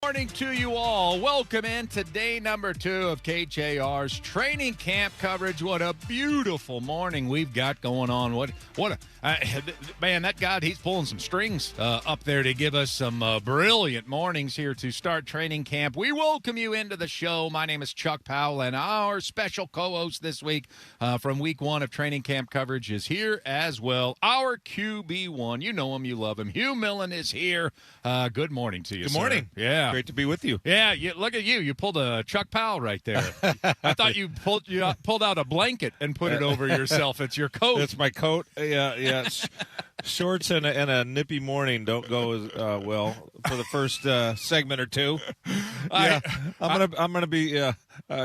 Morning to you all. Welcome in to day number 2 of KJR's training camp coverage. What a beautiful morning we've got going on. Man, that guy, he's pulling some strings up there to give us some brilliant mornings here to start training camp. We welcome you into the show. My name is Chuck Powell, and our special co-host this week from week 1 of training camp coverage is here as well. Our QB1, you know him, you love him. Hugh Millen is here. Good morning to you, Good morning. Sir. Yeah. Great to be with you. Yeah, look at you. You pulled a Chuck Powell right there. I thought you pulled out a blanket and put it over yourself. It's your coat. It's my coat. Yeah. Shorts and a nippy morning don't go as well for the first segment or two. Yeah, I'm gonna be.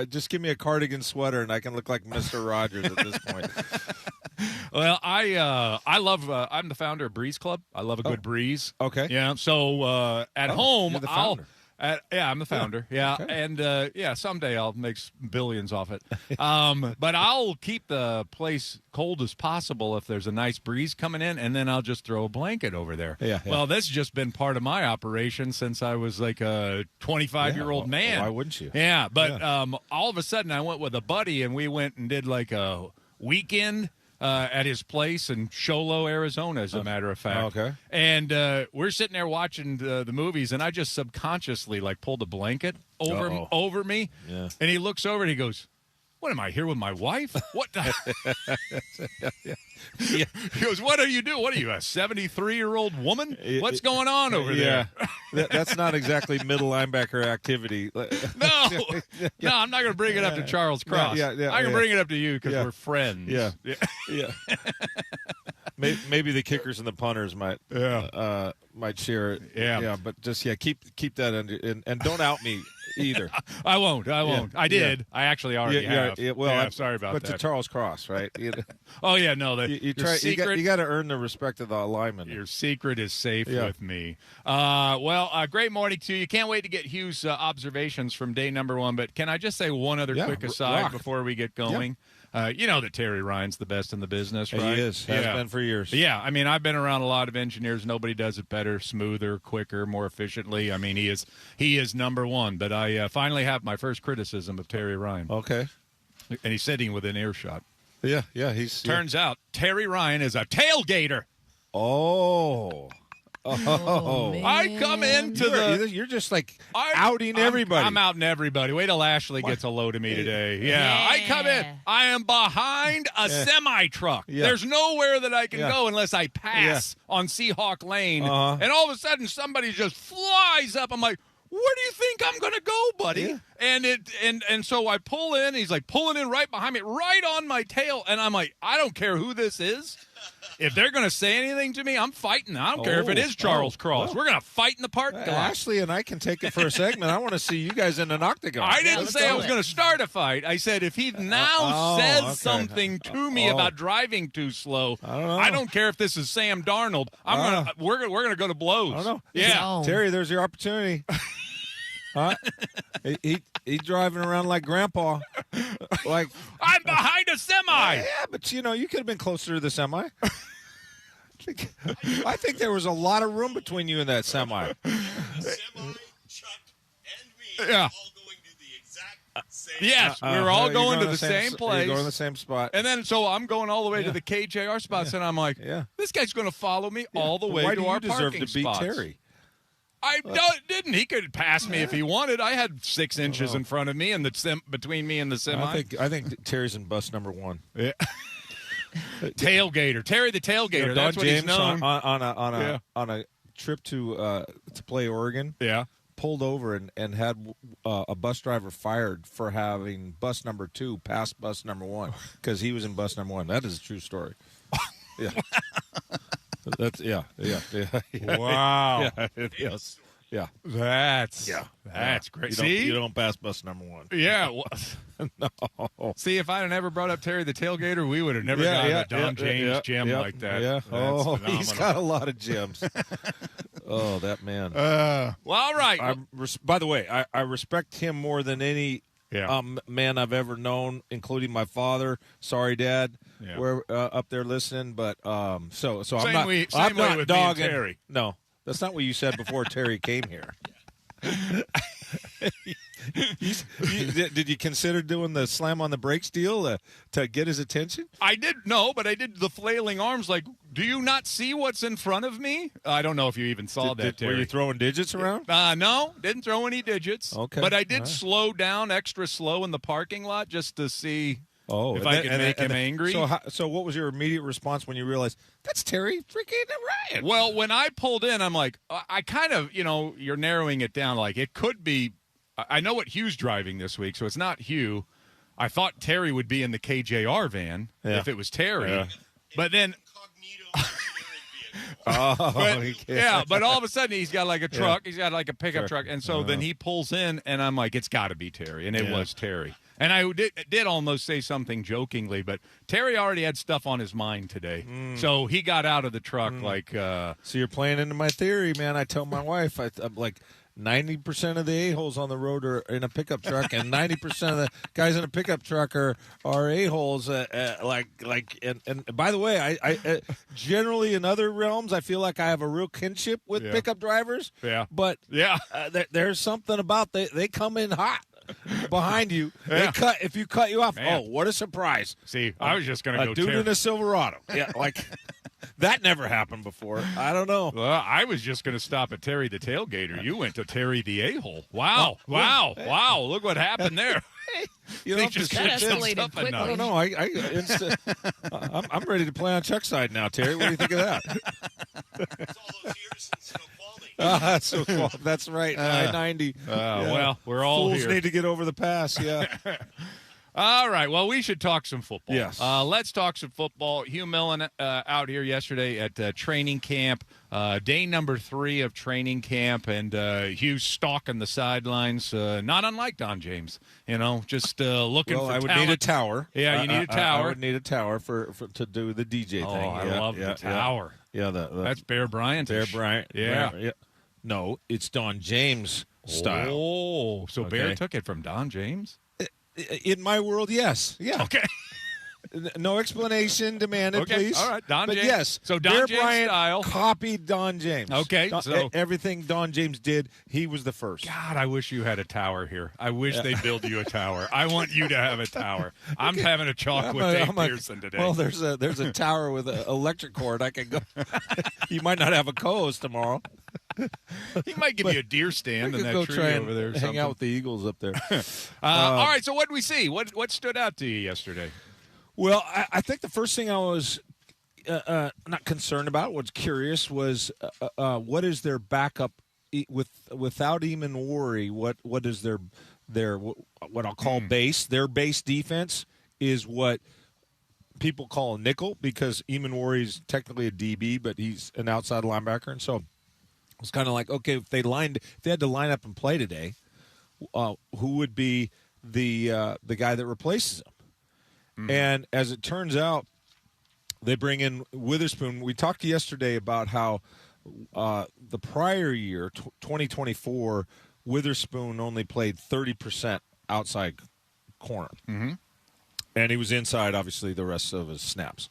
Just give me a cardigan sweater and I can look like Mr. Rogers at this point. Well, I love. I'm the founder of Breeze Club. I love a good breeze. Okay. Yeah. So at home, you're the founder. I'm the founder. Yeah, okay. And someday I'll make billions off it. But I'll keep the place cold as possible if there's a nice breeze coming in, and then I'll just throw a blanket over there. Yeah. Well, that's just been part of my operation since I was like a 25-year-old man. Why wouldn't you? Yeah, but all of a sudden I went with a buddy, and we went and did like a weekend at his place in Sholo, Arizona, as a matter of fact. Okay. And we're sitting there watching the movies, and I just subconsciously pulled a blanket over me. Yeah. And he looks over and he goes, "What, am I here with my wife? What?" Yeah. He goes, "What are you doing? What are you, a 73-year-old woman? What's going on over there?" That's not exactly middle linebacker activity. No, I'm not going to bring it up to Charles Cross. I can bring it up to you because we're friends. Yeah. Maybe the kickers and the punters might share it. Yeah. But just keep that under and don't out me either. I won't. I did. I actually already have. I'm sorry about that. But to Charles Cross, right? Oh yeah, no. You got to earn the respect of the lineman. Your secret is safe with me. Great morning to you. Can't wait to get Hugh's observations from day number 1. But can I just say one other quick aside before we get going? You know that Terry Ryan's the best in the business, right? He is. Has been for years. Yeah, I mean, I've been around a lot of engineers. Nobody does it better, smoother, quicker, more efficiently. I mean, he is number 1. But I finally have my first criticism of Terry Ryan. Okay. And he's sitting within earshot. Yeah. Turns out Terry Ryan is a tailgater. Oh, man. I come into you're just outing everybody. I'm outing everybody. Wait till Ashley gets a load of me today. Yeah. I come in. I am behind a semi-truck. Yeah. There's nowhere that I can go unless I pass on Seahawk Lane. And all of a sudden somebody just flies up. I'm like, "Where do you think I'm going to go, buddy?" Yeah. And so I pull in. He's pulling in right behind me, right on my tail. And I'm like, I don't care who this is. If they're going to say anything to me, I'm fighting. I don't care if it is Charles Cross. We're going to fight in the parking lot. Ashley and I can take it for a segment. I want to see you guys in an octagon. I didn't say I was going to start a fight. I said if he says something to me about driving too slow, I don't care if this is Sam Darnold. We're going to go to blows. I don't know. Yeah. Terry, there's your opportunity. He's driving around like Grandpa. I'm behind a semi. Yeah, but you could have been closer to the semi. I think there was a lot of room between you and that semi. The semi, Chuck, and me all going to the exact same. Yes, we were all going to the same place. You're going to the same spot. And then so I'm going all the way to the KJR spots, and I'm like, this guy's going to follow me all the way to our parking spots. Why do you deserve to beat Terry? I didn't. He could pass me if he wanted. I had 6 inches in front of me and between me and the semi. I think Terry's in bus number 1. Yeah. Tailgater, Terry the tailgater. That's what James he's known. on a trip to play Oregon. Yeah. Pulled over and had a bus driver fired for having bus number 2 pass bus number 1 because he was in bus number 1. That is a true story. Yeah. That's Wow. Yeah, it is. Yeah. That's great. You don't pass bus number 1. Yeah. No. See, if I had never brought up Terry the tailgater, we would have never gotten a Don James gym like that. Yeah. That's he's got a lot of gyms. Oh, that man. Well, all right. By the way, I respect him more than any man I've ever known, including my father. Sorry, Dad. Yeah. We're up there listening, but same I'm not way I'm not with dogging me and Terry. No, that's not what you said before Terry came here. Did you consider doing the slam on the brakes deal to get his attention? I did but I did the flailing arms. Like, do you not see what's in front of me? I don't know if you even saw that. Terry. Were you throwing digits around? No, didn't throw any digits. Okay, but I did slow down extra slow in the parking lot just to see. If I could make him angry. So what was your immediate response when you realized that's Terry freaking Ryan? Well, when I pulled in, I'm like, I kind of, you're narrowing it down. Like, it could be. I know what Hugh's driving this week, so it's not Hugh. I thought Terry would be in the KJR van if it was Terry. Yeah. But then. But all of a sudden he's got like a truck. He's got like a pickup truck. And so then he pulls in, and I'm like, it's got to be Terry. And it was Terry. And I did almost say something jokingly, but Terry already had stuff on his mind today. So he got out of the truck like. So you're playing into my theory, man. I tell my wife, I'm like, 90% of the a-holes on the road are in a pickup truck, and 90% of the guys in a pickup truck are a-holes. And by the way, I generally in other realms, I feel like I have a real kinship with pickup drivers. Yeah. But there's something about they come in hot behind you. Yeah. If you cut you off. Man. Oh, what a surprise! See, I was just going to go dude in a Silverado. Yeah, like. That never happened before. I don't know. Well, I was just going to stop at Terry the Tailgater. You went to Terry the A-hole. Wow. Wow. Look what happened there. You know, just escalated quickly. I don't know. I'm ready to play on Chuck's side now, Terry. What do you think of that? It's all those years since Snoqualmie. That's right. I-90. Well, we're all Fools here. need to get over the pass. Yeah. All right. Well, we should talk some football. Yes. Let's talk some football. Hugh Millen out here yesterday at training camp, day number 3 of training camp, and Hugh stalking the sidelines, not unlike Don James. Just looking for I would talent. need a tower. Yeah, you need a tower. I would need a tower for to do the DJ thing. I love the tower. Yeah, that's Bear Bryant. Bear Bryant. Yeah. No, it's Don James style. Oh, so Bear took it from Don James? In my world, yes. Yeah. Okay. No explanation demanded, please. All right, Don James. Yes. So Don Bear James Bryant style copied Don James. Okay. So everything Don James did, he was the first. God, I wish you had a tower here. I wish they'd build you a tower. I want you to have a tower. I'm having a talk with Dave Pearson today. Well, there's a tower with an electric cord. I can go. You might not have a co-host tomorrow. He might give you a deer stand in that tree over there. Hang out with the Eagles up there. All right. So what did we see? What stood out to you yesterday? Well, I think the first thing I was not concerned about, was curious, was what is their backup without Eamon Worry? What is their what I'll call base? Their base defense is what people call a nickel, because Eamon Worry is technically a DB, but he's an outside linebacker, and so it's kind of like, okay, if they had to line up and play today, who would be the guy that replaces him? And as it turns out, they bring in Witherspoon. We talked yesterday about how the prior year, 2024, Witherspoon only played 30% outside corner. Mm-hmm. And he was inside, obviously, the rest of his snaps.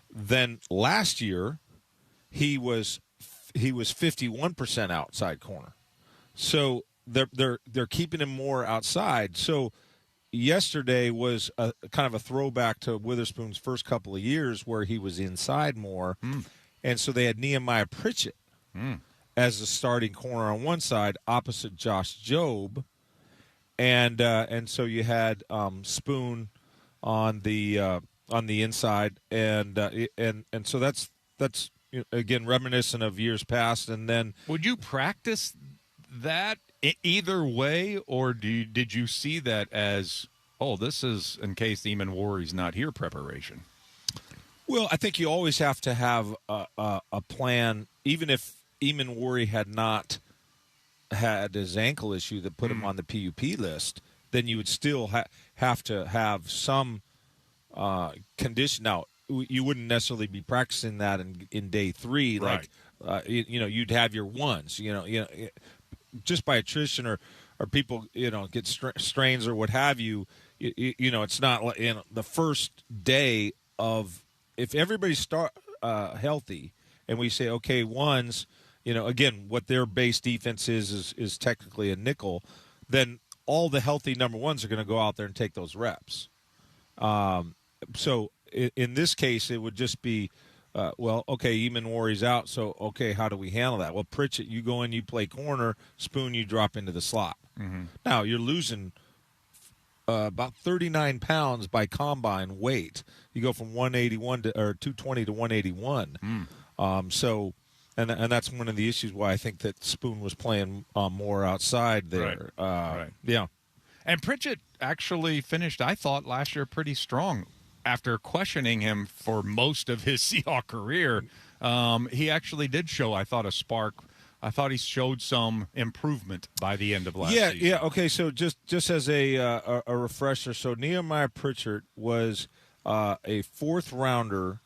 Then last year, he was 51% outside corner. So they're keeping him more outside. So yesterday was a kind of a throwback to Witherspoon's first couple of years where he was inside more. And so they had Nehemiah Pritchett as the starting corner on one side opposite Josh Jobe. And so you had Spoon on the inside, and so that's again reminiscent of years past. And then would you practice that either way, or did you see that as, this is in case Eamon Worry's not here preparation? Well, I think you always have to have a plan, even if Eamon Worry had not had his ankle issue that put him on the PUP list, then you would still have to have some condition. Now, you wouldn't necessarily be practicing that in day 3, right. Like you'd have your ones, just by attrition or people get strains or what have you. It's not like the first day of, if everybody start healthy and we say, okay, ones, again, what their base defense is technically a nickel, then all the healthy number ones are going to go out there and take those reps. So in this case, it would just be, okay, Eamon Warry's out, so, okay, how do we handle that? Well, Pritchett, you go in, you play corner, Spoon, you drop into the slot. Mm-hmm. Now, you're losing about 39 pounds by combine weight. You go from 220 to 181. So, and that's one of the issues why I think that Spoon was playing more outside there. Right. Yeah. And Pritchett actually finished, I thought, last year pretty strong. After questioning him for most of his Seahawk career, he actually did show, I thought, a spark. I thought he showed some improvement by the end of last season. Yeah. Okay, so just as a refresher, so Nehemiah Pritchett was a fourth rounder,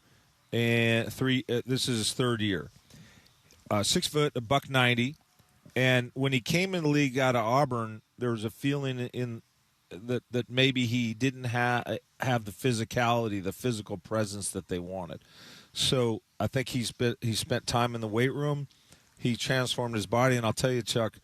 and this is his third year. 6 foot, $190, and when he came in the league out of Auburn, there was a feeling that maybe he didn't have the physicality, the physical presence that they wanted. So I think he spent time in the weight room. He transformed his body, and I'll tell you, Chuck,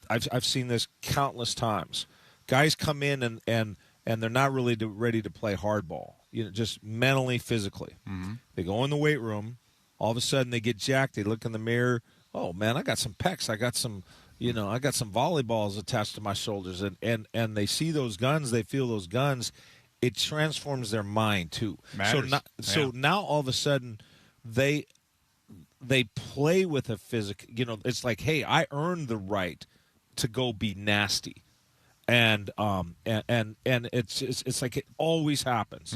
I've seen this countless times. Guys come in and they're not really ready to play hardball, just mentally, physically. Mm-hmm. They go in the weight room. All of a sudden, they get jacked. They look in the mirror. Oh man, I got some pecs. I got some volleyballs attached to my shoulders, and they see those guns. They feel those guns. It transforms their mind too. Matters. So now all of a sudden, they play with a physical. It's like, hey, I earned the right to go be nasty, and it's like it always happens.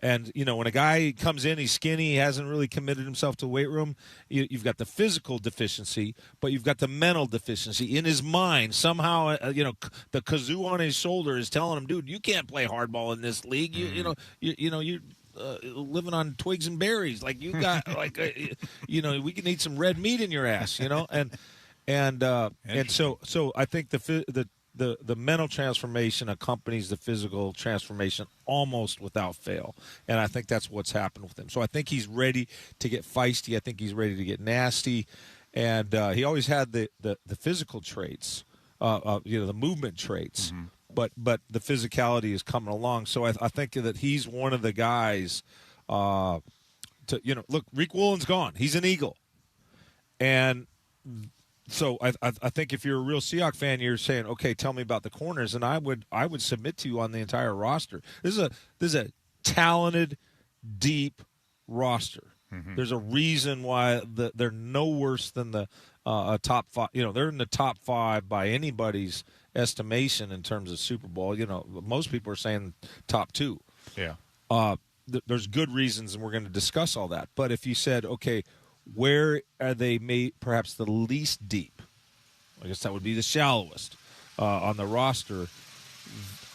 And, when a guy comes in, he's skinny, he hasn't really committed himself to the weight room, you've got the physical deficiency, but you've got the mental deficiency. In his mind, somehow, the kazoo on his shoulder is telling him, dude, you can't play hardball in this league. You're living on twigs and berries. Like, you got, we can eat some red meat in your ass, And so I think the mental transformation accompanies the physical transformation almost without fail. And I think that's what's happened with him. So I think he's ready to get feisty. I think he's ready to get nasty. And he always had the physical traits, the movement traits. Mm-hmm. But the physicality is coming along. So I think that he's one of the guys look, Reek Woolen's gone. He's an Eagle. And so I think if you're a real Seahawks fan, you're saying, okay, tell me about the corners, and I would submit to you on the entire roster. This is a talented, deep roster. Mm-hmm. There's a reason why they're no worse than the top five. They're in the top five by anybody's estimation in terms of Super Bowl. Most people are saying top two. Yeah. There's good reasons, and we're going to discuss all that. But if you said, okay, where are they made perhaps the least deep? I guess that would be the shallowest on the roster.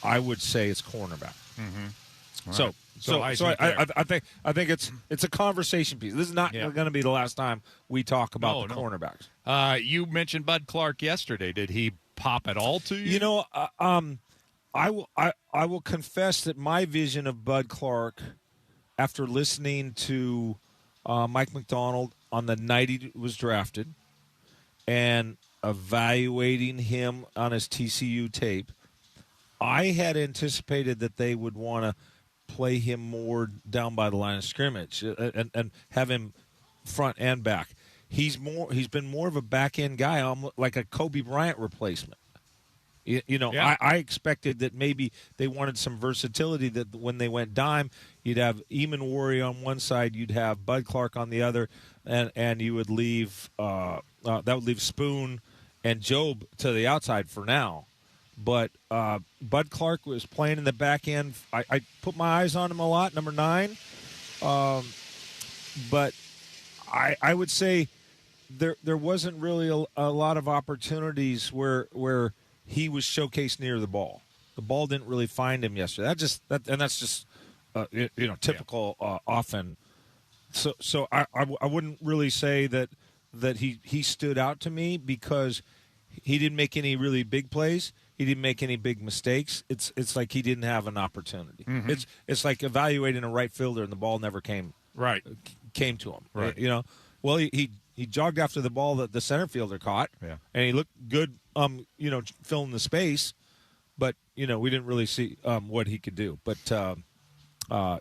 I would say it's cornerback. Mm-hmm. So I think it's a conversation piece. This is not going to be the last time we talk about the cornerbacks. You mentioned Bud Clark yesterday. Did he pop at all to you? I will confess that my vision of Bud Clark, after listening to Mike McDonald on the night he was drafted and evaluating him on his TCU tape, I had anticipated that they would want to play him more down by the line of scrimmage and have him front and back. He's been more of a back end guy, almost like a Kobe Bryant replacement. I expected that maybe they wanted some versatility, that when they went dime, you'd have Eamon Warry on one side, you'd have Bud Clark on the other, and you would leave that would leave Spoon and Job to the outside for now. But Bud Clark was playing in the back end. I put my eyes on him a lot, number 9. But I would say there wasn't really a lot of opportunities where he was showcased near the ball. The ball didn't really find him yesterday. That's just typical often. So I wouldn't really say that he stood out to me because he didn't make any really big plays. He didn't make any big mistakes. It's like he didn't have an opportunity. Mm-hmm. It's like evaluating a right fielder and the ball never came to him. Right. Well, he he jogged after the ball that the center fielder caught, and he looked good, filling the space. But we didn't really see what he could do. But I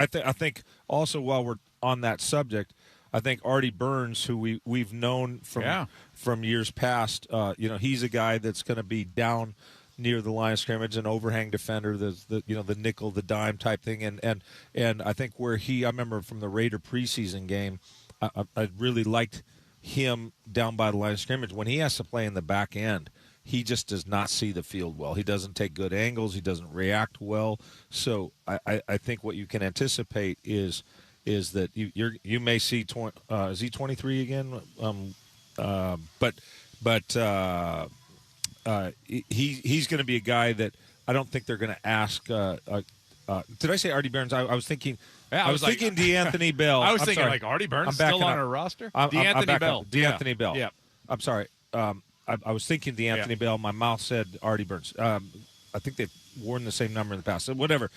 think also while we're on that subject, I think Artie Burns, who we've known from years past, he's a guy that's going to be down near the line of scrimmage, an overhang defender, the nickel, the dime type thing, and I think I remember from the Raider preseason game, I really liked him down by the line of scrimmage. When he has to play in the back end, he just does not see the field well. He doesn't take good angles. He doesn't react well. So I think what you can anticipate is that you may see is he 23 again? He's going to be a guy that I don't think they're going to ask. Did I say Artie Burns? I was thinking. Yeah, I was thinking DeAnthony Bell. I was thinking like Artie Burns still on our roster. DeAnthony Bell. DeAnthony Bell. Yeah. I'm sorry. I was thinking DeAnthony Bell. My mouth said Artie Burns. I think they've worn the same number in the past. So whatever.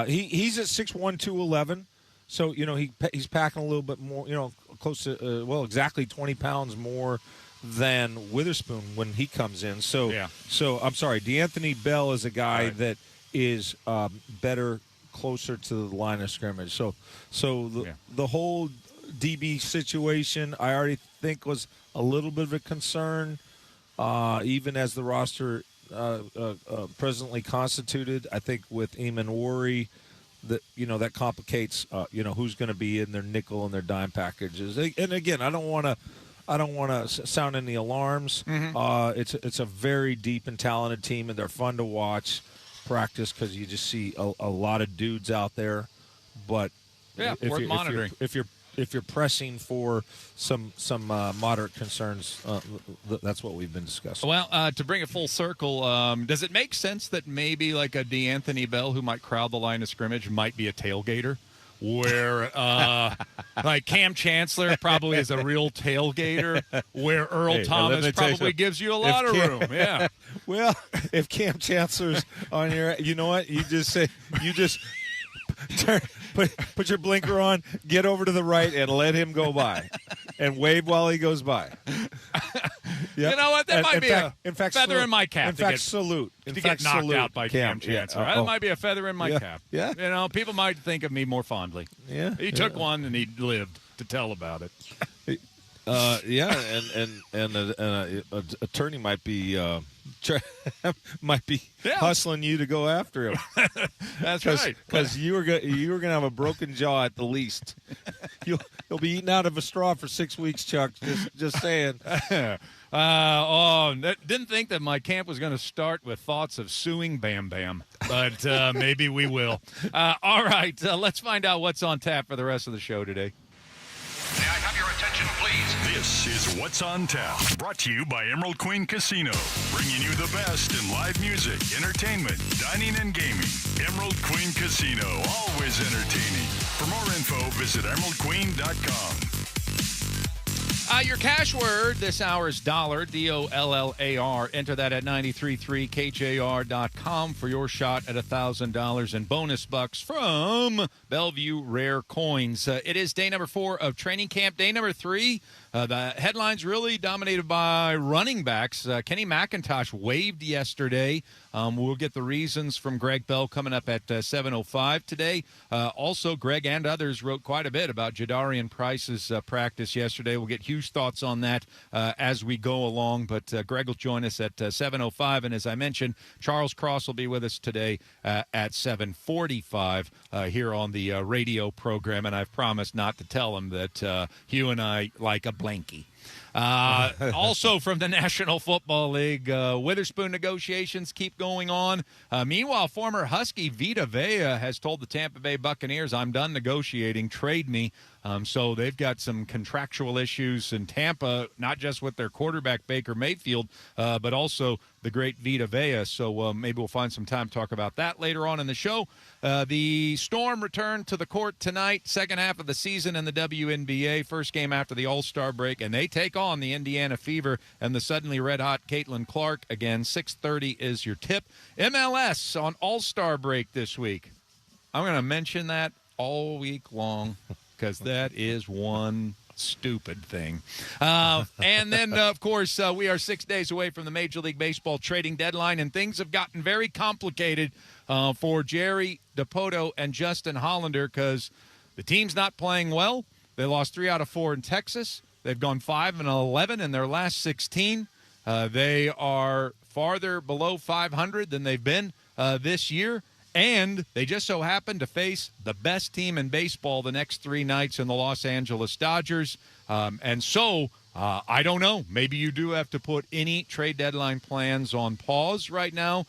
He's at 6'1", 211. So he's packing a little bit more. Close to exactly 20 pounds more than Witherspoon when he comes in. So I'm sorry. DeAnthony Bell is a guy that is better closer to the line of scrimmage. So the whole DB situation, I already think was a little bit of a concern, even as the roster presently constituted. I think with Eamon Worry, that complicates who's going to be in their nickel and their dime packages. And again, I don't want to sound any alarms. Mm-hmm. It's a very deep and talented team, and they're fun to watch practice because you just see a lot of dudes out there. But worth monitoring. If you're pressing for some moderate concerns, that's what we've been discussing. Well, to bring it full circle, does it make sense that maybe like a DeAnthony Bell who might crowd the line of scrimmage might be a tailgater? Where like Cam Chancellor probably is a real tailgater, where Earl Thomas probably gives you a lot of room. Yeah. Well, if Cam Chancellor's on your, you know what? You just put your blinker on, get over to the right, and let him go by, and wave while he goes by. Yep. You know what? That might be a feather in my cap. Salute. To get knocked out by Cam Chancellor. That might be a feather in my cap. Yeah. People might think of me more fondly. Yeah. He took one and he lived to tell about it. And an attorney might be hustling you to go after him. That's right. Because you were going to have a broken jaw at the least. You'll be eating out of a straw for 6 weeks, Chuck. Just saying. Didn't think that my camp was going to start with thoughts of suing Bam Bam, but maybe we will. All right, let's find out what's on tap for the rest of the show today. May I have your attention, please? This is What's on Tap, brought to you by Emerald Queen Casino, bringing you the best in live music, entertainment, dining, and gaming. Emerald Queen Casino, always entertaining. For more info, visit emeraldqueen.com. Your cash word this hour is dollar, DOLLAR. Enter that at 93.3 KJR.com for your shot at $1,000 in bonus bucks from Bellevue Rare Coins. It is day number 4 of training camp. Day number 3, the headlines really dominated by running backs. Kenny McIntosh waived yesterday. We'll get the reasons from Greg Bell coming up at 7:05 today. Also, Greg and others wrote quite a bit about Jadarian Price's practice yesterday. We'll get Hugh's thoughts on that as we go along. But Greg will join us at 7:05. And as I mentioned, Charles Cross will be with us today at 7:45 here on the radio program. And I've promised not to tell him that Hugh and I like a blankie. Also from the National Football League, Witherspoon negotiations keep going on. Meanwhile, former Husky Vita Vea has told the Tampa Bay Buccaneers, I'm done negotiating, trade me. So they've got some contractual issues in Tampa, not just with their quarterback Baker Mayfield, but also the great Vita Vea. So maybe we'll find some time to talk about that later on in the show. The Storm returned to the court tonight, second half of the season in the WNBA, first game after the All-Star break, and they take on the Indiana Fever and the suddenly red-hot Caitlin Clark. Again, 6:30 is your tip. MLS on All-Star break this week. I'm going to mention that all week long because that is one stupid thing. And then, of course, we are 6 days away from the Major League Baseball trading deadline, and things have gotten very complicated for Jerry Dipoto and Justin Hollander because the team's not playing well. They lost 3 out of 4 in Texas. They've gone 5-11 in their last 16. They are farther below 500 than they've been this year. And they just so happen to face the best team in baseball the next 3 nights in the Los Angeles Dodgers. And so, I don't know. Maybe you do have to put any trade deadline plans on pause right now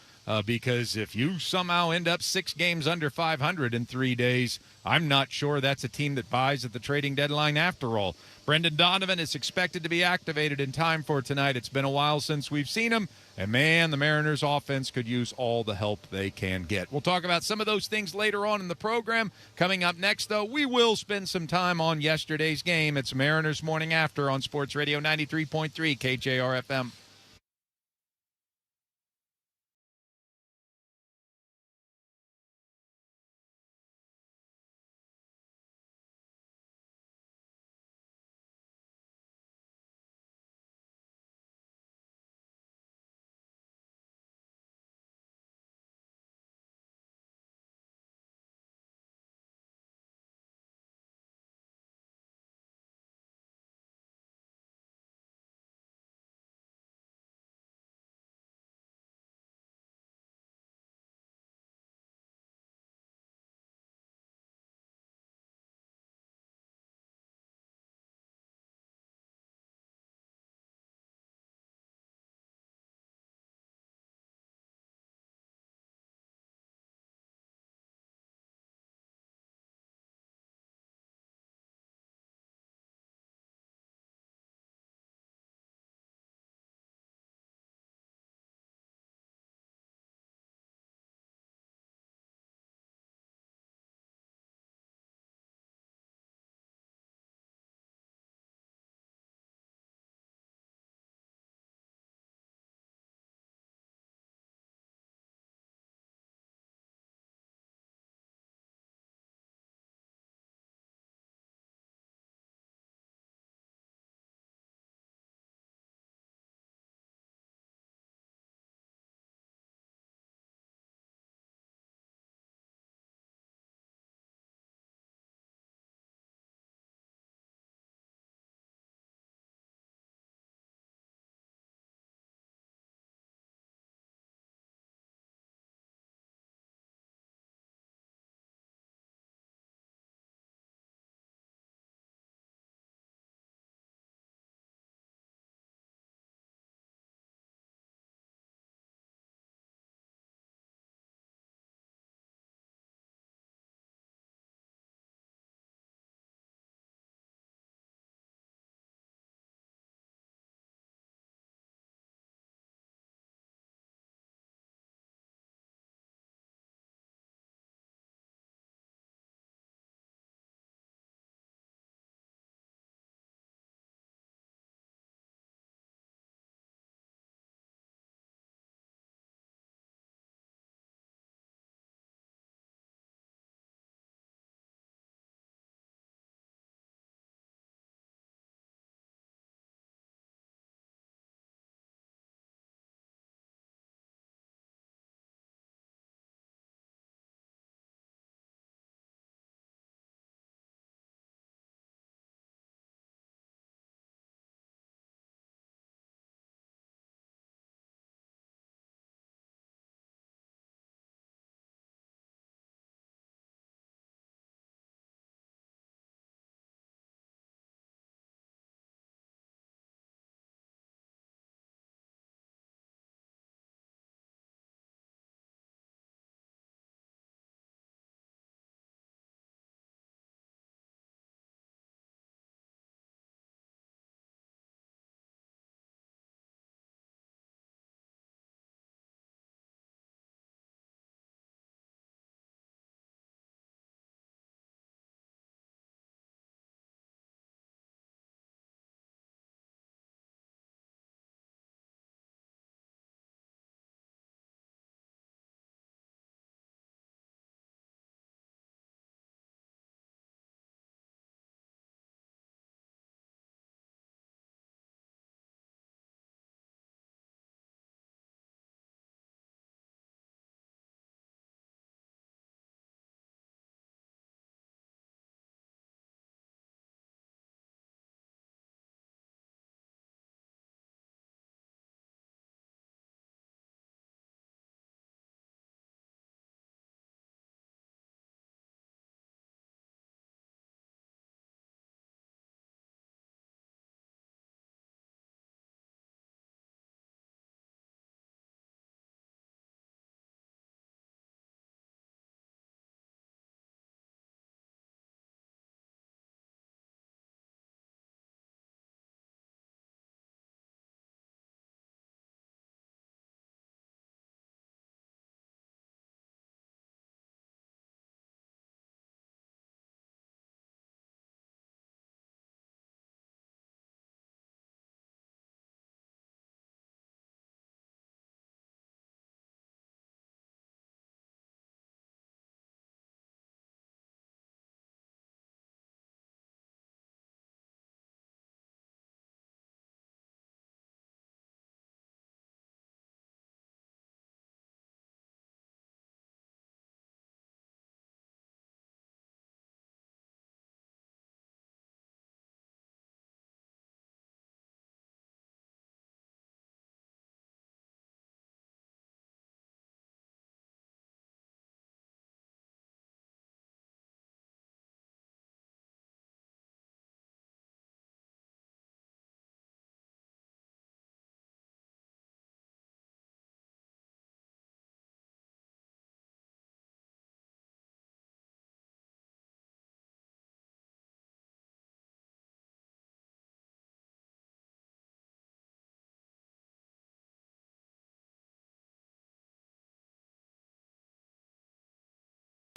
because if you somehow end up 6 games under 500 in 3 days, I'm not sure that's a team that buys at the trading deadline after all. Brendan Donovan is expected to be activated in time for tonight. It's been a while since we've seen him. And, man, the Mariners' offense could use all the help they can get. We'll talk about some of those things later on in the program. Coming up next, though, we will spend some time on yesterday's game. It's Mariners Morning After on Sports Radio 93.3 KJR FM.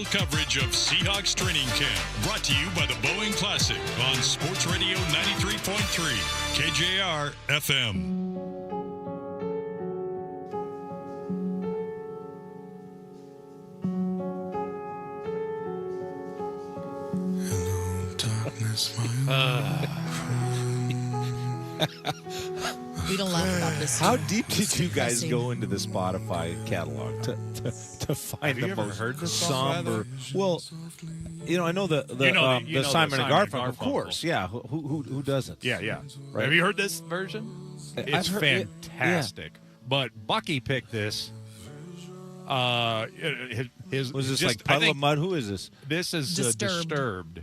Coverage of Seahawks training camp. Brought to you by the Boeing Classic on Sports Radio 93.3 KJR FM. We don't laugh about this. How deep did you guys go into the Spotify catalog to find the most heard this song, somber? Well, I know the Simon and Garfunkel, of course. Yeah, who doesn't? Yeah. Right. Have you heard this version? It's heard fantastic. But Bucky picked this. Was this like Puddle of Mud? Who is this? This is Disturbed.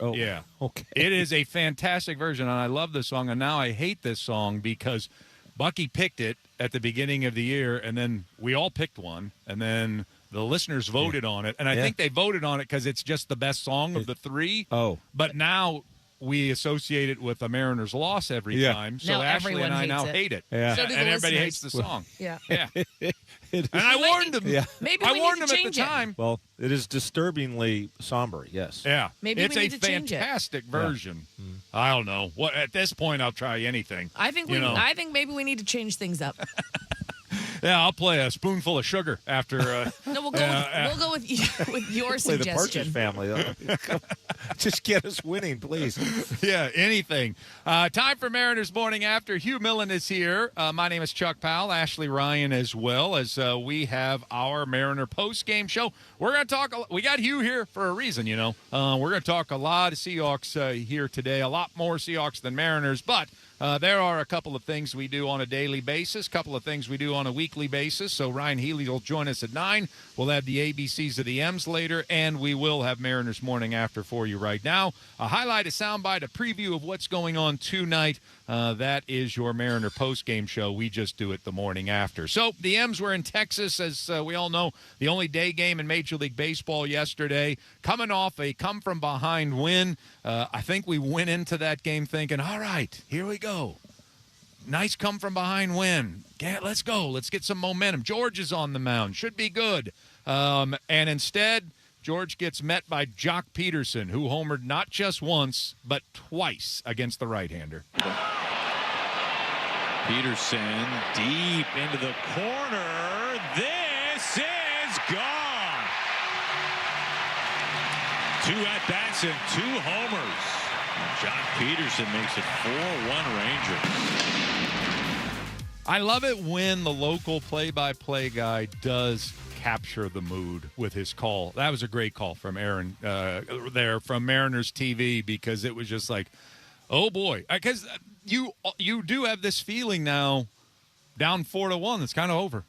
Oh, yeah. Okay. It is a fantastic version, and I love this song. And now I hate this song because Bucky picked it at the beginning of the year, and then we all picked one, and then the listeners voted on it. And I think they voted on it because it's just the best song of the three. Oh. But now we associate it with a Mariner's loss every time. So Now Ashley and I now hates it. hate it. Yeah. So do the and everybody listeners. hates the song. Yeah. Yeah. And I warned them. Yeah. Maybe I we warned need them to at the change it. time. Well, it is disturbingly somber. Yes. Yeah. Maybe it's we a need to change it. fantastic version. I don't know. What at this point I'll try anything. I think I think maybe we need to change things up. Yeah, I'll play a spoonful of sugar after. No, we'll go with your Play the Partridge suggestion. Family. Just get us winning, please. Yeah, anything. Time for Mariners Morning After. Hugh Millen is here. My name is Chuck Powell. Ashley Ryan as well, as we have our Mariner post-game show. We're going to talk. We got Hugh here for a reason, We're going to talk a lot of Seahawks here today, a lot more Seahawks than Mariners, but there are a couple of things we do on a daily basis, a couple of things we do on a weekly basis. So Ryan Healy will join us at 9. We'll have the ABCs of the M's later, and we will have Mariners Morning After for you right now. A highlight, a soundbite, a preview of what's going on tonight. That is your Mariner post-game show. We just do it the morning after. So the M's were in Texas, as we all know, the only day game in Major League Baseball yesterday, coming off a come-from-behind win. I think we went into that game thinking, all right, here we go. Nice come-from-behind win. Yeah, let's go. Let's get some momentum. George is on the mound. Should be good. And instead, George gets met by Jock Peterson, who homered not just once, but twice against the right-hander. Peterson deep into the corner. This is gone. 2 at-bats and 2 homers. Jock Peterson makes it 4-1 Rangers. I love it when the local play-by-play guy does capture the mood with his call. That was a great call from Aaron there from Mariners TV, because it was just like, oh boy, because you do have this feeling now, down 4-1, it's kind of over.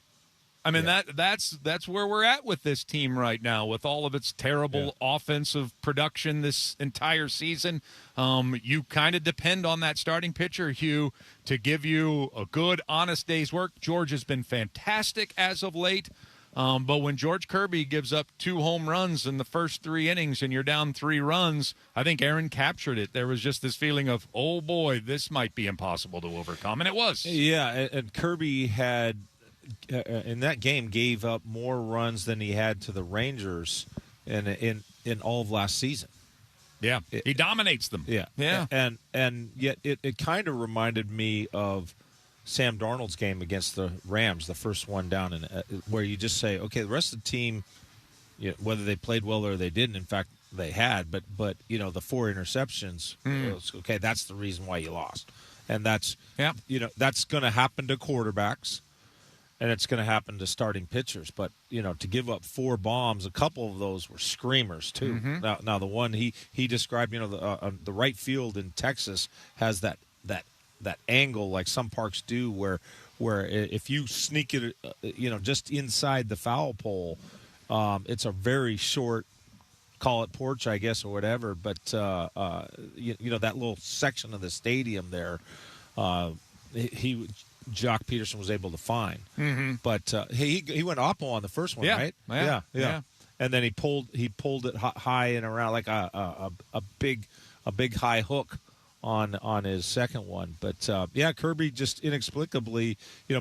I mean, that's where we're at with this team right now, with all of its terrible offensive production this entire season. You kind of depend on that starting pitcher, Hugh, to give you a good, honest day's work. George has been fantastic as of late. But when George Kirby gives up 2 home runs in the first 3 innings and you're down 3 runs, I think Aaron captured it. There was just this feeling of, oh, boy, this might be impossible to overcome. And it was. Yeah, and Kirby had, in that game, gave up more runs than he had to the Rangers in all of last season. Yeah, he dominates them. Yeah. And yet it kind of reminded me of Sam Darnold's game against the Rams, the first one down, where you just say, okay, the rest of the team, whether they played well or they didn't, in fact, they had, but the 4 interceptions, okay, that's the reason why you lost. And that's going to happen to quarterbacks, and it's going to happen to starting pitchers. But, to give up 4 bombs, a couple of those were screamers, too. Mm-hmm. Now the one he described, the right field in Texas has that angle like some parks do where if you sneak it, just inside the foul pole, it's a very short, call it porch, I guess, or whatever. But, that little section of the stadium there, Jock Peterson was able to find. Mm-hmm. But he went oppo on the first one, right? Yeah. And then he pulled it high and around like a big high hook on his second one. But Kirby just inexplicably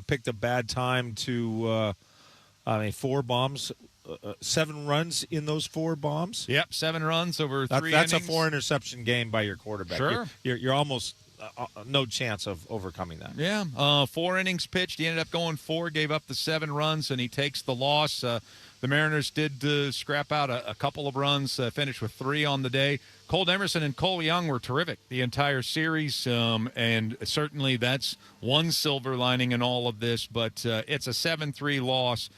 picked a bad time to 4 bombs 7 runs in those 4 bombs. Yep, 7 runs over 3 That's innings. a 4-interception game by your quarterback. Sure. You're almost no chance of overcoming that. Yeah, 4 innings pitched. He ended up going 4, gave up the 7 runs, and he takes the loss. The Mariners did scrap out a couple of runs, finished with 3 on the day. Colt Emerson and Cole Young were terrific the entire series, and certainly that's one silver lining in all of this, but it's a 7-3 loss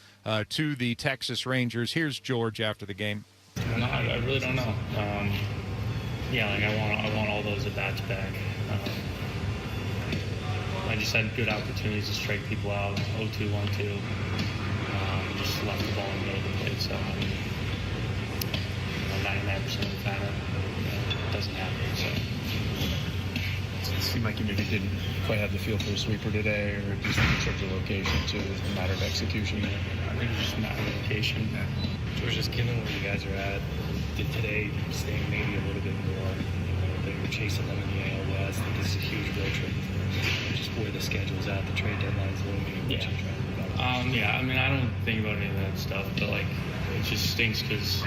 to the Texas Rangers. Here's George after the game. I really don't know. I want all those at-bats back. I just had good opportunities to strike people out, 0-2, 1-2. Just left the ball in the middle of the plate, so 99% of the time it doesn't happen. So It seemed like you maybe didn't quite have the feel for a sweeper today, or just in terms of location too, it's a matter of execution. I think it's just a matter of location. George, just given where you guys are at, did today staying maybe a little bit more? They were chasing them in the AL West. I think this is a huge road trip. Just where the schedule's at, the trade deadline's looming. Yeah. I mean, I don't think about any of that stuff, but like, it just stinks because,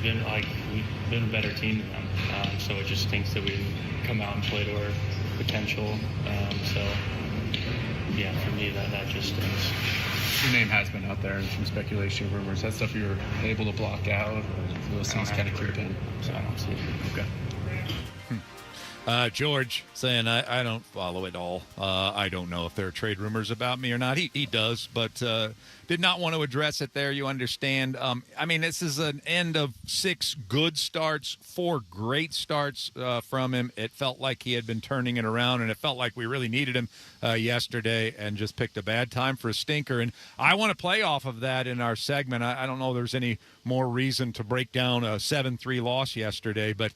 we've been a better team than them. So it just stinks that we didn't come out and play to our potential. For me, that just stinks. Your name has been out there, and some speculation, rumors. That stuff you were able to block out, or those things kind of creep in. So I don't see it. Okay. George saying, I don't follow it all. I don't know if there are trade rumors about me or not. He does, but did not want to address it there. You understand. This is an end of 6 good starts, 4 great starts from him. It felt like he had been turning it around, and it felt like we really needed him yesterday and just picked a bad time for a stinker. And I want to play off of that in our segment. I don't know there's any more reason to break down a 7-3 loss yesterday, but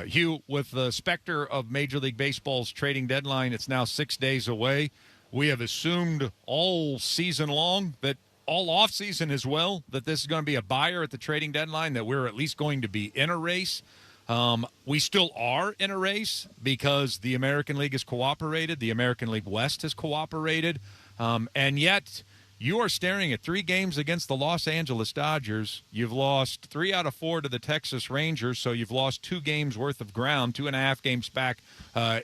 Hugh, with the specter of Major League Baseball's trading deadline, it's now 6 days away. We have assumed all season long, that all offseason as well, that this is going to be a buyer at the trading deadline, that we're at least going to be in a race. We still are in a race because the American League has cooperated. The American League West has cooperated. And yet you are staring at 3 games against the Los Angeles Dodgers. You've lost 3 out of 4 to the Texas Rangers, so you've lost 2 games worth of ground, 2.5 games back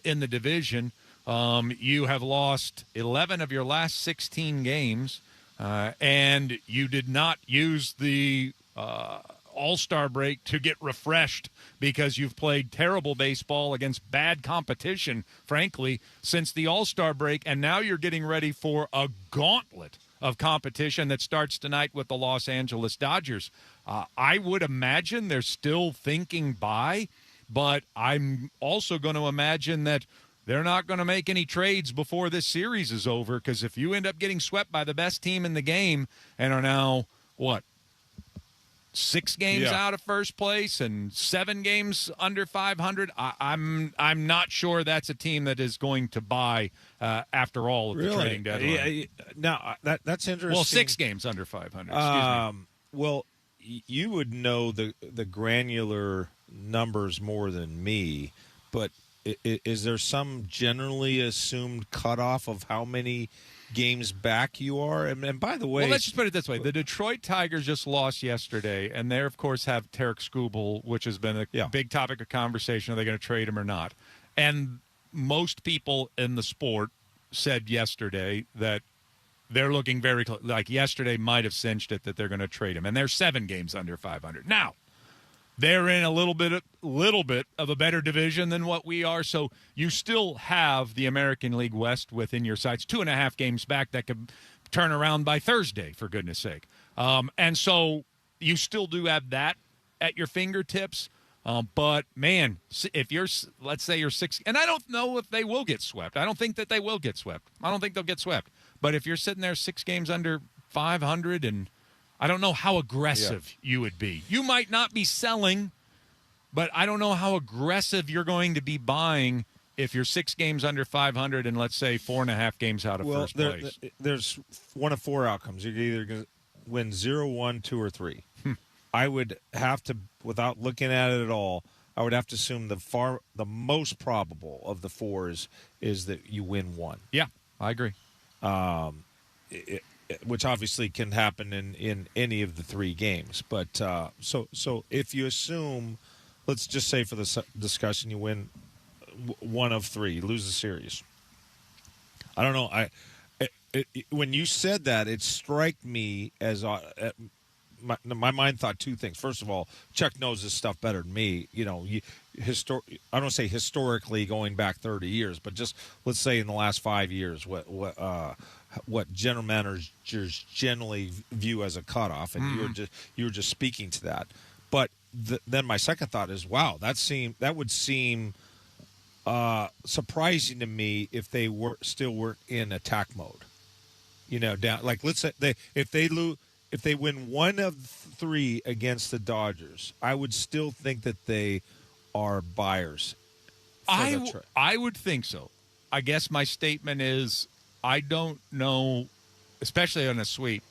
in the division. You have lost 11 of your last 16 games, and you did not use the All-Star break to get refreshed because you've played terrible baseball against bad competition, frankly, since the All-Star break, and now you're getting ready for a gauntlet of competition that starts tonight with the Los Angeles Dodgers. I would imagine they're still thinking buy, but I'm also going to imagine that they're not going to make any trades before this series is over, because if you end up getting swept by the best team in the game and are now, 6 games out of first place and 7 games under 500, I'm not sure that's a team that is going to buy after all of the trading deadline. Yeah, now, that's interesting. Well, 6 games under 500. Excuse me. Well, you would know the granular numbers more than me, but is there some generally assumed cutoff of how many games back you are? And by the way, well, let's just put it this way. The Detroit Tigers just lost yesterday, and they, of course, have Tarek Skubal, which has been a big topic of conversation. Are they going to trade him or not? And most people in the sport said yesterday that they're looking very close. Like yesterday might have cinched it that they're going to trade him. And they're 7 games under 500. Now, they're in a little bit of a better division than what we are, so you still have the American League West within your sights, 2.5 games back that could turn around by Thursday, for goodness sake. And so you still do have that at your fingertips. But, man, if let's say you're 6, and I don't know if they will get swept. I don't think that they will get swept. I don't think they'll get swept. But if you're sitting there 6 games under 500, and I don't know how aggressive you would be. You might not be selling, but I don't know how aggressive you're going to be buying if you're 6 games under 500 and, let's say, 4.5 games out of first place. There's one of 4 outcomes. You're either going to win 0, 1, 2, or 3. I would have to, without looking at it at all, I would have to assume the most probable of the 4 is that you win 1. Yeah, I agree. which obviously can happen in any of the 3 games. But so if you assume, let's just say for the discussion, you win 1 of 3, lose the series. I don't know. When you said that, it struck me as my mind thought 2 things. First of all, Chuck knows this stuff better than me. I don't say historically going back 30 years, but just let's say in the last 5 years, what general managers generally view as a cutoff, and you were just speaking to that. But then my second thought is, wow, that would seem surprising to me if they still were in attack mode. Down, like, let's say if they win 1 of 3 against the Dodgers, I would still think that they are buyers. I would think so. I guess my statement is I don't know, especially on a sweep.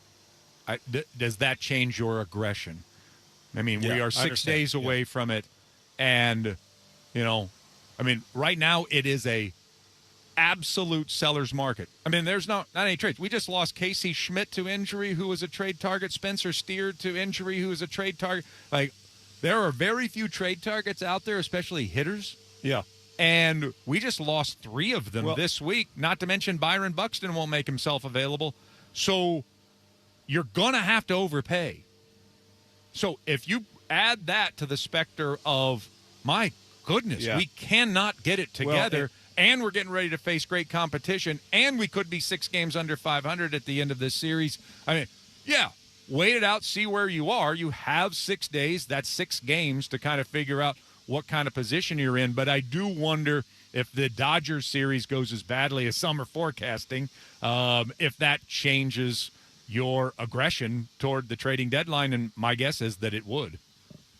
Does that change your aggression? I mean, we are 6 days away from it, and right now it is a absolute seller's market. I mean, there's not any trades. We just lost Casey Schmidt to injury, who was a trade target. Spencer Steer to injury, who was a trade target. Like, there are very few trade targets out there, especially hitters. Yeah. And we just lost 3 of them this week, not to mention Byron Buxton won't make himself available. So you're going to have to overpay. So if you add that to the specter of, my goodness, we cannot get it together, and we're getting ready to face great competition, and we could be 6 games under 500 at the end of this series. I mean, wait it out, see where you are. You have 6 days. That's 6 games to kind of figure out what kind of position you're in. But I do wonder if the Dodgers series goes as badly as some are forecasting, if that changes your aggression toward the trading deadline, and my guess is that it would.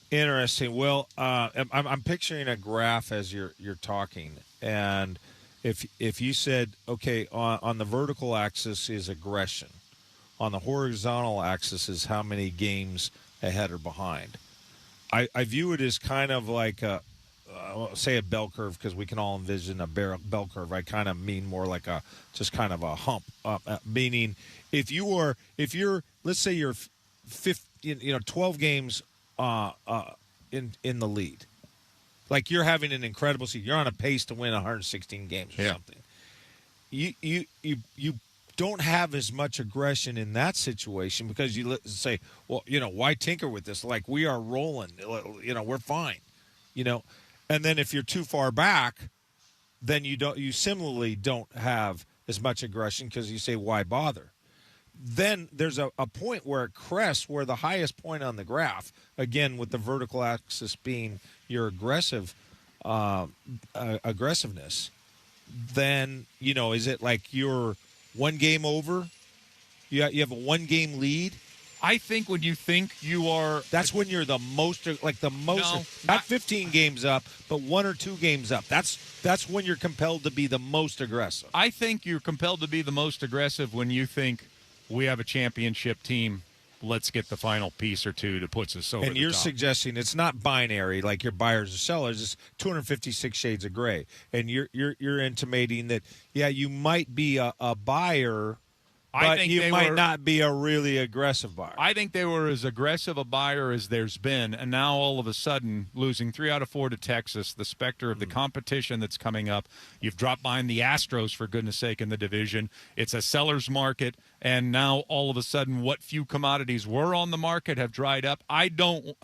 Interesting. Well, I'm picturing a graph as you're talking, and if you said, okay, on the vertical axis is aggression, on the horizontal axis is how many games ahead or behind. I view it as kind of like say a bell curve, because we can all envision a bell curve. I kind of mean more like just kind of a hump, meaning if you're let's say you're 12 games in the lead, like you're having an incredible season, you're on a pace to win 116 games or something. You don't have as much aggression in that situation, because you say, well, why tinker with this? Like, we are rolling, we're fine, And then if you're too far back, then you similarly don't have as much aggression, because you say, why bother? Then there's a point where it crests, where the highest point on the graph, again with the vertical axis being your aggressiveness, then is it like you're 1 game over? You have a 1 game lead. I think when you think you are, that's when you're the most, not 15 games up, but 1 or 2 games up. That's when you're compelled to be the most aggressive. I think you're compelled to be the most aggressive when you think, we have a championship team, let's get the final piece or 2 to put us over. And you're suggesting it's not binary, like you're buyers or sellers. It's 256 shades of gray, and you're intimating that you might be a buyer, but you might not be a really aggressive buyer. I think they were as aggressive a buyer as there's been, and now all of a sudden, losing 3 out of 4 to Texas, the specter of the competition that's coming up. You've dropped behind the Astros, for goodness sake, in the division. It's a seller's market, and now all of a sudden, what few commodities were on the market have dried up. I don't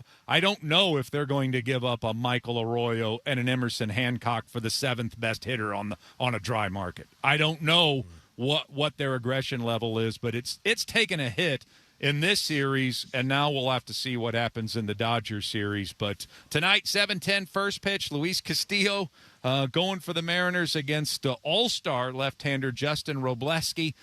know if they're going to give up a Michael Arroyo and an Emerson Hancock for the 7th best hitter on a dry market. I don't know what their aggression level is, but it's taken a hit in this series, and now we'll have to see what happens in the Dodgers series. But tonight, 7:10 first pitch, Luis Castillo going for the Mariners against all-star left-hander Justin Robleski.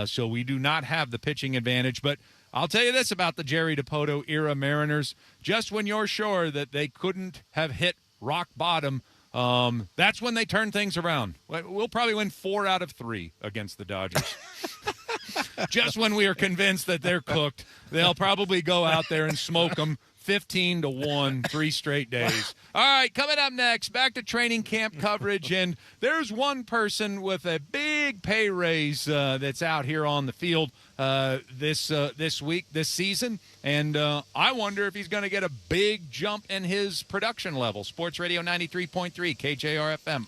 So we do not have the pitching advantage, but I'll tell you this about the Jerry Dipoto era Mariners. Just when you're sure that they couldn't have hit rock bottom, that's when they turn things around. We'll probably win 4 out of 3 against the Dodgers. Just when we are convinced that they're cooked, they'll probably go out there and smoke them 15-1, 3 straight days. All right, coming up next, back to training camp coverage, and there's one person with a big pay raise that's out here on the field this week, this season, and I wonder if he's going to get a big jump in his production level. Sports Radio 93.3 KJR FM.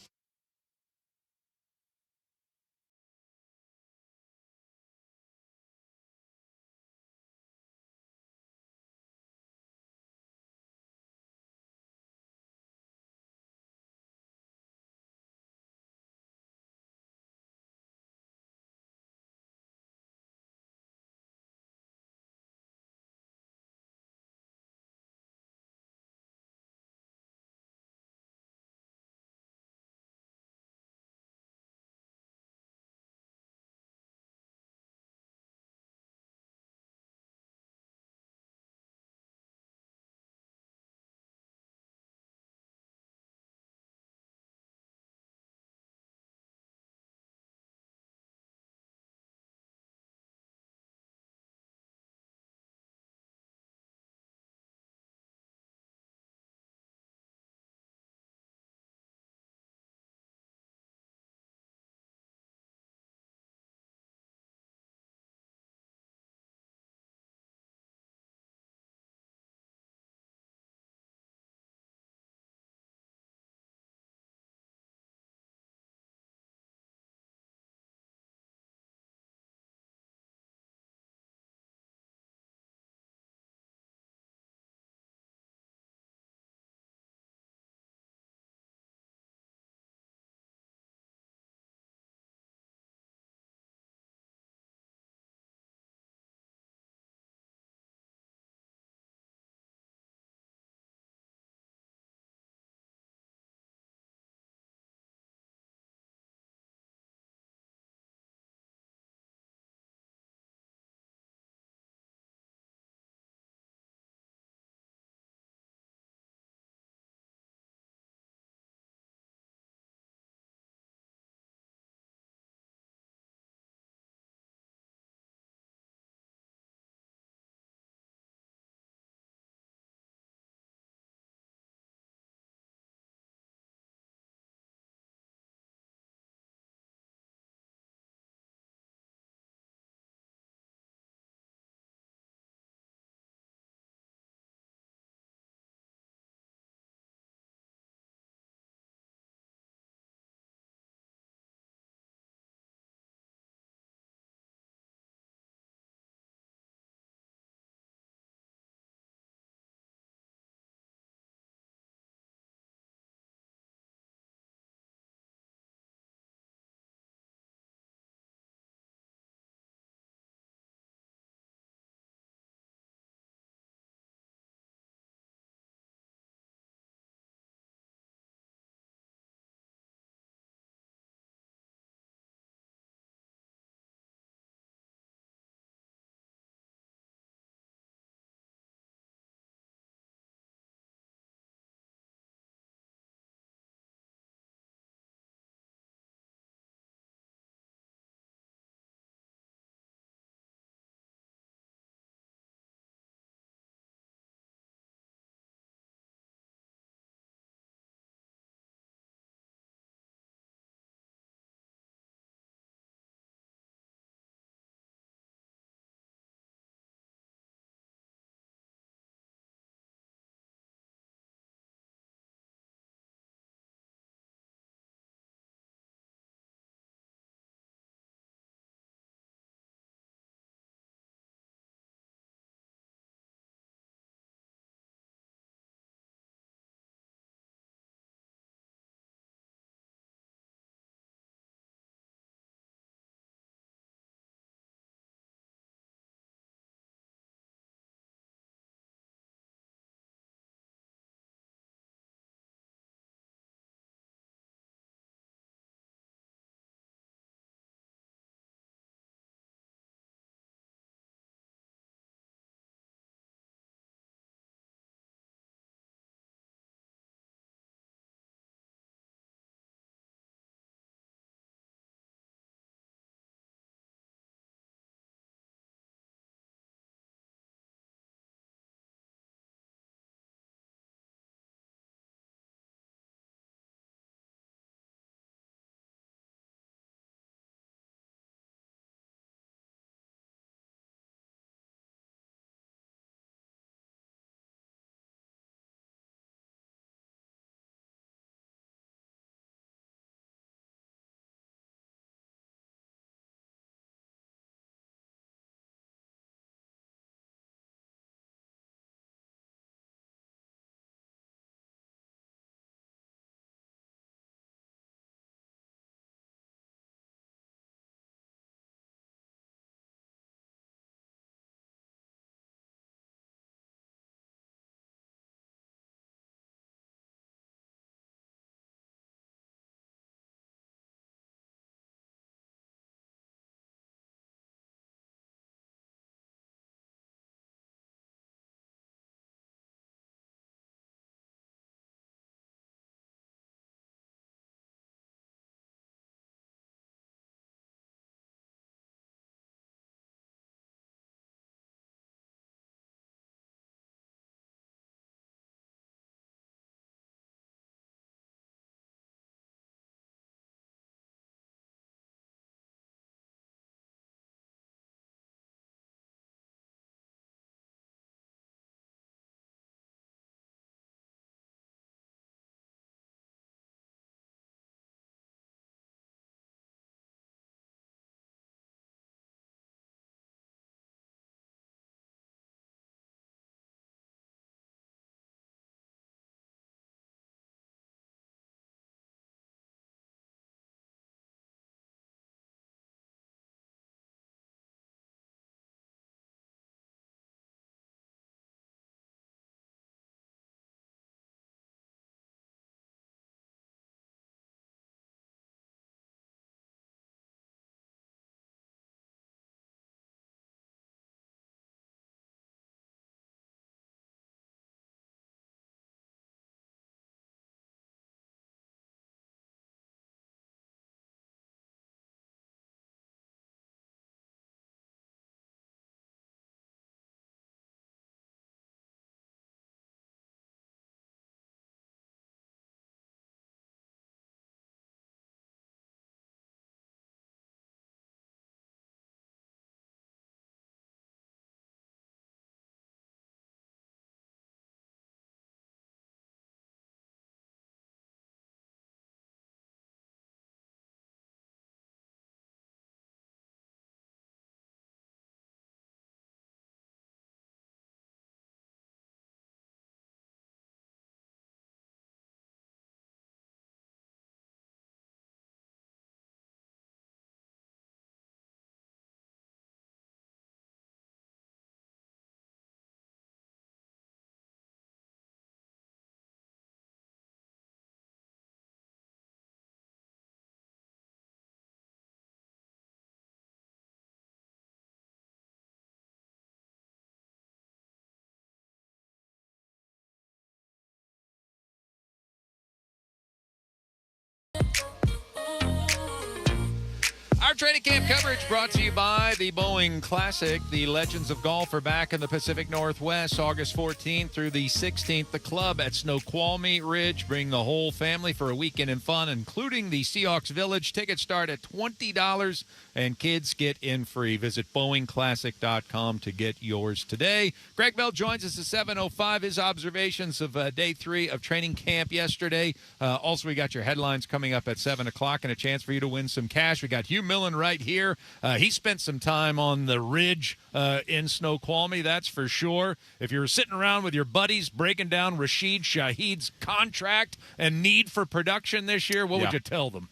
Our training camp coverage brought to you by the Boeing Classic. The Legends of Golf are back in the Pacific Northwest, August 14th through the 16th. The club at Snoqualmie Ridge. Bring the whole family for a weekend in fun, including the Seahawks Village. Tickets start at $20, and kids get in free. Visit BoeingClassic.com to get yours today. Greg Bell joins us at 7:05. His observations of day 3 of training camp yesterday. Also, we got your headlines coming up at 7 o'clock and a chance for you to win some cash. We got Hugh Millen right here. He spent some time on the ridge in Snoqualmie, that's for sure. If you're sitting around with your buddies breaking down Rashid Shaheed's contract and need for production this year, what would you tell them?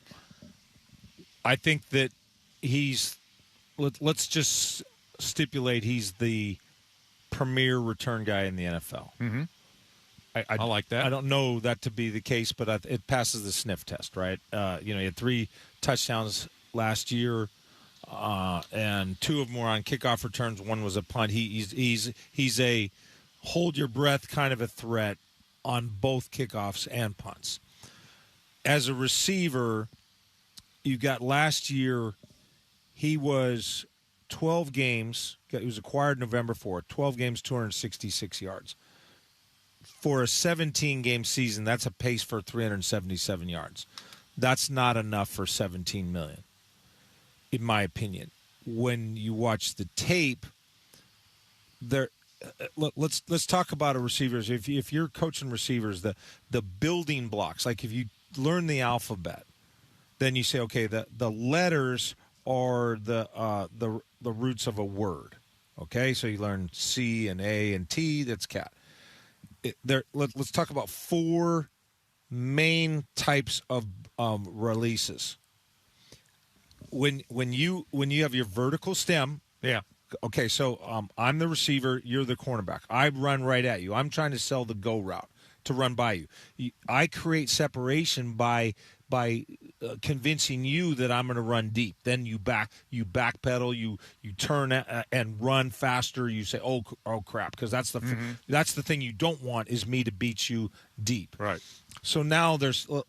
I think that let's just stipulate he's the premier return guy in the NFL. Mm-hmm. I like that. I don't know that to be the case, but it passes the sniff test, right? He had 3 touchdowns last year, and 2 of them were on kickoff returns. 1 was a punt. He's a hold your breath kind of a threat on both kickoffs and punts. As a receiver, you got last year, he was 12 games. He was acquired November 4th. 12 games, 266 yards. For a 17-game season, that's a pace for 377 yards. That's not enough for $17 million, in my opinion. When you watch the tape, let's talk about a receivers. If you're coaching receivers, the building blocks, like if you learn the alphabet, then you say, okay, the letters are the roots of a word. Okay, so you learn C and A and T. That's cat. Let's talk about 4 main types of releases. When you have your vertical stem, Okay, so I'm the receiver, you're the cornerback. I run right at you. I'm trying to sell the go route to run by you. I create separation by convincing you that I'm going to run deep. Then you backpedal, you turn and run faster. You say, oh crap, because that's the thing you don't want is me to beat you deep. Right. So now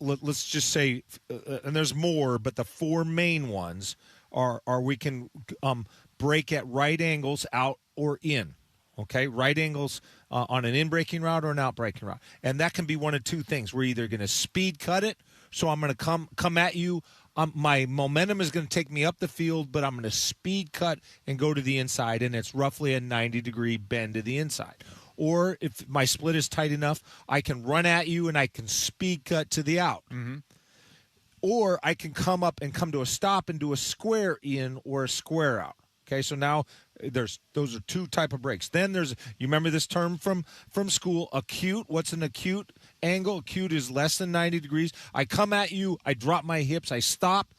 let's just say, and there's more, but the 4 main ones are we can break at right angles out or in. Okay, right angles on an in-breaking route or an out-breaking route. And that can be one of 2 things. We're either going to speed cut it, so I'm going to come at you. My momentum is going to take me up the field, but I'm going to speed cut and go to the inside, and it's roughly a 90-degree bend to the inside. Or if my split is tight enough, I can run at you and I can speed cut to the out. Mm-hmm. Or I can come up and come to a stop and do a square in or a square out. Okay, so now those are 2 type of breaks. Then you remember this term from school, acute. What's an acute angle? Acute is less than 90 degrees. I come at you, I drop my hips, I stop,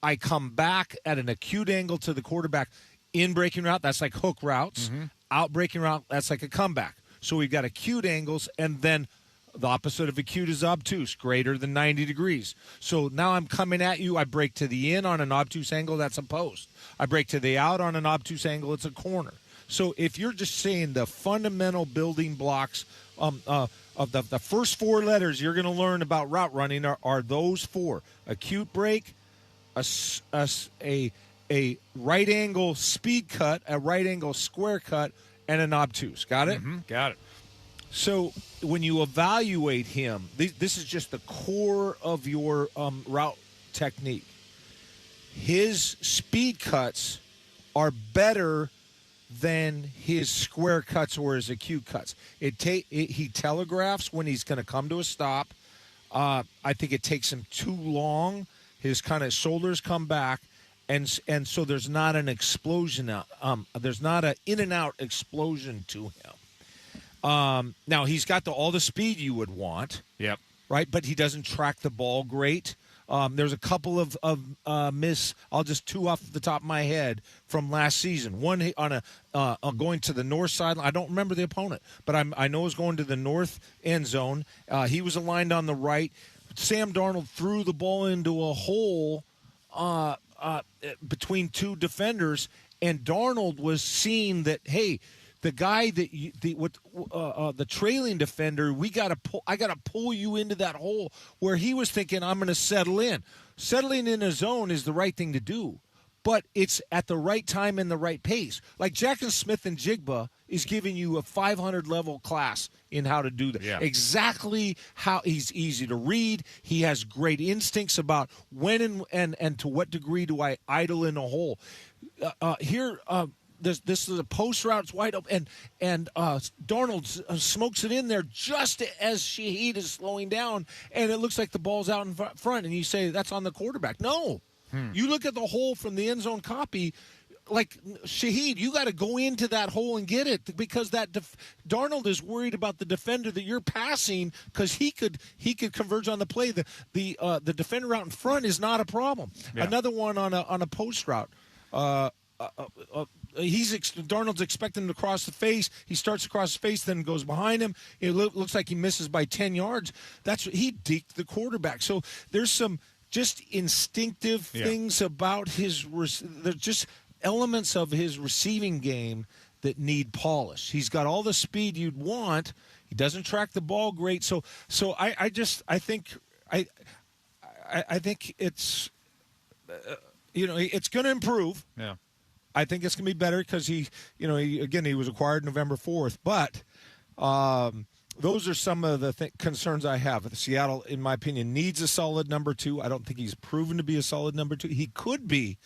I come back at an acute angle to the quarterback. In breaking route, that's like hook routes. Mm-hmm. Out breaking route, that's like a comeback. So we've got acute angles, and then the opposite of acute is obtuse, greater than 90 degrees. So now I'm coming at you. I break to the in on an obtuse angle, that's a post. I break to the out on an obtuse angle, it's a corner. So if you're just saying the fundamental building blocks of the first 4 letters you're going to learn about route running are those 4. Acute break, a right angle speed cut, a right angle square cut, and an obtuse. Got it? Mm-hmm. Got it. So when you evaluate him, this is just the core of your route technique. His speed cuts are better than his square cuts or his acute cuts. He telegraphs when he's going to come to a stop. I think it takes him too long. His kind of shoulders come back, and so there's not an explosion. There's not an in and out explosion to him. Now he's got all the speed you would want. Yep. Right, but he doesn't track the ball great. There's a couple of I'll just 2 off the top of my head from last season. One on going to the north sideline. I don't remember the opponent, but I know it was going to the north end zone. He was aligned on the right. Sam Darnold threw the ball into a hole between 2 defenders, and Darnold was seeing that, hey, the guy the trailing defender, I got to pull you into that hole, where he was thinking, I'm going to settle in. Settling in a zone is the right thing to do, but it's at the right time and the right pace. Like Jackson Smith and Jigba is giving you a 500 level class in how to do that. Yeah. Exactly how he's easy to read. He has great instincts about when and to what degree do I idle in a hole. This is a post route. It's wide open, and Darnold smokes it in there just as Shaheed is slowing down, and it looks like the ball's out in front. And you say that's on the quarterback. No, you look at the hole from the end zone copy. Like Shaheed, you got to go into that hole and get it because that Darnold is worried about the defender that you're passing because he could converge on the play. The defender out in front is not a problem. Yeah. Another one on a post route. Darnold's expecting him to cross the face. He starts across the face, then goes behind him. It looks like he misses by 10 yards. He deked the quarterback. So there's some just instinctive things about there's just elements of his receiving game that need polish. He's got all the speed you'd want. He doesn't track the ball great. So I think it's it's going to improve. Yeah. I think it's going to be better because he was acquired November 4th. But those are some of the concerns I have. Seattle, in my opinion, needs a solid number 2. I don't think he's proven to be a solid number 2. He could be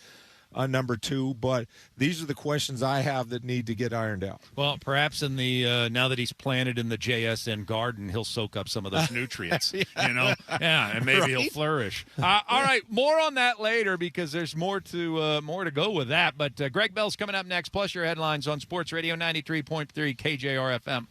a number 2, but these are the questions I have that need to get ironed out. Well, perhaps in the now that he's planted in the JSN garden, he'll soak up some of those nutrients. And maybe he'll flourish. All right, more on that later because there's more to go with that. But Greg Bell's coming up next, plus your headlines on Sports Radio 93.3 KJR FM.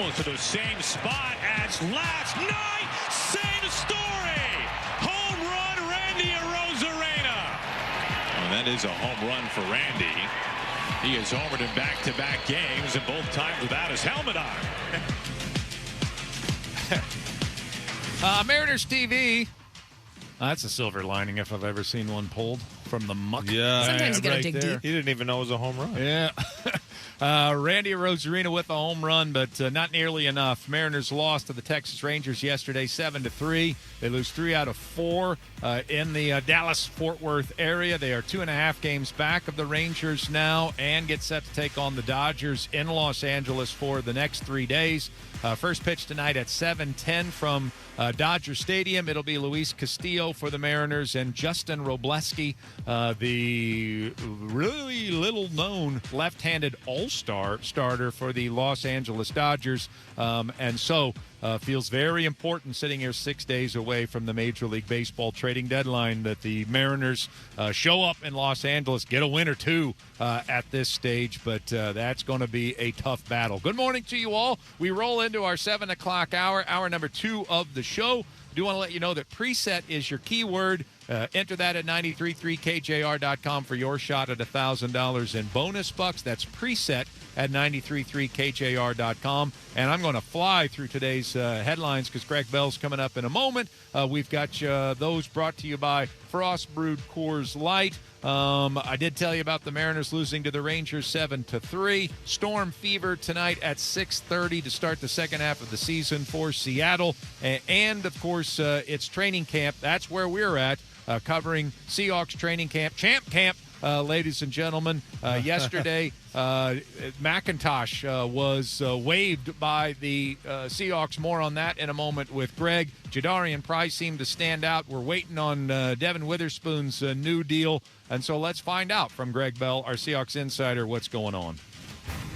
almost to the same spot as last night. Same story. Home run, Randy Arozarena. Well, that is a home run for Randy. He has homered in back-to-back games, and both times without his helmet on. Mariners TV. That's a silver lining if I've ever seen one pulled from the muck. Yeah. Sometimes you got to dig deep. He didn't even know it was a home run. Yeah. Randy Arozarena with a home run, but not nearly enough. Mariners lost to the Texas Rangers yesterday, 7-3. They lose 3 out of 4 in the Dallas-Fort Worth area. They are 2.5 games back of the Rangers now and get set to take on the Dodgers in Los Angeles for the next 3 days. First pitch tonight at 7:10 from Dodger Stadium. It'll be Luis Castillo for the Mariners and Justin Robleski, the really little-known left-handed all-star starter for the Los Angeles Dodgers. And so feels very important sitting here 6 days away from the Major League Baseball trading deadline that the Mariners show up in Los Angeles, get a win or two at this stage, but that's going to be a tough battle. Good morning to you all. We roll into our 7 o'clock hour number 2 of the show. I do want to let you know that preset is your keyword. Enter that at 93.3KJR.com for your shot at $1,000 in bonus bucks. That's preset at 93.3KJR.com. And I'm going to fly through today's headlines because Greg Bell's coming up in a moment. We've got those brought to you by Frost Brewed Coors Light. I did tell you about the Mariners losing to the Rangers 7-3. Storm fever tonight at 6:30 to start the second half of the season for Seattle. And, of course, it's training camp. That's where we're at, covering Seahawks training camp, Champ Camp, ladies and gentlemen. Yesterday, McIntosh was waived by the Seahawks. More on that in a moment with Greg. Jadarian Price seemed to stand out. We're waiting on Devin Witherspoon's new deal. And so let's find out from Greg Bell, our Seahawks insider, what's going on.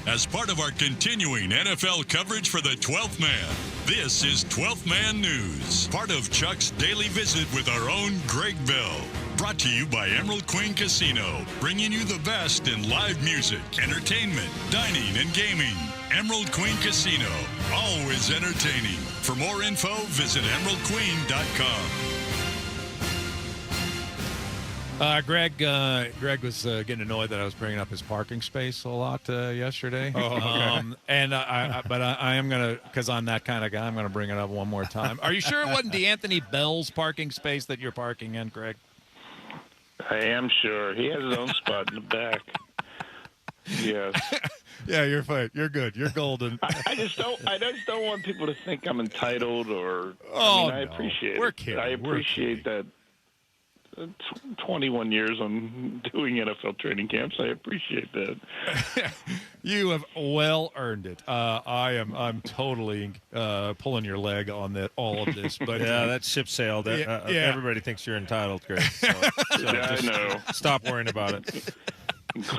As part of our continuing NFL coverage for the 12th man, this is 12th Man News, part of Chuck's daily visit with our own Greg Bell. Brought to you by Emerald Queen Casino, bringing you the best in live music, entertainment, dining, and gaming. Emerald Queen Casino, always entertaining. For more info, visit emeraldqueen.com. Greg was getting annoyed that I was bringing up his parking space a lot yesterday. Oh, okay. But I am going to, because I'm that kind of guy, I'm going to bring it up one more time. Are you sure it wasn't DeAnthony Bell's parking space that you're parking in, Greg? I am sure. He has his own spot in the back. Yes. Yeah, you're fine. You're good. You're golden. I just don't want people to think I'm entitled or. I appreciate We're it. kidding. I appreciate that. 21 years I'm doing NFL training camps. I appreciate that. You have well earned it. I'm totally pulling your leg on all of this. But yeah, that ship sailed. Everybody thinks you're entitled, Greg. So I know. Stop worrying about it.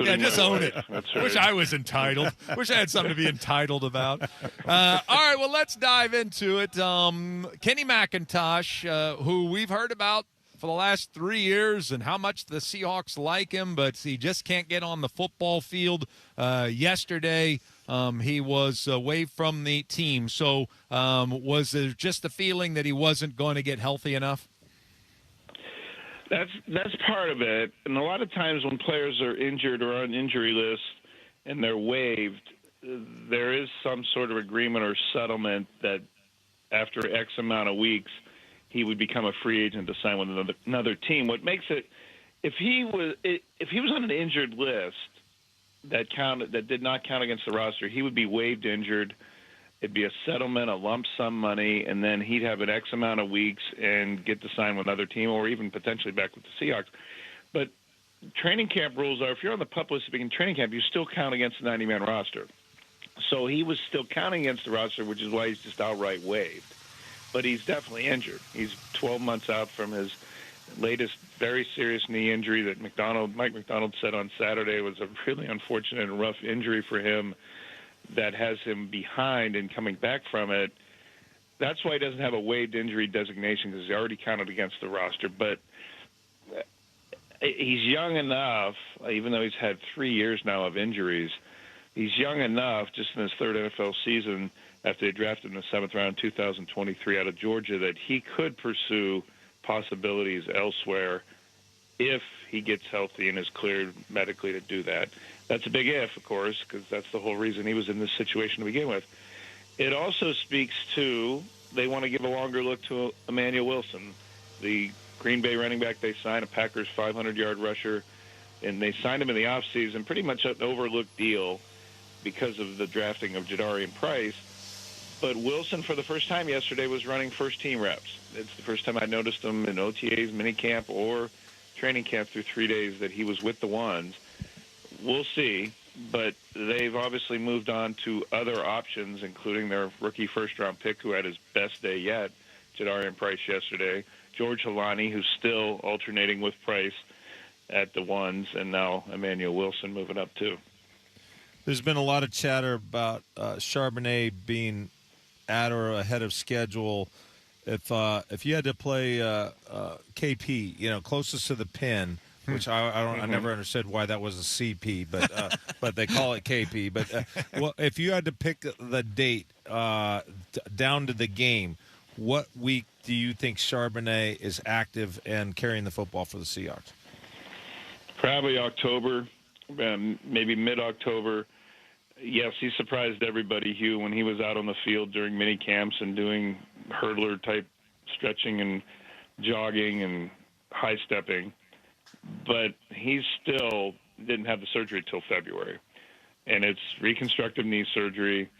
Yeah, just own it. That's right. Wish I was entitled. Wish I had something to be entitled about. All right, well, let's dive into it. Kenny McIntosh, who we've heard about for the last 3 years and how much the Seahawks like him, but he just can't get on the football field. Yesterday, he was waived from the team. So was there just the feeling that he wasn't going to get healthy enough? That's part of it. And a lot of times when players are injured or on injury list and they're waived, there is some sort of agreement or settlement that after X amount of weeks, he would become a free agent to sign with another team. What makes it, if he was on an injured list that did not count against the roster, he would be waived injured. It'd be a settlement, a lump sum money, and then he'd have an X amount of weeks and get to sign with another team or even potentially back with the Seahawks. But training camp rules are if you're on the PUP list in training camp, you still count against the 90-man roster. So he was still counting against the roster, which is why he's just outright waived. But he's definitely injured. He's 12 months out from his latest very serious knee injury that Mike McDonald said on Saturday was a really unfortunate and rough injury for him that has him behind in coming back from it. That's why he doesn't have a waived injury designation because he already counted against the roster. But he's young enough, even though he's had 3 years now of injuries, he's young enough just in his third NFL season after they drafted him in the 7th round, 2023, out of Georgia, that he could pursue possibilities elsewhere if he gets healthy and is cleared medically to do that. That's a big if, of course, because that's the whole reason he was in this situation to begin with. It also speaks to they want to give a longer look to Emmanuel Wilson, the Green Bay running back they signed, a Packers 500-yard rusher, and they signed him in the offseason, pretty much an overlooked deal because of the drafting of Jadarian Price. But Wilson, for the first time yesterday, was running first-team reps. It's the first time I noticed him in OTAs, minicamp, or training camp through 3 days that he was with the ones. We'll see, but they've obviously moved on to other options, including their rookie first-round pick who had his best day yet, Jadarian Price yesterday, George Halani, who's still alternating with Price at the ones, and now Emmanuel Wilson moving up too. There's been a lot of chatter about Charbonnet being at or ahead of schedule. If you had to play KP, closest to the pin, which I never understood why that was a CP, but they call it KP. But well, if you had to pick the date down to the game, what week do you think Charbonnet is active and carrying the football for the Seahawks? Probably October, maybe mid-October. Yes, he surprised everybody, Hugh, when he was out on the field during mini camps and doing hurdler-type stretching and jogging and high-stepping. But he still didn't have the surgery till February. And it's reconstructive knee surgery.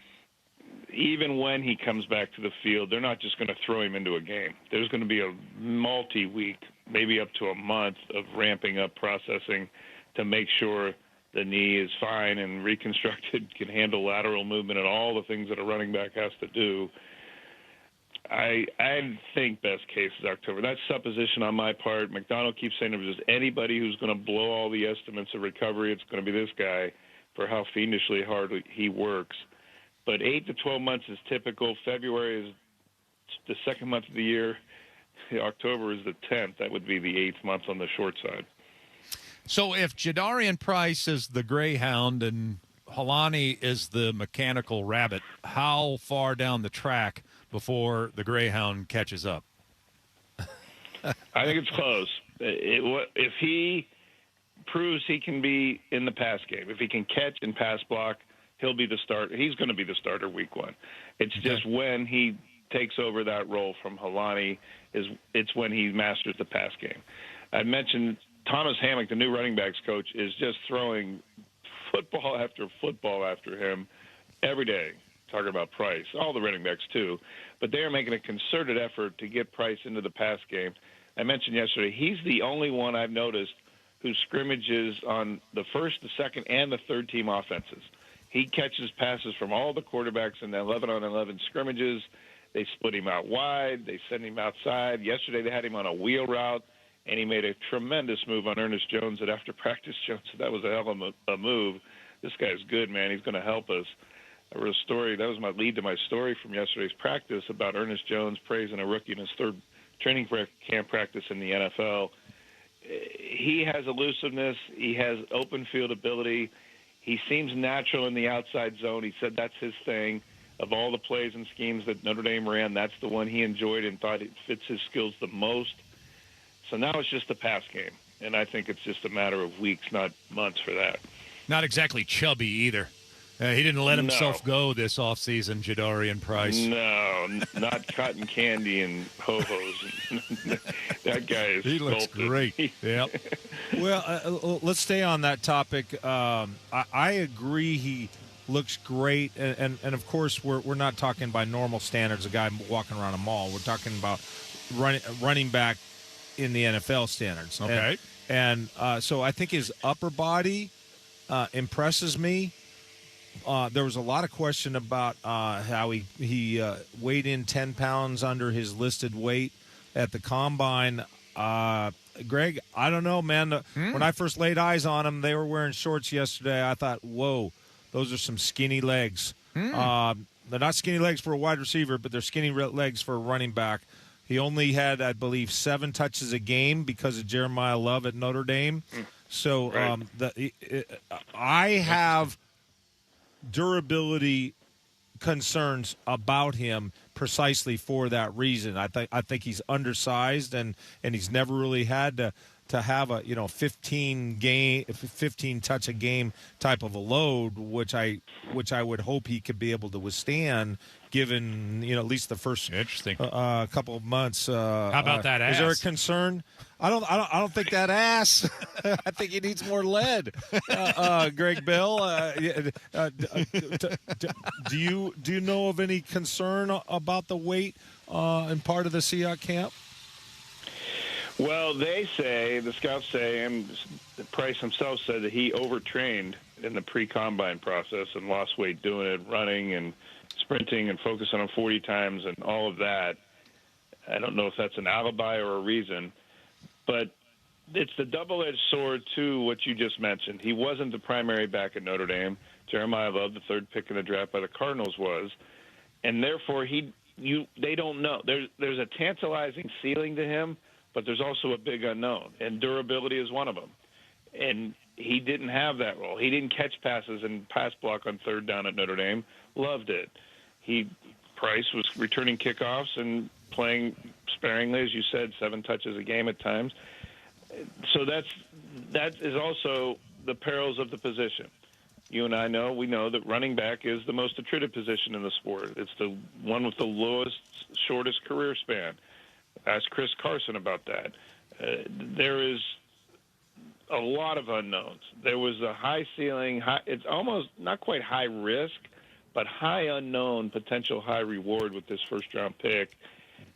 Even when he comes back to the field, they're not just going to throw him into a game. There's going to be a multi-week, maybe up to a month of ramping up processing to make sure the knee is fine and reconstructed, can handle lateral movement and all the things that a running back has to do. I think best case is October. That's supposition on my part. McDonald keeps saying if there's anybody who's going to blow all the estimates of recovery, it's going to be this guy for how fiendishly hard he works. But 8 to 12 months is typical. February is the second month of the year. October is the 10th. That would be the 8th month on the short side. So if Jadarian Price is the greyhound and Halani is the mechanical rabbit, how far down the track before the greyhound catches up? I think it's close. If he proves he can be in the pass game, if he can catch and pass block, he'll be the starter. He's going to be the starter week one. It's just when he takes over that role from Halani, it's when he masters the pass game. I mentioned Thomas Hammock, the new running backs coach, is just throwing football after him every day, talking about Price, all the running backs too. But they are making a concerted effort to get Price into the pass game. I mentioned yesterday, he's the only one I've noticed who scrimmages on the first, the second, and the third team offenses. He catches passes from all the quarterbacks in the 11-on-11 scrimmages. They split him out wide. They send him outside. Yesterday they had him on a wheel route, and he made a tremendous move on Ernest Jones at after practice. Jones said that was a hell of a move. This guy's good, man. He's going to help us. I wrote a story. That was my lead to my story from yesterday's practice about Ernest Jones praising a rookie in his third training camp practice in the NFL. He has elusiveness. He has open field ability. He seems natural in the outside zone. He said that's his thing. Of all the plays and schemes that Notre Dame ran, that's the one he enjoyed and thought it fits his skills the most. So now it's just a pass game, and I think it's just a matter of weeks, not months for that. Not exactly chubby either. He didn't let himself go this offseason, Jadarian Price. No, not cotton candy and ho-hos. That guy is He looks great. Yep. Well, let's stay on that topic. I agree he looks great, and of course we're not talking by normal standards, a guy walking around a mall. We're talking about running back in the NFL standards. Okay. And so I think his upper body impresses me. There was a lot of question about how he weighed in 10 pounds under his listed weight at the combine. Greg, I don't know, man. When I first laid eyes on him, they were wearing shorts yesterday. I thought, whoa, those are some skinny legs. They're not skinny legs for a wide receiver, but they're skinny legs for a running back. He only had, I believe, 7 touches a game because of Jeremiah Love at Notre Dame. So I have durability concerns about him precisely for that reason. I think he's undersized and he's never really had to have a 15 touch a game type of a load, which I would hope he could be able to withstand, given at least the first couple of months. How about that ass? Is there a concern? I don't think that ass. I think he needs more lead. Greg Bill, do you know of any concern about the weight in part of the Seahawks camp? Well, they say, the scouts say, and Price himself said that he overtrained in the pre-combine process and lost weight doing it, running and sprinting and focusing on 40 times and all of that. I don't know if that's an alibi or a reason, but it's the double-edged sword to what you just mentioned. He wasn't the primary back at Notre Dame. Jeremiah Love, the third pick in the draft by the Cardinals, was, and therefore they don't know. There's a tantalizing ceiling to him, but there's also a big unknown, and durability is one of them. And he didn't have that role. He didn't catch passes and pass block on third down at Notre Dame. Loved it. Price was returning kickoffs and playing sparingly, as you said, 7 touches a game at times. So that is also the perils of the position. You and I know, we know that running back is the most attrited position in the sport. It's the one with the lowest, shortest career span. Ask Chris Carson about that. There is a lot of unknowns. There was a high ceiling, it's almost not quite high risk, but high unknown, potential high reward with this first-round pick.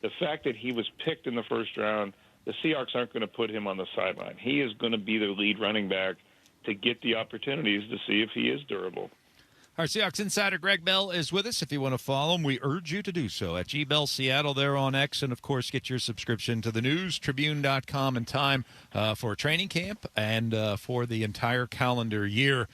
The fact that he was picked in the first round, the Seahawks aren't going to put him on the sideline. He is going to be the lead running back to get the opportunities to see if he is durable. Our Seahawks insider Greg Bell is with us. If you want to follow him, we urge you to do so at GBell Seattle there on X. And, of course, get your subscription to the News, Tribune.com, and Time for training camp and for the entire calendar year.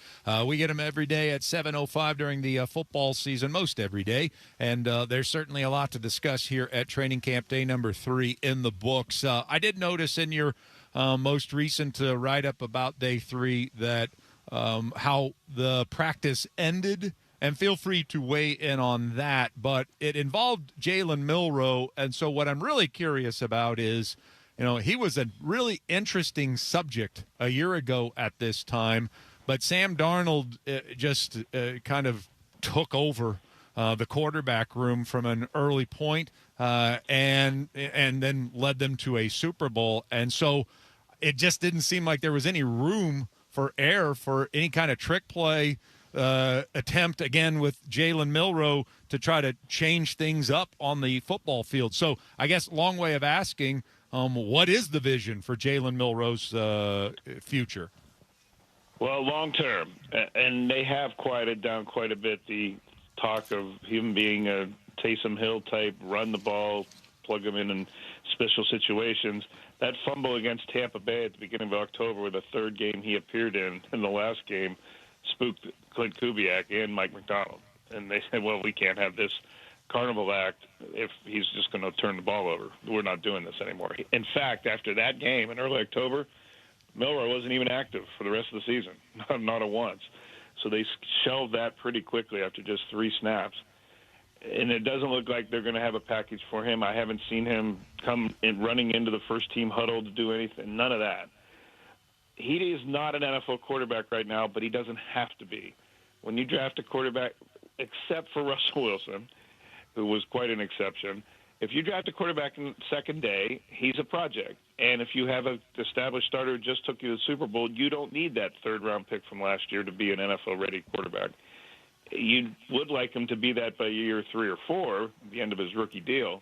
We get them every day at 7:05 during the football season, most every day. And there's certainly a lot to discuss here at training camp day number 3 in the books. I did notice in your most recent write-up about day 3 that how the practice ended, and feel free to weigh in on that, but it involved Jalen Milroe, and so what I'm really curious about is, he was a really interesting subject a year ago at this time, but Sam Darnold just kind of took over the quarterback room from an early point and then led them to a Super Bowl, and so it just didn't seem like there was any room for error for any kind of trick play attempt, again, with Jalen Milroe to try to change things up on the football field. So I guess long way of asking, what is the vision for Jalen Milroe's future? Well, long term, and they have quieted down quite a bit the talk of him being a Taysom Hill type, run the ball, plug him in special situations. That fumble against Tampa Bay at the beginning of October, the third game he appeared in the last game, spooked Clint Kubiak and Mike McDonald. And they said, well, we can't have this carnival act if he's just going to turn the ball over. We're not doing this anymore. In fact, after that game in early October, Milroe wasn't even active for the rest of the season, not a once. So they shelved that pretty quickly after just 3 snaps. And it doesn't look like they're going to have a package for him. I haven't seen him come in running into the first-team huddle to do anything, none of that. He is not an NFL quarterback right now, but he doesn't have to be. When you draft a quarterback, except for Russell Wilson, who was quite an exception, if you draft a quarterback in second day, he's a project. And if you have an established starter who just took you to the Super Bowl, you don't need that third-round pick from last year to be an NFL-ready quarterback. You would like him to be that by year 3 or 4, the end of his rookie deal.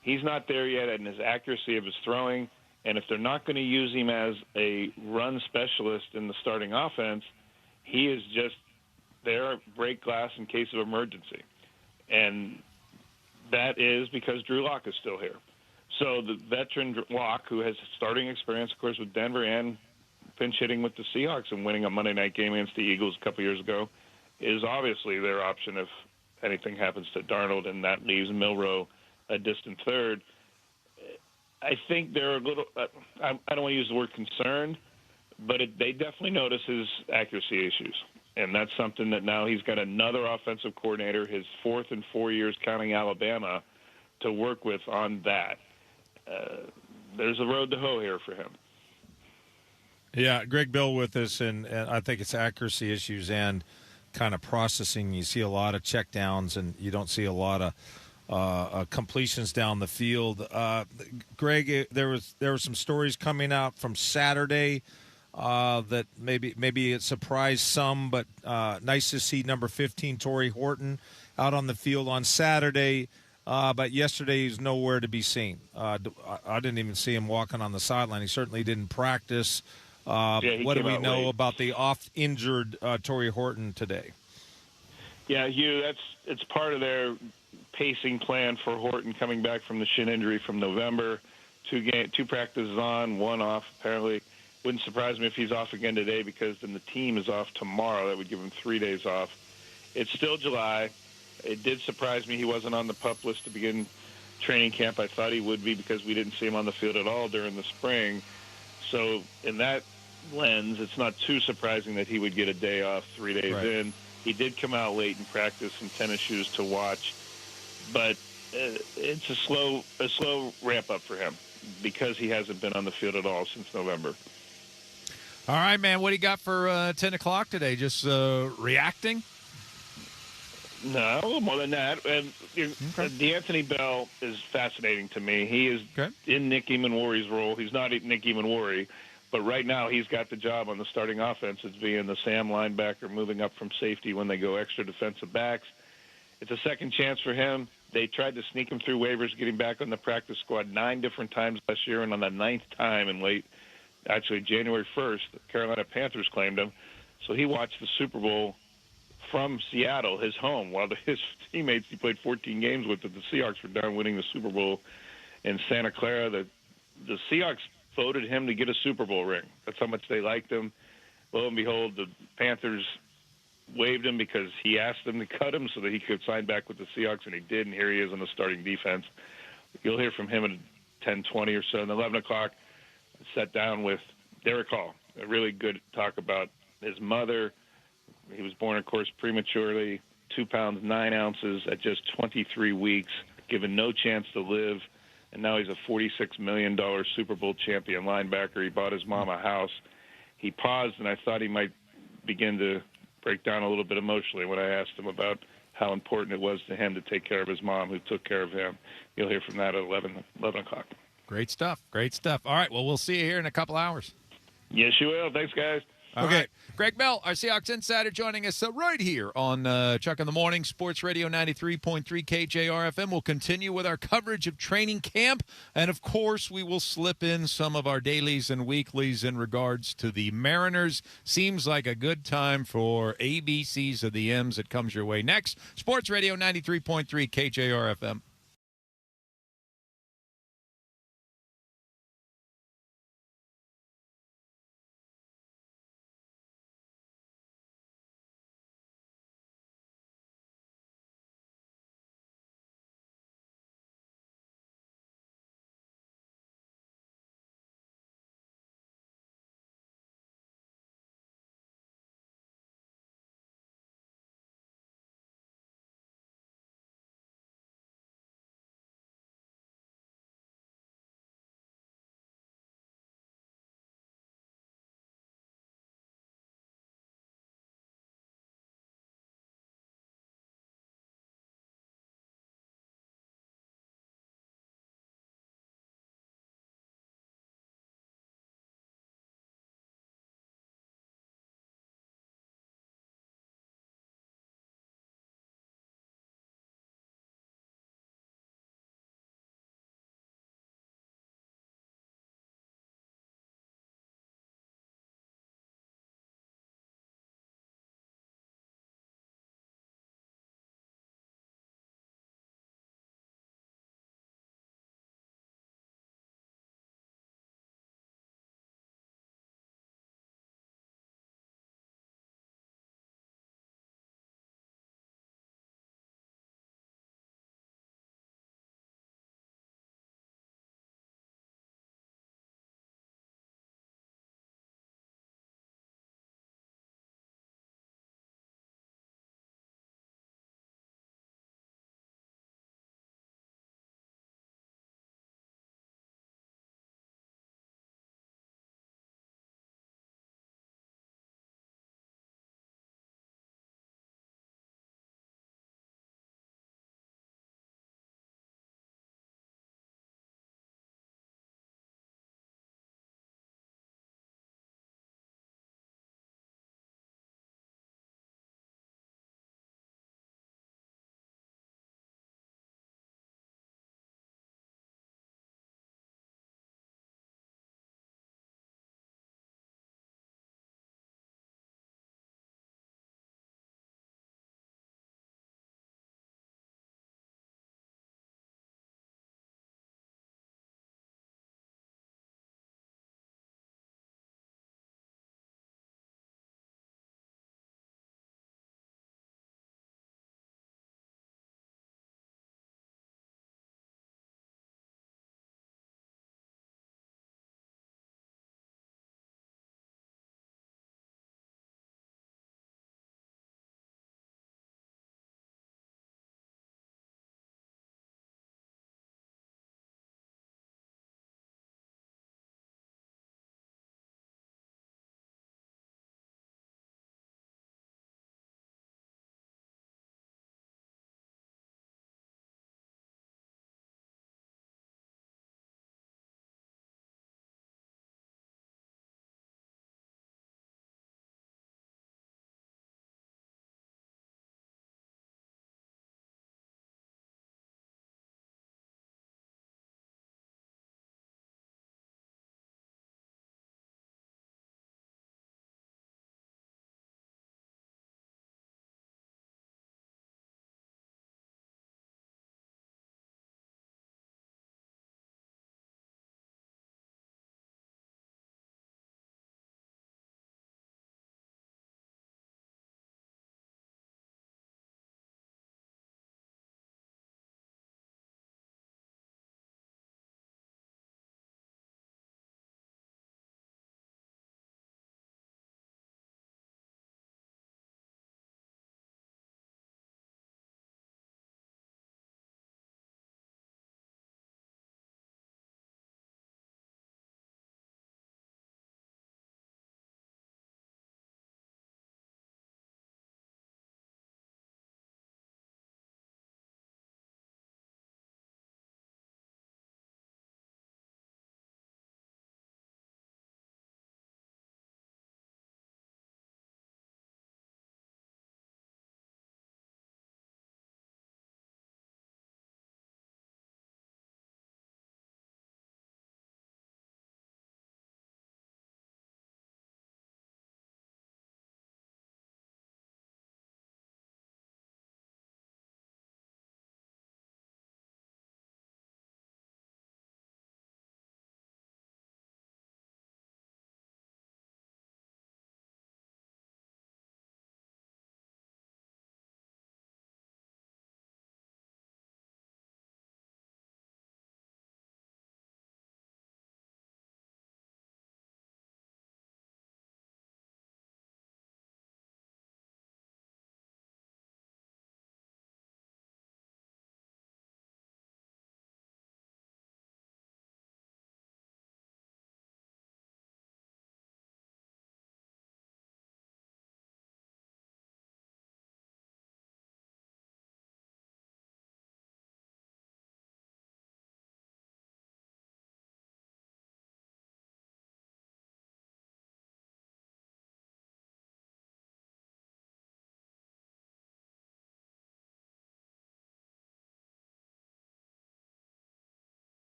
He's not there yet in his accuracy of his throwing, and if they're not going to use him as a run specialist in the starting offense, he is just there, break glass in case of emergency. And that is because Drew Lock is still here. So the veteran Lock, who has starting experience, of course, with Denver and pinch hitting with the Seahawks and winning a Monday night game against the Eagles a couple years ago, is obviously their option if anything happens to Darnold, and that leaves Milroe a distant third. I think they're a little I don't want to use the word concerned, but they definitely notice his accuracy issues. And that's something that now he's got another offensive coordinator, his fourth in 4 years, counting Alabama, to work with on that. There's a road to hoe here for him. Yeah, Greg Bill with us, and I think it's accuracy issues and kind of processing. You see a lot of checkdowns, and you don't see a lot of completions down the field. Greg, there were some stories coming out from Saturday that maybe it surprised some, but nice to see number 15, Torrey Horton, out on the field on Saturday. But yesterday he's nowhere to be seen. I didn't even see him walking on the sideline. He certainly didn't practice. What do we know about the oft-injured Torrey Horton today? Yeah, Hugh, it's part of their pacing plan for Horton coming back from the shin injury from November. Two practices on, one off, apparently. Wouldn't surprise me if he's off again today, because then the team is off tomorrow. That would give him 3 days off. It's still July. It did surprise me he wasn't on the PUP list to begin training camp. I thought he would be, because we didn't see him on the field at all during the spring. So in that lens, it's not too surprising that he would get a day off 3 days in. He did come out late in practice in tennis shoes to watch, but it's a slow ramp up for him, because he hasn't been on the field at all since November. All right, man. What do you got for 10 o'clock today? Just reacting? No, a little more than that. And D'Anthony Bell is fascinating to me. He is in Nick Eamon-Worry's role. He's not Nick Eamon-Worry, but right now he's got the job on the starting offense as being the Sam linebacker, moving up from safety when they go extra defensive backs. It's a second chance for him. They tried to sneak him through waivers, get him back on the practice squad 9 different times last year, and on the 9th time in January 1st, the Carolina Panthers claimed him. So he watched the Super Bowl from Seattle, his home, while his teammates he played 14 games with, the Seahawks were done winning the Super Bowl in Santa Clara. The Seahawks voted him to get a Super Bowl ring. That's how much they liked him. Lo and behold, the Panthers waived him because he asked them to cut him so that he could sign back with the Seahawks, and he did, and here he is on the starting defense. You'll hear from him at 10:20 or so. And 11 o'clock, sat down with Derek Hall, a really good talk about his mother. He was born, of course, prematurely, 2 pounds, 9 ounces at just 23 weeks, given no chance to live. And now he's a $46 million Super Bowl champion linebacker. He bought his mom a house. He paused, and I thought he might begin to break down a little bit emotionally when I asked him about how important it was to him to take care of his mom, who took care of him. You'll hear from that at 11 o'clock. Great stuff. Great stuff. All right, well, we'll see you here in a couple hours. Yes, you will. Thanks, guys. All right. Greg Bell, our Seahawks insider, joining us right here on Chuck in the Morning, Sports Radio 93.3 KJR FM. We'll continue with our coverage of training camp, and, of course, we will slip in some of our dailies and weeklies in regards to the Mariners. Seems like a good time for ABCs of the M's that comes your way next. Sports Radio 93.3 KJR FM.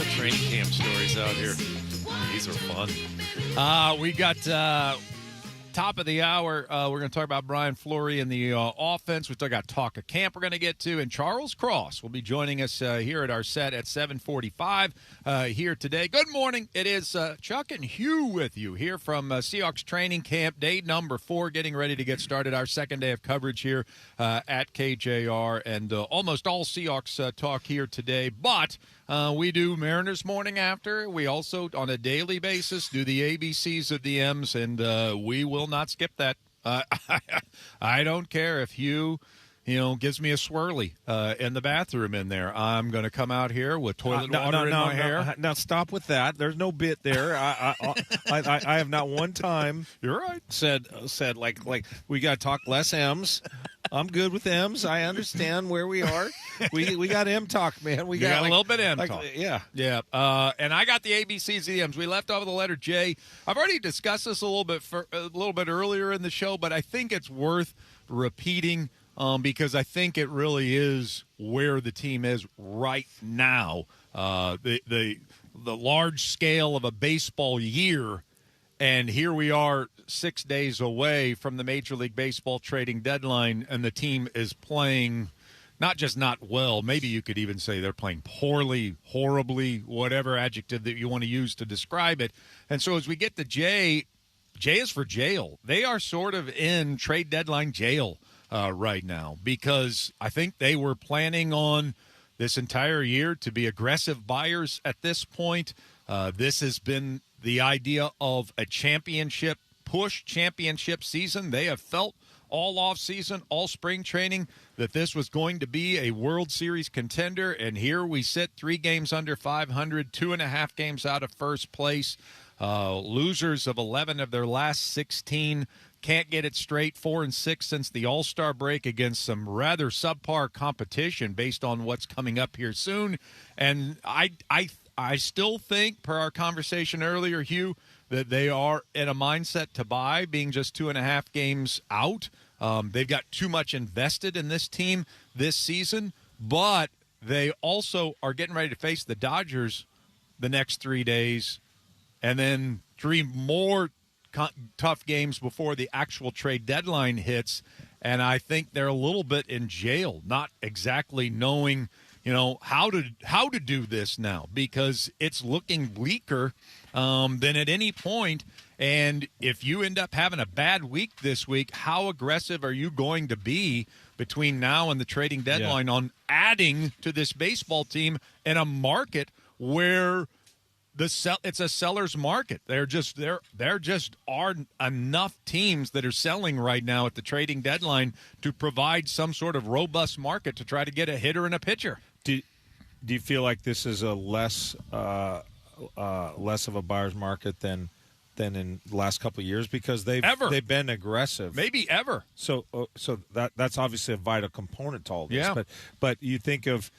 little training camp stories out here. These are fun. We got top of the hour. We're going to talk about Brian Fleury and the offense. We still got talk of camp we're going to get to. And Charles Cross will be joining us here at our set at 7:45 here today. Good morning. It is Chuck and Hugh with you here from Seahawks training camp, day number 4, getting ready to get started. Our second day of coverage here at KJR, and almost all Seahawks talk here today. But we do Mariners morning after. We also, on a daily basis, do the ABCs of the M's, and we will not skip that. I don't care if Hugh, gives me a swirly in the bathroom in there. I'm going to come out here with toilet water in my hair. Now stop with that. There's no bit there. I have not one time. You're right. Said like we got to talk less M's. I'm good with M's. I understand where we are. We got M talk, man. We got a little bit M talk. Yeah. And I got the ABCs of the M's. We left off with the letter J. I've already discussed this a little bit earlier in the show, but I think it's worth repeating because I think it really is where the team is right now. The large scale of a baseball year. And here we are 6 days away from the Major League Baseball trading deadline, and the team is playing not just not well, maybe you could even say they're playing poorly, horribly, whatever adjective that you want to use to describe it. And so as we get to J is for jail. They are sort of in trade deadline jail right now because I think they were planning on this entire year to be aggressive buyers at this point. This has been the idea of a championship season. They have felt all off season, all spring training, that this was going to be a World Series contender. And here we sit 3 games under 500, 2.5 games out of first place. Losers of 11 of their last 16. Can't get it straight. 4-6 since the All-Star break against some rather subpar competition based on what's coming up here soon. And I still think, per our conversation earlier, Hugh, that they are in a mindset to buy, being just 2.5 games out. They've got too much invested in this team this season, but they also are getting ready to face the Dodgers the next 3 days, and then 3 more tough games before the actual trade deadline hits. And I think they're a little bit in jail, not exactly knowing how to do this now, because it's looking bleaker than at any point. And if you end up having a bad week this week, how aggressive are you going to be between now and the trading deadline on adding to this baseball team in a market where it's a seller's market? There just are enough teams that are selling right now at the trading deadline to provide some sort of robust market to try to get a hitter and a pitcher. Do you feel like this is a less of a buyer's market than in the last couple of years, because they've been aggressive, maybe ever? So that's obviously a vital component to all this. Yeah. But you think of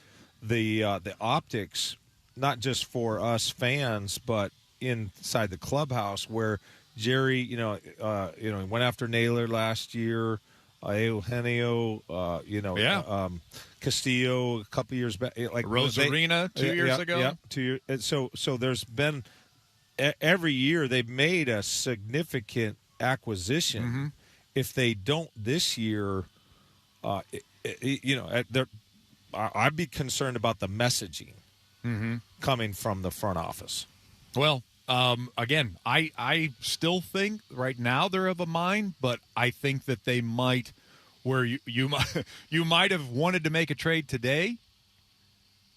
the optics, not just for us fans, but inside the clubhouse, where Jerry, went after Naylor last year, Eugenio, Castillo a couple years back, like Rosarina 2 years ago. Yeah, 2 years. And so there's been every year they've made a significant acquisition. Mm-hmm. If they don't this year, I'd be concerned about the messaging coming from the front office. Well, again, I still think right now they're of a mind, but I think that they might, where you might have wanted to make a trade today,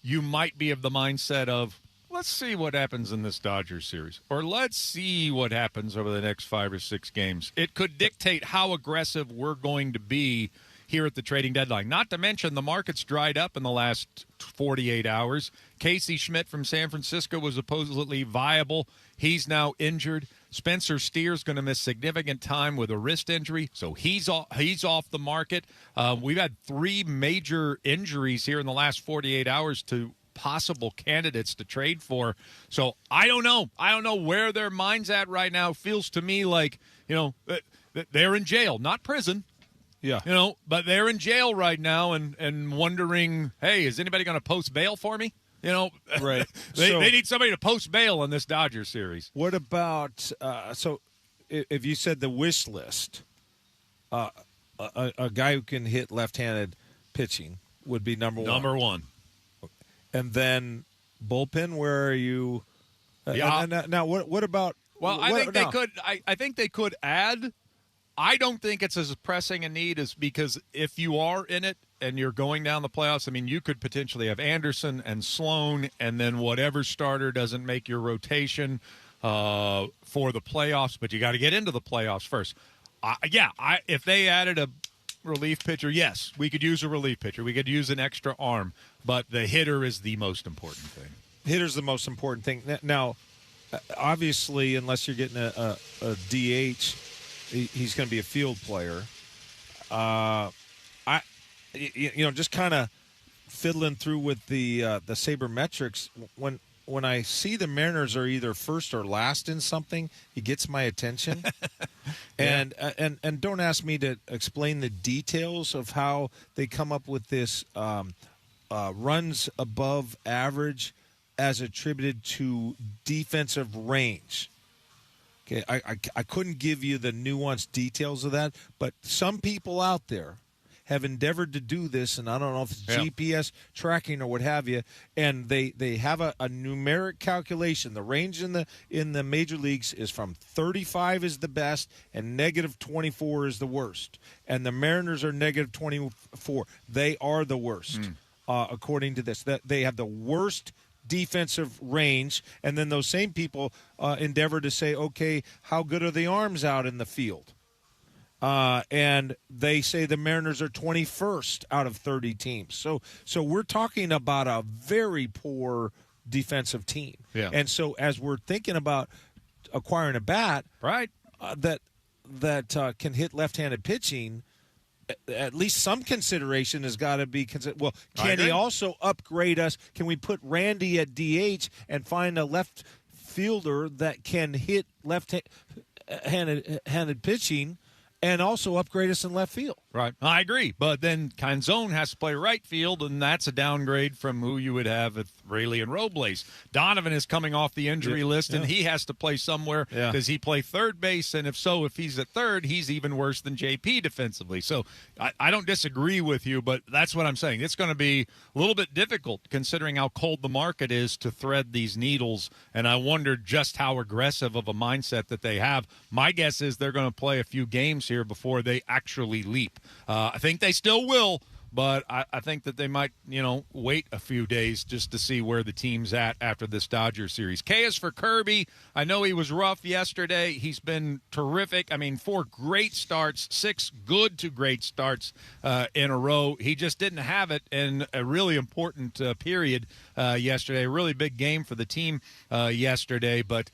you might be of the mindset of, let's see what happens in this Dodgers series, or let's see what happens over the next 5 or 6 games. It could dictate how aggressive we're going to be here at the trading deadline. Not to mention the market's dried up in the last 48 hours. Casey Schmidt from San Francisco was supposedly viable. He's now injured. Spencer Steer's going to miss significant time with a wrist injury, so he's off the market. We've had 3 major injuries here in the last 48 hours to possible candidates to trade for. So I don't know. I don't know where their mind's at right now. It feels to me like, they're in jail, not prison. Yeah. But they're in jail right now and wondering, hey, is anybody going to post bail for me? You know, Right. they need somebody to post bail in this Dodgers series. What about so if you said the wish list, a guy who can hit left-handed pitching would be number one. Number one. And then bullpen, where are you? Yeah. Now, what about? Well, I think they could. I think they could add. I don't think it's as pressing a need as because if you are in it and you're going down the playoffs, I mean, you could potentially have Anderson and Sloan, and then whatever starter doesn't make your rotation for the playoffs. But you got to get into the playoffs first. If they added a relief pitcher, yes, we could use a relief pitcher. We could use an extra arm, but the hitter is the most important thing. Hitter's the most important thing. Now, obviously, unless you're getting a DH, he's going to be a field player. Just kind of fiddling through with the sabermetrics. When I see the Mariners are either first or last in something, it gets my attention. And don't ask me to explain the details of how they come up with this runs above average as attributed to defensive range. Okay, I couldn't give you the nuanced details of that, but some people out there have endeavored to do this, and I don't know if it's GPS tracking or what have you, and they have a numeric calculation. The range in the major leagues is from 35 is the best and negative 24 is the worst. And the Mariners are negative 24. They are the worst, according to this. They have the worst defensive range, and then those same people endeavor to say, okay, how good are the arms out in the field? And they say the Mariners are 21st out of 30 teams. So we're talking about a very poor defensive team. Yeah. And so as we're thinking about acquiring a bat, right, that can hit left-handed pitching, at least some consideration has got to be considered. Well, can he also upgrade us? Can we put Randy at DH and find a left fielder that can hit left-handed pitching and also upgrade us in left field? Right. I agree. But then Canzone has to play right field, and that's a downgrade from who you would have with Raley and Robles. Donovan is coming off the injury list, and he has to play somewhere. Does he play third base? And if he's at third, he's even worse than JP defensively. So I don't disagree with you, but that's what I'm saying. It's going to be a little bit difficult considering how cold the market is to thread these needles, and I wonder just how aggressive of a mindset that they have. My guess is they're going to play a few games here before they actually leap. I think they still will, but I think that they might, wait a few days just to see where the team's at after this Dodgers series. K is for Kirby. I know he was rough yesterday. He's been terrific. 4 great starts, 6 good to great starts in a row. He just didn't have it in a really important period yesterday. A really big game for the team yesterday, but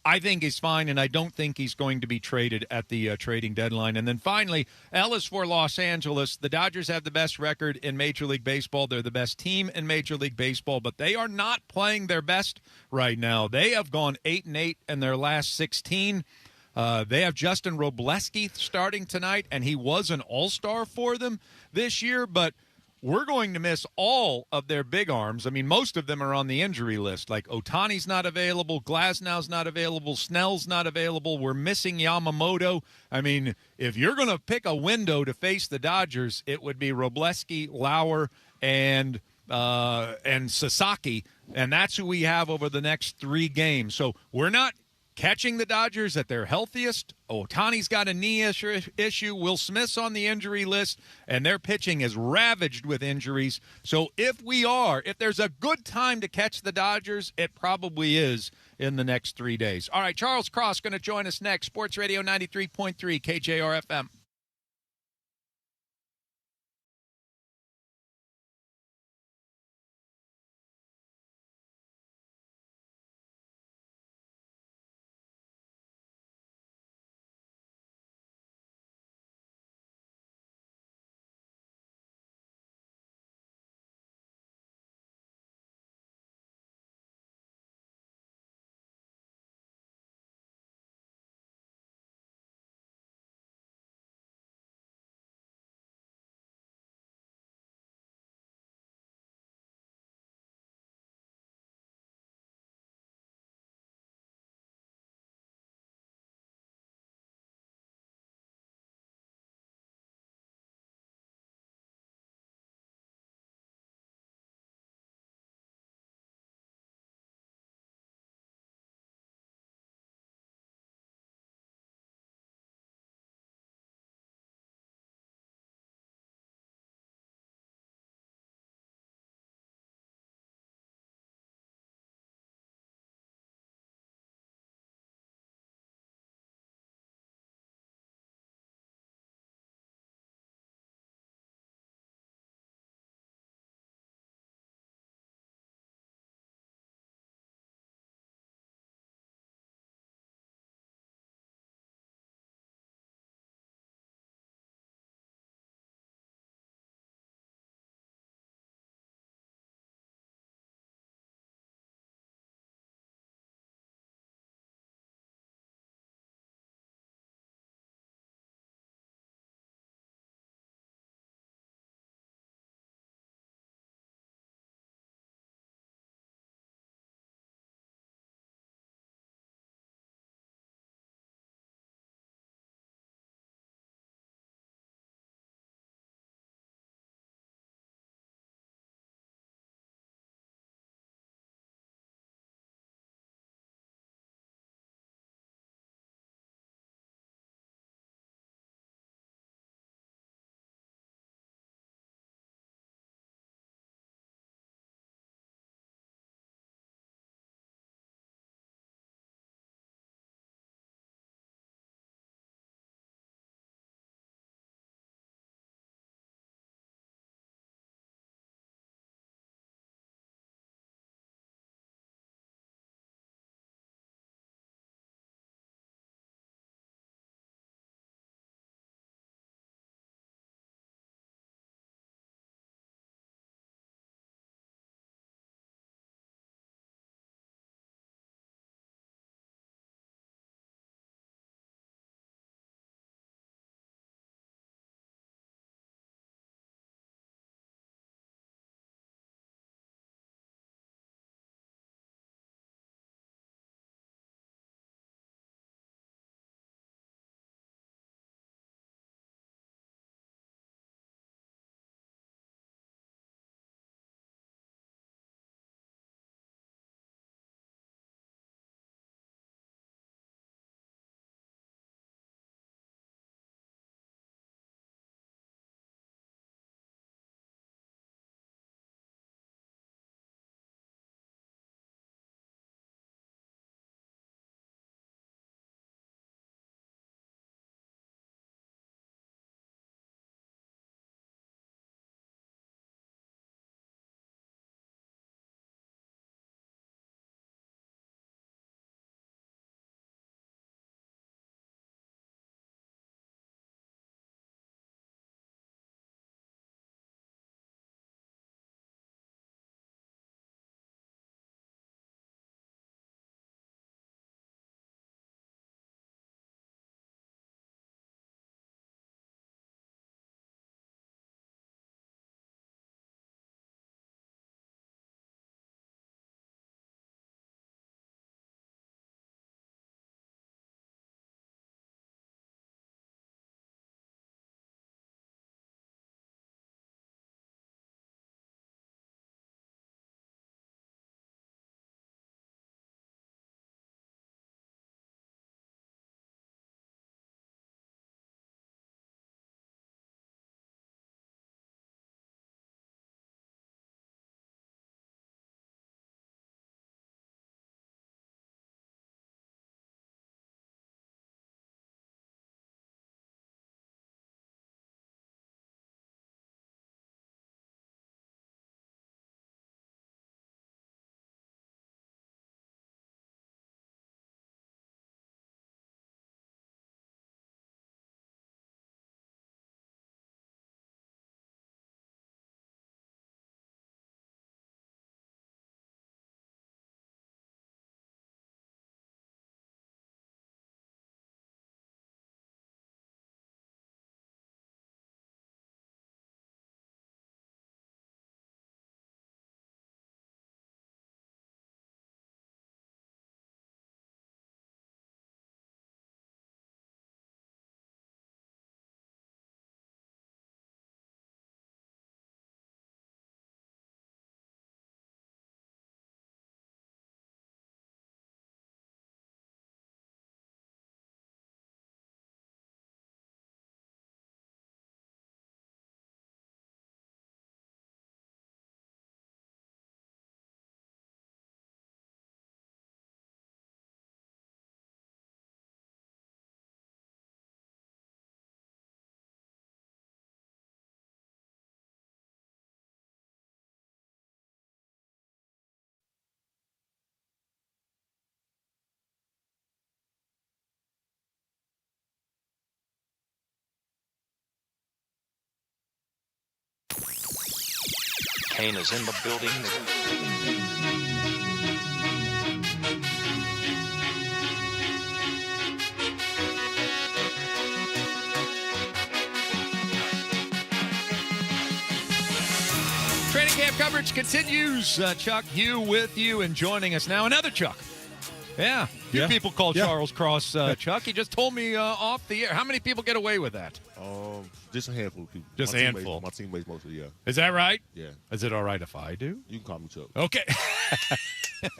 I think he's fine, and I don't think he's going to be traded at the trading deadline. And then finally, L is for Los Angeles. The Dodgers have the best record in Major League Baseball. They're the best team in Major League Baseball, but they are not playing their best right now. They have gone 8-8 in their last 16. They have Justin Robleski starting tonight, and he was an all-star for them this year, but we're going to miss all of their big arms. Most of them are on the injury list. Like Ohtani's not available, Glasnow's not available, Snell's not available. We're missing Yamamoto. If you're going to pick a window to face the Dodgers, it would be Robleski, Lauer, and Sasaki, and that's who we have over the next 3 games. So we're not catching the Dodgers at their healthiest. Ohtani's got a knee issue. Will Smith's on the injury list, and their pitching is ravaged with injuries. So if there's a good time to catch the Dodgers, it probably is in the next 3 days. All right, Charles Cross going to join us next. Sports Radio 93.3 KJR FM. Kane is in the building. Training camp coverage continues. Chuck, Hugh with you and joining us now. Another Chuck. Yeah. Few people call Charles Cross Chuck. He just told me off the air. How many people get away with that? Just a handful of people. Just a handful. My teammates mostly, yeah. Is that right? Yeah. Is it all right if I do? You can call me Chuck. Okay.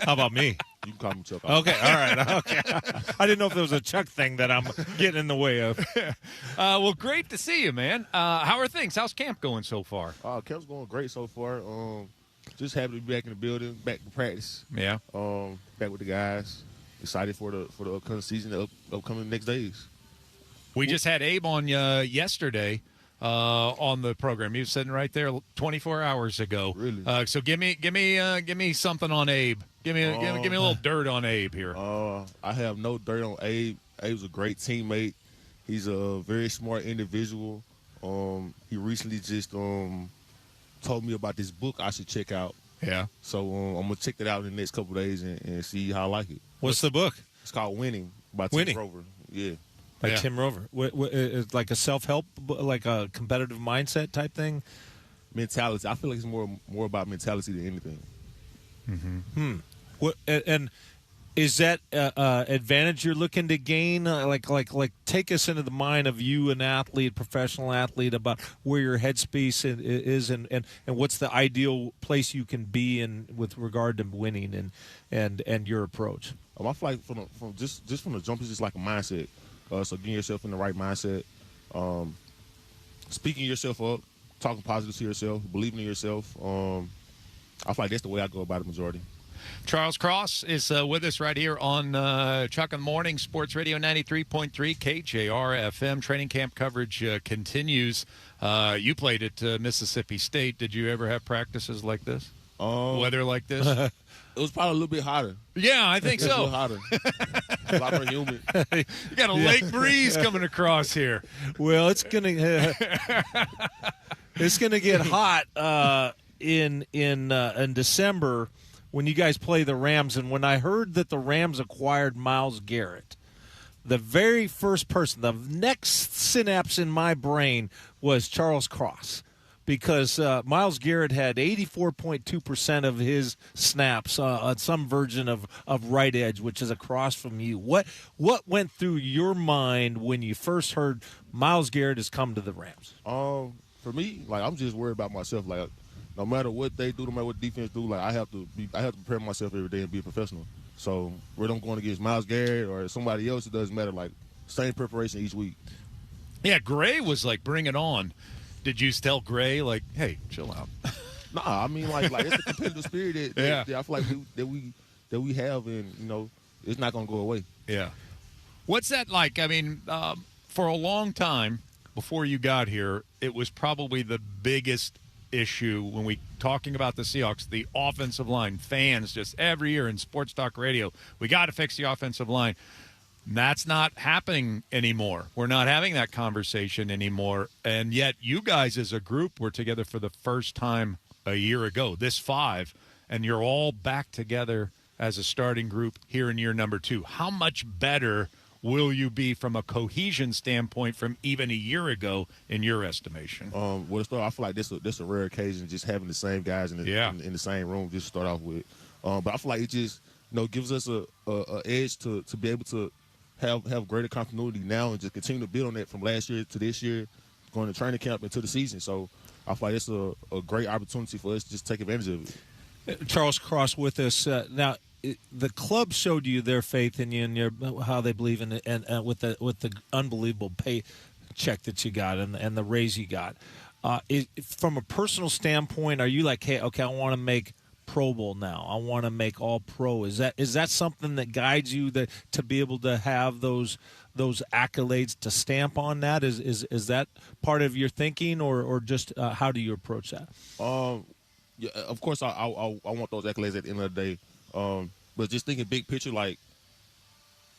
How about me? You can call me Chuck. Okay, all right. Okay. I didn't know if there was a Chuck thing that I'm getting in the way of. Well, great to see you, man. How are things? How's camp going so far? Camp's going great so far. Just happy to be back in the building, back to practice. Yeah. Back with the guys. Excited for the upcoming season, the upcoming next days. We just had Abe on yesterday on the program. He was sitting right there 24 hours ago. Really? So give me something on Abe. Give me a little dirt on Abe here. I have no dirt on Abe. Abe's a great teammate. He's a very smart individual. He recently just told me about this book I should check out. Yeah. So I'm gonna check that out in the next couple of days and see how I like it. What's the book? It's called Winning by Winning. Tim Grover. Yeah. By Tim Rover. It's like a self-help, like a competitive mindset type thing? Mentality. I feel like it's more about mentality than anything. Mm-hmm. And is that advantage you're looking to gain? Like take us into the mind of you, an athlete, professional athlete, about where your headspace is and what's the ideal place you can be in with regard to winning and your approach. I feel like from the jump, it's just like a mindset. So getting yourself in the right mindset, speaking yourself up, talking positive to yourself, believing in yourself. I feel like that's the way I go about it majority. Charles Cross is with us right here on Chuck in the Morning, Sports Radio 93.3 KJR FM. Training camp coverage continues. You played at Mississippi State. Did you ever have practices like this? Weather like this? It was probably a little bit hotter. Yeah, I think so. A little hotter. A lot more humid. You got a lake breeze coming across here. Well, it's gonna get hot in December when you guys play the Rams. And when I heard that the Rams acquired Myles Garrett, the very first person, the next synapse in my brain was Charles Cross. Because Myles Garrett had 84.2% of his snaps on some version of right edge, which is across from you. What went through your mind when you first heard Myles Garrett has come to the Rams? For me, like, I'm just worried about myself. Like, no matter what they do, no matter what defense do, like, I have to prepare myself every day and be a professional. So whether I'm going against Myles Garrett or somebody else, it doesn't matter. Like, same preparation each week. Yeah, Gray was like, bring it on. Did you tell Gray, like, hey, chill out? Nah, I mean, like it's the competitive spirit that I feel like that we have, and it's not gonna go away. Yeah. What's that like? I mean, for a long time before you got here, it was probably the biggest issue when we talking about the Seahawks, the offensive line. Fans just every year in sports talk radio, we got to fix the offensive line. That's not happening anymore. We're not having that conversation anymore. And yet you guys as a group were together for the first time a year ago, this 5, and you're all back together as a starting group here in year number 2. How much better will you be from a cohesion standpoint from even a year ago in your estimation? Well, I feel like this a rare occasion, just having the same guys in the same room just to start off with. But I feel like it just gives us a edge to be able to have greater continuity now and just continue to build on that from last year to this year, going to training camp into the season. So I feel like it's a great opportunity for us to just take advantage of it. Charles Cross with us. Now, the club showed you their faith in you and how they believe in it, and with the unbelievable pay check that you got and the raise you got. From a personal standpoint, are you like, hey, okay, I want to make Pro Bowl now. I want to make All Pro. Is that something that guides you to be able to have those accolades to stamp on that? Is that part of your thinking, or just how do you approach that? Yeah, of course, I want those accolades at the end of the day. But just thinking big picture, like,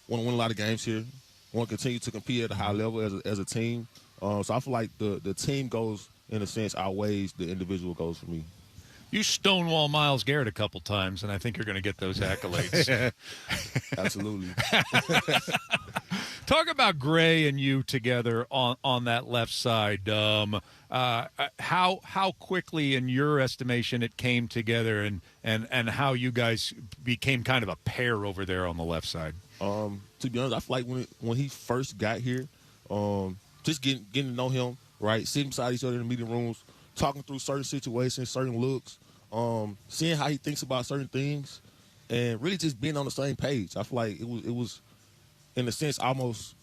want to win a lot of games here. Want to continue to compete at a high level as a team. So I feel like the team goals, in a sense, outweighs the individual goals for me. You stonewall Myles Garrett a couple times, and I think you're going to get those accolades. Absolutely. Talk about Gray and you together on that left side. How quickly, in your estimation, it came together, and how you guys became kind of a pair over there on the left side. To be honest, I feel like when he first got here, just getting to know him, right, sitting beside each other in the meeting rooms, talking through certain situations, certain looks, seeing how he thinks about certain things, and really just being on the same page. I feel like it was in a sense almost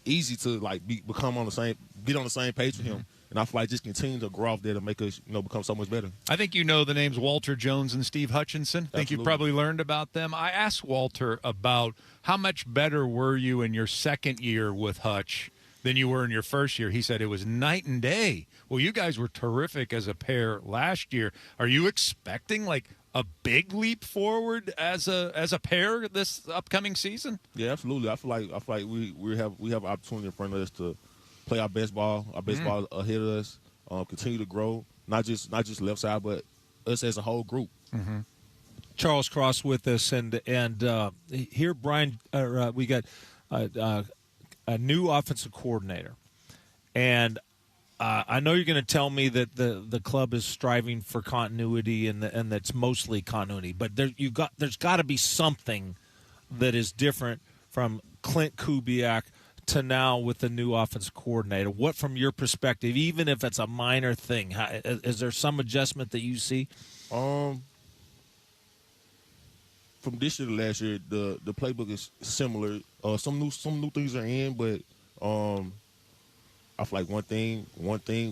easy to like get on the same page with him. And I feel like just continue to grow off there to make us, become so much better. I think you know the names Walter Jones and Steve Hutchinson. I think you've probably learned about them. I asked Walter about how much better were you in your second year with Hutch than you were in your first year. He said it was night and day. Well, you guys were terrific as a pair last year. Are you expecting like a big leap forward as a pair this upcoming season? Yeah, absolutely. I feel like we have an opportunity in front of us to play our best ball ahead of us, continue to grow, not just left side, but us as a whole group. Mm-hmm. Charles Cross with us, and here, Brian, we got a new offensive coordinator, and I know you're going to tell me that the club is striving for continuity and that's mostly continuity, but there's got to be something that is different from Clint Kubiak to now with the new offensive coordinator. What, from your perspective, even if it's a minor thing, is there some adjustment that you see? From this year to last year, the playbook is similar. Some new things are in, but I feel like one thing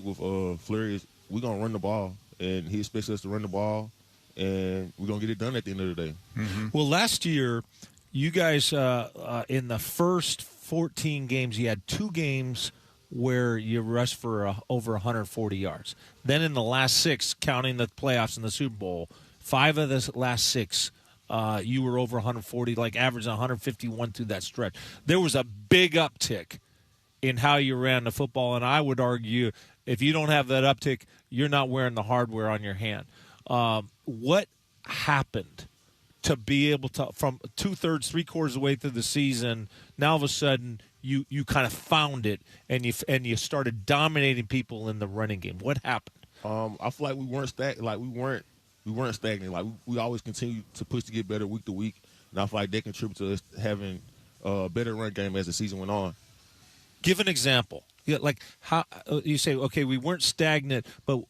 with Fleury is we're gonna run the ball, and he expects us to run the ball, and we're gonna get it done at the end of the day. Mm-hmm. Well, last year, you guys in the first 14 games, you had 2 games where you rushed for over 140 yards. Then in the last 6, counting the playoffs and the Super Bowl, 5 of the last 6, you were over 140, like averaging 151 through that stretch. There was a big uptick in how you ran the football, and I would argue if you don't have that uptick, you're not wearing the hardware on your hand. What happened to be able to, from 2/3, 3/4 of the way through the season, now all of a sudden you kind of found it and you started dominating people in the running game? What happened? I feel like we weren't stagnant. Like we always continue to push to get better week to week, and I feel like they contribute to us having a better run game as the season went on. Give an example. Yeah, like how you say, okay, we weren't stagnant, but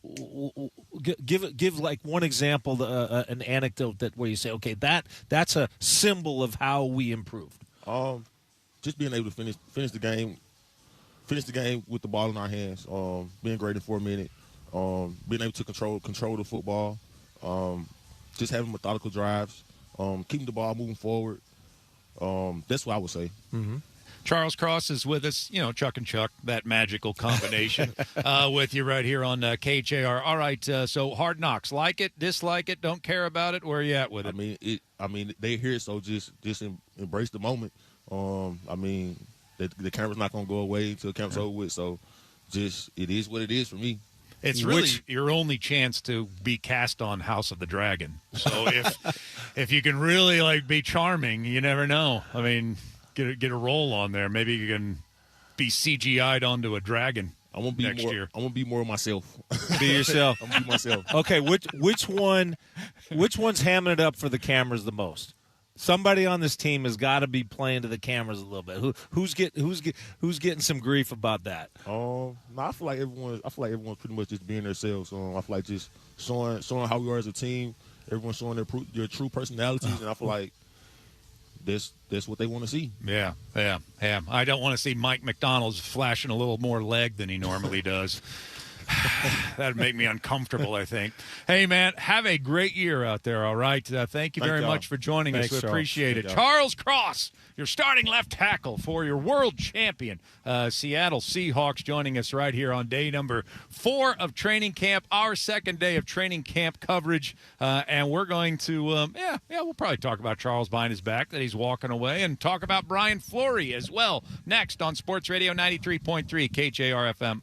give like one example, an anecdote that where you say, okay, that's a symbol of how we improved. Just being able to finish the game with the ball in our hands, being great in 4 minutes, being able to control the football, just having methodical drives, keeping the ball moving forward. That's what I would say. Mm-hmm. Charles Cross is with us, Chuck and Chuck, that magical combination, with you right here on KJR. All right, so Hard Knocks, like it, dislike it, don't care about it. Where are you at with it? I mean, they here, so just embrace the moment. The camera's not gonna go away until the camera's over with. So, just it is what it is for me. It's really your only chance to be cast on House of the Dragon. So if you can really be charming, you never know. I mean, get a role on there. Maybe you can be CGI'd onto a dragon. I won't be next year. I won't be more myself. Be yourself. I'm gonna be myself. Okay, which one's hamming it up for the cameras the most? Somebody on this team has got to be playing to the cameras a little bit. Who's getting some grief about that? No, I feel like everyone's pretty much just being themselves. I feel like just showing how we are as a team. Everyone's showing their true personalities, and I feel like that's what they want to see. Yeah. I don't want to see Mike McDonald's flashing a little more leg than he normally does. That'd make me uncomfortable, I think. Hey, man, have a great year out there, all right? Thank you very much for joining us. We appreciate it. Charles Cross, your starting left tackle for your world champion Seattle Seahawks, joining us right here on day number 4 of training camp, our second day of training camp coverage. And we're going to, we'll probably talk about Charles behind his back, that he's walking away, and talk about Brian Fleury as well next on Sports Radio 93.3 KJR FM.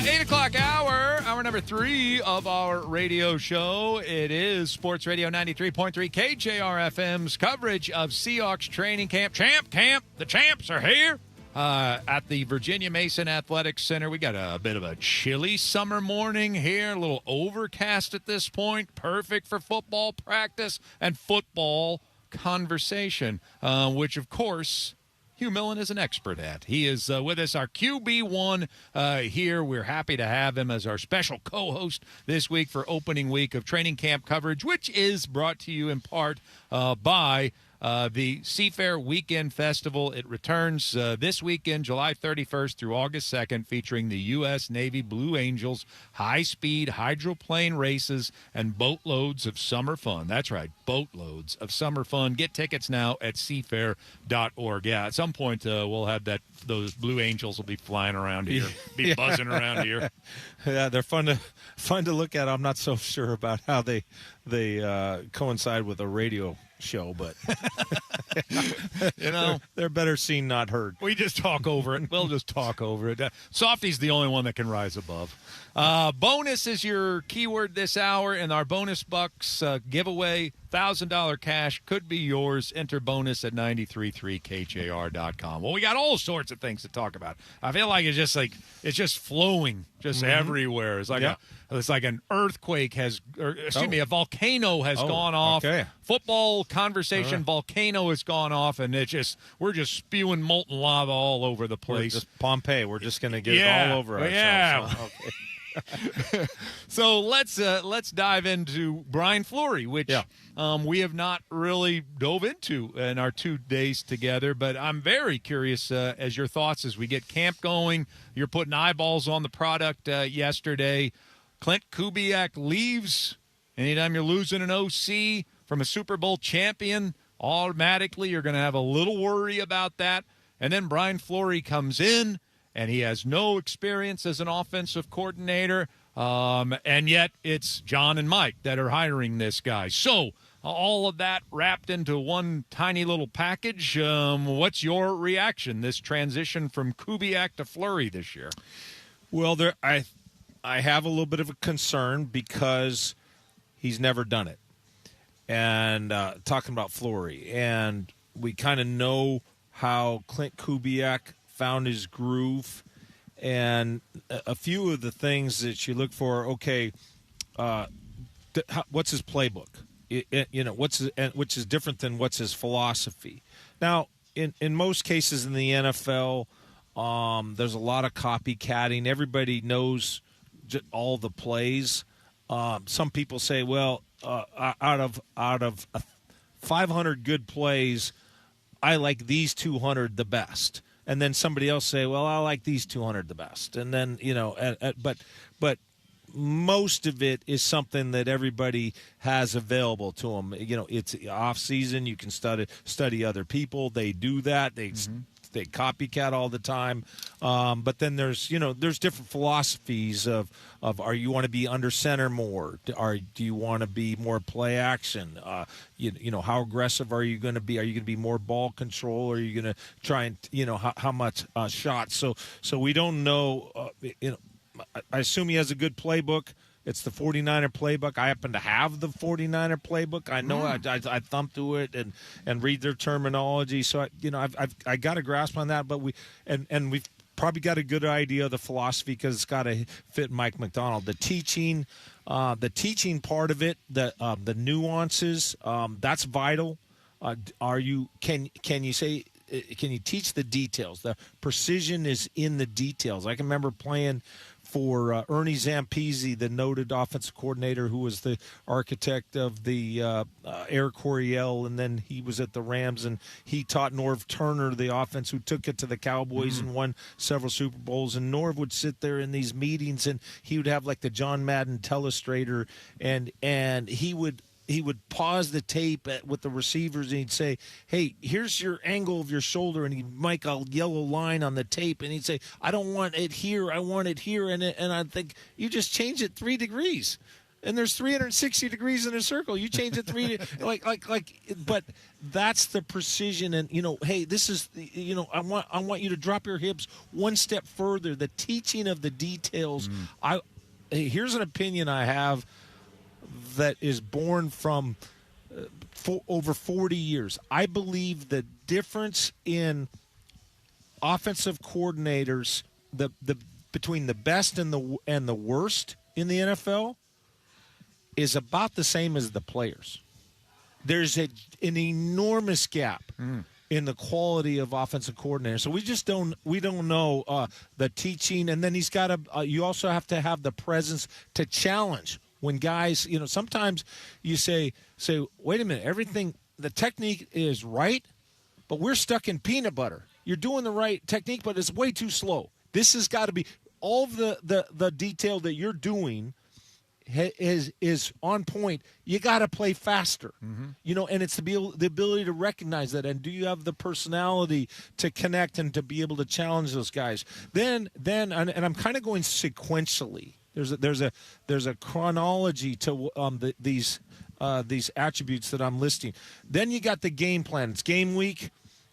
8 o'clock hour number 3 of our radio show. It is Sports Radio 93.3 KJR FM's coverage of Seahawks training camp. The champs are here at the Virginia Mason Athletic Center. We got a bit of a chilly summer morning here, a little overcast at this point. Perfect for football practice and football conversation, which, of course, Hugh Millen is an expert at. He is with us, our QB1 here. We're happy to have him as our special co-host this week for opening week of training camp coverage, which is brought to you in part by the Seafair Weekend Festival. It returns this weekend, July 31st through August 2nd, featuring the U.S. Navy Blue Angels, high-speed hydroplane races, and boatloads of summer fun. That's right, boatloads of summer fun. Get tickets now at seafair.org. Yeah, at some point we'll have those Blue Angels will be flying around here, buzzing around here. Yeah, they're fun to look at. I'm not so sure about how they coincide with a radio show, but they're better seen, not heard. We just talk over it. We'll just talk over it. Softy's the only one that can rise above. Bonus is your keyword this hour, and our bonus bucks giveaway, $1,000 cash could be yours. Enter bonus at 93.3KJR.com. Well, we got all sorts of things to talk about. I feel like it's just flowing everywhere. It's like an earthquake a volcano has gone off. Okay. Football conversation volcano has gone off, and we're just spewing molten lava all over the place. We're just Pompeii. We're just going to get it all over ourselves. Yeah. So, okay. So let's dive into Brian Fleury, which we have not really dove into in our 2 days together. But I'm very curious as your thoughts as we get camp going. You're putting eyeballs on the product yesterday. Clint Kubiak leaves. Anytime you're losing an OC from a Super Bowl champion, automatically you're going to have a little worry about that. And then Brian Fleury comes in, and he has no experience as an offensive coordinator, and yet it's John and Mike that are hiring this guy. So all of that wrapped into one tiny little package. What's your reaction, this transition from Kubiak to Fleury this year? Well, I have a little bit of a concern because he's never done it. And talking about Fleury, and we kind of know how Clint Kubiak found his groove, and a few of the things that you look for. Okay, what's his playbook? Which is different than what's his philosophy. Now, in most cases in the NFL, there's a lot of copycatting. Everybody knows all the plays. Some people say, well, out of 500 good plays, I like these 200 the best. And then somebody else say, well, I like these 200 the best. And then, but most of it is something that everybody has available to them. It's off season. You can study other people. They do that. They copycat all the time. But then there's different philosophies of are you want to be under center more? Do you want to be more play action? How aggressive are you going to be? Are you going to be more ball control? Or are you going to try and, how much shots? So we don't know. I assume he has a good playbook. It's the 49er playbook. I happen to have the 49er playbook. I know I thumb through it and read their terminology. So I got a grasp on that. But we've probably got a good idea of the philosophy because it's got to fit Mike McDonald. The teaching part of it, the nuances, that's vital. Can you teach the details? The precision is in the details. I can remember playing for Ernie Zampese, the noted offensive coordinator who was the architect of the Air Coryell, and then he was at the Rams, and he taught Norv Turner the offense, who took it to the Cowboys and won several Super Bowls. And Norv would sit there in these meetings, and he would have like the John Madden telestrator, and he would pause the tape with the receivers, and he'd say, hey, here's your angle of your shoulder, and he'd make a yellow line on the tape, and he'd say, I don't want it here, I want it here, and I'd think, you just changed it 3 degrees. and there's 360 degrees in a circle. You change it but that's the precision. And hey, this is I want you to drop your hips one step further. The teaching of the details. Here's an opinion I have that is born from over 40 years. I believe the difference in offensive coordinators, between the best and the worst in the NFL, is about the same as the players. There's an enormous gap in the quality of offensive coordinators. So we don't know the teaching, and then he's got to. You also have to have the presence to challenge when guys. Sometimes you say, wait a minute, the technique is right, but we're stuck in peanut butter. You're doing the right technique, but it's way too slow. This has got to be all of the detail that you're doing is on point. You got to play faster, and it's the ability to recognize that. And do you have the personality to connect and to be able to challenge those guys? Then, and I'm kind of going sequentially. There's a chronology to these attributes that I'm listing. Then you got the game plan. It's game week.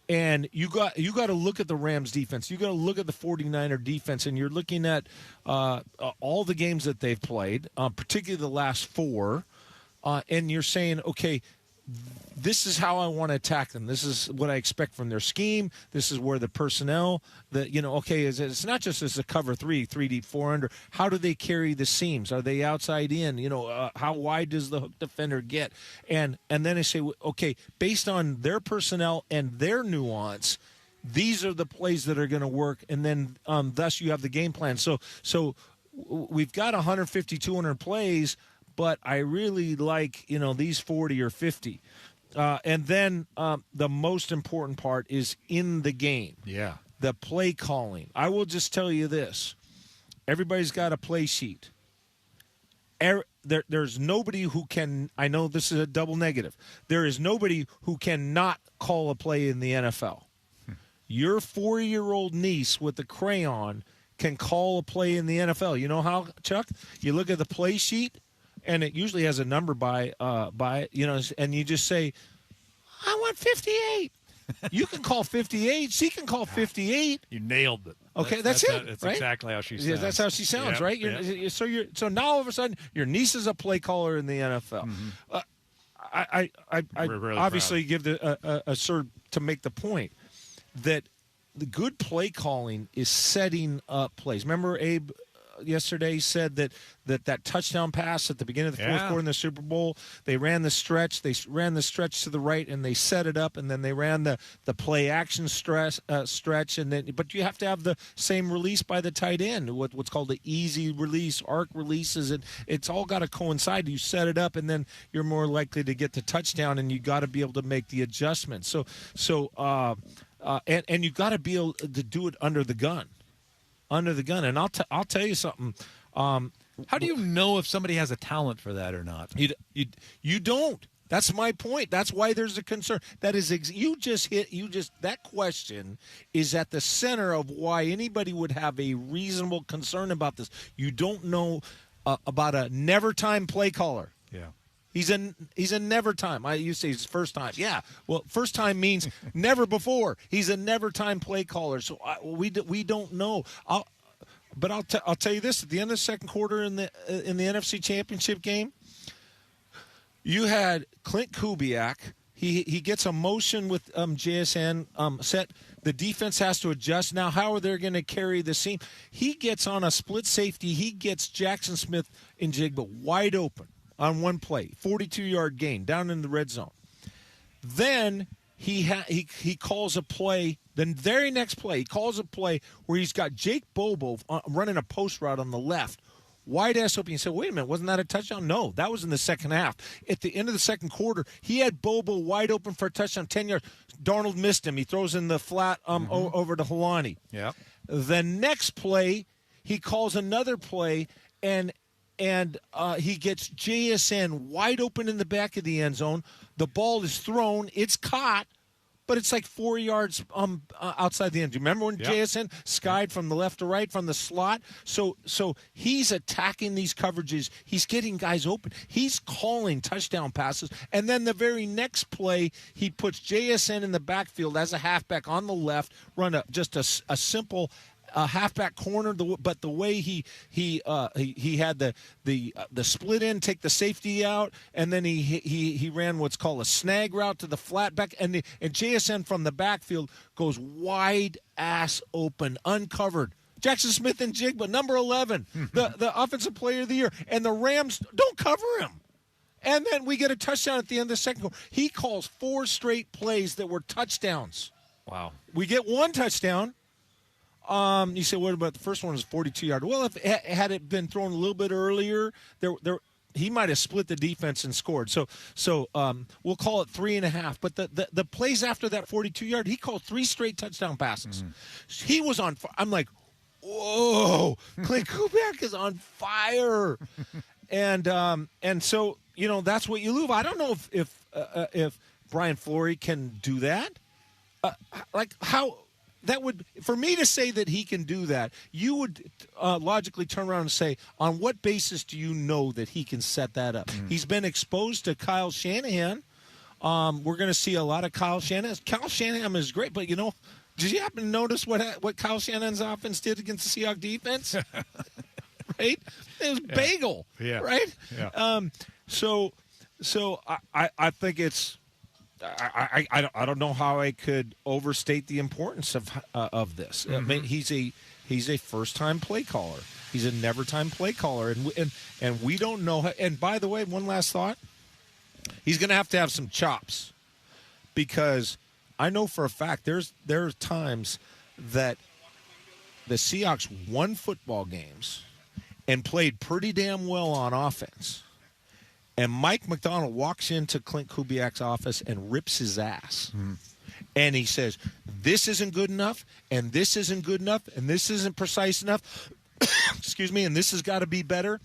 And you got to look at the Rams defense. You got to look at the 49er defense, and you're looking at all the games that they've played, particularly the last 4, and you're saying, okay, this is how I want to attack them. This is what I expect from their scheme. This is where the personnel, it's not just as a cover 3 deep, 4 under. How do they carry the seams? Are they outside in? How wide does the hook defender get? And then I say, okay, based on their personnel and their nuance, these are the plays that are going to work. And then thus you have the game plan. So we've got 150, 200 plays, but I really like, these 40 or 50. And then the most important part is in the game. Yeah. The play calling. I will just tell you this. Everybody's got a play sheet. There's nobody who can – I know this is a double negative. There is nobody who cannot call a play in the NFL. Your 4-year-old niece with the crayon can call a play in the NFL. You know how, Chuck? You look at the play sheet, and it usually has a number by it, and you just say, I want 58. You can call 58. She can call 58. You nailed it. Okay, that's it. That's right? exactly how she sounds. Yeah, that's how she sounds, right? So now all of a sudden your niece is a play caller in the NFL. I really obviously give a sort to make the point that the good play calling is setting up plays. Remember Abe yesterday said that touchdown pass at the beginning of the fourth quarter in the Super Bowl, they ran the stretch. They ran the stretch to the right, and they set it up, and then they ran the play action stretch, but you have to have the same release by the tight end, what's called the easy release, arc releases, and it's all got to coincide. You set it up, and then you're more likely to get the touchdown, and you got to be able to make the adjustments. And you got to be able to do it under the gun. And I'll tell you something. How do you know if somebody has a talent for that or not? You don't. That's my point. That's why there's a concern. That is that question is at the center of why anybody would have a reasonable concern about this. You don't know about a never time play caller. Yeah. He's a never time. You say it's first time. Yeah. Well, first time means never before. He's a never time play caller. So we don't know. But I'll tell you this: at the end of the second quarter in the NFC Championship game, you had Clint Kubiak. He gets a motion with JSN set. The defense has to adjust. Now, how are they going to carry the seam? He gets on a split safety. He gets Jackson Smith and Jigba wide open on one play, 42-yard gain down in the red zone. Then he calls a play. The very next play, he calls a play where he's got Jake Bobo running a post route on the left. Wide ass open. You say, wait a minute, wasn't that a touchdown? No, that was in the second half. At the end of the second quarter, he had Bobo wide open for a touchdown, 10 yards. Darnold missed him. He throws in the flat over to Helani. Yeah. The next play, he calls another play, and he gets JSN wide open in the back of the end zone. The ball is thrown. It's caught but it's like 4 yards outside the end. Do you remember when JSN skied from the left to right from the slot? So he's attacking these coverages. He's getting guys open. He's calling touchdown passes. And then the very next play, he puts JSN in the backfield as a halfback on the left, run just a simple halfback corner, but the way he had the split in, take the safety out, and then he ran what's called a snag route to the flat back, and JSN from the backfield goes wide ass open, uncovered. Jackson Smith and Jigba, number 11, the offensive player of the year, and the Rams don't cover him. And then we get a touchdown at the end of the second quarter. He calls 4 straight plays that were touchdowns. Wow. We get one touchdown. You say, what about the first one? Was 42-yard. Well, if had it been thrown a little bit earlier, he might have split the defense and scored. So we'll call it 3.5. But the plays after that 42-yard, he called 3 straight touchdown passes. Mm-hmm. He was on fire. I'm like, whoa, Clint Kubiak is on fire. And so that's what you lose. I don't know if Brian Fleury can do that. Like how. That would, for me to say that he can do that, you would logically turn around and say, on what basis do you know that he can set that up? Mm-hmm. He's been exposed to Kyle Shanahan. We're going to see a lot of Kyle Shanahan. Kyle Shanahan is great, but did you happen to notice what Kyle Shanahan's offense did against the Seahawks defense? Right? It was bagel. Yeah. Right? Yeah. So I think it's. I don't know how I could overstate the importance of this. Mm-hmm. I mean, he's a first-time play caller. He's a never-time play caller, and we don't know. And by the way, one last thought: he's going to have some chops, because I know for a fact there are times that the Seahawks won football games and played pretty damn well on offense. And Mike McDonald walks into Clint Kubiak's office and rips his ass. Mm. And he says, this isn't good enough, and this isn't good enough, and this isn't precise enough. Excuse me, and this has got to be better.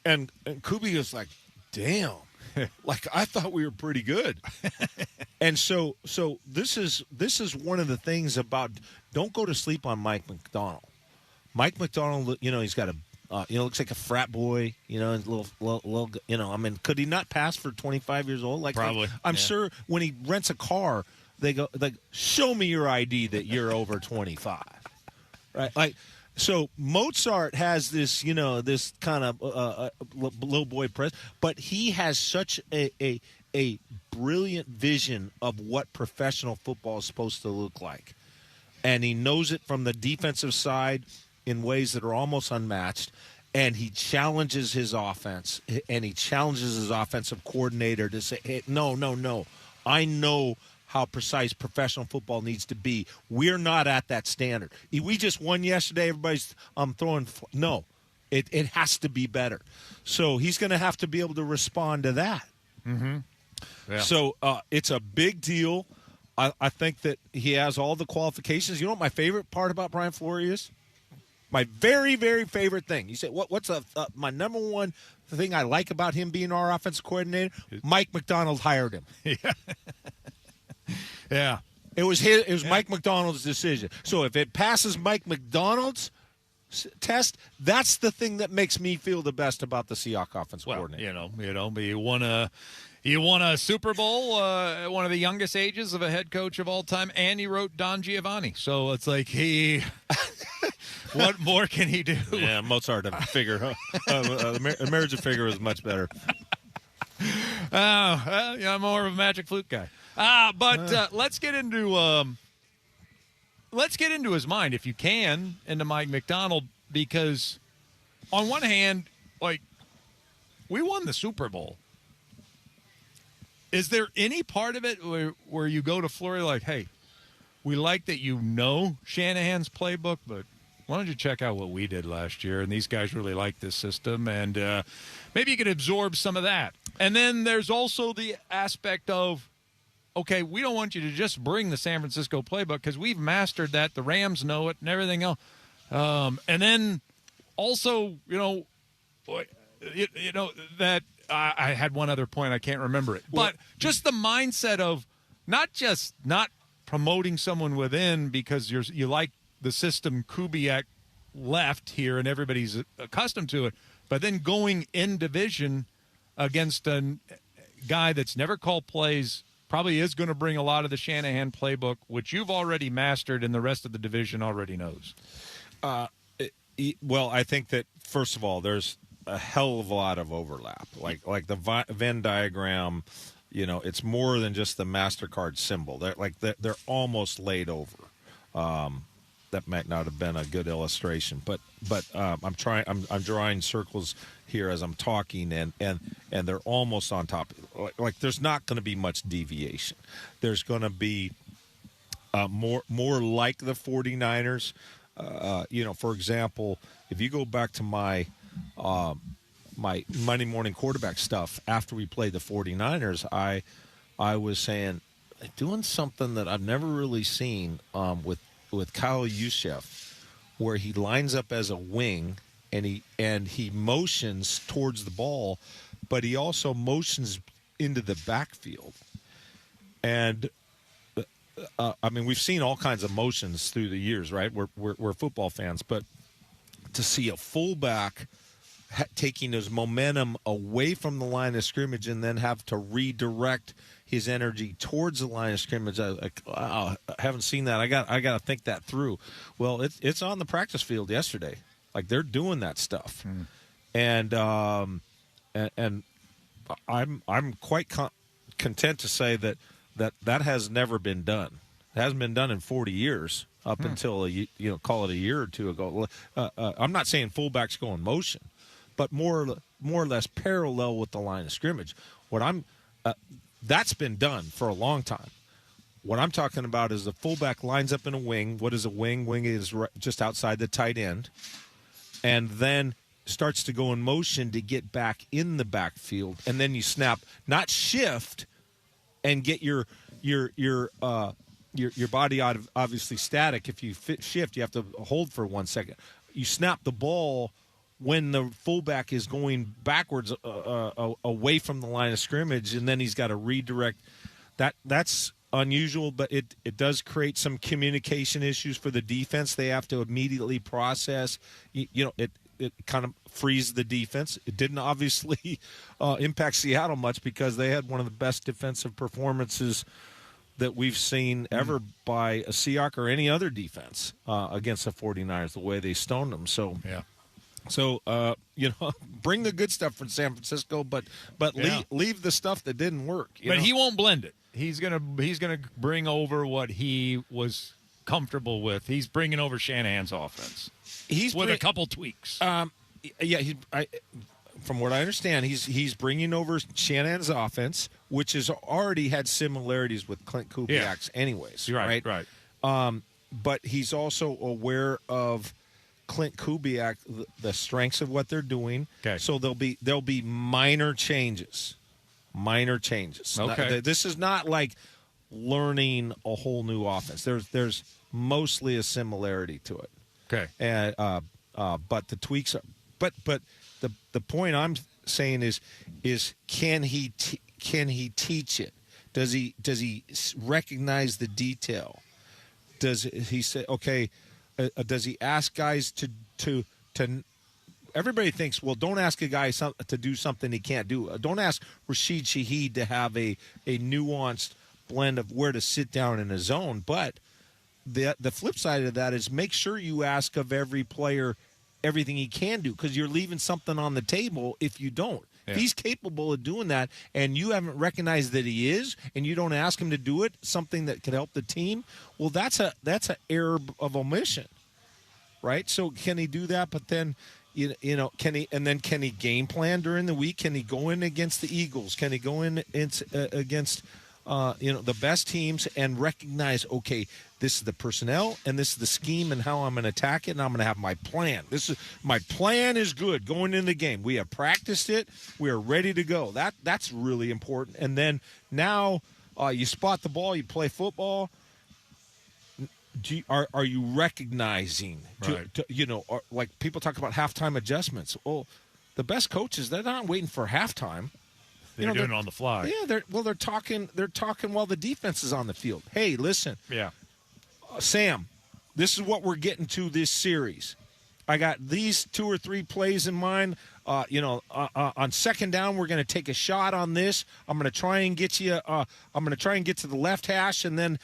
And Kubiak's like, damn. Like, I thought we were pretty good. And so this is one of the things about, don't go to sleep on Mike McDonald. Mike McDonald, he's got a looks like a frat boy, little, I mean, could he not pass for 25 years old? Probably. I'm sure when he rents a car, they go, like, show me your ID that you're over 25. Right? Like, so Mozart has this, this kind of little boy press, but he has such a brilliant vision of what professional football is supposed to look like. And he knows it from the defensive side in ways that are almost unmatched, and he challenges his offense, and he challenges his offensive coordinator to say, hey, no, I know how precise professional football needs to be. We're not at that standard. We just won yesterday. Everybody's throwing. No, it has to be better. So he's going to have to be able to respond to that. Mm-hmm. Yeah. So it's a big deal. I think that he has all the qualifications. You know what my favorite part about Brian Fleury is? My very, very favorite thing. You say, what's my number one thing I like about him being our offensive coordinator? Mike McDonald hired him. Yeah. It was Mike McDonald's decision. So if it passes Mike McDonald's test, that's the thing that makes me feel the best about the Seahawks offensive coordinator. But you won a Super Bowl, one of the youngest ages of a head coach of all time, and he wrote Don Giovanni. So it's like what more can he do? Yeah, Mozart, a figure. A marriage of figure is much better. I'm more of a magic flute guy. But let's get into his mind, if you can, into Mike McDonald, because on one hand, like, we won the Super Bowl. Is there any part of it where you go to Fleury like, hey, we like that Shanahan's playbook, but why don't you check out what we did last year? And these guys really like this system, and maybe you could absorb some of that. And then there's also the aspect of, okay, we don't want you to just bring the San Francisco playbook because we've mastered that. The Rams know it and everything else. And then also, that I had one other point. I can't remember it. But just the mindset of, not just not promoting someone within because you like the system Kubiak left here and everybody's accustomed to it, but then going in division against a guy that's never called plays, probably is going to bring a lot of the Shanahan playbook, which you've already mastered and the rest of the division already knows. Well, I think that, first of all, there's a hell of a lot of overlap. Like the Venn diagram, it's more than just the MasterCard symbol. They're almost laid over. That might not have been a good illustration, but I'm drawing circles here as I'm talking, and they're almost on top. Like there's not going to be much deviation. There's going to be more like the 49ers. For example, if you go back to my my Monday morning quarterback stuff after we played the 49ers, I was saying doing something that I've never really seen with Kyle Juszczyk, where he lines up as a wing and he motions towards the ball, but he also motions into the backfield. And we've seen all kinds of motions through the years, right? We're football fans, but to see a fullback taking his momentum away from the line of scrimmage and then have to redirect his energy towards the line of scrimmage, I haven't seen that. I got to think that through. Well, it's on the practice field yesterday. Like they're doing that stuff, and I'm quite content to say that has never been done. It hasn't been done in 40 years up until call it a year or two ago. I'm not saying fullbacks go in motion, but more or less parallel with the line of scrimmage. That's been done for a long time. What I'm talking about is the fullback lines up in a wing. What is a wing? Wing is just outside the tight end, and then starts to go in motion to get back in the backfield, and then you snap, not shift, and get your body out of obviously static. If you shift, you have to hold for 1 second. You snap the ball when the fullback is going backwards away from the line of scrimmage, and then he's got to redirect. That's unusual, but it does create some communication issues for the defense. They have to immediately process. It kind of frees the defense. It didn't obviously impact Seattle much because they had one of the best defensive performances that we've seen ever by a Seahawk or any other defense against the 49ers, the way they stoned them. So, yeah. So, bring the good stuff from San Francisco, but leave the stuff that didn't work. But he won't blend it. He's gonna bring over what he was comfortable with. He's bringing over Shanahan's offense. With a couple tweaks. From what I understand, he's bringing over Shanahan's offense, which has already had similarities with Clint Kubiak's, anyways. Right. But he's also aware of Clint Kubiak, the strengths of what they're doing. Okay. So there'll be minor changes. Okay. This is not like learning a whole new offense. There's mostly a similarity to it. Okay. And but the tweaks are, but the point I'm saying is can he teach it? Does he recognize the detail? Does he say, okay? Does he ask guys to? Everybody thinks, well, don't ask a guy to do something he can't do. Don't ask Rashid Shaheed to have a nuanced blend of where to sit down in a zone. But the flip side of that is make sure you ask of every player everything he can do, because you're leaving something on the table if you don't. Yeah. If he's capable of doing that and you haven't recognized that he is, and you don't ask him to do it, something that could help the team, well, that's an error of omission, right? So can he do that? But then, can he game plan during the week? Can he go in against the Eagles? Can he go in against the best teams and recognize, okay, this is the personnel and this is the scheme and how I'm going to attack it, and I'm going to have my plan. My plan is good going into the game. We have practiced it. We are ready to go. That's really important. And then now you spot the ball, you play football. Are you recognizing? Like people talk about halftime adjustments. Well, the best coaches, they're not waiting for halftime. They're doing it on the fly. Yeah, they're talking while the defense is on the field. Hey, listen. Yeah. Sam, this is what we're getting to this series. I got these 2 or 3 plays in mind. On second down, we're going to take a shot on this. I'm going to try and get you. I'm going to try and get to the left hash, and then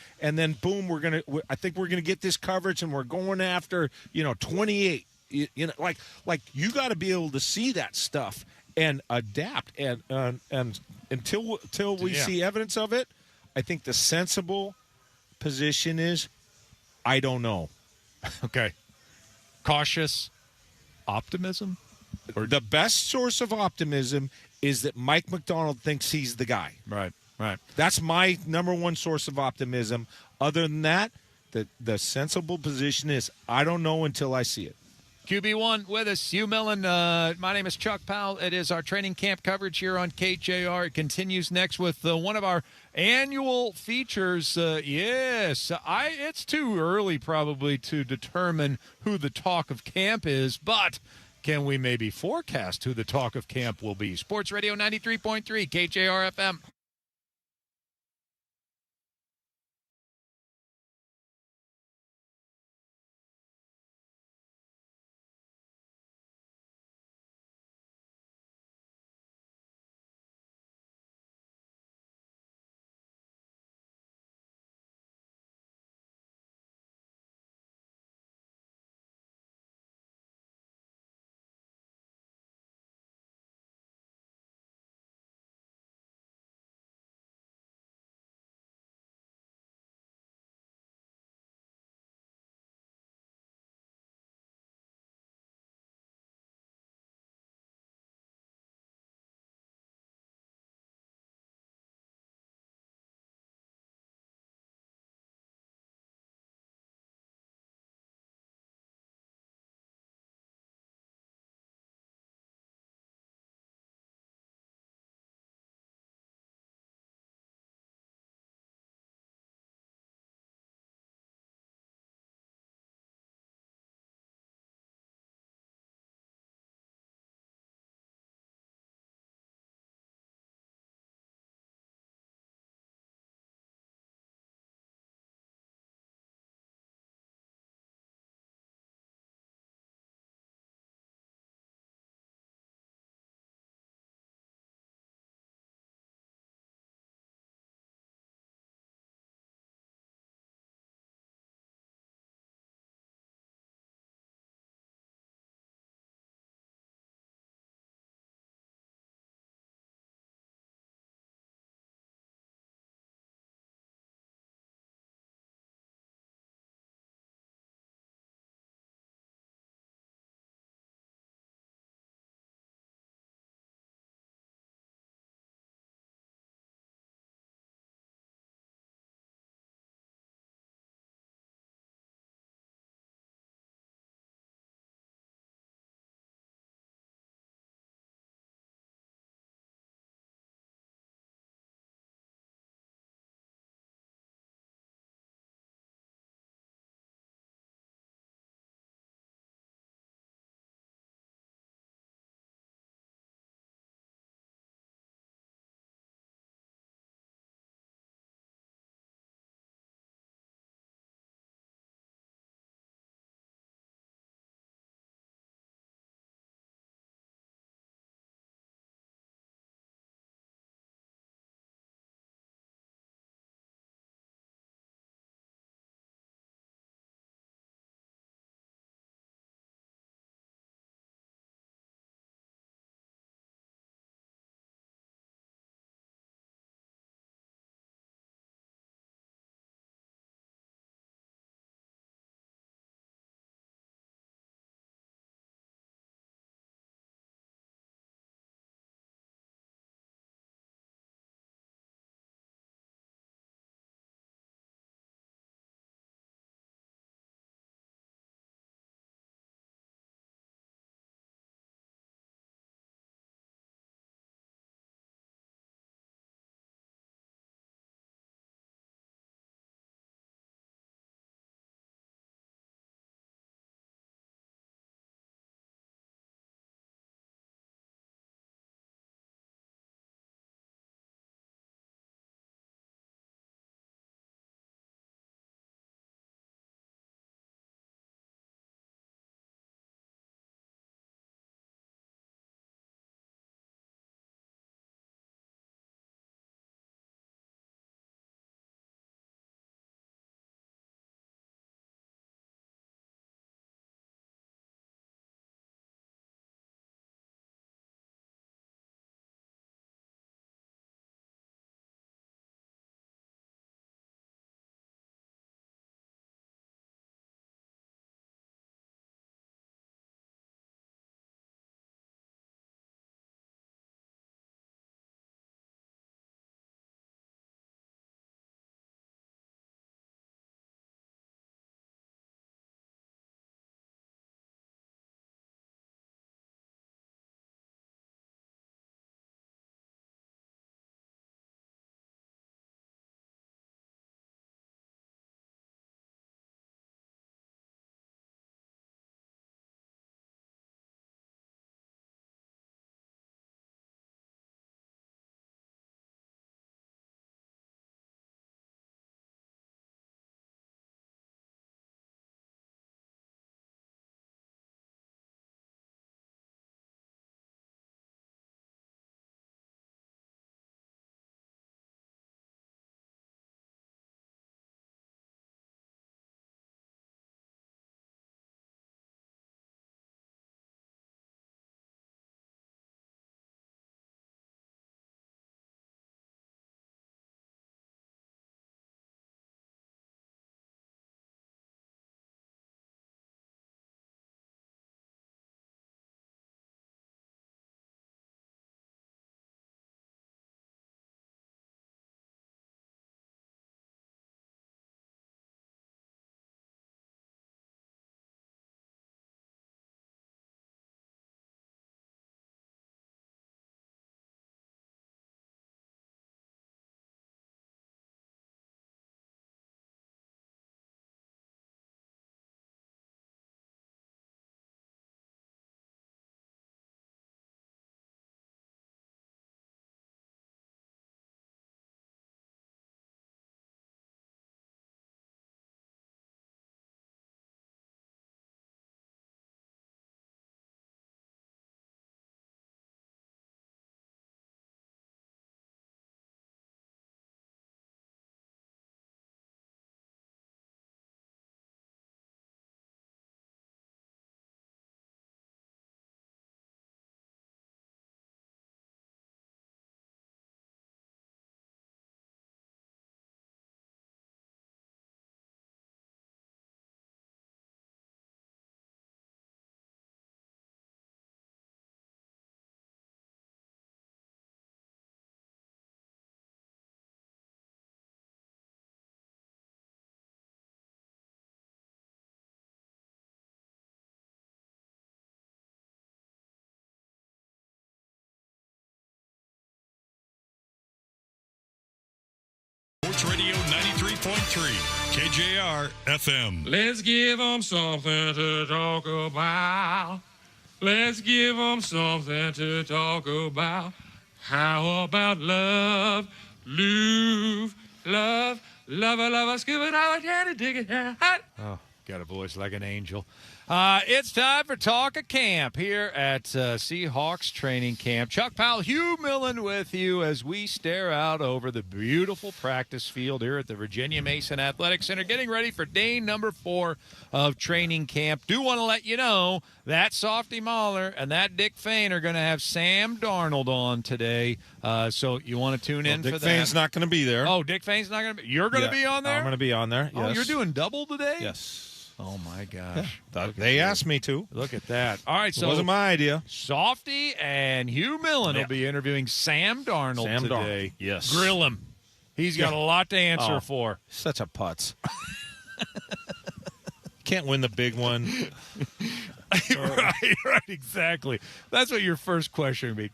boom, I think we're going to get this coverage, and we're going after 28. Like you got to be able to see that stuff and adapt. And until we see evidence of it, I think the sensible position is, I don't know. Okay. Cautious optimism? Or the best source of optimism is that Mike McDonald thinks he's the guy. Right. That's my number one source of optimism. Other than that, the sensible position is, I don't know until I see it. QB1 with us, Hugh Millen. My name is Chuck Powell. It is our training camp coverage here on KJR. It continues next with one of our annual features. It's too early probably to determine who the talk of camp is, but can we maybe forecast who the talk of camp will be? Sports Radio 93.3 KJR FM. Sports Radio 93.3 KJR FM. Let's give them something to talk about. Let's give them something to talk about. How about love, love, love, love, skip it out, and dig it out. Oh, got a voice like an angel. It's time for Talk of Camp here at Seahawks Training Camp. Chuck Powell, Hugh Millen with you as we stare out over the beautiful practice field here at the Virginia Mason Athletic Center, getting ready for day number 4 of training camp. Do want to let you know that Softy Mahler and that Dick Fain are going to have Sam Darnold on today. So you want to tune in for that. Dick Fain's not going to be there. Oh, Dick Fain's not going to be. You're going to be on there? I'm going to be on there, yes. Oh, you're doing double today? Yes. Oh, my gosh. Yeah. They asked me to. Look at that. All right, so it wasn't my idea. Softy and Hugh Millen will be interviewing Sam Darnold today. Darnold. Yes. Grill him. He's got a lot to answer for. Such a putz. Can't win the big one. Right, exactly. That's what your first question would be.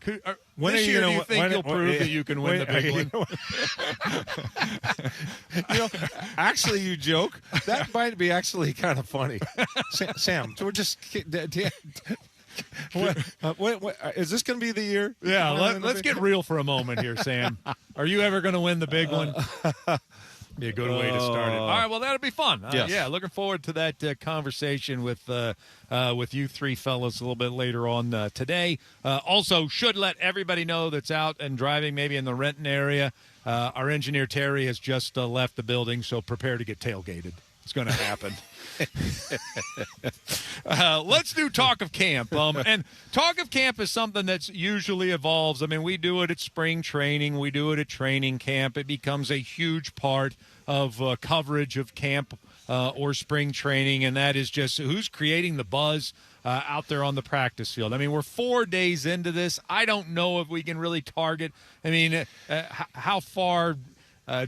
When this are you year, gonna, do you think you'll prove that you can win the big one? Actually, you joke. That might be actually kind of funny. Sam, we're just is this going to be the year? Yeah, let's get real for a moment here, Sam. Are you ever going to win the big one? Be a good way to start it. All right, well, that'll be fun. Yes. Yeah, looking forward to that conversation with you three fellas a little bit later on today. Also, should let everybody know that's out and driving maybe in the Renton area. Our engineer, Terry, has just left the building, so prepare to get tailgated. It's going to happen. Let's do Talk of Camp. And Talk of Camp is something that's usually evolves. I mean, we do it at spring training. We do it at training camp. It becomes a huge part of coverage of camp or spring training, and that is just who's creating the buzz out there on the practice field. I mean, we're 4 days into this. I don't know if we can really target. I mean, how far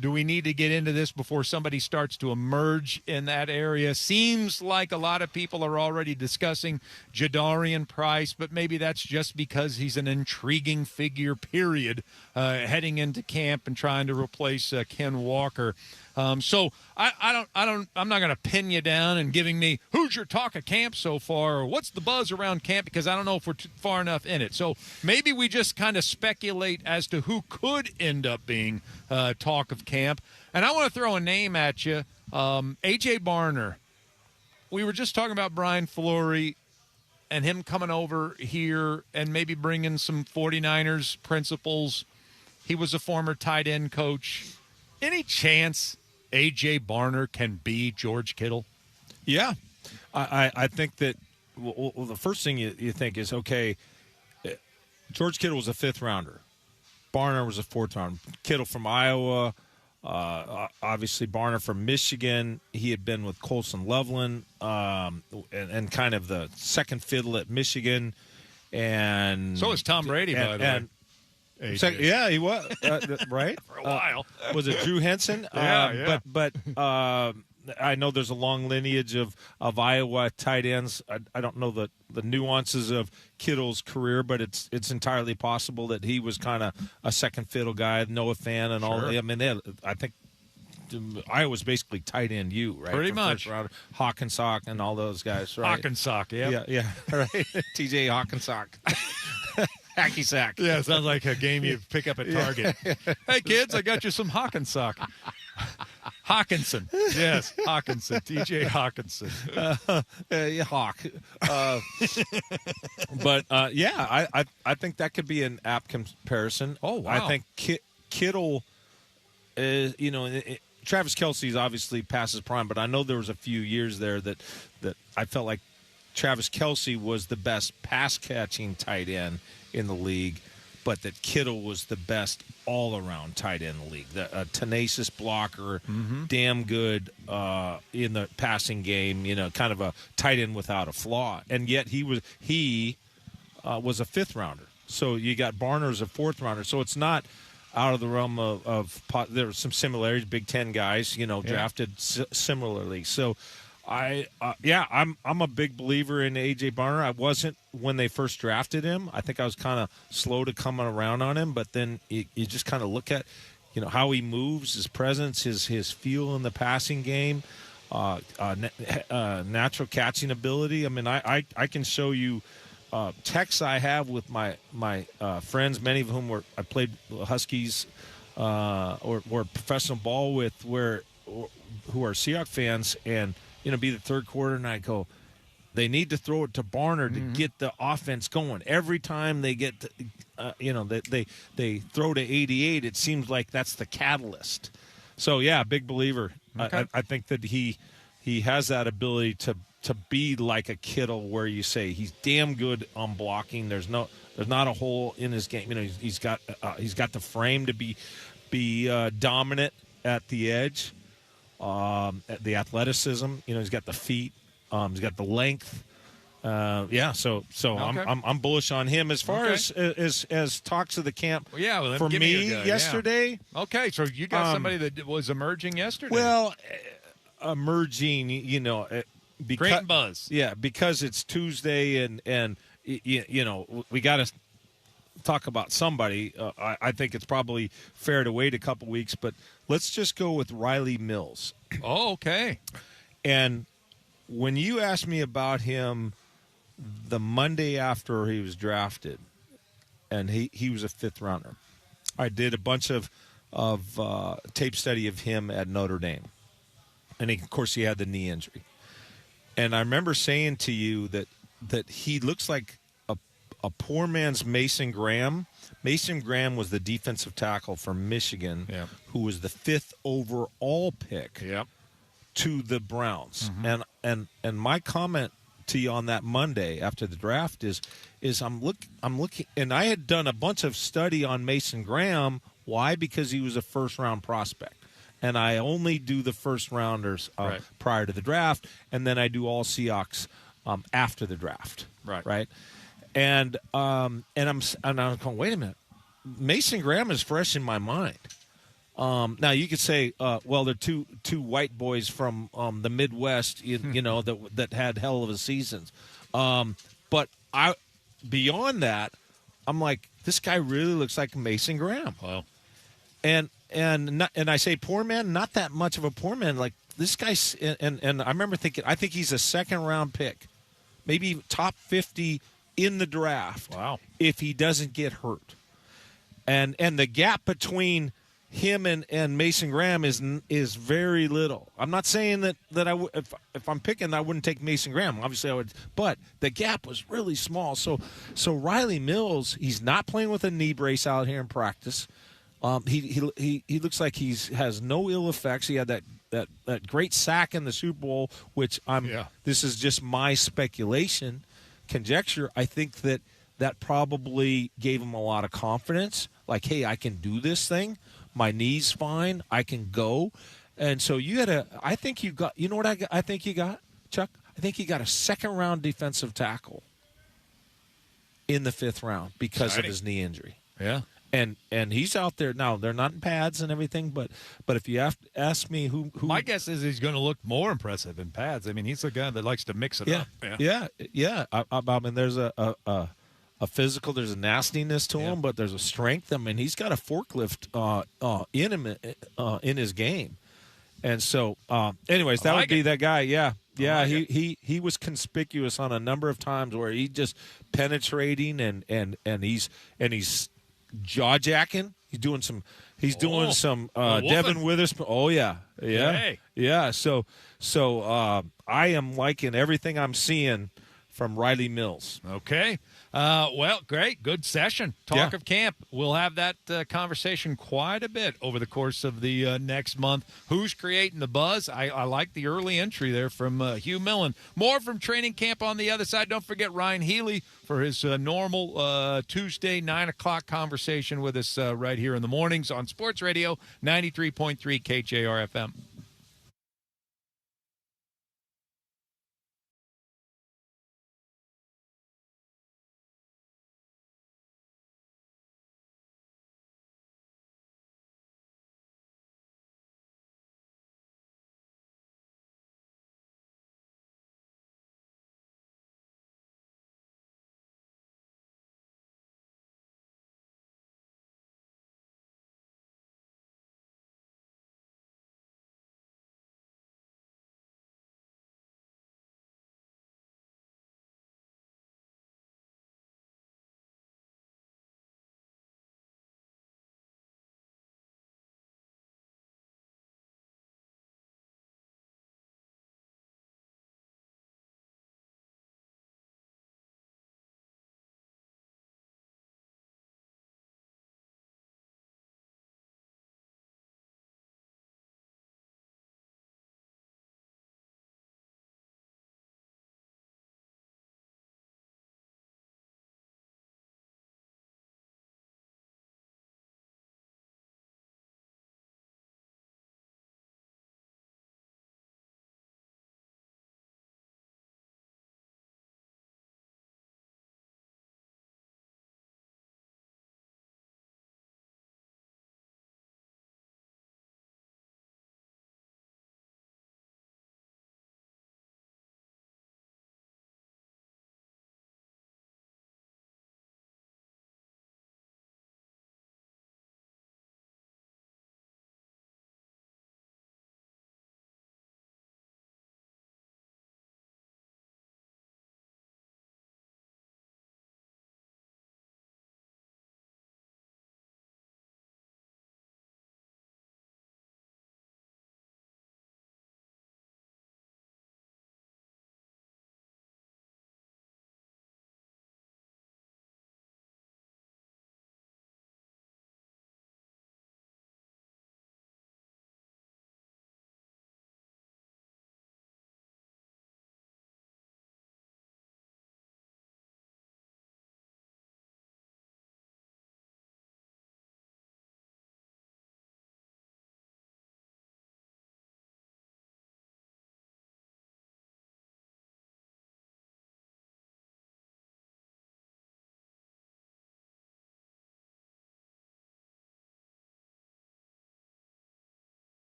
do we need to get into this before somebody starts to emerge in that area? Seems like a lot of people are already discussing Jadarian Price, but maybe that's just because he's an intriguing figure, period, heading into camp and trying to replace Ken Walker. So I'm not going to pin you down and giving me who's your talk of camp so far or what's the buzz around camp, because I don't know if we're far enough in it. So maybe we just kind of speculate as to who could end up being talk of camp. And I want to throw a name at you, A.J. Barner. We were just talking about Brian Fleury and him coming over here and maybe bringing some 49ers principles. He was a former tight end coach. Any chance A.J. Barner can be George Kittle? Yeah. I think that the first thing you think is, okay, George Kittle was a 5th rounder. Barner was a 4th rounder. Kittle from Iowa, obviously Barner from Michigan. He had been with Colson Loveland and kind of the second fiddle at Michigan. And so is Tom Brady, by the way. Yeah, he was right for a while. Was it Drew Henson? Yeah. But I know there's a long lineage of Iowa tight ends. I don't know the nuances of Kittle's career, but it's entirely possible that he was kind of a second fiddle guy, Noah Fan, and all. I mean, I think Iowa's basically tight end right? Pretty much. Hawkinsock and all those guys, right? Hawkinsock, yeah, right. T.J. Hawkinsock. Hacky sack. Yeah, sounds like a game you pick up at Target. Hey, kids, I got you some Hawkinsock. Hawkinson. Yes, Hawkinson. T.J. Hawkinson. Hawk. But, I think that could be an apt comparison. Oh, wow. I think Kittle is, Travis Kelce's obviously past his prime, but I know there was a few years there that I felt like Travis Kelce was the best pass-catching tight end in the league, but that Kittle was the best all-around tight end in the league. A tenacious blocker, damn good in the passing game, kind of a tight end without a flaw. And yet he was a 5th rounder. So you got Barner as a 4th rounder. So it's not out of the realm of there were some similarities, Big Ten guys, drafted similarly. So I'm a big believer in A.J. Barner. I wasn't when they first drafted him. I think I was kind of slow to coming around on him, but then you just kind of look at how he moves, his presence, his feel in the passing game, natural catching ability. I mean, I can show you texts I have with my friends, many of whom I played Huskies or professional ball with, who are Seahawks fans, and be the third quarter, and I go, they need to throw it to Barner to get the offense going. Every time they get, they throw to 88, it seems like that's the catalyst. So yeah, big believer. Okay. I think that he has that ability to be like a Kittle, where you say he's damn good on blocking. There's not a hole in his game. He's got the frame to be dominant at the edge, at the athleticism. He's got the feet. He's got the length. So Okay. I'm bullish on him as far as talks of the camp. Well, for give me your guy, yesterday. Yeah. Okay, so you got somebody that was emerging yesterday. Well, emerging, because great buzz. Yeah, because it's Tuesday and we got to talk about somebody. I think it's probably fair to wait a couple weeks, but let's just go with Riley Mills. Oh, okay. And when you asked me about him the Monday after he was drafted, and he was a fifth rounder, I did a bunch of tape study of him at Notre Dame. And of course he had the knee injury. And I remember saying to you that he looks like a poor man's Mason Graham. Mason Graham was the defensive tackle from Michigan, who was the 5th overall pick to the Browns. And my comment to you on that Monday after the draft is I'm looking, and I had done a bunch of study on Mason Graham. Why? Because he was a first-round prospect. And I only do the first rounders prior to the draft, and then I do all Seahawks after the draft. Right. And I'm going, wait a minute, Mason Graham is fresh in my mind. Now you could say, well, they're two white boys from the Midwest, that had hell of a seasons. But beyond that, I'm like, this guy really looks like Mason Graham. Wow. And I say poor man, not that much of a poor man. Like this guy's, and I remember thinking, I think he's a second-round pick, maybe top 50 in the draft. Wow. If he doesn't get hurt. And the gap between him and Mason Graham is very little. I'm not saying that if I'm picking, I wouldn't take Mason Graham. Obviously I would, but the gap was really small. So Riley Mills, he's not playing with a knee brace out here in practice. He looks like he has no ill effects. He had that great sack in the Super Bowl, which this is just my speculation, conjecture. I think that probably gave him a lot of confidence. Like, hey, I can do this thing. My knee's fine. I can go. And so I think you got, you know what I think you got, Chuck? I think you got a second-round defensive tackle in the 5th round because of his knee injury. Yeah. And he's out there now. They're not in pads and everything, but if you have to ask me who my guess is he's going to look more impressive in pads. I mean, he's a guy that likes to mix it up. Yeah. I mean, there's a physical, there's a nastiness to him, but there's a strength. I mean, he's got a forklift in him in his game, and so anyways, that would be that guy. Yeah. He was conspicuous on a number of times where he just penetrating and he's jaw jacking. He's doing some Devin Witherspoon. Oh yeah. Hey. Yeah. So I am liking everything I'm seeing from Riley Mills. Okay. Well, great. Good session. Talk of camp. We'll have that conversation quite a bit over the course of the next month. Who's creating the buzz? I like the early entry there from Hugh Millen. More from training camp on the other side. Don't forget Ryan Healy for his normal Tuesday 9 o'clock conversation with us right here in the mornings on Sports Radio 93.3 KJR FM.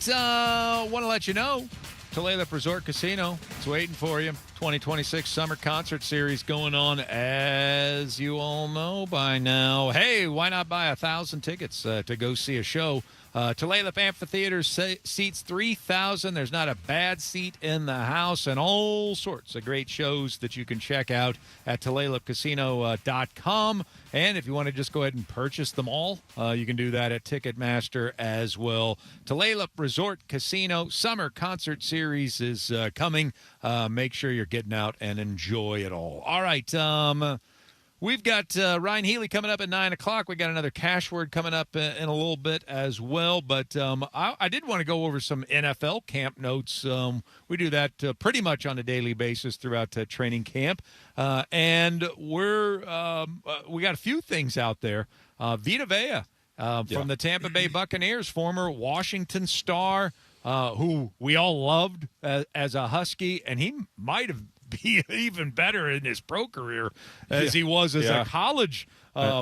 want to let you know, Tulalip Resort Casino is waiting for you. 2026 Summer Concert Series going on, as you all know by now. Hey, why not buy 1,000 tickets to go see a show? Tulalip Amphitheater seats 3,000. There's not a bad seat in the house, and all sorts of great shows that you can check out at TulalipCasino.com. And if you want to just go ahead and purchase them all, you can do that at Ticketmaster as well. Tulalip Resort Casino Summer Concert Series is coming. Make sure you're getting out and enjoy it all. All right. We've got Ryan Healy coming up at 9 o'clock. We got another cash word coming up in a little bit as well. But I did want to go over some NFL camp notes. We do that pretty much on a daily basis throughout training camp. And we got a few things out there. Vita Vea from the Tampa Bay Buccaneers, former Washington Star, who we all loved as a Husky, and he might have be even better in his pro career as he was as a college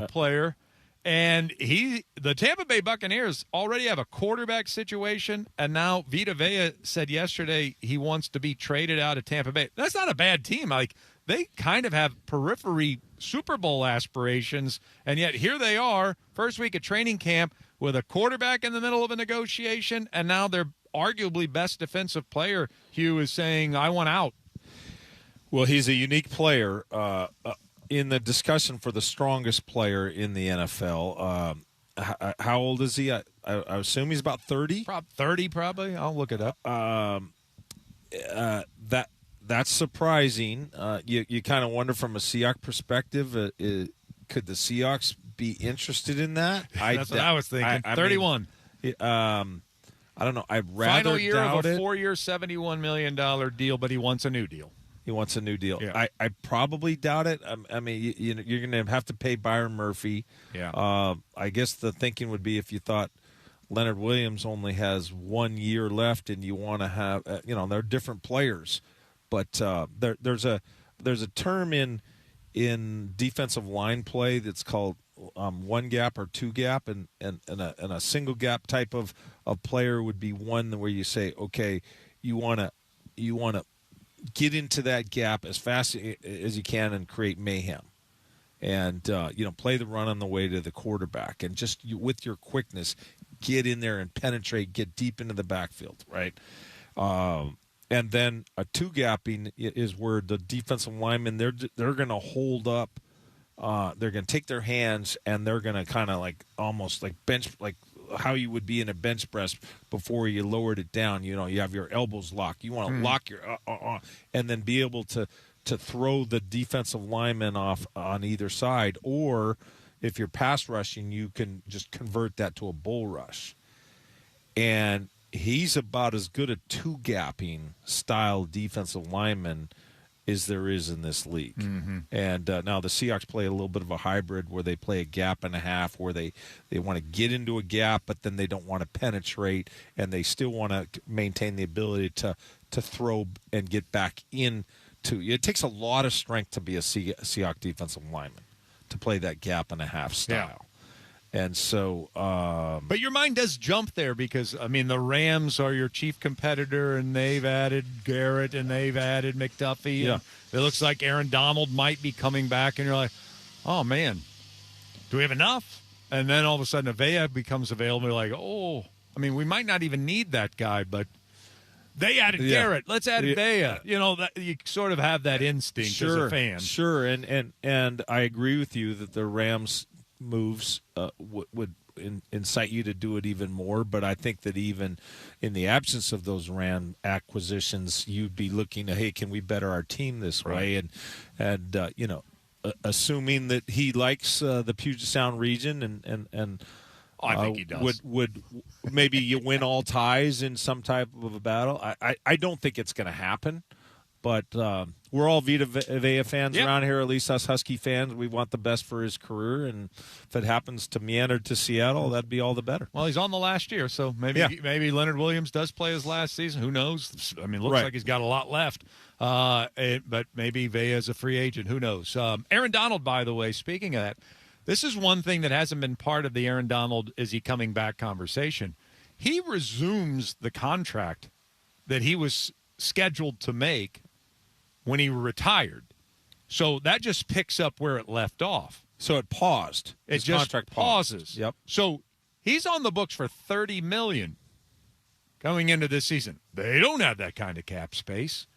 player. And the Tampa Bay Buccaneers already have a quarterback situation, and now Vita Vea said yesterday he wants to be traded out of Tampa Bay. That's not a bad team. Like, they kind of have periphery Super Bowl aspirations, and yet here they are, first week of training camp, with a quarterback in the middle of a negotiation, and now their arguably best defensive player, Hugh, is saying, I want out. Well, he's a unique player in the discussion for the strongest player in the NFL. How old is he? I assume he's about 30. 30, probably. I'll look it up. That's surprising. You kind of wonder from a Seahawks perspective, could the Seahawks be interested in that? That's what I was thinking. 31. I don't know. I'd rather Final year doubt of a 4-year, $71 million deal, but he wants a new deal. He wants a new deal. Yeah. I probably doubt it. I mean, you're going to have to pay Byron Murphy. Yeah. I guess the thinking would be if you thought Leonard Williams only has 1 year left and you want to have, they're different players. But there's a term in defensive line play that's called one gap or two gap, and a single gap type of player would be one where you say, okay, you want to get into that gap as fast as you can and create mayhem, and play the run on the way to the quarterback, and just with your quickness, get in there and penetrate, get deep into the backfield, right? And then a two gapping is where the defensive linemen they're going to hold up, they're going to take their hands and they're going to kind of like almost like bench like how you would be in a bench press before you lowered it down. You have your elbows locked. You want to lock your and then be able to throw the defensive lineman off on either side. Or if you're pass rushing, you can just convert that to a bull rush. And he's about as good a two-gapping style defensive lineman as there is in this league. Mm-hmm. And now the Seahawks play a little bit of a hybrid where they play a gap and a half, where they want to get into a gap, but then they don't want to penetrate, and they still want to maintain the ability to throw and get back into. It takes a lot of strength to be a Seahawks defensive lineman to play that gap and a half style. Yeah. And so, but your mind does jump there because, I mean, the Rams are your chief competitor, and they've added Garrett, and they've added McDuffie. Yeah. And it looks like Aaron Donald might be coming back, and you're like, oh, man, do we have enough? And then all of a sudden, Avea becomes available. You're like, oh, I mean, we might not even need that guy, but they added Garrett. Let's add Avea. That you sort of have that instinct as a fan. Sure, and I agree with you that the Rams moves would incite you to do it even more, but I think that even in the absence of those Ram acquisitions, you'd be looking to, hey, can we better our team this way? And assuming that he likes the Puget Sound region and I think he does. Would maybe you win all ties in some type of a battle? I don't think it's going to happen. But we're all Vita Vea fans around here, at least us Husky fans. We want the best for his career, and if it happens to meander to Seattle, that'd be all the better. Well, he's on the last year, so maybe Leonard Williams does play his last season. Who knows? I mean, it looks like he's got a lot left. But maybe Vea is a free agent. Who knows? Aaron Donald, by the way, speaking of that, this is one thing that hasn't been part of the Aaron Donald is he coming back conversation. he resumes the contract that he was scheduled to make when he retired. So that just picks up where it left off. So it paused. It His just contract pauses. Yep. So he's on the books for $30 million coming into this season. They don't have that kind of cap space.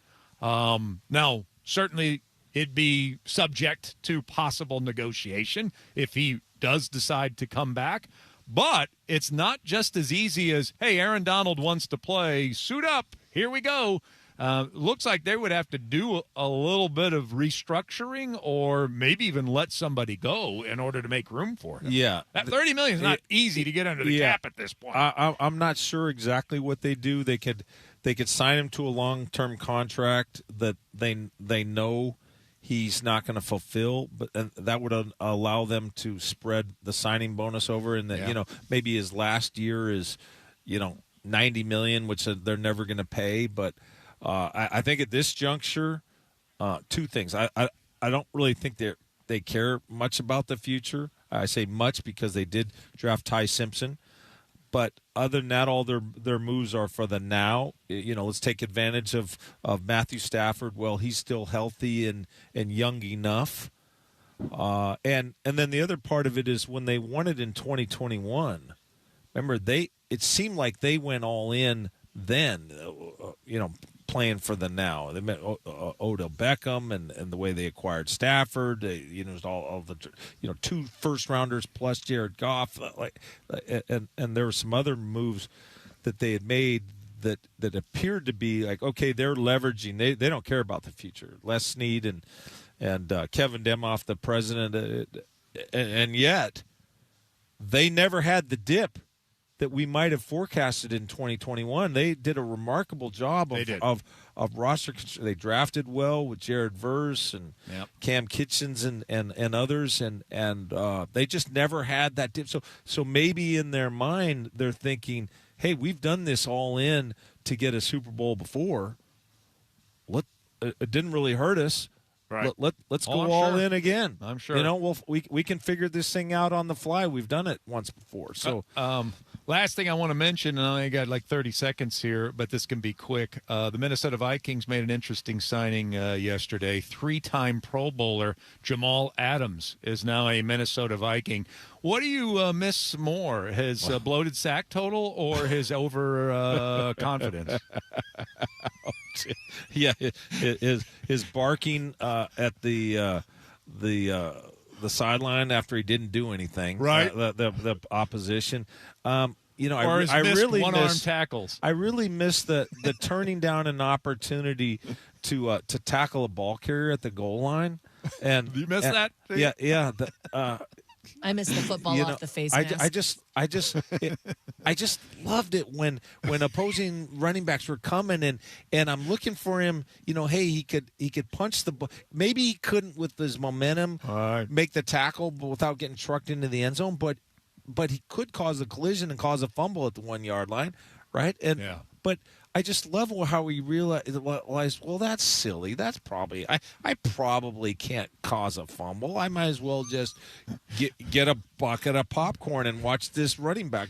Now, certainly it'd be subject to possible negotiation if he does decide to come back. But it's not just as easy as, hey, Aaron Donald wants to play. Suit up. Here we go. Looks like they would have to do a little bit of restructuring or maybe even let somebody go in order to make room for him. Yeah. That $30 million is not easy to get under the cap at this point. I'm not sure exactly what they do. They could sign him to a long-term contract that they know he's not going to fulfill, but that would allow them to spread the signing bonus over, and that maybe his last year is $90 million, which they're never going to pay. But I think at this juncture, two things. I don't really think they care much about the future. I say much because they did draft Ty Simpson. But other than that, all their moves are for the now. Let's take advantage of Matthew Stafford. Well, he's still healthy and young enough. And then the other part of it is when they won it in 2021. Remember, it seemed like they went all in then. Playing for the now. They met Odell Beckham and the way they acquired Stafford. All the 2 first-rounders plus Jared Goff. And there were some other moves that they had made that appeared to be like, okay, they're leveraging. They don't care about the future. Les Snead and Kevin Demoff, the president, and yet they never had the dip that we might have forecasted in 2021. They did a remarkable job of roster. They drafted well with Jared Verse and Cam Kitchens and others, and they just never had that dip. So maybe in their mind they're thinking, hey, we've done this all in to get a Super Bowl before. It didn't really hurt us. Right. Let's go all in again. I'm sure. We can figure this thing out on the fly. We've done it once before. So last thing I want to mention, and I only got like 30 seconds here, but this can be quick. The Minnesota Vikings made an interesting signing yesterday. 3-time Pro Bowler Jamal Adams is now a Minnesota Viking. What do you miss more, his bloated sack total or his over confidence? Yeah, his barking at the sideline after he didn't do anything. Right. The opposition. Or I really one-arm tackles. I really miss the turning down an opportunity to tackle a ball carrier at the goal line. And you miss that? Yeah. I miss the football off the face mask. I just loved it when opposing running backs were coming and I'm looking for him. Hey, he could punch the ball. Maybe he couldn't with his momentum make the tackle without getting trucked into the end zone, but he could cause a collision and cause a fumble at the 1-yard line, right? But I just love how we realized, well, that's silly. That's probably I probably can't cause a fumble. I might as well just get a bucket of popcorn and watch this running back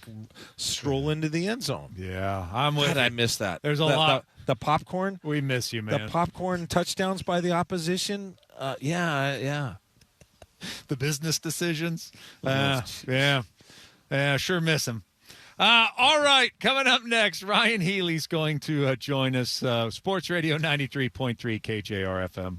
stroll into the end zone. Yeah, I'm with God, you. I miss that. There's a lot. The popcorn. We miss you, man. The popcorn touchdowns by the opposition. Yeah. The business decisions. Yeah, sure miss him. All right, coming up next, Ryan Healy's going to join us. Sports Radio 93.3 KJR FM.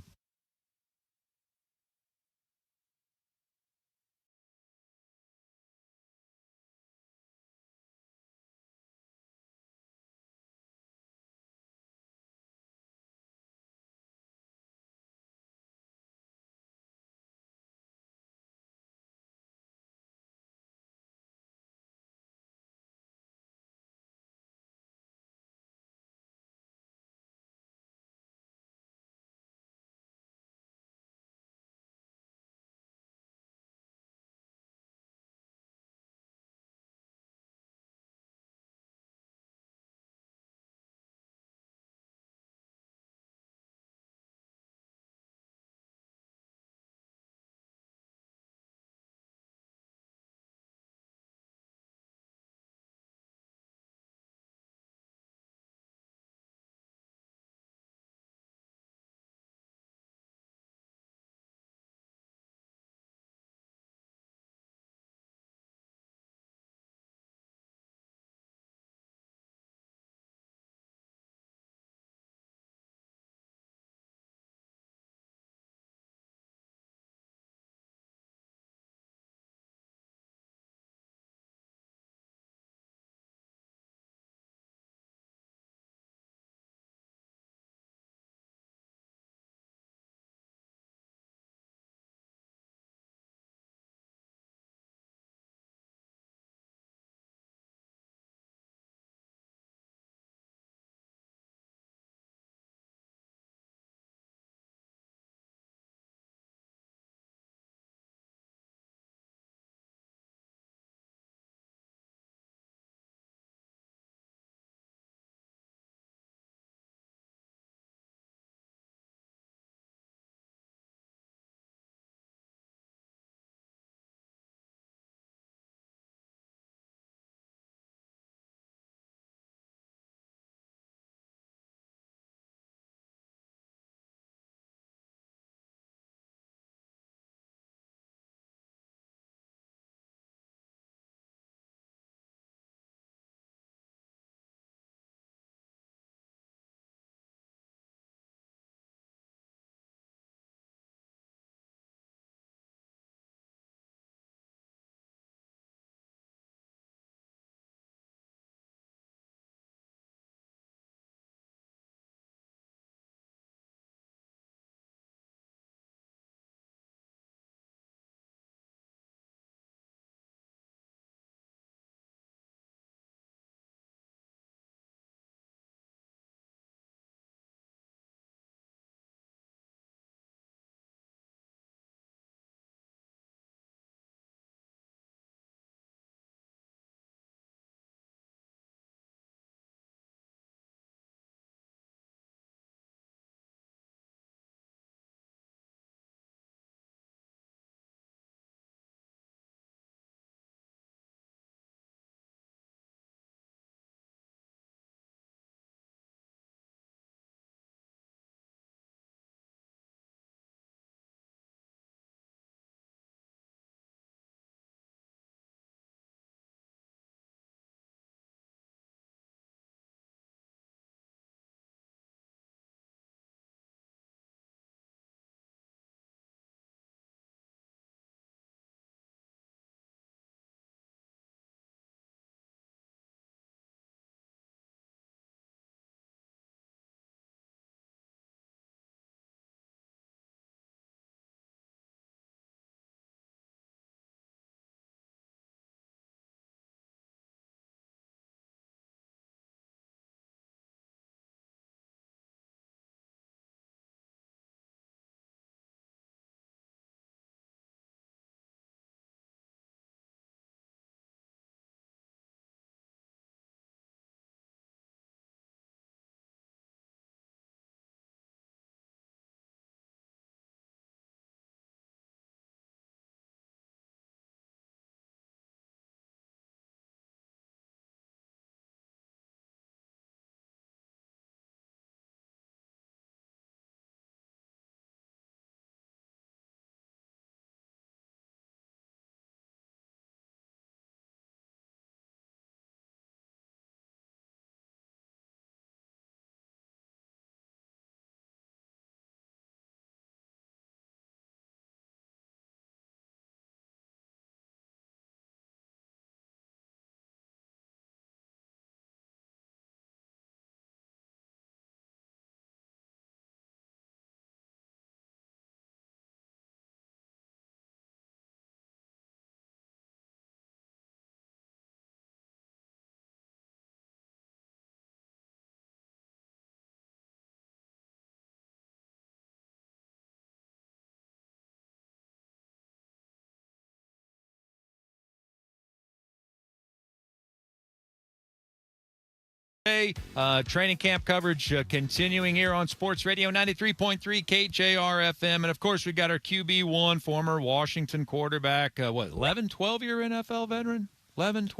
Training camp coverage continuing here on Sports Radio 93.3 KJR FM. And, of course, we got our QB1, former Washington quarterback, 11, 12-year NFL veteran? 11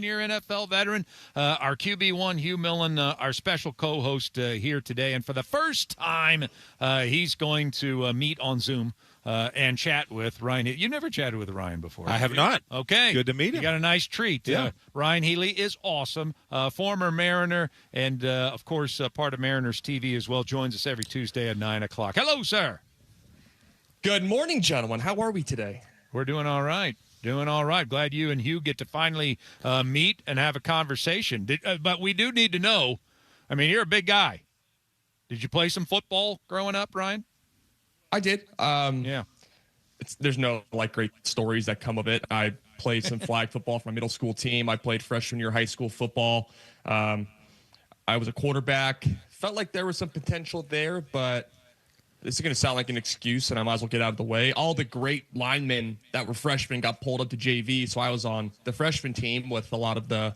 year NFL veteran. Our QB1, Hugh Millen, our special co-host here today. And for the first time, he's going to meet on Zoom and chat with Ryan. You never chatted with Ryan before. I have not. Okay. Good to meet him. You got a nice treat. Yeah. Ryan Healy is awesome. Former Mariner and, of course, part of Mariners TV as well. Joins us every Tuesday at 9 o'clock. Hello, sir. Good morning, gentlemen. How are we today? We're doing all right. Doing all right. Glad you and Hugh get to finally meet and have a conversation. But we do need to know, I mean, you're a big guy. Did you play some football growing up, Ryan? I did. Yeah. There's no, great stories that come of it. I played some flag football for my middle school team. I played freshman year high school football. I was a quarterback. Felt like there was some potential there, but this is going to sound like an excuse, and I might as well get out of the way. All the great linemen that were freshmen got pulled up to JV, so I was on the freshman team with a lot of the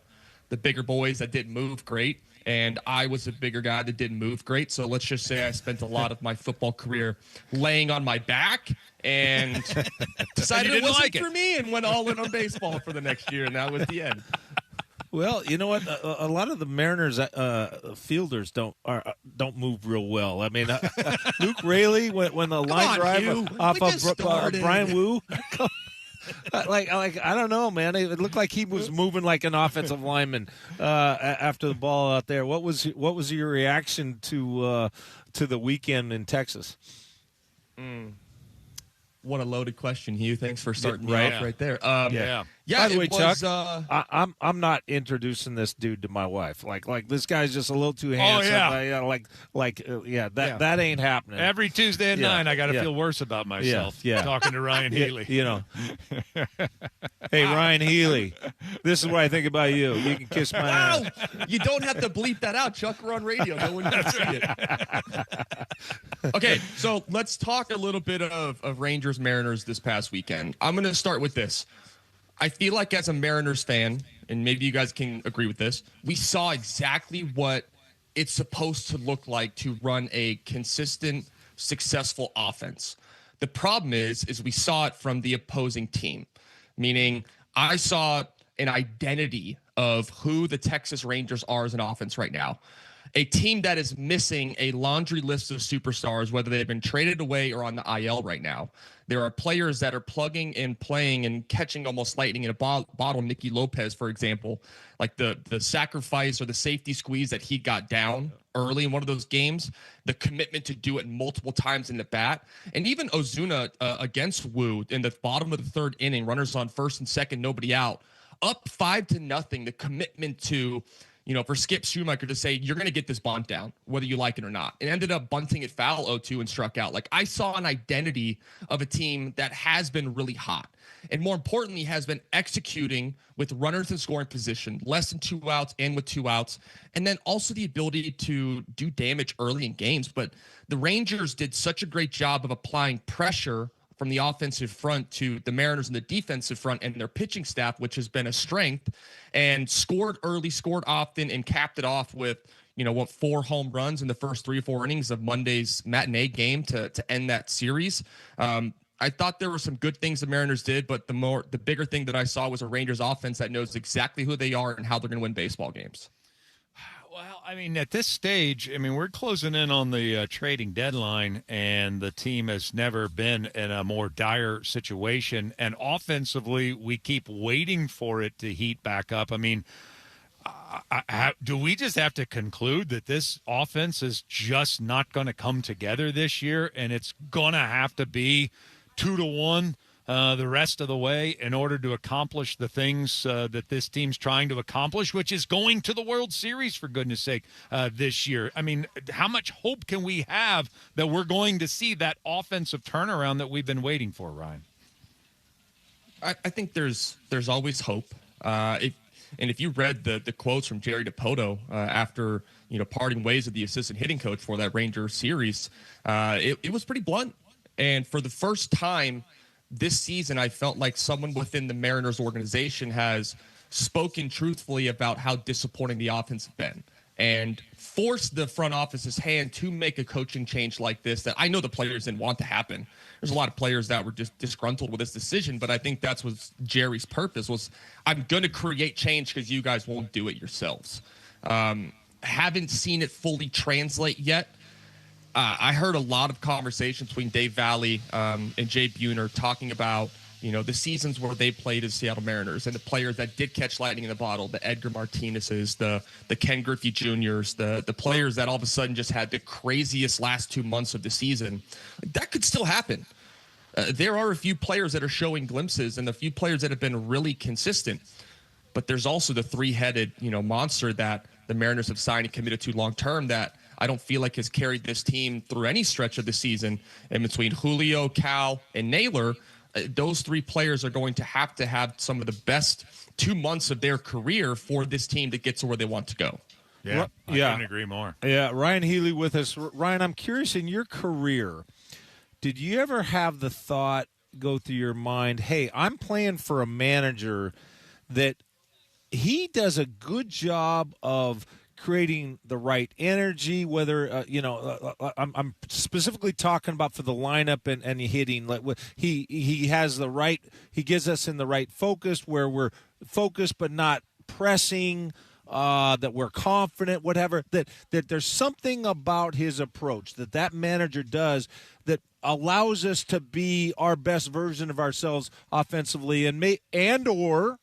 bigger boys that didn't move great, and I was a bigger guy that didn't move great. So let's just say I spent a lot of my football career laying on my back and decided it wasn't for me and went all in on baseball for the next year, and that was the end. Well, you know what? A lot of the Mariners fielders don't move real well. I mean, Luke Raley when the line drive off of Brian Wu. I don't know, man. It looked like he was moving like an offensive lineman after the ball out there. What was your reaction to the weekend in Texas? What a loaded question, Hugh. Thanks for starting me off right there. Yeah. By the way, Chuck, I'm not introducing this dude to my wife. Like this guy's just a little too handsome. That ain't happening. Every Tuesday at 9, I got to feel worse about myself. Talking to Ryan Healy. Hey, Ryan Healy, this is what I think about you. You can kiss my ass. You don't have to bleep that out, Chuck. We're on radio. No one can see it. Okay, so let's talk a little bit of Rangers Mariners this past weekend. I'm going to start with this. I feel like as a Mariners fan, and maybe you guys can agree with this, we saw exactly what it's supposed to look like to run a consistent, successful offense. The problem is we saw it from the opposing team, meaning I saw an identity of who the Texas Rangers are as an offense right now. A team that is missing a laundry list of superstars, whether they've been traded away or on the IL right now. There are players that are plugging and playing and catching almost lightning in a bottle. Nicky Lopez, for example, like the sacrifice or the safety squeeze that he got down early in one of those games, the commitment to do it multiple times in the bat. And even Ozuna against Wu in the bottom of the third inning, runners on first and second, nobody out, up 5-0, the commitment to, for Skip Schumacher to say, you're going to get this bunt down, whether you like it or not. And ended up bunting it foul 0-2 and struck out. Like, I saw an identity of a team that has been really hot. And more importantly, has been executing with runners in scoring position, less than 2 outs and with 2 outs. And then also the ability to do damage early in games. But the Rangers did such a great job of applying pressure from the offensive front to the Mariners and the defensive front and their pitching staff, which has been a strength, and scored early, scored often, and capped it off with, 4 home runs in the first 3 or 4 innings of Monday's matinee game to end that series. I thought there were some good things the Mariners did, but the bigger thing that I saw was a Rangers offense that knows exactly who they are and how they're going to win baseball games. Well, I mean, at this stage, we're closing in on the trading deadline, and the team has never been in a more dire situation. And offensively, we keep waiting for it to heat back up. Do we just have to conclude that this offense is just not going to come together this year, and it's going to have to be 2-1 the rest of the way in order to accomplish the things that this team's trying to accomplish, which is going to the World Series, for goodness sake, this year? How much hope can we have that we're going to see that offensive turnaround that we've been waiting for, Ryan? I think there's always hope. If you read the quotes from Jerry DiPoto after parting ways with the assistant hitting coach for that Ranger series, it was pretty blunt. And for the first time this season, I felt like someone within the Mariners organization has spoken truthfully about how disappointing the offense has been and forced the front office's hand to make a coaching change like this that I know the players didn't want to happen. There's a lot of players that were just disgruntled with this decision, but I think that's what Jerry's purpose was. I'm going to create change because you guys won't do it yourselves. Haven't seen it fully translate yet. I heard a lot of conversations between Dave Valley and Jay Buhner talking about, the seasons where they played as Seattle Mariners and the players that did catch lightning in the bottle, the Edgar Martinez's, the Ken Griffey Jr.'s, the players that all of a sudden just had the craziest last 2 months of the season. That could still happen. There are a few players that are showing glimpses and a few players that have been really consistent. But there's also the three-headed, monster that the Mariners have signed and committed to long-term that I don't feel like has carried this team through any stretch of the season. And between Julio, Cal, and Naylor, those three players are going to have some of the best 2 months of their career for this team to get to where they want to go. Yeah, I couldn't agree more. Yeah, Ryan Healy with us. Ryan, I'm curious, in your career, did you ever have the thought go through your mind, hey, I'm playing for a manager that he does a good job of creating the right energy, whether I'm specifically talking about for the lineup and hitting. Like he has the right, he gives us in the right focus where we're focused but not pressing, that we're confident, whatever. That there's something about his approach that manager does that allows us to be our best version of ourselves offensively, or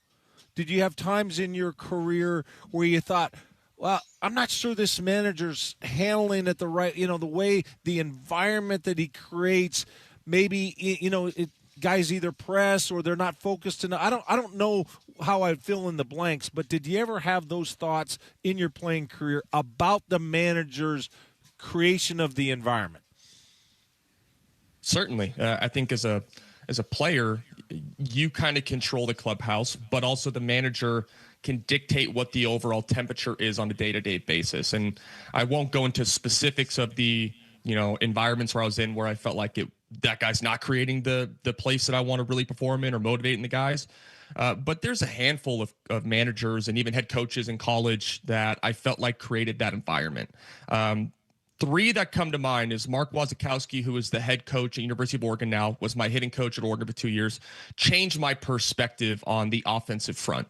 did you have times in your career where you thought, well, I'm not sure this manager's handling it the right, the way, the environment that he creates, maybe, guys either press or they're not focused enough. I don't know how I fill in the blanks, but did you ever have those thoughts in your playing career about the manager's creation of the environment? Certainly. I think as a player, you kind of control the clubhouse, but also the manager can dictate what the overall temperature is on a day-to-day basis. And I won't go into specifics of the, environments where I was in where I felt like that guy's not creating the place that I want to really perform in or motivating the guys. But there's a handful of managers and even head coaches in college that I felt like created that environment. Three that come to mind is Mark Wasikowski, who is the head coach at University of Oregon now, was my hitting coach at Oregon for 2 years, changed my perspective on the offensive front.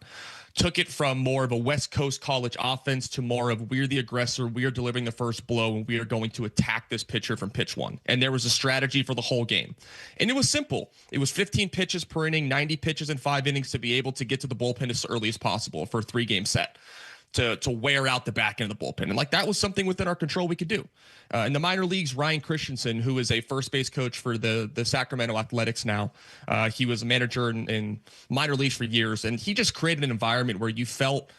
Took it from more of a West Coast college offense to more of we're the aggressor, we are delivering the first blow, and we are going to attack this pitcher from pitch one. And there was a strategy for the whole game. And it was simple. It was 15 pitches per inning, 90 pitches in 5 innings to be able to get to the bullpen as early as possible for a 3-game set. To wear out the back end of the bullpen. And that was something within our control we could do. In the minor leagues, Ryan Christensen, who is a first base coach for the Sacramento Athletics now, he was a manager in minor leagues for years, and he just created an environment where you felt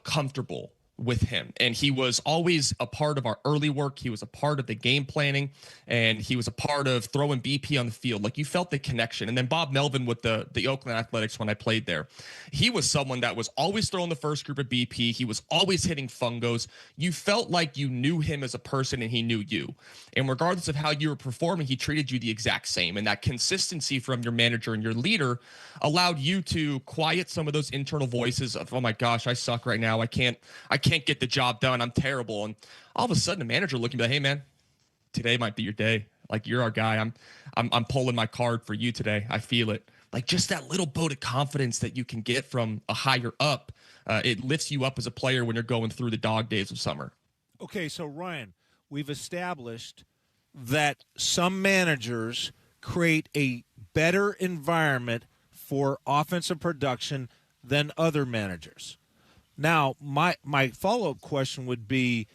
comfortable with him. And he was always a part of our early work. He was a part of the game planning, and he was a part of throwing BP on the field. Like, you felt the connection. And then Bob Melvin with the Oakland Athletics, when I played there, he was someone that was always throwing the first group of BP. He was always hitting fungos. You felt like you knew him as a person and he knew you. And regardless of how you were performing, he treated you the exact same. And that consistency from your manager and your leader allowed you to quiet some of those internal voices of, oh my gosh, I suck right now. I can't get the job done. I'm terrible. And all of a sudden, the manager looking like, hey man, today might be your day. Like, you're our guy. I'm pulling my card for you today. I feel it. Like, just that little boat of confidence that you can get from a higher up. It lifts you up as a player when you're going through the dog days of summer. Okay, so Ryan, we've established that some managers create a better environment for offensive production than other managers. Now, my follow-up question would be,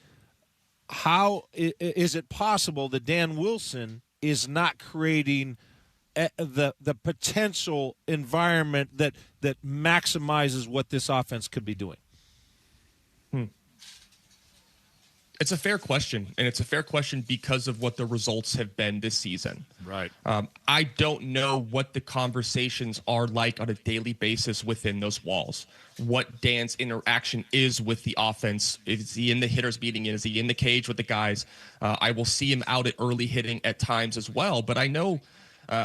how is it possible that Dan Wilson is not creating the potential environment that maximizes what this offense could be doing? It's a fair question, and it's a fair question because of what the results have been this season. Right. I don't know what the conversations are like on a daily basis within those walls, what Dan's interaction is with the offense. Is he in the hitter's meeting? Is he in the cage with the guys? I will see him out at early hitting at times as well, but I know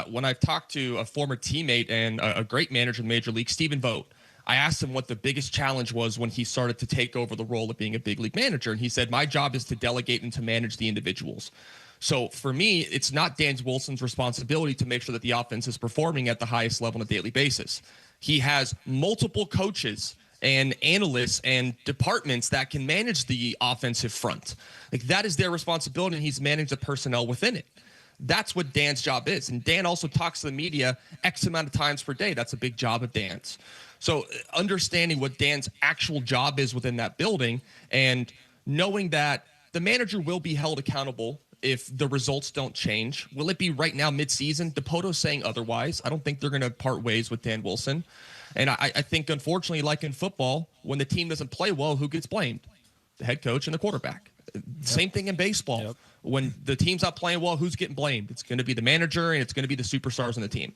when I've talked to a former teammate and a great manager in the Major League, Stephen Vogt, I asked him what the biggest challenge was when he started to take over the role of being a big league manager. And he said, my job is to delegate and to manage the individuals. So for me, it's not Dan Wilson's responsibility to make sure that the offense is performing at the highest level on a daily basis. He has multiple coaches and analysts and departments that can manage the offensive front. Like, that is their responsibility, and he's managed the personnel within it. That's what Dan's job is. And Dan also talks to the media X amount of times per day. That's a big job of Dan's. So understanding what Dan's actual job is within that building and knowing that the manager will be held accountable if the results don't change. Will it be right now midseason? DePoto's saying otherwise. I don't think they're going to part ways with Dan Wilson. And I think, unfortunately, like in football, when the team doesn't play well, who gets blamed? The head coach and the quarterback. Same thing in baseball. Yep. When the team's not playing well, who's getting blamed? It's going to be the manager, and it's going to be the superstars on the team.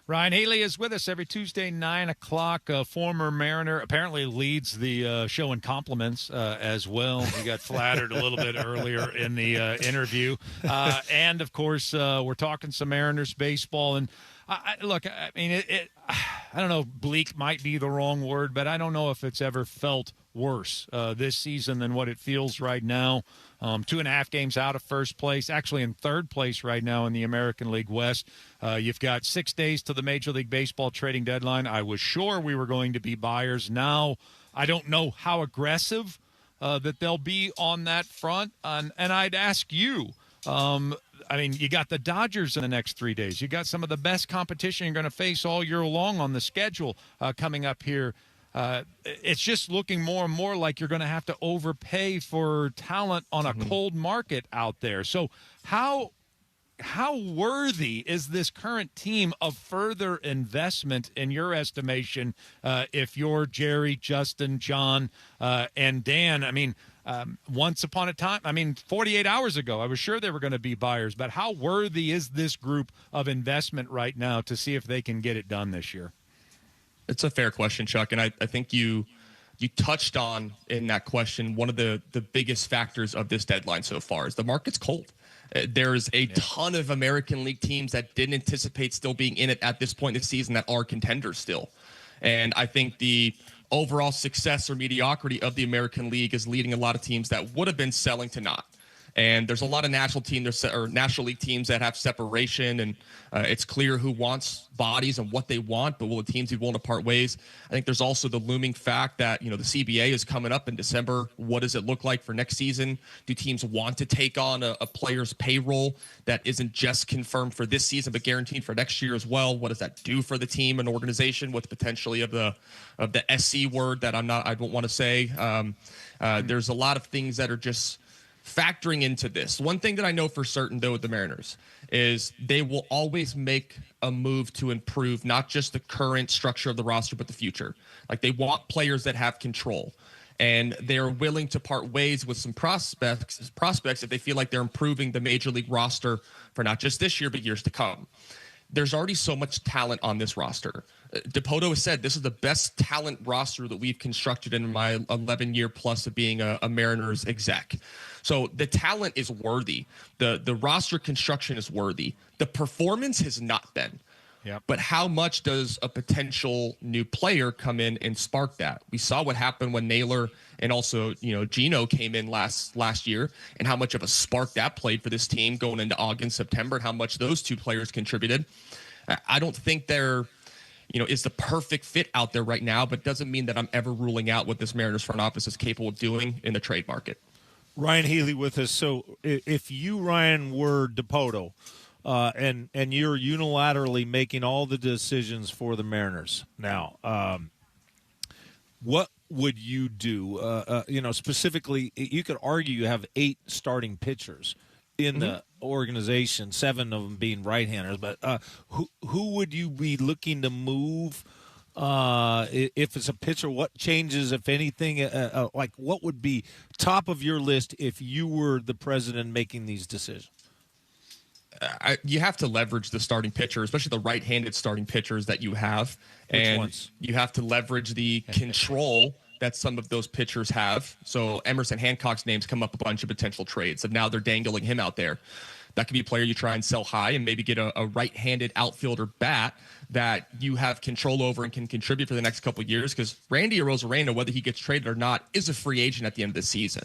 Ryan Healy is with us every Tuesday, 9 o'clock. Former Mariner, apparently leads the show in compliments as well. He got flattered a little bit earlier in the interview. And, of course, we're talking some Mariners baseball. And, look, I mean, I don't know, bleak might be the wrong word, but I don't know if it's ever felt worse this season than what it feels right now. 2.5 games out of first place, actually in third place right now in the American League West. You've got 6 days to the Major League Baseball trading deadline. I was sure we were going to be buyers. Now I don't know how aggressive that they'll be on that front. And I'd ask you, I mean, you got the Dodgers in the next 3 days. You got some of the best competition you're going to face all year long on the schedule coming up here. It's just looking more and more like you're going to have to overpay for talent on a cold market out there. So how worthy is this current team of further investment in your estimation if you're Jerry, Justin, John, and Dan? I mean, once upon a time, 48 hours ago, I was sure they were going to be buyers. But how worthy is this group of investment right now to see if they can get it done this year? It's a fair question, Chuck, and I think you touched on in that question one of the biggest factors of this deadline so far is the market's cold. There's a ton of American League teams that didn't anticipate still being in it at this point in the season that are contenders still. And I think the overall success or mediocrity of the American League is leading a lot of teams that would have been selling to not. And there's a lot of National League teams that have separation, and it's clear who wants bodies and what they want, but will the teams be willing to part ways? I think there's also the looming fact that, the CBA is coming up in December. What does it look like for next season? Do teams want to take on a player's payroll that isn't just confirmed for this season, but guaranteed for next year as well? What does that do for the team and organization with potentially of the SC word that I don't want to say? There's a lot of things that are just factoring into this. One thing that I know for certain, though, with the Mariners is they will always make a move to improve not just the current structure of the roster, but the future. Like, they want players that have control, and they're willing to part ways with some prospects if they feel like they're improving the Major League roster for not just this year, but years to come. There's already so much talent on this roster. DePoto has said this is the best talent roster that we've constructed in my 11-year plus of being a Mariners exec. So the talent is worthy. The roster construction is worthy. The performance has not been. Yep. But how much does a potential new player come in and spark that? We saw what happened when Naylor and also, Gino came in last year, and how much of a spark that played for this team going into August, September, and how much those two players contributed. I don't think they're, is the perfect fit out there right now, but doesn't mean that I'm ever ruling out what this Mariners front office is capable of doing in the trade market. Ryan Healy with us. So if you, Ryan, were DePoto, and you're unilaterally making all the decisions for the Mariners now, what would you do? Specifically, you could argue you have 8 starting pitchers in the organization, 7 of them being right-handers. But who would you be looking to move? If it's a pitcher, what changes, if anything? What would be top of your list if you were the president making these decisions? You have to leverage the starting pitcher, especially the right-handed starting pitchers that you have. Which ones? You have to leverage the control that some of those pitchers have. So Emerson Hancock's names come up a bunch of potential trades, and now they're dangling him out there. That could be a player you try and sell high and maybe get a right-handed outfielder bat that you have control over and can contribute for the next couple of years, because Randy Arozarena, whether he gets traded or not, is a free agent at the end of the season.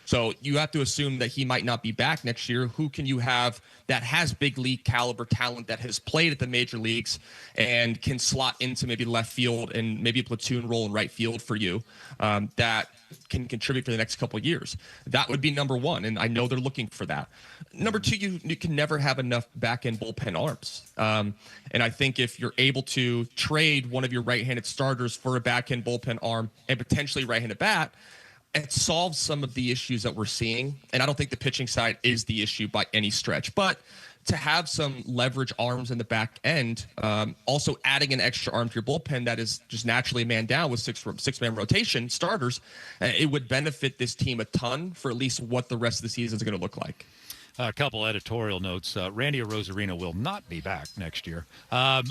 So you have to assume that he might not be back next year. Who can you have that has big league caliber talent, that has played at the major leagues and can slot into maybe left field and maybe a platoon role in right field for you, that can contribute for the next couple of years? That would be number one, and I know they're looking for that. Number two, you can never have enough back-end bullpen arms. And I think if you're able to trade one of your right-handed starters for a back-end bullpen arm and potentially right-handed bat, it solves some of the issues that we're seeing. And I don't think the pitching side is the issue by any stretch. But to have some leverage arms in the back end, also adding an extra arm to your bullpen that is just naturally a man down with six-man rotation starters, it would benefit this team a ton for at least what the rest of the season is going to look like. A couple editorial notes. Randy Arozarena will not be back next year. I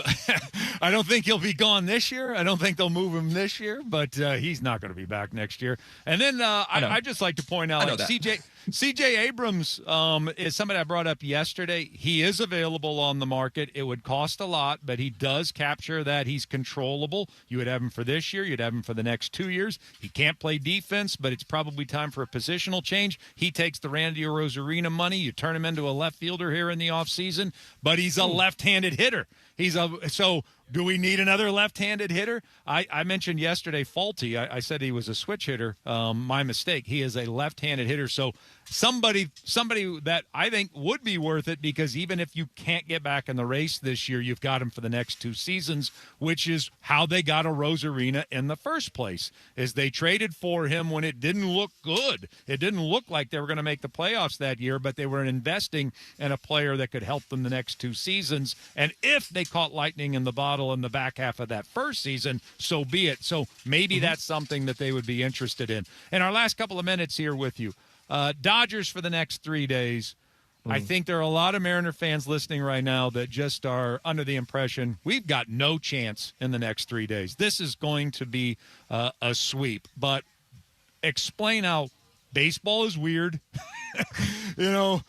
don't think he'll be gone this year. I don't think they'll move him this year, but he's not going to be back next year. And then I'd just like to point out, CJ Abrams is somebody I brought up yesterday. He is available on the market. It would cost a lot, but he does capture that. He's controllable. You would have him for this year. You'd have him for the next 2 years. He can't play defense, but it's probably time for a positional change. He takes the Randy Arozarena money. You turn him into a left fielder here in the offseason, but he's a left-handed hitter. So do we need another left-handed hitter? I mentioned yesterday Faulty. I said he was a switch hitter. My mistake. He is a left-handed hitter. So somebody that I think would be worth it, because even if you can't get back in the race this year, you've got him for the next 2 seasons, which is how they got Arozarena in the first place, is they traded for him when it didn't look good. It didn't look like they were going to make the playoffs that year, but they were investing in a player that could help them the next 2 seasons. And if they caught lightning in the bottle in the back half of that first season, so be it. So maybe that's something that they would be interested in. In our last couple of minutes here with you, Dodgers for the next 3 days. I think there are a lot of Mariner fans listening right now that just are under the impression we've got no chance in the next 3 days. This is going to be a sweep. But explain how baseball is weird. That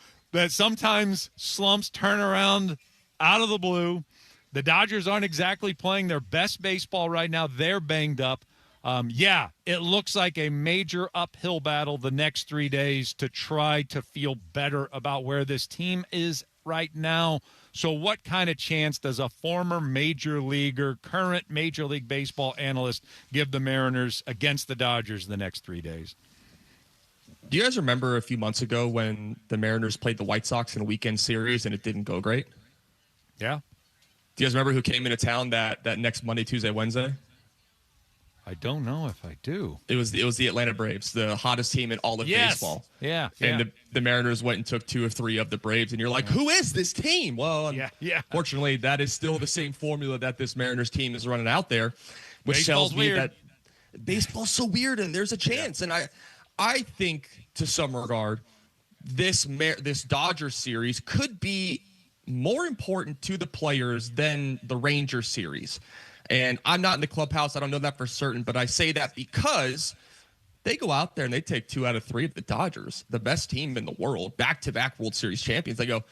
sometimes slumps turn around out of the blue. The Dodgers aren't exactly playing their best baseball right now. They're banged up. It looks like a major uphill battle the next 3 days to try to feel better about where this team is right now. So what kind of chance does a former major leaguer, current Major League Baseball analyst give the Mariners against the Dodgers the next 3 days? Do you guys remember a few months ago when the Mariners played the White Sox in a weekend series and it didn't go great? Yeah. Do you guys remember who came into town that next Monday, Tuesday, Wednesday? I don't know if I do. It was the Atlanta Braves, the hottest team in all of baseball. Yeah. And the Mariners went and took 2 or 3 of the Braves, and you're like, who is this team? Well, fortunately, that is still the same formula that this Mariners team is running out there, which Baseball's tells me weird. that baseball's so weird, and there's a chance. And I think, to some regard, this Dodgers series could be more important to the players than the Rangers series. And I'm not in the clubhouse. I don't know that for certain, but I say that because they go out there and they take 2 out of 3 of the Dodgers, the best team in the world, back-to-back World Series champions. They go,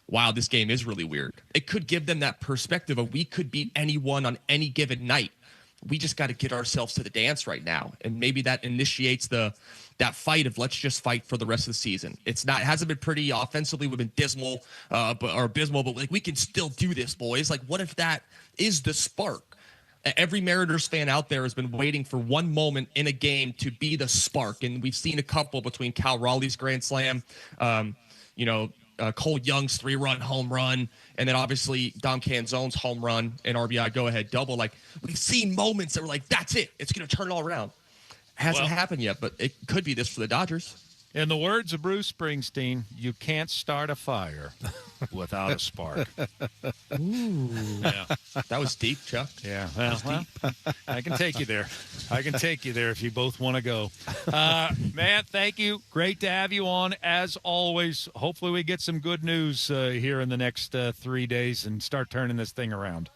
wow, this game is really weird. It could give them that perspective of we could beat anyone on any given night. We just got to get ourselves to the dance right now. And maybe that initiates that fight of let's just fight for the rest of the season. It hasn't been pretty offensively. We've been dismal, abysmal, but like we can still do this, boys. Like, what if that is the spark? Every Mariners fan out there has been waiting for one moment in a game to be the spark. And we've seen a couple between Cal Raleigh's grand slam, Cole Young's 3-run home run, and then obviously Dom Canzone's home run and RBI go-ahead double. Like, we've seen moments that were like, that's it. It's going to turn it all around. Hasn't happened yet, but it could be this for the Dodgers. In the words of Bruce Springsteen, you can't start a fire without a spark. Ooh. Yeah. That was deep, Chuck. Yeah. Well, I can take you there. If you both want to go. Matt, thank you. Great to have you on, as always. Hopefully we get some good news here in the next 3 days and start turning this thing around.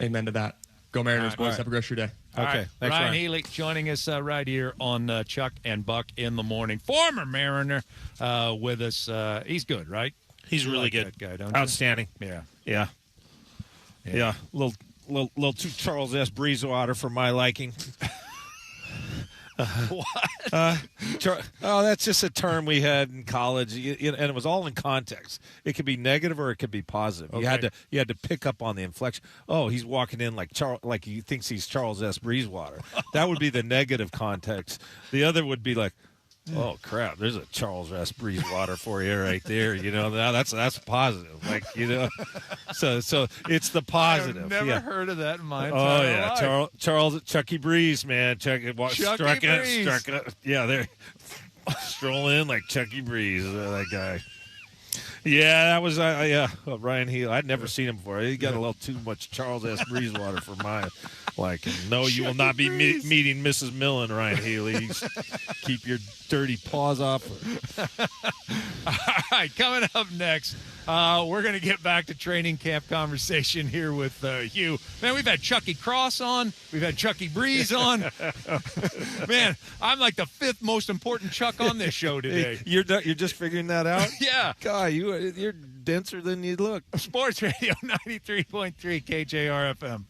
Amen to that. Go Mariners, boys. Have a great day. Okay. Right. Thanks, Ryan Healy joining us right here on Chuck and Buck in the Morning. Former Mariner with us. He's good, right? He's really like good. That guy, don't you? Outstanding. Yeah. Yeah. Little too Charles S. Breezewater for my liking. What? That's just a term we had in college, and it was all in context. It could be negative or it could be positive. Okay. You had to pick up on the inflection. Oh, he's walking in like he thinks he's Charles S. Breezewater. That would be the negative context. The other would be like, oh crap, there's a Charles S. Breezewater for you right there. Now that's positive. So it's the positive. I've never heard of that in my Oh entire yeah, life. Chucky Breeze, man. Chucky Breeze. Yeah, they're strolling in like Chucky Breeze, that guy. Yeah, that was Ryan Healy. I'd never seen him before. He got a little too much Charles S. Breezewater for my liking. No, you will not be meeting Mrs. Millen, Ryan Healy. Keep your dirty paws off her. All right, coming up next, we're going to get back to training camp conversation here with Hugh. Man, we've had Chucky Cross on. We've had Chucky Breeze on. Man, I'm like the 5th most important Chuck on this show today. You're just figuring that out? Yeah. God, you're denser than you look. Sports Radio 93.3 KJR FM.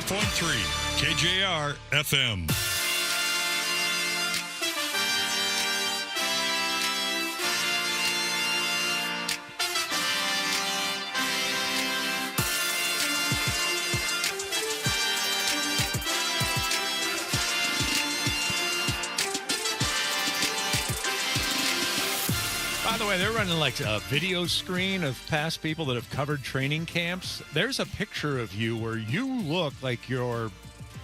93.3 KJR FM. By the way, they're running like a video screen of past people that have covered training camps. There's a picture of you where you look like you're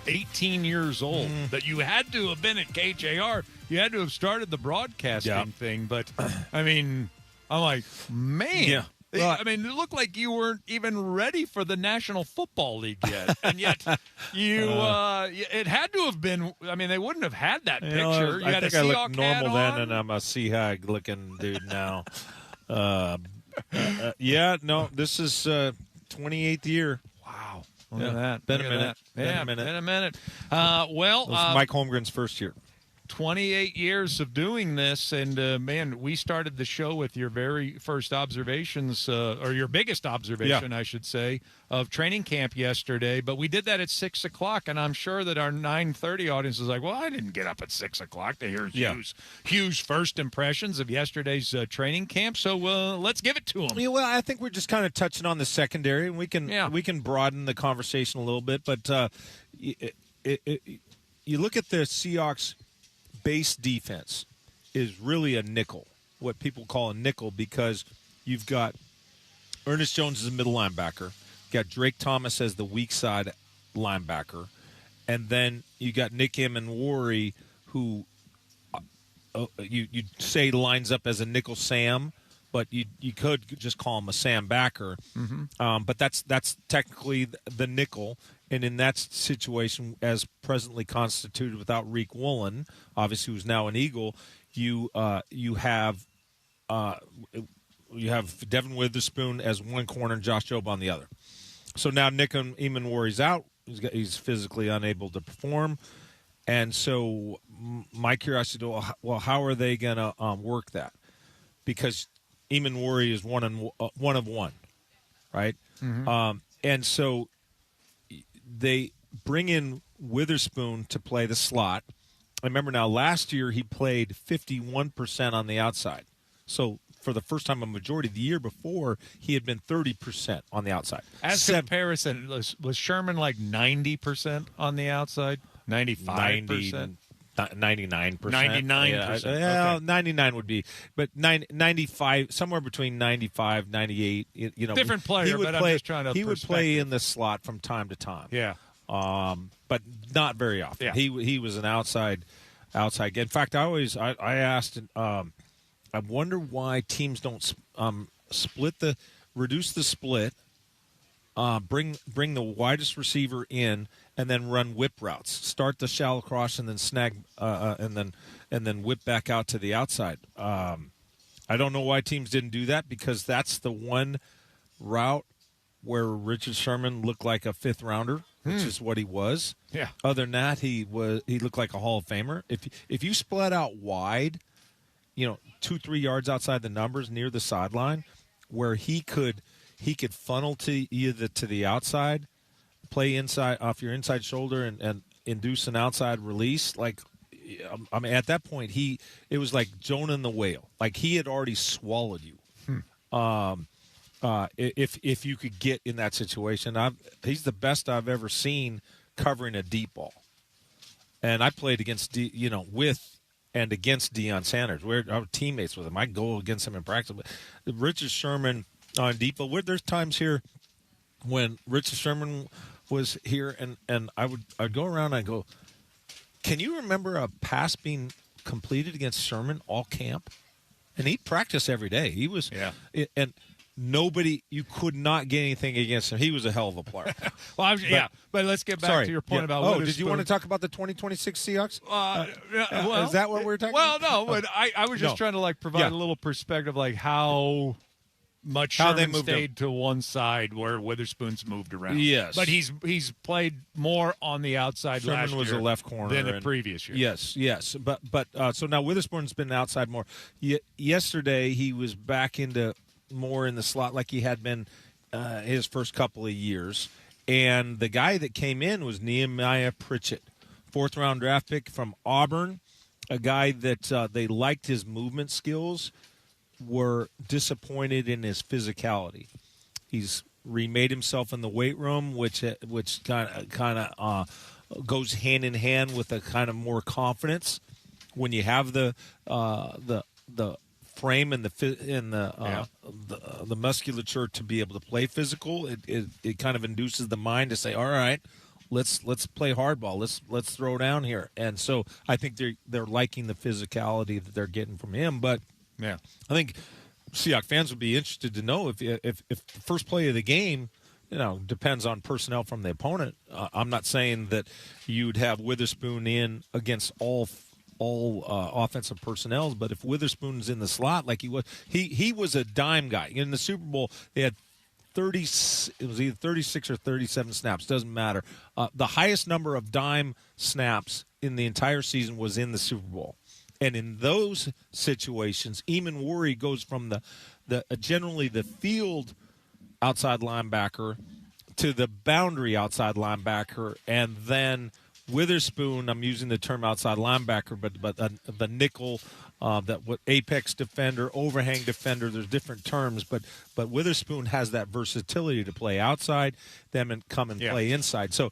18 years old, that you had to have been at KJR. You had to have started the broadcasting thing. But, I mean, I'm like, man. Yeah. Well, I mean, it looked like you weren't even ready for the National Football League yet. And yet, it had to have been. I mean, they wouldn't have had that picture. You I had think a I look Seahawk normal hat then, on. and I'm a Seahawk looking dude now. Yeah, no, this is 28th year. Wow. Look at that. Been Look a at minute. that. Yeah, been a minute. Well, It was Mike Holmgren's first year. 28 years of doing this, and man, we started the show with your very first observations, or your biggest observation, I should say, of training camp yesterday. But we did that at 6 o'clock, and I'm sure that our 9:30 audience is like, "Well, I didn't get up at 6 o'clock to hear Hugh's first impressions of yesterday's training camp." So let's give it to him. Yeah, well, I think we're just kind of touching on the secondary, and we can broaden the conversation a little bit. But you look at the Seahawks. Base defense is really a nickel, what people call a nickel, because you've got Ernest Jones as a middle linebacker, you've got Drake Thomas as the weak side linebacker, and then you got Nick Immanwori, who you'd say lines up as a nickel Sam, but you could just call him a Sam backer. But that's technically the nickel. And in that situation, as presently constituted without Reek Woolen, obviously who's now an Eagle, you have Devin Witherspoon as one corner and Josh Jobe on the other. So now Nick Immanwori's out; he's physically unable to perform, and so my curiosity, well, how are they going to work that? Because Immanwori is one of one, right? And so they bring in Witherspoon to play the slot. I remember now last year he played 51% on the outside. So for the first time a majority, the year before he had been 30% on the outside. As comparison, was Sherman like 90% on the outside? 95%? 99%. 99%. Yeah, okay. 99 would be, but 95, somewhere between 95, 98. Different player, but I'm just trying to. He would play in the slot from time to time. Yeah. But not very often. Yeah. He was an outside. In fact, I asked. I wonder why teams don't reduce the split, bring the widest receiver in, and then run whip routes. Start the shallow cross and then snag, and then whip back out to the outside. I don't know why teams didn't do that, because that's the one route where Richard Sherman looked like a fifth rounder, which is what he was. Yeah. Other than that, he looked like a Hall of Famer. If you split out wide, 2-3 yards outside the numbers near the sideline, where he could funnel to either to the outside, play inside off your inside shoulder and induce an outside release. Like, I mean, at that point, it was like Jonah and the whale. Like, he had already swallowed you. If you could get in that situation, he's the best I've ever seen covering a deep ball. And I played against with and against Deion Sanders. We're our teammates with him. I go against him in practice. But Richard Sherman on deep ball. There's times here when Richard Sherman was here, and I'd go around and I'd go, can you remember a pass being completed against Sherman all camp? And he'd practice every day. He was and you could not get anything against him. He was a hell of a player. But let's get back to your point about Witherspoon. Did you want to talk about the 2026 Seahawks? Well, is that what we're talking about? Well, no, but I was just trying to provide a little perspective, how much Sherman stayed to one side where Witherspoon's moved around. Yes. But he's played more on the outside Sherman last year was a left corner than the previous year. Yes. But so now Witherspoon's been outside more. Yesterday he was back into more in the slot like he had been his first couple of years. And the guy that came in was Nehemiah Pritchett, 4th-round draft pick from Auburn, a guy that they liked his movement skills, were disappointed in his physicality. He's remade himself in the weight room, which kind of goes hand in hand with a kind of more confidence. When you have the frame and the musculature to be able to play physical, it kind of induces the mind to say, all right, let's play hardball, let's throw down here. And so I think they're liking the physicality that they're getting from him. But yeah, I think Seahawks fans would be interested to know if the first play of the game, depends on personnel from the opponent. I'm not saying that you'd have Witherspoon in against all offensive personnel, but if Witherspoon's in the slot like he was a dime guy. In the Super Bowl, they had it was either 36 or 37 snaps, doesn't matter. The highest number of dime snaps in the entire season was in the Super Bowl. And in those situations, Eamon Worry goes from the generally the field outside linebacker to the boundary outside linebacker, and then Witherspoon, I'm using the term outside linebacker, but the nickel, apex defender, overhang defender, there's different terms, but Witherspoon has that versatility to play outside, them and come and play inside. So,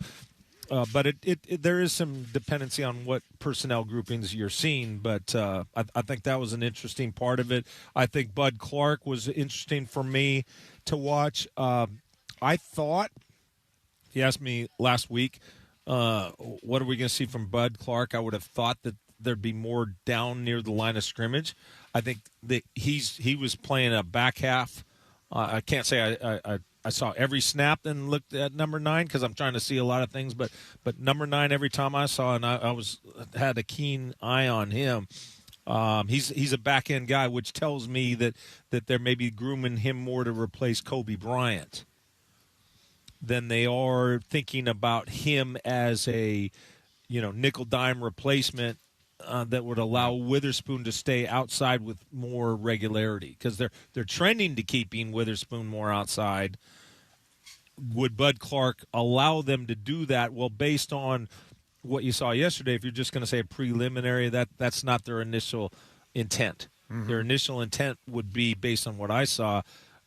but there is some dependency on what personnel groupings you're seeing, but I think that was an interesting part of it. I think Bud Clark was interesting for me to watch. I thought, he asked me last week, what are we going to see from Bud Clark? I would have thought that there'd be more down near the line of scrimmage. I think that he was playing a back half. I can't say I saw every snap and looked at number 9 because I'm trying to see a lot of things, but number 9 every time I saw, and I had a keen eye on him. He's a back end guy, which tells me that they're maybe grooming him more to replace Kobe Bryant than they are thinking about him as a nickel dime replacement that would allow Witherspoon to stay outside with more regularity, because they're trending to keeping Witherspoon more outside. Would Bud Clark allow them to do that? Well, based on what you saw yesterday, if you're just going to say a preliminary, that's not their initial intent. Mm-hmm. Their initial intent would be, based on what I saw,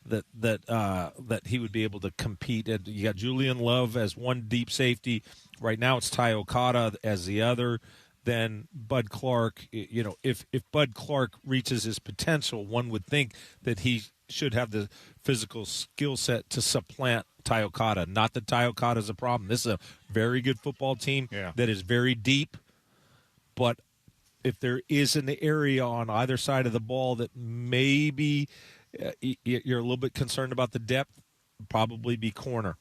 that he would be able to compete. You got Julian Love as one deep safety. Right now it's Ty Okada as the other. Then Bud Clark, if Bud Clark reaches his potential, one would think that he should have the physical skill set to supplant Ty Okada. Not that Ty Okada is a problem. This is a very good football team that is very deep, but if there is an area on either side of the ball that maybe you're a little bit concerned about the depth, probably be corner.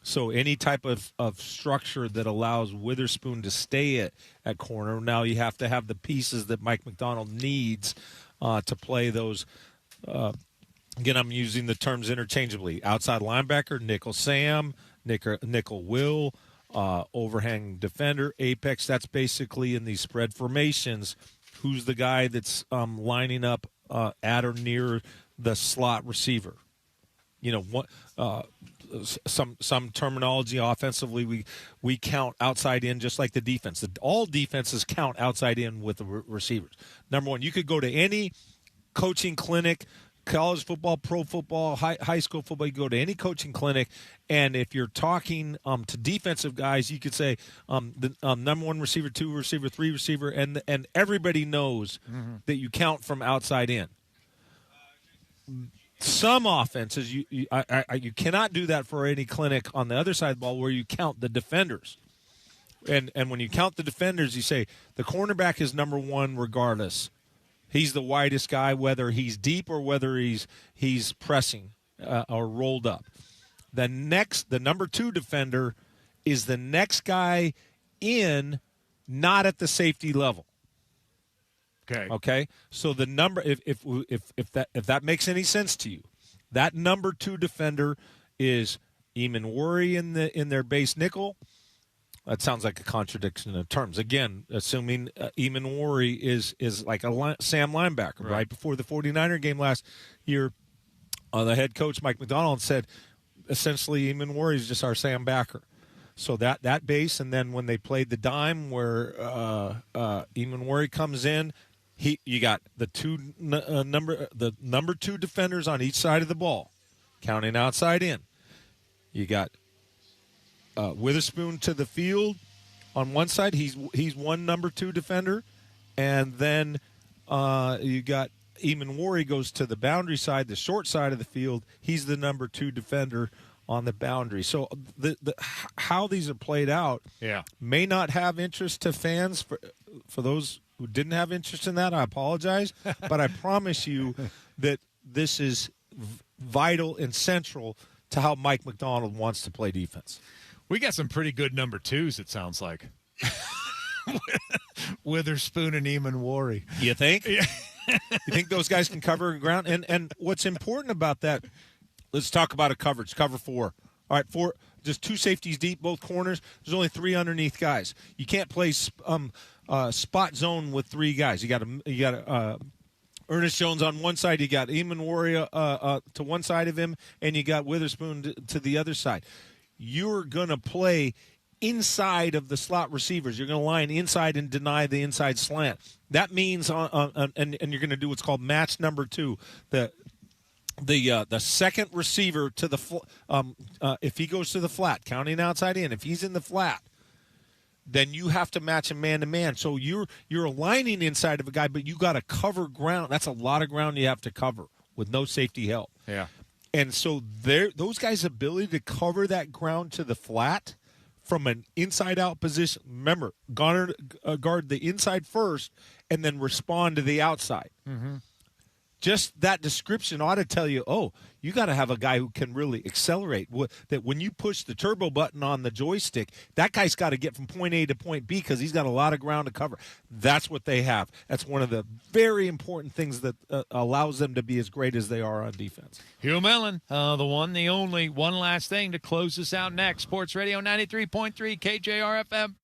So any type of structure that allows Witherspoon to stay at corner. Now you have to have the pieces that Mike McDonald needs to play those. Again, I'm using the terms interchangeably. Outside linebacker, nickel Sam, nickel Will, overhang defender, apex. That's basically in these spread formations. Who's the guy that's lining up at or near the slot receiver? Some terminology offensively, we count outside in just like the defense. All defenses count outside in with the receivers. Number one, you could go to any coaching clinic, college football, pro football, high school football. You go to any coaching clinic, and if you're talking to defensive guys, you could say the number 1 receiver, 2 receiver, 3 receiver, and everybody knows that you count from outside in. Some offenses, you cannot do that for any clinic on the other side of the ball where you count the defenders. And when you count the defenders, you say the cornerback is number 1 regardless. He's the widest guy, whether he's deep or whether he's pressing or rolled up. The number 2 defender is the next guy in, not at the safety level. Okay. So the number, if that makes any sense to you, that number 2 defender is Eamon Worry in their base nickel. That sounds like a contradiction of terms. Again, assuming Eamon Worry is like a Sam linebacker. Right before the 49er game last year, the head coach Mike McDonald said, essentially Eamon Warrior is just our Sam Backer. So that base, and then when they played the dime where Eamon Warrior comes in, you got the number 2 defenders on each side of the ball, counting outside in. You got Witherspoon to the field on one side. He's one number 2 defender, and then you got Eamon Warrior goes to the boundary side, the short side of the field. He's the number 2 defender on the boundary. So how these are played out may not have interest to fans. For those who didn't have interest in that, I apologize. But I promise you that this is vital and central to how Mike McDonald wants to play defense. We got some pretty good number 2s, it sounds like. Witherspoon and Eamon Warrior. You think? Yeah. You think those guys can cover ground? And what's important about that, let's talk about a coverage, cover 4. All right, 4, just 2 safeties deep, both corners. There's only 3 underneath guys. You can't play spot zone with 3 guys. You got Ernest Jones on one side. You got Eamon Warrior to one side of him, and you got Witherspoon to the other side. You're going to play inside of the slot receivers. You're going to line inside and deny the inside slant. That means and you're going to do what's called match number 2. The second receiver to the if he goes to the flat, counting outside in, if he's in the flat, then you have to match him man to man. So you're aligning inside of a guy, but you got to cover ground. That's a lot of ground you have to cover with no safety help. Yeah. And so those guys' ability to cover that ground to the flat from an inside-out position. Remember, guard the inside first and then respond to the outside. Mm-hmm. Just that description ought to tell you, you got to have a guy who can really accelerate. That when you push the turbo button on the joystick, that guy's got to get from point A to point B because he's got a lot of ground to cover. That's what they have. That's one of the very important things that allows them to be as great as they are on defense. Hugh Millen, the one, the only. One last thing to close us out next. Sports Radio 93.3 KJR FM.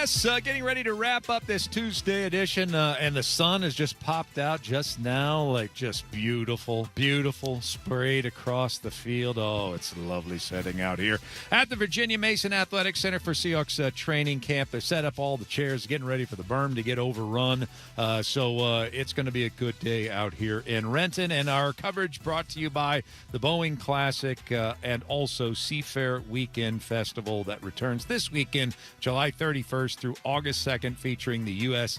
Yes, getting ready to wrap up this Tuesday edition, and the sun has just popped out just now, like just beautiful, beautiful, sprayed across the field. Oh, it's a lovely setting out here at the Virginia Mason Athletic Center for Seahawks training camp. They've set up all the chairs, getting ready for the berm to get overrun, so it's going to be a good day out here in Renton. And our coverage brought to you by the Boeing Classic and also Seafair Weekend Festival that returns this weekend, July 31st through August 2nd, featuring the U.S.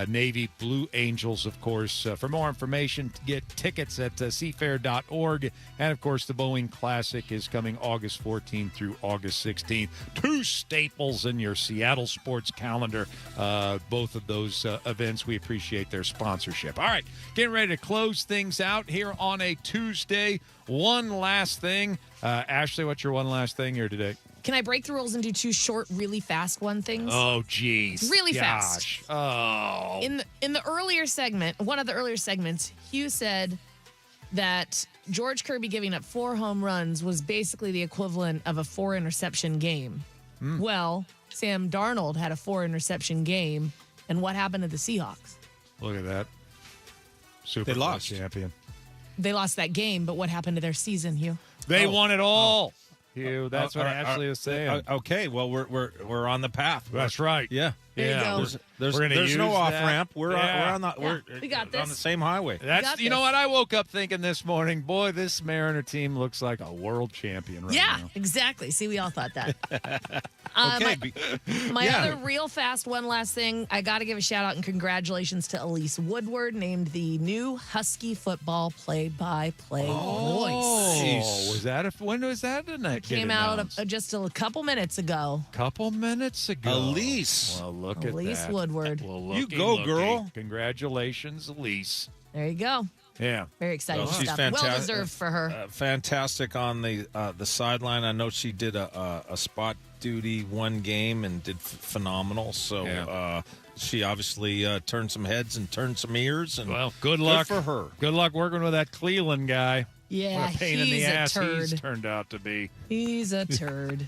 Navy Blue Angels, of course. For more information, get tickets at seafair.org. And, of course, the Boeing Classic is coming August 14th through August 16th. Two staples in your Seattle sports calendar, both of those events. We appreciate their sponsorship. All right, getting ready to close things out here on a Tuesday. One last thing. Ashley, what's your one last thing here today? Can I break the rules and do two short, really fast things? Oh, geez. Really fast. Oh. In the earlier segment, one of the earlier segments, Hugh said that George Kirby giving up 4 home runs was basically the equivalent of a 4-interception game. Well, Sam Darnold had a 4-interception game, and what happened to the Seahawks? Look at that. Super They lost. champion. They lost that game, but what happened to their season, Hugh? They won it all. Hugh, that's what Ashley was saying. Okay, well we're on the path. That's right. Yeah. There you go. There's no off ramp. We're on we got this. on the same highway. That's you know what I woke up thinking this morning. Boy, this Mariner team looks like a world champion right now. Yeah, exactly. See, we all thought that. Okay. My other real fast one last thing, I got to give a shout out and congratulations to Elise Woodward, named the new Husky football play-by-play voice. Was that when was that tonight? Came out just a couple minutes ago. Couple minutes ago. Elise. Well, look Elise at that. Woodward. Well, You go, girl. Congratulations, Elise. There you go. Yeah. Very exciting Well, she's stuff. fantastic. Well deserved for her. Fantastic on the sideline. I know she did a spot duty one game and did phenomenal. So she obviously turned some heads and turned some ears. And well, good luck for her. Good luck working with that Cleveland guy. Yeah, what a pain in the he's a ass turd. he's turned out to be. He's a turd.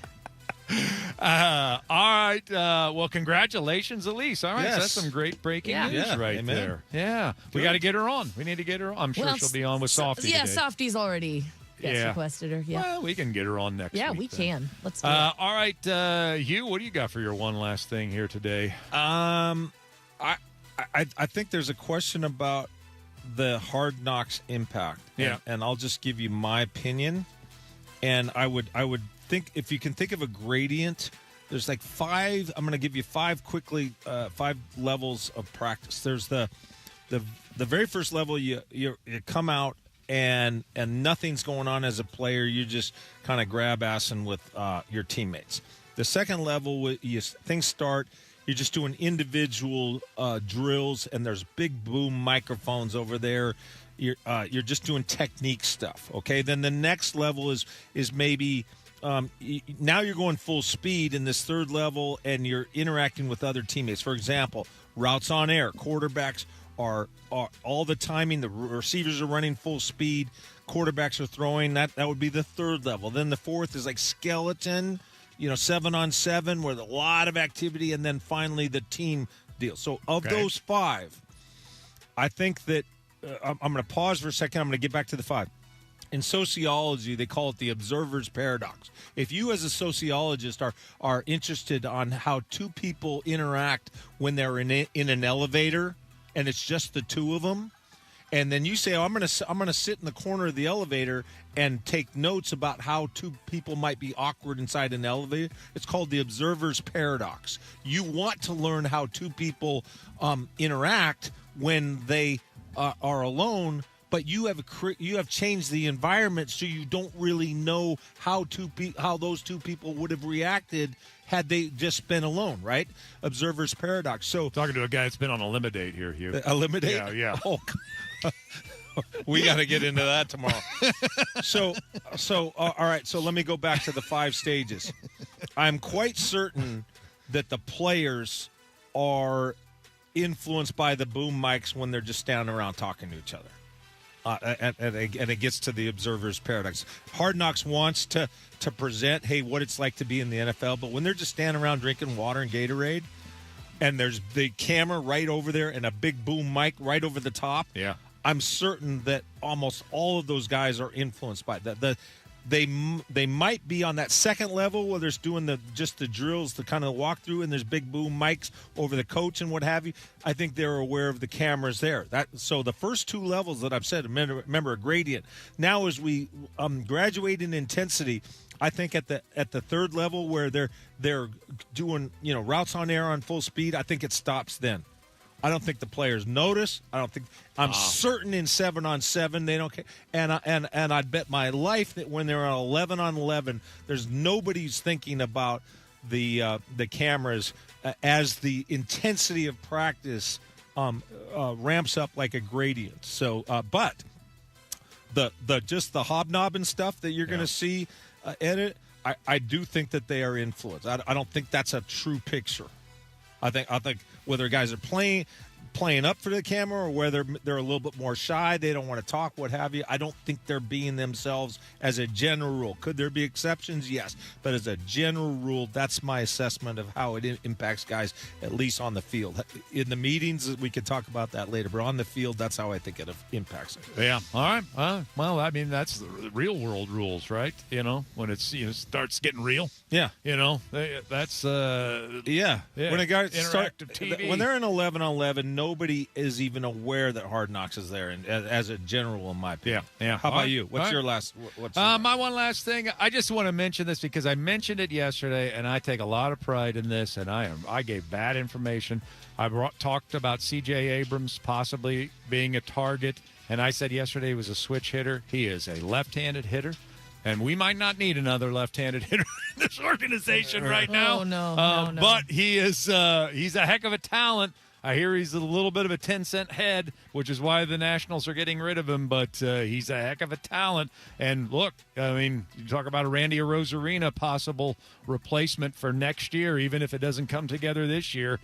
All right. Well, congratulations, Elise. All right. Yes. So that's some great breaking news Yeah, right amen. there. Yeah. We got to get her on. We need to get her on. I'm sure she'll be on with Softy Yeah, today. Softy's already requested her. Yeah. Well, we can get her on next week. Yeah, we then. can. Let's do it. All right. Hugh, what do you got for your one last thing here today? I think there's a question about the Hard Knocks impact. Yeah. And I'll just give you my opinion. And I would think if you can think of a gradient, there's like 5. I'm going to give you 5 quickly, 5 levels of practice. There's the very first level. You come out and nothing's going on as a player. You just kind of grab assing with your teammates. The second level, things start. You're just doing individual drills, and there's big boom microphones over there. You're just doing technique stuff. Okay. Then the next level is maybe. Now you're going full speed in this third level, and you're interacting with other teammates. For example, routes on air. Quarterbacks are all the timing. The receivers are running full speed. Quarterbacks are throwing. That would be the third level. Then the fourth is like skeleton, 7-on-7, where there's a lot of activity, and then finally the team deal. So of those 5, I think that I'm going to pause for a second. I'm going to get back to the 5. In sociology, they call it the observer's paradox. If you as a sociologist are interested on how 2 people interact when they're in an elevator and it's just the 2 of them, and then you say, I'm going to sit in the corner of the elevator and take notes about how 2 people might be awkward inside an elevator, it's called the observer's paradox. You want to learn how 2 people interact when they are alone, but you have changed the environment, so you don't really know how those 2 people would have reacted had they just been alone, right? Observer's paradox. So talking to a guy that's been on a Eliminate here, Hugh. Eliminate? Yeah. Oh, we got to get into that tomorrow. So all right. So let me go back to the 5 stages. I'm quite certain that the players are influenced by the boom mics when they're just standing around talking to each other. And it gets to the observer's paradox. Hard Knocks wants to present, hey, what it's like to be in the NFL, but when they're just standing around drinking water and Gatorade, and there's the camera right over there and a big boom mic right over the top. Yeah. I'm certain that almost all of those guys are influenced by that. They might be on that second level where there's doing just the drills, the kind of walkthrough, and there's big boom mics over the coach and what have you. I think they're aware of the cameras there. So the first two levels that I've said, remember a gradient. Now as we graduate in intensity, I think at the third level where they're doing routes on air on full speed, I think it stops then. I don't think the players notice. I'm certain in 7-on-7 they don't care. And I'd bet my life that when they're on 11-on-11, there's nobody's thinking about the cameras as the intensity of practice ramps up like a gradient. So, but the hobnobbing stuff that you're going to see edit, I do think that they are influenced. I don't think that's a true picture. I think whether guys are playing up for the camera or whether they're a little bit more shy, they don't want to talk, what have you. I don't think they're being themselves as a general rule. Could there be exceptions? Yes. But as a general rule, that's my assessment of how it impacts guys, at least on the field. In the meetings, we could talk about that later, but on the field, that's how I think it impacts it. Yeah. All right. Well, I mean, that's the real world rules, right? When it's starts getting real. Yeah. That's yeah. When a guy interactive TV. When they're in 11-on-11, nobody is even aware that Hard Knocks is there, and as a general, in my opinion. Yeah. How about you? What's your last? My one last thing. I just want to mention this because I mentioned it yesterday, and I take a lot of pride in this. And I gave bad information. I talked about C.J. Abrams possibly being a target, and I said yesterday he was a switch hitter. He is a left-handed hitter. And we might not need another left-handed hitter in this organization right now. Oh, no. But he's a heck of a talent. I hear he's a little bit of a 10-cent head, which is why the Nationals are getting rid of him. But he's a heck of a talent. And look, I mean, you talk about a Randy Arozarena possible replacement for next year, even if it doesn't come together this year.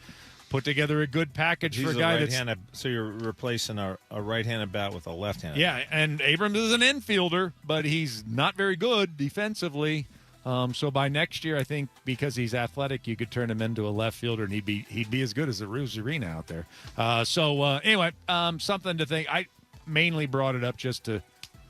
Put together a good package for a guy that's... So you're replacing a right-handed bat with a left-handed. Yeah, and Abrams is an infielder, but he's not very good defensively. So by next year, I think because he's athletic, you could turn him into a left fielder, and he'd be as good as a Arozarena out there. Anyway, something to think. I mainly brought it up just to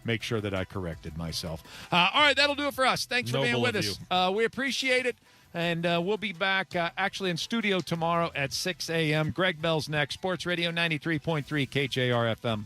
make sure that I corrected myself. All right, that'll do it for us. Thanks for being with us. We appreciate it. And we'll be back actually in studio tomorrow at 6 a.m. Greg Bell's next. Sports Radio 93.3 KJR FM.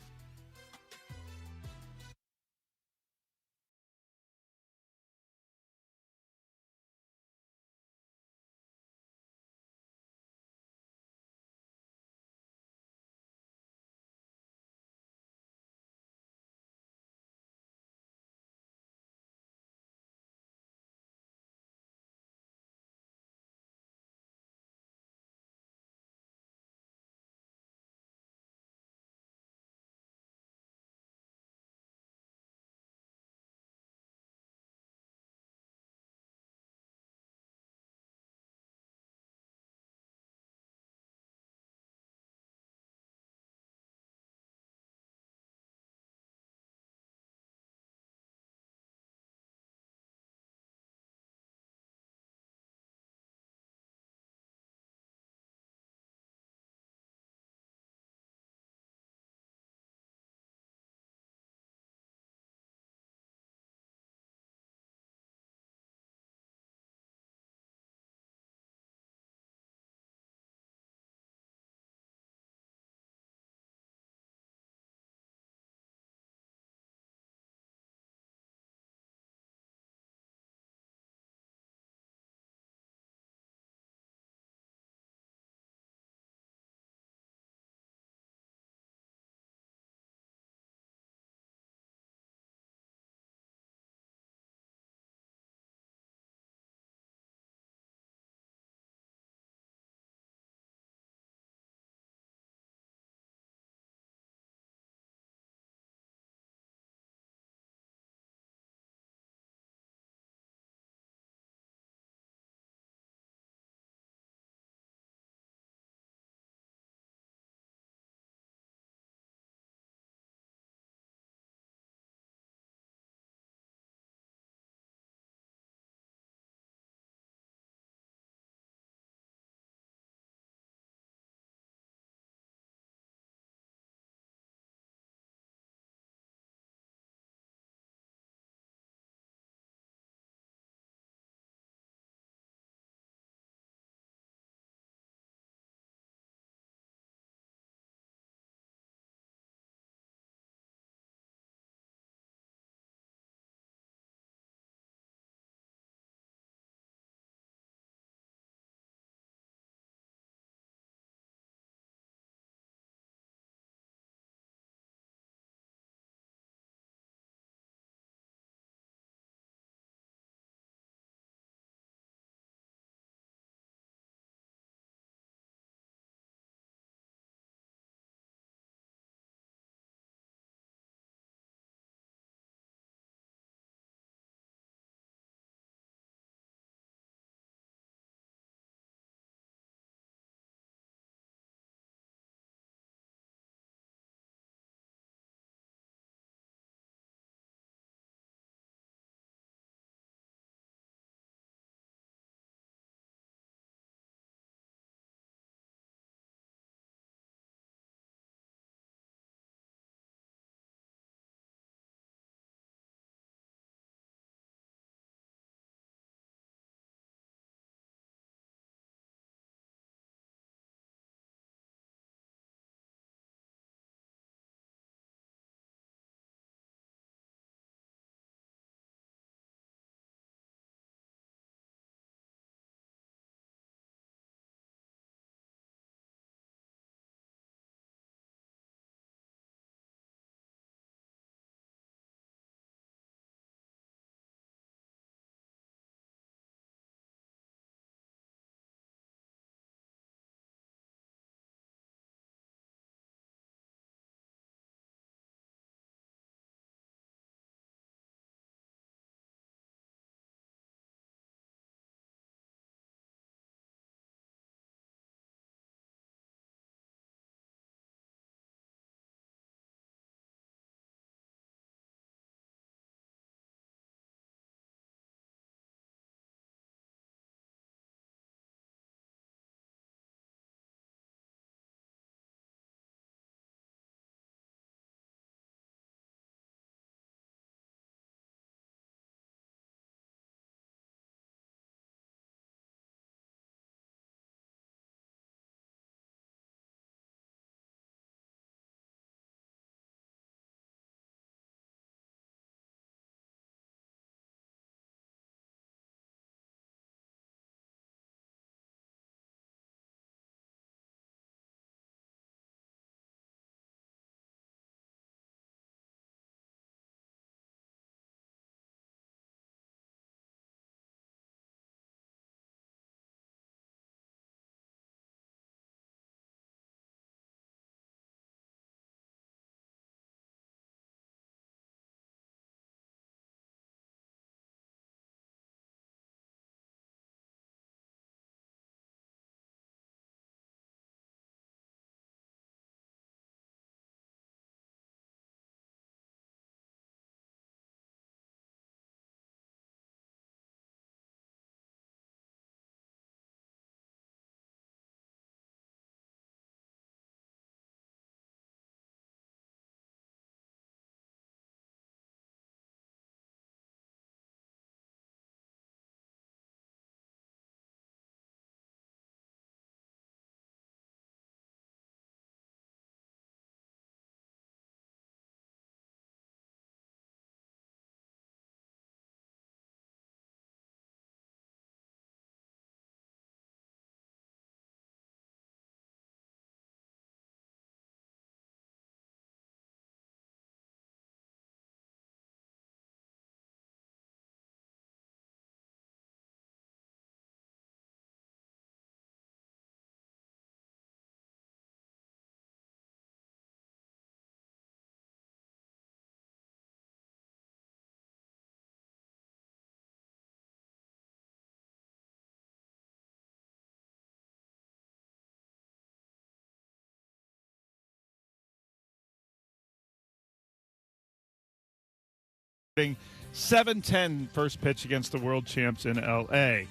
7:10 first pitch against the world champs in L.A.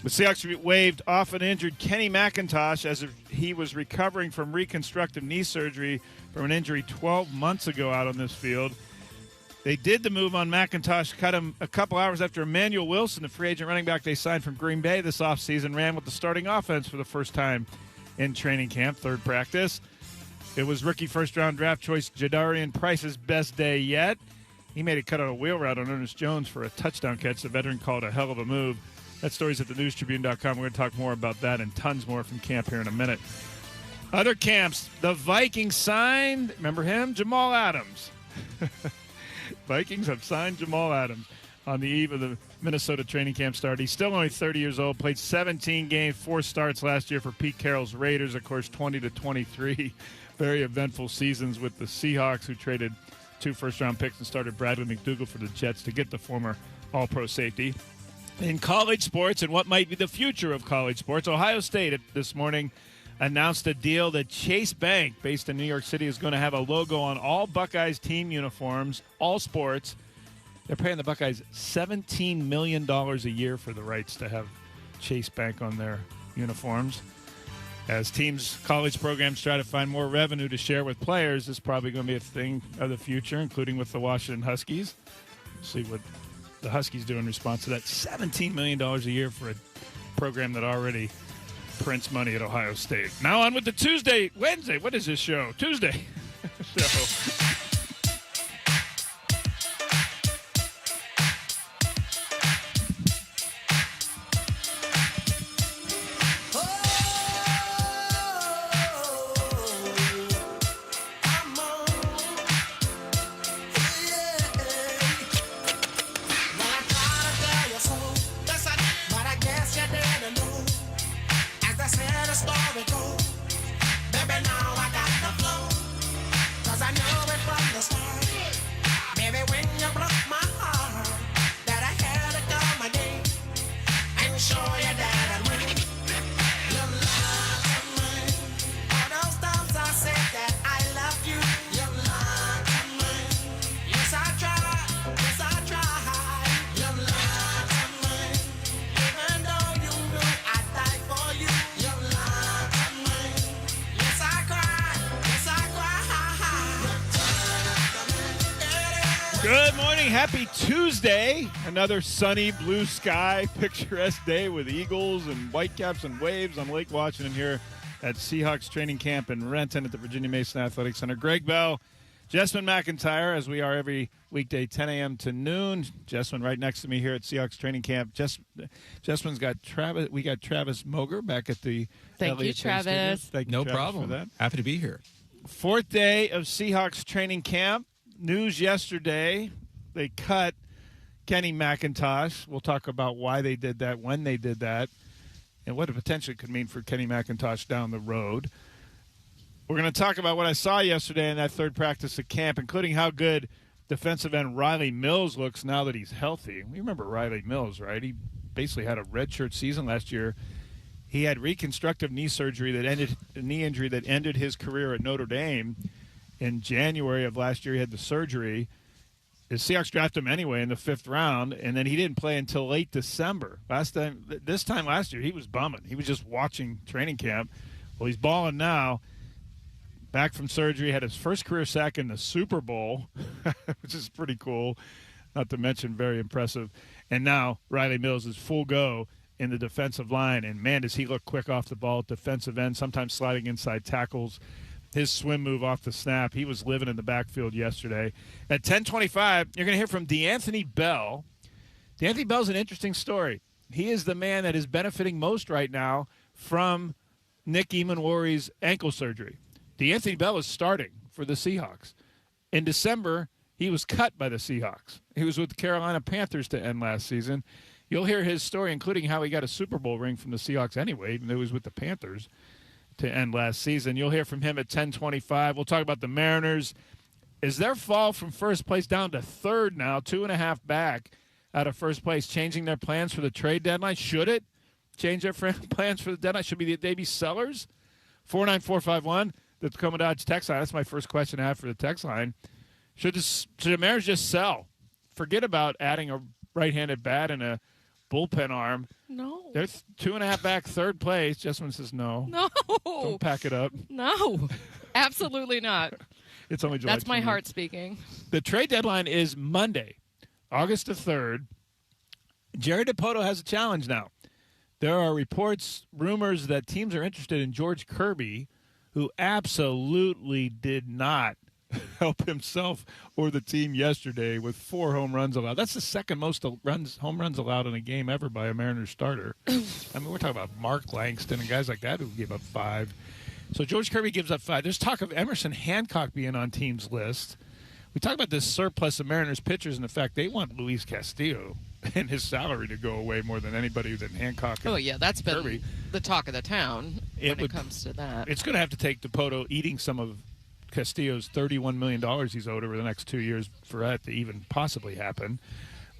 The Seahawks waived off an injured Kenny McIntosh as he was recovering from reconstructive knee surgery from an injury 12 months ago out on this field. They did the move on McIntosh, cut him a couple hours after Emmanuel Wilson, the free agent running back they signed from Green Bay this offseason, ran with the starting offense for the first time in training camp, third practice. It was rookie first-round draft choice Jadarian Price's best day yet. He made a cut on a wheel route on Ernest Jones for a touchdown catch. The veteran called a hell of a move. That story's at thenewstribune.com. We're going to talk more about that and tons more from camp here in a minute. Other camps, the Vikings signed, remember him? Jamal Adams. Vikings have signed Jamal Adams on the eve of the Minnesota training camp start. He's still only 30 years old, played 17 games, 4 starts last year for Pete Carroll's Raiders, of course, 20-23. Very eventful seasons with the Seahawks, who traded 2 first-round picks and started Bradley McDougald for the Jets to get the former All-Pro safety. In college sports, and what might be the future of college sports, Ohio State this morning announced a deal that Chase Bank, based in New York City, is going to have a logo on all Buckeyes team uniforms, all sports. They're paying the Buckeyes $17 million a year for the rights to have Chase Bank on their uniforms. As teams, college programs try to find more revenue to share with players, this is probably going to be a thing of the future, including with the Washington Huskies. We'll see what the Huskies do in response to that. $17 million a year for a program that already prints money at Ohio State. Now on with the Wednesday. What is this show? Tuesday show. Good morning. Happy Tuesday. Another sunny, blue sky, picturesque day with eagles and whitecaps and waves on Lake Washington here at Seahawks training camp in Renton at the Virginia Mason Athletic Center. Greg Bell, Jessman McIntyre, as we are every weekday, 10 a.m. to noon. Jessman right next to me here at Seahawks training camp. Jessman's got Travis. We got Travis Moger back at the Thank you, Travis. Thank you, No Travis, problem. for that. Happy to be here. 4th day of Seahawks training camp. News yesterday, they cut Kenny McIntosh. We'll talk about why they did that, when they did that, and what it potentially could mean for Kenny McIntosh down the road. We're going to talk about what I saw yesterday in that third practice at camp, including how good defensive end Riley Mills looks now that he's healthy. You remember Riley Mills, right? He basically had a redshirt season last year. He had reconstructive knee injury that ended his career at Notre Dame. In January of last year, he had the surgery. The Seahawks drafted him anyway in the 5th round, and then he didn't play until late December. This time last year, he was bumming. He was just watching training camp. Well, he's balling now. Back from surgery, had his first career sack in the Super Bowl, which is pretty cool, not to mention very impressive. And now Riley Mills is full go in the defensive line, and man, does he look quick off the ball at defensive end, sometimes sliding inside tackles. His swim move off the snap, he was living in the backfield yesterday. At 10:25, you're going to hear from DeAnthony Bell. DeAnthony Bell's an interesting story. He is the man that is benefiting most right now from Nick Emanwari's ankle surgery. DeAnthony Bell is starting for the Seahawks. In December, he was cut by the Seahawks. He was with the Carolina Panthers to end last season. You'll hear his story, including how he got a Super Bowl ring from the Seahawks anyway, even though he was with the Panthers to end last season. You'll hear from him at 10:25. We'll talk about the Mariners. Is their fall from first place down to 3rd now, 2.5 back out of first place, changing their plans for the trade deadline? Should it change their plans for the deadline? Should they be sellers? 49451, the Tacoma Dodge text line. That's my first question I have for the text line. Should the Mariners just sell forget about adding a right-handed bat and a bullpen arm. No. They're 2.5 back, third place. Jessamine says no. No. Don't pack it up. No. Absolutely not. It's only July That's my 20th. heart speaking. The trade deadline is Monday, August the 3rd. Jerry DiPoto has a challenge now. There are reports, rumors that teams are interested in George Kirby, who absolutely did not help himself or the team yesterday with 4 home runs allowed. That's the second most home runs allowed in a game ever by a Mariners starter. I mean, we're talking about Mark Langston and guys like that who gave up 5. So George Kirby gives up 5. There's talk of Emerson Hancock being on teams' list. We talk about this surplus of Mariners pitchers and the fact they want Luis Castillo and his salary to go away more than anybody than Hancock. Oh, yeah, that's been Kirby. the talk of the town when it comes to that. It's going to have to take DiPoto eating some of Castillo's $31 million he's owed over the next 2 years for that to even possibly happen.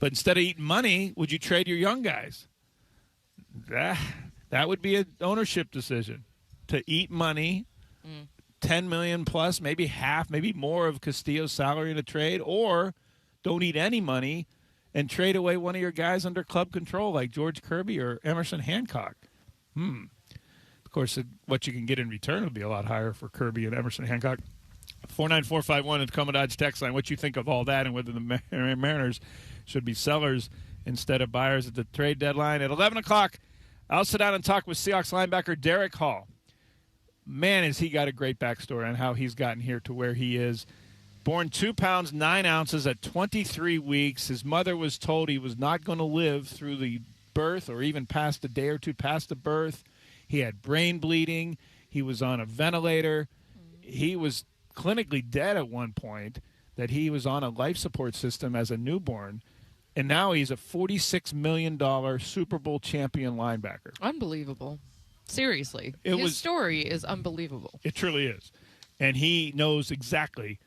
But instead of eating money, would you trade your young guys? That would be an ownership decision. To eat money, $10 million plus, maybe half, maybe more of Castillo's salary in a trade, or don't eat any money and trade away one of your guys under club control like George Kirby or Emerson Hancock. Of course, what you can get in return will be a lot higher for Kirby and Emerson Hancock. 49451 at Tacoma Dodge text line. What you think of all that and whether the Mariners should be sellers instead of buyers at the trade deadline. At 11 o'clock, I'll sit down and talk with Seahawks linebacker Derek Hall. Man, has he got a great backstory on how he's gotten here to where he is. Born 2 pounds, 9 ounces at 23 weeks. His mother was told he was not going to live through the birth or even past a day or two past the birth. He had brain bleeding. He was on a ventilator. He was clinically dead at one point, that he was on a life support system as a newborn. And now he's a $46 million Super Bowl champion linebacker. Unbelievable. Seriously. His story is unbelievable. It truly is. And he knows exactly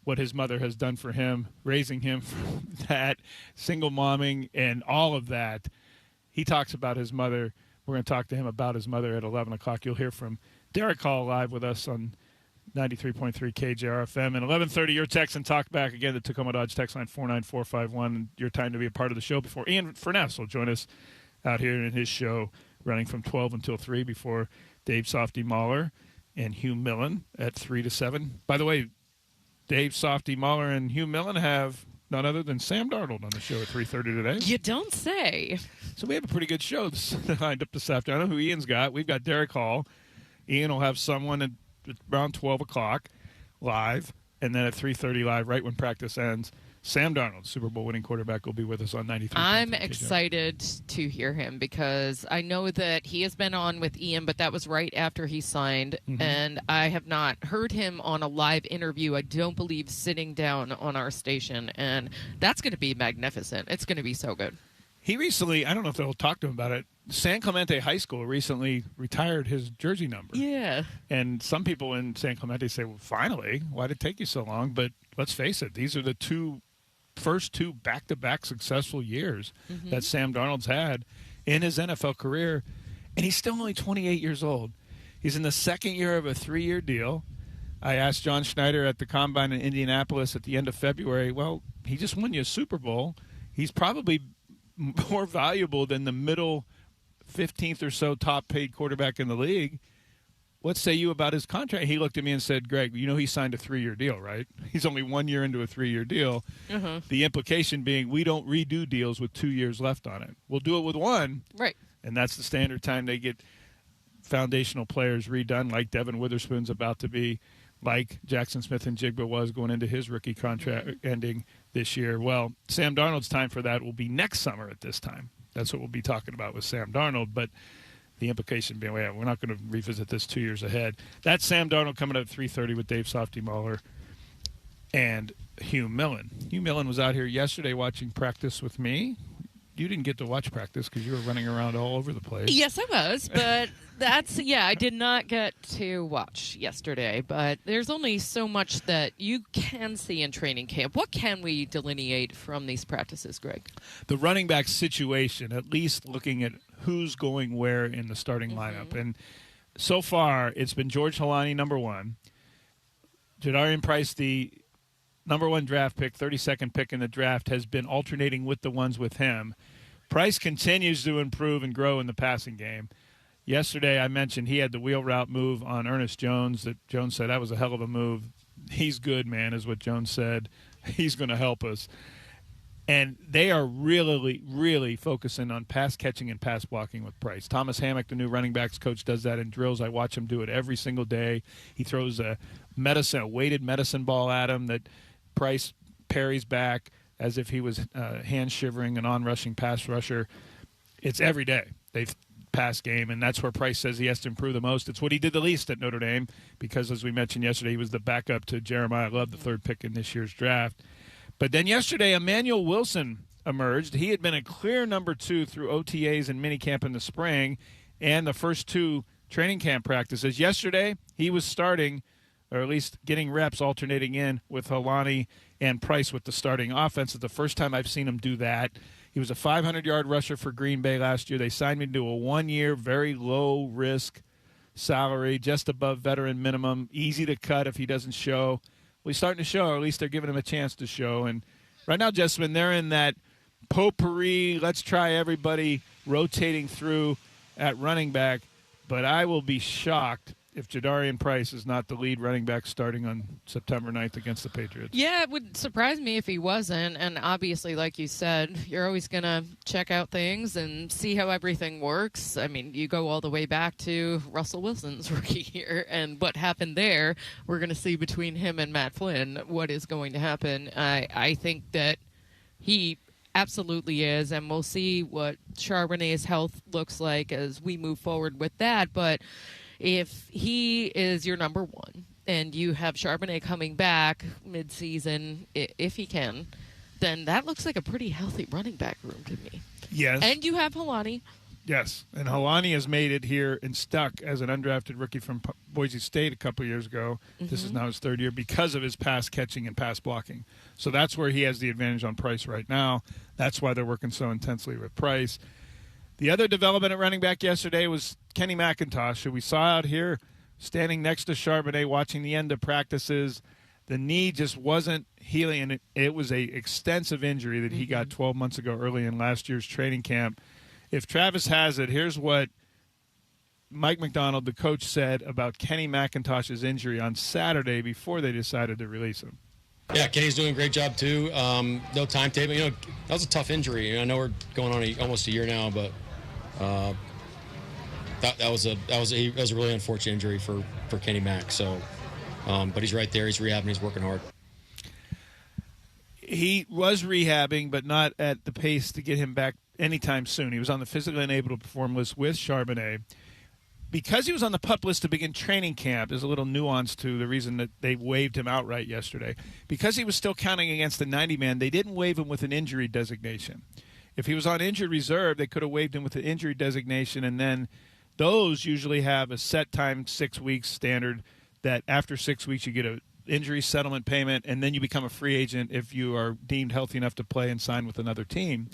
what his mother has done for him, raising him from that, single momming, and all of that. He talks about his mother. We're going to talk to him about his mother at 11 o'clock. You'll hear from Derek Hall live with us on 93.3 KJR FM. And 11:30, your text and talk back again. The Tacoma Dodge text line 49451. Your time to be a part of the show before Ian Furness will join us out here in his show, running from 12 until 3 before Dave Softy Mahler and Hugh Millen at 3 to 7. By the way, Dave Softy Mahler and Hugh Millen have none other than Sam Darnold on the show at 3:30 today. You don't say. So we have a pretty good show lined up this afternoon. I know who Ian's got. We've got Derek Hall. Ian will have someone at around 12 o'clock live, and then at 3:30 live, right when practice ends, Sam Darnold, Super Bowl winning quarterback, will be with us on 93. I'm excited to hear him because I know that he has been on with Ian, but that was right after he signed, and I have not heard him on a live interview, I don't believe, sitting down on our station, and that's going to be magnificent. It's going to be so good. He recently, I don't know if they'll talk to him about it, San Clemente High School recently retired his jersey number. Yeah. And some people in San Clemente say, well, finally, why did it take you so long? But let's face it, these are the first two back-to-back successful years that Sam Darnold's had in his NFL career. And he's still only 28 years old. He's in the second year of a 3-year deal. I asked John Schneider at the Combine in Indianapolis at the end of February, well, he just won you a Super Bowl. He's probably more valuable than the middle 15th or so top-paid quarterback in the league. What say you about his contract? He looked at me and said, Greg, you know he signed a 3-year deal, right? He's only 1 year into a 3-year deal. The implication being we don't redo deals with 2 years left on it. We'll do it with 1. Right. And that's the standard time they get foundational players redone, like Devin Witherspoon's about to be, like Jackson Smith and Jigba was going into his rookie contract ending this year. Well, Sam Darnold's time for that will be next summer at this time. That's what we'll be talking about with Sam Darnold. But the implication being, well, we're not going to revisit this 2 years ahead. That's Sam Darnold coming up at 3:30 with Dave Softy Mahler and Hugh Millen. Hugh Millen was out here yesterday watching practice with me. You didn't get to watch practice because you were running around all over the place. Yes, I was, but I did not get to watch yesterday, but there's only so much that you can see in training camp. What can we delineate from these practices, Greg? The running back situation, at least looking at who's going where in the starting lineup. And so far, it's been George Holani, number 1, Jadarian Price, the number 1 draft pick, 32nd pick in the draft, has been alternating with the ones with him. Price continues to improve and grow in the passing game. Yesterday, I mentioned he had the wheel route move on Ernest Jones that Jones said that was a hell of a move. He's good, man, is what Jones said. He's going to help us. And they are really, really focusing on pass catching and pass blocking with Price. Thomas Hammock, the new running backs coach, does that in drills. I watch him do it every single day. He throws a weighted medicine ball at him that Price parries back as if he was hand-shivering an on-rushing pass rusher. It's every day. They've pass game, and that's where Price says he has to improve the most. It's what he did the least at Notre Dame because, as we mentioned yesterday, he was the backup to Jeremiah Love, the 3rd pick in this year's draft. But then yesterday, Emmanuel Wilson emerged. He had been a clear number 2 through OTAs and minicamp in the spring and the first 2 training camp practices. Yesterday, he was starting, or at least getting reps, alternating in with Helani and Price with the starting offense. It's the first time I've seen him do that. He was a 500-yard rusher for Green Bay last year. They signed him to a 1-year, very low-risk salary, just above veteran minimum, easy to cut if he doesn't show. Well, he's starting to show, or at least they're giving him a chance to show. And right now, Jessamine, they're in that potpourri, let's try everybody rotating through at running back. But I will be shocked if Jadarian Price is not the lead running back starting on September 9th against the Patriots. Yeah, it would surprise me if he wasn't. And obviously, like you said, you're always going to check out things and see how everything works. I mean, you go all the way back to Russell Wilson's rookie year and what happened there. We're going to see between him and Matt Flynn what is going to happen. I think that he absolutely is, and we'll see what Charbonnet's health looks like as we move forward with that. But if he is your number 1 and you have Charbonnet coming back mid-season, if he can, then that looks like a pretty healthy running back room to me. Yes. And you have Helani. Yes, and Helani has made it here and stuck as an undrafted rookie from Boise State a couple years ago. Mm-hmm. This is now his 3rd year because of his pass catching and pass blocking. So that's where he has the advantage on Price right now. That's why they're working so intensely with Price. The other development at running back yesterday was Kenny McIntosh, who we saw out here standing next to Charbonnet watching the end of practices. The knee just wasn't healing, and it was a extensive injury that he got 12 months ago early in last year's training camp. If Travis has it, here's what Mike McDonald, the coach, said about Kenny McIntosh's injury on Saturday before they decided to release him. Yeah, Kenny's doing a great job too. No timetable. That was a tough injury. I know we're going on almost a year now, but that was a really unfortunate injury for Kenny Mack. So, but he's right there. He's rehabbing. He's working hard. He was rehabbing, but not at the pace to get him back anytime soon. He was on the physically unable to perform list with Charbonnet. Because he was on the PUP list to begin training camp, there's a little nuance to the reason that they waived him outright yesterday. Because he was still counting against the 90-man, they didn't waive him with an injury designation. If he was on injured reserve, they could have waived him with an injury designation, and then those usually have a set time, 6 weeks standard, that after 6 weeks you get an injury settlement payment, and then you become a free agent if you are deemed healthy enough to play and sign with another team.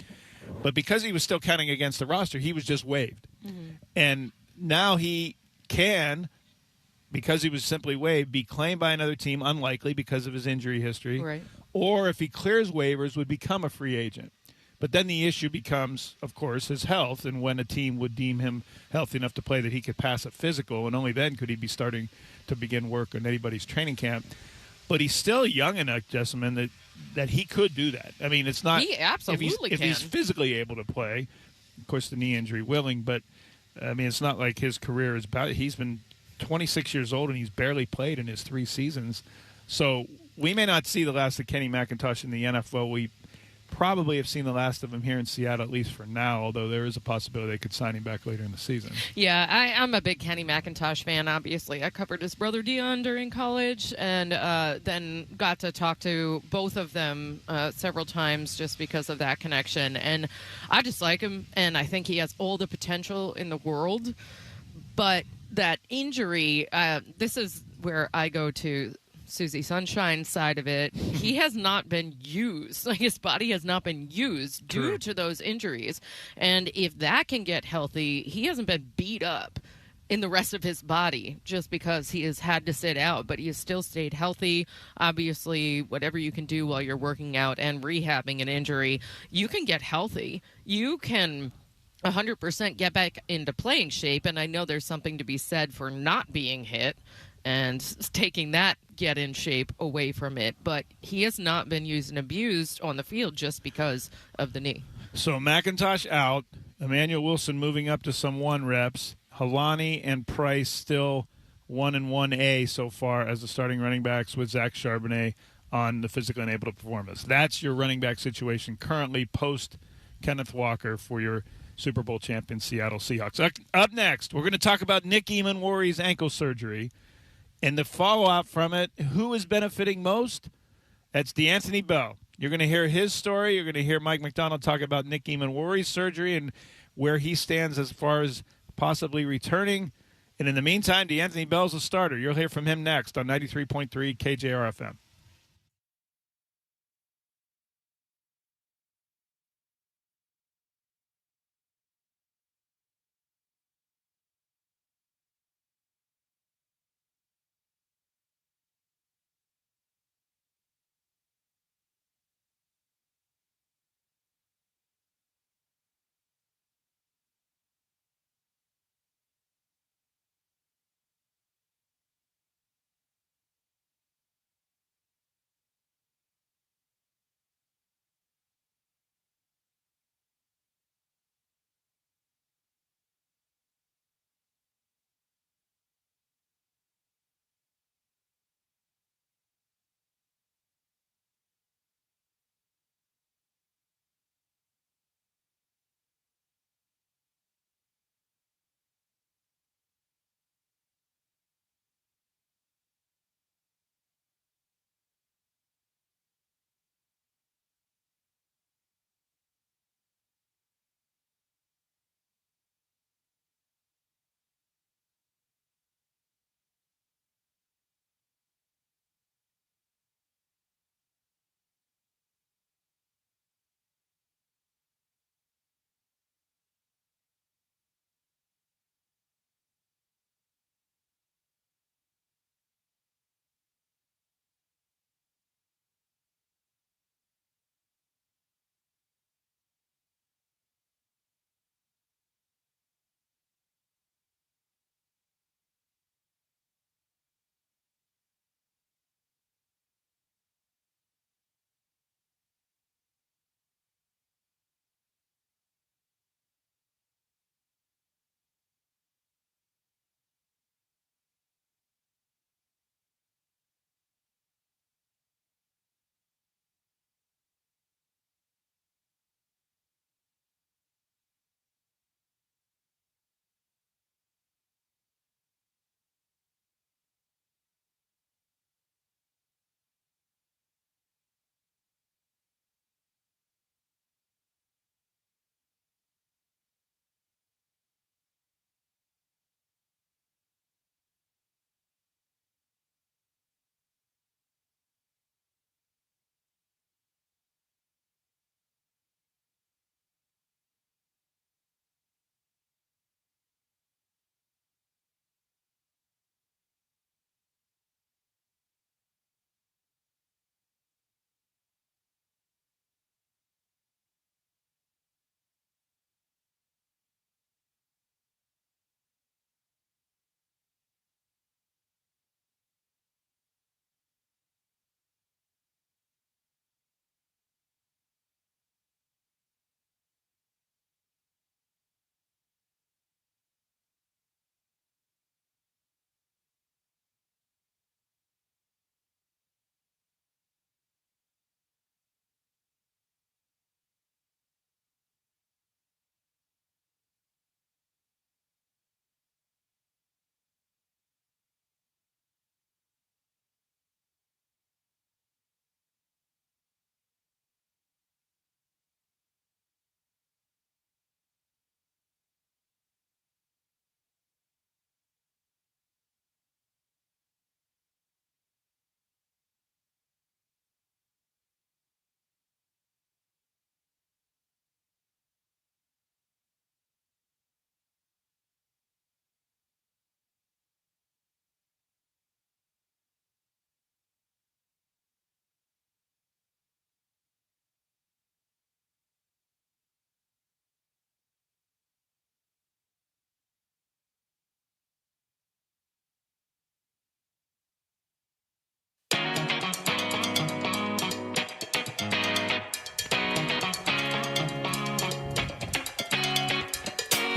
But because he was still counting against the roster, he was just waived. Mm-hmm. And now he can, because he was simply waived, be claimed by another team, unlikely because of his injury history. Right. Or if he clears waivers, would become a free agent. But then the issue becomes, of course, his health and when a team would deem him healthy enough to play that he could pass a physical, and only then could he be starting to begin work on anybody's training camp. But he's still young enough, Jessamine, that he could do that. I mean, it's not... He absolutely if he's physically able to play, of course, the knee injury willing, but, I mean, it's not like his career is about... He's been 26 years old, and he's barely played in his 3 seasons. So we may not see the last of Kenny McIntosh in the NFL. We probably have seen the last of him here in Seattle, at least for now, although there is a possibility they could sign him back later in the season. Yeah, I'm a big Kenny McIntosh fan, obviously. I covered his brother Dion during college and then got to talk to both of them several times just because of that connection. And I just like him, and I think he has all the potential in the world. But that injury, this is where I go to Susie Sunshine's side of it. He has not been used. Like, his body has not been used due to those injuries. And if that can get healthy, he hasn't been beat up in the rest of his body just because he has had to sit out, but he has still stayed healthy. Obviously, whatever you can do while you're working out and rehabbing an injury, you can get healthy. You can 100% get back into playing shape, and I know there's something to be said for not being hit and taking that get in shape away from it, but he has not been used and abused on the field just because of the knee. So McIntosh out, Emmanuel Wilson moving up to some 1 reps, Halani and Price still 1 and 1A so far as the starting running backs with Zach Charbonnet on the physically unable to perform this. That's your running back situation currently post Kenneth Walker for your Super Bowl champion Seattle Seahawks. Up next, we're going to talk about Nick Eamon-Worry's ankle surgery and the fallout from it. Who is benefiting most? That's DeAnthony Bell. You're going to hear his story. You're going to hear Mike McDonald talk about Nick Eamon-Worry's surgery and where he stands as far as possibly returning. And in the meantime, DeAnthony Bell's a starter. You'll hear from him next on 93.3 KJR FM.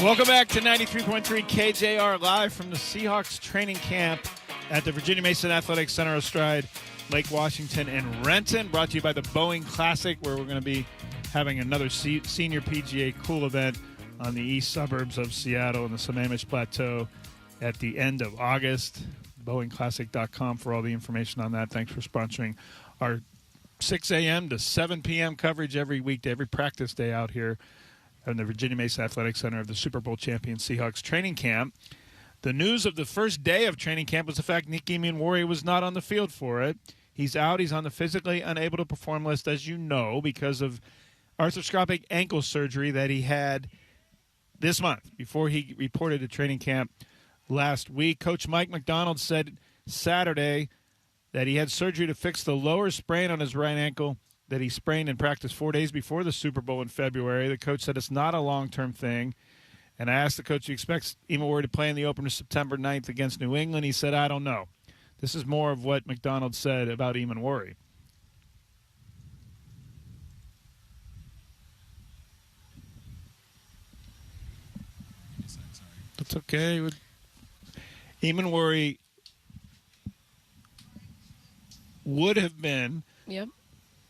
Welcome back to 93.3 KJR, live from the Seahawks training camp at the Virginia Mason Athletic Center astride Lake Washington and Renton, brought to you by the Boeing Classic, where we're going to be having another senior PGA Cool event on the east suburbs of Seattle in the Sammamish Plateau at the end of August. BoeingClassic.com for all the information on that. Thanks for sponsoring our 6 a.m. to 7 p.m. coverage every weekday, every practice day out here in the Virginia Mason Athletic Center of the Super Bowl champion Seahawks training camp. The news of the first day of training camp was the fact Nick Eamon-Warrior was not on the field for it. He's out. He's on the physically unable to perform list, as you know, because of arthroscopic ankle surgery that he had this month before he reported to training camp last week. Coach Mike McDonald said Saturday that he had surgery to fix the lower sprain on his right ankle that he sprained in practice 4 days before the Super Bowl in February. The coach said it's not a long-term thing. And I asked the coach if he expects Eamon-Warrior to play in the opener September 9th against New England. He said, I don't know. This is more of what McDonald said about Eamon-Warrior. That's okay. Eamon-Warrior would have been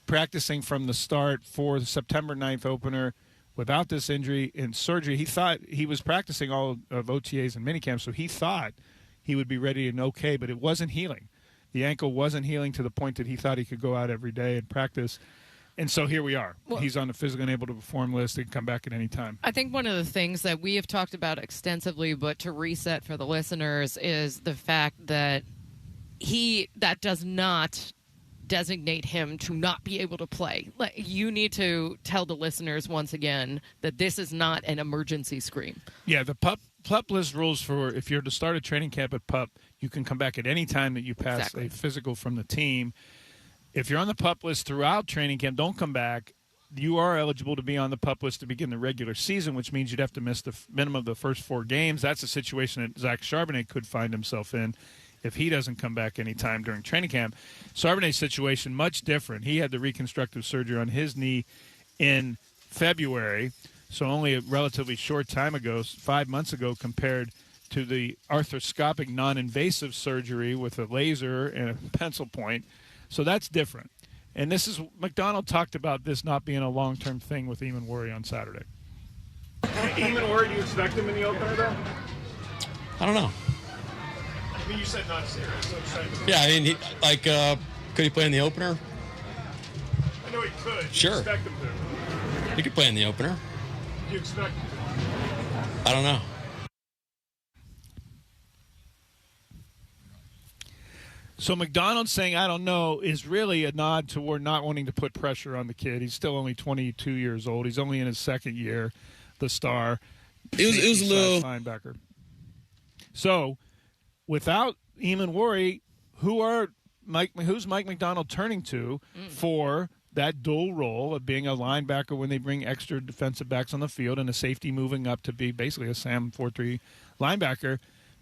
practicing from the start for the September 9th opener without this injury and surgery. He thought he was practicing all of OTAs and minicamps, so he thought he would be ready and okay, but it wasn't healing. The ankle wasn't healing to the point that he thought he could go out every day and practice. And so here we are. Well, he's on the physically unable to perform list. He can come back at any time. I think one of the things that we have talked about extensively, but to reset for the listeners, is the fact that that does not designate him to not be able to play. Like, you need to tell the listeners once again that this is not an emergency scream. Yeah, the PUP list rules for if you're to start a training camp at PUP, you can come back at any time that you pass a physical from the team. If you're on the PUP list throughout training camp, don't come back. You are eligible to be on the PUP list to begin the regular season, which means you'd have to miss the minimum of the first 4 games. That's a situation that Zach Charbonnet could find himself in if he doesn't come back anytime during training camp. Charbonnet's situation, much different. He had the reconstructive surgery on his knee in February, so only a relatively short time ago, 5 months ago, compared to the arthroscopic non-invasive surgery with a laser and a pencil point. So that's different. And this is, McDonald talked about this not being a long-term thing with Eamon-Warrior on Saturday. Eamon-Warrior, do you expect him in the opener, though? I don't know. I mean, you said not serious. So yeah, I mean, could he play in the opener? I know he could. Sure. You expect him to. He could play in the opener. Do you expect him to? I don't know. So McDonald saying, I don't know, is really a nod toward not wanting to put pressure on the kid. He's still only 22 years old. He's only in his second year, the star. It was a little linebacker. So without Eamon-Warrior, who's Mike McDonald turning to for that dual role of being a linebacker when they bring extra defensive backs on the field and a safety moving up to be basically a Sam 4-3 linebacker?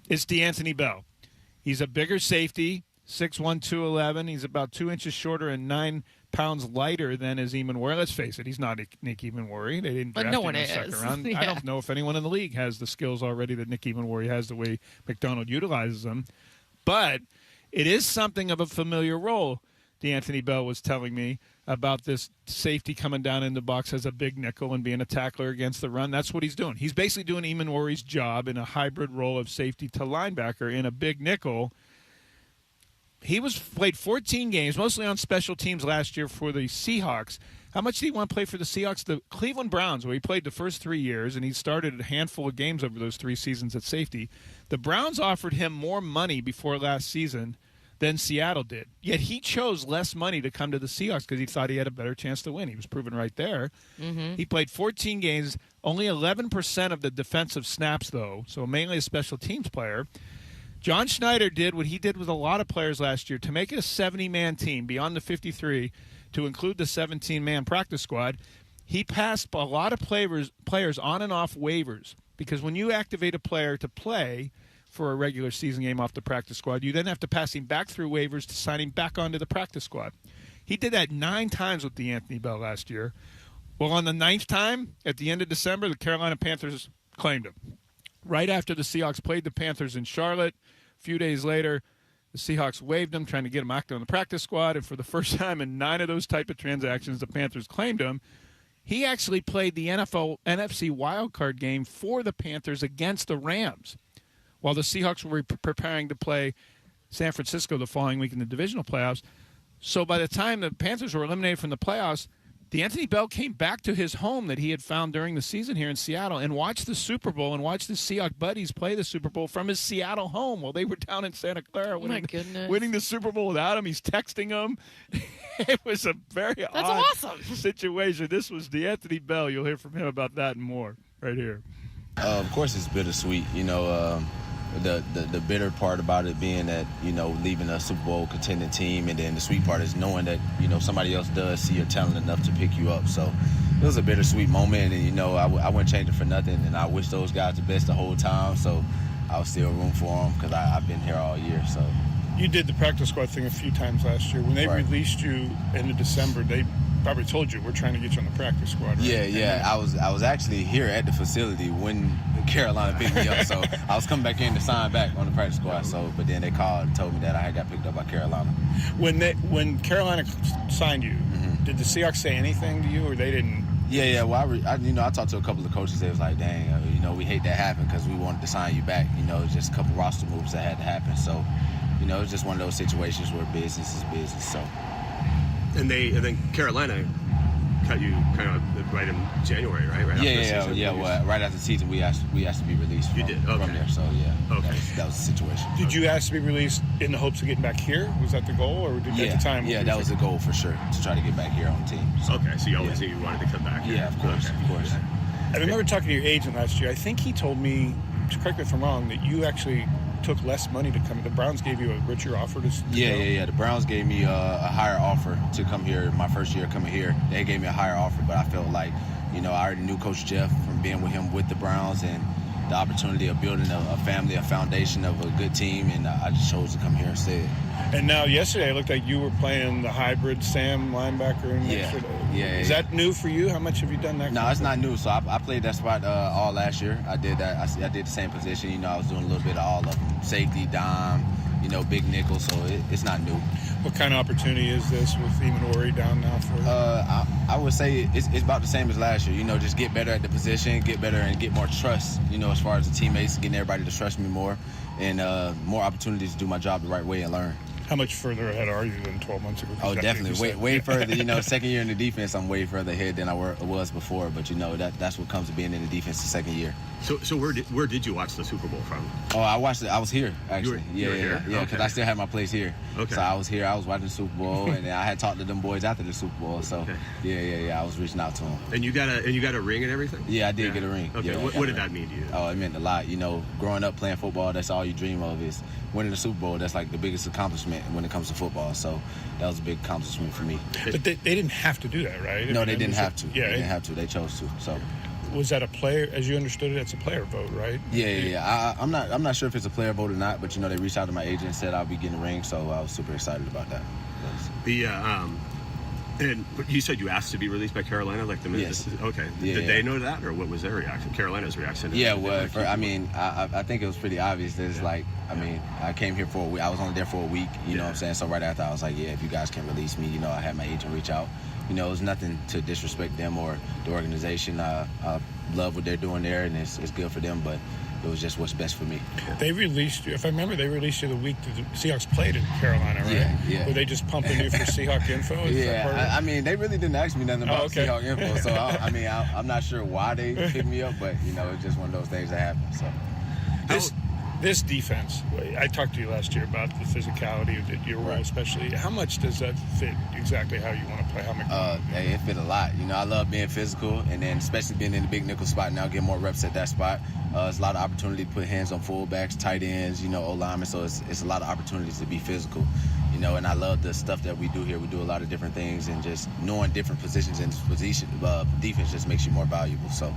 It's DeAnthony Bell. He's a bigger safety, 6'1", 211. He's about 2 inches shorter and 9 pounds lighter than his Eamon-Warrior. Let's face it, he's not Nick Eamon-Warrior. They didn't draft him in the second round. Yeah. I don't know if anyone in the league has the skills already that Nick Eamon-Warrior has, the way McDonald utilizes them. But it is something of a familiar role. DeAnthony Bell was telling me about this safety coming down in the box as a big nickel and being a tackler against the run. That's what he's doing. He's basically doing Eamon-Warrior's job in a hybrid role of safety to linebacker in a big nickel. He played 14 games, mostly on special teams last year for the Seahawks. How much did he want to play for the Seahawks? The Cleveland Browns, where he played the first 3 years, and he started a handful of games over those 3 seasons at safety. The Browns offered him more money before last season than Seattle did. Yet he chose less money to come to the Seahawks because he thought he had a better chance to win. He was proven right there. Mm-hmm. He played 14 games, only 11% of the defensive snaps, though, so mainly a special teams player. John Schneider did what he did with a lot of players last year to make it a 70-man team beyond the 53 to include the 17-man practice squad. He passed a lot of players on and off waivers because when you activate a player to play for a regular season game off the practice squad, you then have to pass him back through waivers to sign him back onto the practice squad. He did that 9 times with DeAnthony Bell last year. Well, on the 9th time, at the end of December, the Carolina Panthers claimed him. Right after the Seahawks played the Panthers in Charlotte, a few days later, the Seahawks waived him, trying to get him active on the practice squad, and for the first time in 9 of those type of transactions, the Panthers claimed him. He actually played the NFC wildcard game for the Panthers against the Rams, while the Seahawks were preparing to play San Francisco the following week in the divisional playoffs. So by the time the Panthers were eliminated from the playoffs, D'Anthony Bell came back to his home that he had found during the season here in Seattle and watched the Super Bowl and watched his Seahawks buddies play the Super Bowl from his Seattle home while they were down in Santa Clara winning the Super Bowl without him. He's texting them. It was a very odd situation. This was D'Anthony Bell. You'll hear from him about that and more right here. Of course, it's bittersweet. The bitter part about it being that, leaving a Super Bowl contending team, and then the sweet part is knowing that, somebody else does see your talent enough to pick you up. So it was a bittersweet moment, and, I wouldn't change it for nothing, and I wish those guys the best the whole time. So I was still room for them because I've been here all year. So you did the practice squad thing a few times last year. When they released you in December, they probably told you, we're trying to get you on the practice squad, right? Yeah. I was actually here at the facility when Carolina picked me up, so I was coming back in to sign back on the practice squad. So, but then they called and told me that I had got picked up by Carolina. When Carolina signed you, did the Seahawks say anything to you, or they didn't? Yeah. Well, I talked to a couple of coaches. They was like, "Dang, we hate that happen because we wanted to sign you back. It's just a couple roster moves that had to happen. So, it was just one of those situations where business is business. So." And then Carolina cut you kind of right in January, right? Well, right after the season, we asked to be released. From there, so okay, that was the situation. Did you ask to be released in the hopes of getting back here? Was that the goal, or at the time? Yeah, that was the goal for sure, to try to get back here on the team. So. Okay, so you always knew you wanted to come back here. Yeah, of course. I remember talking to your agent last year. I think he told me, correct me if I'm wrong, that you actually took less money to come. The Browns gave you a richer offer to go? Yeah. The Browns gave me a higher offer to come here. My first year coming here, they gave me a higher offer, but I felt like, I already knew Coach Jeff from being with him with the Browns and the opportunity of building a family, a foundation of a good team, and I just chose to come here instead. And now yesterday it looked like you were playing the hybrid Sam linebacker. Is that new for you? How much have you done that? No, it's not new. So I played that spot all last year. I did that. I did the same position. I was doing a little bit of all of them. Safety, dime, big nickel. So it's not new. What kind of opportunity is this with Eamon Ori down now for you? I would say it's about the same as last year. Just get better at the position, get better and get more trust, as far as the teammates, getting everybody to trust me more, and more opportunities to do my job the right way and learn. How much further ahead are you than 12 months ago? Oh, definitely. Way further. Second year in the defense, I'm way further ahead than I was before. But, that's what comes to being in the defense the second year. So where did you watch the Super Bowl from? Oh, I watched it. I was here, actually. You were here? Yeah, because I still had my place here. Okay. So I was here. I was watching the Super Bowl, and I had talked to them boys after the Super Bowl. So, I was reaching out to them. And you got a ring and everything? Yeah, I did get a ring. Okay. What did that mean to you? Oh, it meant a lot. Growing up playing football, that's all you dream of is winning the Super Bowl. That's like the biggest accomplishment when it comes to football. So that was a big accomplishment for me. But they didn't have to do that, right? No, they didn't have to. Yeah, they didn't have to. They chose to. So. Was that a player, as you understood it, it's a player vote, right? Yeah. I'm not sure if it's a player vote or not, but they reached out to my agent and said I'll be getting a ring, so I was super excited about that. And you said you asked to be released by Carolina, like the yes. Okay. Did they know that, or what was their reaction? Carolina's reaction? Yeah, well, I think it was pretty obvious. There's I came here for a week. I was only there for a week. You know what I'm saying? So right after, I was like, if you guys can release me, I had my agent reach out. It was nothing to disrespect them or the organization. I love what they're doing there, and it's good for them, but it was just what's best for me. They released you, if I remember, the week that the Seahawks played in Carolina, right? Yeah. Were they just pumping you for Seahawk info? They really didn't ask me nothing about Seahawk info, so I'm not sure why they picked me up, but it's just one of those things that happen. So this defense, I talked to you last year about the physicality of your role, especially. How much does that fit exactly how you want to play? It fit a lot. I love being physical, and then especially being in the big nickel spot now, get more reps at that spot. It's a lot of opportunity to put hands on fullbacks, tight ends, O-linemen, so it's a lot of opportunities to be physical. And I love the stuff that we do here. We do a lot of different things, and just knowing different positions and defense just makes you more valuable. So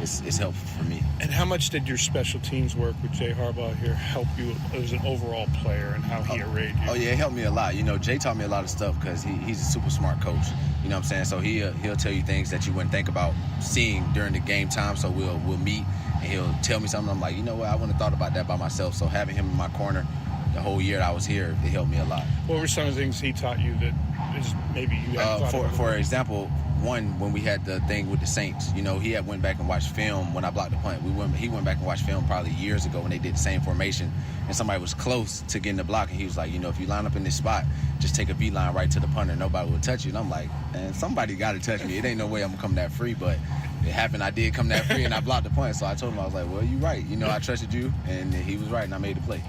it's helpful for me. And how much did your special teams work with Jay Harbaugh here help you as an overall player and how he arrayed you? Oh, yeah, it helped me a lot. Jay taught me a lot of stuff because he's a super smart coach. You know what I'm saying? So he'll tell you things that you wouldn't think about seeing during the game time. So we'll meet, and he'll tell me something. I'm like, you know what? I wouldn't have thought about that by myself. So having him in my corner the whole year that I was here, it helped me a lot. What were some of the things he taught you that is maybe you hadn't thought about? For example, one, when we had the thing with the Saints, you know, he had went back and watched film when I blocked the punt. He went back and watched film probably years ago when they did the same formation, and somebody was close to getting the block, and he was like, you know, if you line up in this spot, just take a beeline right to the punter, nobody will touch you. And I'm like, man, somebody got to touch me. It ain't no way I'm gonna come that free, but it happened. I did come that free, and I blocked the punt. So I told him, I was like, well, you're right. You know, I trusted you, and he was right, and I made the play.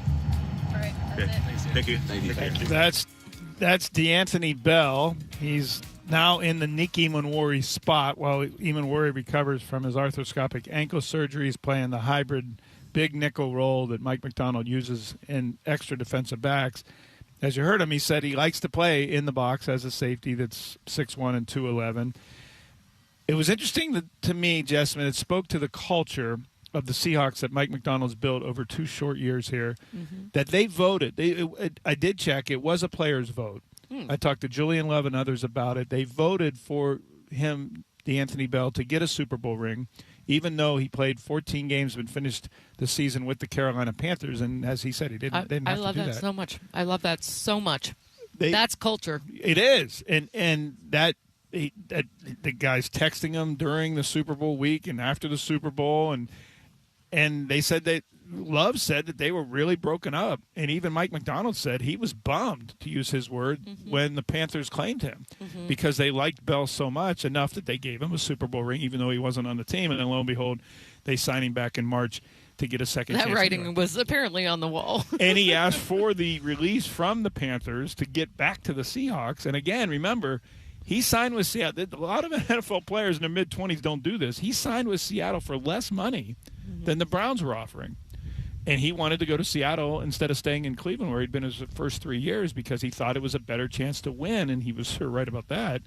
All right, that's it. Thank you. Thank you. That's DeAnthony Bell. He's now in the Nick Emanwari spot while Emanwari recovers from his arthroscopic ankle surgery. He's playing the hybrid big nickel role that Mike McDonald uses in extra defensive backs. As you heard him, he said he likes to play in the box as a safety that's 6'1" and 211. It was interesting to me, Jessamine, it spoke to the culture of the Seahawks that Mike McDonald's built over 2 short years here, that they voted. I did check. It was a player's vote. I talked to Julian Love and others about it. They voted for him, DeAnthony Bell, to get a Super Bowl ring, even though he played 14 games and finished the season with the Carolina Panthers. And as he said, he didn't have to do that. I love that so much. I love that so much. That's culture. It is. And that the guys texting him during the Super Bowl week and after the Super Bowl, and they said Love said that they were really broken up. And even Mike McDonald said he was bummed, to use his word, when the Panthers claimed him because they liked Bell so much, enough that they gave him a Super Bowl ring, even though he wasn't on the team. And then lo and behold, they signed him back in March to get a second chance. That writing was apparently on the wall. And he asked for the release from the Panthers to get back to the Seahawks. And again, remember, he signed with Seattle. A lot of NFL players in their mid-20s don't do this. He signed with Seattle for less money than the Browns were offering. And he wanted to go to Seattle instead of staying in Cleveland, where he'd been his first 3 years, because he thought it was a better chance to win, and he was sure right about that.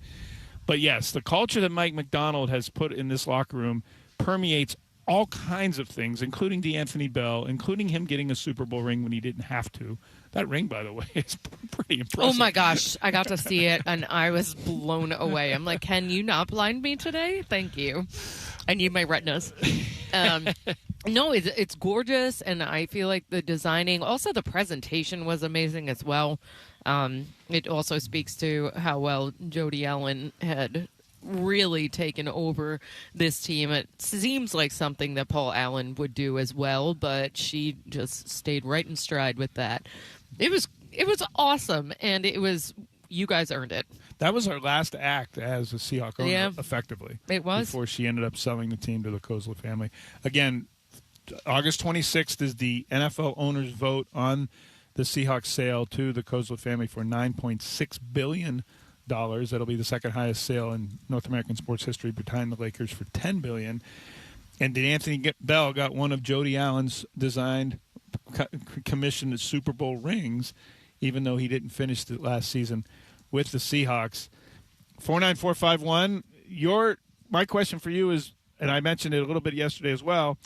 But, yes, the culture that Mike McDonald has put in this locker room permeates all kinds of things, including DeAnthony Bell, including him getting a Super Bowl ring when he didn't have to. That ring, by the way, is pretty impressive. Oh, my gosh. I got to see it, and I was blown away. I'm like, can you not blind me today? Thank you. I need my retinas. No, it's gorgeous, and I feel like the designing, also the presentation was amazing as well. It also speaks to how well Jody Allen had really taken over this team. It seems like something that Paul Allen would do as well, but she just stayed right in stride with that. It was awesome, and you guys earned it. That was our last act as a Seahawk owner, effectively. It was. Before she ended up selling the team to the Kozla family. Again, August 26th is the NFL owners' vote on the Seahawks sale to the Kozla family for $9.6 billion. That'll be the second highest sale in North American sports history, behind the Lakers for $10 billion. And DeAnthony Bell got one of Jody Allen's designed, commissioned Super Bowl rings, even though he didn't finish the last season with the Seahawks. 49451. My question for you is, and I mentioned it a little bit yesterday as well,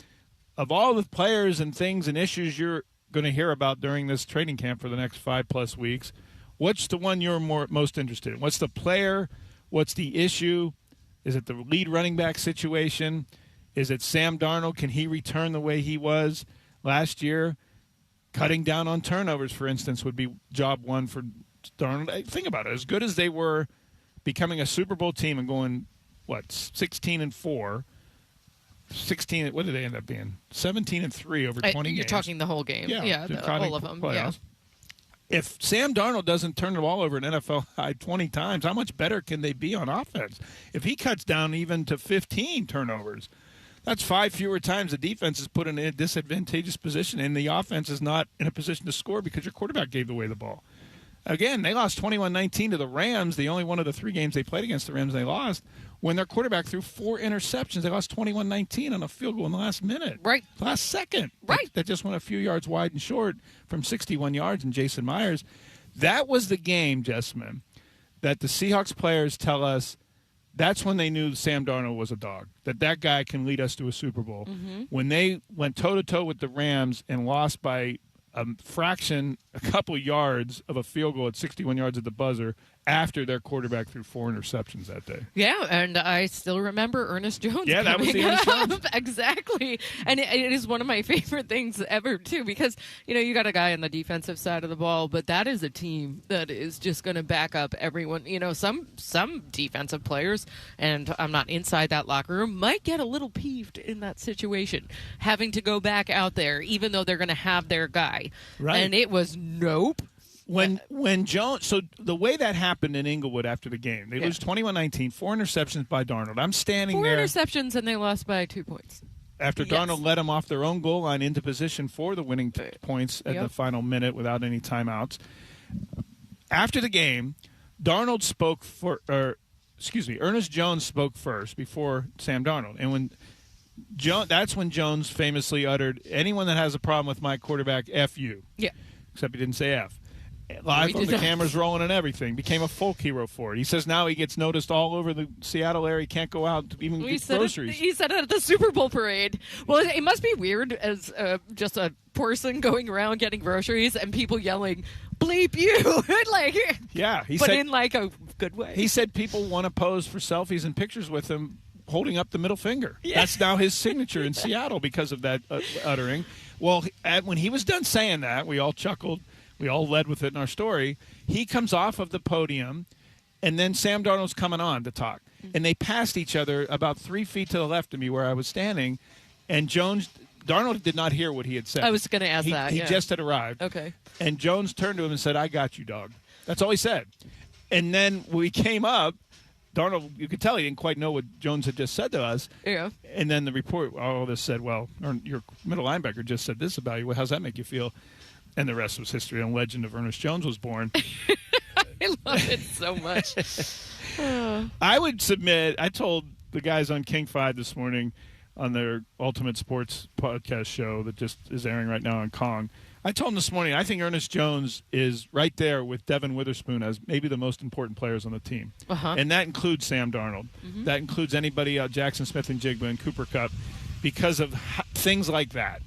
of all the players and things and issues you're going to hear about during this training camp for the next 5+ weeks, what's the one you're most interested in? What's the player? What's the issue? Is it the lead running back situation? Is it Sam Darnold? Can he return the way he was last year? Cutting down on turnovers, for instance, would be job one for Darnold. Think about it. As good as they were becoming a Super Bowl team and going, 16-4, 16. What did they end up being? 17-3 over 20 games. You're talking the whole game. Yeah, all of them. Yeah. If Sam Darnold doesn't turn the ball over an NFL high 20 times, how much better can they be on offense? If he cuts down even to 15 turnovers, that's 5 fewer times the defense is put in a disadvantageous position, and the offense is not in a position to score because your quarterback gave away the ball. Again, they lost 21-19 to the Rams, the only one of the 3 games they played against the Rams they lost, when their quarterback threw 4 interceptions. They lost 21-19 on a field goal in the last minute. Right. Last second. Right. That just went a few yards wide and short from 61 yards and Jason Myers. That was the game, Jessamine, that the Seahawks players tell us that's when they knew Sam Darnold was a dog, that guy can lead us to a Super Bowl. When they went toe-to-toe with the Rams and lost by a fraction, a couple yards of a field goal at 61 yards at the buzzer after their quarterback threw 4 interceptions that day. Yeah, and I still remember Ernest Jones. Yeah, that was the coming Ernest up. Jones. Exactly. And it is one of my favorite things ever, too, because, you got a guy on the defensive side of the ball, but that is a team that is just going to back up everyone. Some defensive players, and I'm not inside that locker room, might get a little peeved in that situation, having to go back out there, even though they're going to have their guy. Right. And it was nope. When Jones, so the way that happened in Inglewood after the game, they lose 21-19, 4 interceptions by Darnold. I'm standing 4 there. interceptions, and they lost by 2 points. After Darnold led them off their own goal line into position for the winning points at the final minute without any timeouts. After the game, Ernest Jones spoke first before Sam Darnold. And that's when Jones famously uttered, anyone that has a problem with my quarterback, F you. Yeah. Except he didn't say F. Live on the cameras rolling and everything. Became a folk hero for it. He says now he gets noticed all over the Seattle area. He can't go out to even get groceries. He said it at the Super Bowl parade. Well, it must be weird as just a person going around getting groceries and people yelling, bleep you. In like a good way. He said people want to pose for selfies and pictures with him holding up the middle finger. Yeah. That's now his signature in Seattle because of that uttering. Well, when he was done saying that, we all chuckled. We all led with it in our story. He comes off of the podium, and then Sam Darnold's coming on to talk. And they passed each other about 3 feet to the left of me where I was standing, and Darnold did not hear what he had said. I was going to ask that. He just had arrived. Okay. And Jones turned to him and said, I got you, dog. That's all he said. And then when we came up, Darnold, you could tell he didn't quite know what Jones had just said to us. Yeah. And then the report, all this said, well, your middle linebacker just said this about you. Well, how's that make you feel? And the rest was history. And legend of Ernest Jones was born. I love it so much. I would submit, I told the guys on King 5 this morning on their Ultimate Sports podcast show that just is airing right now on Kong. I told them this morning, I think Ernest Jones is right there with Devin Witherspoon as maybe the most important players on the team. Uh-huh. And that includes Sam Darnold. Mm-hmm. That includes anybody, Jackson Smith and Jigba and Cooper Kupp, because of things like that.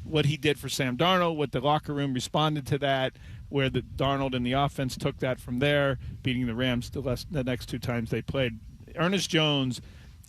What he did for Sam Darnold, what the locker room responded to that, where the Darnold and the offense took that from there, beating the Rams the next 2 times they played. Ernest Jones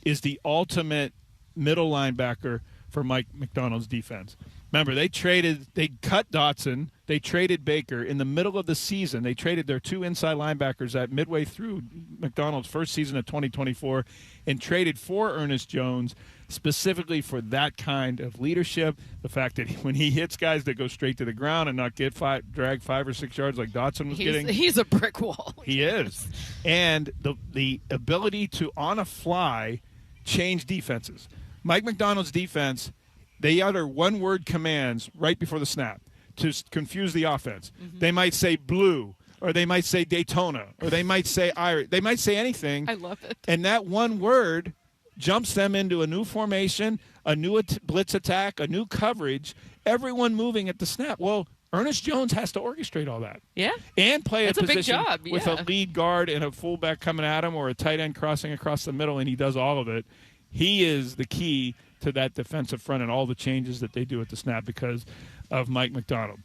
is the ultimate middle linebacker for Mike McDonald's defense. Remember, they cut Dotson, they traded Baker in the middle of the season. They traded their 2 inside linebackers at midway through McDonald's first season of 2024 and traded for Ernest Jones specifically for that kind of leadership. The fact that when he hits guys that go straight to the ground and not drag 5 or 6 yards like Dotson was getting. He's a brick wall. He is. And the ability to, on a fly, change defenses. Mike McDonald's defense, they utter one-word commands right before the snap to confuse the offense. Mm-hmm. They might say blue, or they might say Daytona, or they might say Irish. They might say anything. I love it. And that one word jumps them into a new formation, a new blitz attack, a new coverage, everyone moving at the snap. Well, Ernest Jones has to orchestrate all that. Yeah. And play That's a position big job. with a lead guard and a fullback coming at him or a tight end crossing across the middle, and he does all of it. He is the key to that defensive front and all the changes that they do at the snap because of Mike McDonald.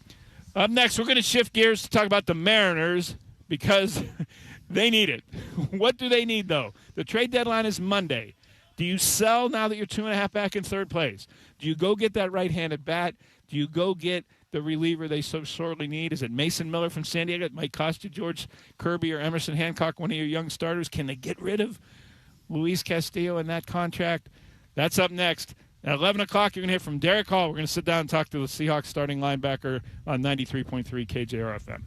Up next, we're going to shift gears to talk about the Mariners because they need it. What do they need, though? The trade deadline is Monday. Do you sell now that you're 2.5 back in third place? Do you go get that right-handed bat? Do you go get the reliever they so sorely need? Is it Mason Miller from San Diego? It might cost you George Kirby or Emerson Hancock, one of your young starters. Can they get rid of Luis Castillo in that contract? That's up next. At 11 o'clock, you're going to hear from Derek Hall. We're going to sit down and talk to the Seahawks starting linebacker on 93.3 KJR FM.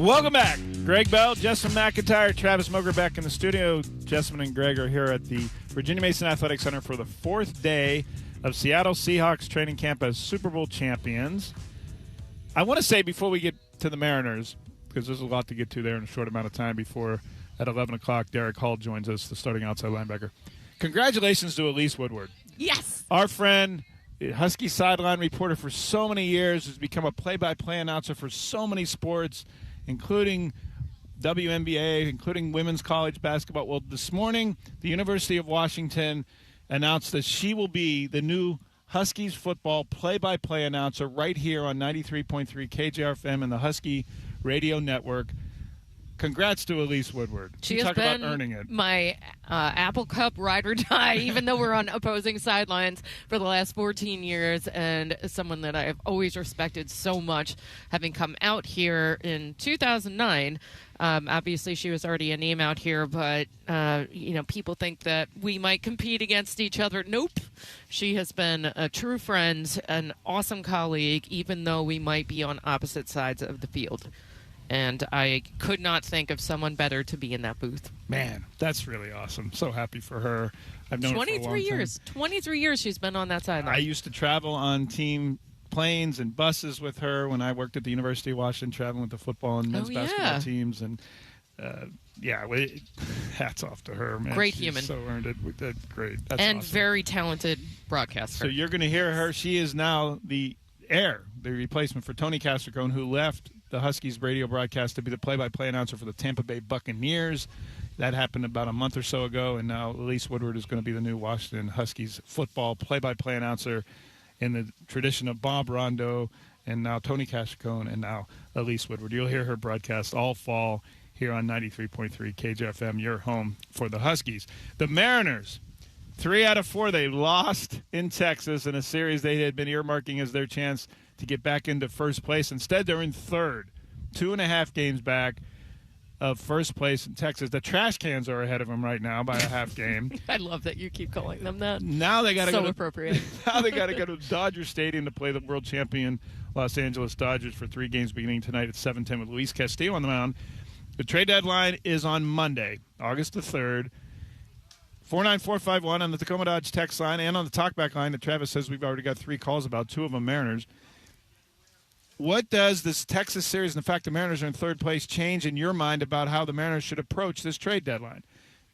Welcome back. Greg Bell, Jessamyn McIntyre, Travis Moger back in the studio. Jessamyn and Greg are here at the Virginia Mason Athletic Center for the 4th day of Seattle Seahawks training camp as Super Bowl champions. I want to say before we get to the Mariners, because there's a lot to get to there in a short amount of time before at 11 o'clock Derek Hall joins us, the starting outside linebacker. Congratulations to Elise Woodward. Yes. Our friend, Husky sideline reporter for so many years, has become a play-by-play announcer for so many sports, including WNBA, including women's college basketball. Well, this morning, the University of Washington announced that she will be the new Huskies football play-by-play announcer right here on 93.3 KJR FM and the Husky Radio Network. Congrats to Elise Woodward. She Talk has been about earning it. my Apple Cup ride or die, even though we're on opposing sidelines for the last 14 years, and someone that I have always respected so much, having come out here in 2009. Obviously, she was already a name out here, but people think that we might compete against each other. Nope. She has been a true friend, an awesome colleague, even though we might be on opposite sides of the field. And I could not think of someone better to be in that booth. Man, that's really awesome. So happy for her. I've known her for a long 23 years. time. 23 years she's been on that sideline. I used to travel on team planes and buses with her when I worked at the University of Washington, traveling with the football and men's basketball teams. And, hats off to her, man. Great She's human. So earned it. That's great. That's and awesome. very talented broadcaster. So you're going to hear her. She is now the replacement for Tony Castricone, who left the Huskies radio broadcast to be the play-by-play announcer for the Tampa Bay Buccaneers. That happened about a month or so ago, and now Elise Woodward is going to be the new Washington Huskies football play-by-play announcer in the tradition of Bob Rondo, and now Tony Castricone, and now Elise Woodward. You'll hear her broadcast all fall here on 93.3 KJFM, your home for the Huskies. The Mariners, 3 out of 4, they lost in Texas in a series they had been earmarking as their chance to get back into first place. Instead, they're in third, 2.5 games back of first place in Texas. The trash cans are ahead of them right now by a half game. I love that you keep calling them that. Now they got to go appropriate. Now they got to go to Dodger Stadium to play the world champion Los Angeles Dodgers for 3 games beginning tonight at 7:10 with Luis Castillo on the mound. The trade deadline is on Monday, August the 3rd. 49451 on the Tacoma Dodge text line and on the talkback line that Travis says we've already got 3 calls about, 2 of them Mariners. What does this Texas series and the fact the Mariners are in third place change in your mind about how the Mariners should approach this trade deadline?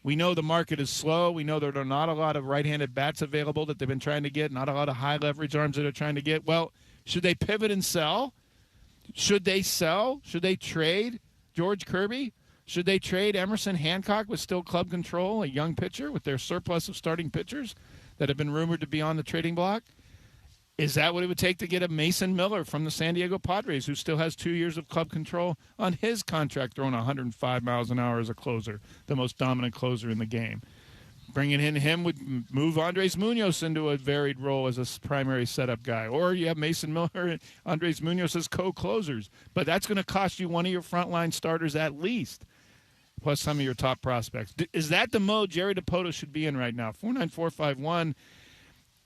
We know the market is slow. We know there are not a lot of right-handed bats available that they've been trying to get, not a lot of high-leverage arms that they're trying to get. Well, should they pivot and sell? Should they sell? Should they trade George Kirby? Should they trade Emerson Hancock with still club control, a young pitcher, with their surplus of starting pitchers that have been rumored to be on the trading block? Is that what it would take to get a Mason Miller from the San Diego Padres, who still has 2 years of club control on his contract, throwing 105 miles an hour as a closer, the most dominant closer in the game? Bringing in him would move Andres Munoz into a varied role as a primary setup guy. Or you have Mason Miller and Andres Munoz as co-closers. But that's going to cost you one of your frontline starters at least, plus some of your top prospects. Is that the mode Jerry DiPoto should be in right now? 49451.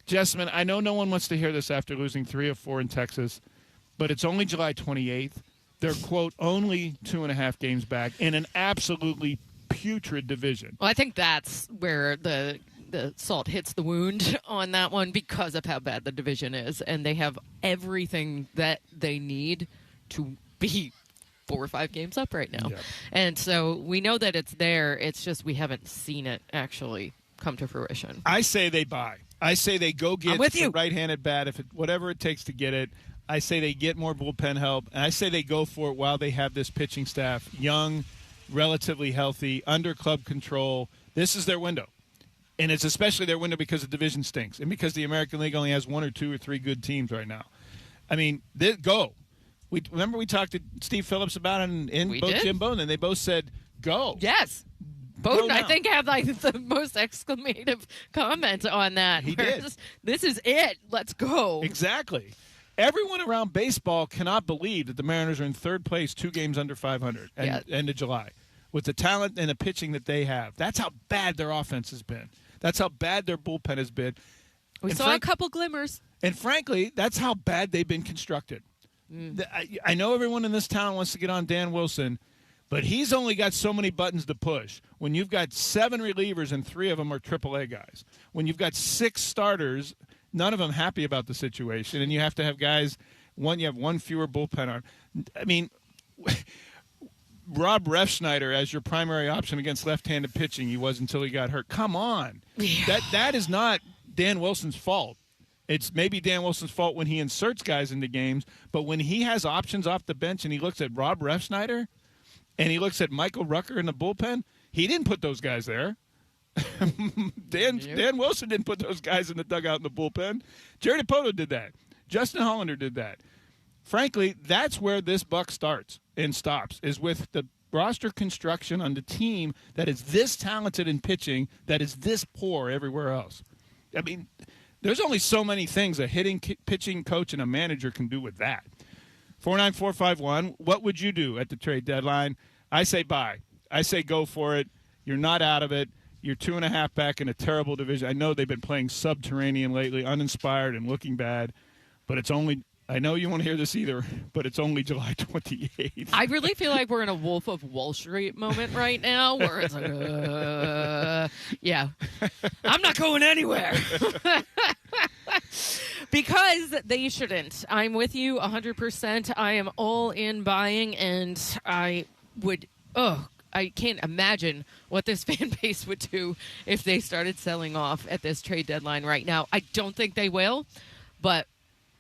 Jessamyn, I know no one wants to hear this after losing 3 of 4 in Texas, but it's only July 28th. They're, quote, only 2.5 games back in an absolutely putrid division. Well, I think that's where the salt hits the wound on that one because of how bad the division is, and they have everything that they need to be 4 or 5 games up right now. Yep. And so we know that it's there. It's just we haven't seen it actually come to fruition. I say they buy. I say they go get the right-handed bat, whatever it takes to get it. I say they get more bullpen help, and I say they go for it while they have this pitching staff, young, relatively healthy, under club control. This is their window, and it's especially their window because the division stinks and because the American League only has 1 or 2 or 3 good teams right now. I mean, go. Remember we talked to Steve Phillips about it in both Jim Bowden, and they both said, go. Yes. Bowden, I think, had the most exclamative comments on that. He did. This is it. Let's go. Exactly. Everyone around baseball cannot believe that the Mariners are in third place, 2 games under 500 at end of July with the talent and the pitching that they have. That's how bad their offense has been. That's how bad their bullpen has been. We saw a couple glimmers. And frankly, that's how bad they've been constructed. I know everyone in this town wants to get on Dan Wilson, but he's only got so many buttons to push. When you've got 7 relievers and 3 of them are AAA guys, when you've got 6 starters, none of them happy about the situation, and you have to have guys. You have 1 fewer bullpen arm. I mean, Rob Refsnyder as your primary option against left-handed pitching, he was until he got hurt. Come on, that is not Dan Wilson's fault. It's maybe Dan Wilson's fault when he inserts guys into games, but when he has options off the bench and he looks at Rob Refsnyder and he looks at Michael Rucker in the bullpen, he didn't put those guys there. Dan Wilson didn't put those guys in the dugout in the bullpen. Jerry Dipoto did that. Justin Hollander did that. Frankly, that's where this buck starts and stops, is with the roster construction on the team that is this talented in pitching, that is this poor everywhere else. I mean, there's only so many things a hitting pitching coach and a manager can do with that. 49451, what would you do at the trade deadline? I say buy. I say go for it. You're not out of it. You're 2.5 back in a terrible division. I know they've been playing subterranean lately, uninspired and looking bad, but it's only – I know you won't hear this either, but it's only July 28th. I really feel like we're in a Wolf of Wall Street moment right now where it's like, yeah, I'm not going anywhere. Because they shouldn't. I'm with you 100%. I am all in buying, and I can't imagine what this fan base would do if they started selling off at this trade deadline right now. I don't think they will, but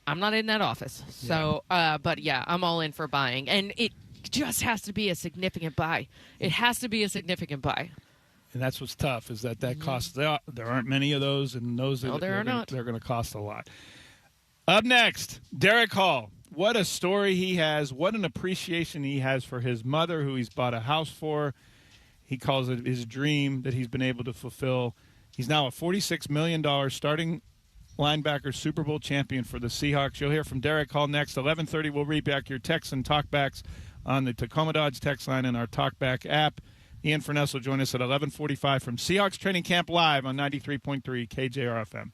I'm not in that office. So, but yeah, I'm all in for buying. And it just has to be a significant buy. It has to be a significant buy. And that's what's tough, is that costs. There aren't many of those, and those they're going to cost a lot. Up next, Derek Hall. What a story he has. What an appreciation he has for his mother, who he's bought a house for. He calls it his dream that he's been able to fulfill. He's now a $46 million starting linebacker, Super Bowl champion for the Seahawks. You'll hear from Derek Hall next. 11:30, we'll read back your texts and talkbacks on the Tacoma Dodge text line and our Talkback app. Ian Furness will join us at 11:45 from Seahawks Training Camp Live on 93.3 KJR FM.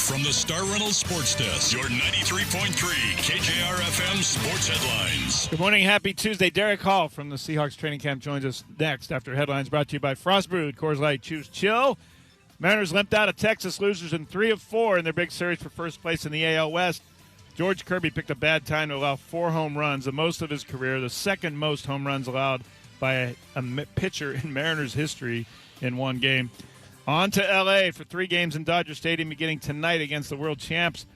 From the Star Reynolds Sports Desk, your 93.3 KJR FM sports headlines. Good morning. Happy Tuesday. Derek Hall from the Seahawks training camp joins us next after headlines brought to you by Frost Brewed. Coors Light, choose chill. Mariners limped out of Texas, losers in 3 of 4 in their big series for first place in the AL West. George Kirby picked a bad time to allow 4 home runs, the most of his career, the second most home runs allowed by a pitcher in Mariners history in one game. On to L.A. for 3 games in Dodger Stadium beginning tonight against the world champs.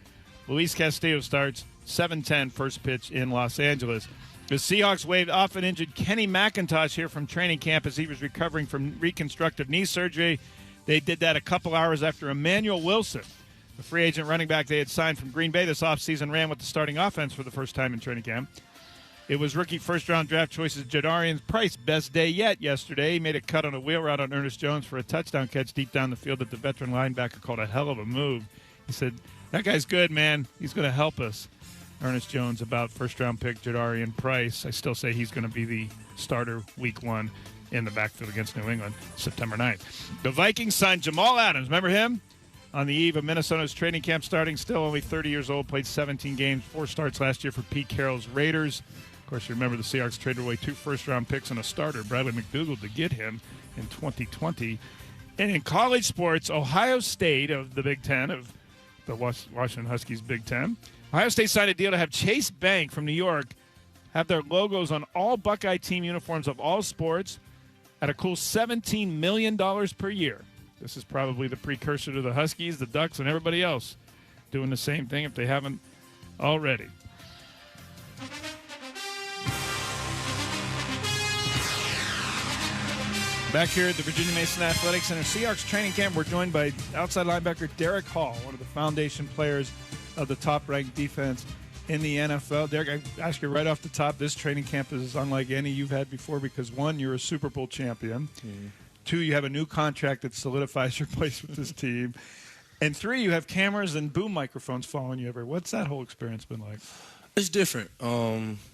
Luis Castillo starts 7:10 first pitch in Los Angeles. The Seahawks waved off an injured Kenny McIntosh here from training camp as he was recovering from reconstructive knee surgery. They did that a couple hours after Emmanuel Wilson, the free agent running back they had signed from Green Bay this offseason, ran with the starting offense for the first time in training camp. It was rookie first-round draft choices Jadarian Price best day yet yesterday. He made a cut on a wheel route on Ernest Jones for a touchdown catch deep down the field that the veteran linebacker called a hell of a move. He said, "That guy's good, man. He's going to help us." Ernest Jones about first-round pick Jadarian Price. I still say he's going to be the starter week 1 in the backfield against New England September 9th. The Vikings signed Jamal Adams. Remember him? On the eve of Minnesota's training camp starting, still only 30 years old, played 17 games, 4 starts last year for Pete Carroll's Raiders. Of course, you remember the Seahawks traded away 2 first-round picks and a starter, Bradley McDougald, to get him in 2020. And in college sports, Ohio State of the Big Ten, of the Washington Huskies Big Ten, Ohio State signed a deal to have Chase Bank from New York have their logos on all Buckeye team uniforms of all sports at a cool $17 million per year. This is probably the precursor to the Huskies, the Ducks, and everybody else doing the same thing if they haven't already. Back here at the Virginia Mason Athletic Center Seahawks training camp, we're joined by outside linebacker Derek Hall, one of the foundation players of the top-ranked defense in the NFL. Derek, I ask you right off the top, this training camp is unlike any you've had before because, 1, you're a Super Bowl champion. Mm-hmm. 2, you have a new contract that solidifies your place with this team. And 3, you have cameras and boom microphones following you everywhere. What's that whole experience been like? It's different,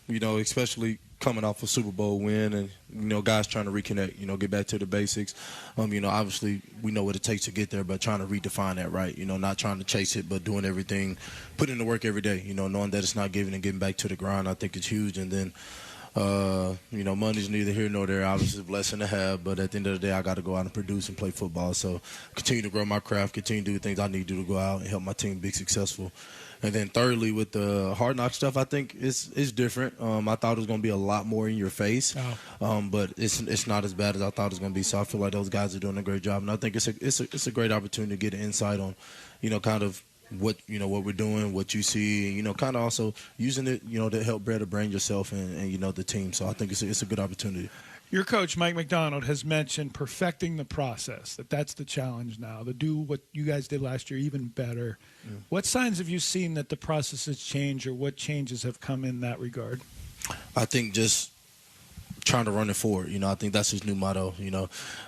especially coming off a Super Bowl win and, guys trying to reconnect, get back to the basics. Obviously we know what it takes to get there, but trying to redefine that, right? Not trying to chase it, but doing everything, putting in the work every day, knowing that it's not giving and getting back to the grind, I think it's huge. And then, money's neither here nor there. Obviously, a blessing to have, but at the end of the day, I got to go out and produce and play football. So continue to grow my craft, continue to do the things I need to do to go out and help my team be successful. And then thirdly, with the hard knock stuff, I think it's different. I thought it was going to be a lot more in your face, but it's not as bad as I thought it was going to be. So I feel like those guys are doing a great job, and I think it's a great opportunity to get an insight on, kind of what we're doing, what you see, kind of also using it, to help better brand yourself and the team. So I think it's a good opportunity. Your coach, Mike McDonald, has mentioned perfecting the process, that's the challenge now, to do what you guys did last year even better. Yeah. What signs have you seen that the process has changed, or what changes have come in that regard? I think just trying to run it forward. I think that's his new motto,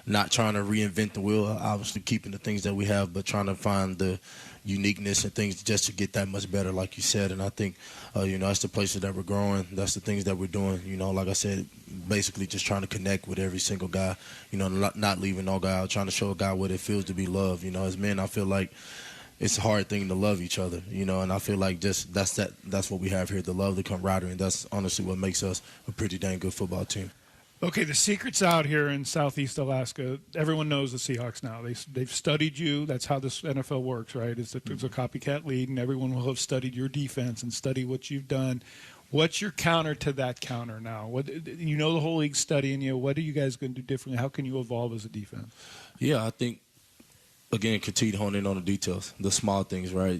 not trying to reinvent the wheel, obviously keeping the things that we have, but trying to find the uniqueness and things just to get that much better, like you said. And I think, that's the places that we're growing. That's the things that we're doing. Like I said, basically just trying to connect with every single guy, not leaving no guy out, trying to show a guy what it feels to be loved. As men, I feel like it's a hard thing to love each other, and I feel like just that's what we have here, the love, the camaraderie, and that's honestly what makes us a pretty dang good football team. Okay, the secret's out here in Southeast Alaska. Everyone knows the Seahawks now. They've studied you. That's how this NFL works, right? It's a copycat league, and everyone will have studied your defense and study what you've done. What's your counter to that counter now? The whole league's studying you. What are you guys going to do differently? How can you evolve as a defense? Yeah, I think, again, continue to hone in on the details, the small things, right?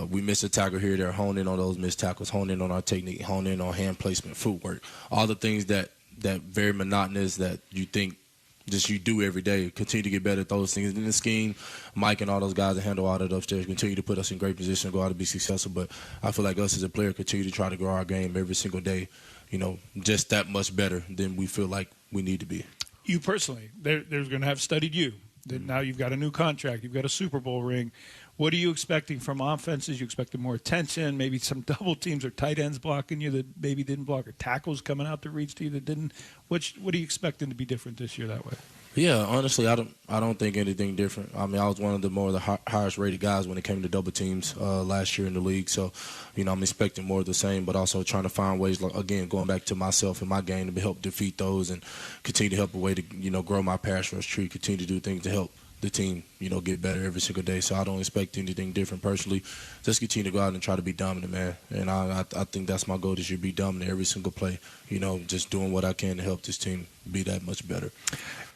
We miss a tackle here, there, hone in on those missed tackles, hone in on our technique, hone in on hand placement, footwork, all the things that very monotonous that you think just you do every day. Continue to get better at those things. In the scheme, Mike and all those guys that handle all that upstairs continue to put us in great position to go out and be successful. But I feel like us as a player continue to try to grow our game every single day, just that much better than we feel like we need to be. You personally, they're going to have studied you. Now you've got a new contract. You've got a Super Bowl ring. What are you expecting from offenses? You expecting more attention, maybe some double teams or tight ends blocking you that maybe didn't block, or tackles coming out to reach to you that didn't? What are you expecting to be different this year that way? Yeah, honestly, I don't think anything different. I mean, I was one of the highest rated guys when it came to double teams last year in the league. So, I'm expecting more of the same, but also trying to find ways, like, again, going back to myself and my game to help defeat those and continue to help a way to, grow my pass rush tree, continue to do things to help the team, get better every single day. So I don't expect anything different personally. Just continue to go out and try to be dominant, man. And I think that's my goal this year, be dominant every single play. Just doing what I can to help this team be that much better.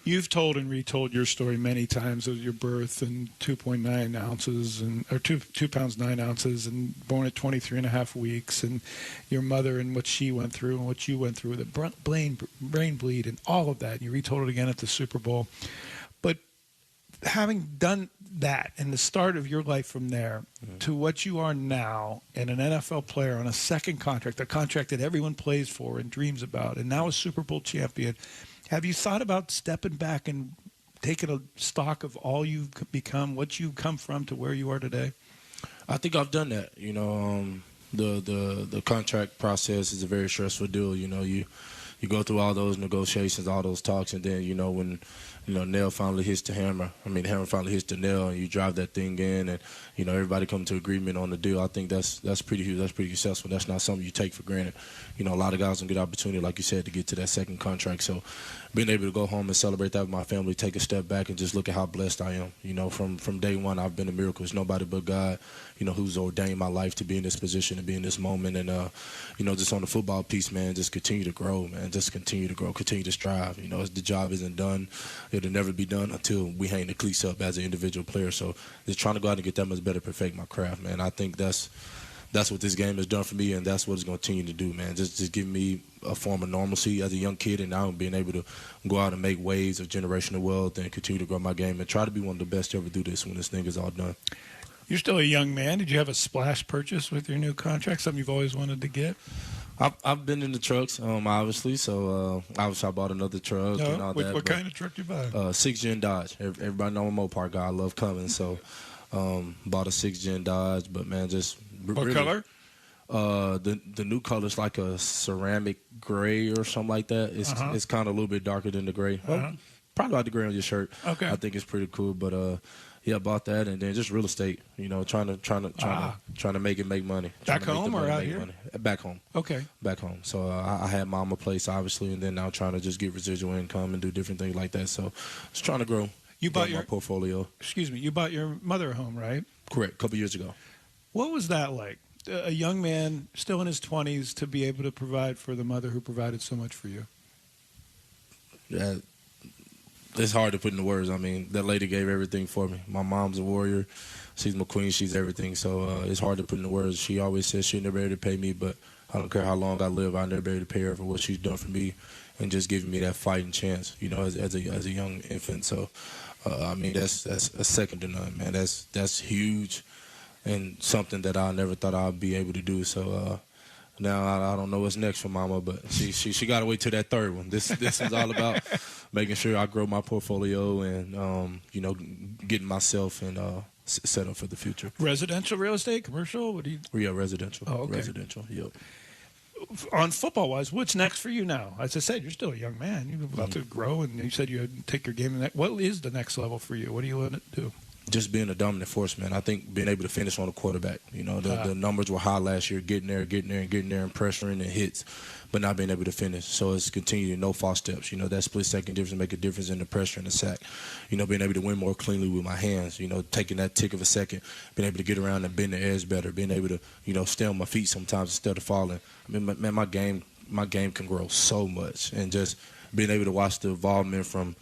You've told and retold your story many times of your birth and 2.9 ounces or 2 pounds 9 ounces and born at 23 and a half weeks, and your mother and what she went through and what you went through with the brain bleed and all of that. And you retold it again at the Super Bowl. But having done that and the start of your life from there to what you are now and an NFL player on a second contract, a contract that everyone plays for and dreams about, and now a Super Bowl champion, have you thought about stepping back and taking a stock of all you've become, what you've come from to where you are today? I think I've done that. The contract process is a very stressful deal. You go through all those negotiations, all those talks, and then when nail finally hits the hammer. The hammer finally hits the nail, and you drive that thing in, and everybody come to agreement on the deal. I think that's pretty huge. That's pretty successful. That's not something you take for granted. A lot of guys don't get the opportunity, like you said, to get to that second contract. So being able to go home and celebrate that with my family, take a step back and just look at how blessed I am. From day one, I've been a miracle. It's nobody but God, who's ordained my life to be in this position, to be in this moment. And, just on the football piece, man, just continue to grow, man. Just continue to grow, continue to strive. The job isn't done. It'll never be done until we hang the cleats up as an individual player. So just trying to go out and get that much better, perfect my craft, man. I think that's what this game has done for me, and that's what it's going to continue to do, man. Just give me a form of normalcy as a young kid, and now being able to go out and make waves of generational wealth and continue to grow my game and try to be one of the best to ever do this when this thing is all done. You're still a young man. Did you have a splash purchase with your new contract, something you've always wanted to get? I've been in the trucks, obviously. So obviously I bought another truck and all that. What kind of truck did you buy? 6 Gen Dodge. Everybody know I'm a Mopar guy. I love Cummins, so bought a 6 Gen Dodge. But man, just what really, color? The new color is like a ceramic gray or something like that. It's kind of a little bit darker than the gray. Well, probably like the gray on your shirt. Okay, I think it's pretty cool. But yeah, I bought that, and then just real estate. Trying to make money. Back home or out here? Money. Back home. Okay. Back home. So I had mama place obviously, and then now trying to just get residual income and do different things like that. So just trying to grow. You bought my portfolio. Excuse me. You bought your mother a home, right? Correct. A couple years ago. What was that like? A young man still in his 20s to be able to provide for the mother who provided so much for you? Yeah. It's hard to put into words. That lady gave everything for me. My mom's a warrior. She's my queen. She's everything. So it's hard to put into words. She always says she'll never be able to pay me, but I don't care how long I live, I'll never be able to pay her for what she's done for me and just giving me that fighting chance, as a young infant. So, that's a second to none, man. That's huge and something that I never thought I'd be able to do. So, now I don't know what's next for Mama, but she got to wait till that third one. This is all about making sure I grow my portfolio and getting myself and set up for the future. Residential real estate, commercial? What do you? Yeah, residential. Oh, okay. Residential. Yep. On football wise, what's next for you now? As I said, you're still a young man. You're about to grow, and you said you would take your game in that. What is the next level for you? What do you want to do? Just being a dominant force, man. I think being able to finish on the quarterback. The numbers were high last year, getting there and pressuring and hits, but not being able to finish. So it's continuing, no false steps. That split second difference make a difference in the pressure and the sack. Being able to win more cleanly with my hands. Taking that tick of a second, being able to get around and bend the edge better, being able to stay on my feet sometimes instead of falling. Man, my game can grow so much, and just being able to watch the involvement from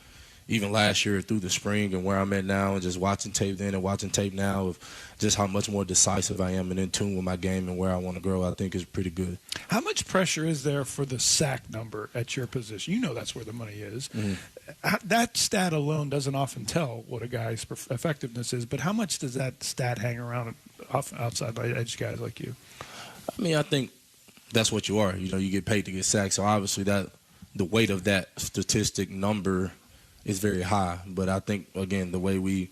even last year through the spring and where I'm at now, and just watching tape then and watching tape now of just how much more decisive I am and in tune with my game and where I want to grow, I think is pretty good. How much pressure is there for the sack number at your position? That's where the money is. Mm-hmm. That stat alone doesn't often tell what a guy's effectiveness is, but how much does that stat hang around outside by edge guys like you? I think that's what you are. You get paid to get sacked, so obviously that the weight of that statistic number is very high, but I think, again, the way we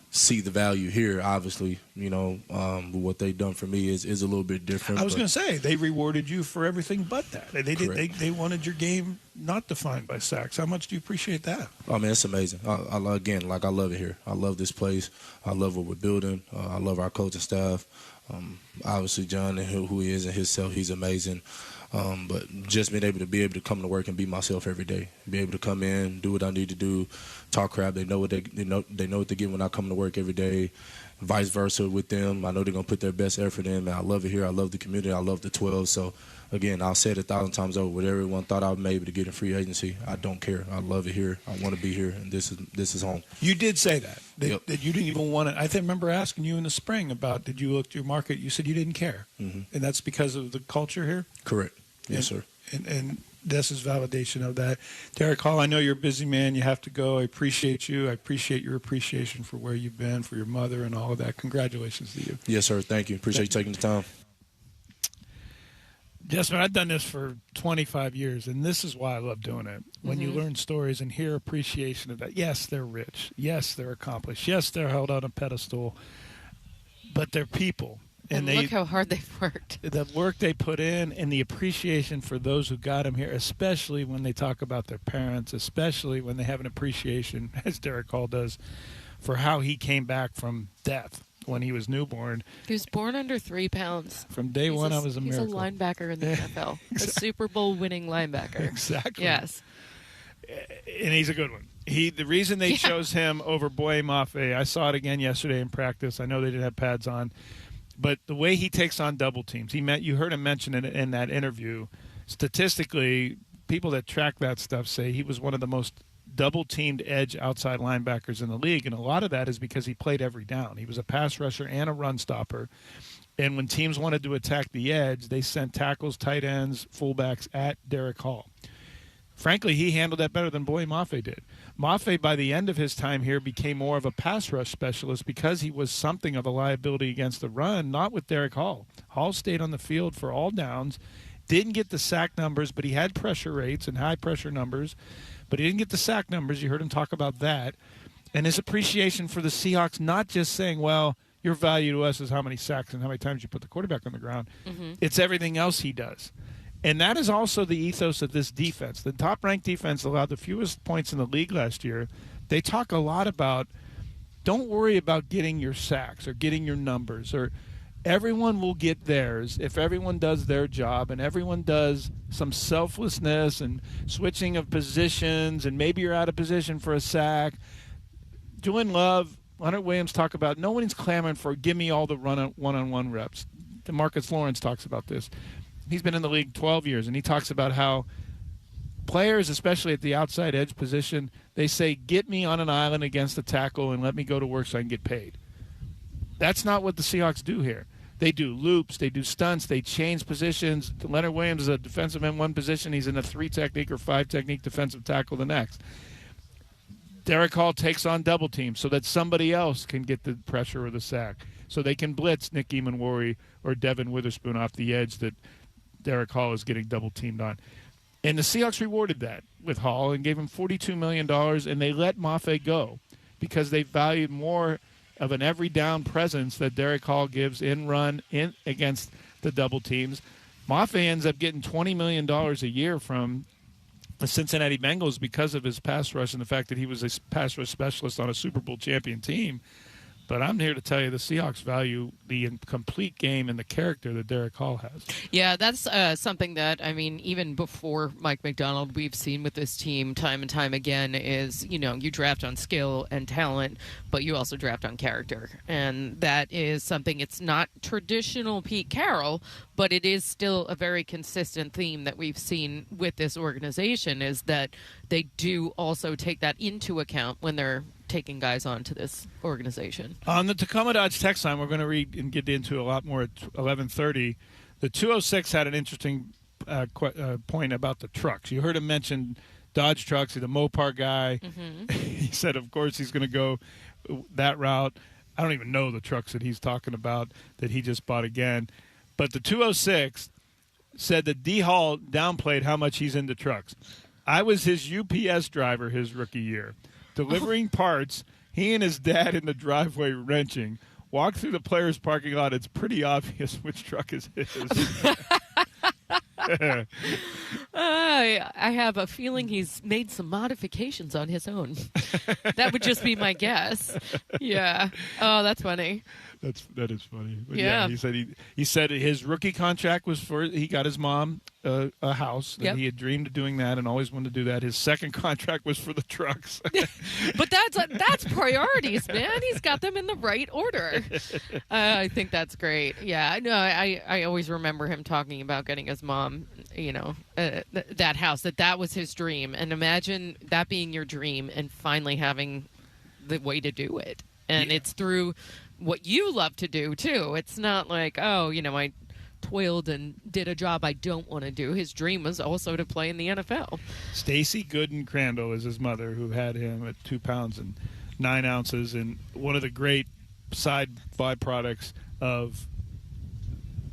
see the value here. Obviously, what they've done for me is a little bit different. I was going to say they rewarded you for everything but that. They wanted your game not defined by sacks. How much do you appreciate that? Oh man, it's amazing. I love it here. I love this place. I love what we're building. I love our coaching staff. Obviously, John and who he is and himself, he's amazing. But just being able to come to work and be myself every day, be able to come in, do what I need to do, talk crap. They know what they know what they get when I come to work every day. Vice versa with them. I know they're gonna put their best effort in. Man, I love it here. I love the community. I love the 12. So again, I'll say it 1,000 times over. What everyone thought I would be able to get in free agency, I don't care. I love it here. I want to be here, and this is home. You did say that Yep. that you didn't even want to. I remember asking you in the spring about did you look to your market. You said you didn't care, and that's because of the culture here. Correct. Yes, sir. And this is validation of that. Derek Hall, I know you're a busy man. You have to go. I appreciate you. I appreciate your appreciation for where you've been, for your mother, and all of that. Congratulations to you. Yes, sir. Thank you. Appreciate you taking the time. Jesper, I've done this for 25 years, and this is why I love doing it. When you learn stories and hear appreciation of that. Yes, they're rich. Yes, they're accomplished. Yes, they're held on a pedestal. But they're people. And look how hard they've worked. The work they put in and the appreciation for those who got them here, especially when they talk about their parents, especially when they have an appreciation, as Derek Hall does, for how he came back from death when he was newborn. He was born under 3 pounds. From day one, I was a miracle. He's a linebacker in the NFL. A Super Bowl winning linebacker. Exactly. Yes. And he's a good one. The reason they chose him over Boye Mafe, I saw it again yesterday in practice. I know they didn't have pads on. But the way he takes on double teams, you heard him mention it in that interview. Statistically, people that track that stuff say he was one of the most double-teamed edge outside linebackers in the league, and a lot of that is because he played every down. He was a pass rusher and a run stopper, and when teams wanted to attack the edge, they sent tackles, tight ends, fullbacks at Derek Hall. Frankly, he handled that better than Boye Mafe did. Mafe, by the end of his time here, became more of a pass rush specialist because he was something of a liability against the run, not with Derek Hall. Hall stayed on the field for all downs, didn't get the sack numbers, but he had pressure rates and high-pressure numbers, but he didn't get the sack numbers. You heard him talk about that. And his appreciation for the Seahawks, not just saying, well, your value to us is how many sacks and how many times you put the quarterback on the ground. It's everything else he does. And that is also the ethos of this defense. The top-ranked defense allowed the fewest points in the league last year. They talk a lot about don't worry about getting your sacks or getting your numbers. Or everyone will get theirs if everyone does their job and everyone does some selflessness and switching of positions, and maybe you're out of position for a sack. Julian Love, Leonard Williams talk about no one's clamoring for give me all the one-on-one reps. DeMarcus Lawrence talks about this. He's been in the league 12 years, and he talks about how players, especially at the outside edge position, they say, get me on an island against the tackle and let me go to work so I can get paid. That's not what the Seahawks do here. They do loops, they do stunts, they change positions. Leonard Williams is a defensive end one position. He's in a 3-technique or 5-technique defensive tackle the next. Derek Hall takes on double teams so that somebody else can get the pressure or the sack, so they can blitz Nick Emanwari or Devin Witherspoon off the edge that Derek Hall is getting double-teamed on. And the Seahawks rewarded that with Hall and gave him $42 million, and they let Mafe go because they valued more of an every-down presence that Derek Hall gives in against the double teams. Mafe ends up getting $20 million a year from the Cincinnati Bengals because of his pass rush and the fact that he was a pass rush specialist on a Super Bowl champion team. But I'm here to tell you the Seahawks value the complete game and the character that Derek Hall has. Yeah, that's something that, I mean, even before Mike McDonald, we've seen with this team time and time again is, you draft on skill and talent, but you also draft on character. And that is something, it's not traditional Pete Carroll, but it is still a very consistent theme that we've seen with this organization is that they do also take that into account when they're taking guys on to this organization. On the Tacoma Dodge text line, we're going to read and get into a lot more at 11:30. The 206 had an interesting point about the trucks. You heard him mention Dodge trucks. He's a Mopar guy. He said, of course, he's going to go that route. I don't even know the trucks that he's talking about that he just bought again. But the 206 said that D. Hall downplayed how much he's into trucks. I was his UPS driver his rookie year. Delivering parts, He and his dad in the driveway wrenching. Walk through the players' parking lot. It's pretty obvious which truck is his. I have a feeling he's made some modifications on his own. That would just be my guess. Yeah. Oh, that's funny. That is funny. But yeah. He said his rookie contract was he got his mom a house. That Yep. He had dreamed of doing that and always wanted to do that. His second contract was for the trucks. But that's priorities, man. He's got them in the right order. I think that's great. Yeah, no, I always remember him talking about getting his mom, that house, that was his dream. And imagine that being your dream and finally having the way to do it. And it's through what you love to do, too. It's not like, I toiled and did a job I don't want to do. His dream was also to play in the NFL. Stacy Gooden Crandall is his mother, who had him at 2 pounds and 9 ounces. And one of the great side byproducts of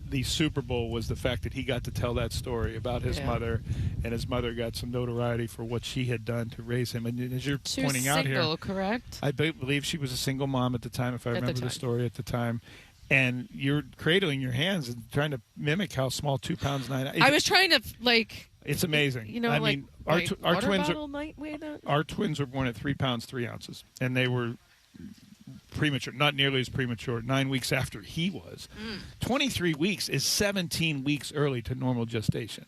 the Super Bowl was the fact that he got to tell that story about his mother, and his mother got some notoriety for what she had done to raise him. And as you're pointing out here, correct? I believe she was a single mom at the time, if I remember the story at the time. And you're cradling your hands and trying to mimic how small 2 pounds 9 ounces. I was trying to It's amazing. I mean, our twins were born at 3 pounds 3 ounces, and they were premature, not nearly as premature, 9 weeks after he was. 23 weeks is 17 weeks early to normal gestation.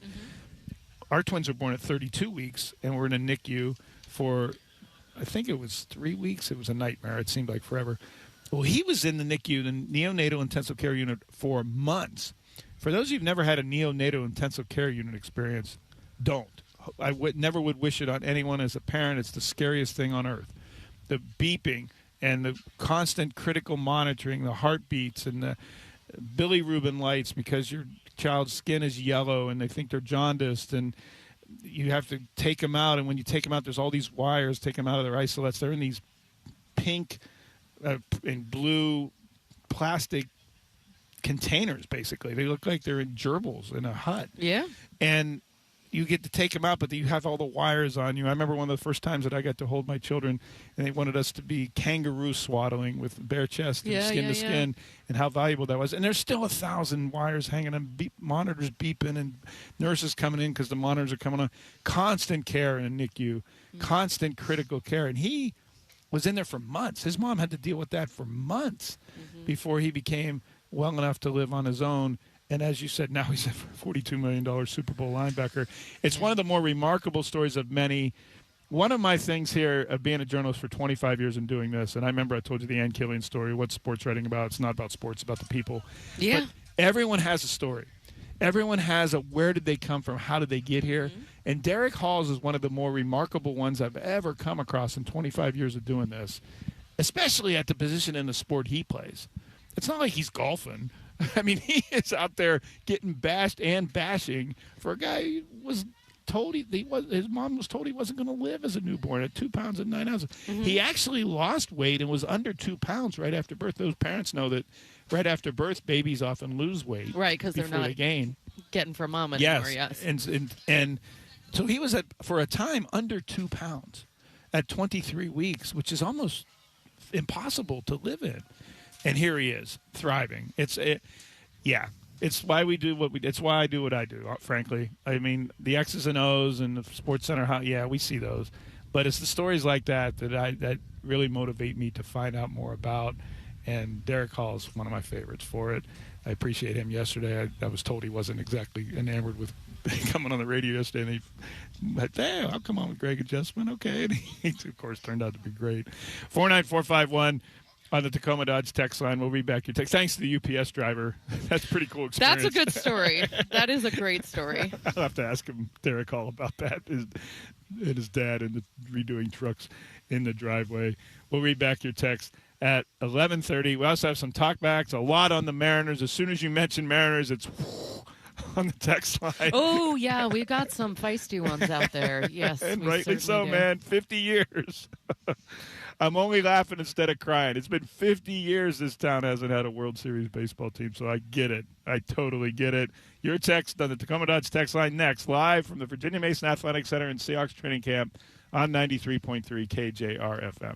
Our twins were born at 32 weeks, and were in a NICU for, I think it was 3 weeks. It was a nightmare. It seemed like forever. Well, he was in the NICU, the neonatal intensive care unit, for months. For those of you who've never had a neonatal intensive care unit experience, don't. I never would wish it on anyone as a parent. It's the scariest thing on earth. The beeping and the constant critical monitoring, the heartbeats and the bilirubin lights because your child's skin is yellow and they think they're jaundiced, and you have to take them out. And when you take them out, there's all these wires, take them out of their isolates. They're in these pink and blue plastic containers, basically. They look like they're in gerbils in a hut. Yeah. And you get to take them out, but you have all the wires on you. I remember one of the first times that I got to hold my children, and they wanted us to be kangaroo swaddling with bare chest and skin to skin, and how valuable that was. And there's still 1,000 wires hanging on, monitors beeping, and nurses coming in because the monitors are coming on. Constant care in a NICU, constant critical care. And he was in there for months. His mom had to deal with that for months before he became well enough to live on his own. And as you said, now he's a $42 million Super Bowl linebacker. It's one of the more remarkable stories of many. One of my things here of being a journalist for 25 years and doing this, and I remember I told you the Ann Killian story. What's sports writing about? It's not about sports, it's about the people. Yeah. But everyone has a story. Everyone has a where did they come from? How did they get here? And Derek Halls is one of the more remarkable ones I've ever come across in 25 years of doing this, especially at the position in the sport he plays. It's not like he's golfing. I mean, he is out there getting bashed and bashing for a guy who was told his mom was told he wasn't going to live as a newborn at 2 pounds and 9 ounces. He actually lost weight and was under 2 pounds right after birth. Those parents know that right after birth, babies often lose weight, right? Because they're not they gain. Getting from mom anymore. Yes, and so he was for a time under 2 pounds at 23 weeks, which is almost impossible to live in. And here he is, thriving. It's why we do what we do. It's why I do what I do, frankly. I mean, the X's and O's and the Sports Center, we see those. But it's the stories like that that really motivate me to find out more about. And Derek Hall is one of my favorites for it. I appreciate him yesterday. I was told he wasn't exactly enamored with coming on the radio yesterday. And I'll come on with Greg Adjustment. Okay. And he, of course, turned out to be great. 49451. On the Tacoma Dodge text line. We'll read back your text. Thanks to the UPS driver. That's a pretty cool experience. That's a good story. That is a great story. I'll have to ask him, Derek Hall, about that. His dad and the redoing trucks in the driveway. We'll read back your text at 11:30. We also have some talkbacks, a lot on the Mariners. As soon as you mention Mariners, it's on the text line. Oh, yeah. We've got some feisty ones out there. Yes. And rightly so, man. 50 years. I'm only laughing instead of crying. It's been 50 years this town hasn't had a World Series baseball team, so I get it. I totally get it. Your text on the Tacoma Dodge text line next, live from the Virginia Mason Athletic Center in Seahawks Training Camp on 93.3 KJR FM.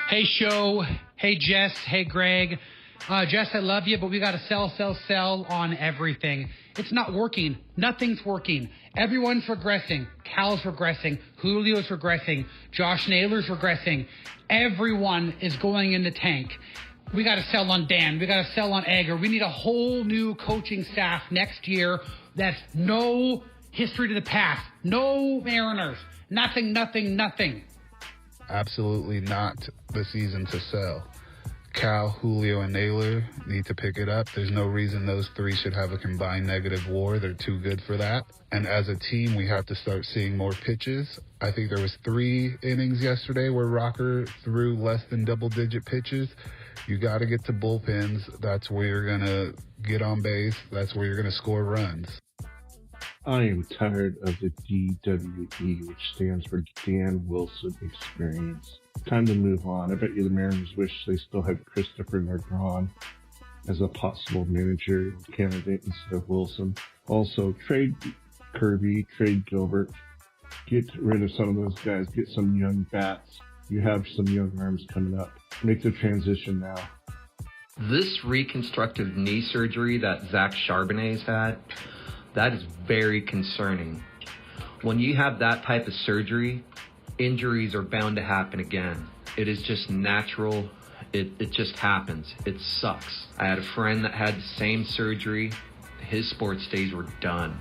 Hey, show. Hey, Jess. Hey, Greg. Jess, I love you, but we got to sell on everything. It's not working. Nothing's working. Everyone's regressing. Cal's regressing. Julio's regressing. Josh Naylor's regressing. Everyone is going in the tank. We got to sell on Dan. We got to sell on Egger. We need a whole new coaching staff next year. That's no history to the past. No Mariners. Nothing. Absolutely not the season to sell. Cal, Julio, and Naylor need to pick it up. There's no reason those three should have a combined negative WAR. They're too good for that. And as a team, we have to start seeing more pitches. I think there was 3 innings yesterday where Rocker threw less than double-digit pitches. You got to get to bullpens. That's where you're going to get on base. That's where you're going to score runs. I am tired of the DWE, which stands for Dan Wilson Experience. Time to move on. I bet you the Mariners wish they still had Christopher Negron as a possible managerial candidate instead of Wilson. Also, trade Kirby, trade Gilbert. Get rid of some of those guys. Get some young bats. You have some young arms coming up. Make the transition now. This reconstructive knee surgery that Zach Charbonnet's had, that is very concerning. When you have that type of surgery, injuries are bound to happen again. It is just natural. It just happens. It sucks. I had a friend that had the same surgery. His sports days were done.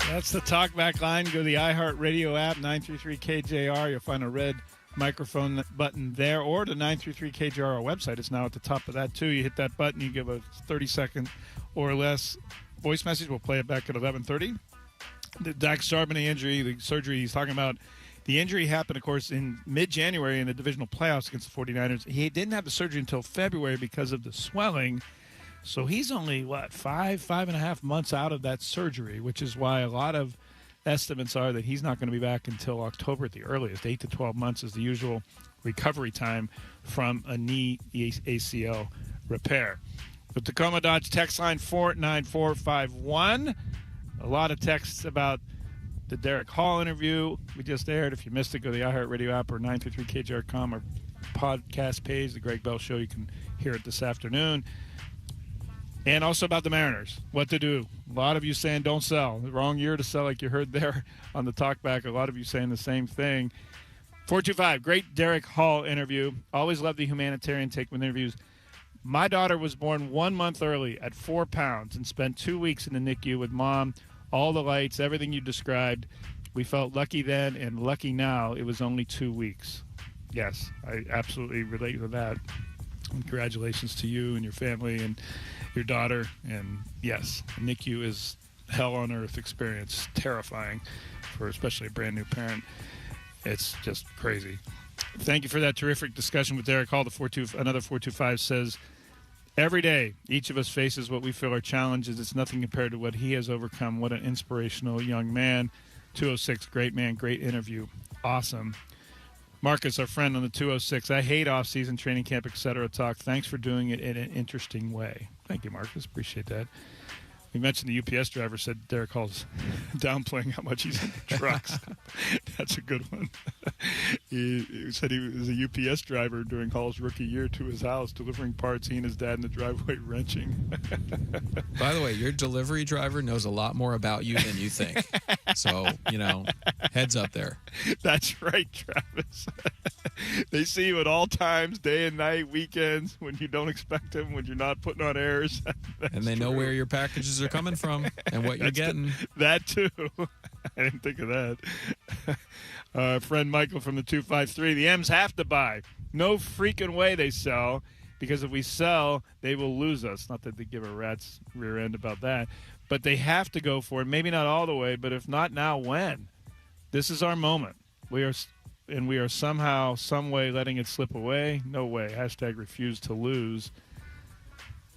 That's the talkback line. Go to the iHeartRadio app, 93.3 KJR. You'll find a red microphone button there, or the 93.3 KJR website. It's now at the top of that, too. You hit that button, you give a 30-second or less voice message. We'll play it back at 11:30. The Zach Charbonnet injury, the surgery he's talking about, the injury happened, of course, in mid-January in the divisional playoffs against the 49ers. He didn't have the surgery until February because of the swelling. So he's only, 5.5 months out of that surgery, which is why a lot of estimates are that he's not going to be back until October at the earliest. 8 to 12 months is the usual recovery time from a knee ACL repair. The Tacoma Dodge text line 49451. A lot of texts about the Derek Hall interview we just aired. If you missed it, go to the iHeartRadio app or 933KJR.com or podcast page, The Greg Bell Show. You can hear it this afternoon. And also about the Mariners, what to do. A lot of you saying don't sell. The wrong year to sell, like you heard there on the talkback. A lot of you saying the same thing. 425, great Derek Hall interview. Always love the humanitarian take with interviews. My daughter was born 1 month early at 4 pounds and spent 2 weeks in the NICU with mom. All the lights, everything you described. We felt lucky then and lucky now. It was only 2 weeks. Yes, I absolutely relate to that. Congratulations to you and your family and your daughter. And yes, NICU is hell on earth experience. Terrifying for especially a brand new parent. It's just crazy. Thank you for that terrific discussion with Derek Hall. Another 425 says, every day, each of us faces what we feel are challenges. It's nothing compared to what he has overcome. What an inspirational young man. 206, great man, great interview. Awesome. Marcus, our friend on the 206, I hate off-season training camp, etc. talk. Thanks for doing it in an interesting way. Thank you, Marcus. Appreciate that. We mentioned the UPS driver said Derek Hall's downplaying how much he's in the trucks. That's a good one. He said he was a UPS driver during Hall's rookie year to his house, delivering parts, he and his dad in the driveway wrenching. By the way, your delivery driver knows a lot more about you than you think. So, heads up there. That's right, Travis. They see you at all times, day and night, weekends, when you don't expect them, when you're not putting on airs. And they know where your packages are coming from and what you're getting. That, too. I didn't think of that. Friend Michael from the 253, the M's have to buy. No freaking way they sell, because if we sell, they will lose us. Not that they give a rat's rear end about that. But they have to go for it. Maybe not all the way, but if not now, when? This is our moment. We are somehow, some way letting it slip away. No way. Hashtag refuse to lose.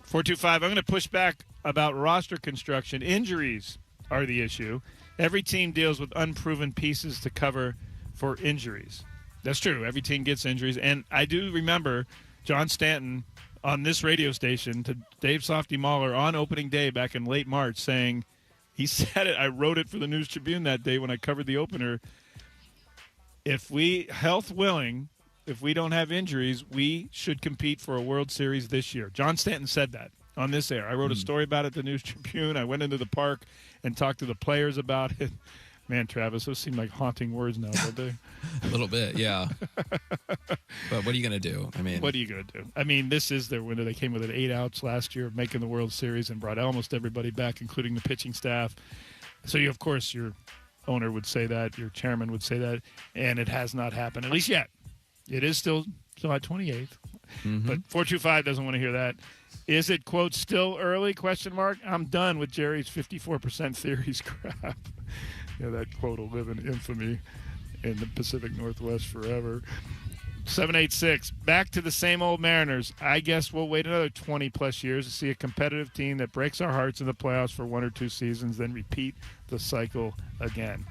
425, I'm going to push back about roster construction. Injuries are the issue. Every team deals with unproven pieces to cover for injuries. That's true. Every team gets injuries. And I do remember John Stanton on this radio station to Dave Softy Mahler on opening day back in late March saying, he said it, I wrote it for the News Tribune that day when I covered the opener, if we, health willing, if we don't have injuries, we should compete for a World Series this year. John Stanton said that on this air. I wrote a story about it at the News Tribune. I went into the park and talked to the players about it. Man, Travis, those seem like haunting words now, don't they? A little bit, yeah. But what are you going to do? I mean, what are you going to do? I mean, this is their window. They came within 8 outs last year of making the World Series and brought almost everybody back, including the pitching staff. So, of course, your owner would say that, your chairman would say that, and it has not happened, at least yet. It is still July 28th, but 425 doesn't want to hear that. Is it, quote, still early, question mark? I'm done with Jerry's 54% theories crap. That quote will live in infamy in the Pacific Northwest forever. 786, back to the same old Mariners. I guess we'll wait another 20-plus years to see a competitive team that breaks our hearts in the playoffs for 1 or 2 seasons, then repeat the cycle again.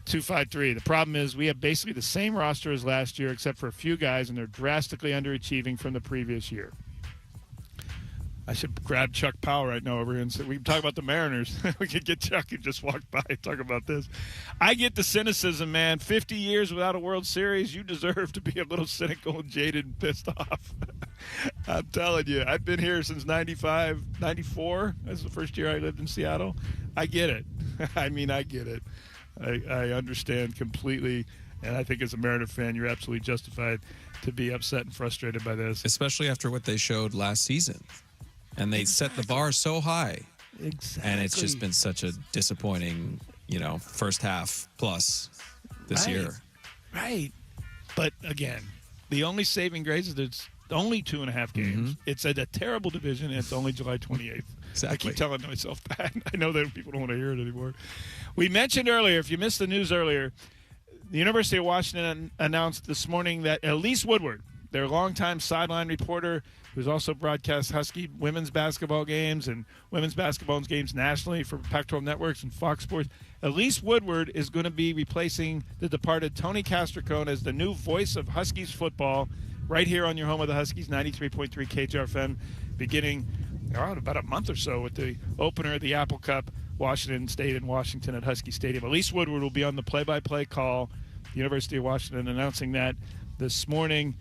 253, the problem is we have basically the same roster as last year except for a few guys, and they're drastically underachieving from the previous year. I should grab Chuck Powell right now over here and say, we can talk about the Mariners. We could get Chuck who just walked by and talk about this. I get the cynicism, man. 50 years without a World Series, you deserve to be a little cynical and jaded and pissed off. I'm telling you, I've been here since 95, 94. That's the first year I lived in Seattle. I get it. I mean, I get it. I understand completely, and I think as a Mariner fan, you're absolutely justified to be upset and frustrated by this. especially after what they showed last season. And they set the bar so high. Exactly. And it's just been such a disappointing, first half plus this year. Right. But again, the only saving grace is it's only 2.5 games. It's a terrible division, and it's only July 28th. Exactly. I keep telling myself that. I know that people don't want to hear it anymore. We mentioned earlier, if you missed the news earlier, the University of Washington announced this morning that Elise Woodward, their longtime sideline reporter, who's also broadcast Husky women's basketball games and women's basketball games nationally for Pac-12 Networks and Fox Sports. Elise Woodward is going to be replacing the departed Tony Castricone as the new voice of Huskies football right here on your home of the Huskies, 93.3 KJR FM, beginning in about a month or so with the opener of the Apple Cup, Washington State and Washington at Husky Stadium. Elise Woodward will be on the play-by-play call. The University of Washington announcing that this morning.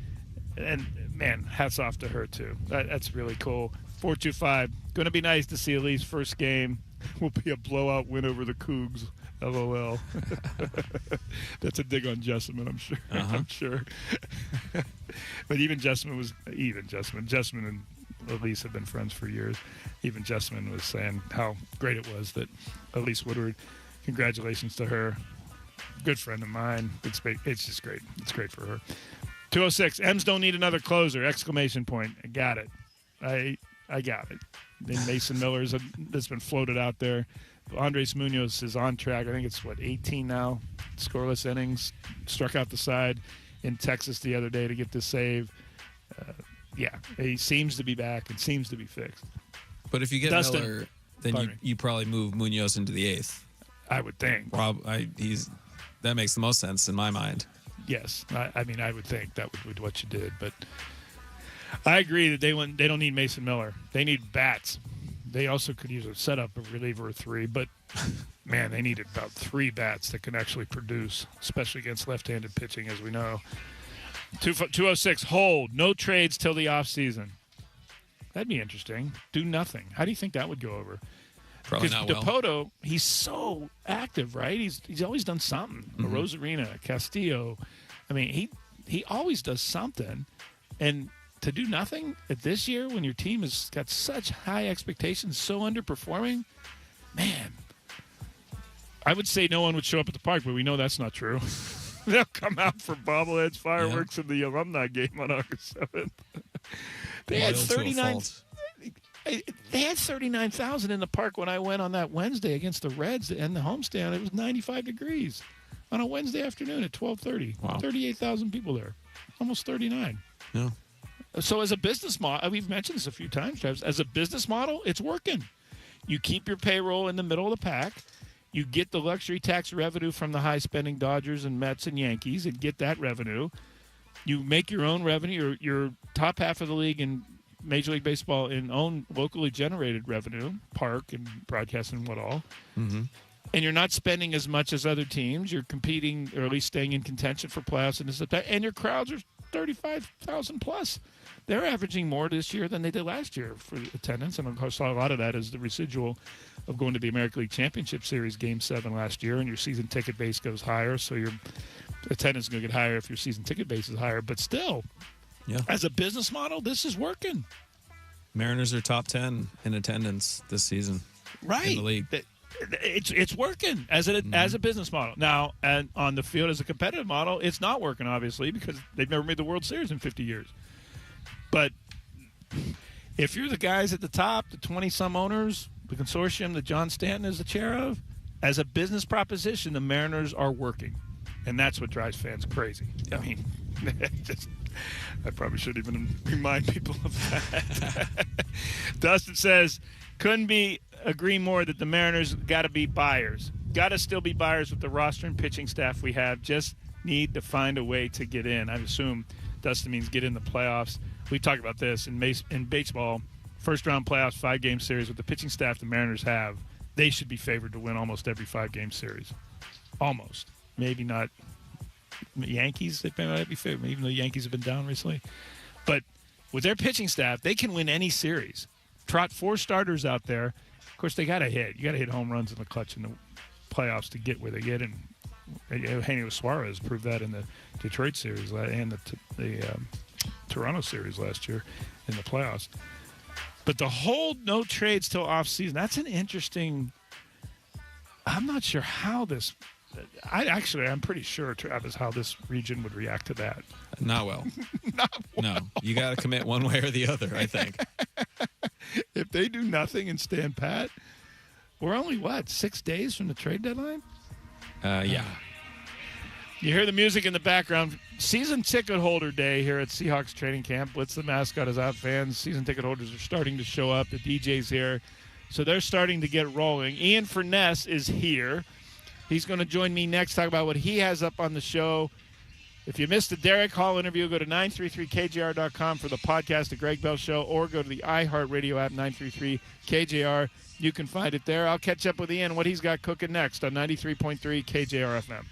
And, man, hats off to her, too. That's really cool. 425. Going to be nice to see Elise first game. Will be a blowout win over the Cougs. LOL. That's a dig on Jessamine, I'm sure. I'm sure. But Jessamine and Elise have been friends for years. Even Jessamine was saying how great it was that Elise Woodward, congratulations to her. Good friend of mine. It's just great. It's great for her. 206, M's don't need another closer, exclamation point. I got it. I got it. Then Mason Miller's that's been floated out there. Andres Munoz is on track. I think it's, 18 now, scoreless innings. Struck out the side in Texas the other day to get the save. He seems to be back and seems to be fixed. But if you get Dustin, Miller, then you probably move Munoz into the 8th. I would think. That makes the most sense in my mind. Yes, I would think that would be what you did, but I agree that they don't need Mason Miller. They need bats. They also could use a setup, a reliever or 3, but man, they needed about 3 bats that can actually produce, especially against left-handed pitching, as we know. 206, hold, no trades till the offseason. That'd be interesting. Do nothing. How do you think that would go over? Probably not well. Dipoto, he's so active, right? He's always done something. Rosarina, Castillo. I mean, he always does something. And to do nothing at this year when your team has got such high expectations, so underperforming, man, I would say no one would show up at the park, but we know that's not true. They'll come out for bobbleheads, fireworks, and the alumni game on August 7th. They had 39,000 in the park when I went on that Wednesday against the Reds and the homestand. It was 95 degrees on a Wednesday afternoon at 12:30. Wow. 38,000 people there, almost 39. Yeah. So as a business model, we've mentioned this a few times, Travis, as a business model, it's working. You keep your payroll in the middle of the pack. You get the luxury tax revenue from the high-spending Dodgers and Mets and Yankees and get that revenue. You make your own revenue. Your top half of the league in Major League Baseball in own locally generated revenue, park and broadcast and what all. and you're not spending as much as other teams. You're competing, or at least staying in contention for playoffs and this and that. And your crowds are 35,000 plus. They're averaging more this year than they did last year for attendance. And of course, a lot of that is the residual of going to the American League Championship Series Game 7 last year, and your season ticket base goes higher, so your attendance is going to get higher if your season ticket base is higher. But still, as a business model, this is working. Mariners are top 10 in attendance this season. Right. In the league. It's working as a business model. Now, and on the field as a competitive model, it's not working, obviously, because they've never made the World Series in 50 years. But if you're the guys at the top, the 20-some owners, the consortium that John Stanton is the chair of, as a business proposition, the Mariners are working. And that's what drives fans crazy. I mean, I probably shouldn't even remind people of that. Dustin says, couldn't agree more that the Mariners got to be buyers. Got to still be buyers with the roster and pitching staff we have. Just need to find a way to get in. I assume Dustin means get in the playoffs. We talked about this in baseball. First-round playoffs, 5-game series with the pitching staff the Mariners have. They should be favored to win almost every 5-game series. Almost. Maybe not. Yankees, they might be favored, even though the Yankees have been down recently. But with their pitching staff, they can win any series. Trot 4 starters out there. Of course, they got to hit. You got to hit home runs in the clutch in the playoffs to get where they get. And Eugenio Suarez proved that in the Detroit series and the Toronto series last year in the playoffs. But the whole no trades till off season, that's an interesting. I'm not sure how this. I'm pretty sure, Travis, how this region would react to that. Not well. No, you got to commit one way or the other, I think. If they do nothing and stand pat, we're only, 6 days from the trade deadline? Yeah. You hear the music in the background. Season ticket holder day here at Seahawks training camp. Blitz the mascot is out. Fans, season ticket holders are starting to show up. The DJ's here. So they're starting to get rolling. Ian Furness is here. He's going to join me next, talk about what he has up on the show. If you missed the Derek Hall interview, go to 933KJR.com for the podcast, The Greg Bell Show, or go to the iHeartRadio app, 933KJR. You can find it there. I'll catch up with Ian, what he's got cooking next on 93.3 KJR FM.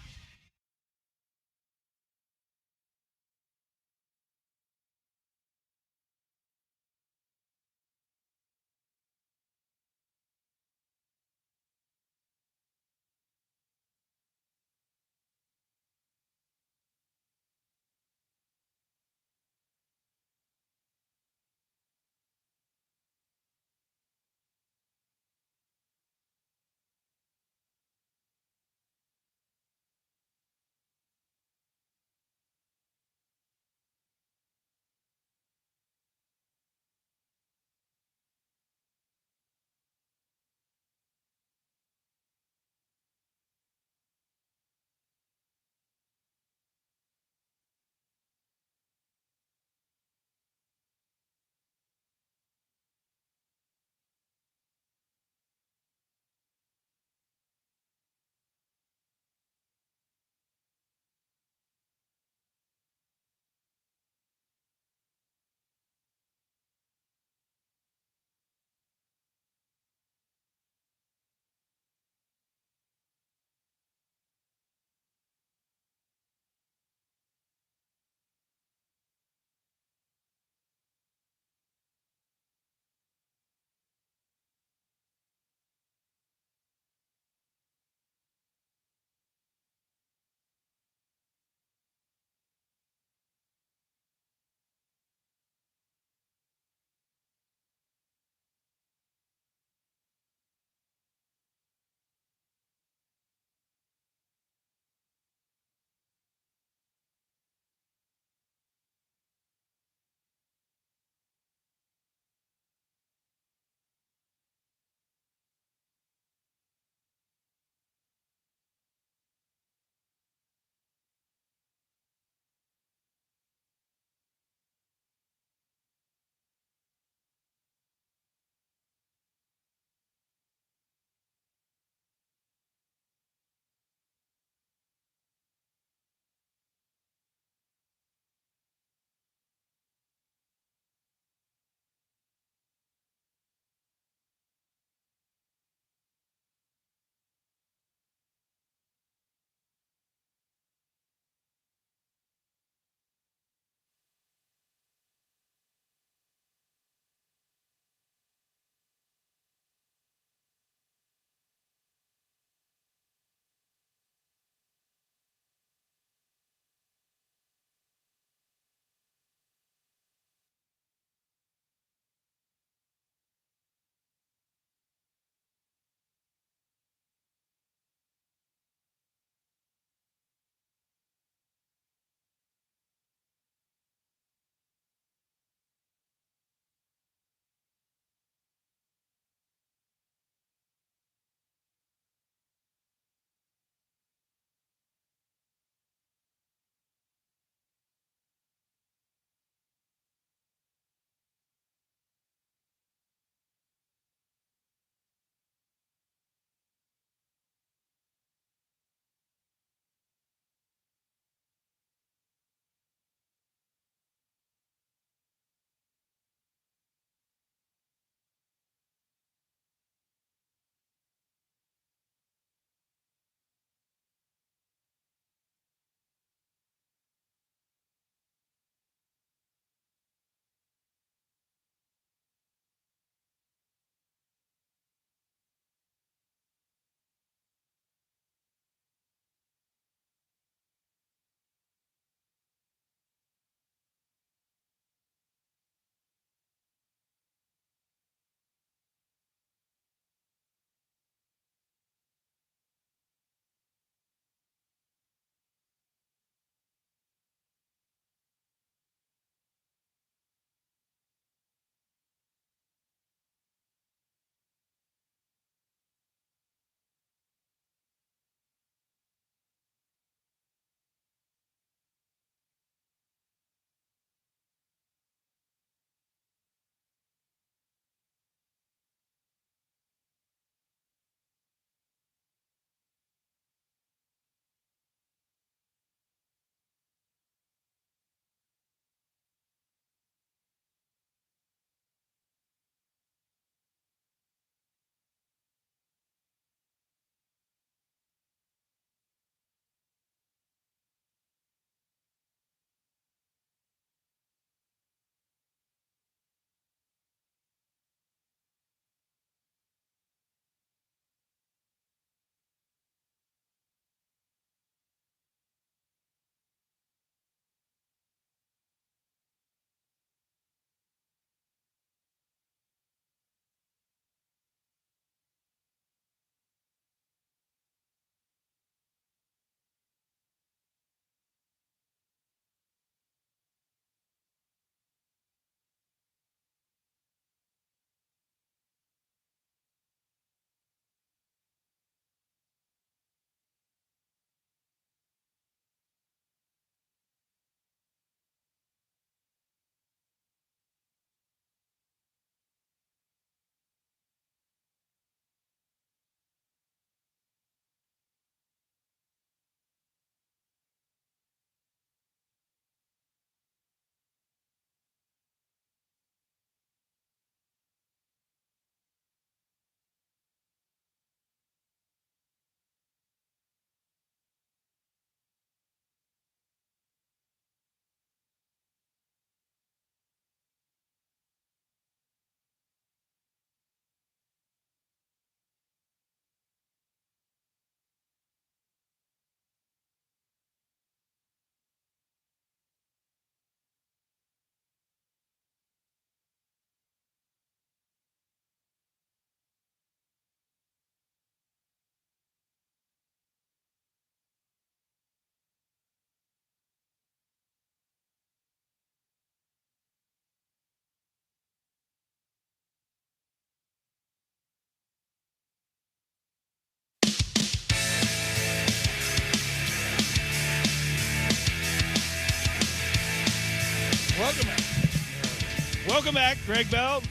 Welcome back, Greg Bell.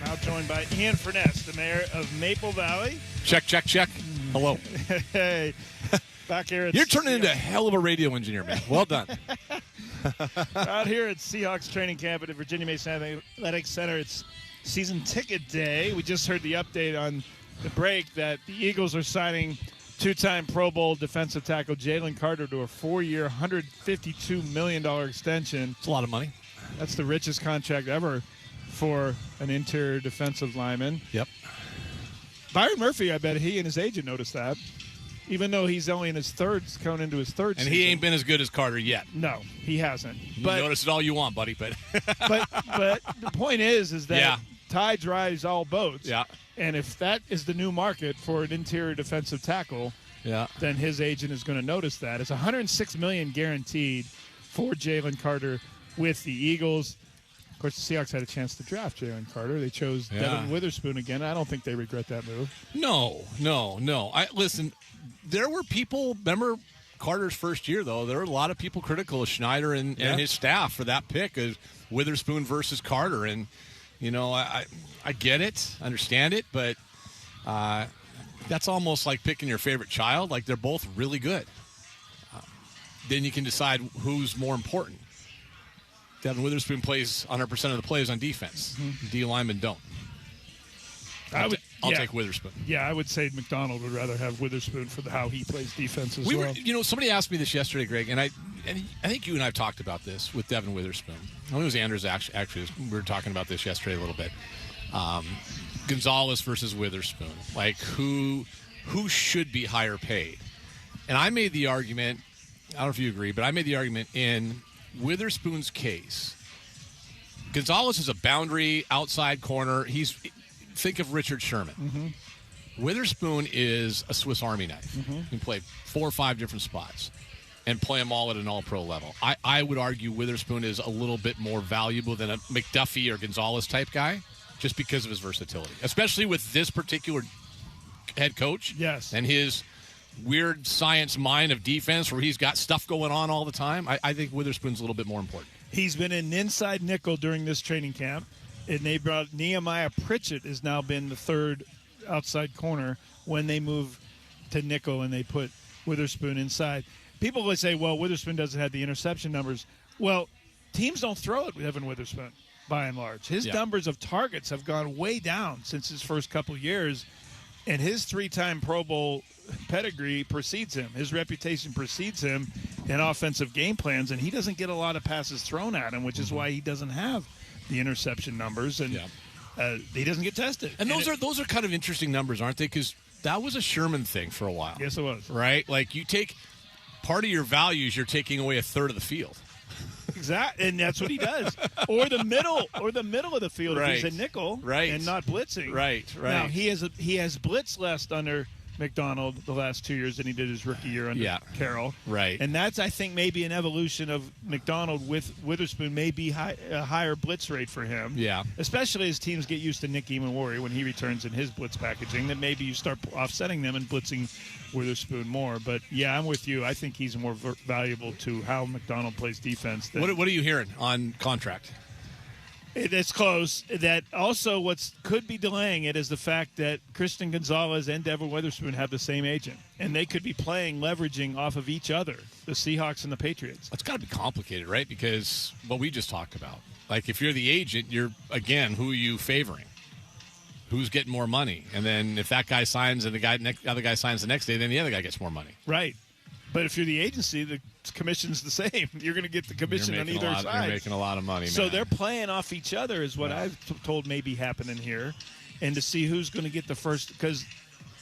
Now joined by Ian Furness, the mayor of Maple Valley. Check. Hello. Hey, back here. You're turning into a hell of a radio engineer, man. Well done. Out here at Seahawks training camp at the Virginia Mason Athletic Center, it's season ticket day. We just heard the update on the break that the Eagles are signing two-time Pro Bowl defensive tackle Jalen Carter to a 4-year, $152 million extension. It's a lot of money. That's the richest contract ever for an interior defensive lineman. Yep. Byron Murphy, I bet he and his agent noticed that, even though he's only in his coming into his third season. And he ain't been as good as Carter yet. No, he hasn't. You notice it all you want, buddy, but but the point is that yeah. tide drives all boats. Yeah. And if that is the new market for an interior defensive tackle, then his agent is going to notice that. It's $106 million guaranteed for Jalen Carter with the Eagles. Of course, the Seahawks had a chance to draft Jalen Carter. They chose Devin Witherspoon again. I don't think they regret that move. No. Listen, there were people, remember Carter's first year, though, there were a lot of people critical of Schneider and his staff for that pick of Witherspoon versus Carter. And, I get it, understand it, but that's almost like picking your favorite child. Like, they're both really good. Then you can decide who's more important. Devin Witherspoon plays 100% of the plays on defense. Mm-hmm. D linemen don't. I'll take Witherspoon. Yeah, I would say McDonald would rather have Witherspoon for how he plays defense as well. Somebody asked me this yesterday, Greg, and I think you and I have talked about this with Devin Witherspoon. I think it was Anders actually. We were talking about this yesterday a little bit. Gonzalez versus Witherspoon, like who should be higher paid? And I made the argument. I don't know if you agree, but I made the argument in Witherspoon's case. Gonzalez is a boundary outside corner. Think of Richard Sherman. Mm-hmm. Witherspoon is a Swiss Army knife. Mm-hmm. He can play 4 or 5 different spots and play them all at an all-pro level. I would argue Witherspoon is a little bit more valuable than a McDuffie or Gonzalez type guy just because of his versatility, especially with this particular head coach. Yes. And his weird science mind of defense where he's got stuff going on all the time. I think Witherspoon's a little bit more important. He's been an inside nickel during this training camp, and they brought Nehemiah Pritchett has now been the third outside corner when they move to nickel and they put Witherspoon inside. People would say, well, Witherspoon doesn't have the interception numbers. Well, teams don't throw it with Evan Witherspoon, by and large. His numbers of targets have gone way down since his first couple years, and his 3-time Pro Bowl pedigree precedes him. His reputation precedes him in offensive game plans, and he doesn't get a lot of passes thrown at him, which is why he doesn't have the interception numbers, and he doesn't get tested. And those are kind of interesting numbers, aren't they? Because that was a Sherman thing for a while. Yes, it was. Right? Like, you take part of your values, you're taking away a third of the field. Exactly, and that's what he does. Or the middle of the field if he's a nickel and not blitzing. Right. Now, he has blitz less under McDonald the last 2 years than he did his rookie year under Carroll. Right. And that's, I think, maybe an evolution of McDonald with Witherspoon, maybe a higher blitz rate for him. Yeah. Especially as teams get used to Nick Eamon-Warrior when he returns in his blitz packaging, that maybe you start offsetting them and blitzing Witherspoon more. But, yeah, I'm with you. I think he's more valuable to how McDonald plays defense. What are you hearing on contract? It's close. That also what could be delaying it is the fact that Christian Gonzalez and Devin Witherspoon have the same agent, and they could be leveraging off of each other, the Seahawks and the Patriots. It's got to be complicated, right? Because what we just talked about. Like, if you're the agent, who are you favoring? Who's getting more money? And then if that guy signs and the other guy signs the next day, then the other guy gets more money. Right. But if you're the agency, the commission's the same. You're going to get the commission on either side. You're making a lot of money, man. So they're playing off each other is what I've told may be happening here. And to see who's going to get the first, because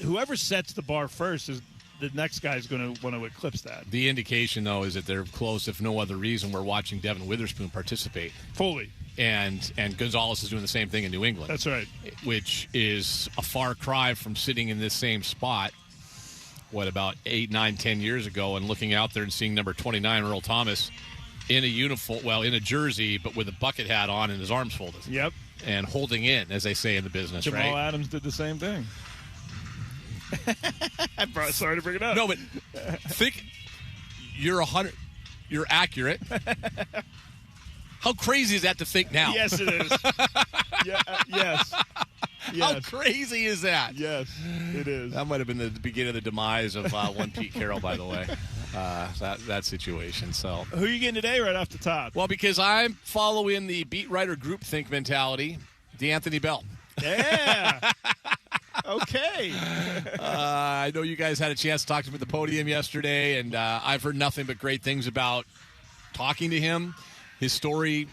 whoever sets the bar first is the next guy's going to want to eclipse that. The indication, though, is that they're close, if no other reason. We're watching Devin Witherspoon participate. Fully. And Gonzalez is doing the same thing in New England. That's right. Which is a far cry from sitting in this same spot, about 8, 9, 10 years ago, and looking out there and seeing number 29, Earl Thomas, in a uniform, in a jersey, but with a bucket hat on and his arms folded. Yep. And holding in, as they say in the business, Jamal right? Adams did the same thing. Sorry to bring it up. No, but think you're accurate. How crazy is that to think now? Yes, it is. Yes. How crazy is that? Yes, it is. That might have been the beginning of the demise of one Pete Carroll, by the way, that situation. So, who are you getting today right off the top? Well, because I'm following the beat writer groupthink mentality, DeAnthony Bell. Yeah. Okay. I know you guys had a chance to talk to him at the podium yesterday, and I've heard nothing but great things about talking to him. His story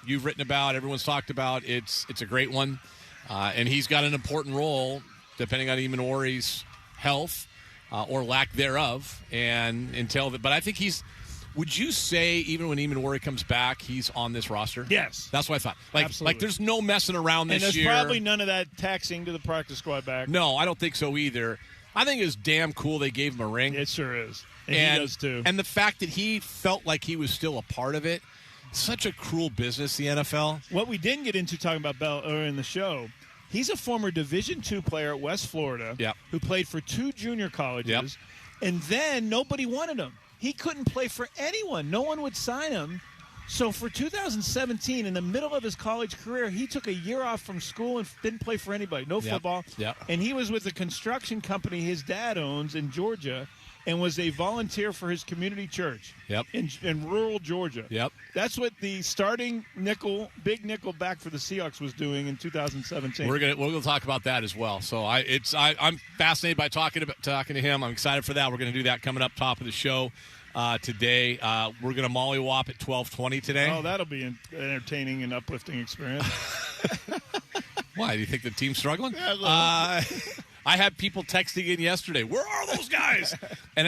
you've written about, everyone's talked about. It's a great one. And he's got an important role, depending on Imanori's health or lack thereof. But I think would you say, even when Imanori comes back, he's on this roster? Yes. That's what I thought. Absolutely. Like there's no messing around this year. And there's year. probably none of that taxing to the practice squad back. No, I don't think so either. I think it's damn cool they gave him a ring. It sure is. And he does too. And the fact that he felt like he was still a part of it, such a cruel business, the NFL. What we didn't get into talking about Bell in the show, he's a former Division II player at West Florida who played for 2 junior colleges, and then nobody wanted him. He couldn't play for anyone. No one would sign him. So for 2017, in the middle of his college career, he took a year off from school and didn't play for anybody. No football. And he was with a construction company his dad owns in Georgia and was a volunteer for his community church in rural Georgia. That's what the starting big nickel back for the Seahawks was doing in 2017. We're gonna talk about that as well. So I'm fascinated by talking to him. I'm excited for that. We're gonna do that coming up top of the show today. We're gonna mollywop at 12:20 today. Oh, that'll be an entertaining and uplifting experience. Why do you think the team's struggling? I had people texting in yesterday. Where are those guys? And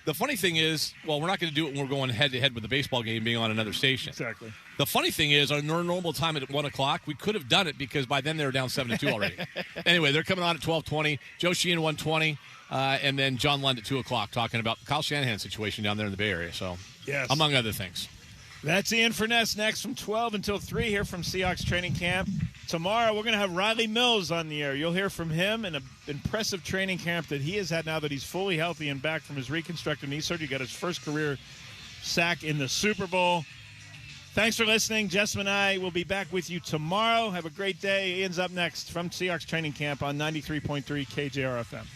the funny thing is, well, we're not going to do it when we're going head to head with the baseball game being on another station. Exactly. The funny thing is, on our normal time at 1:00, we could have done it because by then they were down 7-2 already. Anyway, they're coming on at 12:20. Joe Sheehan 1:20, and then John Lund at 2:00 talking about the Kyle Shanahan situation down there in the Bay Area. So, among other things. That's Ian Furness next from 12 until 3 here from Seahawks training camp. Tomorrow, we're going to have Riley Mills on the air. You'll hear from him in an impressive training camp that he has had now that he's fully healthy and back from his reconstructive knee surgery. He got his first career sack in the Super Bowl. Thanks for listening. Jess and I will be back with you tomorrow. Have a great day. Ian's up next from Seahawks training camp on 93.3 KJR FM.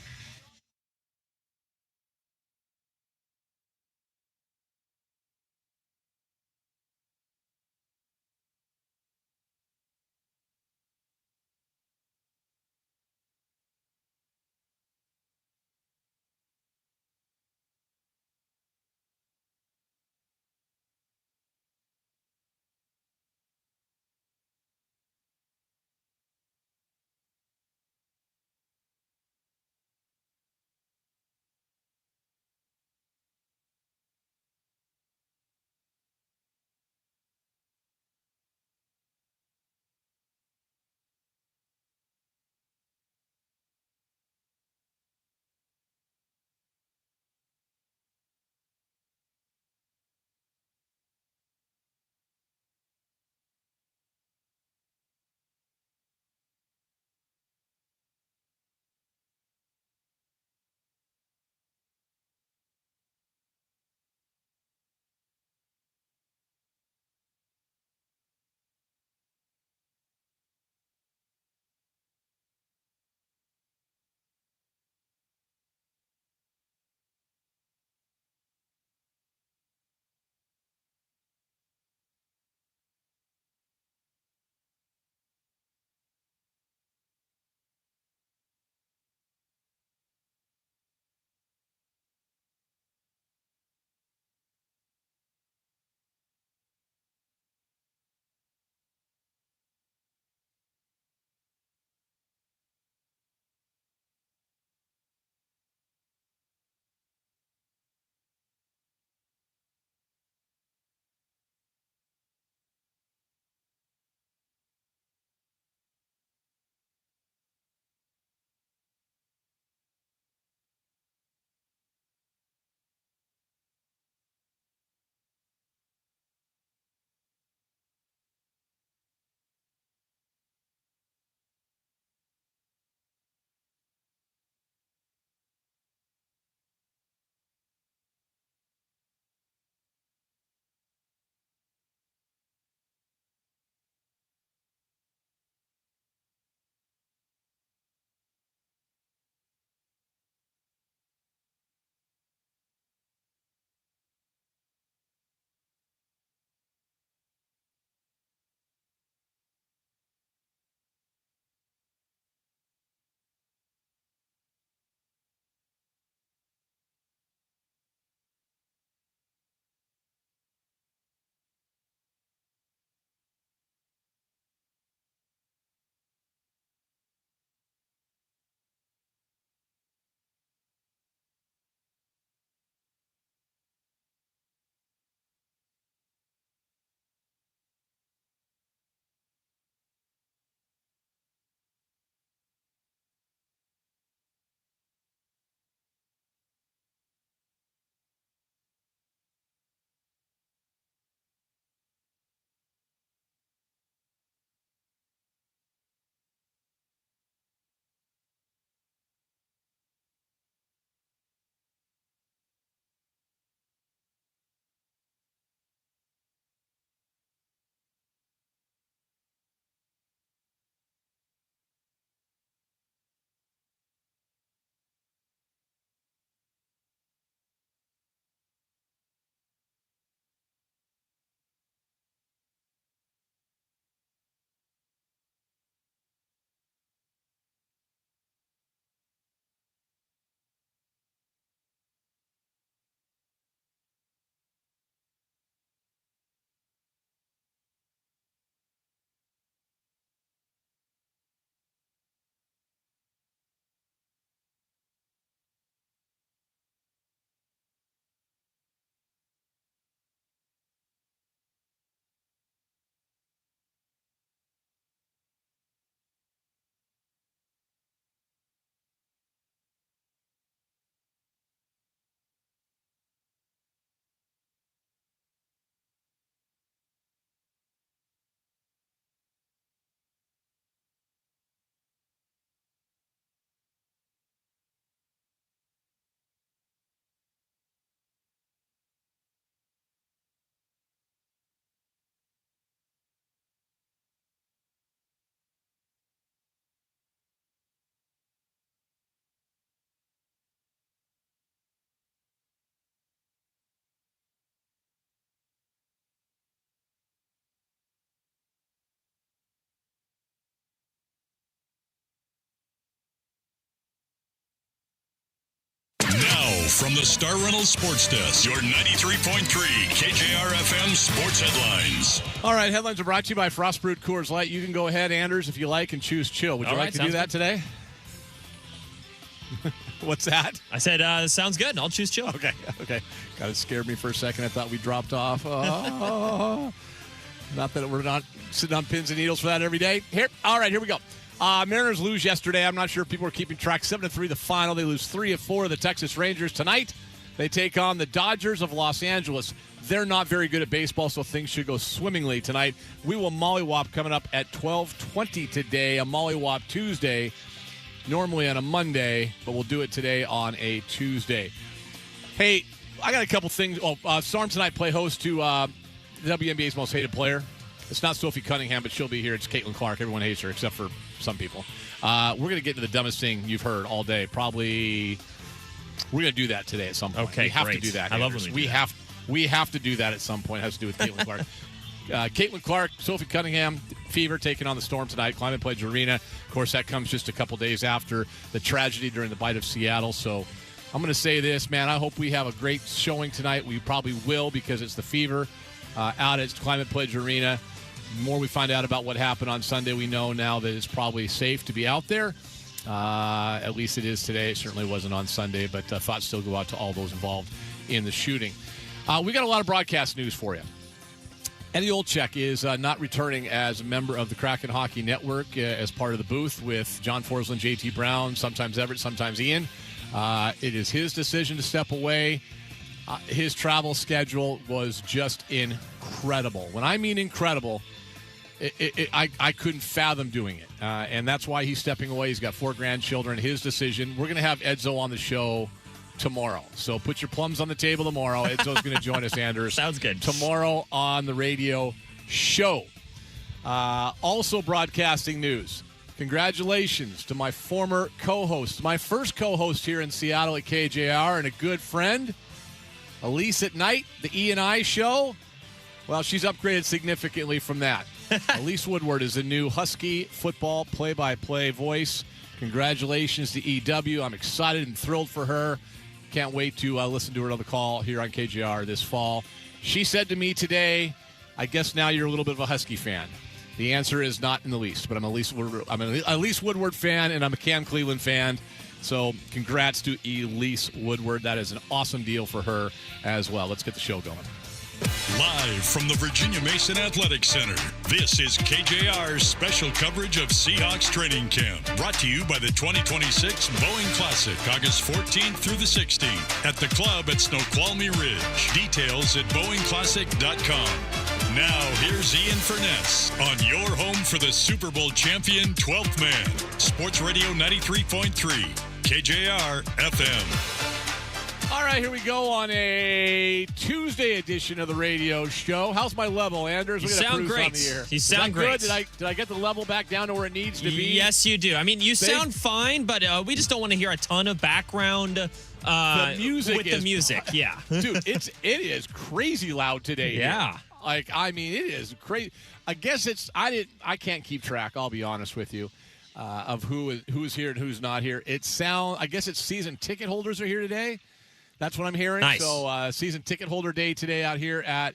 from the Star Reynolds Sports Desk, your 93.3 KJR FM sports headlines. All right, headlines are brought to you by Frost Brewed Coors Light. You can go ahead, Anders, if you like, and choose chill. Would you like to do that today? What's that? I said, sounds good. I'll choose chill. Okay. Kind of scared me for a second. I thought we dropped off. Oh. Not that we're not sitting on pins and needles for that every day. All right, here we go. Mariners lose yesterday. I'm not sure if people are keeping track. 7-3 the final. They lose 3 of 4 of the Texas Rangers. Tonight, they take on the Dodgers of Los Angeles. They're not very good at baseball, so things should go swimmingly tonight. We will mollywop coming up at 12:20 today, a mollywop Tuesday. Normally on a Monday, but we'll do it today on a Tuesday. Hey, I got a couple things. Storm tonight play host to the WNBA's most hated player. It's not Sophie Cunningham, but she'll be here. It's Caitlin Clark. Everyone hates her except for some people. We're going to get into the dumbest thing you've heard all day. Probably we're going to do that today at some point. Okay, we have great. to do that. I love when we do that. We have to do that at some point. It has to do with Caitlin Clark. Caitlin Clark, Sophie Cunningham, Fever taking on the Storm tonight. Climate Pledge Arena. Of course, that comes just a couple days after the tragedy during the bite of Seattle. So I'm going to say this, man. I hope we have a great showing tonight. We probably will because it's the Fever out at Climate Pledge Arena. The more we find out about what happened on Sunday, we know now that it's probably safe to be out there. At least it is today. It certainly wasn't on Sunday, but thoughts still go out to all those involved in the shooting. We got a lot of broadcast news for you. Eddie Olczyk is not returning as a member of the Kraken Hockey Network as part of the booth with John Forsland, JT Brown, sometimes Everett, sometimes Ian. It is his decision to step away. His travel schedule was just incredible. When I mean incredible, I couldn't fathom doing it. And that's why he's stepping away. He's got 4 grandchildren. His decision. We're going to have Edzo on the show tomorrow. So put your plums on the table tomorrow. Edzo's going to join us, Anders. Sounds good. Tomorrow on the radio show. Also broadcasting news. Congratulations to my former co-host, my first co-host here in Seattle at KJR, and a good friend, Elise at Night, the E&I show. Well, she's upgraded significantly from that. Elise Woodward is the new Husky football play-by-play voice. Congratulations to EW. I'm excited and thrilled for her. Can't wait to listen to her on the call here on KJR this fall. She said to me today, I guess now you're a little bit of a Husky fan. The answer is not in the least, but I'm an Elise Woodward fan, and I'm a Cam Cleveland fan. So congrats to Elise Woodward. That is an awesome deal for her as well. Let's get the show going. Live from the Virginia Mason Athletic Center, this is KJR's special coverage of Seahawks training camp. Brought to you by the 2026 Boeing Classic, August 14th through the 16th at the club at Snoqualmie Ridge. Details at BoeingClassic.com. Now, here's Ian Furness on your home for the Super Bowl champion 12th man. Sports Radio 93.3, KJR FM. All right, here we go on a Tuesday edition of the radio show. How's my level, Anders? You sound great. You sound great. Did I get the level back down to where it needs to be? Yes, you do. I mean, you sound fine, but we just don't want to hear a ton of background the music with the music. Yeah, dude, it is crazy loud today. Yeah, here. Like, I mean, it is crazy. I guess I can't keep track. I'll be honest with you. Of who's here and who's not here. I guess it's season ticket holders are here today. That's what I'm hearing. Nice. So season ticket holder day today out here at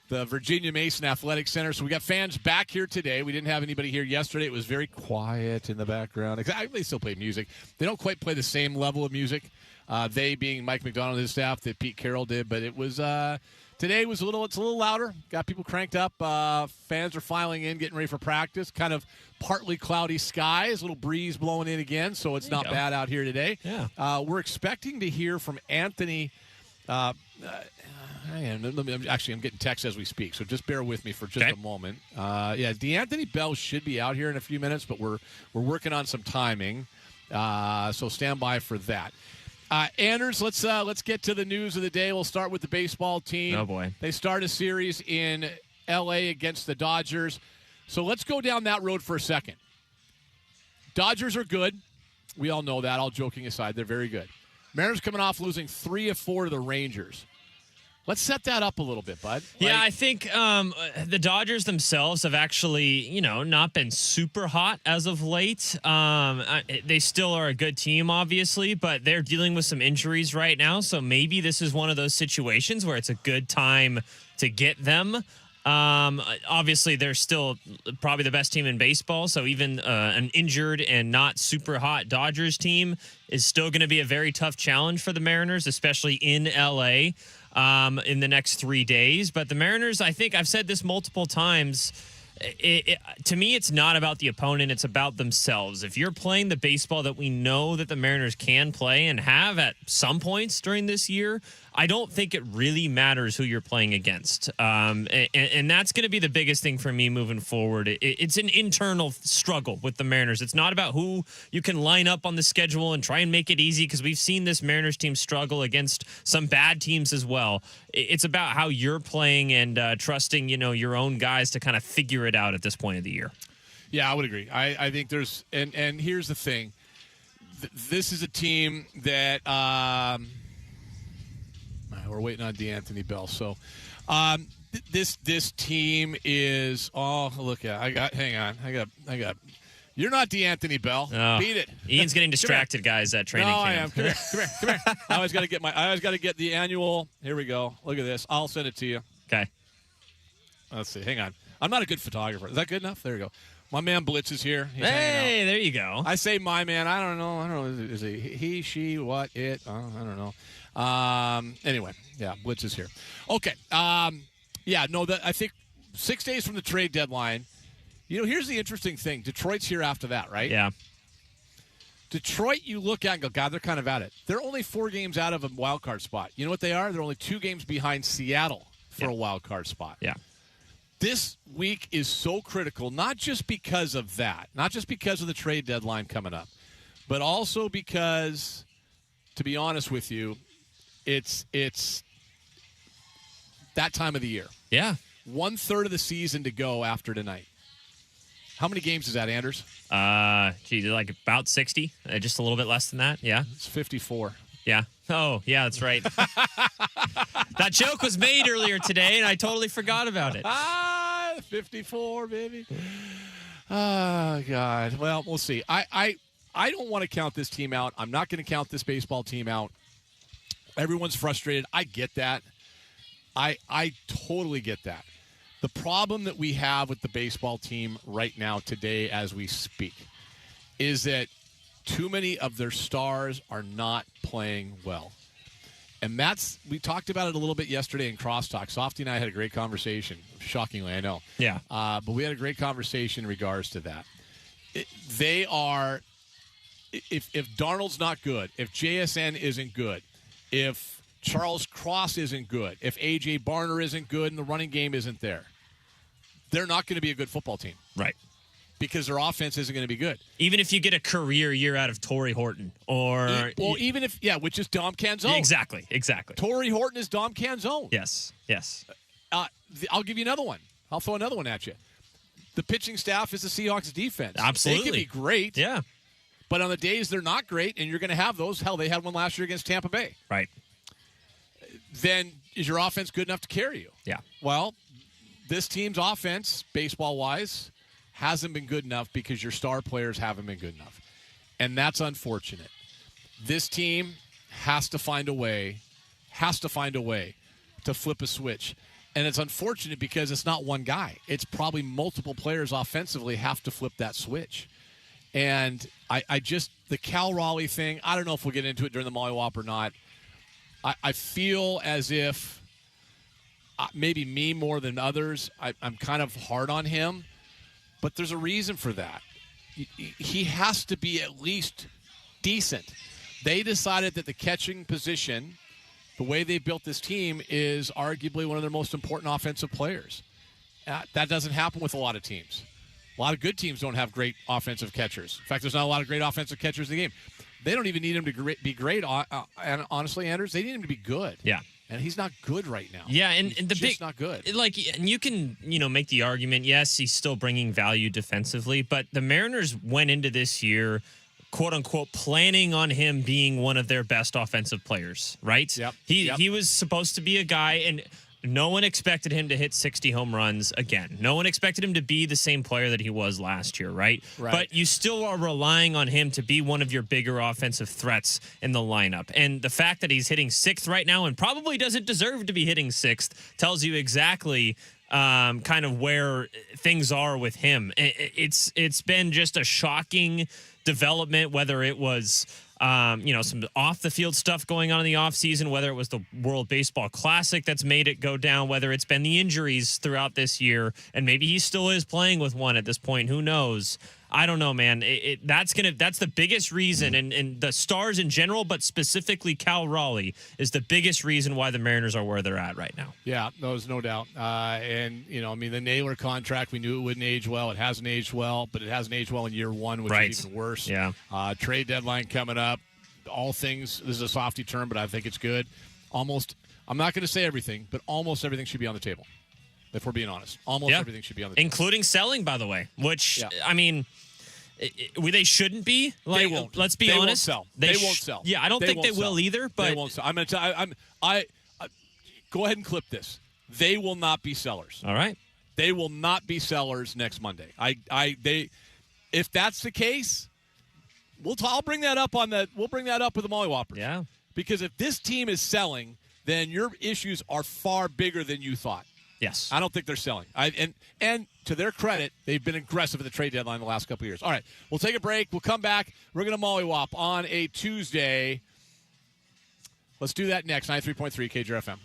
the Virginia Mason Athletic Center. So we got fans back here today. We didn't have anybody here yesterday. It was very quiet in the background. They still play music. They don't quite play the same level of music. They being Mike McDonald and his staff that Pete Carroll did. But it was today was it's a little louder. Got people cranked up. Fans are filing in, getting ready for practice. Kind of partly cloudy skies, a little breeze blowing in again, so it's not bad out here today. Yeah. We're expecting to hear from Anthony. I'm getting text as we speak, so just bear with me for just a moment. DeAnthony Bell should be out here in a few minutes, but we're working on some timing, so stand by for that. Anders, let's get to the news of the day. We'll start with the baseball team. Oh boy, they start a series in L.A. against the Dodgers. So let's go down that road for a second. Dodgers are good. We all know that. All joking aside, they're very good. Mariners coming off losing 3 of 4 to the Rangers. Let's set that up a little bit, bud. Yeah, I think the Dodgers themselves have actually, not been super hot as of late. They still are a good team, obviously, but they're dealing with some injuries right now. So maybe this is one of those situations where it's a good time to get them. Obviously, they're still probably the best team in baseball. So even an injured and not super hot Dodgers team is still going to be a very tough challenge for the Mariners, especially in LA. In the next 3 days. But the Mariners, I think I've said this multiple times, to me, it's not about the opponent. It's about themselves. If you're playing the baseball that we know that the Mariners can play and have at some points during this year, I don't think it really matters who you're playing against. And that's going to be the biggest thing for me moving forward. It's an internal struggle with the Mariners. It's not about who you can line up on the schedule and try and make it easy, because we've seen this Mariners team struggle against some bad teams as well. It's about how you're playing and trusting, your own guys to kind of figure it out at this point of the year. Yeah, I would agree. I think there's – and here's the thing. This is a team that we're waiting on DeAnthony Bell. So this team is – oh, look at – hang on. I got – you're not DeAnthony Bell. Oh, Beat it. Ian's getting distracted, guys, at training camp. I am. Come here. I always got to get the annual – here we go. Look at this. I'll send it to you. Okay. Let's see. Hang on. I'm not a good photographer. Is that good enough? There you go. My man Blitz is here. He's hey, there you go. I say my man. I don't know. Is it he, she, what, it? I don't know. Anyway, yeah, Blitz is here. Okay. Yeah, no, I think 6 days from the trade deadline. Here's the interesting thing. Detroit's here after that, right? Yeah. Detroit, you look at and go, God, they're kind of at it. They're only 4 games out of a wild card spot. You know what they are? They're only 2 games behind Seattle for a wild card spot. Yeah. This week is so critical, not just because of that, not just because of the trade deadline coming up, but also because, to be honest with you, it's that time of the year. Yeah. 1/3 of the season to go after tonight. How many games is that, Anders? Like about 60, just a little bit less than that. Yeah. It's 54. Yeah. Oh, yeah, that's right. That joke was made earlier today, and I totally forgot about it. 54, baby. Oh, God. Well, we'll see. I don't want to count this team out. I'm not going to count this baseball team out. Everyone's frustrated. I get that. I totally get that. The problem that we have with the baseball team right now, today, as we speak, is that too many of their stars are not playing well. And we talked about it a little bit yesterday in Crosstalk. Softy and I had a great conversation. Shockingly, I know. Yeah. But we had a great conversation in regards to that. They are, if Darnold's not good, if JSN isn't good, if Charles Cross isn't good, if A.J. Barner isn't good and the running game isn't there, they're not going to be a good football team. Right. Because their offense isn't going to be good. Even if you get a career year out of Torrey Horton or... even if... Yeah, which is Dom Canzone. Exactly. Torrey Horton is Dom Canzone. Yes. I'll give you another one. I'll throw another one at you. The pitching staff is the Seahawks defense. Absolutely. They can be great. Yeah. But on the days they're not great, and you're going to have those, hell, they had one last year against Tampa Bay. Right. Then is your offense good enough to carry you? Yeah. Well, this team's offense, baseball-wise, hasn't been good enough because your star players haven't been good enough. And that's unfortunate. This team has to find a way to flip a switch. And it's unfortunate because it's not one guy. It's probably multiple players offensively have to flip that switch. And I just, the Cal Raleigh thing, I don't know if we'll get into it during the Molly Wop or not. I feel as if maybe me more than others, I'm kind of hard on him. But there's a reason for that. He has to be at least decent. They decided that the catching position, the way they built this team, is arguably one of their most important offensive players. That doesn't happen with a lot of teams. A lot of good teams don't have great offensive catchers. In fact, there's not a lot of great offensive catchers in the game. They don't even need him to be great. And honestly, Anders, they need him to be good. Yeah. And he's not good right now. Yeah, and the just not good. And you can, make the argument, yes, he's still bringing value defensively, but the Mariners went into this year quote unquote planning on him being one of their best offensive players, right? Yep. He was supposed to be a guy, and no one expected him to hit 60 home runs again. No one expected him to be the same player that he was last year, right? But you still are relying on him to be one of your bigger offensive threats in the lineup. And the fact that he's hitting 6th right now and probably doesn't deserve to be hitting 6th tells you exactly kind of where things are with him. It's been just a shocking development, whether it was some off the field stuff going on in the offseason, whether it was the World Baseball Classic that's made it go down, whether it's been the injuries throughout this year, and maybe he still is playing with one at this point. Who knows? I don't know, man. That's the biggest reason, and the Stars in general, but specifically Cal Raleigh, is the biggest reason why the Mariners are where they're at right now. Yeah, there's no doubt. The Naylor contract, we knew it wouldn't age well. It hasn't aged well, but it hasn't aged well in year one, which is even worse. Yeah. Trade deadline coming up. All things, this is a softy term, but I think it's good. Almost, I'm not going to say everything, but almost everything should be on the table. If we're being honest, almost everything should be on the table. Including selling, by the way, which, I mean, they shouldn't be. Like, they won't. Let's be they honest. Won't sell. They won't sell. Yeah, I don't think they will either. But they won't sell. I'm going to tell. I go ahead and clip this. They will not be sellers. All right. They will not be sellers next Monday. If that's the case, I'll bring that up we'll bring that up with the Molly Whoppers. Yeah. Because if this team is selling, then your issues are far bigger than you thought. Yes. I don't think they're selling. And to their credit, they've been aggressive at the trade deadline the last couple of years. All right, we'll take a break. We'll come back. We're going to mollywop on a Tuesday. Let's do that next. 93.3 KJR FM.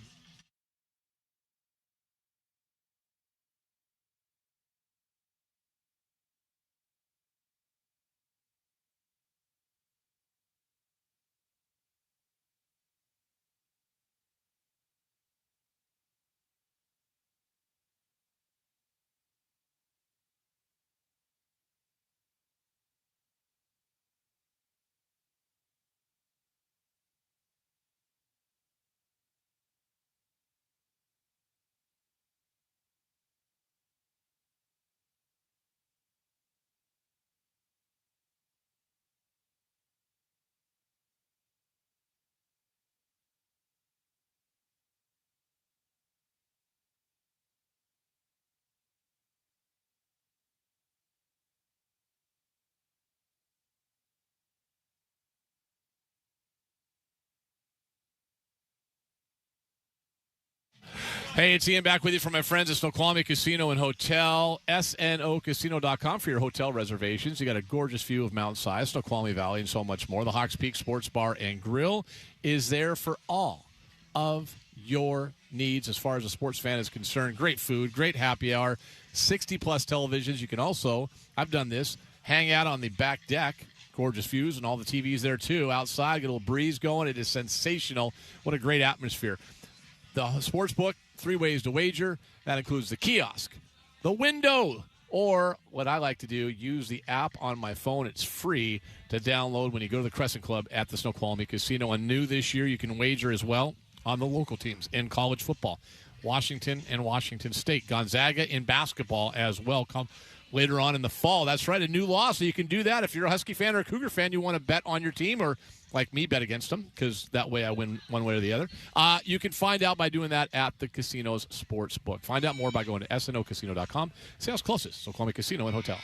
Hey, it's Ian back with you from my friends at Snoqualmie Casino and Hotel, snocasino.com for your hotel reservations. You got a gorgeous view of Mount Si, Snoqualmie Valley, and so much more. The Hawks Peak Sports Bar and Grill is there for all of your needs as far as a sports fan is concerned. Great food, great happy hour, 60-plus televisions. You can also, I've done this, hang out on the back deck. Gorgeous views and all the TVs there, too. Outside, get a little breeze going. It is sensational. What a great atmosphere. The sports book, 3 ways to wager. That includes the kiosk, the window, or what I like to do, use the app on my phone. It's free to download when you go to the Crescent Club at the Snoqualmie Casino. And new this year, you can wager as well on the local teams in college football. Washington and Washington State. Gonzaga in basketball as well. Come later on in the fall. That's right, a new law, so you can do that. If you're a Husky fan or a Cougar fan, you want to bet on your team, or like me, bet against them, because that way I win one way or the other. You can find out by doing that at the casino's sports book. Find out more by going to snocasino.com. Sales closest, Snoqualmie Casino and Hotel.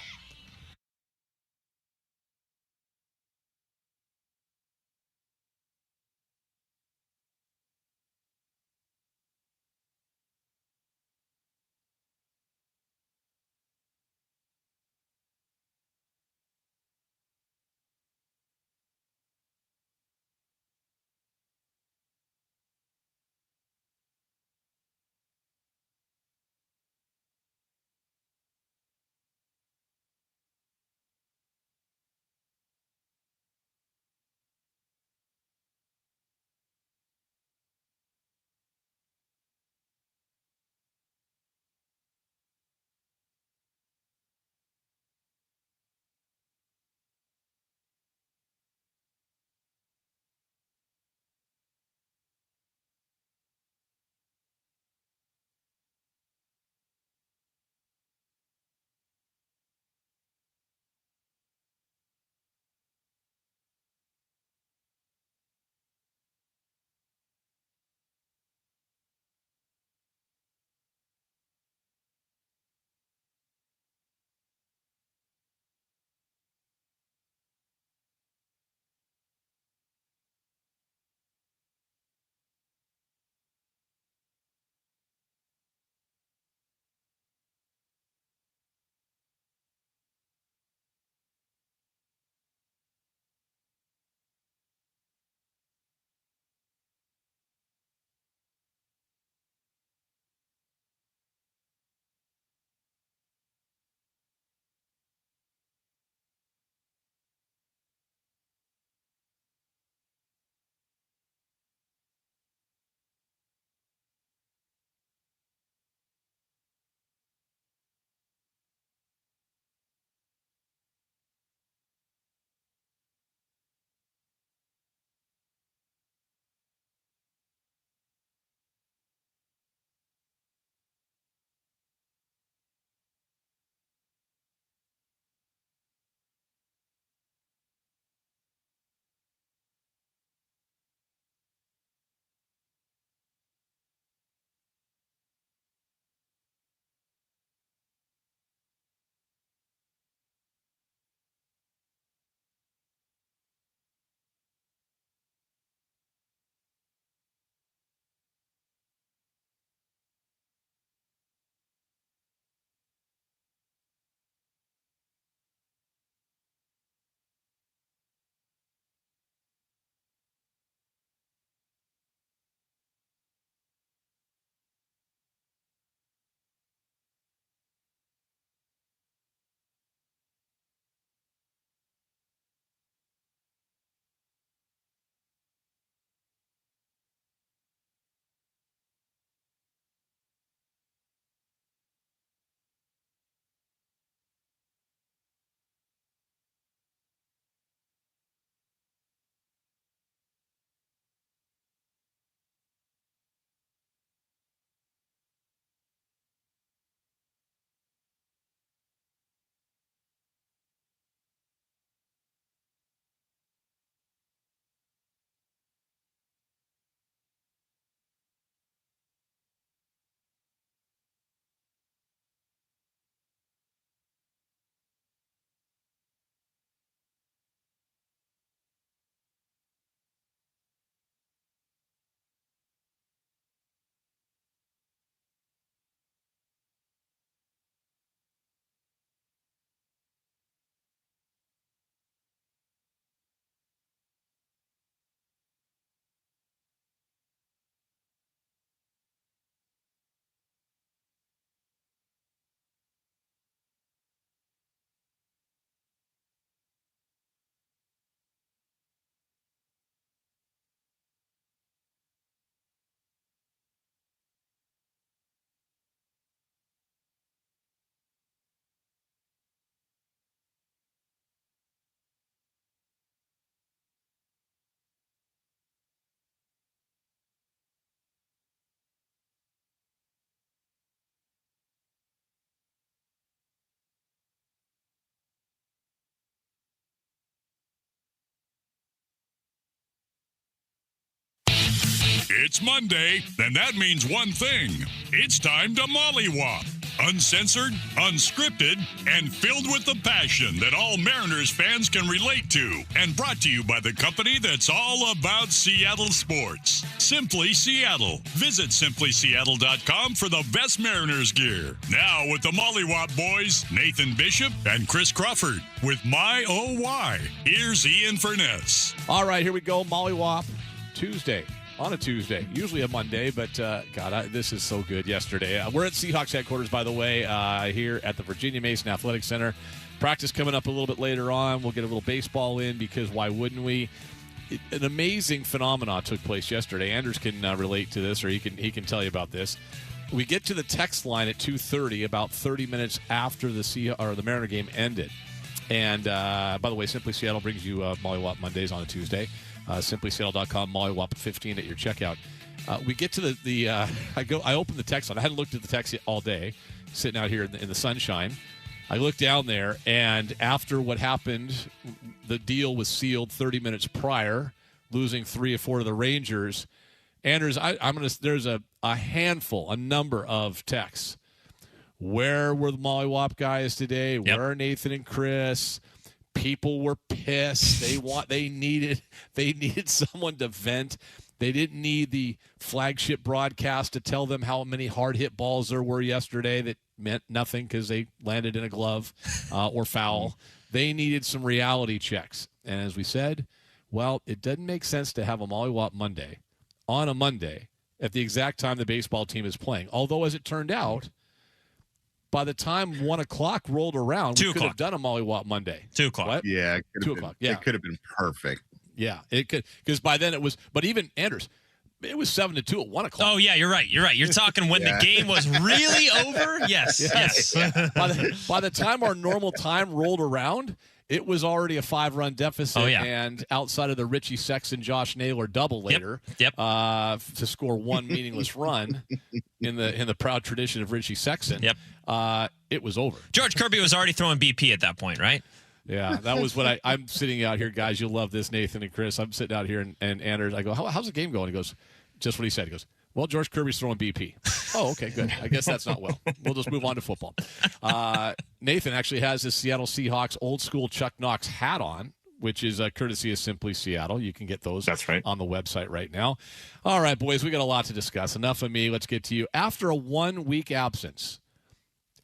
It's Monday, and that means one thing. It's time to mollywop. Uncensored, unscripted, and filled with the passion that all Mariners fans can relate to. And brought to you by the company that's all about Seattle sports. Simply Seattle. Visit simplyseattle.com for the best Mariners gear. Now with the mollywop boys, Nathan Bishop and Chris Crawford. With My Oh Why, here's Ian Furness. All right, here we go. Mollywop Tuesday. On a Tuesday, usually a Monday, but this is so good yesterday. We're at Seahawks headquarters, by the way, here at the Virginia Mason Athletic Center. Practice coming up a little bit later on. We'll get a little baseball in because why wouldn't we? An amazing phenomenon took place yesterday. Anders can relate to this, or he can tell you about this. We get to the text line at 2:30, about 30 minutes after the Mariner game ended. And by the way, Simply Seattle brings you Mollywop Mondays on a Tuesday. SimplySeattle.com, Mollywop 15 at your checkout. We get to I open the text line. I hadn't looked at the text all day, sitting out here in the sunshine. I look down there, and after what happened, the deal was sealed 30 minutes prior, losing 3 or 4 to the Rangers. Anders, there's a number of texts. Where were the Mollywop guys today? Yep. Where are Nathan and Chris? People were pissed. They needed someone to vent. They didn't need the flagship broadcast to tell them how many hard hit balls there were yesterday that meant nothing because they landed in a glove or foul. They needed some reality checks. And as we said, well, it doesn't make sense to have a Mollywop Monday on a Monday at the exact time the baseball team is playing. Although, as it turned out, by the time 1 o'clock rolled around, we could have done a Mollywop Monday. 2 o'clock. What? Yeah, 2 o'clock. Yeah, it could have been perfect. Yeah, it could, because by then it was. But even Anders, it was 7-2 at 1 o'clock. Oh yeah, you're right. You're talking when the game was really over. Yes. By the time our normal time rolled around, it was already a 5-run deficit. Oh, yeah. And outside of the Richie Sexton, Josh Naylor double later, to score one meaningless run in the proud tradition of Richie Sexton, it was over. George Kirby was already throwing BP at that point, right? Yeah, that was what I'm sitting out here, guys. You'll love this, Nathan and Chris. I'm sitting out here, and Anders, I go, how's the game going? He goes, just what he said. He goes, well, George Kirby's throwing BP. Oh, okay, good. I guess that's not well. We'll just move on to football. Nathan actually has his Seattle Seahawks old school Chuck Knox hat on, which is courtesy of Simply Seattle. You can get those on the website right now. All right, boys, we got a lot to discuss. Enough of me. Let's get to you. After a 1-week absence,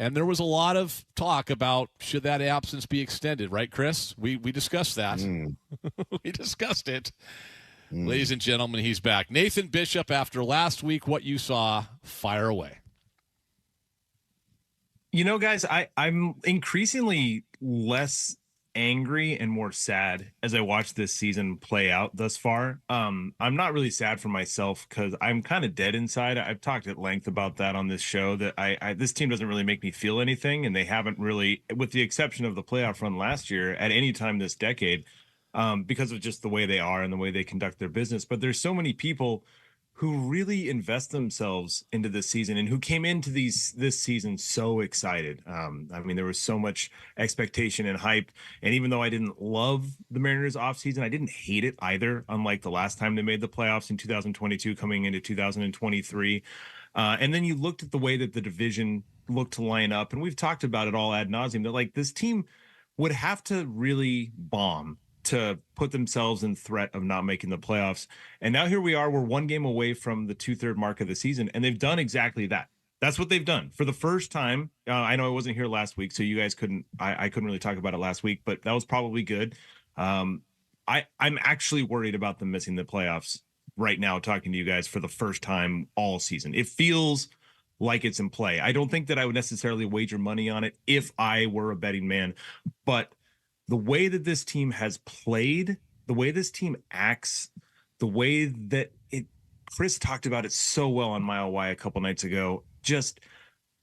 and there was a lot of talk about should that absence be extended, right, Chris? We discussed that. We discussed it. Ladies and gentlemen, he's back. Nathan Bishop, after last week, what you saw, fire away. You know, guys, I'm increasingly less angry and more sad as I watch this season play out thus far. I'm not really sad for myself because I'm kind of dead inside. I've talked at length about that on this show, that I this team doesn't really make me feel anything, and they haven't really, with the exception of the playoff run last year, at any time this decade, because of just the way they are and the way they conduct their business. But there's so many people who really invest themselves into this season and who came into this season so excited. I mean, there was so much expectation and hype. And even though I didn't love the Mariners offseason, I didn't hate it either, unlike the last time they made the playoffs in 2022 coming into 2023. And then you looked at the way that the division looked to line up, and we've talked about it all ad nauseum, that like this team would have to really bomb to put themselves in threat of not making the playoffs. And now here we are, we're 1 game away from the 2/3 mark of the season, and they've done exactly that. That's what they've done for the first time. I know I wasn't here last week, so you guys I couldn't really talk about it last week, but that was probably good. I'm actually worried about them missing the playoffs right now, talking to you guys for the first time all season. It feels like it's in play. I don't think that I would necessarily wager money on it if I were a betting man, but the way that this team has played, the way this team acts, the way that Chris talked about it so well on Mile Why a couple nights ago, just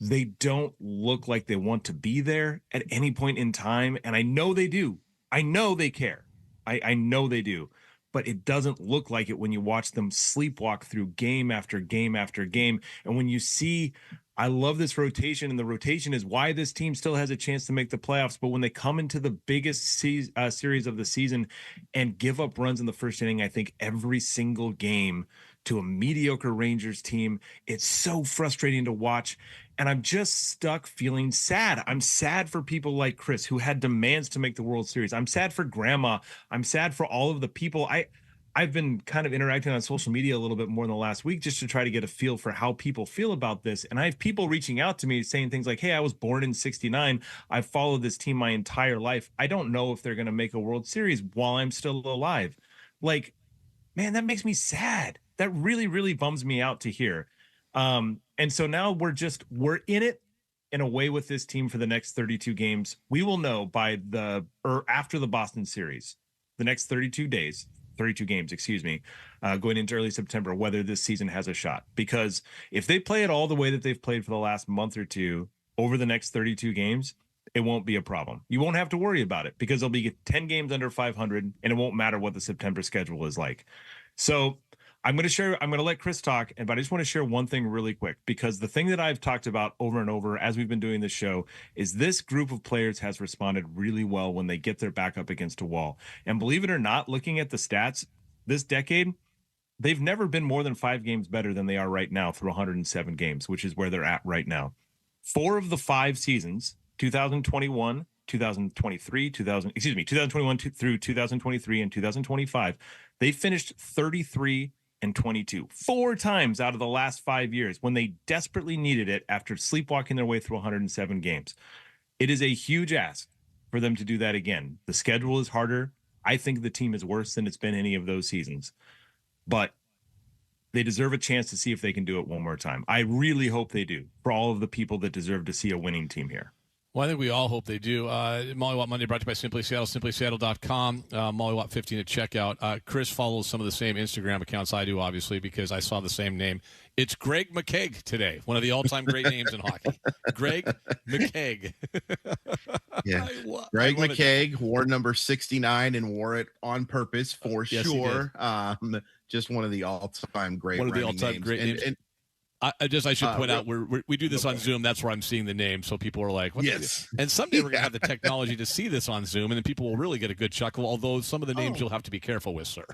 they don't look like they want to be there at any point in time. And I know they do. I know they care. I know they do. But it doesn't look like it when you watch them sleepwalk through game after game after game. And when you see, I love this rotation, and the rotation is why this team still has a chance to make the playoffs. But when they come into the biggest series of the season and give up runs in the first inning, I think every single game to a mediocre Rangers team. It's so frustrating to watch. And I'm just stuck feeling sad. I'm sad for people like Chris who had demands to make the World Series. I'm sad for Grandma. I'm sad for all of the people. I've been kind of interacting on social media a little bit more in the last week just to try to get a feel for how people feel about this. And I have people reaching out to me saying things like, hey, I was born in 69. I've followed this team my entire life. I don't know if they're going to make a World Series while I'm still alive. Like, man, that makes me sad. That really, really bums me out to hear. And so now we're in it in a way with this team for the next 32 games. We will know after the Boston series, the next 32 games, going into early September, whether this season has a shot. Because if they play it all the way that they've played for the last month or two over the next 32 games, it won't be a problem. You won't have to worry about it because they'll be 10 games under 500 and it won't matter what the September schedule is like. So I'm going to let Chris talk, but I just want to share one thing really quick, because the thing that I've talked about over and over as we've been doing this show is this group of players has responded really well when they get their back up against a wall. And believe it or not, looking at the stats this decade, they've never been more than 5 games better than they are right now through 107 games, which is where they're at right now. 4 of the 5 seasons, 2021, 2023, 2021 through 2023 and 2025, they finished 33 and 22 4 times out of the last 5 years when they desperately needed it after sleepwalking their way through 107 games. It is a huge ask for them to do that again. The schedule is harder. I think the team is worse than it's been any of those seasons, but they deserve a chance to see if they can do it one more time. I really hope they do, for all of the people that deserve to see a winning team here. Well, I think we all hope they do. Molly Watt Monday brought to you by Simply Seattle, simplyseattle.com. Molly Watt 15 at checkout. Chris follows some of the same Instagram accounts I do, obviously, because I saw the same name. It's Greg McKegg today, one of the all-time great names in hockey. Greg McKegg. Yeah, Greg McKegg wore number 69 and wore it on purpose for sure. Just one of the all-time great names. And I should point out we do this on Zoom. That's where I'm seeing the name, so people are like, what? Yes. And someday we're going to have the technology to see this on Zoom, and then people will really get a good chuckle, although some of the names you'll have to be careful with, sir.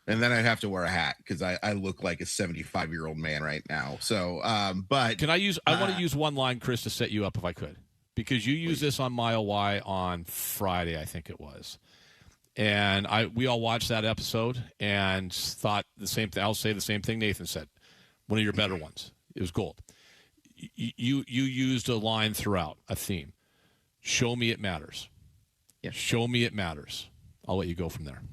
And then I'd have to wear a hat because I look like a 75-year-old man right now. So, but can I use? I want to use one line, Chris, to set you up if I could, because you used this on Mile Y on Friday, I think it was, and we all watched that episode and thought the same thing. I'll say the same thing Nathan said. One of your better ones. It was gold. You used a line throughout, a theme. Show me it matters. Yeah. Show me it matters. I'll let you go from there.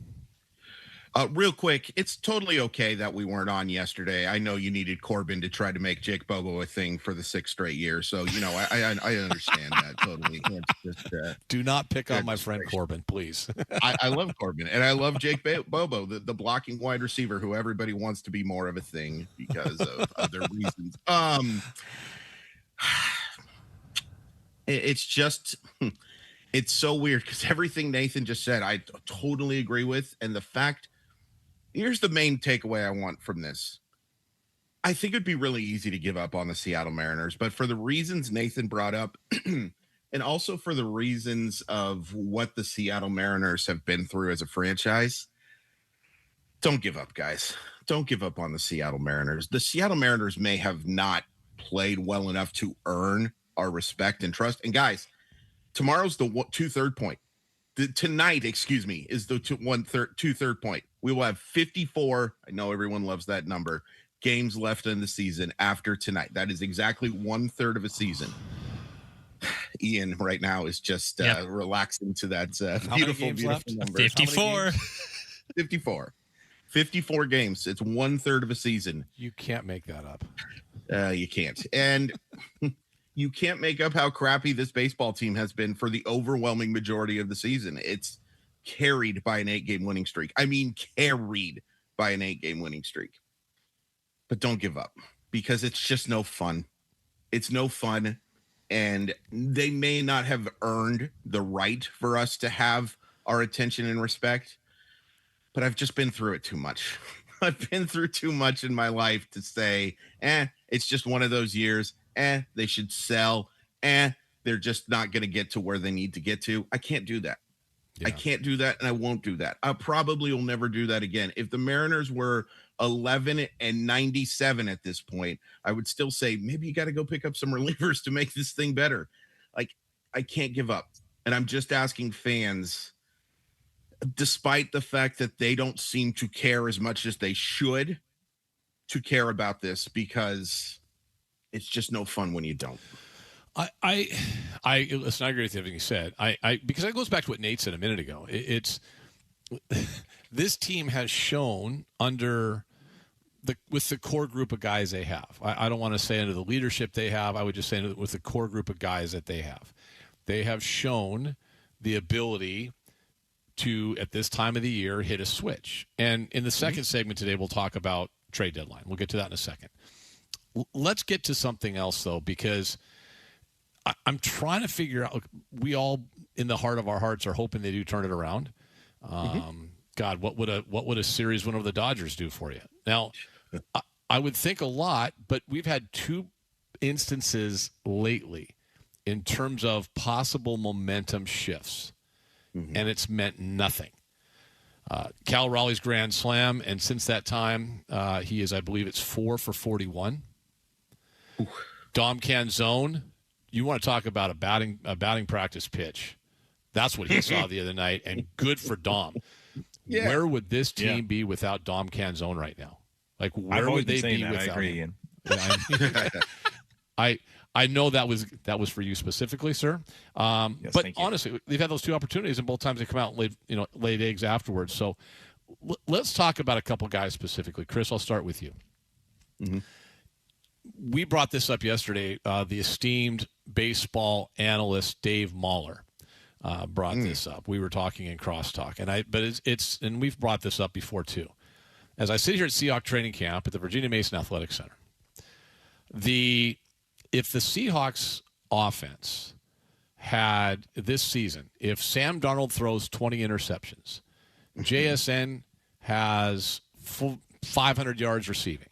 Real quick, it's totally okay that we weren't on yesterday. I know you needed Corbin to try to make Jake Bobo a thing for the 6th straight year. So, I understand that totally. Do not pick on my friend Corbin, please. I love Corbin, and I love Jake Bobo, the blocking wide receiver who everybody wants to be more of a thing because of other reasons. It's just... It's so weird because everything Nathan just said, I totally agree with. And the fact... Here's the main takeaway I want from this. I think it'd be really easy to give up on the Seattle Mariners, but for the reasons Nathan brought up, and also for the reasons of what the Seattle Mariners have been through as a franchise, don't give up, guys. Don't give up on the Seattle Mariners. The Seattle Mariners may have not played well enough to earn our respect and trust. And guys, tomorrow's the 2/3 point. Tonight, is the 2/3 point. We will have 54. I know everyone loves that number. Games left in the season after tonight. That is exactly 1/3 of a season. Ian right now is just relaxing to that beautiful number. 54. 54 games. It's 1/3 of a season. You can't make that up. You can't. And you can't make up how crappy this baseball team has been for the overwhelming majority of the season. It's carried by an 8-game winning streak. I mean, carried by an 8-game winning streak. But don't give up because it's just no fun. It's no fun. And they may not have earned the right for us to have our attention and respect, but I've just been through it too much. I've been through too much in my life to say, it's just one of those years. They should sell. They're just not going to get to where they need to get to. I can't do that. I can't do that, and I won't do that. I probably will never do that again. If the Mariners were 11-97 at this point, I would still say maybe you got to go pick up some relievers to make this thing better. Like, I can't give up. And I'm just asking fans, despite the fact that they don't seem to care as much as they should, to care about this, because it's just no fun when you don't. I listen. I agree with everything you said. Because it goes back to what Nate said a minute ago. It's this team has shown with the core group of guys they have. I don't want to say under the leadership they have. I would just say with the core group of guys that they have shown the ability to, at this time of the year, hit a switch. And in the second segment today, we'll talk about trade deadline. We'll get to that in a second. Let's get to something else, though, because I'm trying to figure out. We all, in the heart of our hearts, are hoping they do turn it around. God, what would a series win over the Dodgers do for you? Now, I would think a lot, but we've had two instances lately in terms of possible momentum shifts, and it's meant nothing. Cal Raleigh's grand slam, and since that time, he is, I believe it's 4 for 41. Dom Canzone, you want to talk about a batting practice pitch. That's what he saw the other night, and good for Dom. Yeah. Where would this team be without Dom Canzone right now? Like, where would they be without him? I know that was for you specifically, sir. But honestly, they've had those two opportunities, and both times they come out and laid eggs afterwards. So let's talk about a couple guys specifically. Chris, I'll start with you. We brought this up yesterday. The esteemed baseball analyst Dave Mahler brought this up. We were talking in crosstalk, and we've brought this up before too. As I sit here at Seahawks training camp at the Virginia Mason Athletic Center, if the Seahawks offense had this season, if Sam Darnold throws 20 interceptions, JSN has 500 yards receiving,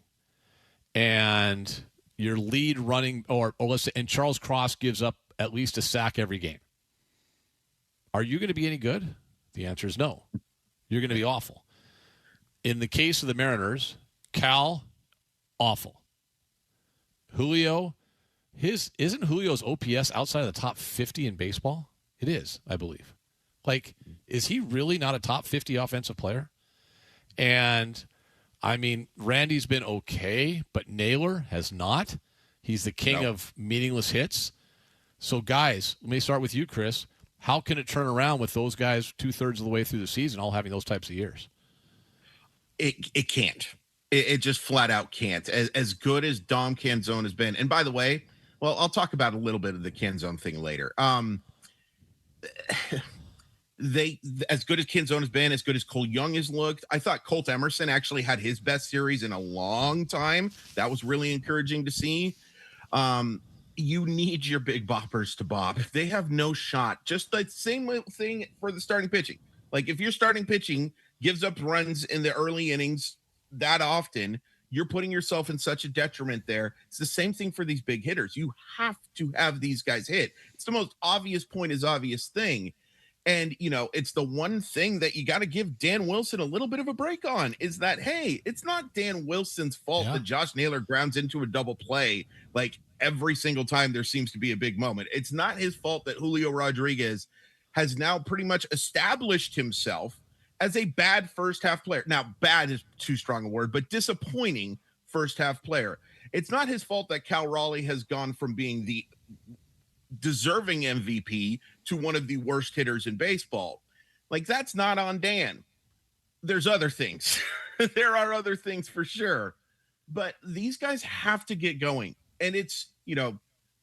and your lead running, or let's say, and Charles Cross gives up at least a sack every game, are you going to be any good? The answer is no. You're going to be awful. In the case of the Mariners, Cal, awful. Julio, isn't Julio's OPS outside of the top 50 in baseball? It is, I believe. Like, is he really not a top 50 offensive player? And, I mean, Randy's been okay, but Naylor has not. He's the king of meaningless hits. So, guys, let me start with you, Chris. How can it turn around with those guys 2/3 of the way through the season all having those types of years? It can't. It just flat out can't. As good as Dom Canzone has been, and by the way, well, I'll talk about a little bit of the Canzone thing later. As good as Canzone has been, as good as Cole Young has looked, I thought Colt Emerson actually had his best series in a long time. That was really encouraging to see. You need your big boppers to bob. If they have no shot, just the same thing for the starting pitching. Like, if your starting pitching gives up runs in the early innings that often, you're putting yourself in such a detriment there. It's the same thing for these big hitters. You have to have these guys hit. It's the most obvious point is obvious thing. And, it's the one thing that you got to give Dan Wilson a little bit of a break on is that, hey, it's not Dan Wilson's fault that Josh Naylor grounds into a double play like every single time there seems to be a big moment. It's not his fault that Julio Rodriguez has now pretty much established himself as a bad first half player. Now, bad is too strong a word, but disappointing first half player. It's not his fault that Cal Raleigh has gone from being the deserving MVP to one of the worst hitters in baseball. Like, that's not on Dan. There's other things. There are other things for sure. But these guys have to get going. And it's,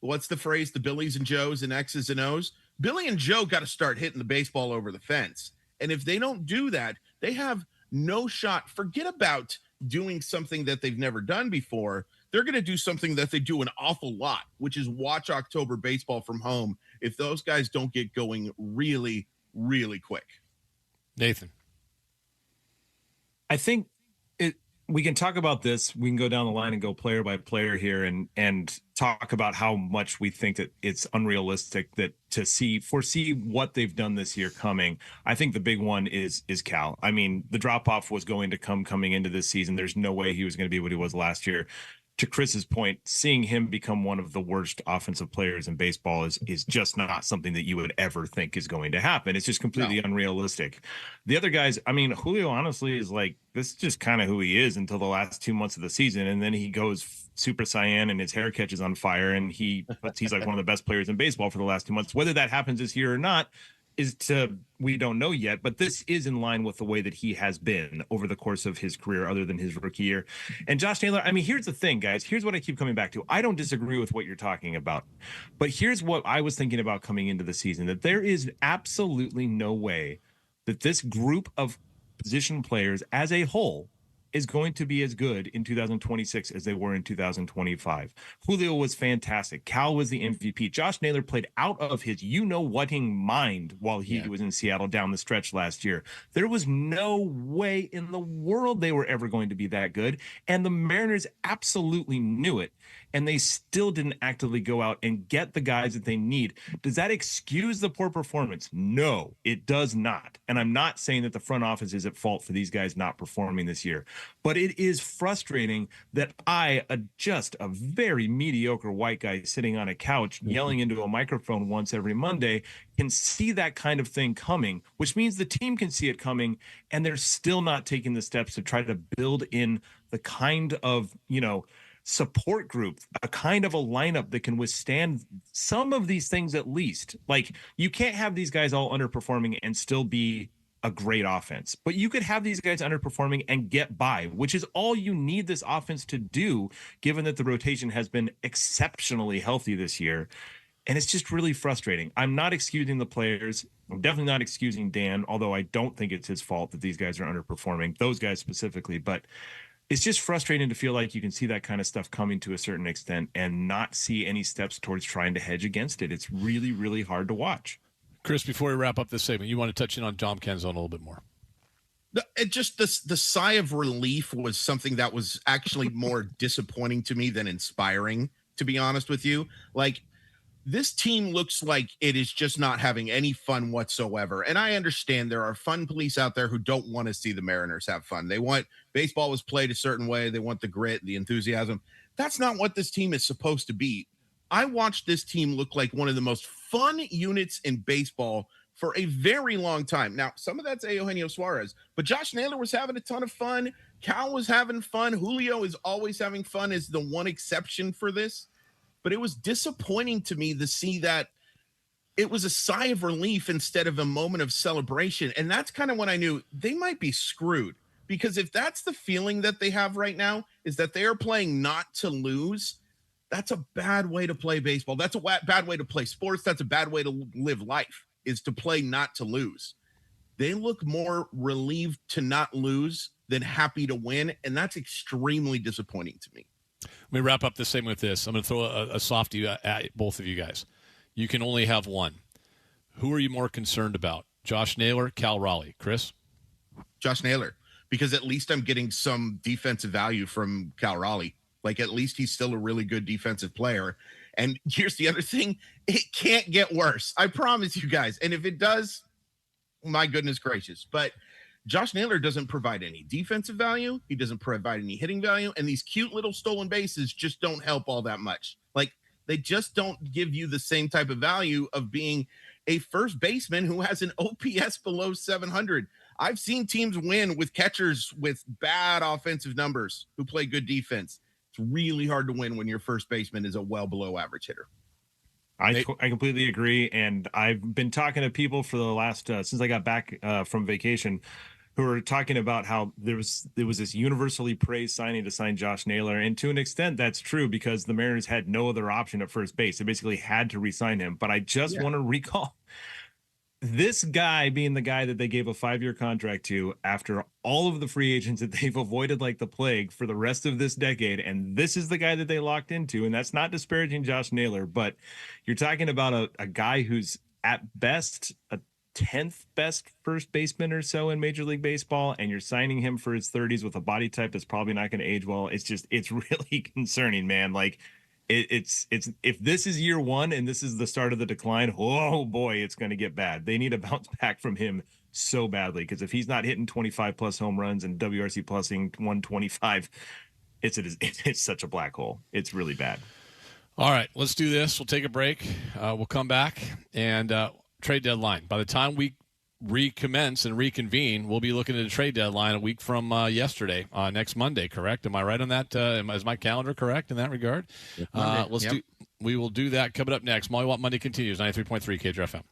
what's the phrase? The Billies and Joes and X's and O's. Billy and Joe got to start hitting the baseball over the fence. And if they don't do that, they have no shot. Forget about doing something that they've never done before. They're going to do something that they do an awful lot, which is watch October baseball from home if those guys don't get going really, really quick. Nathan. I think we can talk about this. We can go down the line and go player by player here and talk about how much we think that it's unrealistic that to foresee what they've done this year coming. I think the big one is Cal. I mean, the drop off was going to coming into this season. There's no way he was going to be what he was last year. To Chris's point, seeing him become one of the worst offensive players in baseball is just not something that you would ever think is going to happen. It's just completely unrealistic. The other guys, I mean, Julio honestly is like, this is just kind of who he is until the last 2 months of the season. And then he goes super cyan and his hair catches on fire. And he's like one of the best players in baseball for the last 2 months. Whether that happens this year or not, we don't know yet, but this is in line with the way that he has been over the course of his career, other than his rookie year. And Josh Naylor, I mean, here's the thing, guys. Here's what I keep coming back to. I don't disagree with what you're talking about, but here's what I was thinking about coming into the season, that there is absolutely no way that this group of position players as a whole is going to be as good in 2026 as they were in 2025. Julio was fantastic. Cal was the MVP. Josh Naylor played out of his you-know-whating mind while he was in Seattle down the stretch last year. There was no way in the world they were ever going to be that good, and the Mariners absolutely knew it, and they still didn't actively go out and get the guys that they need. Does that excuse the poor performance? No, it does not. And I'm not saying that the front office is at fault for these guys not performing this year. But it is frustrating that just a very mediocre white guy sitting on a couch yelling into a microphone once every Monday, can see that kind of thing coming, which means the team can see it coming, and they're still not taking the steps to try to build in the kind of, support group, a kind of a lineup that can withstand some of these things at least. Like, you can't have these guys all underperforming and still be a great offense, but you could have these guys underperforming and get by, which is all you need this offense to do, given that the rotation has been exceptionally healthy this year. And it's just really frustrating. I'm not excusing the players. I'm definitely not excusing Dan, although I don't think it's his fault that these guys are underperforming, those guys specifically. But it's just frustrating to feel like you can see that kind of stuff coming to a certain extent and not see any steps towards trying to hedge against it. It's really, really hard to watch. Chris, before we wrap up this segment, you want to touch in on Dom Canzone a little bit more? It just the sigh of relief was something that was actually more disappointing to me than inspiring, to be honest with you. Like, this team looks like it is just not having any fun whatsoever. And I understand there are fun police out there who don't want to see the Mariners have fun. They want baseball was played a certain way. They want the grit, the enthusiasm. That's not what this team is supposed to be. I watched this team look like one of the most fun units in baseball for a very long time. Now, some of that's Eugenio Suarez, but Josh Naylor was having a ton of fun. Cal was having fun. Julio is always having fun, is the one exception for this. But it was disappointing to me to see that it was a sigh of relief instead of a moment of celebration. And that's kind of when I knew they might be screwed. Because if that's the feeling that they have right now, is that they are playing not to lose, that's a bad way to play baseball. That's a bad way to play sports. That's a bad way to live life, is to play not to lose. They look more relieved to not lose than happy to win. And that's extremely disappointing to me. Let me wrap up this segment with this. I'm going to throw a softie at both of you guys. You can only have one. Who are you more concerned about? Josh Naylor, Cal Raleigh? Chris? Josh Naylor, because at least I'm getting some defensive value from Cal Raleigh. Like, at least he's still a really good defensive player. And here's the other thing. It can't get worse. I promise you guys. And if it does, my goodness gracious. But Josh Naylor doesn't provide any defensive value. He doesn't provide any hitting value. And these cute little stolen bases just don't help all that much. Like, they just don't give you the same type of value of being a first baseman who has an OPS below 700. I've seen teams win with catchers with bad offensive numbers who play good defense. It's really hard to win when your first baseman is a well below average hitter. I completely agree. And I've been talking to people for the last, since I got back from vacation, who are talking about how there was this universally praised signing to sign Josh Naylor. And to an extent, that's true because the Mariners had no other option at first base. They basically had to re-sign him. But I just want to recall this guy being the guy that they gave a 5-year contract to after all of the free agents that they've avoided like the plague for the rest of this decade. And this is the guy that they locked into. And that's not disparaging Josh Naylor, but you're talking about a guy who's at best a 10th best first baseman or so in Major League Baseball, and you're signing him for his 30s with a body type that's probably not going to age well. It's really concerning, man. Like it's if this is year one and this is the start of the decline, oh boy, it's going to get bad. They need a bounce back from him so badly, because if he's not hitting 25 plus home runs and WRC plusing 125, it's such a black hole. It's really bad. All right, let's do this. We'll take a break. We'll come back and trade deadline. By the time we recommence and reconvene, we'll be looking at a trade deadline a week from yesterday, next Monday. Correct? Am I right on that? Is my calendar correct in that regard? We will do that coming up next. Molly Watt Monday continues. 93.3 KJR FM.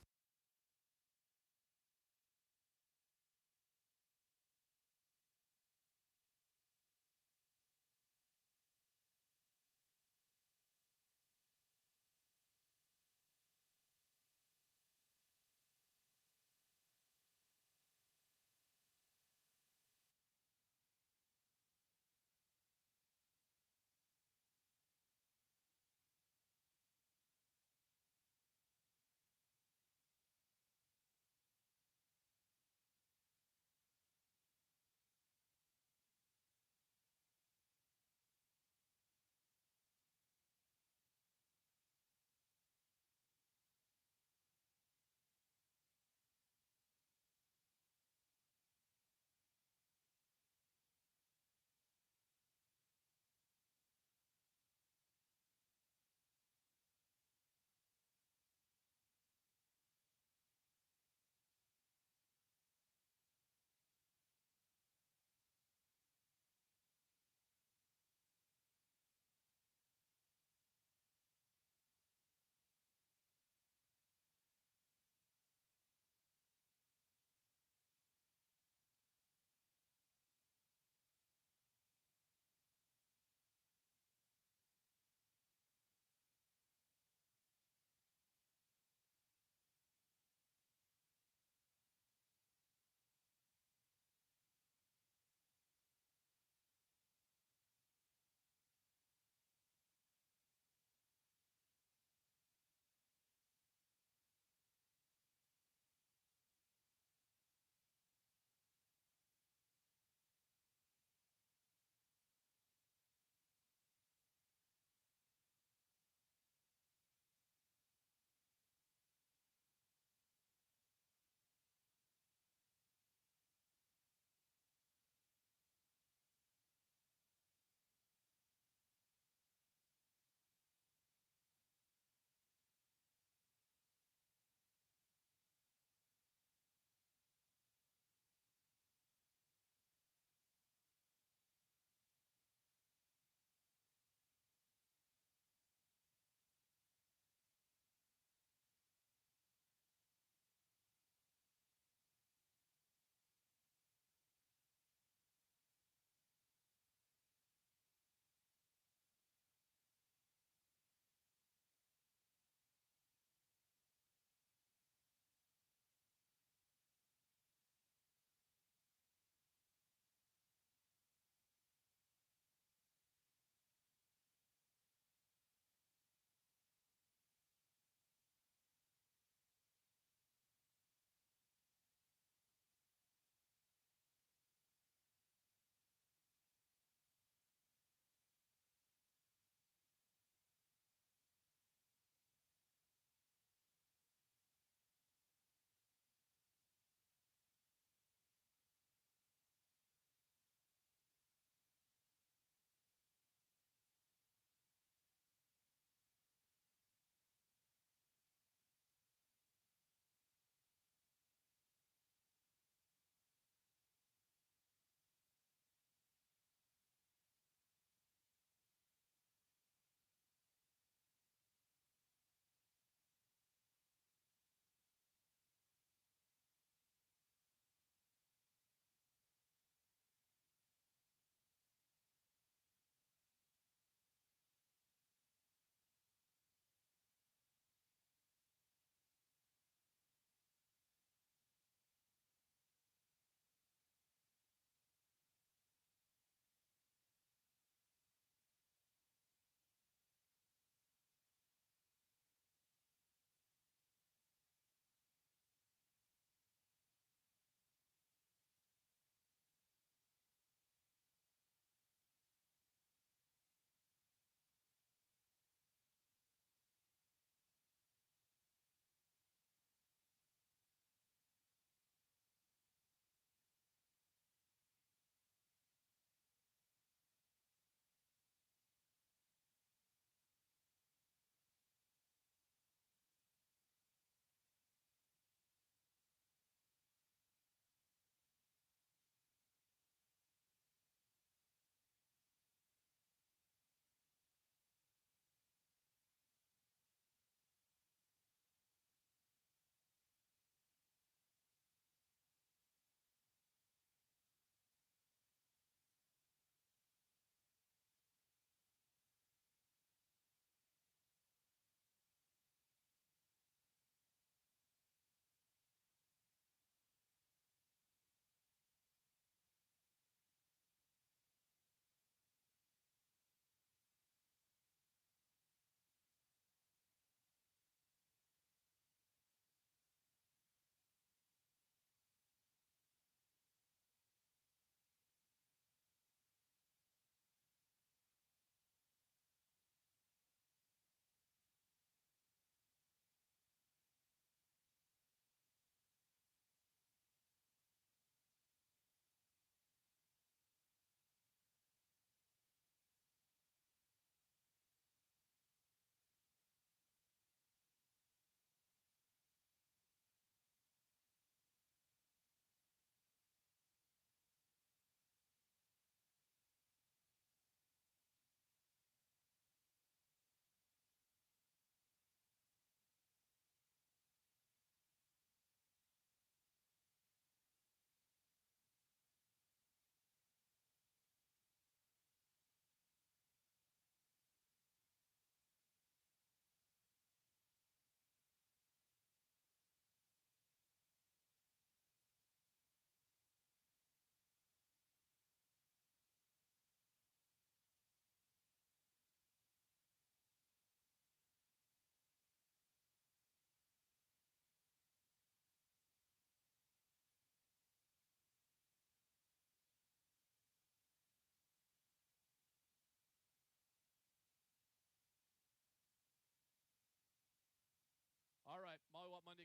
Monday.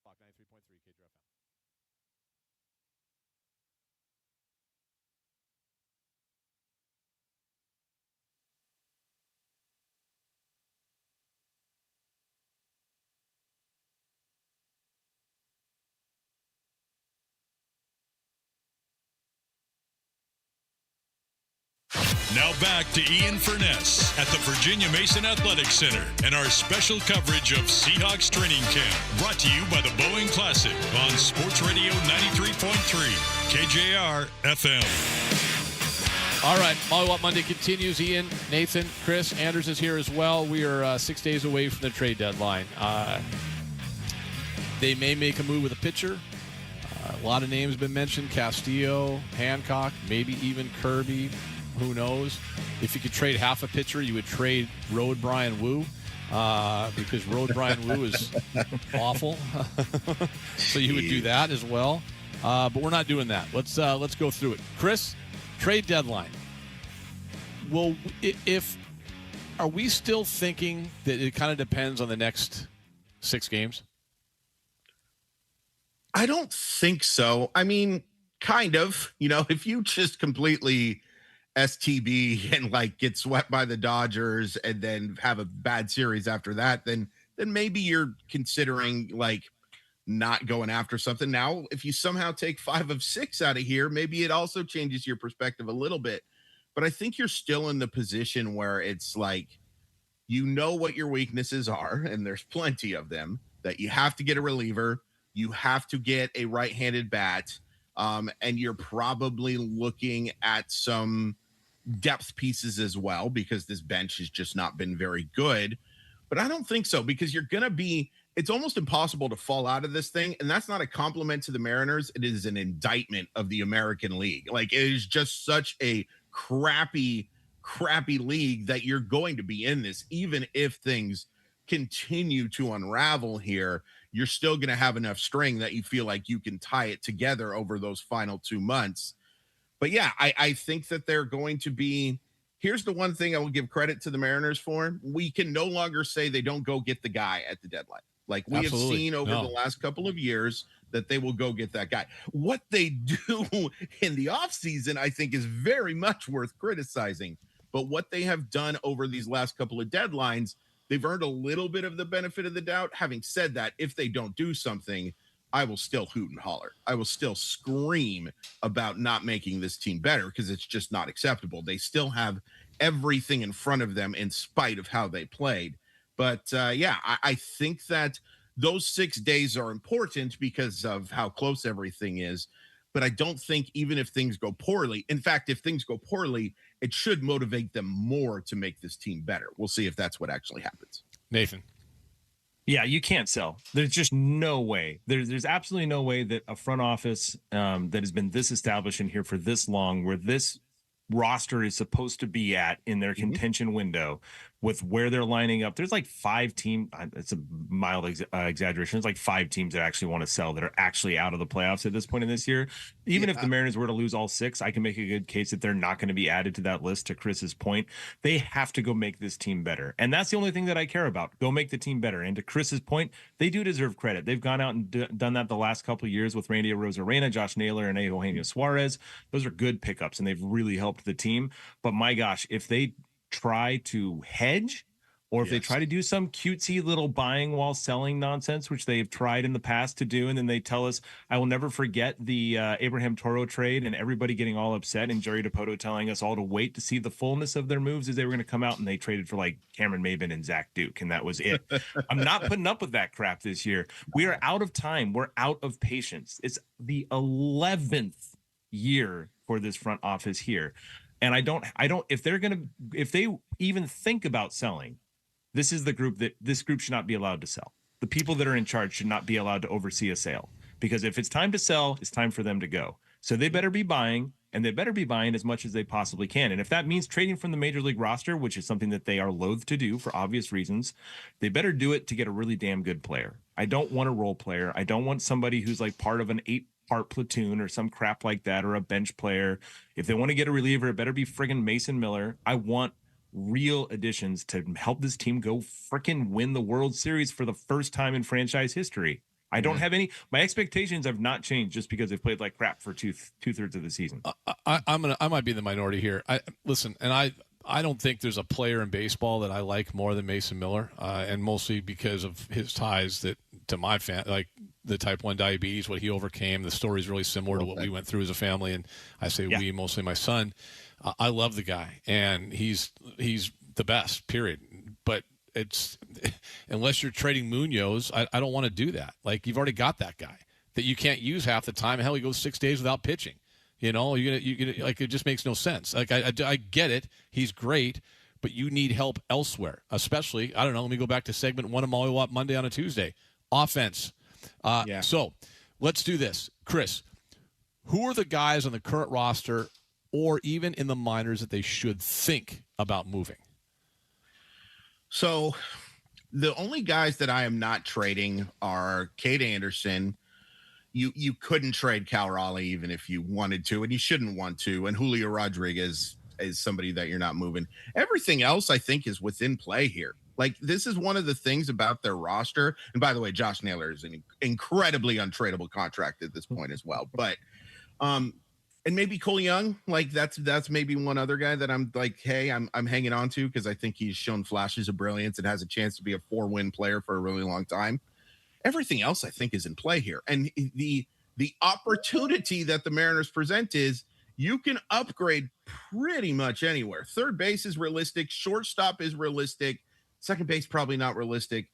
93.3 KJR FM. Now back to Ian Furness at the Virginia Mason Athletic Center and our special coverage of Seahawks training camp. Brought to you by the Boeing Classic on Sports Radio 93.3 KJR FM. All right, All What Monday continues. Ian, Nathan, Chris, Anders is here as well. We are 6 days away from the trade deadline. They may make a move with a pitcher. A lot of names have been mentioned. Castillo, Hancock, maybe even Kirby. Who knows? If you could trade half a pitcher, you would trade Road Brian Wu because Road Brian Wu is awful. So you would do that as well. But we're not doing that. Let's go through it. Chris, trade deadline. Well, are we still thinking that it kind of depends on the next 6 games? I don't think so. I mean, kind of. If you just completely STB and get swept by the Dodgers and then have a bad series after that, then maybe you're considering not going after something. Now, if you somehow take 5 of 6 out of here, maybe it also changes your perspective a little bit. But I think you're still in the position where it's what your weaknesses are, and there's plenty of them, that you have to get a reliever, you have to get a right-handed bat, and you're probably looking at some depth pieces as well, because this bench has just not been very good. But I don't think so, because it's almost impossible to fall out of this thing. And that's not a compliment to the Mariners. It is an indictment of the American League. It is just such a crappy league that you're going to be in this. Even if things continue to unravel here, you're still going to have enough string that you feel like you can tie it together over those final 2 months. But yeah, I think that they're going to be. Here's the one thing I will give credit to the Mariners for. We can no longer say they don't go get the guy at the deadline. We Absolutely. Have seen over the last couple of years that they will go get that guy. What they do in the offseason, I think, is very much worth criticizing. But what they have done over these last couple of deadlines, they've earned a little bit of the benefit of the doubt. Having said that, if they don't do something, I will still hoot and holler. I will still scream about not making this team better, because it's just not acceptable. They still have everything in front of them in spite of how they played. But I think that those 6 days are important because of how close everything is. But I don't think, even if things go poorly, in fact, if things go poorly, it should motivate them more to make this team better. We'll see if that's what actually happens. Nathan. Yeah, you can't sell. There's just no way. There's absolutely no way that a front office that has been this established in here for this long, where this roster is supposed to be at in their contention window, with where they're lining up. There's 5 teams. It's a mild exaggeration. There's 5 teams that actually want to sell, that are actually out of the playoffs at this point in this year. Even if the Mariners were to lose all 6, I can make a good case that they're not going to be added to that list. To Chris's point, they have to go make this team better. And that's the only thing that I care about. Go make the team better. And to Chris's point, they do deserve credit. They've gone out and done that the last couple of years with Randy Arozarena, Josh Naylor, and Eugenio Suarez. Those are good pickups, and they've really helped the team. But my gosh, if they try to hedge, or if they try to do some cutesy little buying while selling nonsense, which they've tried in the past to do, and then they tell us, I will never forget the Abraham Toro trade and everybody getting all upset, and Jerry DiPoto telling us all to wait to see the fullness of their moves as they were going to come out, and they traded for Cameron Maybin and Zach Duke, and that was it. I'm not putting up with that crap this year. We are out of time. We're out of patience. It's the 11th year for this front office here. And I don't, if they even think about selling, this is the group this group should not be allowed to sell. The people that are in charge should not be allowed to oversee a sale, because if it's time to sell, it's time for them to go. So they better be buying, and they better be buying as much as they possibly can. And if that means trading from the major league roster, which is something that they are loath to do for obvious reasons, they better do it to get a really damn good player. I don't want a role player. I don't want somebody who's part of an 8-part platoon or some crap like that, or a bench player. If they want to get a reliever, it better be friggin' Mason Miller. I want real additions to help this team go freaking win the World Series for the first time in franchise history. I don't have my expectations have not changed just because they've played like crap for two-thirds of the season. I might be in the minority here. I don't think there's a player in baseball that I like more than Mason Miller, and mostly because of his ties to my like the type 1 diabetes, what he overcame. The story is really similar to what we went through as a family, and I say we, mostly my son. I love the guy, and he's the best, period. But it's unless you're trading Munoz, I don't want to do that. Like, you've already got that guy that you can't use half the time. Hell, he goes 6 days without pitching. You know, you're gonna like, it just makes no sense. Like, I get it, he's great, but you need help elsewhere. Especially, I don't know. Let me go back to segment 1 of Molly Wap Monday on a Tuesday. Offense. So let's do this, Chris. Who are the guys on the current roster, or even in the minors, that they should think about moving? So the only guys that I am not trading are Cade Anderson. You couldn't trade Cal Raleigh even if you wanted to, and you shouldn't want to. And Julio Rodriguez is somebody that you're not moving. Everything else, I think, is within play here. Like, this is one of the things about their roster. And by the way, Josh Naylor is an incredibly untradeable contract at this point as well. But and maybe Cole Young, like that's maybe one other guy that I'm like, hey, I'm hanging on to, because I think he's shown flashes of brilliance and has a chance to be a 4-win player for a really long time. Everything else, I think, is in play here. And the opportunity that the Mariners present is you can upgrade pretty much anywhere. Third base is realistic. Shortstop is realistic. Second base, probably not realistic.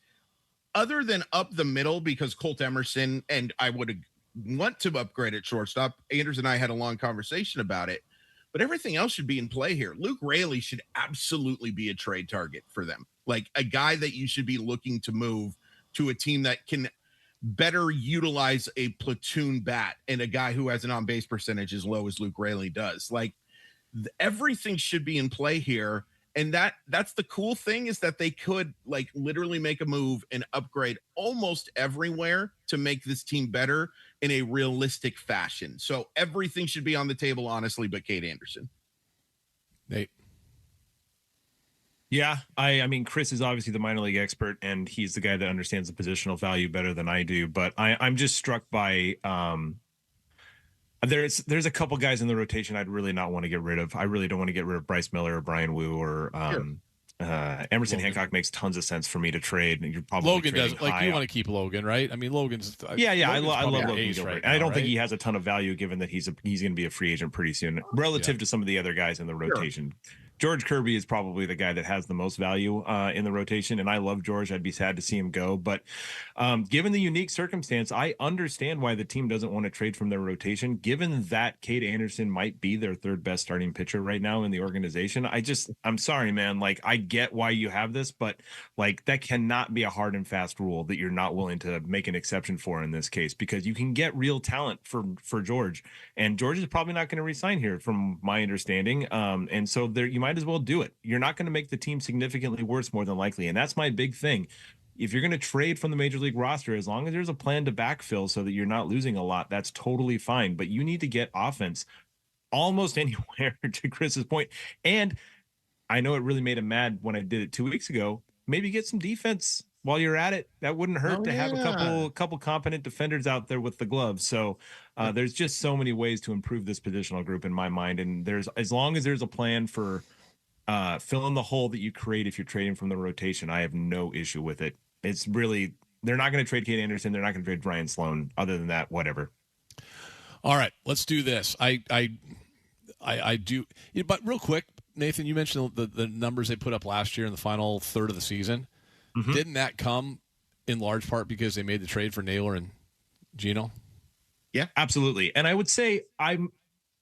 Other than up the middle, because Colt Emerson, and I would want to upgrade at shortstop. Anders and I had a long conversation about it, but everything else should be in play here. Luke Raley should absolutely be a trade target for them. Like, a guy that you should be looking to move to a team that can better utilize a platoon bat, and a guy who has an on-base percentage as low as Luke Raley does. Like, everything should be in play here. And that's the cool thing, is that they could, like, literally make a move and upgrade almost everywhere to make this team better in a realistic fashion. So everything should be on the table, honestly, but Cade Anderson. Nate. Yeah, I mean, Chris is obviously the minor league expert, and he's the guy that understands the positional value better than I do. But I'm just struck by there's a couple guys in the rotation I'd really not want to get rid of. I really don't want to get rid of Bryce Miller or Brian Wu or Emerson Hancock. Makes tons of sense for me to trade. And you're probably Logan does. Like, you want to keep Logan, right? I mean, Logan's I love Logan Gilbert. Right now, I don't think he has a ton of value, given that he's going to be a free agent pretty soon, relative to some of the other guys in the rotation. George Kirby is probably the guy that has the most value in the rotation, and I love George. I'd be sad to see him go, but given the unique circumstance, I understand why the team doesn't want to trade from their rotation, given that Cade Anderson might be their third best starting pitcher right now in the organization. I'm sorry, man. Like, I get why you have this, but like, that cannot be a hard and fast rule that you're not willing to make an exception for in this case, because you can get real talent for George, and George is probably not going to resign here, from my understanding. And so you might as well do it. You're not going to make the team significantly worse, more than likely. And that's my big thing. If you're going to trade from the major league roster, as long as there's a plan to backfill so that you're not losing a lot, that's totally fine. But you need to get offense almost anywhere, to Chris's point. And I know it really made him mad when I did it 2 weeks ago. Maybe get some defense while you're at it. That wouldn't hurt to have a couple competent defenders out there with the gloves. So there's just so many ways to improve this positional group in my mind. And as long as there's a plan for fill in the hole that you create if you're trading from the rotation, I have no issue with it. It's really, they're not going to trade Cade Anderson. They're not going to trade Brian Sloan. Other than that, whatever. All right, let's do this. I do, but real quick, Nathan, you mentioned the numbers they put up last year in the final third of the season. Mm-hmm. Didn't that come in large part because they made the trade for Naylor and Gino? Yeah, absolutely. And I would say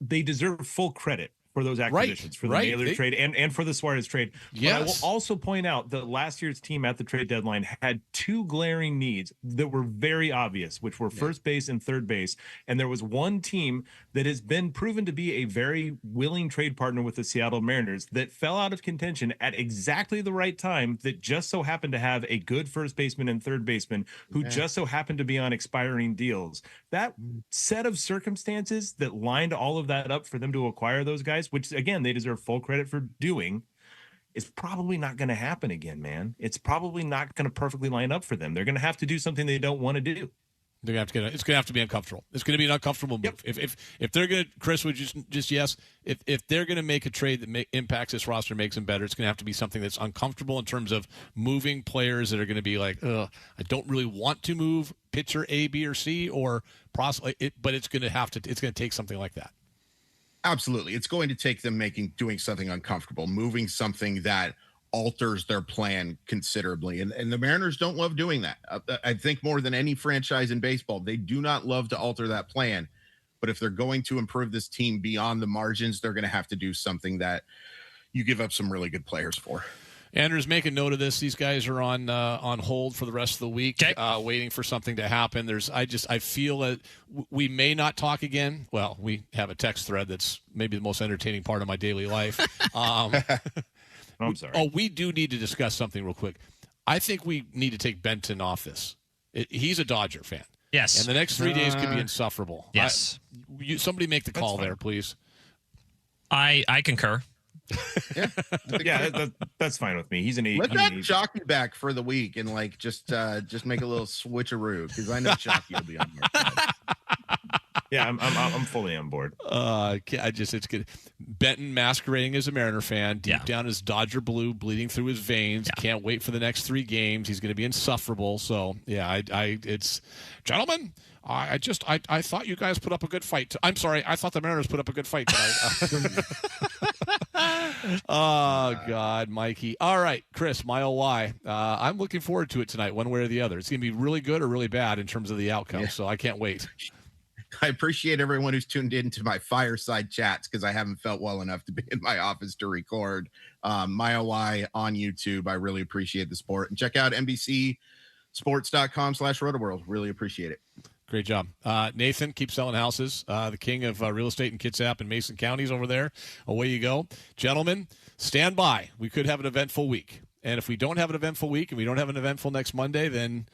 they deserve full credit for those acquisitions, for the Naylor trade and for the Suarez trade. Yes. But I will also point out that last year's team at the trade deadline had two glaring needs that were very obvious, which were first base and third base. And there was one team that has been proven to be a very willing trade partner with the Seattle Mariners that fell out of contention at exactly the right time, that just so happened to have a good first baseman and third baseman who just so happened to be on expiring deals. That set of circumstances that lined all of that up for them to acquire those guys, which again, they deserve full credit for doing, is probably not going to happen again, man. It's probably not going to perfectly line up for them. They're going to have to do something they don't want to do. They're gonna have to it's going to have to be uncomfortable. It's going to be an uncomfortable move. Yep. If they're going to, Chris, would you just yes? If they're going to make a trade that impacts this roster, makes them better, it's going to have to be something that's uncomfortable in terms of moving players that are going to be like, I don't really want to move pitcher A, B, or C, or possibly, but it's going to take something like that. Absolutely, it's going to take them doing something uncomfortable, moving something that alters their plan considerably, and the Mariners don't love doing that. I think more than any franchise in baseball, they do not love to alter that plan. But if they're going to improve this team beyond the margins, they're going to have to do something that you give up some really good players for. Andrews, make a note of this. These guys are on hold for the rest of the week, waiting for something to happen. I feel that we may not talk again. Well, we have a text thread that's maybe the most entertaining part of my daily life. I'm sorry. We do need to discuss something real quick. I think we need to take Benton off this. He's a Dodger fan. Yes. And the next 3 days could be insufferable. Yes. Somebody make the call there, please. I concur. That's fine with me. He's an 8. Let that jockey back for the week and just make a little switcheroo, because I know jockey will be on here. Yeah, I'm fully on board. It's good. Benton masquerading as a Mariner fan, deep down is Dodger blue bleeding through his veins. Can't wait for the next 3 games. He's going to be insufferable. So it's gentlemen. I thought you guys put up a good fight. I'm sorry. I thought the Mariners put up a good fight tonight. Oh, God, Mikey. All right, Chris, my OY. I'm looking forward to it tonight, one way or the other. It's going to be really good or really bad in terms of the outcome, so I can't wait. I appreciate everyone who's tuned into my fireside chats, because I haven't felt well enough to be in my office to record. My OY on YouTube. I really appreciate the support. And check out NBCSports.com/RotoWorld. Really appreciate it. Great job. Nathan, keep selling houses. The king of real estate in Kitsap and Mason counties over there. Away you go. Gentlemen, stand by. We could have an eventful week. And if we don't have an eventful week and we don't have an eventful next Monday, then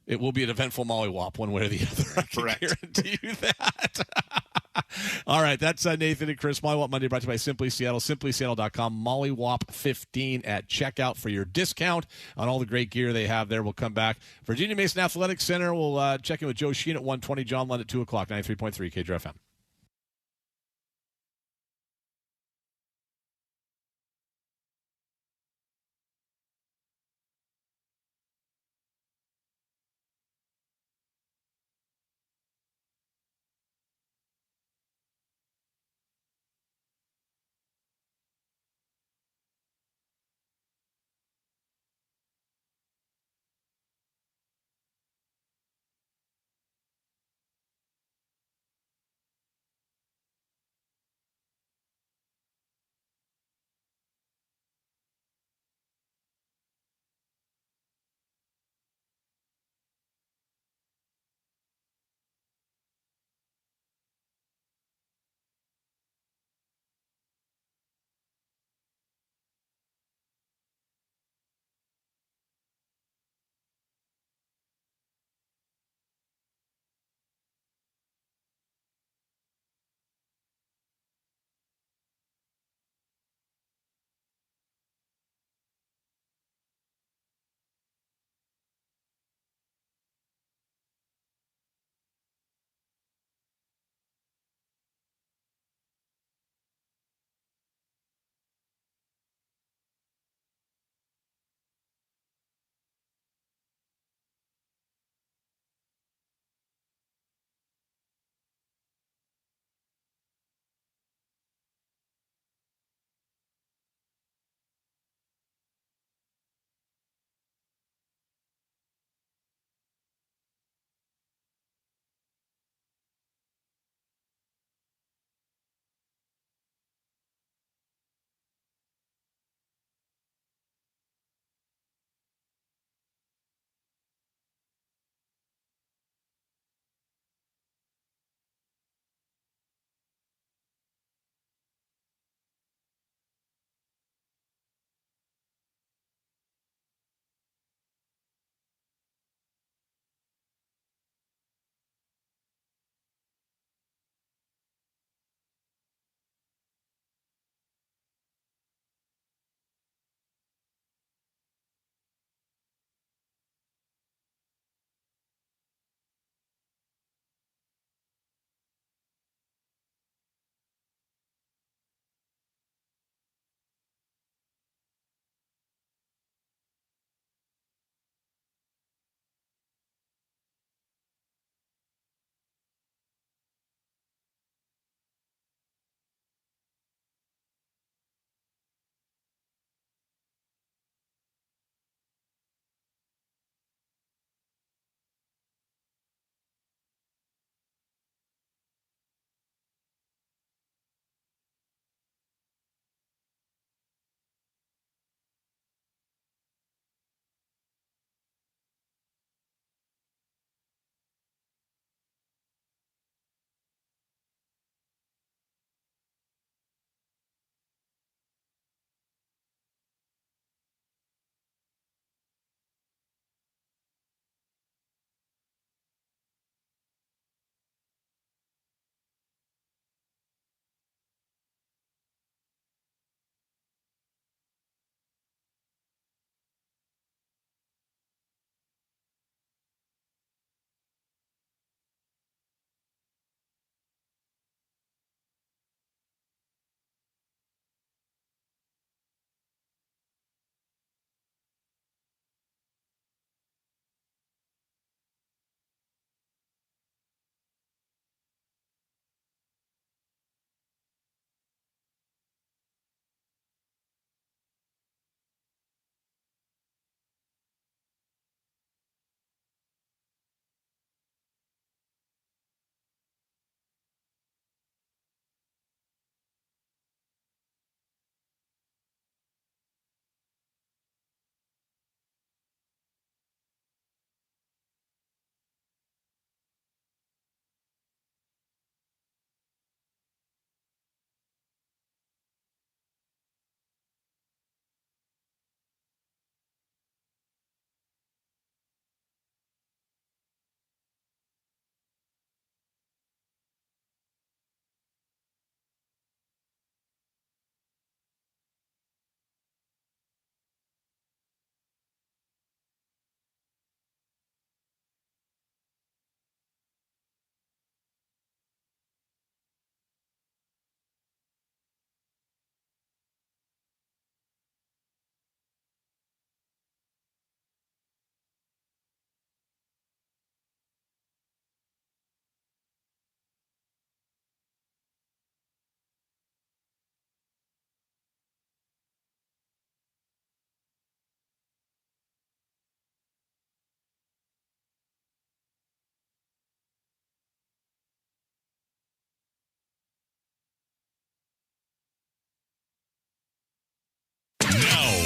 it will be an eventful mollywop one way or the other. I can guarantee you that. All right, that's Nathan and Chris. Mollywop Monday brought to you by Simply Seattle, simplyseattle.com. Mollywop 15 at checkout for your discount on all the great gear they have there. We'll come back. Virginia Mason Athletic Center, we'll check in with Joe Sheen at 1:20, John Lund at 2 o'clock, 93.3 KJR FM.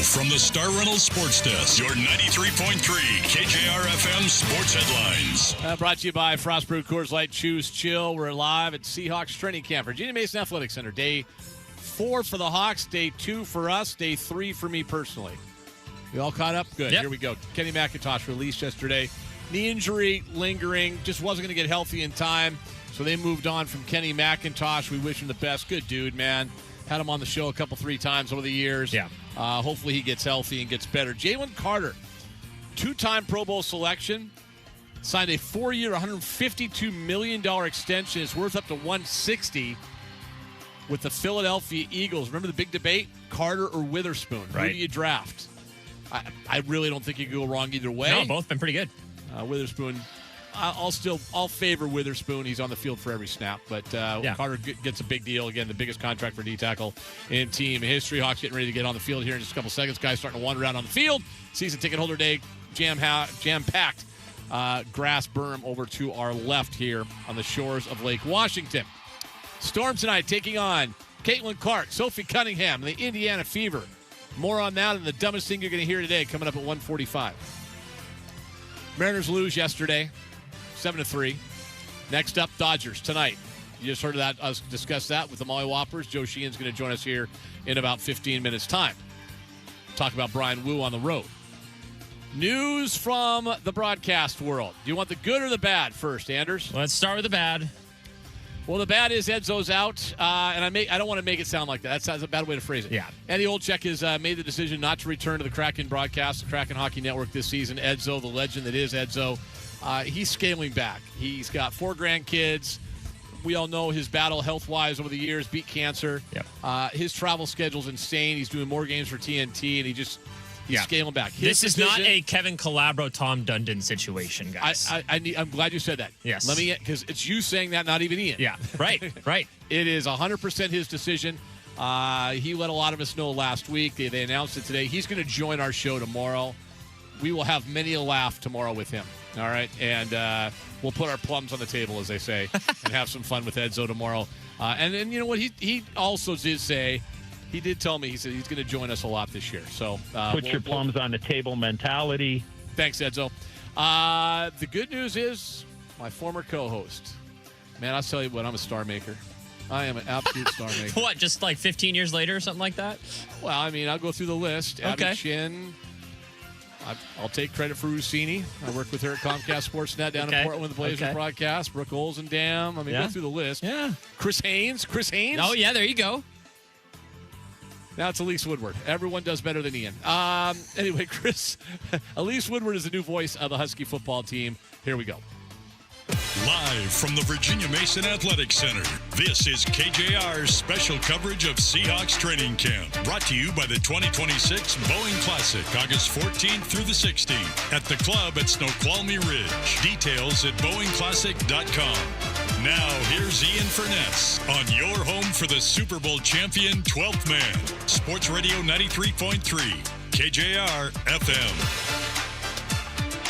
from the Star Reynolds Sports Desk, your 93.3 KJR FM sports headlines. Brought to you by Frostbrew Coors Light. Choose chill. We're live at Seahawks training camp, Virginia Mason Athletic Center. Day 4 for the Hawks, day 2 for us, day 3 for me personally. We all caught up? Good. Yep. Here we go. Kenny McIntosh released yesterday. Knee injury lingering, just wasn't going to get healthy in time, so they moved on from Kenny McIntosh. We wish him the best. Good dude, man. Had him on the show 3 times over the years. Yeah. Hopefully he gets healthy and gets better. Jalen Carter, 2-time Pro Bowl selection, signed a 4-year, $152 million extension. It's worth up to $160 with the Philadelphia Eagles. Remember the big debate? Carter or Witherspoon? Right. Who do you draft? I really don't think you could go wrong either way. No, both been pretty good. Witherspoon, I'll favor Witherspoon. He's on the field for every snap, but Carter gets a big deal. Again, the biggest contract for D-tackle in team history. Hawks getting ready to get on the field here in just a couple seconds. Guys starting to wander around on the field. Season ticket holder day, jam-packed. Grass berm over to our left here on the shores of Lake Washington. Storm tonight taking on Caitlin Clark, Sophie Cunningham, the Indiana Fever. More on that and the dumbest thing you're going to hear today coming up at 1:45. Mariners lose yesterday, 7-3. Next up, Dodgers tonight. You just heard of that, us discuss that with the Molly Whoppers. Joe Sheehan's going to join us here in about 15 minutes' time. Talk about Brian Wu on the road. News from the broadcast world. Do you want the good or the bad first, Anders? Let's start with the bad. Well, the bad is Edzo's out, and I don't want to make it sound like that. That's a bad way to phrase it. Yeah. Eddie Olczyk has made the decision not to return to the Kraken broadcast, the Kraken Hockey Network this season. Edzo, the legend that is Edzo, he's scaling back. He's got 4 grandkids. We all know his battle health-wise over the years, beat cancer. Yep. His travel schedule's insane. He's doing more games for TNT, and he's scaling back. This is not a Kevin Calabro, Tom Dundon situation, guys. I'm glad you said that. Yes. Let me, because it's you saying that, not even Ian. Yeah, right. It is 100% his decision. He let a lot of us know last week. They announced it today. He's going to join our show tomorrow. We will have many a laugh tomorrow with him. All right, and we'll put our plums on the table, as they say, and have some fun with Edzo tomorrow. And then you know what? He also did say. He did tell me, he said he's going to join us a lot this year. So put your plums on the table mentality. Thanks, Edzo. The good news is my former co-host. Man, I'll tell you what, I'm a star maker. I am an absolute star maker. What, just like 15 years later or something like that? Well, I mean, I'll go through the list. Okay. Abby Chin. I'll take credit for Rossini. I worked with her at Comcast Sportsnet down in Portland with the Blazers broadcast. Brooke Olzendam. I mean, go through the list. Yeah. Chris Haynes. Oh, yeah, there you go. Now it's Elise Woodward. Everyone does better than Ian. Anyway, Elise Woodward is the new voice of the Husky football team. Here we go. Live from the Virginia Mason Athletic Center, this is KJR's special coverage of Seahawks training camp. Brought to you by the 2026 Boeing Classic, August 14th through the 16th at the club at Snoqualmie Ridge. Details at BoeingClassic.com. Now, here's Ian Furness on your home for the Super Bowl champion 12th man. Sports Radio 93.3, KJR FM.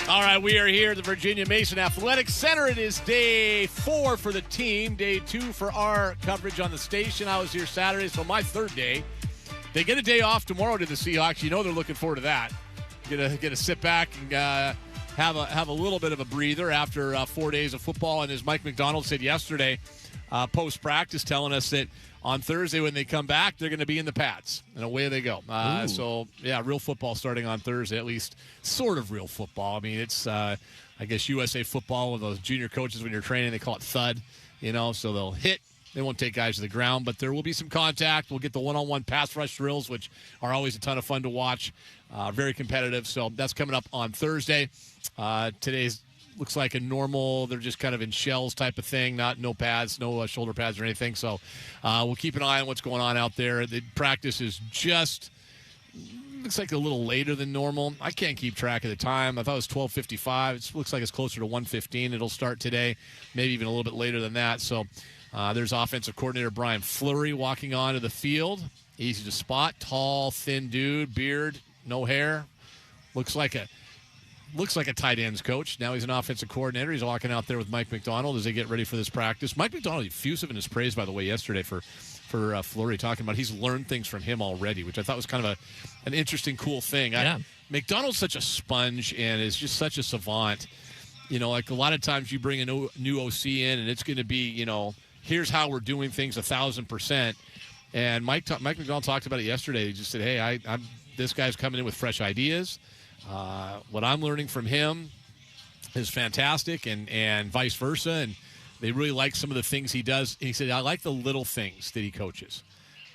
All right, we are here at the Virginia Mason Athletic Center. It is day 4 for the team, day 2 for our coverage on the station. I was here Saturday, so my 3rd day. They get a day off tomorrow to the Seahawks. You know they're looking forward to that. Get to sit back and have a little bit of a breather after 4 days of football. And as Mike McDonald said yesterday, post-practice, telling us that on Thursday when they come back, they're going to be in the pads, and away they go. So, yeah, real football starting on Thursday, at least sort of real football. I mean, it's, I guess, USA football with those junior coaches when you're training, they call it thud, so they'll hit. They won't take guys to the ground, but there will be some contact. We'll get the one-on-one pass rush drills, which are always a ton of fun to watch. Very competitive, so that's coming up on Thursday. Today's looks like a normal, they're just kind of in shells type of thing, no pads, no shoulder pads or anything. So we'll keep an eye on what's going on out there. The practice is just, looks like a little later than normal. I can't keep track of the time. I thought it was 12:55. It looks like it's closer to 1:15. It'll start today, maybe even a little bit later than that. So there's offensive coordinator Brian Fleury walking onto the field. Easy to spot. Tall, thin dude, beard, no hair. Looks like a tight ends coach. Now he's an offensive coordinator. He's walking out there with Mike McDonald as they get ready for this practice. Mike McDonald, effusive in his praise, by the way, yesterday for for Fleury, talking about he's learned things from him already, which I thought was kind of an interesting, cool thing. Yeah. McDonald's such a sponge and is just such a savant. Like a lot of times you bring a new OC in and it's going to be, here's how we're doing things 1,000%. And Mike McDonald talked about it yesterday. He just said, hey, this guy's coming in with fresh ideas. What I'm learning from him is fantastic and vice versa. And they really like some of the things he does. And he said, I like the little things that he coaches,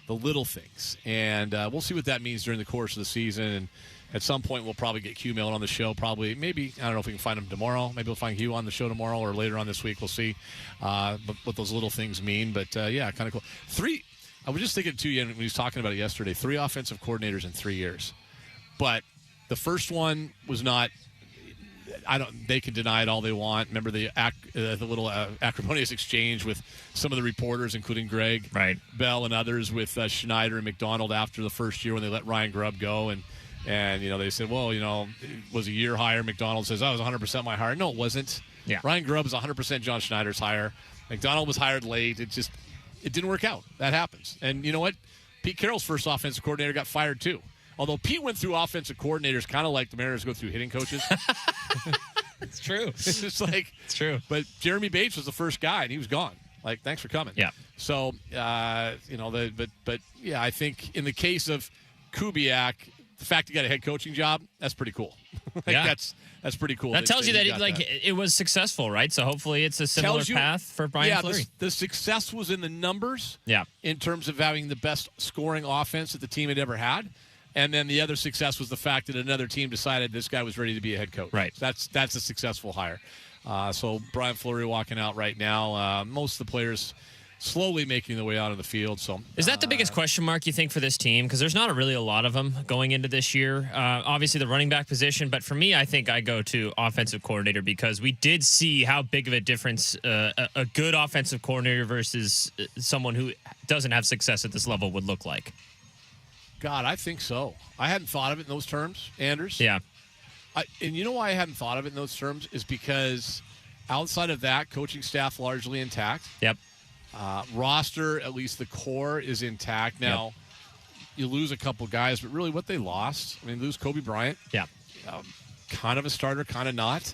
the little things. And we'll see what that means during the course of the season. And at some point, we'll probably get Hugh Millen on the show. Probably, maybe, I don't know if we can find him tomorrow. Maybe we'll find Hugh on the show tomorrow or later on this week. We'll see what those little things mean. But, yeah, kind of cool. I was just thinking, too, when he was talking about it yesterday, 3 offensive coordinators in 3 years. But the first one was not – they can deny it all they want. Remember the little acrimonious exchange with some of the reporters, including Greg Bell and others, with Schneider and McDonald after the first year when they let Ryan Grubb go. And they said, well, it was a year hire. McDonald says, I was 100% my hire. No, it wasn't. Yeah. Ryan Grubb is 100% John Schneider's hire. McDonald was hired late. It didn't work out. That happens. And you know what? Pete Carroll's first offensive coordinator got fired too. Although Pete went through offensive coordinators kind of like the Mariners go through hitting coaches. It's true. It's just like it's true. But Jeremy Bates was the first guy, and he was gone. Like, thanks for coming. Yeah. So, but yeah, I think in the case of Kubiak, the fact he got a head coaching job, that's pretty cool. That's pretty cool. That tells you that it was successful, right? So hopefully it's a similar path for Brian Fleury. The success was in the numbers. Yeah. In terms of having the best scoring offense that the team had ever had. And then the other success was the fact that another team decided this guy was ready to be a head coach. Right. That's a successful hire. So Brian Fleury walking out right now. Most of the players slowly making their way out of the field. So is that the biggest question mark you think for this team? Because there's not really a lot of them going into this year. Obviously the running back position, but for me, I think I go to offensive coordinator because we did see how big of a difference a good offensive coordinator versus someone who doesn't have success at this level would look like. God, I think so. I hadn't thought of it in those terms, Anders. Yeah. And you know why I hadn't thought of it in those terms is because outside of that, coaching staff largely intact. Yep. Roster, at least the core, is intact. Now, you lose a couple guys, but really what they lost, lose Kobe Bryant. Yeah. Kind of a starter, kind of not.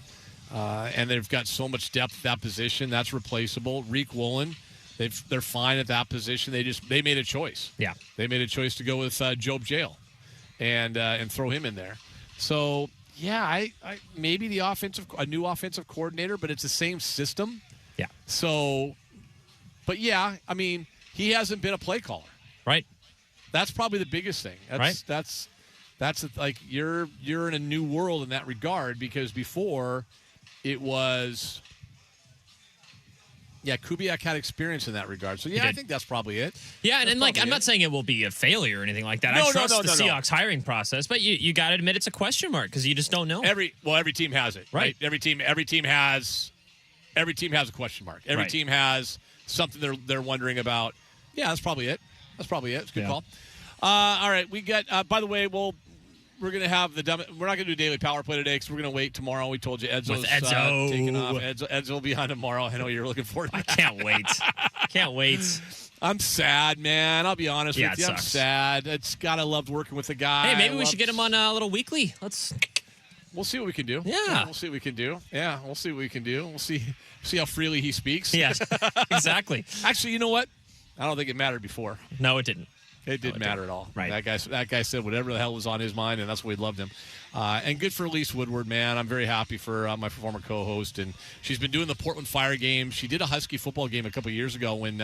And they've got so much depth at that position. That's replaceable. Reek Woolen. They're fine at that position. They made a choice. Yeah, they made a choice to go with Job Jail, and throw him in there. So yeah, I maybe a new offensive coordinator, but it's the same system. Yeah. So, but yeah, he hasn't been a play caller. Right. That's probably the biggest thing. That's like you're in a new world in that regard because before it was. Yeah, Kubiak had experience in that regard. So, yeah, I think that's probably it. Yeah, and I'm not saying it will be a failure or anything like that. I trust the Seahawks hiring process, but you got to admit it's a question mark because you just don't know. Every team has it, right? Every team has a question mark. Every team has something they're wondering about. Yeah, that's probably it. It's a good call. All right, we got, by the way, we're going to have we're not going to do daily power play today because we're going to wait tomorrow. We told you Edzo's taking off. Edzo will be on tomorrow. I know you're looking forward to that. I can't wait. Can't wait. I'm sad, man. I'll be honest with you. I'm sad. I loved working with the guy. Hey, maybe we should get him on a little weekly. We'll see what we can do. Yeah. We'll see what we can do. Yeah, we'll see what we can do. We'll see how freely he speaks. Yes, exactly. Actually, you know what? I don't think it mattered before. No, it didn't. It didn't matter at all. Right. That guy said whatever the hell was on his mind, and that's why we loved him. And good for Elise Woodward, man. I'm very happy for my former co-host. And she's been doing the Portland Fire game. She did a Husky football game a couple of years ago when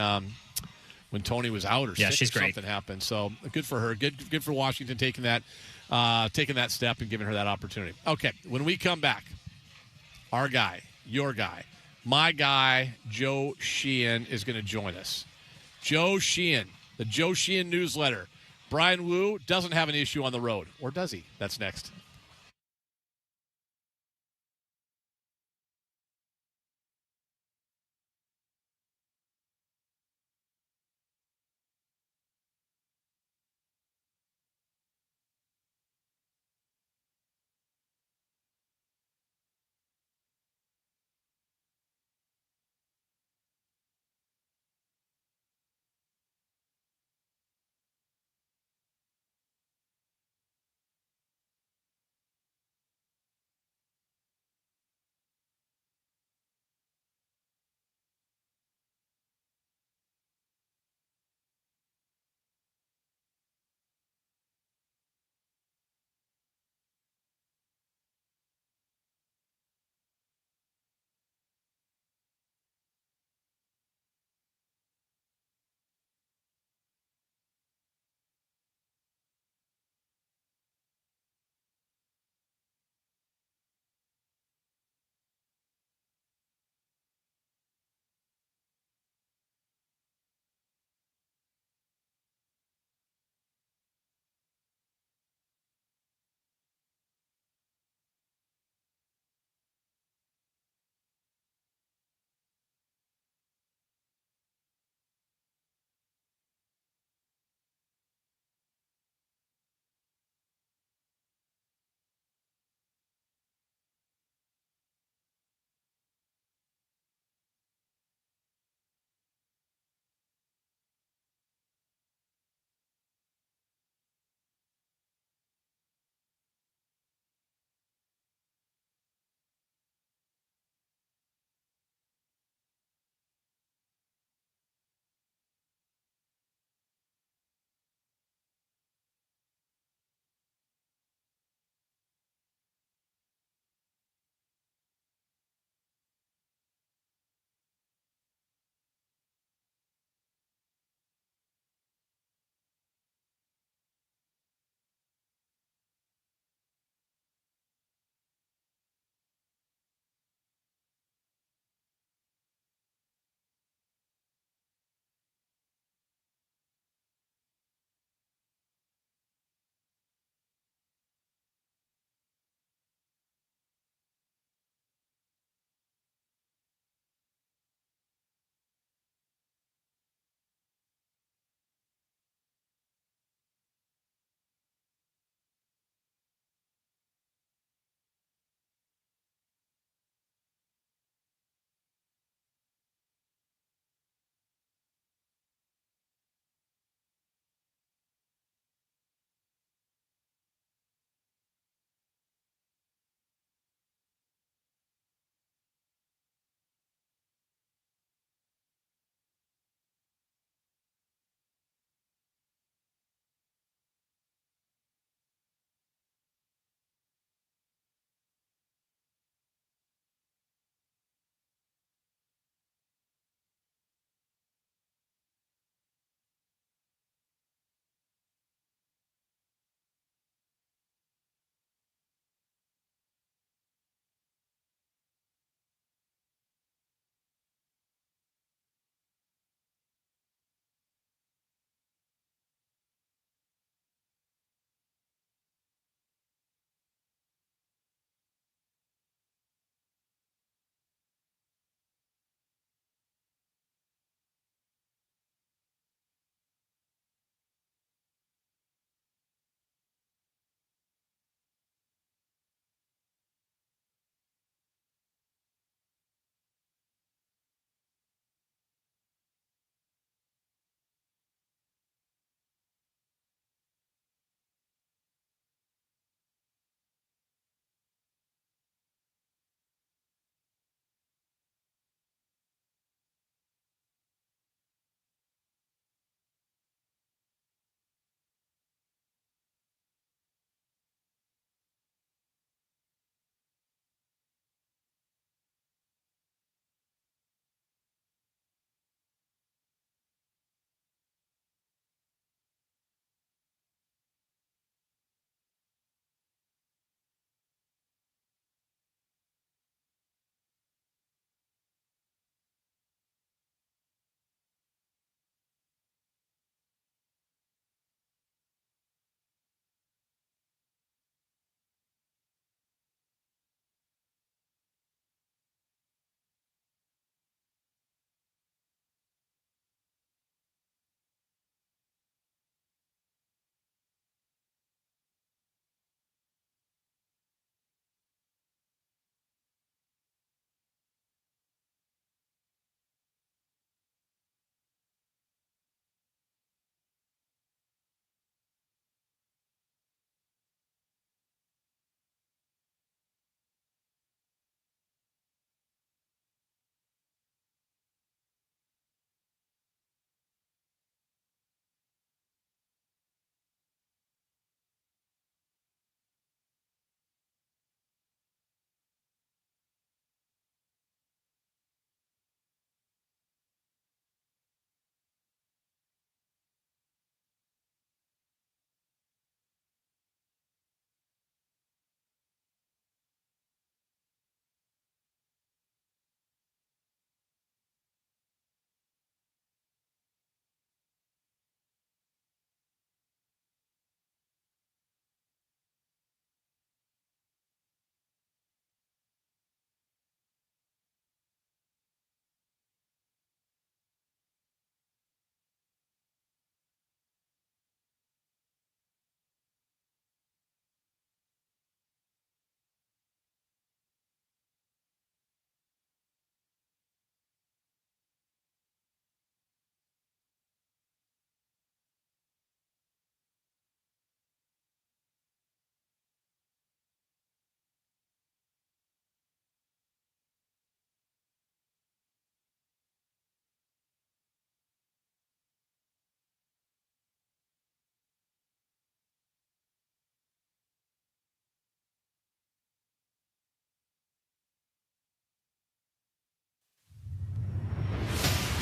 Tony was out or sick she's or great. Something happened. So good for her. Good for Washington taking that step and giving her that opportunity. Okay, when we come back, our guy, your guy, my guy, Joe Sheehan is going to join us. Joe Sheehan. The Joe Sheehan newsletter. Brian Wu doesn't have an issue on the road. Or does he? That's next.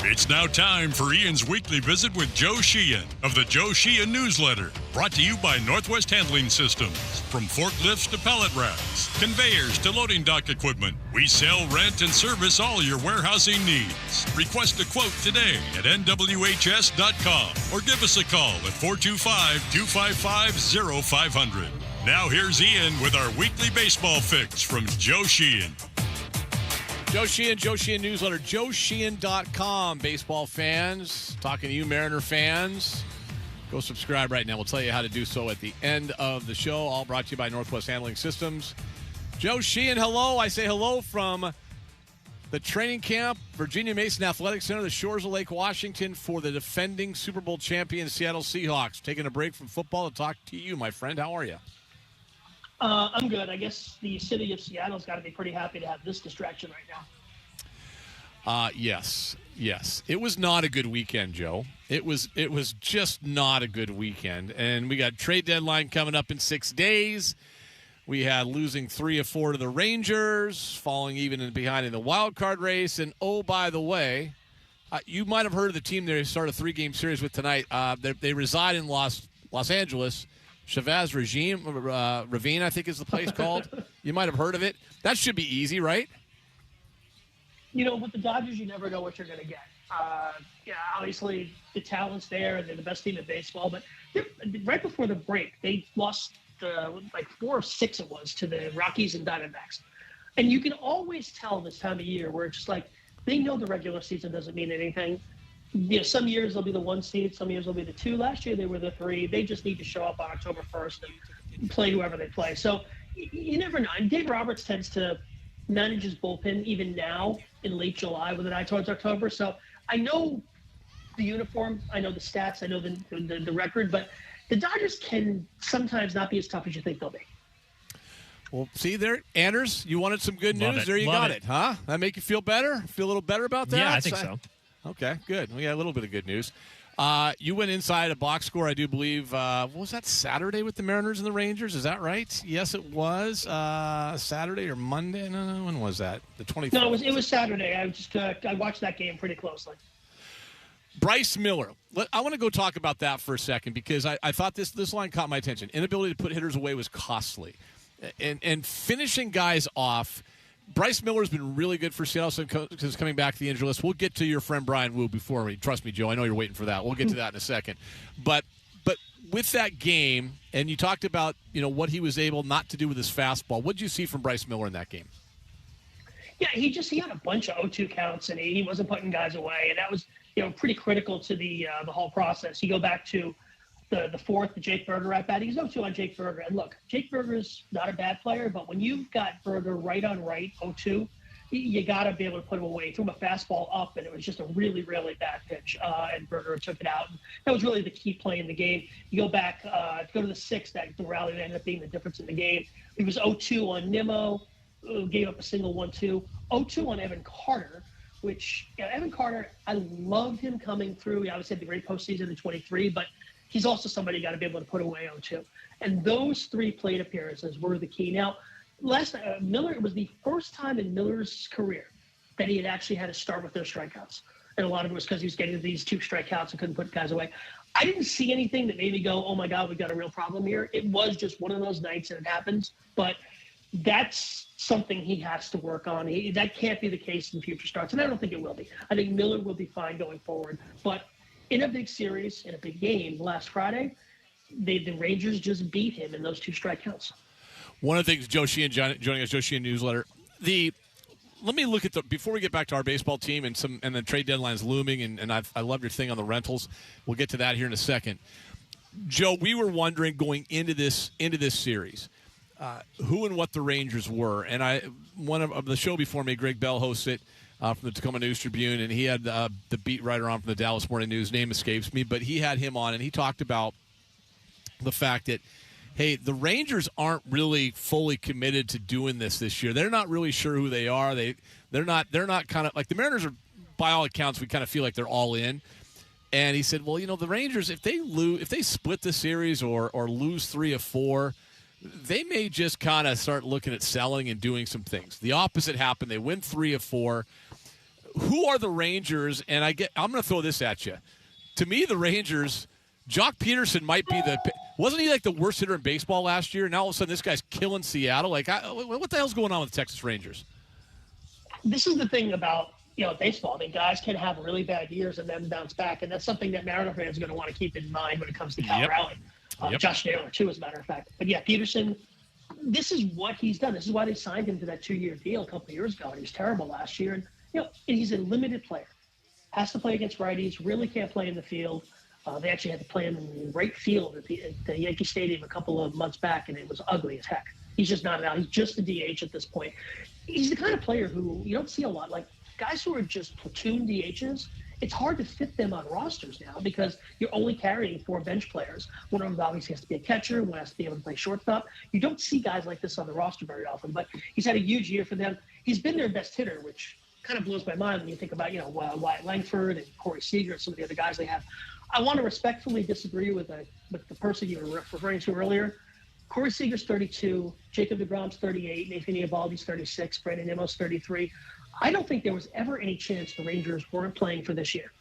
It's now time for Ian's weekly visit with Joe Sheehan of the Joe Sheehan newsletter, brought to you by Northwest Handling Systems. From forklifts to pallet racks, conveyors to loading dock equipment, we sell, rent, and service all your warehousing needs. Request a quote today at nwhs.com or give us a call at 425-255-0500. Now here's Ian with our weekly baseball fix from Joe Sheehan. Joe Sheehan newsletter, joesheehan.com. Baseball fans, talking to you, Mariner fans. Go subscribe right now. We'll tell you how to do so at the end of the show. All brought to you by Northwest Handling Systems. Joe Sheehan, hello. I say hello from the training camp, Virginia Mason Athletic Center, the shores of Lake Washington, for the defending Super Bowl champion Seattle Seahawks. Taking a break from football to talk to you, my friend. How are you? I'm good. I guess the city of Seattle's got to be pretty happy to have this distraction right now. Yes. It was not a good weekend, Joe. It was just not a good weekend. And we got trade deadline coming up in 6 days. We had losing 3 of 4 to the Rangers, falling even behind in the wild card race. And, oh, by the way, you might have heard of the team they started a 3-game series with tonight. They reside in Los Angeles. Chavez Ravine, I think is the place called. You might have heard of it. That should be easy, right? You know, with the Dodgers, you never know what you're going to get. Obviously, the talent's there, and they're the best team in baseball. But right before the break, they lost 4 or 6 it was to the Rockies and Diamondbacks. And you can always tell this time of year where it's just like they know the regular season doesn't mean anything. You know, some years they'll be the 1 seed, some years they'll be the 2. Last year they were the 3. They just need to show up on October 1st and play whoever they play. So you never know. And Dave Roberts tends to manage his bullpen even now in late July with an eye towards October. So I know the uniform, I know the stats, I know the record, but the Dodgers can sometimes not be as tough as you think they'll be. Well, see there, Anders, you wanted some good Love news. it. There you Love got it. it, huh? That make you feel better? Feel a little better about that? Yeah, I think so. Okay, good. We got a little bit of good news. You went inside a box score, I do believe. What was that, Saturday with the Mariners and the Rangers? Is that right? Yes, it was. Saturday or Monday? No, when was that? The 24th? No, it was Saturday. I watched that game pretty closely. Bryce Miller. I want to go talk about that for a second because I thought this line caught my attention. Inability to put hitters away was costly. And finishing guys off, Bryce Miller's been really good for Seattle since coming back to the injury list. We'll get to your friend Brian Wu before we. Trust me, Joe. I know you're waiting for that. We'll get to that in a second. But with that game, and you talked about what he was able not to do with his fastball. What did you see from Bryce Miller in that game? Yeah, he had a bunch of 0-2 counts, and he wasn't putting guys away, and that was pretty critical to the whole process. You go back to the 4th, the Jake Berger at bat. He's 0-2 on Jake Berger. And look, Jake Berger's not a bad player, but when you've got Berger right on right, 0-2, you got to be able to put him away. He threw him a fastball up, and it was just a really, really bad pitch. And Berger took it out. And that was really the key play in the game. You go back, go to the 6th, the rally that ended up being the difference in the game. He was 0-2 on Nimmo, gave up a single 1-2. 0-2 on Evan Carter, which Evan Carter, I loved him coming through. He obviously had the great postseason in 23, but he's also somebody you got to be able to put away 0-2. And those 3 plate appearances were the key. Now, last night, Miller, it was the first time in Miller's career that he had actually had to start with those strikeouts. And a lot of it was because he was getting these 2 strikeouts and couldn't put guys away. I didn't see anything that made me go, oh, my God, we've got a real problem here. It was just one of those nights and it happens. But that's something he has to work on. That can't be the case in future starts. And I don't think it will be. I think Miller will be fine going forward. But in a big series, in a big game last Friday, the Rangers just beat him in those 2 strikeouts. One of the things, Joe Sheehan joining us, Joe Sheehan newsletter. Let me look at before we get back to our baseball team and the trade deadline's looming, and I love your thing on the rentals. We'll get to that here in a second. Joe, we were wondering going into this series, who and what the Rangers were, and one of the show before me, Greg Bell hosts it. From the Tacoma News Tribune, and he had the beat writer on from the Dallas Morning News. Name escapes me, but he had him on, and he talked about the fact that, hey, the Rangers aren't really fully committed to doing this year. They're not really sure who they are. They're not kind of like the Mariners are. By all accounts, we kind of feel like they're all in. And he said, well, the Rangers, if they split the series or lose 3 of 4. They may just kind of start looking at selling and doing some things. The opposite happened. They win 3 of 4. who are the Rangers? And I'm going to throw this at you. To me, the Rangers, Jock Peterson might be wasn't he like the worst hitter in baseball last year? Now all of a sudden this guy's killing Seattle. Like, what the hell's going on with the Texas Rangers? This is the thing about baseball. I mean, guys can have really bad years and then bounce back, and that's something that Mariner fans are going to want to keep in mind when it comes to Cal Raleigh. Josh Naylor too, as a matter of fact. But yeah, Peterson. This is what he's done. This is why they signed him to that 2-year deal a couple of years ago. And he was terrible last year. And he's a limited player. Has to play against righties. Really can't play in the field. They actually had to play him in right field at the Yankee Stadium a couple of months back, and it was ugly as heck. He's just not out. He's just a DH at this point. He's the kind of player who you don't see a lot. Like guys who are just platoon DHs, it's hard to fit them on rosters now because you're only carrying 4 bench players. One of them obviously has to be a catcher, one has to be able to play shortstop. You don't see guys like this on the roster very often, but he's had a huge year for them. He's been their best hitter, which kind of blows my mind when you think about, Wyatt Langford and Corey Seager and some of the other guys they have. I want to respectfully disagree with the person you were referring to earlier. Corey Seager's 32, Jacob deGrom's 38, Nathan Eovaldi's 36, Brandon Nimmo's 33. I don't think there was ever any chance the Rangers weren't playing for this year.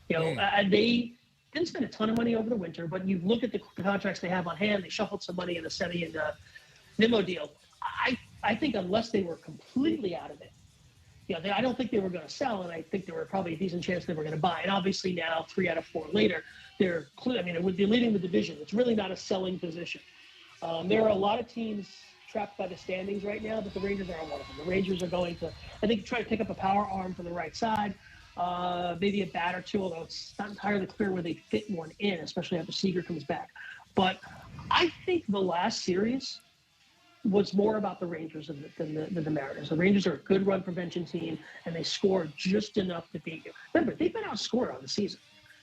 They didn't spend a ton of money over the winter, but you look at the contracts they have on hand. They shuffled some money in the Semi and Nimmo deal. I think unless they were completely out of it, I don't think they were going to sell, and I think there were probably a decent chance they were going to buy. And obviously now, 3 out of 4 later, they're leading the division. It's really not a selling position. There are a lot of teams trapped by the standings right now, but the Rangers aren't one of them. The Rangers are going to, I think, try to pick up a power arm from the right side, maybe a bat or two, although it's not entirely clear where they fit one in, especially after Seager comes back. But I think the last series was more about the Rangers than the Mariners. The Rangers are a good run prevention team, and they scored just enough to beat you. Remember, they've been outscored on the season.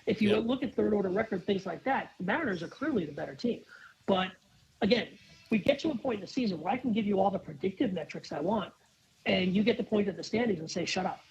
If you look at third-order record, things like that, the Mariners are clearly the better team. But, again, we get to a point in the season where I can give you all the predictive metrics I want, and you get to point at the standings and say, shut up.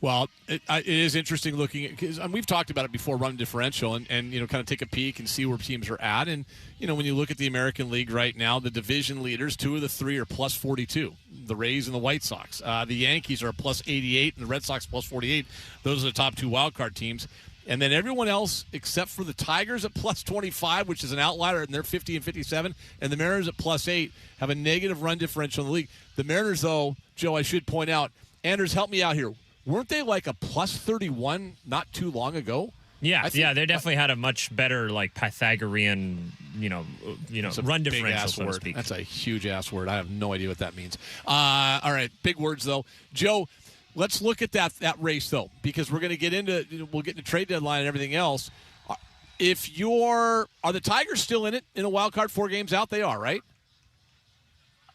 Well, it is interesting looking at, because we've talked about it before, run differential, and kind of take a peek and see where teams are at. And when you look at the American League right now, the division leaders, 2 of the 3 are plus 42. The Rays and the White Sox. The Yankees are plus 88, and the Red Sox plus 48. Those are the top 2 wild card teams. And then everyone else, except for the Tigers at plus 25, which is an outlier, and they're 50 and 57, and the Mariners at plus 8 have a negative run differential in the league. The Mariners, though, Joe, I should point out, Anders, help me out here. Weren't they like a plus 31 not too long ago? Yeah, they definitely had a much better Pythagorean, run differential, so to speak. That's a huge ass word. I have no idea what that means. All right, big words though, Joe. Let's look at that race though, because we'll get into trade deadline and everything else. Are the Tigers still in it in a wild card 4 games out? They are, right?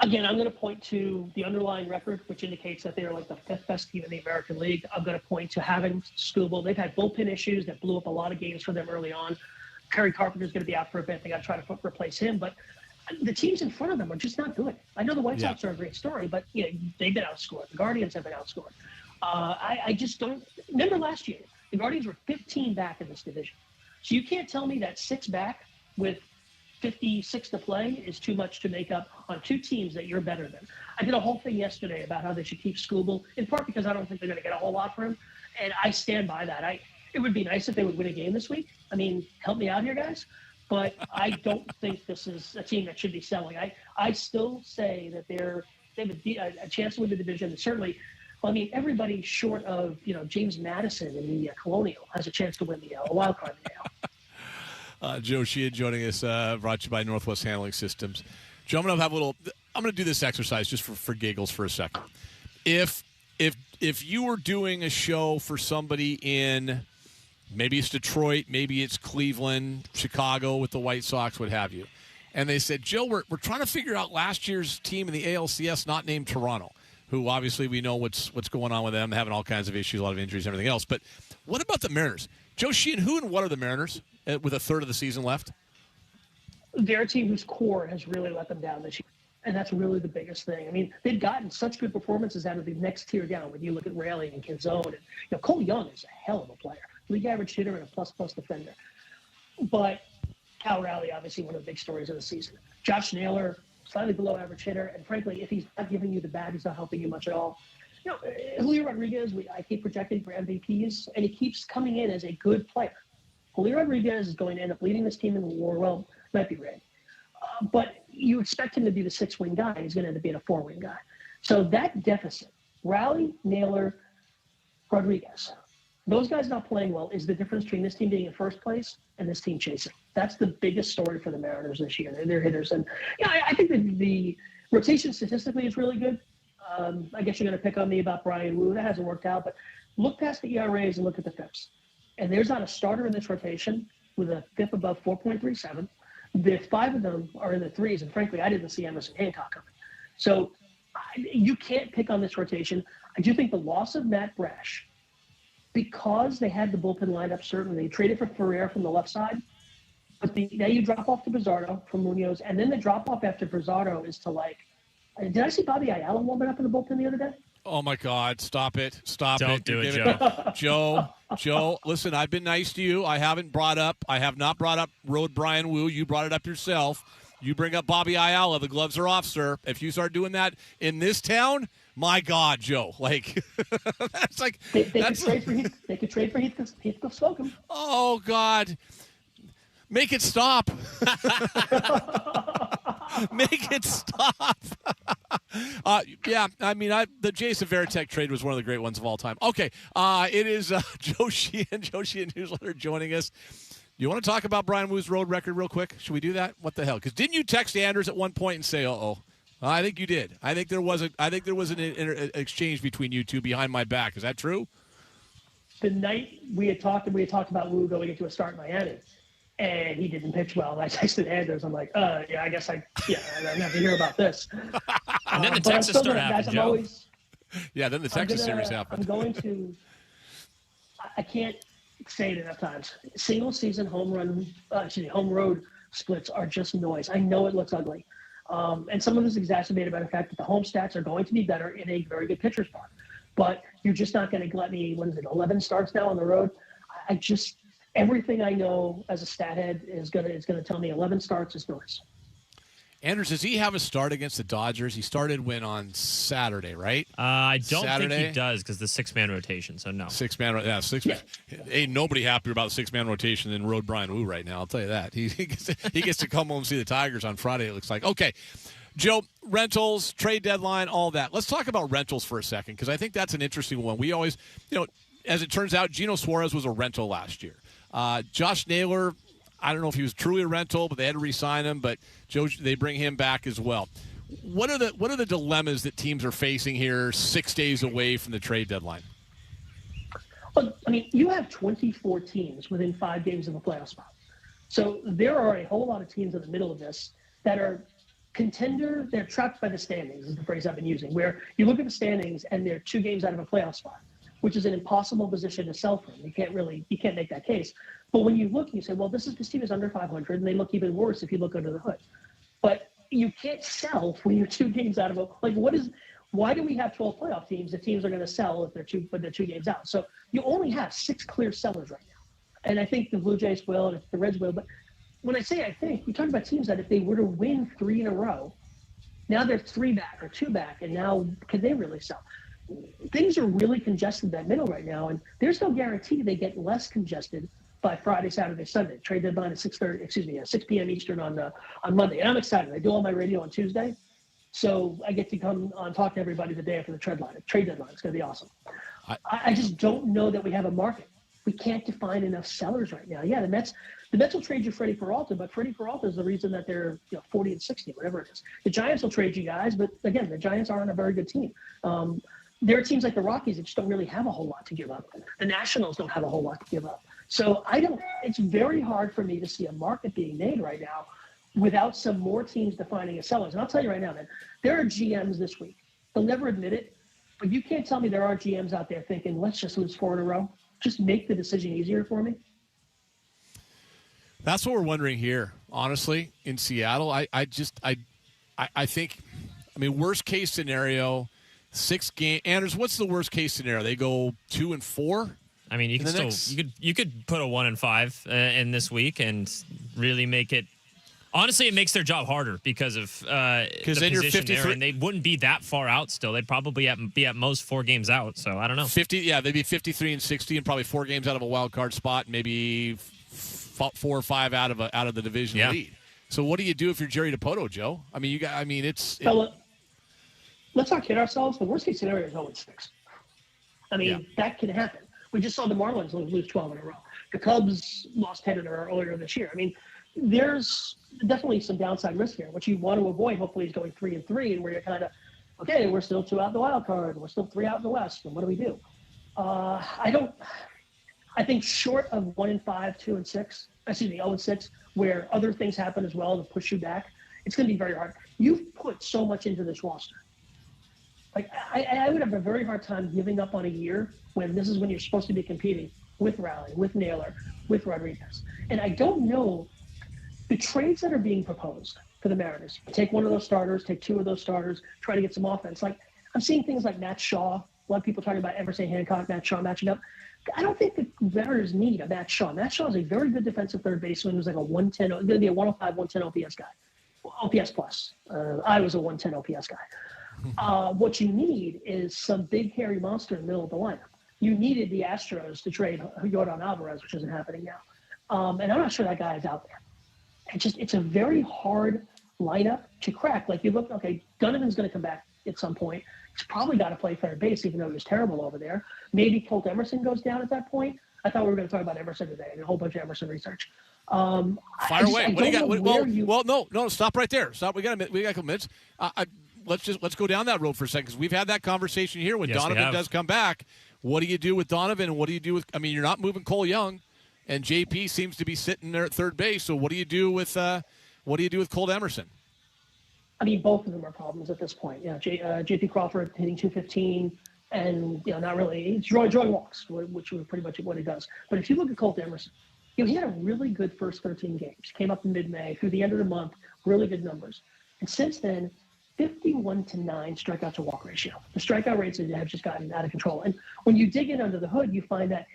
Again, I'm going to point to the underlying record, which indicates that they are like the 5th best team in the American League. I'm going to point to having Skubal. They've had bullpen issues that blew up a lot of games for them early on. Kerry Carpenter's going to be out for a bit. They got to try to replace him, but the teams in front of them are just not good. I know the White Sox are a great story, but they've been outscored. The Guardians have been outscored. I just don't remember last year. The Guardians were 15 back in this division, so you can't tell me that 6 back with 56 to play is too much to make up on 2 teams that you're better than. I did a whole thing yesterday about how they should keep Skubal, in part because I don't think they're going to get a whole lot for him, and I stand by that. It would be nice if they would win a game this week. I mean, help me out here, guys. But I don't think this is a team that should be selling. I still say that they have a chance to win the division. And certainly, everybody short of James Madison in the Colonial has a chance to win the wild card now. Joe Sheehan joining us, brought to you by Northwest Handling Systems. Joe, I'm going to do this exercise just for giggles for a second. If you were doing a show for somebody in, maybe it's Detroit, maybe it's Cleveland, Chicago with the White Sox, what have you, and they said, Joe, we're trying to figure out last year's team in the ALCS not named Toronto, who obviously we know what's going on with them, having all kinds of issues, a lot of injuries and everything else. But what about the Mariners? Joe Sheehan, who and what are the Mariners with a third of the season left? They're a team whose core has really let them down this year, and that's really the biggest thing. I mean, they've gotten such good performances out of the next tier down. When you look at Raleigh and Canzone, and Cole Young is a hell of a player, league average hitter and a plus defender. But Cal Raleigh, obviously one of the big stories of the season. Josh Naylor, slightly below average hitter, and frankly, if he's not giving you the bat, he's not helping you much at all. Julio Rodriguez, I keep projecting for MVPs, and he keeps coming in as a good player. Julio Rodriguez is going to end up leading this team in WAR. Well, might be red. But you expect him to be the 6-win guy. He's going to end up being a 4-win guy. So that deficit, Rowley, Naylor, Rodriguez, those guys not playing well is the difference between this team being in first place and this team chasing. That's the biggest story for the Mariners this year. They're hitters. And I think that the rotation statistically is really good. I guess you're going to pick on me about Brian Wu. That hasn't worked out. But look past the ERAs and look at the FIPS. And there's not a starter in this rotation with a FIP above 4.37. The 5 of them are in the 3s. And frankly, I didn't see Emerson Hancock coming. So you can't pick on this rotation. I do think the loss of Matt Brash, because they had the bullpen lineup, certainly they traded for Ferrer from the left side. But now you drop off to Bizzardo from Munoz. And then the drop off after Bizzardo is to did I see Bobby Ayala warming up in the bullpen the other day? Oh, my God. Stop it. Stop Don't it. do it, Joe. Joe, listen, I've been nice to you. I have not brought up Road Brian Wu. You brought it up yourself. You bring up Bobby Ayala. The gloves are off, sir. If you start doing that in this town, my God, Joe. That's like. They could trade for Heathcliff Slocum. Oh, God. Make it stop. Make it stop. The Jason Varitek trade was one of the great ones of all time. Okay, it is Joe Sheehan Newsletter joining us. You want to talk about Brian Wu's road record real quick? Should we do that? What the hell? Because didn't you text Anders at one point and say, "Uh-oh"? I think you did. I think there was an exchange between you two behind my back. Is that true? The night we had talked about Wu going into a start in Miami. And he didn't pitch well. And I texted Anders. I'm like, I guess I don't have to hear about this. And then the Texas start happened, Joe. Then the Texas series happened. I'm going to – I can't say it enough times. Single-season home road splits are just noise. I know it looks ugly. And some of this is exacerbated by the fact that the home stats are going to be better in a very good pitcher's park. But you're just not going to let me – 11 starts now on the road? Everything I know as a stat head is gonna tell me 11 starts is noise. Anders, does he have a start against the Dodgers? He started on Saturday, right? I don't think he does because the 6-man rotation. So no. 6-man, man. Ain't nobody happier about the 6-man rotation than Road Brian Wu right now. I'll tell you that. He gets to come home and see the Tigers on Friday. It looks like. Okay, Joe, rentals, trade deadline, all that. Let's talk about rentals for a second because I think that's an interesting one. We always, as it turns out, Geno Suarez was a rental last year. Josh Naylor, I don't know if he was truly a rental, but they had to re-sign him. But Joe, they bring him back as well. What are the dilemmas that teams are facing here 6 days away from the trade deadline? Well, you have 24 teams within 5 games of a playoff spot. So there are a whole lot of teams in the middle of this that are contender. They're trapped by the standings is the phrase I've been using, where you look at the standings and they're 2 games out of a playoff spot, which is an impossible position to sell from. You can't make that case. But when you look, you say, well, this team is under 500, and they look even worse if you look under the hood. But you can't sell when you're 2 games out of a why do we have 12 playoff teams if teams are going to sell if they're 2 games out? So you only have 6 clear sellers right now. And I think the Blue Jays will, and the Reds will. But when I say I think, we talk about teams that if they were to win 3 in a row, now they're 3 back or 2 back, and now can they really sell? Things are really congested in that middle right now, and there's no guarantee they get less congested by Friday, Saturday, Sunday. Trade deadline at 6 p.m. Eastern on Monday. And I'm excited. I do all my radio on Tuesday, so I get to come on talk to everybody the day after the trade deadline. It's going to be awesome. I just don't know that we have a market. We can't define enough sellers right now. Yeah, the Mets will trade you Freddie Peralta, but Freddie Peralta is the reason that they're 40 and 60, whatever it is. The Giants will trade you guys, but again, the Giants aren't a very good team. There are teams like the Rockies that just don't really have a whole lot to give up. The Nationals don't have a whole lot to give up. So it's very hard for me to see a market being made right now without some more teams defining as sellers. And I'll tell you right now, man, there are GMs this week. They'll never admit it, but you can't tell me there are GMs out there thinking, let's just lose 4 in a row. Just make the decision easier for me. That's what we're wondering here, honestly, in Seattle. I think, worst case scenario, 6 game. Anders, what's the worst case scenario? They go 2 and 4. You could put a 1 and 5 in this week and really make it Honestly, it makes their job harder because of the then you're position 53 there, and they wouldn't be that far out still. They'd probably be at most 4 games out. So I don't know. 50, yeah, they'd be 53 and 60, and probably 4 games out of a wild card spot, maybe 4 or 5 out of the division lead. So what do you do if you're Jerry DiPoto, Joe? I mean, Let's not kid ourselves. The worst case scenario is 0-6. I mean, that can happen. We just saw the Marlins lose 12 in a row. The Cubs lost 10 in a row earlier this year. I mean, there's definitely some downside risk here. What you want to avoid, hopefully, is going 3-3, and where you're kind of, okay, we're still 2 out in the wild card, we're still 3 out in the West, and what do we do? I think short of 1-5, 2-6, 0-6, where other things happen as well to push you back, it's going to be very hard. You've put so much into this roster. Like, I would have a very hard time giving up on a year when this is when you're supposed to be competing with Raleigh, with Naylor, with Rodriguez. And I don't know the trades that are being proposed for the Mariners. Take one of those starters, take 2 of those starters, try to get some offense. Like, I'm seeing things like Matt Shaw. A lot of people talking about Emerson Hancock, Matt Shaw matching up. I don't think the Mariners need a Matt Shaw. Matt Shaw is a very good defensive third baseman who's like a 110, going to be a 105, 110 OPS guy. OPS plus. I was a 110 OPS guy. What you need is some big hairy monster in the middle of the lineup. You needed the Astros to trade Yordan Alvarez, which isn't happening now. And I'm not sure that guy is out there. It's a very hard lineup to crack. Like, you look, okay, Donovan's going to come back at some point. He's probably got to play third base, even though he was terrible over there. Maybe Colt Emerson goes down at that point. I thought we were going to talk about Emerson today and a whole bunch of Emerson research. Fire away. What do you got? No, stop right there. Stop. We got a couple minutes. Let's go down that road for a second, because we've had that conversation here. When Donovan does come back, what do you do with Donovan, and what do you do with? I mean, you're not moving Cole Young, and JP seems to be sitting there at third base. So what do you do with Colt Emerson? I mean, both of them are problems at this point. JP Crawford hitting 215, and not really. He's drawing walks, which was pretty much what he does. But if you look at Colt Emerson, he had a really good first 13 games. Came up in mid-May through the end of the month, really good numbers. And since then, 51-9 strikeout to walk ratio. The strikeout rates have just gotten out of control. And when you dig in under the hood, you find that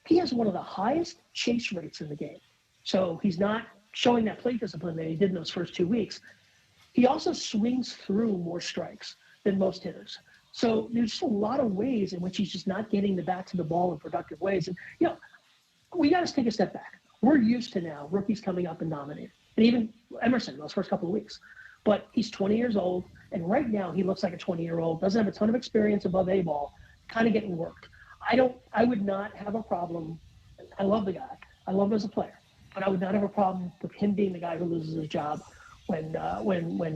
he has one of the highest chase rates in the game. So he's not showing that plate discipline that he did in those first 2 weeks. He also swings through more strikes than most hitters. So there's just a lot of ways in which he's just not getting the bat to the ball in productive ways. And, we got to take a step back. We're used to now rookies coming up and dominating. And even Emerson, those first couple of weeks. But he's 20 years old, and right now he looks like a 20-year-old, doesn't have a ton of experience above A-ball, kind of getting worked. I would not have a problem. I love the guy. I love him as a player. But I would not have a problem with him being the guy who loses his job when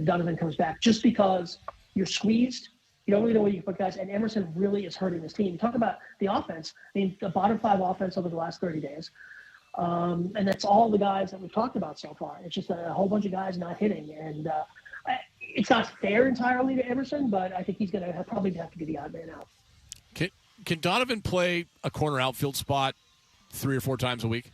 Donovan comes back, just because you're squeezed. You don't really know where you can put guys, and Emerson really is hurting this team. You talk about the offense. I mean, the bottom 5 offense over the last 30 days. And that's all the guys that we've talked about so far. It's just a whole bunch of guys not hitting. And it's not fair entirely to Emerson, but I think he's going to probably have to be the odd man out. Can Donovan play a corner outfield spot 3 or 4 times a week?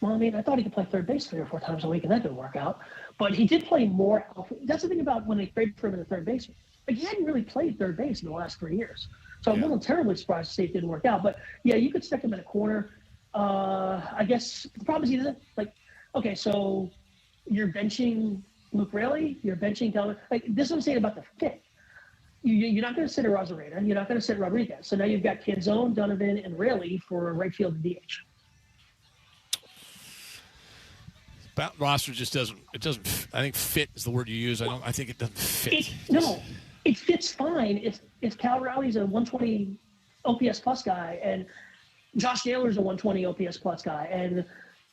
Well, I mean, I thought he could play third base 3 or 4 times a week, and that didn't work out. But he did play more outfield. That's the thing about when they traded for him in the third baseman. Like, he hadn't really played third base in the last 3 years. So I wasn't terribly surprised to see it didn't work out. But, yeah, you could stick him in a corner. I guess the problem is he doesn't, okay, so you're benching Luke Raley, you're benching Donovan. This is what I'm saying about the fit. You're not going to sit a Rosarena, you're not going to sit Rodriguez. So now you've got Canzone, Donovan, and Raley for right field and DH. Roster just doesn't. I think fit is the word you use. I think it doesn't fit. It fits fine if Cal Rowley's a 120 OPS plus guy, and Josh Naylor's a 120 OPS plus guy, and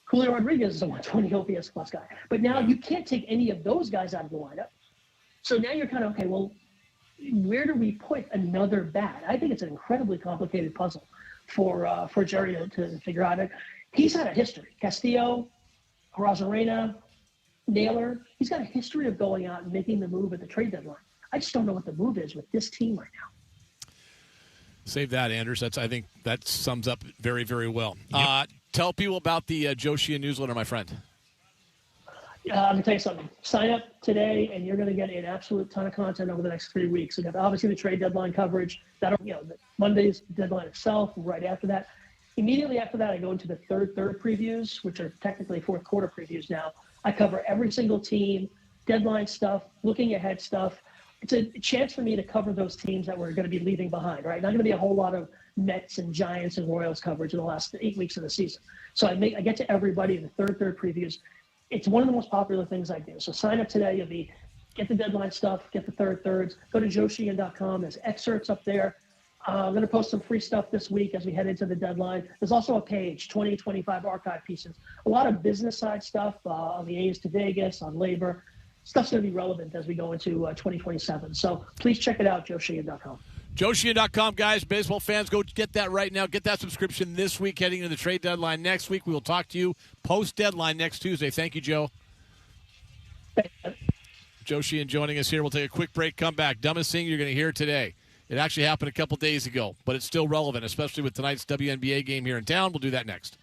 Julio Rodriguez is a 120 OPS plus guy. But now you can't take any of those guys out of the lineup. So now you're kind of, okay, well, where do we put another bat? I think it's an incredibly complicated puzzle for Jerry to figure out. He's had a history. Castillo, Rosarena, Naylor, he's got a history of going out and making the move at the trade deadline. I just don't know what the move is with this team right now. Save that, Anders. I think that sums up very, very well. Yep. Tell people about the Joe Sheehan newsletter, my friend. I'm going to tell you something. Sign up today, and you're going to get an absolute ton of content over the next 3 weeks. You got obviously the trade deadline coverage. Monday's deadline itself. Right after that, immediately after that, I go into the third previews, which are technically fourth quarter previews now. I cover every single team, deadline stuff, looking ahead stuff. It's a chance for me to cover those teams that we're going to be leaving behind, right? Not going to be a whole lot of Mets and Giants and Royals coverage in the last 8 weeks of the season. So I get to everybody in the third previews. It's one of the most popular things I do. So sign up today. Get the deadline stuff, get the thirds. Go to joesheehan.com. There's excerpts up there. I'm going to post some free stuff this week as we head into the deadline. There's also a page, 2025 archive pieces. A lot of business side stuff on the A's to Vegas, on labor. Stuff's going to be relevant as we go into 2027. So please check it out, joesheehan.com. JoeSheehan.com, guys. Baseball fans, go get that right now. Get that subscription this week, heading into the trade deadline next week. We will talk to you post-deadline next Tuesday. Thank you, Joe. Joe Sheehan joining us here. We'll take a quick break, come back. Dumbest thing you're going to hear today. It actually happened a couple days ago, but it's still relevant, especially with tonight's WNBA game here in town. We'll do that next.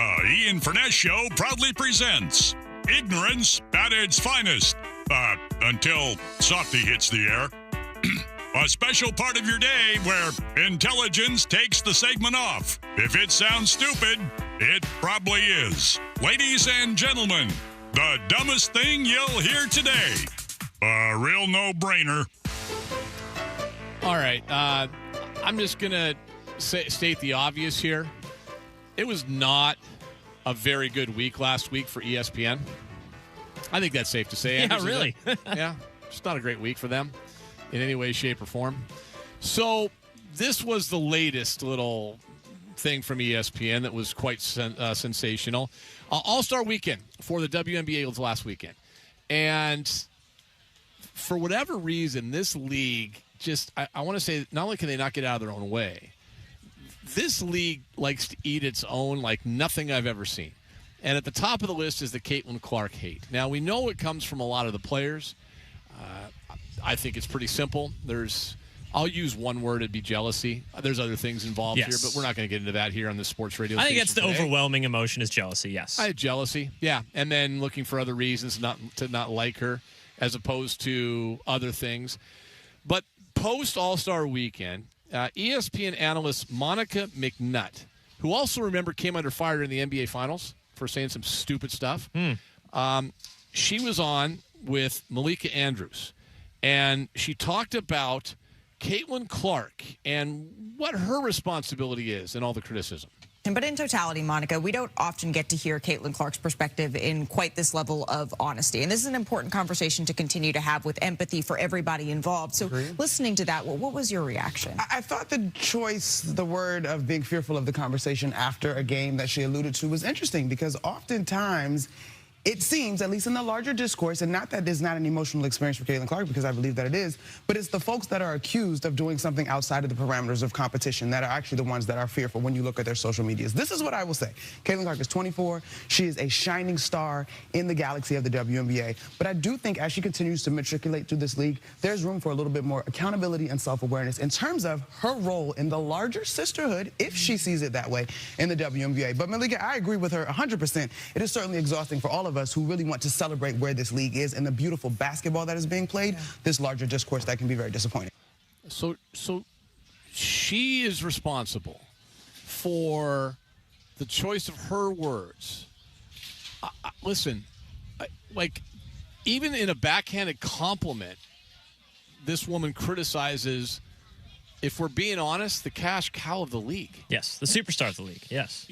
The Ian Furness Show proudly presents Ignorance at its finest. Until Softy hits the air. A special part of your day where intelligence takes the segment off. If it sounds stupid, it probably is. Ladies and gentlemen, the dumbest thing you'll hear today. A real no-brainer. All right. I'm just going to state the obvious here. It was not a very good week last week for ESPN. I think that's safe to say. Yeah, Anders, really. Yeah, it's not a great week for them in any way, shape, or form. So this was the latest little thing from ESPN that was quite sensational. All-Star Weekend for the WNBA was last weekend. And for whatever reason, this league just, I want to say, not only can they not get out of their own way, this league likes to eat its own like nothing I've ever seen. And at the top of the list is the Caitlin Clark hate. Now, we know it comes from a lot of the players. I think it's pretty simple. I'll use one word, it'd be jealousy. There's other things involved here, but we're not going to get into that here on the sports radio I think station that's the today. overwhelming emotion is jealousy, yes. I had jealousy, yeah. And then looking for other reasons to not like her as opposed to other things. But post All-Star Weekend, ESPN analyst Monica McNutt, who also, remember, came under fire in the NBA Finals for saying some stupid stuff. She was on with Malika Andrews, and she talked about Caitlin Clark and what her responsibility is in all the criticism. But in totality, Monica, we don't often get to hear Caitlin Clark's perspective in quite this level of honesty. And this is an important conversation to continue to have with empathy for everybody involved. So listening to that, what was your reaction? I thought the choice, the word of being fearful of the conversation after a game that she alluded to was interesting, because oftentimes it seems, at least in the larger discourse, and not that there's not an emotional experience for Caitlin Clark, because I believe that it is, but it's the folks that are accused of doing something outside of the parameters of competition that are actually the ones that are fearful when you look at their social medias. This is what I will say. Caitlin Clark is 24. She is a shining star in the galaxy of the WNBA. But I do think as she continues to matriculate through this league, there's room for a little bit more accountability and self-awareness in terms of her role in the larger sisterhood, if she sees it that way, in the WNBA. But Malika, I agree with her 100%. It is certainly exhausting for all of us who really want to celebrate where this league is and the beautiful basketball that is being played, this larger discourse that can be very disappointing. So she is responsible for the choice of her words. Listen, even in a backhanded compliment, this woman criticizes, if we're being honest, the cash cow of the league. Yes, the superstar of the league, yes.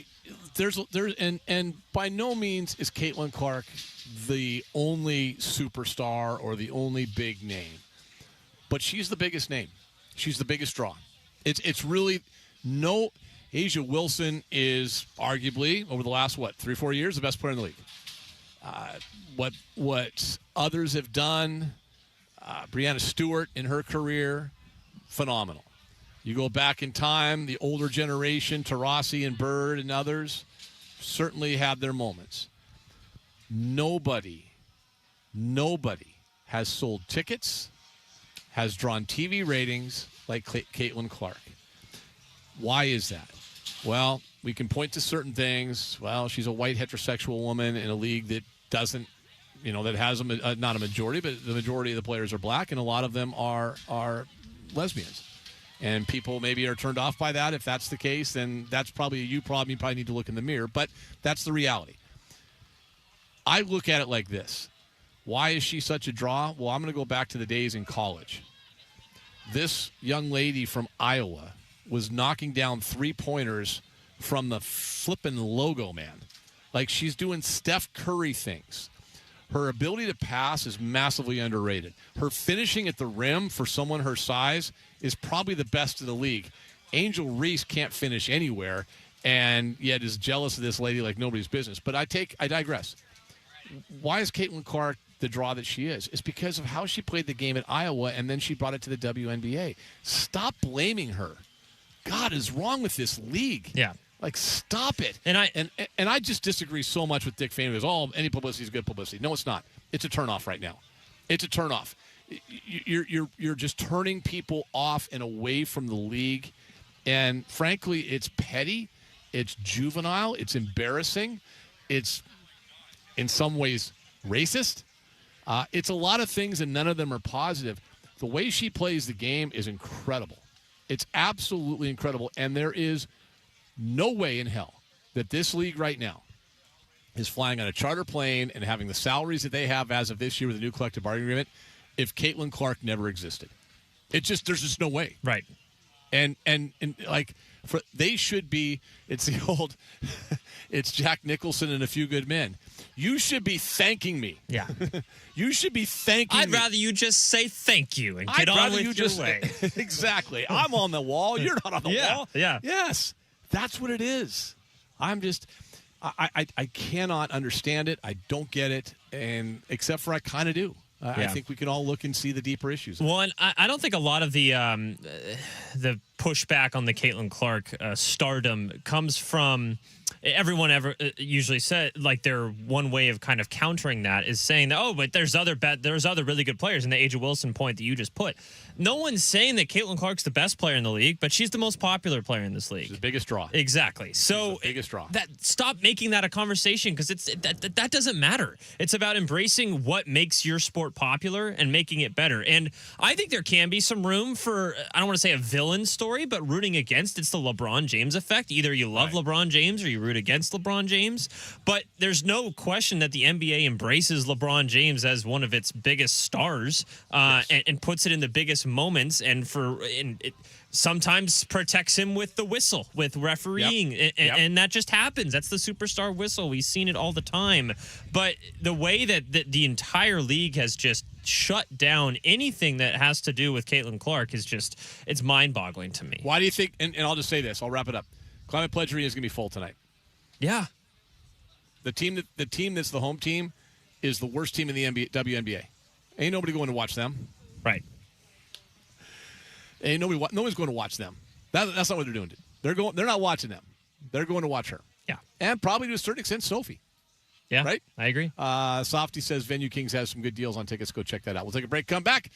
And by no means is Caitlin Clark the only superstar or the only big name, but she's the biggest name. She's the biggest draw. It's really no. Asia Wilson is arguably over the last 3-4 years the best player in the league. What others have done, Breanna Stewart in her career, phenomenal. You go back in time, the older generation, Taurasi and Bird and others, certainly had their moments. Nobody has sold tickets, has drawn TV ratings like Caitlin Clark. Why is that? Well, we can point to certain things. Well, she's a white heterosexual woman in a league that doesn't, that has not a majority, but the majority of the players are black, and a lot of them are lesbians. And people maybe are turned off by that. If that's the case, then that's probably a you problem. You probably need to look in the mirror. But that's the reality. I look at it like this. Why is she such a draw? Well, I'm going to go back to the days in college. This young lady from Iowa was knocking down three-pointers from the flippin' logo, man. Like, she's doing Steph Curry things. Her ability to pass is massively underrated. Her finishing at the rim for someone her size is probably the best in the league. Angel Reese can't finish anywhere, and yet is jealous of this lady like nobody's business. But I digress. Why is Caitlin Clark the draw that she is? It's because of how she played the game at Iowa, and then she brought it to the WNBA. Stop blaming her. God is wrong with this league. Yeah. Like, stop it. And I just disagree so much with Dick Fan, because any publicity is good publicity. No, it's not. It's a turnoff right now. It's a turnoff. You're just turning people off and away from the league, and frankly, it's petty. It's juvenile. It's embarrassing. It's, in some ways, racist. It's a lot of things, and none of them are positive. The way she plays the game is incredible. It's absolutely incredible, and there is no way in hell that this league right now is flying on a charter plane and having the salaries that they have as of this year with the new collective bargaining agreement if Caitlin Clark never existed. There's just no way. Right. And like, they should be, it's the old, it's Jack Nicholson and A Few Good Men. You should be thanking me. Yeah. You should be thanking me. I'd rather you just say thank you and get on with your way. Exactly. I'm on the wall. You're not on the wall. Yeah. Yes. That's what it is. I'm just, I cannot understand it. I don't get it. And except for I kind of do. I think we can all look and see the deeper issues. Well, and I don't think a lot of the pushback on the Caitlin Clark stardom comes from everyone usually said, like, their one way of kind of countering that is saying that, oh, but there's other really good players in the A'ja Wilson point that you just put. No one's saying that Caitlin Clark's the best player in the league, but she's the most popular player in this league. She's the biggest draw. Exactly. So she's the biggest draw. Stop making that a conversation, because that doesn't matter. It's about embracing what makes your sport popular and making it better. And I think there can be some room for, I don't want to say a villain story, but rooting against. It's the LeBron James effect. Either you love LeBron James or you root against LeBron James. But there's no question that the NBA embraces LeBron James as one of its biggest stars, and puts it in the biggest moments, and it sometimes protects him with the whistle, with refereeing. And that just happens. That's the superstar whistle. We've seen it all the time. But the way that the entire league has just shut down anything that has to do with Caitlin Clark is just, it's mind-boggling to me. Why do you think, and I'll just say this, I'll wrap it up. Climate Pledge Arena is going to be full tonight. Yeah. The team that's the home team is the worst team in the WNBA. Ain't nobody going to watch them. Right. Ain't no one's going to watch them. That's not what they're doing. They're not watching them. They're going to watch her. Yeah. And probably to a certain extent, Sophie. Yeah. Right? I agree. Softy says Venue Kings has some good deals on tickets. Go check that out. We'll take a break. Come back.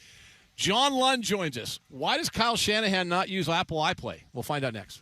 John Lund joins us. Why does Kyle Shanahan not use Apple iPlay? We'll find out next.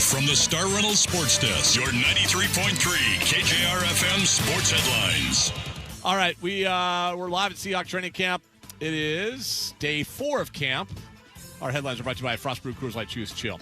from the Star Reynolds Sports Desk, your 93.3 KJR FM sports headlines. All right, we're live at Seahawks training camp. It is day 4 of camp. Our headlines are brought to you by Frost Brew Coors Light. Choose chill.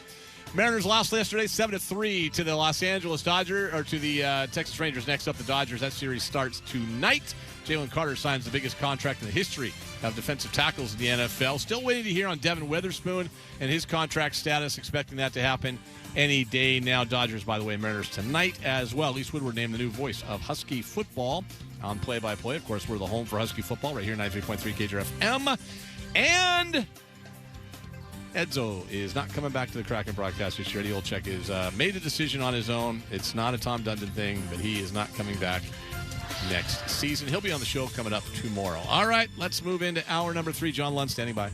Mariners lost yesterday 7-3 to the Los Angeles Dodgers, or to the Texas Rangers. Next up, the Dodgers. That series starts tonight. Jalen Carter signs the biggest contract in the history of defensive tackles in the NFL. Still waiting to hear on Devin Witherspoon and his contract status. Expecting that to happen any day now. Dodgers, by the way, Mariners tonight as well. Lee Woodward named the new voice of Husky football on play-by-play. Of course, we're the home for Husky football right here, 93.3 KJR FM. And Edzo is not coming back to the Kraken broadcast this year. Eddie Olczyk has made a decision on his own. It's not a Tom Dundon thing, but he is not coming back next season. He'll be on the show coming up tomorrow. All right, let's move into hour number 3. John Lund standing by.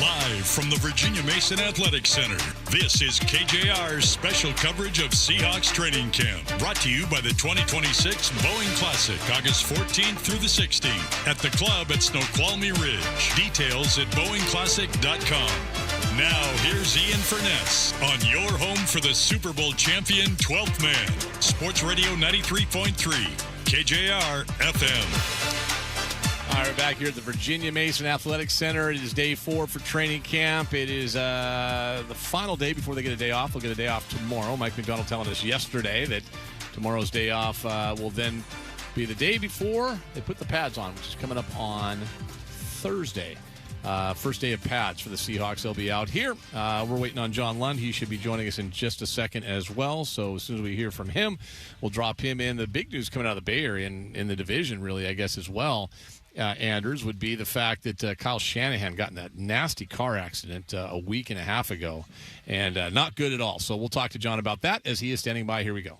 Live from the Virginia Mason Athletic Center, this is KJR's special coverage of Seahawks training camp. Brought to you by the 2026 Boeing Classic, August 14th through the 16th. At the club at Snoqualmie Ridge. Details at BoeingClassic.com. Now, here's Ian Furness on your home for the Super Bowl champion 12th man. Sports Radio 93.3, KJR FM. All right, we're back here at the Virginia Mason Athletic Center. It is day 4 for training camp. It is the final day before they get a day off. They'll get a day off tomorrow. Mike McDonald telling us yesterday that tomorrow's day off will then be the day before they put the pads on, which is coming up on Thursday. First day of pads for the Seahawks. They'll be out here. We're waiting on John Lund. He should be joining us in just a second as well. So as soon as we hear from him, we'll drop him in. The big news coming out of the Bay Area and in the division, really, I guess, as well, Anders, would be the fact that Kyle Shanahan got in that nasty car accident a week and a half ago, and not good at all. So we'll talk to John about that as he is standing by. Here we go.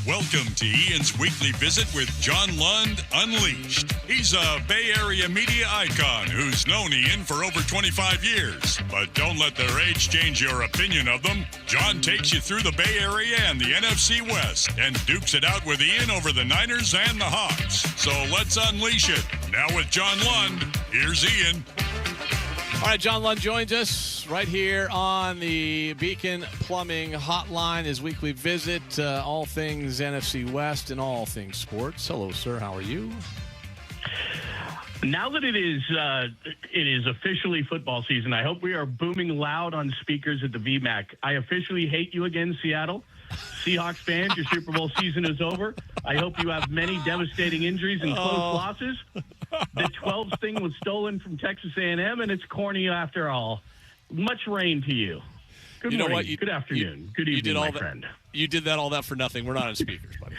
Welcome to Ian's weekly visit with John Lund Unleashed. He's a Bay Area media icon who's known Ian for over 25 years. But don't let their age change your opinion of them. John takes you through the Bay Area and the NFC West and dukes it out with Ian over the Niners and the Hawks. So let's unleash it. Now with John Lund, here's Ian. All right, John Lund joins us right here on the Beacon Plumbing Hotline, his weekly visit, all things NFC West and all things sports. Hello, sir. How are you? Now that it is officially football season, I hope we are booming loud on speakers at the VMAC. I officially hate you again, Seattle. Seahawks fans, your Super Bowl season is over. I hope you have many devastating injuries and close losses. The 12s thing was stolen from Texas A&M, and it's corny after all. Much rain to you. Good morning. What? Good afternoon. Good evening, my friend. You did all that for nothing. We're not on speakers, buddy.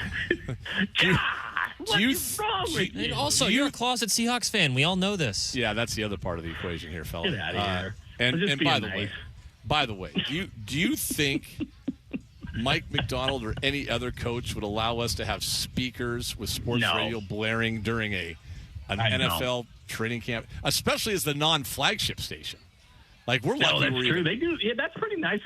What's wrong with you? And also, you're a closet Seahawks fan. We all know this. Yeah, that's the other part of the equation here, fella. Get out of here. And by the way, do you think Mike McDonald or any other coach would allow us to have speakers with sports radio blaring during an NFL training camp, especially as the non-flagship station? Like, we're lucky. That's true. They do. Yeah, that's pretty nice.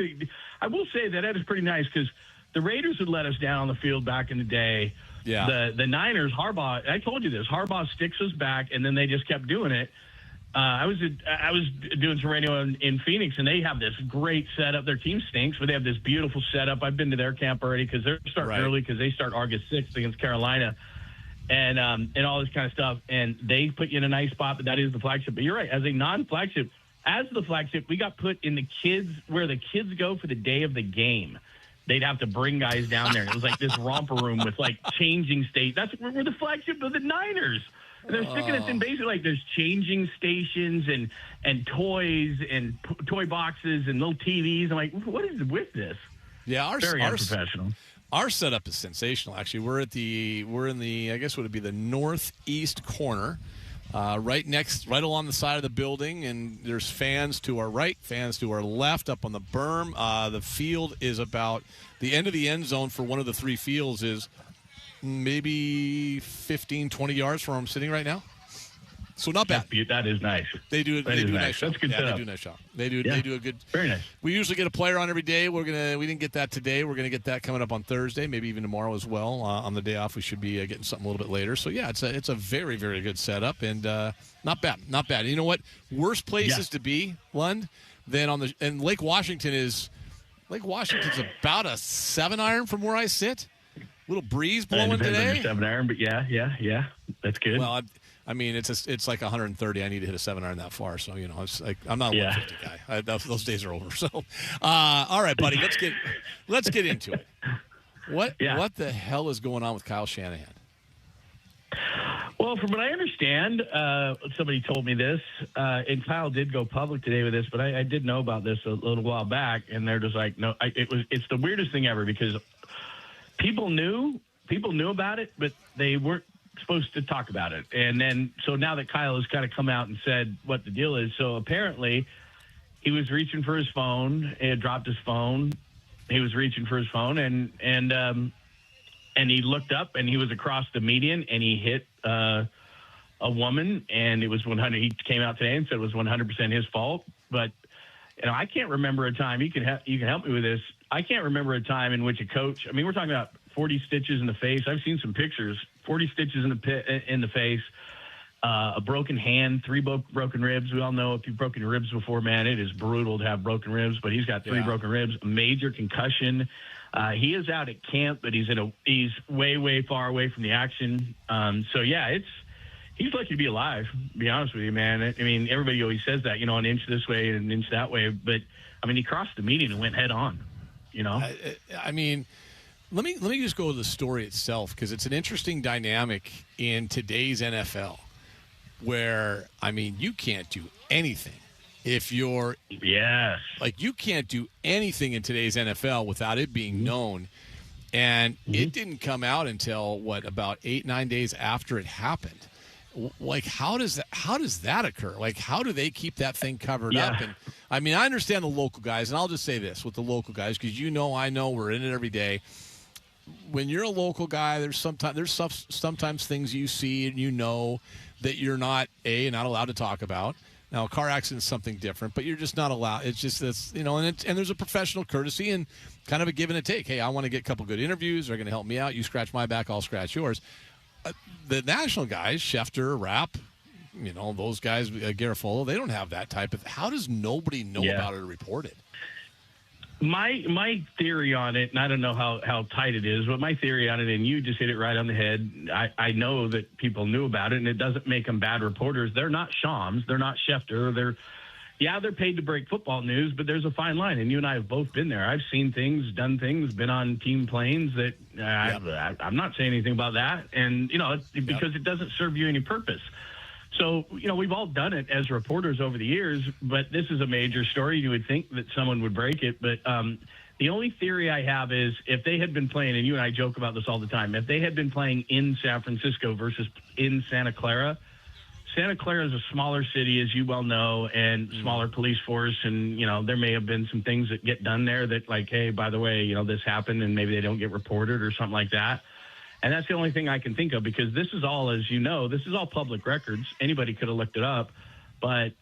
I will say that is pretty nice because the Raiders would let us down on the field back in the day. Yeah. The Niners, Harbaugh, I told you this, Harbaugh sticks us back, and then they just kept doing it. I was doing some radio in Phoenix, and they have this great setup. Their team stinks, but they have this beautiful setup. I've been to their camp already because they're starting early because they start August 6th against Carolina and all this kind of stuff. And they put you in a nice spot, but that is the flagship. But you're right. As a non-flagship, as the flagship, we got put in where the kids go for the day of the game. They'd have to bring guys down there. And it was like this romper room with like changing state. We're the flagship of the Niners. And they're sticking us in basically like there's changing stations and toys and toy boxes and little TVs. I'm like, what is with this? Yeah, very unprofessional. Our setup is sensational. Actually, we're in the I guess what would be the northeast corner, right along the side of the building, and there's fans to our right, fans to our left, up on the berm. The field is about the end of the end zone for one of the three fields is maybe 15, 20 yards from where I'm sitting right now. So not bad. That is nice. They do a nice job. That's good. Yeah, they do a nice job. They do a good. Very nice. We usually get a player on every day. We didn't get that today. We're gonna get that coming up on Thursday, maybe even tomorrow as well. On the day off, we should be getting something a little bit later. So yeah, it's a very, very good setup and not bad. You know what? Worse places to be, Lund, than and Lake Washington is Lake Washington's about a 7-iron from where I sit. Little breeze blowing depends on today. your 7-iron, but yeah, that's good. Well, I mean, it's like 130. I need to hit a 7-iron that far, so it's like I'm not a 150 guy. Those days are over. So, all right, buddy, let's get into it. What the hell is going on with Kyle Shanahan? Well, from what I understand, somebody told me this, and Kyle did go public today with this, but I did know about this a little while back, and they're just like, no, it's the weirdest thing ever because people knew about it, but they weren't supposed to talk about it. And then, so now that Kyle has kind of come out and said what the deal is, so apparently he was reaching for his phone, he had dropped his phone, he was reaching for his phone, and he looked up and he was across the median and he hit a woman, and it was 100. He came out today and said it was 100% his fault. But I can't remember a time. You can help me with this. I can't remember a time in which a coach. I mean, we're talking about 40 stitches in the face. I've seen some pictures. 40 stitches in the face, a broken hand, 3 broken ribs. We all know if you've broken your ribs before, man, it is brutal to have broken ribs. But he's got 3 broken ribs, a major concussion. He is out at camp, but he's way, way far away from the action. So yeah, he's lucky to be alive, to be honest with you, man. I mean, everybody always says that, an inch this way and an inch that way, but I mean, he crossed the median and went head on, I mean, let me just go to the story itself, because it's an interesting dynamic in today's NFL where, I mean, you can't do anything. If you're you can't do anything in today's NFL without it being known. And it didn't come out until about 8-9 days after it happened. Like, how does that occur? Like, how do they keep that thing covered up? And I mean, I understand the local guys, and I'll just say this with the local guys, because I know we're in it every day. When you're a local guy, there's sometimes things you see and that you're not allowed to talk about. Now, a car accident is something different, but you're just not allowed. It's just this, and there's a professional courtesy and kind of a give and a take. Hey, I want to get a couple good interviews. They're going to help me out. You scratch my back, I'll scratch yours. The national guys, Schefter, Rapp, those guys, Garofolo, they don't have that type of. How does nobody know about it or report it? My theory on it, and I don't know how tight it is, but my theory on it, and you just hit it right on the head. I know that people knew about it, and it doesn't make them bad reporters. They're not Shams. They're not Schefter. They're paid to break football news, but there's a fine line, and you and I have both been there. I've seen things, done things, been on team planes that I'm not saying anything about that, and because it doesn't serve you any purpose. So, we've all done it as reporters over the years, but this is a major story. You would think that someone would break it. But the only theory I have is if they had been playing, and you and I joke about this all the time, if they had been playing in San Francisco versus in Santa Clara is a smaller city, as you well know, and smaller police force. And, there may have been some things that get done there that like, hey, by the way, this happened, and maybe they don't get reported or something like that. And that's the only thing I can think of, because this is all, as you know, this is all public records. Anybody could have looked it up, but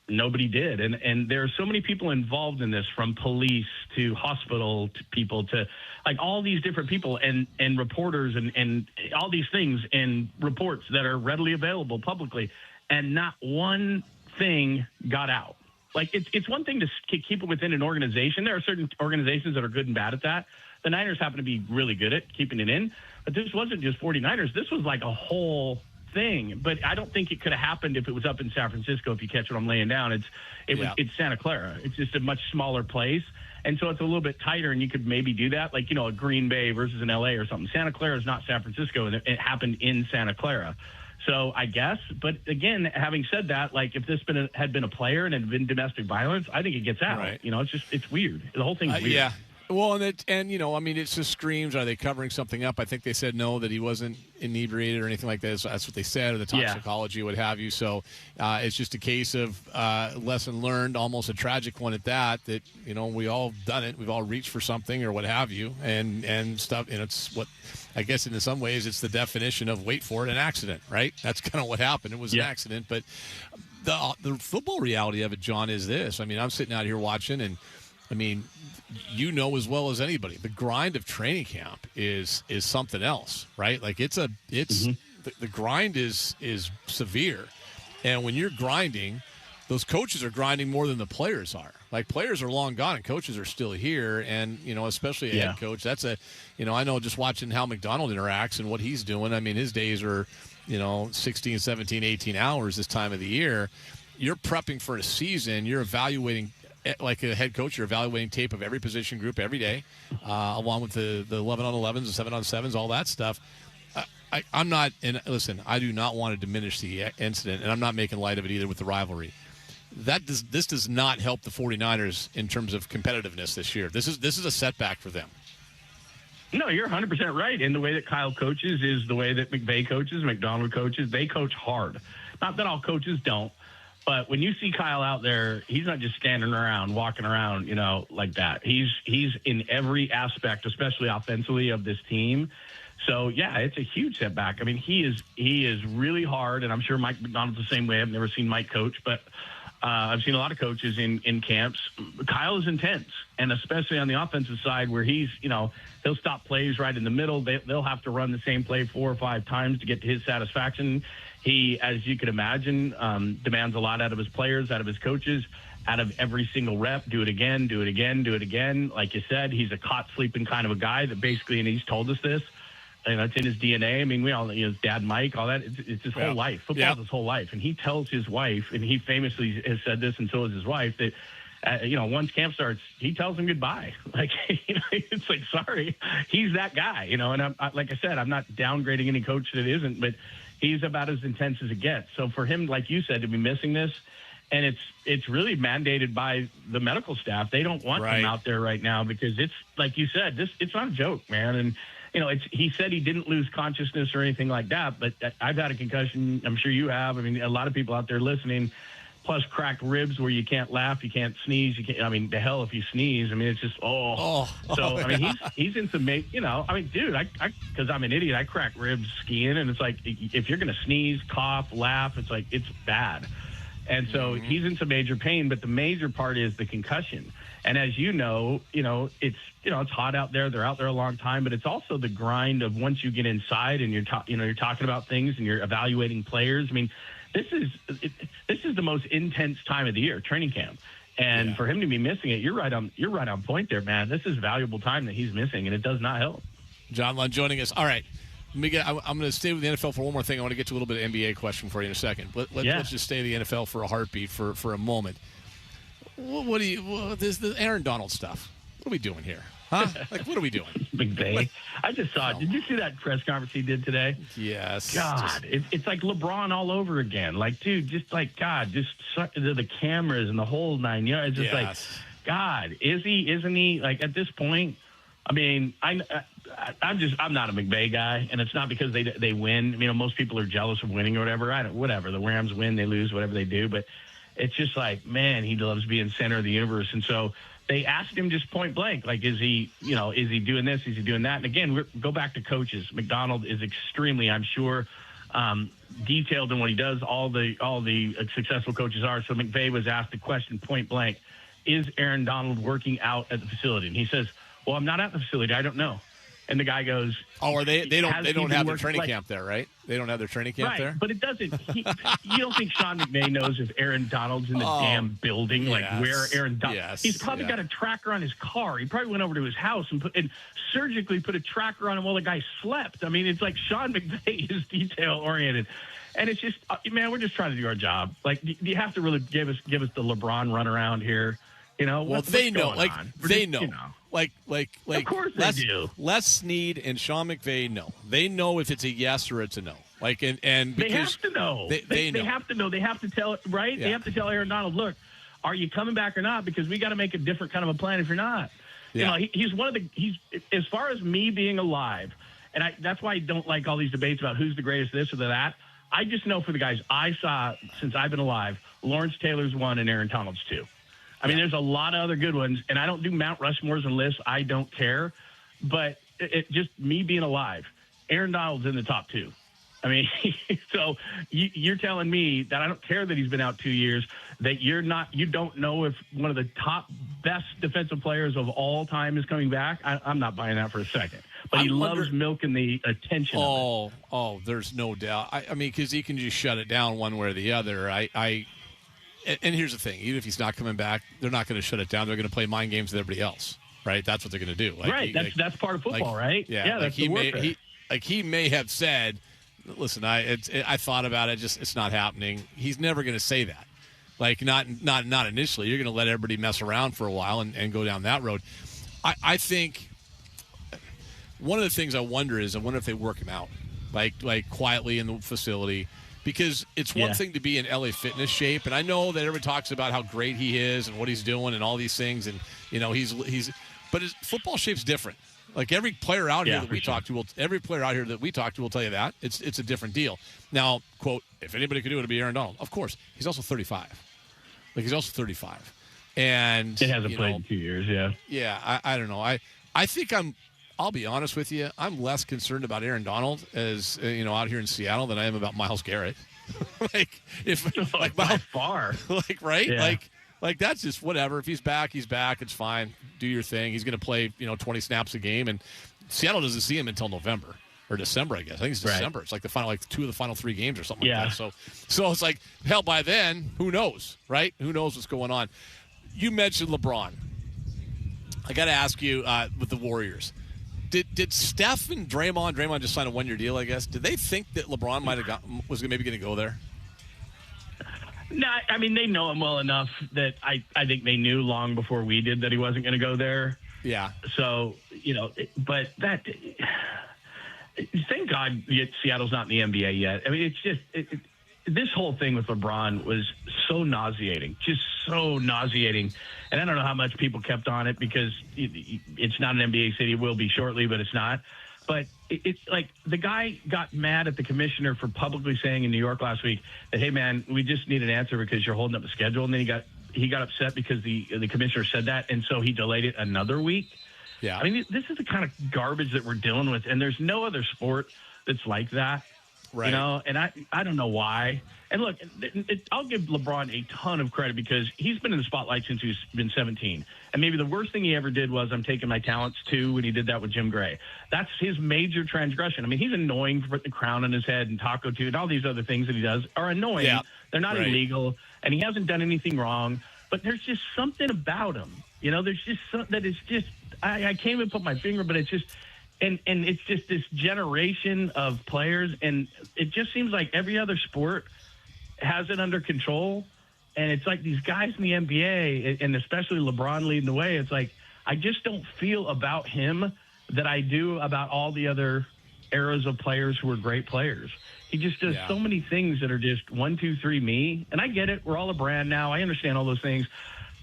nobody did. And there are so many people involved in this, from police to hospital to people to like all these different people and reporters and all these things and reports that are readily available publicly. And not one thing got out. Like it's one thing to keep it within an organization. There are certain organizations that are good and bad at that. The Niners happen to be really good at keeping it in, but this wasn't just 49ers. This was like a whole thing, but I don't think it could have happened if it was up in San Francisco, if you catch what I'm laying down. It's Santa Clara. It's just a much smaller place, and so it's a little bit tighter, and you could maybe do that, like, a Green Bay versus an LA or something. Santa Clara is not San Francisco, and it happened in Santa Clara. So I guess, but again, having said that, like if this had been a player and it had been domestic violence, I think it gets out. Right. It's weird. The whole thing's weird. Yeah. Well, it just screams, are they covering something up? I think they said no, that he wasn't inebriated or anything like that. So that's what they said, or the toxicology, what have you. So it's just a case of lesson learned, almost a tragic one at that, we all done it. We've all reached for something or what have you and stuff. And it's what, I guess in some ways, it's the definition of, wait for it, an accident, right? That's kind of what happened. It was an accident. But the football reality of it, John, is this. I mean, I'm sitting out here watching, and I mean, as well as anybody, the grind of training camp is something else, right? Like the grind is severe, and when you're grinding, those coaches are grinding more than the players are. Like, players are long gone and coaches are still here. And, especially a head coach, that's I know just watching how McDonald interacts and what he's doing. I mean, his days are, 16, 17, 18 hours this time of the year. You're prepping for a season. You're evaluating, like a head coach, you're evaluating tape of every position group every day, along with the 11-on-11s, the 7-on-7s, all that stuff. I'm not, and listen, I do not want to diminish the incident, and I'm not making light of it either with the rivalry. This does not help the 49ers in terms of competitiveness this year. This is a setback for them. No, you're 100% right. And the way that Kyle coaches is the way that McVay coaches, McDonald coaches. They coach hard. Not that all coaches don't, but when you see Kyle out there, he's not just standing around, walking around, like that. He's in every aspect, especially offensively, of this team. So, yeah, it's a huge setback. I mean, he is really hard, and I'm sure Mike McDonald's the same way. I've never seen Mike coach, but I've seen a lot of coaches in camps. Kyle is intense, and especially on the offensive side where he's, he'll stop plays right in the middle. They'll have to run the same play 4 or 5 times to get to his satisfaction. He, as you could imagine, demands a lot out of his players, out of his coaches, out of every single rep. Do it again, do it again, do it again. Like you said, he's a caught sleeping kind of a guy that basically, and he's told us this, it's in his DNA. I mean, we all, his dad, Mike, all that. It's his whole life. Football's his whole life. And he tells his wife, and he famously has said this, and so is his wife, that, once camp starts, he tells him goodbye. Like, it's like, sorry, he's that guy, and like I said, I'm not downgrading any coach that isn't, but he's about as intense as it gets. So for him, like you said, to be missing this, and it's really mandated by the medical staff. They don't want him out there right now because it's, like you said, it's not a joke, man. And, he said he didn't lose consciousness or anything like that, but I've had a concussion. I'm sure you have. I mean, a lot of people out there listening, plus cracked ribs where you can't laugh, you can't sneeze. The hell if you sneeze. I mean, it's just, So, I mean, he's in some, I mean, dude, because I'm an idiot, I crack ribs skiing, and it's like, if you're going to sneeze, cough, laugh, it's like, it's bad. And so he's in some major pain, but the major part is the concussion. And as you know, it's hot out there. They're out there a long time, but it's also the grind of once you get inside and you're talking about things and you're evaluating players. I mean, this is the most intense time of the year, training camp. And for him to be missing it, you're right on point there, man. This is valuable time that he's missing, and it does not help. John Lund joining us. All right. I'm going to stay with the NFL for one more thing. I want to get to a little bit of NBA question for you in a second. Let's just stay in the NFL for a heartbeat for a moment. This Aaron Donald stuff. What are we doing here? Huh? Like, what are we doing? McVay. I just saw it. Did you see that press conference he did today? Yes. God, it's like LeBron all over again. Like, dude, just like, God, just the cameras and the whole 9 yards. It's just like, God, isn't he? Like, at this point, I mean, I'm not a McVay guy, and it's not because they win. Most people are jealous of winning or whatever. Whatever. The Rams win, they lose, whatever they do. But it's just like, man, he loves being center of the universe. And so they asked him just point blank, like, is he doing this? Is he doing that? And again, go back to coaches. McDonald is extremely, I'm sure, detailed in what he does. All the successful coaches are. So McVay was asked the question point blank, is Aaron Donald working out at the facility? And he says, well, I'm not at the facility. I don't know. And the guy goes, "Oh, they don't have their training camp there, right? They don't have their training camp there." But it doesn't. You don't think Sean McVay knows if Aaron Donald's in the damn building, like where Aaron Donald? Yes, he's probably got a tracker on his car. He probably went over to his house and surgically put a tracker on him while the guy slept. I mean, it's like Sean McVay is detail oriented, and it's just, man, we're just trying to do our job. Like, do you have to really give us the LeBron runaround here? Well, they know. Like, they know. Like, of course they do. Les Snead and Sean McVay know. They know if it's a yes or it's a no. Like, and they have to know. They know. Have to know. They have to tell it, right? Yeah. They have to tell Aaron Donald, look, are you coming back or not? Because we got to make a different kind of a plan if you're not. Yeah. He's as far as me being alive, and that's why I don't like all these debates about who's the greatest this or that. I just know for the guys I saw since I've been alive, Lawrence Taylor's one and Aaron Donald's two. I mean, there's a lot of other good ones, and I don't do Mount Rushmores and lists. I don't care. But it just me being alive, Aaron Donald's in the top two. I mean, so you're telling me that I don't care that he's been out 2 years, that you don't know if one of the top best defensive players of all time is coming back? I'm not buying that for a second. But he loves milking the attention. Oh, there's no doubt. I mean, because he can just shut it down one way or the other. And here's the thing: even if he's not coming back, they're not going to shut it down. They're going to play mind games with everybody else, right? That's what they're going to do. Right. That's part of football, right? Yeah. That's the warfare. He may have said, "Listen, I thought about it. Just it's not happening." He's never going to say that. Like not initially. You're going to let everybody mess around for a while and go down that road. I think one of the things I wonder if they work him out, like quietly in the facility. Because it's one thing to be in LA Fitness shape, and I know that everyone talks about how great he is and what he's doing and all these things, and but his football shape's different. Like every player out here that we talk to will tell you that it's a different deal. Now, quote, if anybody could do it, it'd be Aaron Donald. Of course, he's also 35. And it hasn't played in 2 years. Yeah. I don't know. I think I'll be honest with you. I'm less concerned about Aaron Donald as out here in Seattle than I am about Myles Garrett. By far, right? Yeah. Like that's just whatever. If he's back, he's back. It's fine. Do your thing. He's going to play 20 snaps a game, and Seattle doesn't see him until November or December, I guess. I think it's December. Right. It's like the final, two of the final 3 games or something like that. So it's like hell. By then, who knows, right? Who knows what's going on? You mentioned LeBron. I got to ask you with the Warriors. Did Steph and Draymond just sign a 1-year deal, I guess? Did they think that LeBron was maybe going to go there? No, I mean, they know him well enough that I think they knew long before we did that he wasn't going to go there. Yeah. So, but that thank God Seattle's not in the NBA yet. I mean, it's just this whole thing with LeBron was so nauseating, just so nauseating. And I don't know how much people kept on it because it's not an NBA city. It will be shortly, but it's not. But it's like the guy got mad at the commissioner for publicly saying in New York last week that, hey, man, we just need an answer because you're holding up the schedule. And then he got upset because the commissioner said that. And so he delayed it another week. Yeah. I mean, this is the kind of garbage that we're dealing with. And there's no other sport that's like that. Right. And I don't know why. And look, I'll give LeBron a ton of credit because he's been in the spotlight since he's been 17. And maybe the worst thing he ever did was I'm taking my talents too when he did that with Jim Gray. That's his major transgression. I mean, he's annoying for the crown on his head and Taco Tuesday and all these other things that he does are annoying. Yeah. They're not illegal, and he hasn't done anything wrong. But there's just something about him. There's just something that is just I can't even put my finger, but it's just and it's just this generation of players, and it just seems like every other sport has it under control. And it's like these guys in the NBA, and especially LeBron leading the way, it's like I just don't feel about him that I do about all the other eras of players who are great players. He just does so many things that are just 1, 2, 3 me. And I get it. We're all a brand now. I understand all those things.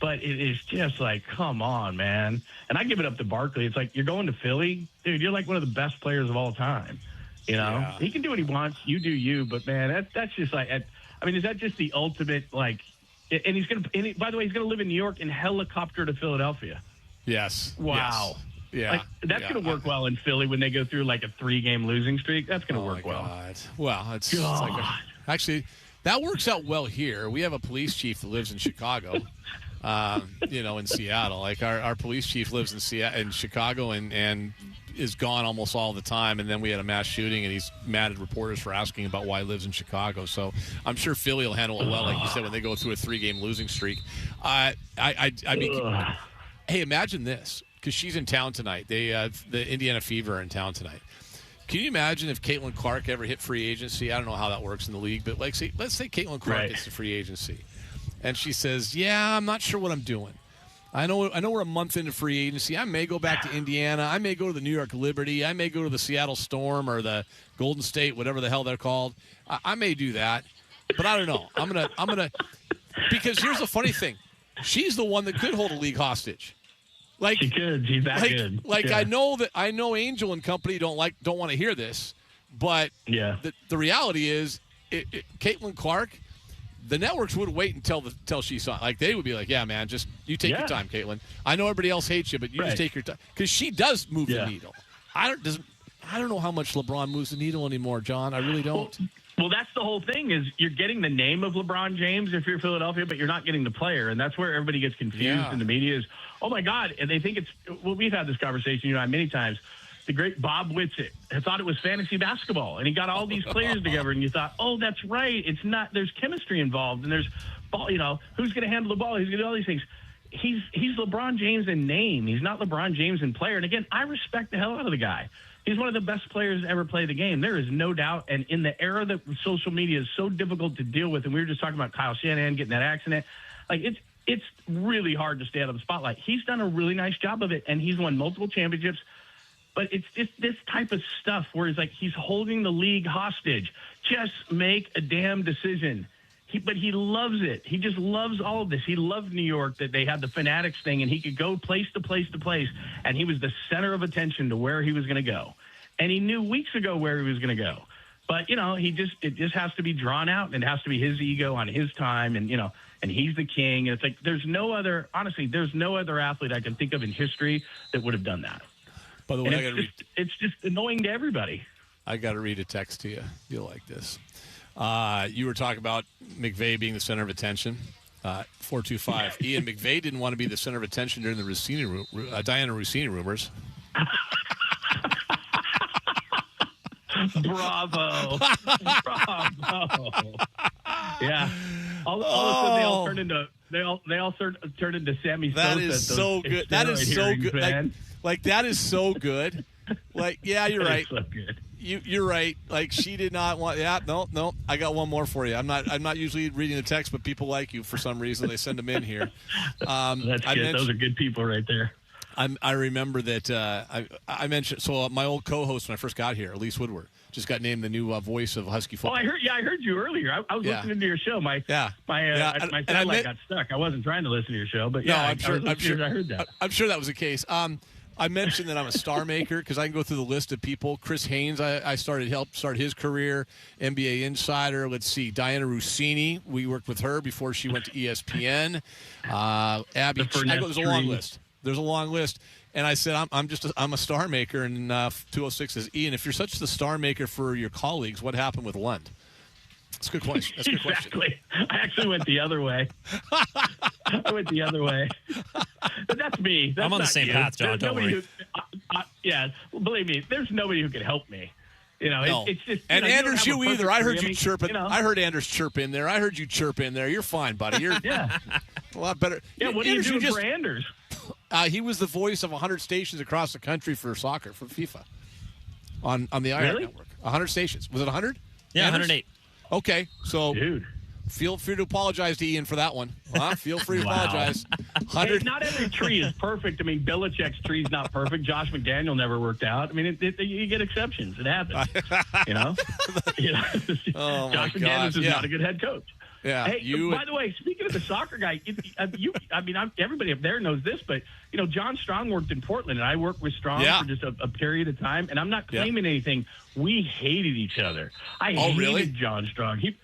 But it is just like, come on, man. And I give it up to Barkley. It's like, you're going to Philly? Dude, you're like one of the best players of all time. He can do what he wants. You do you. But, man, that's just like, I mean, is that just the ultimate, like, and he's going to, by the way, he's going to live in New York and helicopter to Philadelphia. Yes. Wow. Yes. Yeah. Like, that's going to work well in Philly when they go through like a 3-game losing streak. That's going to work well. Well, it's like actually, that works out well here. We have a police chief that lives in Chicago, in Seattle. Like our police chief lives in Chicago and is gone almost all the time. And then we had a mass shooting, and he's mad at reporters for asking about why he lives in Chicago. So I'm sure Philly will handle it well, like you said, when they go through a 3-game losing streak. I mean, hey, imagine this. Because she's in town tonight. The Indiana Fever are in town tonight. Can you imagine if Caitlin Clark ever hit free agency? I don't know how that works in the league, but let's say Caitlin Clark gets to free agency, and she says, "Yeah, I'm not sure what I'm doing. I know we're a month into free agency. I may go back to Indiana. I may go to the New York Liberty. I may go to the Seattle Storm or the Golden State, whatever the hell they're called. I may do that, but I don't know. I'm gonna because here's the funny thing: she's the one that could hold a league hostage." Like she could. She's that good. Like I know Angel and company don't want to hear this, but the reality is, Caitlin Clark, the networks would wait until she saw it. Like they would be like, yeah, man, just you take your time, Caitlin. I know everybody else hates you, but you just take your time because she does move the needle. I don't know how much LeBron moves the needle anymore, John. I really don't. Well, that's the whole thing is you're getting the name of LeBron James if you're Philadelphia, but you're not getting the player. And that's where everybody gets confused in the media is, oh, my God. And they think we've had this conversation, you and I, many times. The great Bob Whitsitt thought it was fantasy basketball. And he got all these players together. And you thought, oh, that's right. It's not. There's chemistry involved. And there's ball, who's going to handle the ball? Who's going to do all these things? He's LeBron James in name. He's not LeBron James in player. And again, I respect the hell out of the guy. He's one of the best players to ever play the game. There is no doubt. And in the era that social media is so difficult to deal with, and we were just talking about Kyle Shanahan getting that accident, like it's really hard to stay out of the spotlight. He's done a really nice job of it, and he's won multiple championships. But it's just this type of stuff where it's like he's holding the league hostage. Just make a damn decision. But he loves it. He just loves all of this. He loved New York, that they had the Fanatics thing, and he could go place to place to place, and he was the center of attention to where he was going to go. And he knew weeks ago where he was going to go. But, it just has to be drawn out, and it has to be his ego on his time, and he's the king. And it's like there's no other athlete I can think of in history that would have done that. By the way, it's just annoying to everybody. I got to read a text to you. You'll like this. You were talking about McVay being the center of attention. 425. Ian, McVay didn't want to be the center of attention during the Diana Rossini rumors. Bravo. Yeah. All of a sudden they all turned into Sammy Sosa. That is so good. That is so good. Like that is so good. Like, yeah, you're right. So good. You're right. Like she did not want. Yeah, no. I got one more for you. I'm not usually reading the text, but people like you for some reason. They send them in here. That's good. Those are good people right there. I remember that I mentioned. So my old co-host when I first got here, Elise Woodward, just got named the new voice of Husky football. Oh, I heard you earlier. I was listening to your show. My satellite got stuck. I wasn't trying to listen to your show, but yeah, I'm sure I heard that. I'm sure that was the case. I mentioned that I'm a star maker because I can go through the list of people. Chris Haynes, I helped start his career. NBA Insider. Let's see, Diana Rossini. We worked with her before she went to ESPN. Abby. There's a long list. There's a long list. And I said, I'm a star maker. And 206 says, Ian, if you're such the star maker for your colleagues, what happened with Lund? That's a good question. That's a good question. Exactly. I actually went the other way. But that's me. That's I'm on the same path, John. Don't worry. Believe me, there's nobody who can help me. It's just. And Anders, you either. I heard you chirping. I heard Anders chirp in there. I heard you chirp in there. You're fine, buddy. You're a lot better. Yeah, what are you doing for Anders? He was the voice of 100 stations across the country for soccer, for FIFA, on the IR network. 100 stations. Was it 100? Yeah, Anders? 108. Okay, so dude, feel free to apologize to Ian for that one. Huh? Feel free to apologize. 100. Hey, not every tree is perfect. I mean, Belichick's tree's not perfect. Josh McDaniel never worked out. I mean, you get exceptions. It happens. Oh my Josh McDaniel is not a good head coach. Yeah. Hey, by the way, speaking of the soccer guy, everybody up there knows this, but John Strong worked in Portland, and I worked with Strong for just a period of time, and I'm not claiming anything. We hated each other. I hated John Strong. He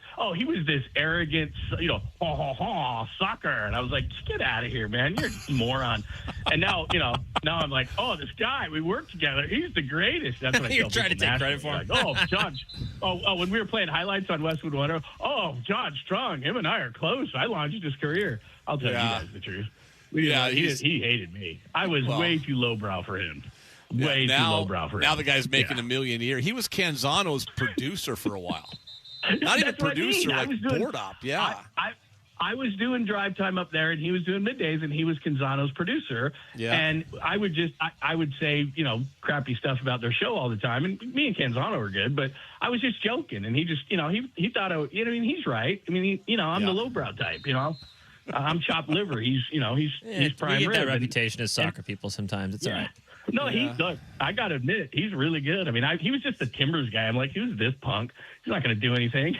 was this arrogant, soccer, and I was like, just get out of here, man. You're a moron. And now I'm like, oh, this guy, we work together. He's the greatest. That's what I You're trying to take credit for him. Like, oh, John. When we were playing highlights on Westwood One, John Strong, him and I are close. I launched his career. I'll tell you guys the truth. He hated me. I was way too lowbrow for him. Way too lowbrow for him. Now the guy's making $1 million a year. He was Canzano's producer for a while. Not even producer, board op. Yeah. I was doing drive time up there, and he was doing middays, and he was Canzano's producer. Yeah. And I would say, crappy stuff about their show all the time. And me and Canzano were good, but I was just joking. And he just, he thought, he's right. I mean, I'm the lowbrow type, I'm chopped liver. He's prime rib. We get that reputation as soccer people sometimes. It's all right. No, look, I got to admit, he's really good. I mean, he was just a Timbers guy. I'm like, who's this punk? He's not going to do anything.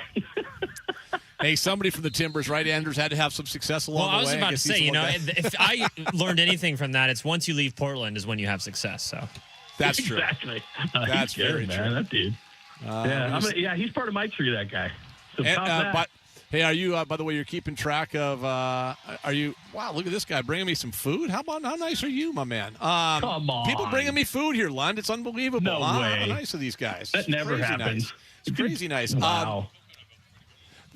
Hey, somebody from the Timbers, right, Anders, had to have some success along the way. Well, I was about to say, if I learned anything from that, it's once you leave Portland is when you have success. So that's true. Exactly. That's good, very man. true. That dude. He's part of my tree, that guy. So hey, are you, by the way, you're keeping track of, wow, look at this guy bringing me some food. How nice are you, my man? Come on. People bringing me food here, Lund. It's unbelievable. No way. How nice are these guys? That never happens. Nice. It's crazy nice. Wow.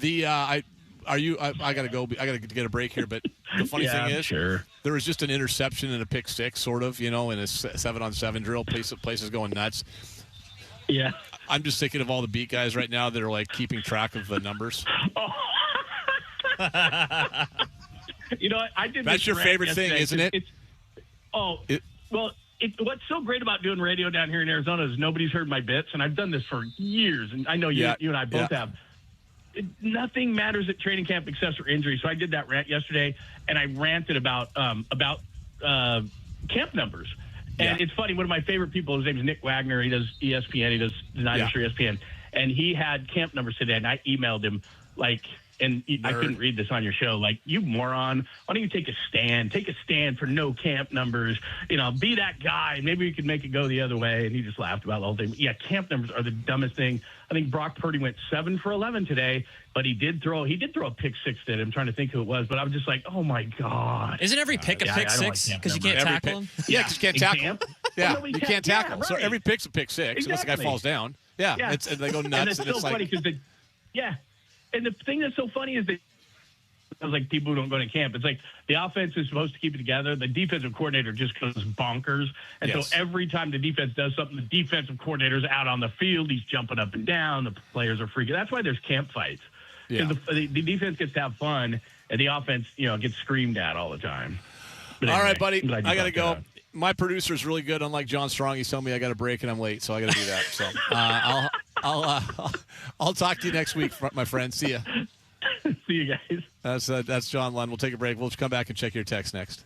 I gotta go. I gotta get a break here. But the funny thing is, there was just an interception and a pick six, sort of, in a 7-on-7 drill. Place is going nuts. Yeah. I'm just thinking of all the beat guys right now that are like keeping track of the numbers. You know, I did. That's this your rant favorite thing, yesterday. isn't it? What's so great about doing radio down here in Arizona is nobody's heard my bits, and I've done this for years, and I know you and I both have. Nothing matters at training camp except for injury. So I did that rant yesterday, and I ranted about camp numbers. And it's funny, one of my favorite people, his name is Nick Wagner. He does ESPN. He does the Niners for ESPN. And he had camp numbers today, and I emailed him, I couldn't read this on your show. Like, you moron, why don't you take a stand? Take a stand for no camp numbers. You know, be that guy. Maybe we could make it go the other way. And he just laughed about the whole thing. But yeah, camp numbers are the dumbest thing. I think Brock Purdy went 7 for 11 today, but he did throw a pick six today. I'm trying to think who it was, but I was just like, oh my God. Isn't every pick a pick six? Because you can't tackle him? Yeah, because you can't tackle him. Yeah, you can't tackle him. Right. So every pick's a pick six unless the guy falls down. Yeah. And they go nuts. And it's so funny because and the thing that's so funny is that I was like, people who don't go to camp. It's like the offense is supposed to keep it together. The defensive coordinator just goes bonkers. And so every time the defense does something, the defensive coordinator's out on the field. He's jumping up and down. The players are freaking. That's why there's camp fights. Because the defense gets to have fun, and the offense, gets screamed at all the time. But anyway, all right, buddy. I got to go. My producer's really good. Unlike John Strong, he's telling me I got a break and I'm late, so I got to do that. So I'll talk to you next week, my friend. See ya. See you guys. That's John Lund. We'll take a break. We'll come back and check your text next.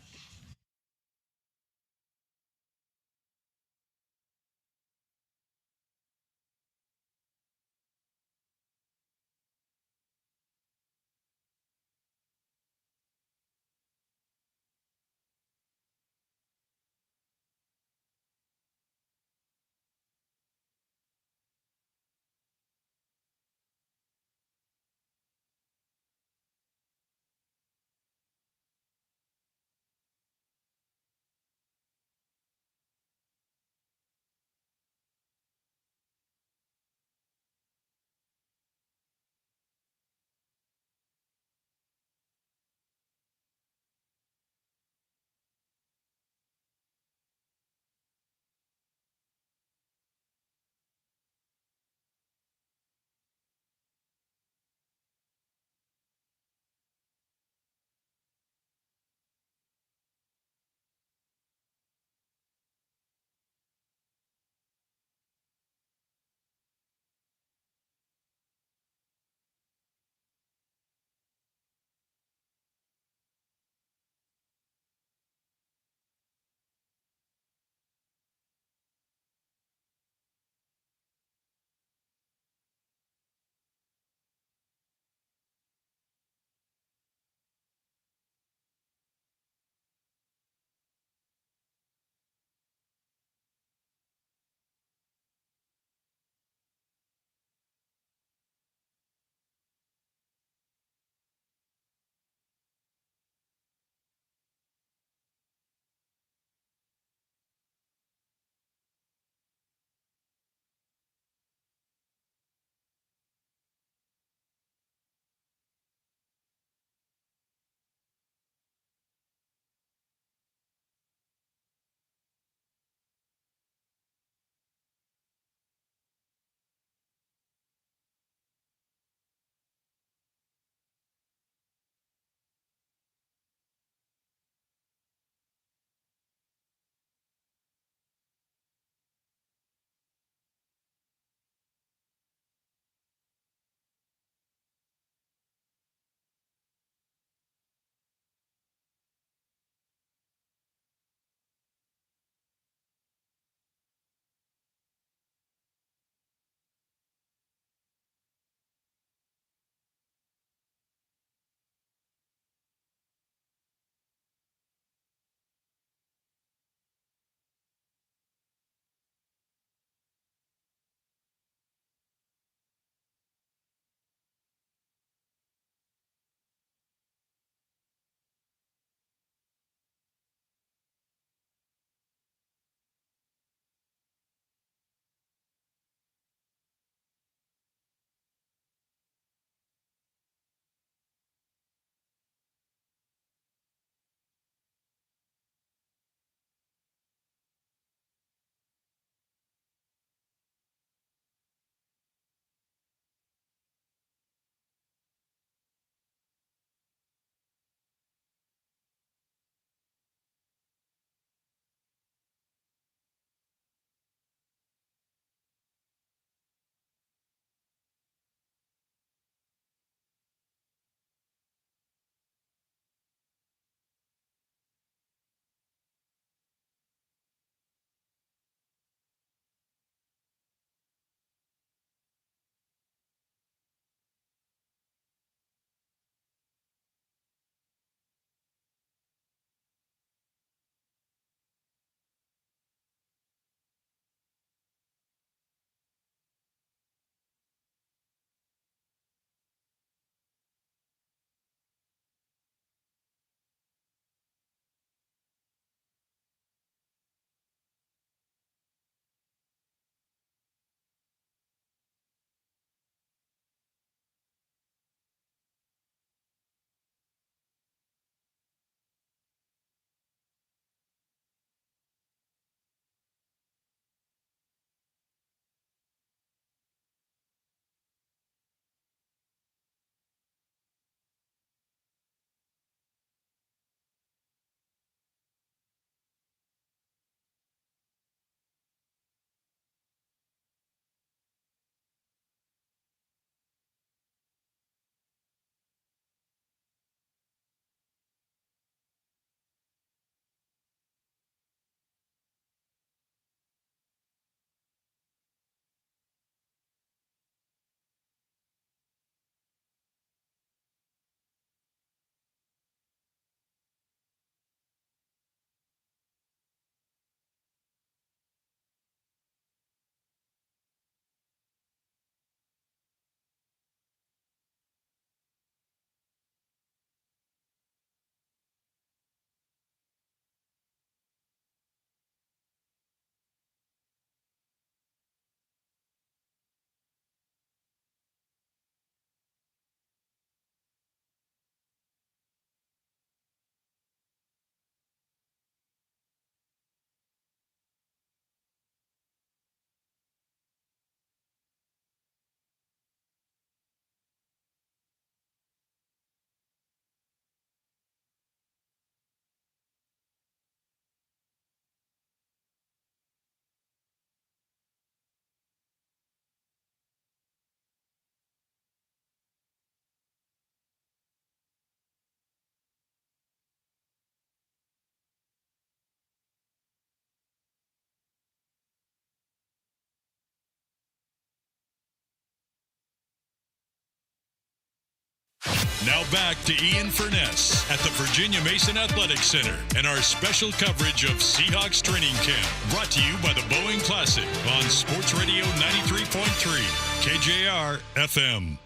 Now back to Ian Furness at the Virginia Mason Athletic Center and our special coverage of Seahawks training camp. Brought to you by the Boeing Classic on Sports Radio 93.3 KJR FM.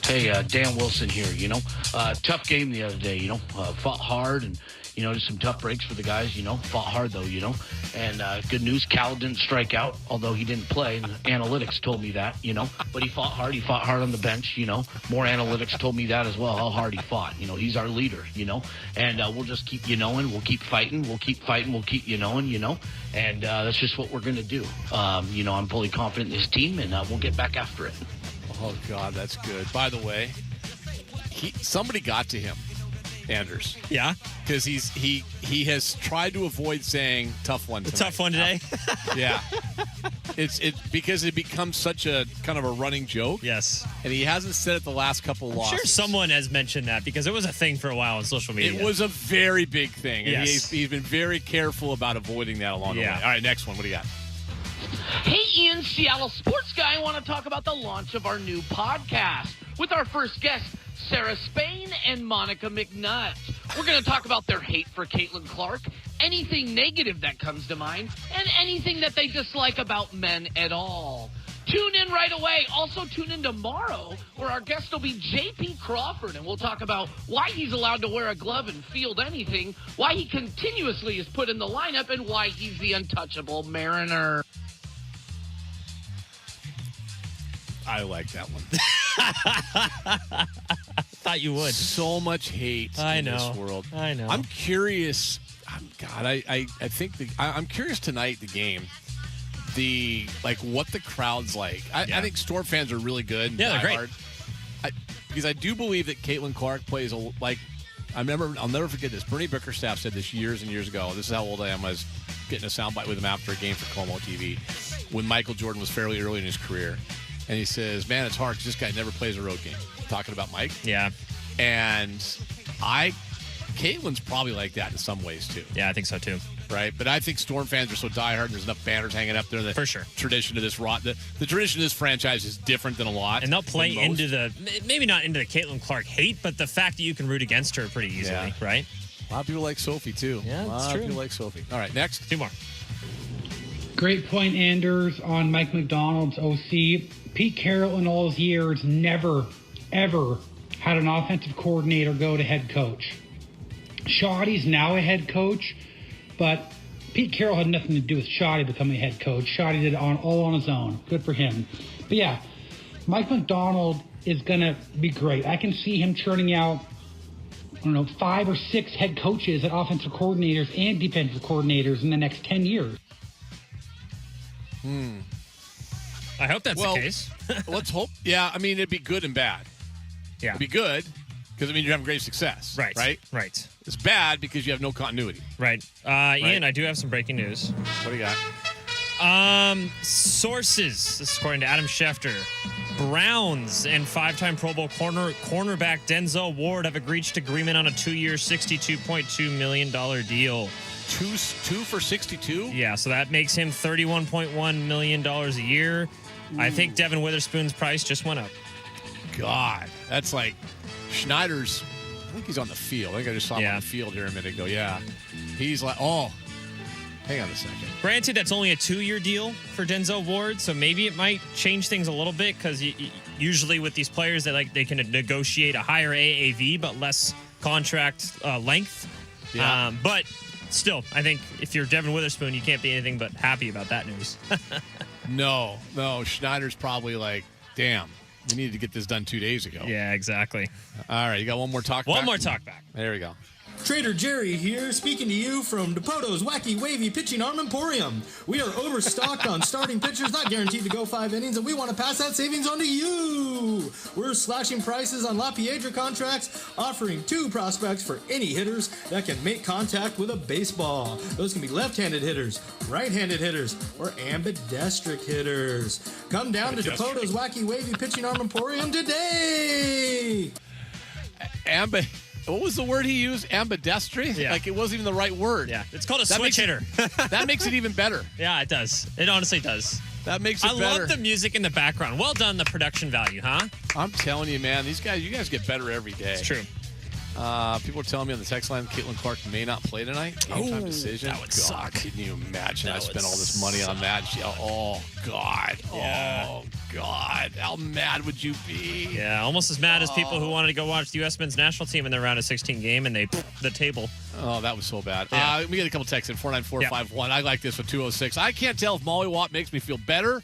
Hey, Dan Wilson here. Tough game the other day, fought hard and, just some tough breaks for the guys, fought hard though, and good news, Cal didn't strike out, although he didn't play, and analytics told me that, but he fought hard on the bench, more analytics told me that as well, how hard he fought, he's our leader, and we'll just keep knowing, we'll keep fighting, we'll keep knowing, and that's just what we're going to do. I'm fully confident in this team, and we'll get back after it. Oh, God, that's good. By the way, somebody got to him, Anders. Yeah? Because he has tried to avoid saying tough one tonight. Tough one today? Yeah. It's because it becomes such a kind of a running joke. Yes. And he hasn't said it the last couple of losses. I'm sure someone has mentioned that because it was a thing for a while on social media. It was a very big thing. And yes. he's been very careful about avoiding that along the way. All right, next one. What do you got? Hey, Ian, Seattle sports guy. I want to talk about the launch of our new podcast with our first guests, Sarah Spain and Monica McNutt. We're going to talk about their hate for Caitlin Clark, anything negative that comes to mind, and anything that they dislike about men at all. Tune in right away. Also, tune in tomorrow where our guest will be J.P. Crawford, and we'll talk about why he's allowed to wear a glove and field anything, why he continuously is put in the lineup, and why he's the untouchable Mariner. I like that one. Thought you would. So much hate in this world. I know. I'm curious. I think I'm curious tonight, the game. What the crowd's like. I think Storm fans are really good. Yeah, they're great. Hard. Because I do believe that Caitlin Clark plays I'll never forget this. Bernie Bickerstaff said this years and years ago. This is how old I am. I was getting a soundbite with him after a game for Como TV when Michael Jordan was fairly early in his career. And he says, man, it's hard because this guy never plays a road game. Talking about Mike. Yeah. And Caitlin's probably like that in some ways, too. Yeah, I think so, too. Right? But I think Storm fans are so diehard and there's enough banners hanging up there. For sure. Tradition of this the tradition of this franchise is different than a lot. And they'll play into maybe not into the Caitlin Clark hate, but the fact that you can root against her pretty easily, right? A lot of people like Sophie, too. Yeah, that's true. A lot of people like Sophie. All right, next. Two more. Great point, Anders, on Mike McDonald's OC. Pete Carroll in all his years never, ever had an offensive coordinator go to head coach. Shoddy's now a head coach, but Pete Carroll had nothing to do with Shoddy becoming a head coach. Shoddy did it all on his own. Good for him. But yeah, Mike McDonald is going to be great. I can see him churning out, 5 or 6 head coaches and offensive coordinators and defensive coordinators in the next 10 years. I hope that's the case. Let's hope. Yeah, I mean, it'd be good and bad. Yeah. It'd be good because, you're having great success. Right. Right. It's bad because you have no continuity. Right. Ian, I do have some breaking news. What do you got? Sources, this is according to Adam Schefter. Browns and 5-time Pro Bowl cornerback Denzel Ward have reached agreement on a 2-year, $62.2 million deal. Two for 62? Yeah, so that makes him $31.1 million a year. Ooh. I think Devin Witherspoon's price just went up. God, that's like Schneider's. I think he's on the field. I think I just saw him on the field here a minute ago. Yeah. He's like, hang on a second. Granted, that's only a 2-year deal for Denzel Ward, so maybe it might change things a little bit because usually with these players, they can negotiate a higher AAV but less contract length. Yeah. But still, I think if you're Devin Witherspoon, you can't be anything but happy about that news. No. Schneider's probably like, damn, we needed to get this done 2 days ago. Yeah, exactly. All right, you got one more talk back? One more talk back. There we go. Trader Jerry here, speaking to you from DePoto's Wacky Wavy Pitching Arm Emporium. We are overstocked on starting pitchers, not guaranteed to go 5 innings, and we want to pass that savings on to you. We're slashing prices on La Piedra contracts, offering 2 prospects for any hitters that can make contact with a baseball. Those can be left-handed hitters, right-handed hitters, or ambidextric hitters. Come down to DePoto's Wacky Wavy Pitching Arm Emporium today. What was the word he used? Ambidextrous? Yeah. Like it wasn't even the right word. Yeah. It's called a switch hitter. That makes it even better. Yeah, it does. It honestly does. That makes it I better. love the music in the background. Well done, the production value, huh? I'm telling you, man, you guys get better every day. It's true. People are telling me on the text line Caitlin Clark may not play tonight. Game time decision. That would suck. Can you imagine? That I spent would all this money on that. Oh, God. Yeah. Oh, God. How mad would you be? Yeah, almost as mad as people who wanted to go watch the U.S. men's national team in their round of 16 game and they the table. Oh, that was so bad. Yeah. We get a couple texts in 49451. I like this with 206. I can't tell if Molly Watt makes me feel better,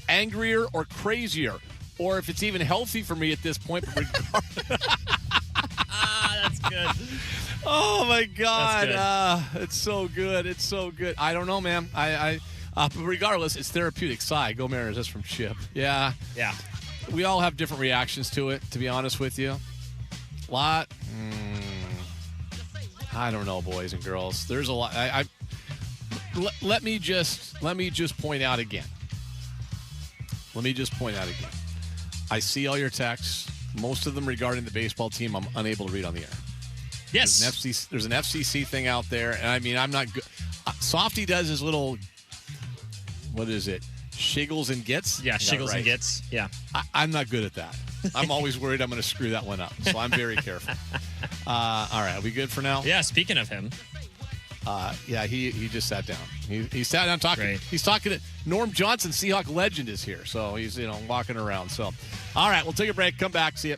angrier, or crazier, or if it's even healthy for me at this point. But That's good. Oh my God! That's It's so good. It's so good. I don't know, man. But regardless, it's therapeutic. Sigh. Go Mariners. That's from Chip. Yeah. Yeah. We all have different reactions to it. To be honest with you, lot. I don't know, boys and girls. There's a lot. Let me just point out again. I see all your texts. Most of them regarding the baseball team, I'm unable to read on the air. Yes. There's an FCC thing out there, and I mean, I'm not good. Softy does his little, what is it? Shiggles and gets? Yeah, Is that shiggles right? and gets. Yeah. I'm not good at that. I'm always worried I'm going to screw that one up, so I'm very careful. All right, are we good for now? Yeah, speaking of him. Yeah, he just sat down. He sat down talking. Great. He's talking to Norm Johnson, Seahawk legend, is here, so he's walking around. So, all right, we'll take a break. Come back. See you.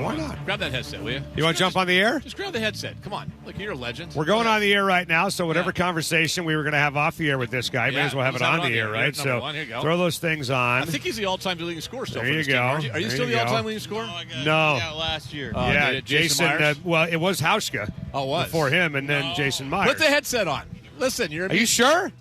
why not? Grab that headset, will you? You want to jump on the air? Just grab the headset. Come on. Look, you're a legend. We're going on the air right now, so whatever conversation we were going to have off the air with this guy, may as well have it on the air, right? So Here you go. Throw those things on. I think he's the all-time leading scorer still. There for you this go. team. Are you still the all-time leading scorer? No. Last year. Yeah, Jason Myers? well, it was Hauschka before him, and then Jason Myers. Put the headset on. Listen, Are you sure?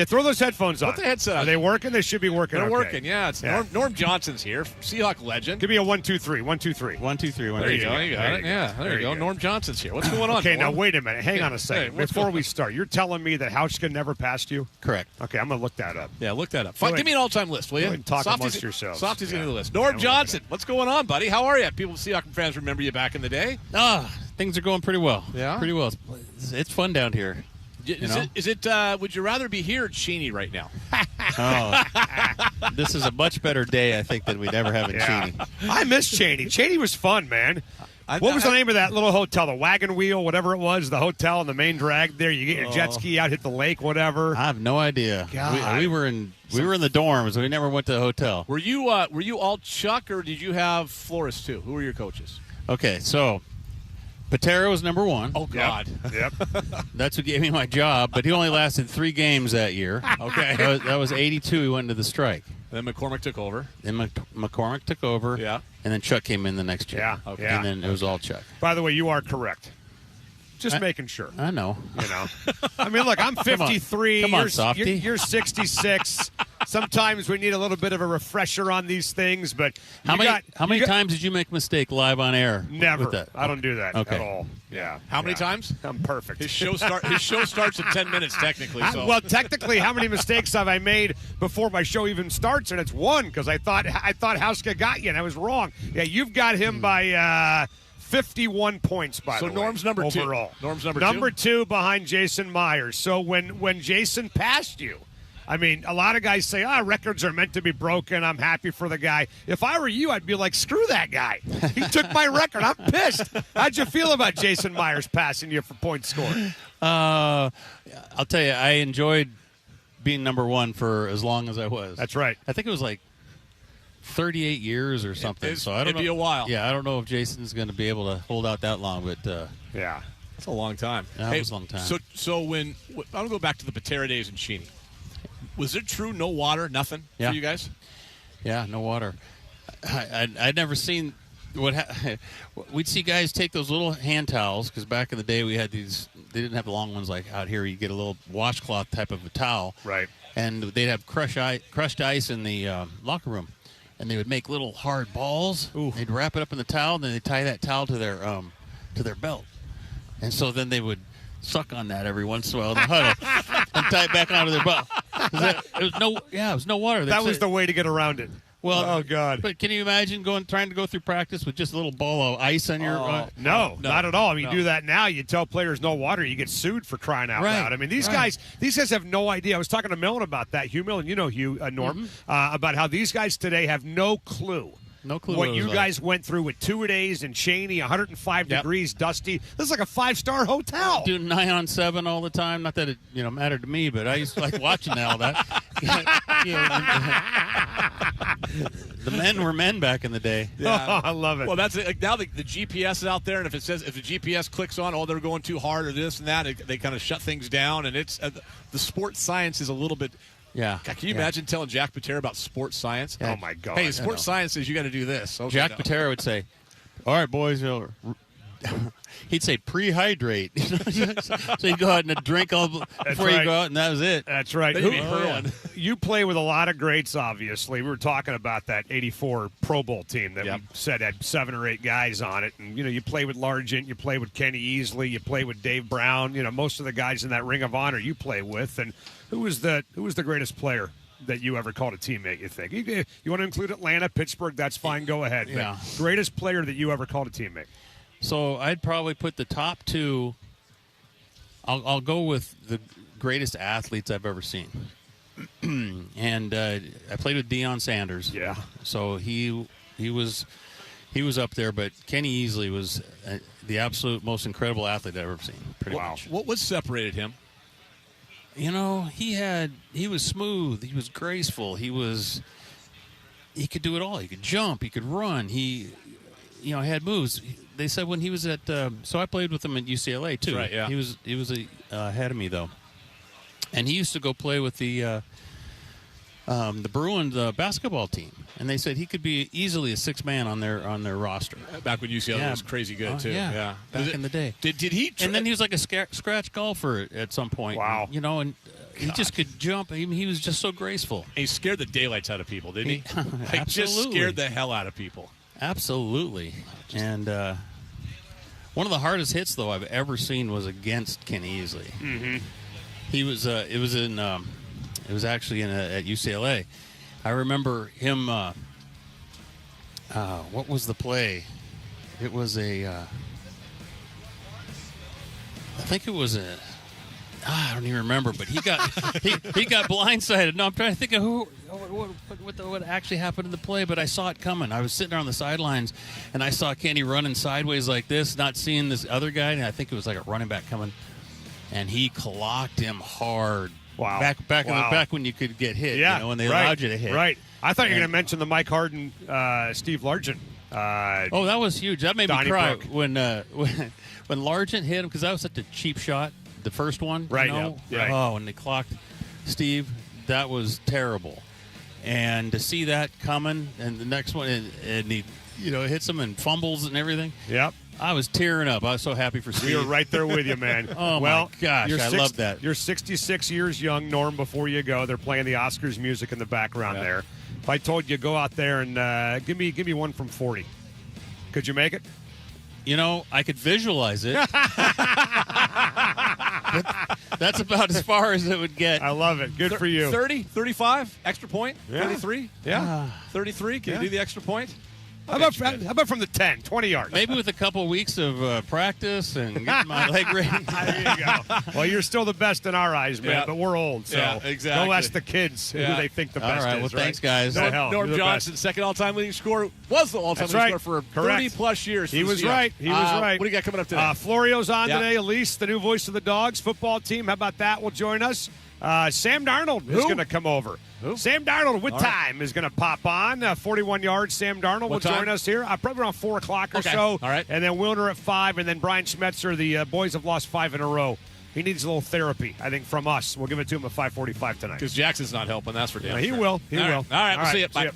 Throw those headphones on. Put the headset on. Are they working? They should be working. They're okay. working, yeah. It's Norm Johnson's here, Seahawk legend. Give me a 1, 2, 3. 1, 2, 3. 1, 2, 3. 1, There 2, you 3. go. You got it. Yeah, there you go. Norm Johnson's here. What's going on? Okay, now Norm? wait a minute. Hang on a second. what's Before going we start, you're telling me that Hauschka never passed you? Correct. Okay, I'm going to look that up. Yeah, look that up. Fine, give me an all-time list, will you? Go ahead and talk Softy's- amongst yourselves. Softy's going to do the list. Norm Johnson, what's going on, buddy? How are you? People, Seahawk fans remember you back in the day. Things are going pretty well. Yeah? Pretty well. It's fun down here. Is it would you rather be here at Cheney right now? Oh, this is a much better day, I think, than we'd ever have in Cheney. I miss Cheney. Cheney was fun, man. What was the name of that little hotel? The Wagon Wheel, whatever it was, the hotel and the main drag there. You get your jet ski out, hit the lake, whatever. I have no idea. God. We were in the dorms. We never went to the hotel. Were you all Chuck, or did you have Flores too? Who were your coaches? Okay, so Patera was number one. Oh, God. Yep. That's what gave me my job, but he only lasted 3 games that year. Okay. That was 82. He went into the strike. Then McCormick took over. Then McCormick took over. Yeah. And then Chuck came in the next year. Yeah. Okay. And then it was all Chuck. By the way, you are correct. Just making sure. I know. You know. I mean, look, I'm 53. Come on, Softy. You're 66. Sometimes we need a little bit of a refresher on these things, but How many times did you make a mistake live on air? Never. With that? I don't do that Okay. at all. Yeah. How many times? I'm perfect. His show starts in 10 minutes technically. So. Well, technically, how many mistakes have I made before my show even starts? And it's one, because I thought Hauschka got you, and I was wrong. Yeah, you've got him by 51 points, by the way. So Norm's number two. Overall. Norm's number Number two? 2 behind Jason Myers. So when Jason passed you, I mean, a lot of guys say, records are meant to be broken. I'm happy for the guy. If I were you, I'd be like, screw that guy. He took my record. I'm pissed. How'd you feel about Jason Myers passing you for points scored? I'll tell you, I enjoyed being number one for as long as I was. That's right. I think it was like 38 years or something. So I don't it'd know. be a while. Yeah, I don't know if Jason's going to be able to hold out that long, but yeah, that's a long time. That was a long time. So when I'll go back to the Patera days in Cheney. Was it true? No water, nothing for you guys? Yeah, no water. I'd never seen we'd see guys take those little hand towels, because back in the day we had these. They didn't have the long ones like out here. You get a little washcloth type of a towel, right? And they'd have crushed ice in the locker room, and they would make little hard balls. They'd wrap it up in the towel, and then they'd tie that towel to their belt, and so then they would suck on that every once in a while in the huddle and tie it back onto their belt. It was no water. That was the way to get around it. Well, oh God! But can you imagine trying to go through practice with just a little ball of ice on your? No, not at all. I mean, you do that now, you tell players no water, you get sued for crying out loud. I mean, these guys have no idea. I was talking to Millen about that. Hugh Millen, you know Hugh, Norm, about how these guys today have no clue. No clue what what it you was guys went through with 2 days in Cheney, 105 degrees, dusty. This is like a 5-star hotel. Doing 9 on 7 all the time. Not that it mattered to me, but I used to like watching all that. The men were men back in the day. Yeah. I love it. Well, that's it. Like now the GPS is out there, and if the GPS clicks on, they're going too hard or this and that, they kind of shut things down, and it's the sports science is a little bit. Yeah. God, can you imagine telling Jack Patera about sports science? Oh my God! Hey, sports science says you got to do this. Okay, Jack Patera would say, "All right, boys." He'd say pre-hydrate. So he'd go out and drink before you go out, and that was it. That's right. You play with a lot of greats, obviously. We were talking about that 84 Pro Bowl team that we said had 7 or 8 guys on it. And, you play with Largent, you play with Kenny Easley, you play with Dave Brown. Most of the guys in that Ring of Honor you play with. And who was the greatest player that you ever called a teammate, you think? You want to include Atlanta, Pittsburgh, that's fine, go ahead. Yeah. But greatest player that you ever called a teammate? So I'd probably put the top 2. I'll go with the greatest athletes I've ever seen. And I played with Deion Sanders. Yeah. So he was up there, but Kenny Easley was the absolute most incredible athlete I've ever seen. Pretty much. What separated him? He was smooth. He was graceful. He could do it all. He could jump. He could run. had moves. They said when he was at so I played with him at UCLA too. Right, yeah. He was ahead of me though, and he used to go play with the Bruins basketball team, and they said he could be easily a 6-man on their roster. Back when UCLA was crazy good too. Yeah, back in the day. Did he? And then he was like a scratch golfer at some point. Wow. And he just could jump. He was just so graceful. He scared the daylights out of people, didn't he? Absolutely. Just scared the hell out of people. Absolutely. And one of the hardest hits though I've ever seen was against Ken Easley. Mm-hmm. He was. It was actually at UCLA. I remember him. What was the play? It was I think it was a. I don't even remember, but he got he got blindsided. No, I'm trying to think of what actually happened in the play, but I saw it coming. I was sitting there on the sidelines, and I saw Kenny running sideways like this, not seeing this other guy, and I think it was like a running back coming, and he clocked him hard. Wow. Back when you could get hit, when they allowed you to hit. Right. I thought you were going to mention the Mike Harden, Steve Largent. Oh, that was huge. That made me cry Brook. when Largent hit him, because that was such a cheap shot, the first one. Right, Right. Oh, when they clocked Steve, that was terrible. And to see that coming, and the next one, and he hits him and fumbles and everything. Yep. I was tearing up. I was so happy for Steve. We were right there with you, man. Oh, well, my gosh. I love that. You're 66 years young, Norm, before you go. They're playing the Oscars music in the background there. If I told you go out there and give me one from 40, could you make it? I could visualize it. That's about as far as it would get. I love it. Good for you. 30, 35, extra point, Yeah. 33? Yeah. 33, can you do the extra point? How about from the 10, 20 yards? Maybe with a couple weeks of practice and getting my leg ready. There you go. Well, you're still the best in our eyes, man, Yeah. but we're old, so Yeah, exactly. go ask the kids who they think the All best right, is. well, thanks, guys. No, hell, Norm you're the Johnson, best. second all-time leading scorer, was the all-time That's leading right. scorer for Correct. 30-plus years. He for the was Seahawks. right. He was right. What do you got coming up today? Florio's on Yeah. today. Elise, the new voice of the Dogs football team. How about that? Will join us. Sam Darnold is going to come over. Who? Sam Darnold with All right. time is going to pop on. 41 yards. Sam Darnold will What time? join us here. Probably around 4 o'clock or Okay. so. All right. And then Wilner at 5. And then Brian Schmetzer. The boys have lost 5 in a row. He needs a little therapy, I think, from us. We'll give it to him at 5:45 tonight. Because Jackson's not helping, that's for damn He sure. will. He All will. right. All right, we'll see you. Bye.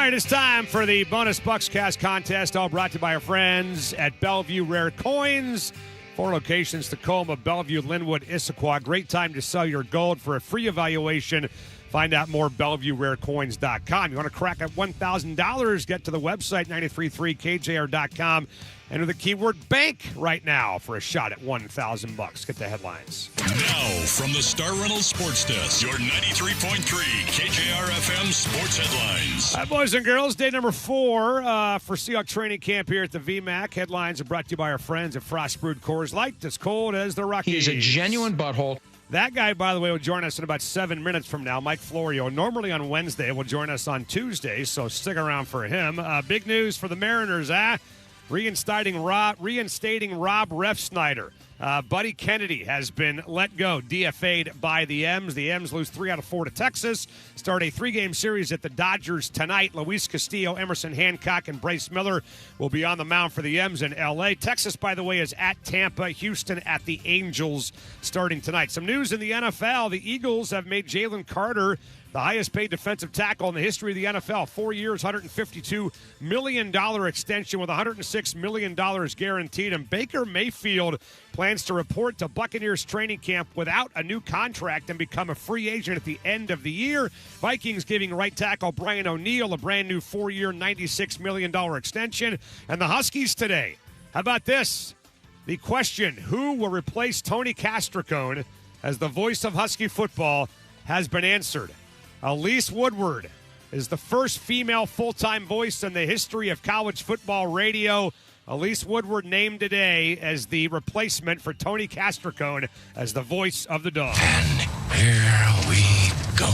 right, it's time for the Bonus Bucks Cast contest, all brought to you by our friends at Bellevue Rare Coins. 4 locations: Tacoma, Bellevue, Linwood, Issaquah. Great time to sell your gold for a free evaluation. Find out more at BellevueRareCoins.com. You want to crack at $1,000, get to the website, 93.3 KJR.com. Enter the keyword bank right now for a shot at $1,000. Get the headlines. Now, from the Star Reynolds Sports Desk, your 93.3 KJR FM Sports Headlines. All right, boys and girls, day number 4 for Seahawks training camp here at the VMAC. Headlines are brought to you by our friends at Frost Brewed Coors Light, as cold as the Rockies. He's a genuine butthole. That guy, by the way, will join us in about 7 minutes from now. Mike Florio, normally on Wednesday, will join us on Tuesday, so stick around for him. Big news for the Mariners, reinstating Rob Refsnyder. Buddy Kennedy has been let go, DFA'd by the M's. The M's lose 3 out of 4 to Texas. Start a 3-game series at the Dodgers tonight. Luis Castillo, Emerson Hancock, and Bryce Miller will be on the mound for the M's in L.A. Texas, by the way, is at Tampa. Houston at the Angels starting tonight. Some news in the NFL. The Eagles have made Jalen Carter the highest-paid defensive tackle in the history of the NFL. 4 years, $152 million extension with $106 million guaranteed. And Baker Mayfield plans to report to Buccaneers training camp without a new contract and become a free agent at the end of the year. Vikings giving right tackle Brian O'Neill a brand-new 4-year, $96 million extension. And the Huskies today, how about this? The question, who will replace Tony Castricone as the voice of Husky football, has been answered. Elise Woodward is the first female full-time voice in the history of college football radio. Elise Woodward named today as the replacement for Tony Castricone as the voice of the Dog. And here we go.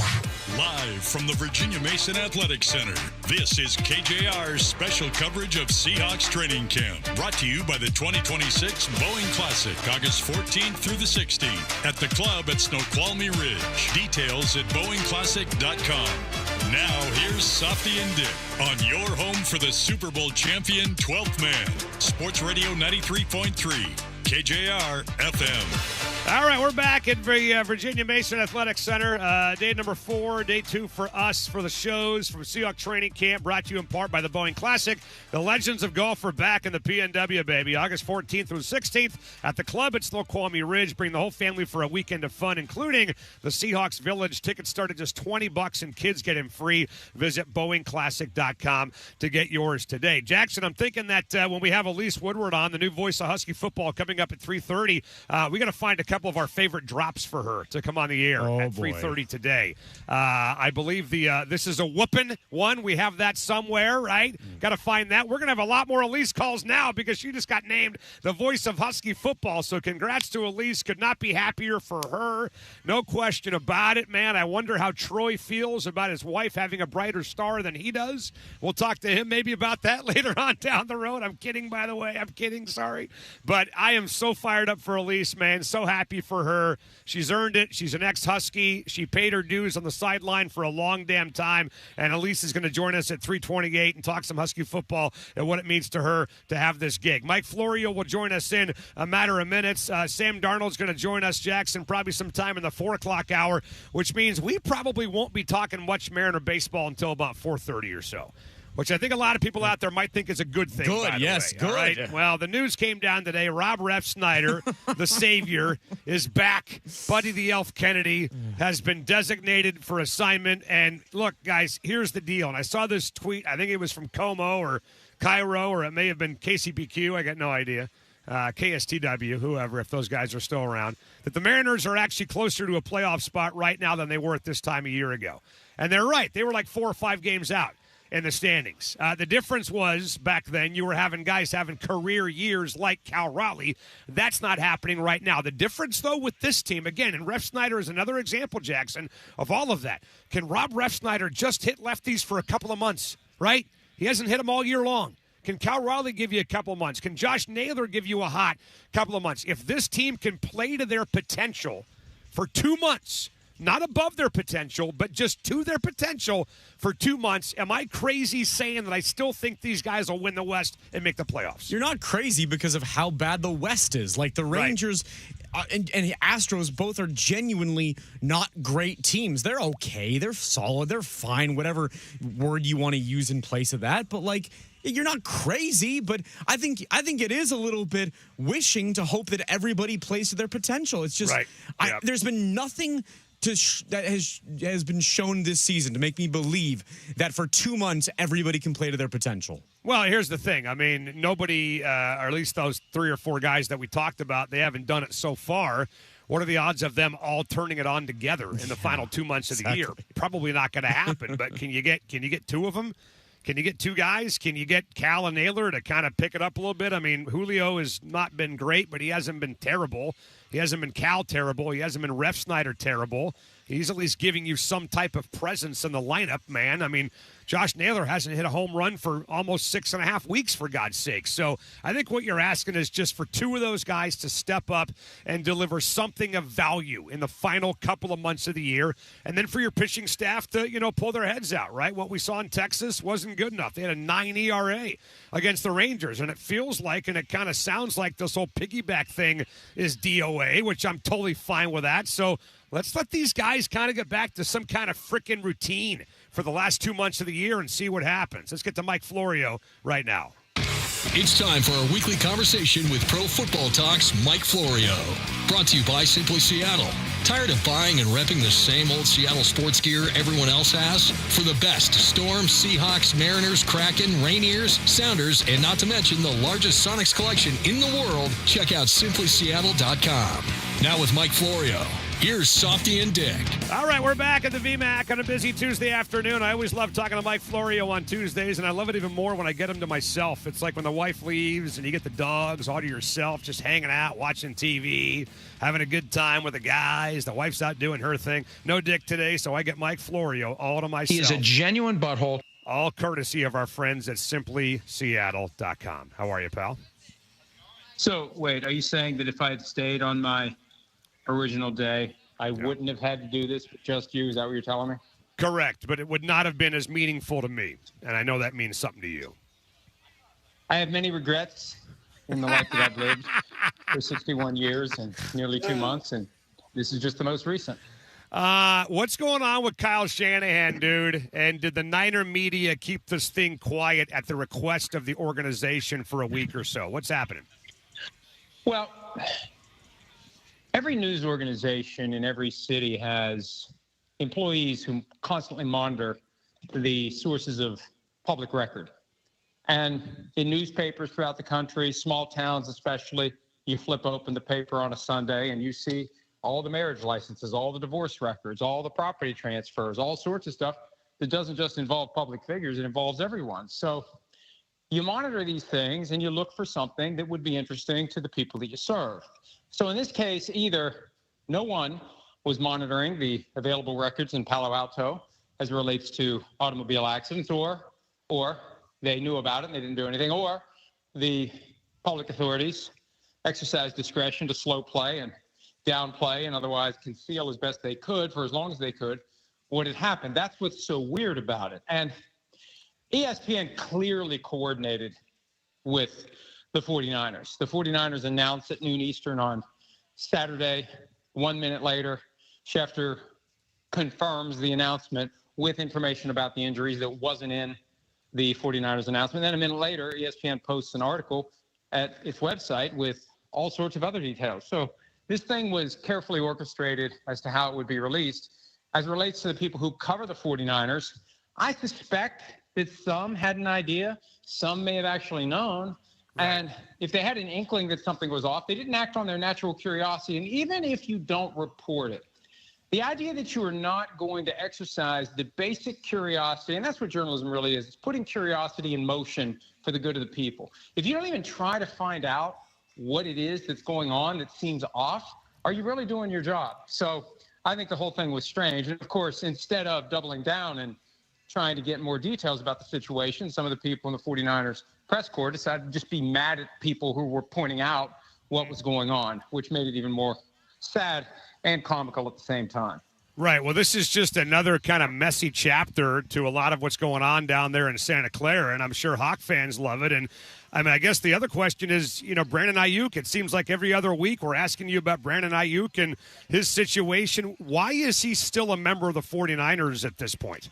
Live from the Virginia Mason Athletic Center, this is KJR's special coverage of Seahawks training camp. Brought to you by the 2026 Boeing Classic, August 14th through the 16th at the club at Snoqualmie Ridge. Details at BoeingClassic.com. Now, here's Softy and Dick on your home for the Super Bowl champion 12th man. Sports Radio 93.3. KJR FM. All right, we're back at the Virginia Mason Athletic Center. Day number 4, day 2 for us for the shows from Seahawks training camp, brought to you in part by the Boeing Classic. The Legends of Golf are back in the PNW, baby. August 14th through 16th at the club at Snoqualmie Ridge. Bring the whole family for a weekend of fun, including the Seahawks Village. Tickets start at just $20 and kids get in free. Visit BoeingClassic.com to get yours today. Jackson, I'm thinking that when we have Elise Woodward on, the new voice of Husky football, coming up at 3:30, we got to find a couple of our favorite drops for her to come on the air at 3:30 today. I believe this is a whooping one. We have that somewhere, right? Got to find that. We're going to have a lot more Elise calls now because she just got named the voice of Husky football. So congrats to Elise. Could not be happier for her. No question about it, man. I wonder how Troy feels about his wife having a brighter star than he does. We'll talk to him maybe about that later on down the road. I'm kidding, by the way. I'm kidding. Sorry. But I am so fired up for Elise, man. So happy for her. She's earned it. She's an ex-Husky. She paid her dues on the sideline for a long damn time. And Elise is going to join us at 3:28 and talk some Husky football and what it means to her to have this gig. Mike Florio will join us in a matter of minutes. Sam Darnold's going to join us, Jackson, probably sometime in the 4 o'clock hour, which means we probably won't be talking much Mariner baseball until about 4:30 or so, which I think a lot of people out there might think is a good thing. Good, yes, way, good. All right? Well, the news came down today. Rob Refsnyder, the savior, is back. Buddy the Elf Kennedy has been designated for assignment. And look, guys, here's the deal. And I saw this tweet. I think it was from Como or Cairo, or it may have been KCBQ. I got no idea. KSTW, whoever, if those guys are still around, that the Mariners are actually closer to a playoff spot right now than they were at this time a year ago. And they're right. They were like 4 or 5 games out in the standings. The difference was back then you were having guys having career years like Cal Raleigh. That's not happening right now. The difference, though, with this team, again, and Refsnyder is another example, Jackson, of all of that. Can Rob Refsnyder just hit lefties for a couple of months, right? He hasn't hit them all year long. Can Cal Raleigh give you a couple of months? Can Josh Naylor give you a hot couple of months? If this team can play to their potential for 2 months, not above their potential, but just to their potential for 2 months, am I crazy saying that I still think these guys will win the West and make the playoffs? You're not crazy because of how bad the West is. Like the Rangers, and Astros both are genuinely not great teams. They're okay. They're solid. They're fine, whatever word you want to use in place of that. But, like, you're not crazy, but I think it is a little bit wishing to hope that everybody plays to their potential. It's just there's been nothing that has been shown this season to make me believe that for 2 months everybody can play to their potential. Well, here's the thing. I mean, nobody, or at least those 3 or 4 guys that we talked about, they haven't done it so far. What are the odds of them all turning it on together in the final 2 months of the year? Probably not going to happen. But can you get 2 of them? Can you get 2 guys? Can you get Cal and Naylor to kind of pick it up a little bit? I mean, Julio has not been great, but he hasn't been terrible. He hasn't been Cal terrible. He hasn't been Ref Snyder terrible. He's at least giving you some type of presence in the lineup, man. I mean, Josh Naylor hasn't hit a home run for almost 6.5 weeks, for God's sake. So I think what you're asking is just for 2 of those guys to step up and deliver something of value in the final couple of months of the year. And then for your pitching staff to, pull their heads out, right? What we saw in Texas wasn't good enough. They had a 9 ERA against the Rangers. And it feels like, and it kind of sounds like this whole piggyback thing is DOA, which I'm totally fine with that. So let's let these guys kind of get back to some kind of freaking routine for the last 2 months of the year and see what happens. Let's get to Mike Florio right now. It's time for our weekly conversation with Pro Football Talk's Mike Florio. Brought to you by Simply Seattle. Tired of buying and repping the same old Seattle sports gear everyone else has? For the best Storm, Seahawks, Mariners, Kraken, Rainiers, Sounders, and not to mention the largest Sonics collection in the world, check out simplyseattle.com. Now with Mike Florio. Here's Softy and Dick. All right, we're back at the VMAC on a busy Tuesday afternoon. I always love talking to Mike Florio on Tuesdays, and I love it even more when I get him to myself. It's like when the wife leaves and you get the dogs all to yourself, just hanging out, watching TV, having a good time with the guys. The wife's out doing her thing. No Dick today, so I get Mike Florio all to myself. He is a genuine butthole. All courtesy of our friends at simplyseattle.com. How are you, pal? So, wait, are you saying that if I had stayed on my original day, I wouldn't have had to do this with just you? Is that what you're telling me? Correct, but it would not have been as meaningful to me, and I know that means something to you. I have many regrets in the life that I've lived for 61 years and nearly 2 months, and this is just the most recent. What's going on with Kyle Shanahan, dude? And did the Niner media keep this thing quiet at the request of the organization for a week or so? What's happening? Well, every news organization in every city has employees who constantly monitor the sources of public record. And in newspapers throughout the country, small towns especially, you flip open the paper on a Sunday and you see all the marriage licenses, all the divorce records, all the property transfers, all sorts of stuff that doesn't just involve public figures, it involves everyone. So you monitor these things and you look for something that would be interesting to the people that you serve. So in this case, either no one was monitoring the available records in Palo Alto as it relates to automobile accidents, or they knew about it and they didn't do anything, or the public authorities exercised discretion to slow play and downplay and otherwise conceal as best they could for as long as they could what had happened. That's what's so weird about it. And ESPN clearly coordinated with the 49ers. The 49ers announced at noon Eastern on Saturday. 1 minute later, Schefter confirms the announcement with information about the injuries that wasn't in the 49ers announcement. Then a minute later, ESPN posts an article at its website with all sorts of other details. So this thing was carefully orchestrated as to how it would be released. As it relates to the people who cover the 49ers, I suspect that some had an idea, some may have actually known, and if they had an inkling that something was off, they didn't act on their natural curiosity. And even if you don't report it, the idea that you are not going to exercise the basic curiosity, and that's what journalism really is, it's putting curiosity in motion for the good of the people. If you don't even try to find out what it is that's going on that seems off, are you really doing your job? So I think the whole thing was strange. And of course, instead of doubling down and trying to get more details about the situation, some of the people in the 49ers press corps decided to just be mad at people who were pointing out what was going on, which made it even more sad and comical at the same time. Right. Well, this is just another kind of messy chapter to a lot of what's going on down there in Santa Clara, and I'm sure Hawk fans love it. And I mean, I guess the other question is, Brandon Ayuk. It seems like every other week we're asking you about Brandon Ayuk and his situation. Why is he still a member of the 49ers at this point?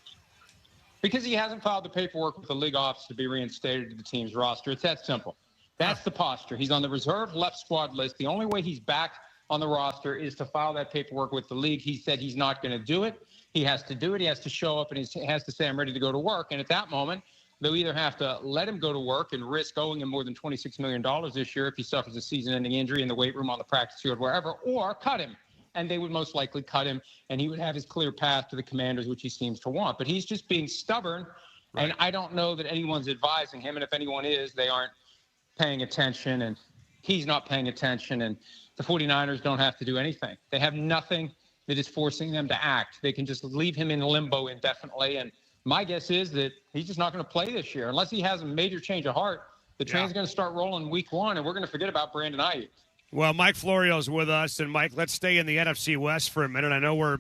Because he hasn't filed the paperwork with the league office to be reinstated to the team's roster. It's that simple. That's the posture. He's on the reserve left squad list. The only way he's back on the roster is to file that paperwork with the league. He said he's not going to do it. He has to do it. He has to show up, and he has to say, I'm ready to go to work. And at that moment, they'll either have to let him go to work and risk owing him more than $26 million this year if he suffers a season-ending injury in the weight room, on the practice field, wherever, or cut him. And they would most likely cut him, and he would have his clear path to the Commanders, which he seems to want. But he's just being stubborn, and I don't know that anyone's advising him. And if anyone is, they aren't paying attention, and he's not paying attention. And the 49ers don't have to do anything. They have nothing that is forcing them to act. They can just leave him in limbo indefinitely. And my guess is that he's just not going to play this year. Unless he has a major change of heart, the train's going to start rolling week 1, and we're going to forget about Brandon Ayuk. Well, Mike Florio's with us, and Mike, let's stay in the NFC West for a minute. I know where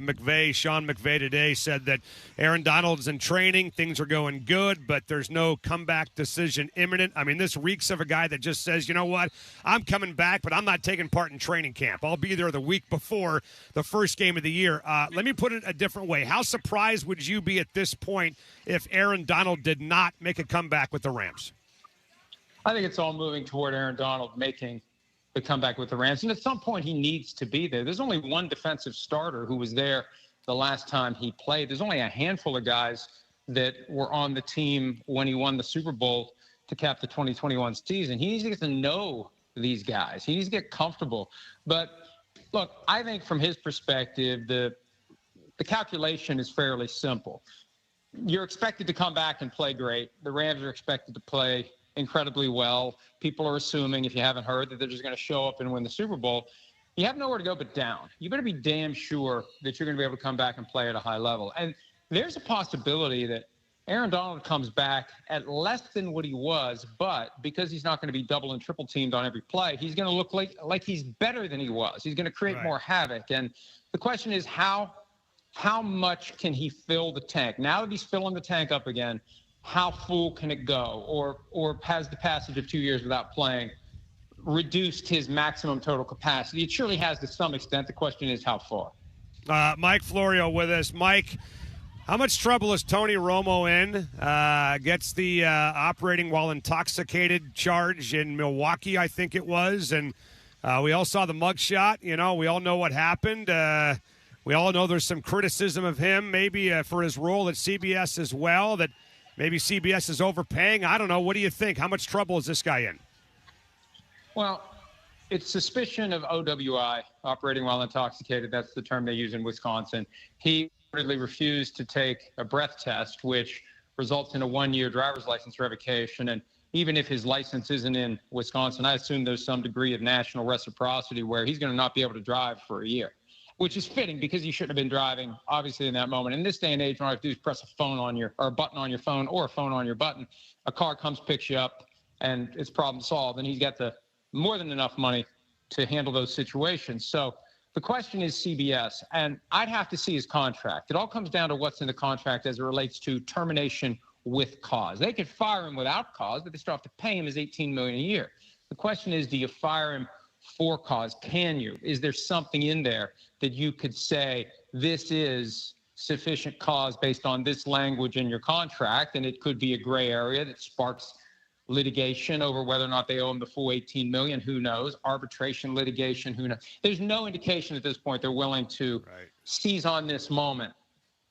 Sean McVay today said that Aaron Donald's in training, things are going good, but there's no comeback decision imminent. I mean, this reeks of a guy that just says, you know what, I'm coming back, but I'm not taking part in training camp. I'll be there the week before the first game of the year. Let me put it a different way. How surprised would you be at this point if Aaron Donald did not make a comeback with the Rams? I think it's all moving toward Aaron Donald making the comeback with the Rams. And at some point, he needs to be there. There's only one defensive starter who was there the last time he played. There's only a handful of guys that were on the team when he won the Super Bowl to cap the 2021 season. He needs to get to know these guys. He needs to get comfortable. But, look, I think from his perspective, the calculation is fairly simple. You're expected to come back and play great. The Rams are expected to play incredibly well. People are assuming, if you haven't heard, that they're just going to show up and win the Super Bowl. You have nowhere to go but down. You better be damn sure that you're going to be able to come back and play at a high level. And there's a possibility that Aaron Donald comes back at less than what he was, but because he's not going to be double and triple teamed on every play, he's going to look like he's better than he was. He's going to create more havoc. And the question is, how much can he fill the tank? Now that he's filling the tank up again, how full can it go? Or has the passage of 2 years without playing reduced his maximum total capacity? It surely has to some extent. The question is how far. Mike Florio with us. Mike, how much trouble is Tony Romo in? Gets the operating while intoxicated charge in Milwaukee, I think it was. And we all saw the mugshot. We all know what happened. We all know there's some criticism of him, maybe for his role at CBS as well, that maybe CBS is overpaying. I don't know. What do you think? How much trouble is this guy in? Well, it's suspicion of OWI, operating while intoxicated. That's the term they use in Wisconsin. He reportedly refused to take a breath test, which results in a 1-year driver's license revocation. And even if his license isn't in Wisconsin, I assume there's some degree of national reciprocity where he's going to not be able to drive for a year, which is fitting because he shouldn't have been driving, obviously, in that moment. In this day and age, all you have to do is press a button on your phone or a phone on your button. A car comes, picks you up, and it's problem solved. And he's got more than enough money to handle those situations. So the question is CBS, and I'd have to see his contract. It all comes down to what's in the contract as it relates to termination with cause. They could fire him without cause, but they still have to pay him his $18 million a year. The question is, do you fire him for cause? Can you? Is there something in there that you could say this is sufficient cause based on this language in your contract? And it could be a gray area that sparks litigation over whether or not they owe him the full $18 million. Who knows? Arbitration litigation. Who knows? There's no indication at this point they're willing to seize on this moment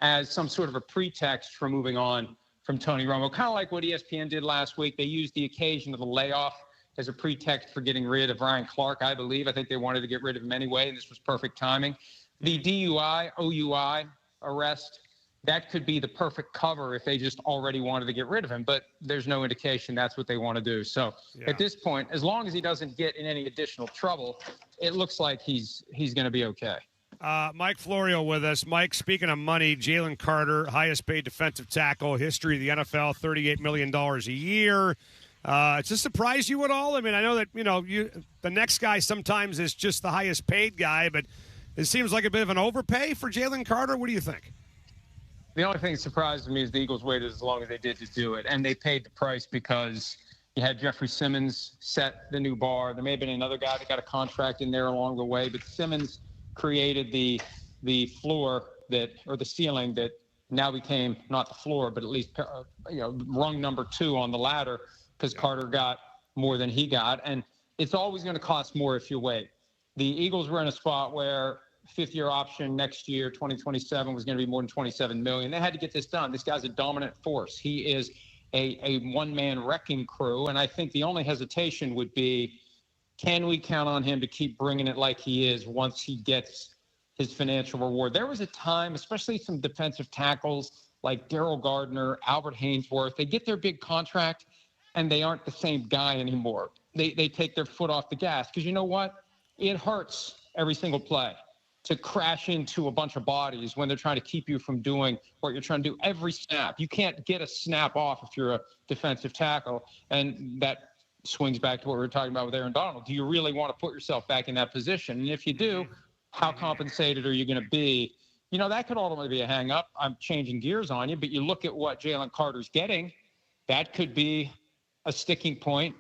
as some sort of a pretext for moving on from Tony Romo. Kind of like what ESPN did last week. They used the occasion of the layoff as a pretext for getting rid of Ryan Clark, I believe. I think they wanted to get rid of him anyway, and this was perfect timing. The DUI, OUI arrest, that could be the perfect cover if they just already wanted to get rid of him, but there's no indication that's what they want to do. So at this point, as long as he doesn't get in any additional trouble, it looks like he's going to be okay. Mike Florio with us. Mike, speaking of money, Jalen Carter, highest paid defensive tackle, history of the NFL, $38 million a year. Does this surprise you at all? I mean, I know that, the next guy sometimes is just the highest paid guy, but It seems like a bit of an overpay for Jalen Carter. What do you think? The only thing that surprised me is the Eagles waited as long as they did to do it, and they paid the price because you had Jeffrey Simmons set the new bar. There may have been another guy that got a contract in there along the way, but Simmons created the floor or the ceiling that now became not the floor, but at least rung number 2 on the ladder because Carter got more than he got, and it's always going to cost more if you wait. The Eagles were in a spot where fifth-year option next year, 2027, was going to be more than $27 million. They had to get this done. This guy's a dominant force. He is a one-man wrecking crew, and I think the only hesitation would be, can we count on him to keep bringing it like he is once he gets his financial reward? There was a time, especially some defensive tackles like Darryl Gardner, Albert Haynesworth, they get their big contract, and they aren't the same guy anymore. They take their foot off the gas because you know what? It hurts every single play to crash into a bunch of bodies when they're trying to keep you from doing what you're trying to do every snap. You can't get a snap off if you're a defensive tackle, and that swings back to what we were talking about with Aaron Donald. Do you really want to put yourself back in that position? And if you do, how compensated are you going to be? You know, that could ultimately be a hang-up. I'm changing gears on you, but you look at what Jalen Carter's getting, that could be a sticking point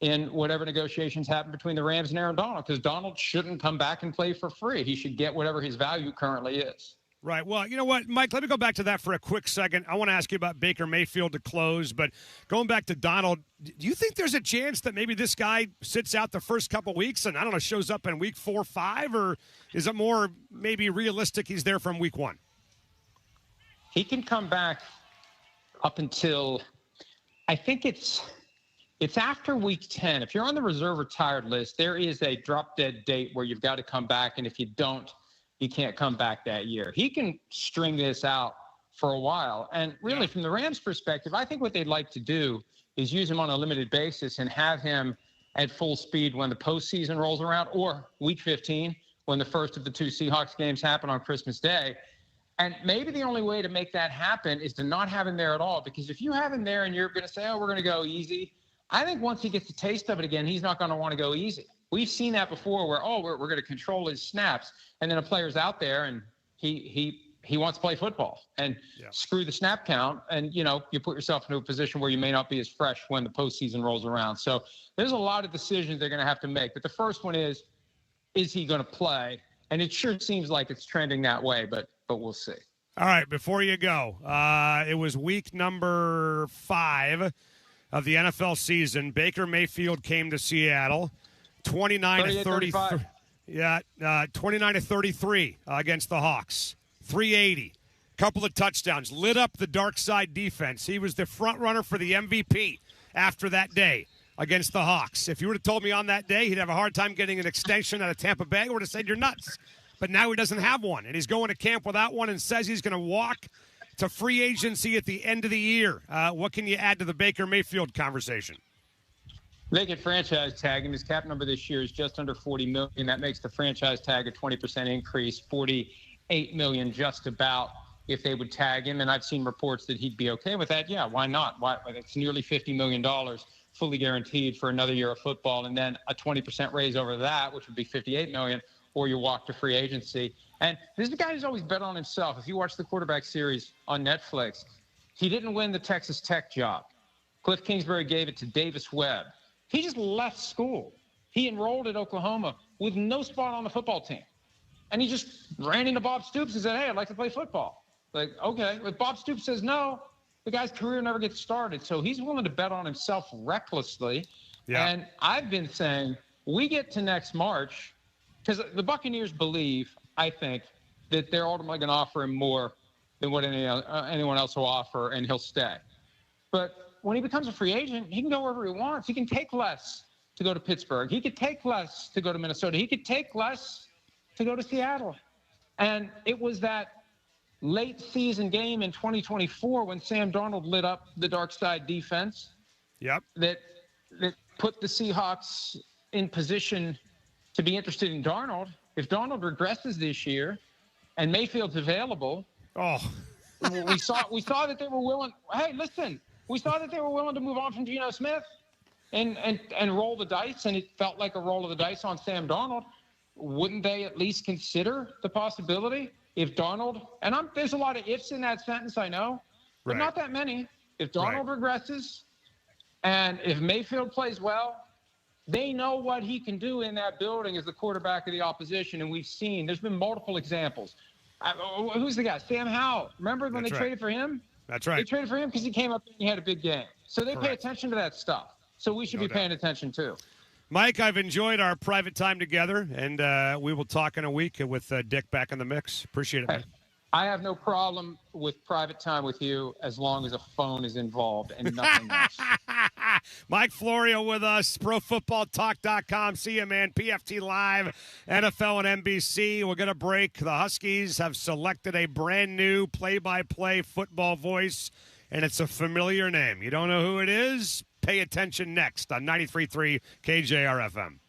in whatever negotiations happen between the Rams and Aaron Donald, because Donald shouldn't come back and play for free. He should get whatever his value currently is. Right. Well, you know what, Mike, let me go back to that for a quick second. I want to ask you about Baker Mayfield to close, but going back to Donald, do you think there's a chance that maybe this guy sits out the first couple weeks and, I don't know, shows up in week 4 or 5, or is it more maybe realistic he's there from week 1? He can come back up until, I think it's after week 10. If you're on the reserve retired list, there is a drop-dead date where you've got to come back, and if you don't, you can't come back that year. He can string this out for a while. And really, from the Rams' perspective, I think what they'd like to do is use him on a limited basis and have him at full speed when the postseason rolls around, or week 15 when the first of the 2 Seahawks games happen on Christmas Day. And maybe the only way to make that happen is to not have him there at all, because if you have him there and you're going to say, oh, we're going to go easy, I think once he gets a taste of it again, he's not going to want to go easy. We've seen that before where, we're going to control his snaps. And then a player's out there and he wants to play football and screw the snap count. And, you put yourself into a position where you may not be as fresh when the postseason rolls around. So there's a lot of decisions they're going to have to make. But the first one is he going to play? And it sure seems like it's trending that way, but we'll see. All right, before you go, it was week number 5 of the NFL season. Baker Mayfield came to Seattle, 29-33. Yeah, 29-33 against the Hawks. 380, couple of touchdowns, lit up the dark side defense. He was the front runner for the MVP after that day against the Hawks. If you would have told me on that day he'd have a hard time getting an extension out of Tampa Bay, I would have said you're nuts. But now he doesn't have one, and he's going to camp without one and says he's going to walk to free agency at the end of the year. What can you add to the Baker Mayfield conversation? They could franchise tag him. His cap number this year is just under $40 million. That makes the franchise tag a 20% increase, $48 million just about if they would tag him. And I've seen reports that he'd be okay with that. Yeah, why not? Why? It's nearly $50 million fully guaranteed for another year of football, and then a 20% raise over that, which would be $58 million, or you walk to free agency. And this is a guy who's always bet on himself. If you watch the quarterback series on Netflix, he didn't win the Texas Tech job. Cliff Kingsbury gave it to Davis Webb. He just left school. He enrolled at Oklahoma with no spot on the football team. And he just ran into Bob Stoops and said, hey, I'd like to play football. Like, okay. If Bob Stoops says no, the guy's career never gets started. So he's willing to bet on himself recklessly. Yeah. And I've been saying we get to next March, because the Buccaneers believe, I think, that they're ultimately going to offer him more than what anyone else will offer, and he'll stay. But when he becomes a free agent, he can go wherever he wants. He can take less to go to Pittsburgh. He could take less to go to Minnesota. He could take less to go to Seattle. And it was that late season game in 2024 when Sam Darnold lit up the dark side defense. Yep. That put the Seahawks in position to be interested in Darnold. If Darnold regresses this year and Mayfield's available, we saw that they were willing. Hey, listen, we saw that they were willing to move on from Geno Smith and roll the dice, and it felt like a roll of the dice on Sam Darnold. wouldn't they at least consider the possibility if Darnold, and there's a lot of ifs in that sentence, I know, but not that many. If Darnold regresses and if Mayfield plays well, they know what he can do in that building as the quarterback of the opposition, and we've seen there's been multiple examples. Who's the guy? Sam Howell. Remember when they traded for him? That's right. They traded for him because he came up and he had a big game. So they pay attention to that stuff. So we should be paying attention too. Mike, I've enjoyed our private time together, and we will talk in a week with Dick back in the mix. Appreciate it, man. I have no problem with private time with you as long as a phone is involved and nothing else. Mike Florio with us, ProFootballTalk.com. See you, man. PFT Live, NFL and NBC. We're going to break. The Huskies have selected a brand new play-by-play football voice, and it's a familiar name. You don't know who it is? Pay attention next on 93.3 KJR FM.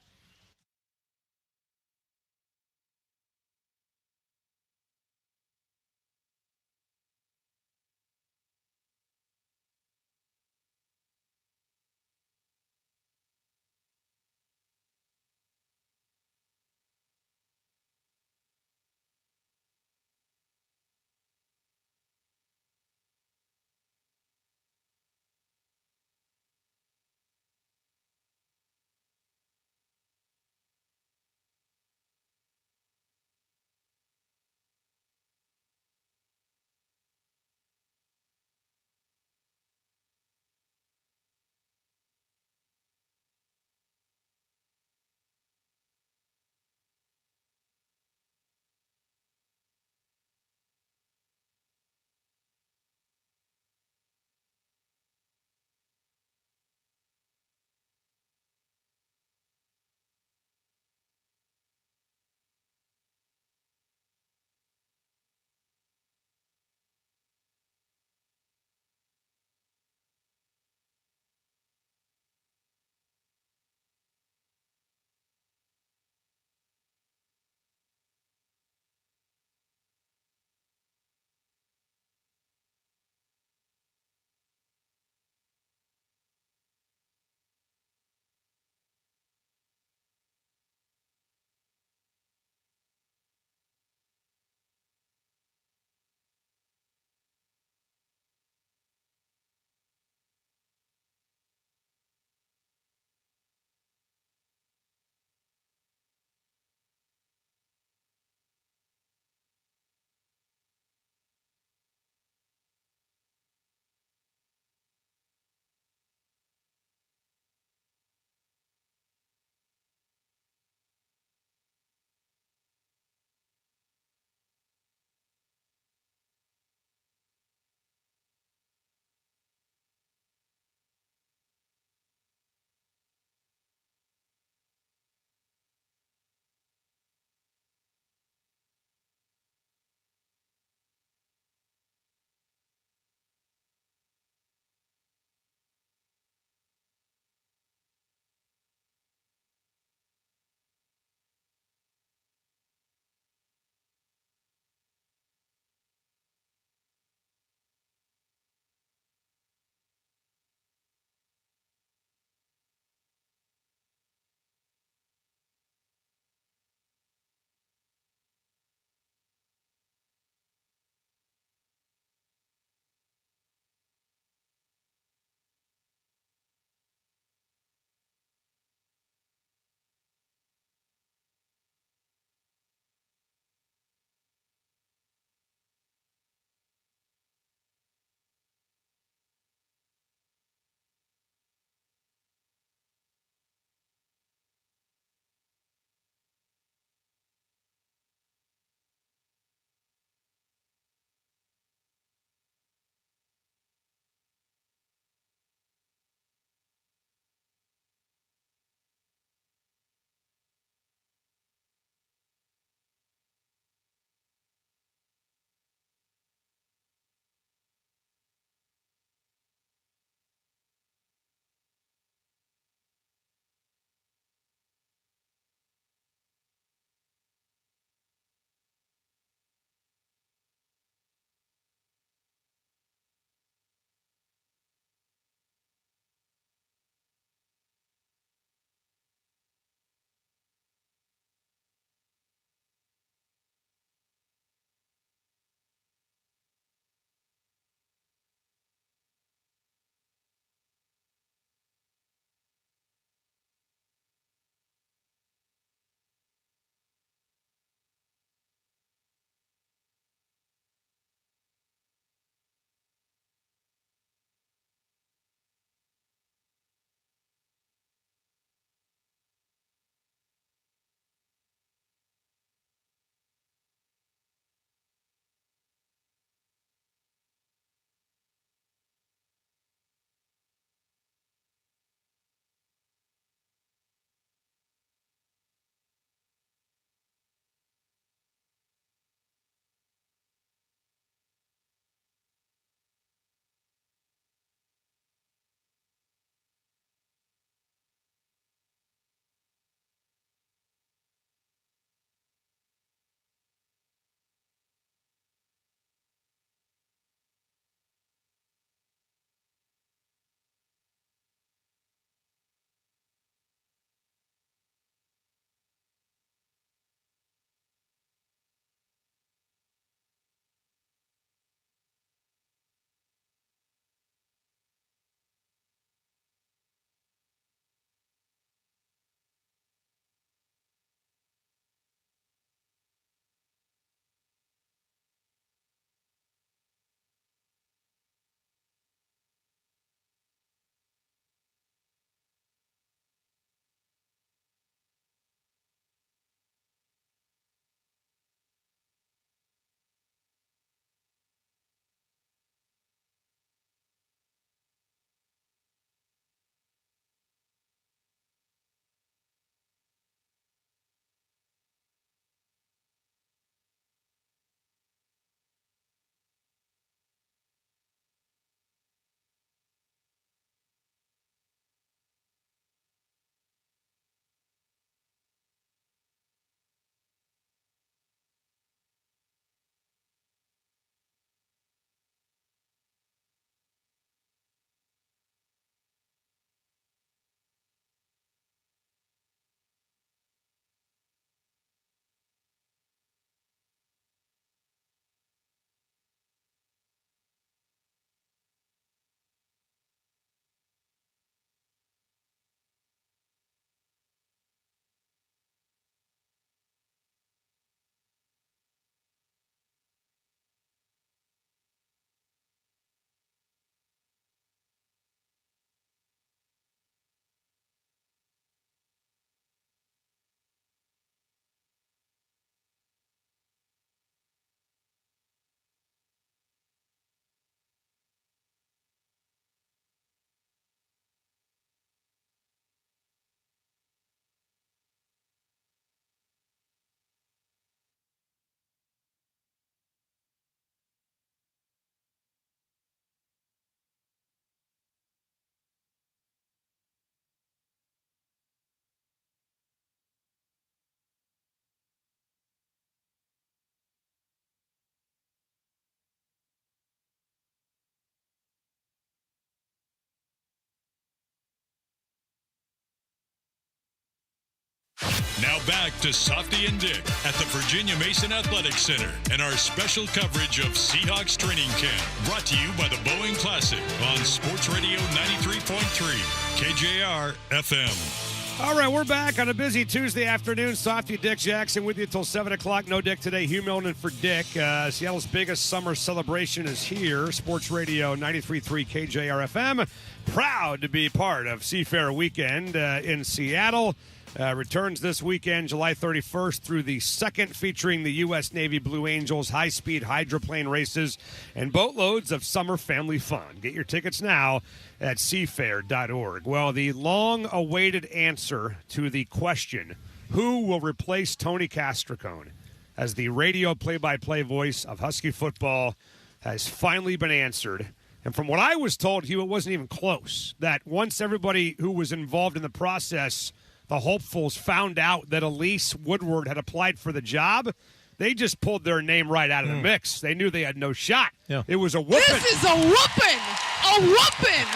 Now back to Softy and Dick at the Virginia Mason Athletic Center and our special coverage of Seahawks training camp. Brought to you by the Boeing Classic on Sports Radio 93.3 KJR FM. All right, we're back on a busy Tuesday afternoon. Softy, Dick Jackson with you until 7 o'clock. No Dick today. Hugh Milton for Dick. Seattle's biggest summer celebration is here. Sports Radio 93.3 KJR FM. Proud to be part of Seafair Weekend in Seattle. Returns this weekend, July 31st through the 2nd, featuring the U.S. Navy Blue Angels, high-speed hydroplane races, and boatloads of summer family fun. Get your tickets now at seafair.org. Well, the long-awaited answer to the question, who will replace Tony Castricone as the radio play-by-play voice of Husky football, has finally been answered. And from what I was told, Hugh, it wasn't even close, that once everybody who was involved in the process, the hopefuls, found out that Elise Woodward had applied for the job, they just pulled their name right out of the mix. They knew they had no shot. Yeah. It was a whooping. This is a whooping! A whooping!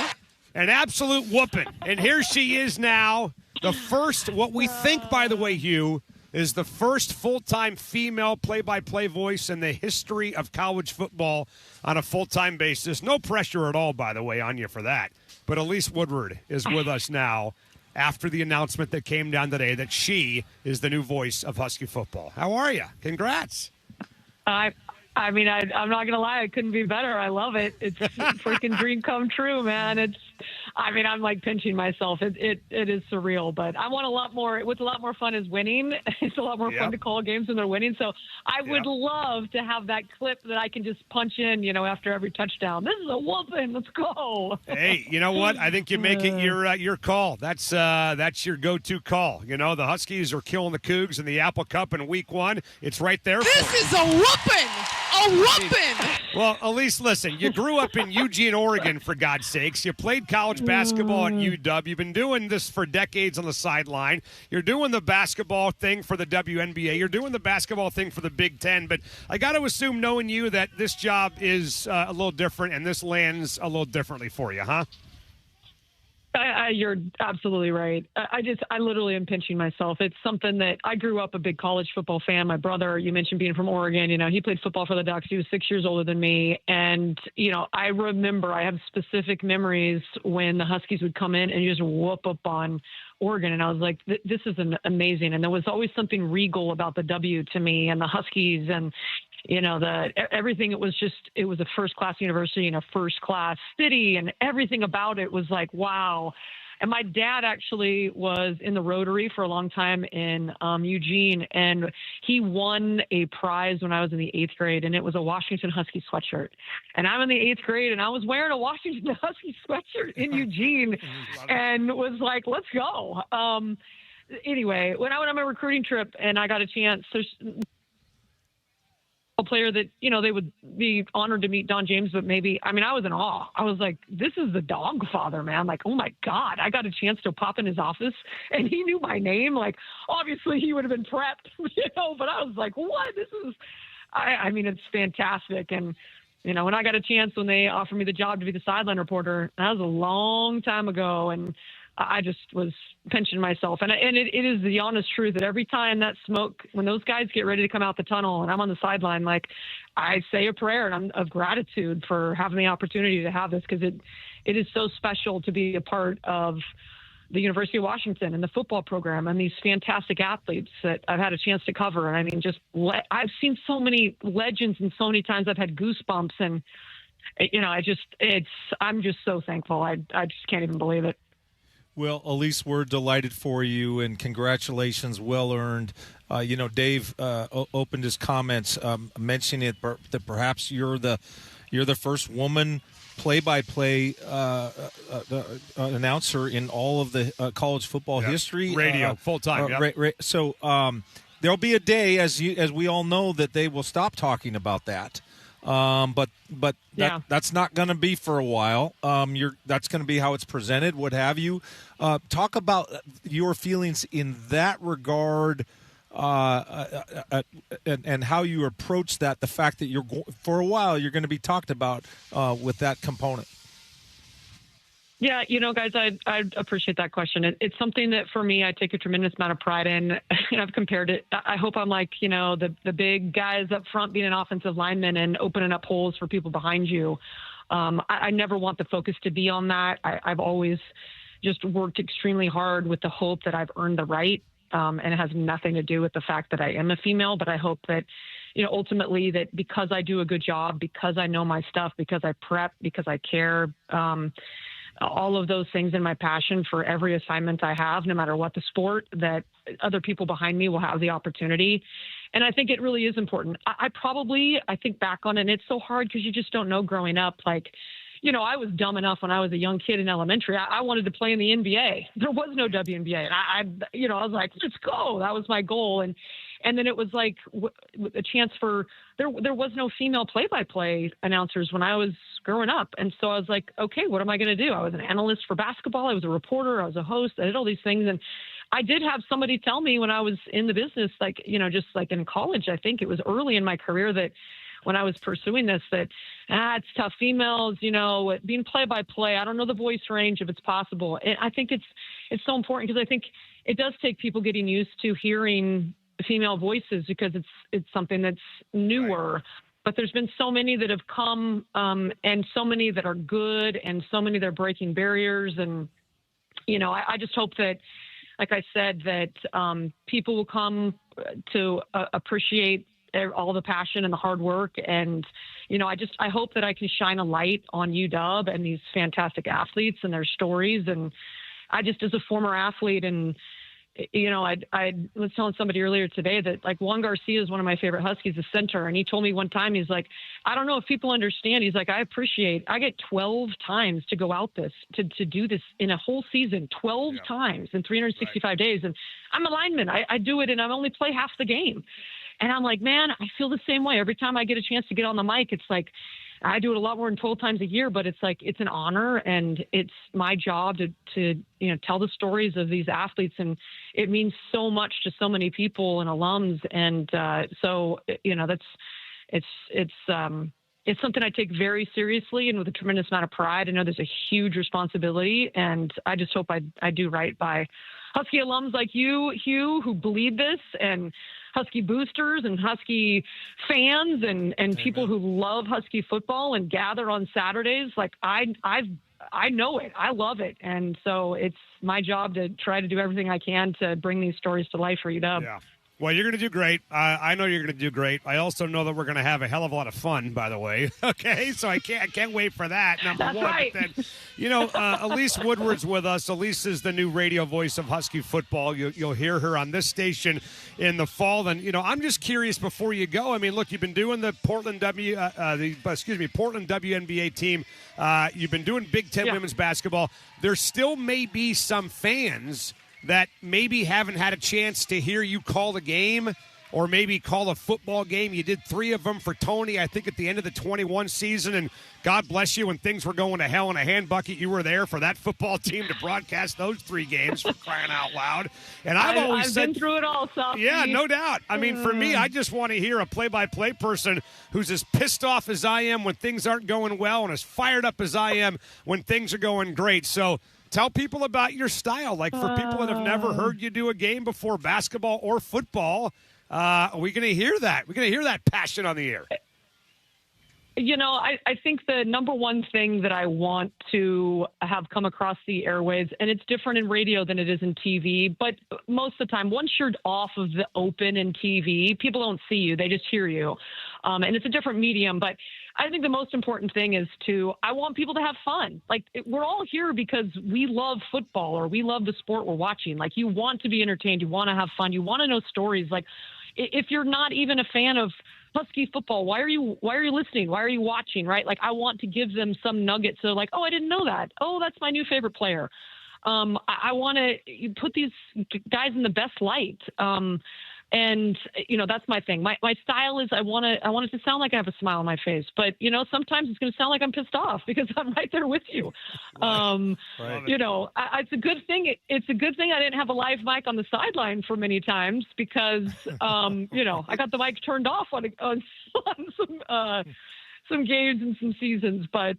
An absolute whooping. And here she is now, the first, what we think, by the way, Hugh, is the first full-time female play-by-play voice in the history of college football on a full-time basis. No pressure at all, by the way, on you for that. But Elise Woodward is with us now, after the announcement that came down today that she is the new voice of Husky football. How are you? Congrats. I'm not going to lie. It couldn't be better. I love it. It's a freaking dream come true, man. I'm like pinching myself. It is surreal, but I want a lot more. What's a lot more fun is winning. It's a lot more fun to call games when they're winning. So I would love to have that clip that I can just punch in, after every touchdown. This is a whooping. Let's go. Hey, you know what? I think you make it your call. That's your go-to call. The Huskies are killing the Cougs in the Apple Cup in Week 1. It's right there. This is a whooping. A whooping! Well, Elise, listen, you grew up in Eugene, Oregon, for God's sakes. You played college basketball at UW. You've been doing this for decades on the sideline. You're doing the basketball thing for the WNBA. You're doing the basketball thing for the Big Ten. But I got to assume, knowing you, that this job is a little different and this lands a little differently for you, huh? You're absolutely right. I literally am pinching myself. It's something that I grew up a big college football fan. My brother, you mentioned being from Oregon, he played football for the Ducks. He was 6 years older than me. And, I remember I have specific memories when the Huskies would come in and just whoop up on Oregon. And I was like, this is amazing. And there was always something regal about the W to me and the Huskies and, everything. It was a first-class university and a first-class city, and everything about it was like, wow. And my dad actually was in the Rotary for a long time in Eugene, and he won a prize when I was in the 8th grade, and it was a Washington Husky sweatshirt. And I'm in the 8th grade, and I was wearing a Washington Husky sweatshirt in Eugene, and was like, let's go. Anyway, when I went on my recruiting trip and I got a chance, a player that, they would be honored to meet Don James, but maybe, I was in awe. I was like, this is the dog father, man. Like, oh my God, I got a chance to pop in his office and he knew my name. Like, obviously he would have been prepped, but I was like, what? This is, it's fantastic. And, when I got a chance, when they offered me the job to be the sideline reporter, that was a long time ago. And I just was pinching myself. And it is the honest truth that every time that smoke, when those guys get ready to come out the tunnel and I'm on the sideline, like, I say a prayer and I'm of gratitude for having the opportunity to have this, because it is so special to be a part of the University of Washington and the football program and these fantastic athletes that I've had a chance to cover. And I've seen so many legends and so many times I've had goosebumps, and, I'm just so thankful. I just can't even believe it. Well, Elise, we're delighted for you, and congratulations, well earned. Dave opened his comments mentioning that perhaps you're the first woman play-by-play announcer in all of the college football history, radio full time. So there'll be a day, as we all know, that they will stop talking about that. But that's not going to be for a while. That's going to be how it's presented, what have you. Talk about your feelings in that regard, and how you approach that. The fact that for a while you're going to be talked about with that component. Yeah, guys, I appreciate that question. It's something that for me, I take a tremendous amount of pride in, and I've compared it. I hope I'm like, the big guys up front being an offensive lineman and opening up holes for people behind you. I never want the focus to be on that. I've always just worked extremely hard with the hope that I've earned the right, and it has nothing to do with the fact that I am a female, but I hope that, ultimately that because I do a good job, because I know my stuff, because I prep, because I care, all of those things in my passion for every assignment I have, no matter what the sport, that other people behind me will have the opportunity. And I think it really is important. I think back on it, and it's so hard because you just don't know growing up. Like, I was dumb enough when I was a young kid in elementary. I wanted to play in the NBA. There was no WNBA. And I was like, let's go. That was my goal. And then it was like a chance for, there was no female play-by-play announcers when I was growing up. And so I was like, okay, what am I going to do? I was an analyst for basketball. I was a reporter. I was a host. I did all these things. And I did have somebody tell me when I was in the business, like, just like in college, I think it was early in my career that when I was pursuing this, that, it's tough females, being play-by-play. I don't know the voice range if it's possible. And I think it's so important because I think it does take people getting used to hearing female voices because it's something that's newer. Right. But there's been so many that have come, and so many that are good, and so many that are breaking barriers. And, I just hope that, like I said, that people will come to appreciate all the passion and the hard work. And, I hope that I can shine a light on UW and these fantastic athletes and their stories. And I just, as a former athlete, and, I was telling somebody earlier today that, like, Juan Garcia is one of my favorite Huskies, the center. And he told me one time, he's like, I don't know if people understand. He's like, I get 12 times to go out to do this in a whole season, 12 times in 365 days. And I'm a lineman. I do it, and I only play half the game. And I'm like, man, I feel the same way. Every time I get a chance to get on the mic, it's like, I do it a lot more than 12 times a year, but it's like, it's an honor, and it's my job to tell the stories of these athletes. And it means so much to so many people and alums. And so, it's something I take very seriously and with a tremendous amount of pride. I know there's a huge responsibility, and I just hope I do right by Husky alums like you, Hugh, who believe this, and Husky boosters and Husky fans and people who love Husky football and gather on Saturdays. Like, I know it. I love it. And so it's my job to try to do everything I can to bring these stories to life for UW. Yeah. Well, you're going to do great. I know you're going to do great. I also know that we're going to have a hell of a lot of fun, by the way. Okay, so I can't wait for that, number That's one. right. But then, Elise Woodward's with us. Elise is the new radio voice of Husky football. You'll hear her on this station in the fall. And, I'm just curious before you go. I mean, look, you've been doing the Portland WNBA team. You've been doing Big Ten women's basketball. There still may be some fans that maybe haven't had a chance to hear you call the game or maybe call a football game. You did 3 of them for Tony, I think, at the end of the 21 season, and God bless you, when things were going to hell in a hand bucket, you were there for that football team to broadcast those 3 games, for crying out loud. And I've been through it all, Softy. Yeah, no doubt. I mean, for me, I just want to hear a play-by-play person who's as pissed off as I am when things aren't going well and as fired up as I am when things are going great. So tell people about your style. Like, for people that have never heard you do a game before, basketball or football, are we going to hear that? We're going to hear that passion on the air. I think the number one thing that I want to have come across the airwaves, and it's different in radio than it is in TV, but most of the time, once you're off of the open in TV, people don't see you. They just hear you. And it's a different medium. But I think the most important thing is I want people to have fun. Like, we're all here because we love football or we love the sport we're watching. Like, you want to be entertained. You want to have fun. You want to know stories. Like, if you're not even a fan of Husky football, why are you listening? Why are you watching? Right? Like, I want to give them some nuggets. So, like, oh, I didn't know that. Oh, that's my new favorite player. I want to put these guys in the best light. And, that's my thing. My style is I want it to sound like I have a smile on my face. But, sometimes it's going to sound like I'm pissed off because I'm right there with you. It's a good thing. It's a good thing I didn't have a live mic on the sideline for many times because, I got the mic turned off on some games and some seasons. But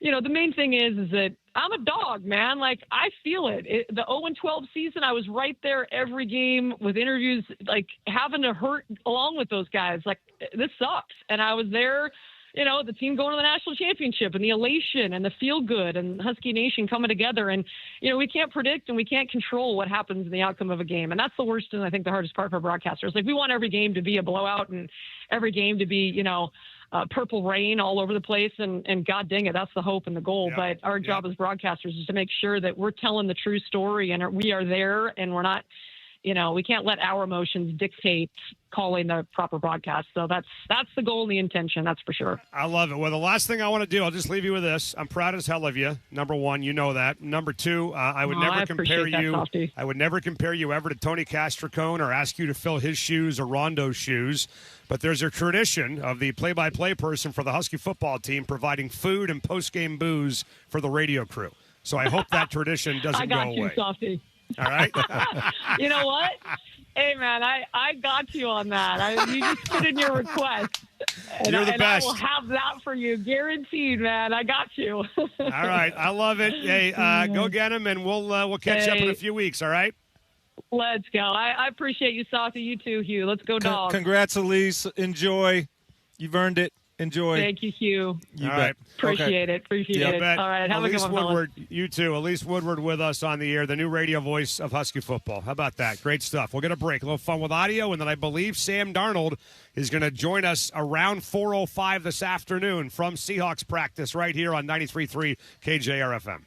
the main thing is that I'm a dog, man. Like, I feel it. The 0-12 season, I was right there every game with interviews, like having to hurt along with those guys. Like, this sucks. And I was there, the team going to the national championship and the elation and the feel good and Husky Nation coming together. And, we can't predict and we can't control what happens in the outcome of a game. And that's the worst and I think the hardest part for broadcasters. Like, we want every game to be a blowout and every game to be, purple rain all over the place. And God dang it, that's the hope and the goal. Yeah. But our job as broadcasters is to make sure that we're telling the true story and we are there and we're not, we can't let our emotions dictate calling the proper broadcast. So that's the goal and the intention. That's for sure. I love it. Well, the last thing I want to do, I'll just leave you with this. I'm proud as hell of you. Number one, you know that. Number two, I would never compare you. I would never compare you ever to Tony Castricone or ask you to fill his shoes or Rondo's shoes. But there's a tradition of the play-by-play person for the Husky football team providing food and post-game booze for the radio crew. So I hope that tradition doesn't go away. I got you, Softy. All right. You know what? Hey, man, I got you on that. You just put in your request. You're the best. I will have that for you. Guaranteed, man. I got you. All right. I love it. Hey, go get him, and we'll catch up in a few weeks, all right? Let's go. I appreciate you, Softy. You too, Hugh. Let's go, Dogs. Congrats, Elise. Enjoy. You've earned it. Enjoy. Thank you, Hugh. You All bet. right. Appreciate it. Appreciate it. Bet. All right. Have Elise a good one, Woodward, you too. Elise Woodward with us on the air, the new radio voice of Husky football. How about that? Great stuff. We'll get a break. A little fun with audio, and then I believe Sam Darnold is going to join us around 4:05 this afternoon from Seahawks practice right here on 93.3 KJR FM.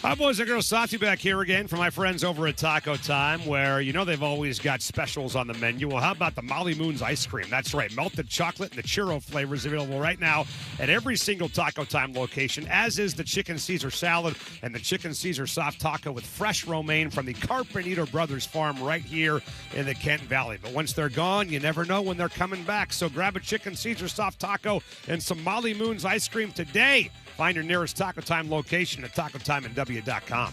Hi, boys and girls. Sati back here again for my friends over at Taco Time, where they've always got specials on the menu. Well, how about the Molly Moon's ice cream? That's right. Melted chocolate and the churro flavors available right now at every single Taco Time location, as is the Chicken Caesar salad and the Chicken Caesar soft taco with fresh romaine from the Carpenter Brothers farm right here in the Kent Valley. But once they're gone, you never know when they're coming back. So grab a Chicken Caesar soft taco and some Molly Moon's ice cream today. Find your nearest Taco Time location at tacotimeandw.com.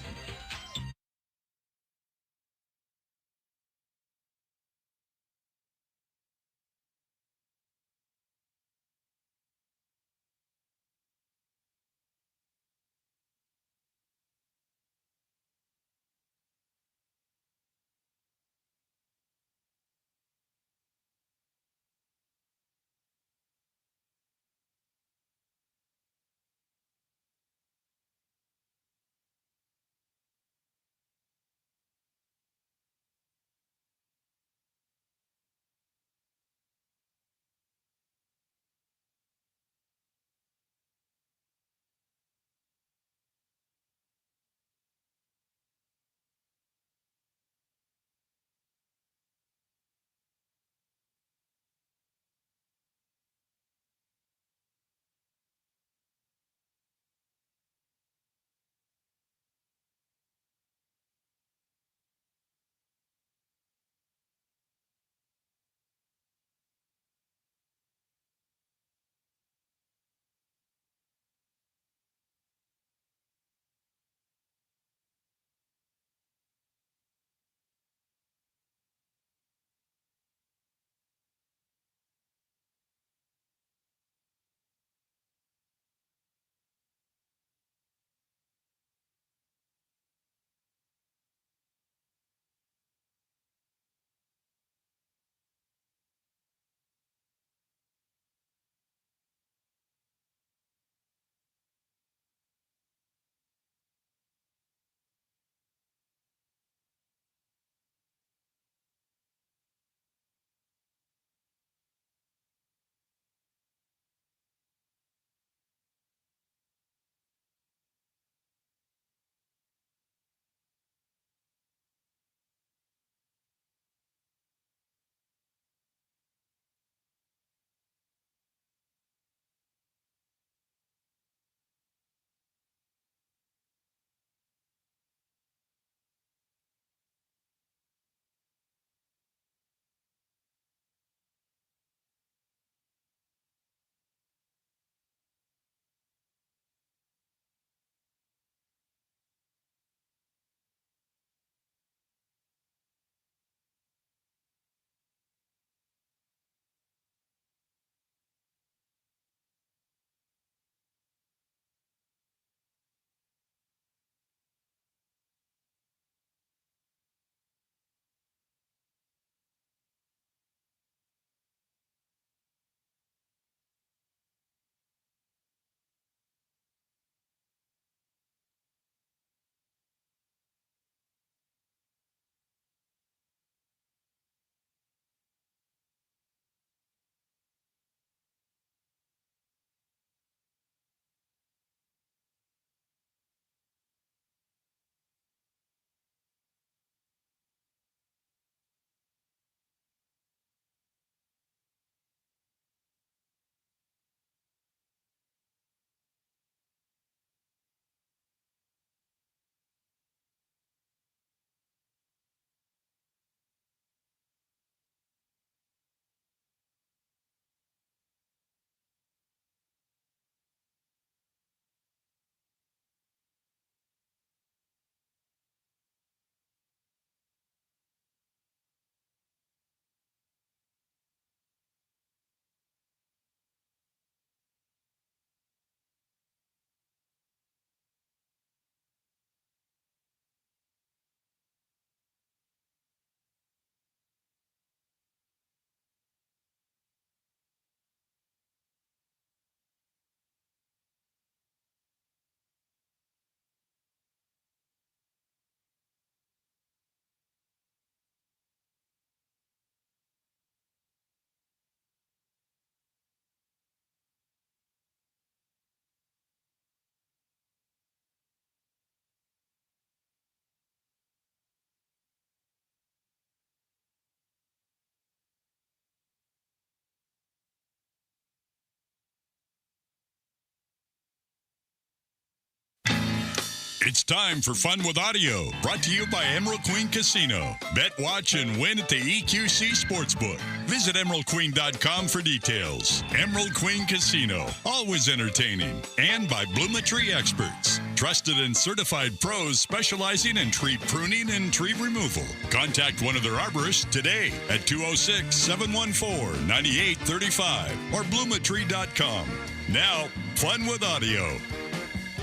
It's time for Fun with Audio, brought to you by Emerald Queen Casino. Bet, watch, and win at the EQC Sportsbook. Visit emeraldqueen.com for details. Emerald Queen Casino, always entertaining. And by Bloometry Experts, trusted and certified pros specializing in tree pruning and tree removal. Contact one of their arborists today at 206-714-9835 or bloometry.com. Now, Fun with Audio.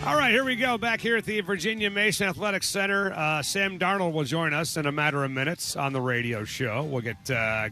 All right, here we go. Back here at the Virginia Mason Athletic Center. Sam Darnold will join us in a matter of minutes on the radio show. We'll get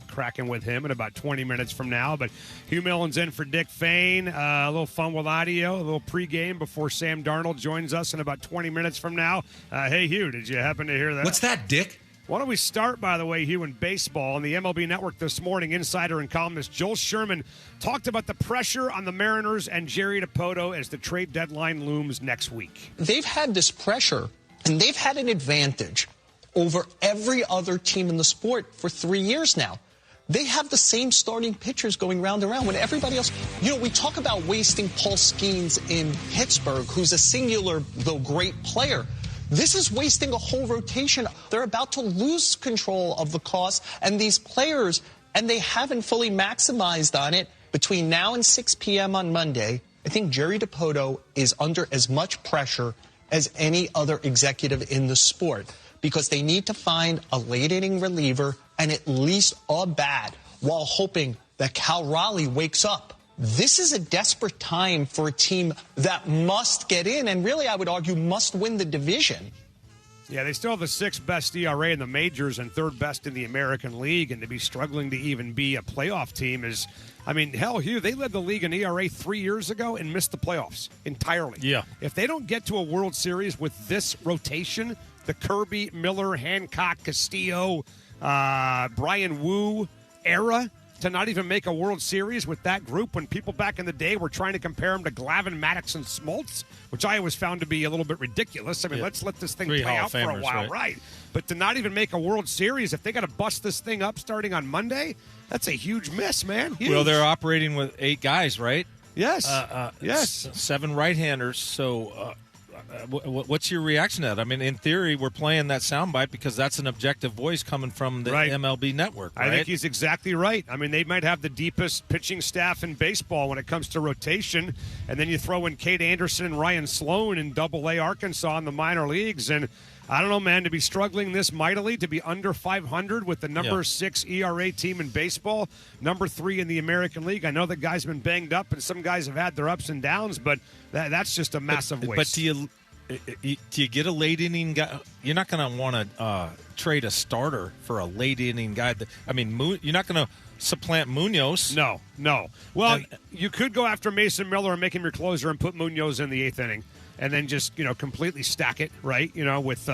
cracking with him in about 20 minutes from now. But Hugh Millen's in for Dick Fain. A little Fun with Audio, a little pregame before Sam Darnold joins us in about 20 minutes from now. Hey, Hugh, did you happen to hear that? What's that, Dick? Why don't we start, by the way, Hugh, in baseball? On the MLB Network this morning, insider and columnist Joel Sherman talked about the pressure on the Mariners and Jerry Dipoto as the trade deadline looms next week. They've had this pressure, and they've had an advantage over every other team in the sport for 3 years now. They have the same starting pitchers going round and round when everybody else, we talk about wasting Paul Skeens in Pittsburgh, who's a singular, though great player. This is wasting a whole rotation. They're about to lose control of the cost, and these players, and they haven't fully maximized on it. Between now and 6 p.m. on Monday, I think Jerry Dipoto is under as much pressure as any other executive in the sport because they need to find a late-inning reliever and at least a bat while hoping that Cal Raleigh wakes up. This is a desperate time for a team that must get in and really, I would argue, must win the division. Yeah, they still have the sixth best ERA in the majors and third best in the American League, and to be struggling to even be a playoff team is, hell, Hugh, they led the league in ERA 3 years ago and missed the playoffs entirely. Yeah. If they don't get to a World Series with this rotation, the Kirby, Miller, Hancock, Castillo, Brian Wu era, to not even make a World Series with that group when people back in the day were trying to compare them to Glavine, Maddox, and Smoltz, which I always found to be a little bit ridiculous. Let's let this thing play out for a while, right? But to not even make a World Series, if they got to bust this thing up starting on Monday, that's a huge miss, man. Huge. Well, they're operating with 8 guys, right? Yes. Yes. 7 right-handers, so... what's your reaction to that? In theory, we're playing that soundbite because that's an objective voice coming from the MLB Network, right? I think he's exactly right. They might have the deepest pitching staff in baseball when it comes to rotation, and then you throw in Kate Anderson and Ryan Sloan in Double-A Arkansas in the minor leagues, and I don't know, man, to be struggling this mightily, to be under 500 with the number 6 ERA team in baseball, number 3 in the American League. I know that guys have been banged up and some guys have had their ups and downs, but that's just a massive waste. But do you get a late inning guy? You're not going to want to trade a starter for a late inning guy. You're not going to supplant Munoz. No. Well, you could go after Mason Miller and make him your closer and put Munoz in the 8th inning. And then just, completely stack it, right? With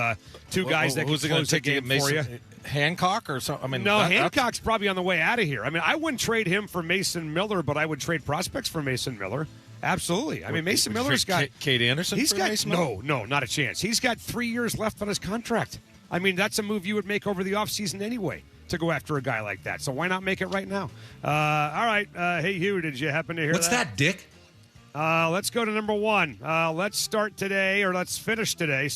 2 guys that can close the game for you. Hancock or something? No, Hancock's probably on the way out of here. I wouldn't trade him for Mason Miller, but I would trade prospects for Mason Miller. Absolutely. Mason Miller's got... Kate Anderson he's for got, Mason Miller? No, not a chance. He's got 3 years left on his contract. That's a move you would make over the offseason anyway to go after a guy like that. So why not make it right now? All right. Hey, Hugh, did you happen to hear What's that, Dick? Let's go to number 1. Let's finish today,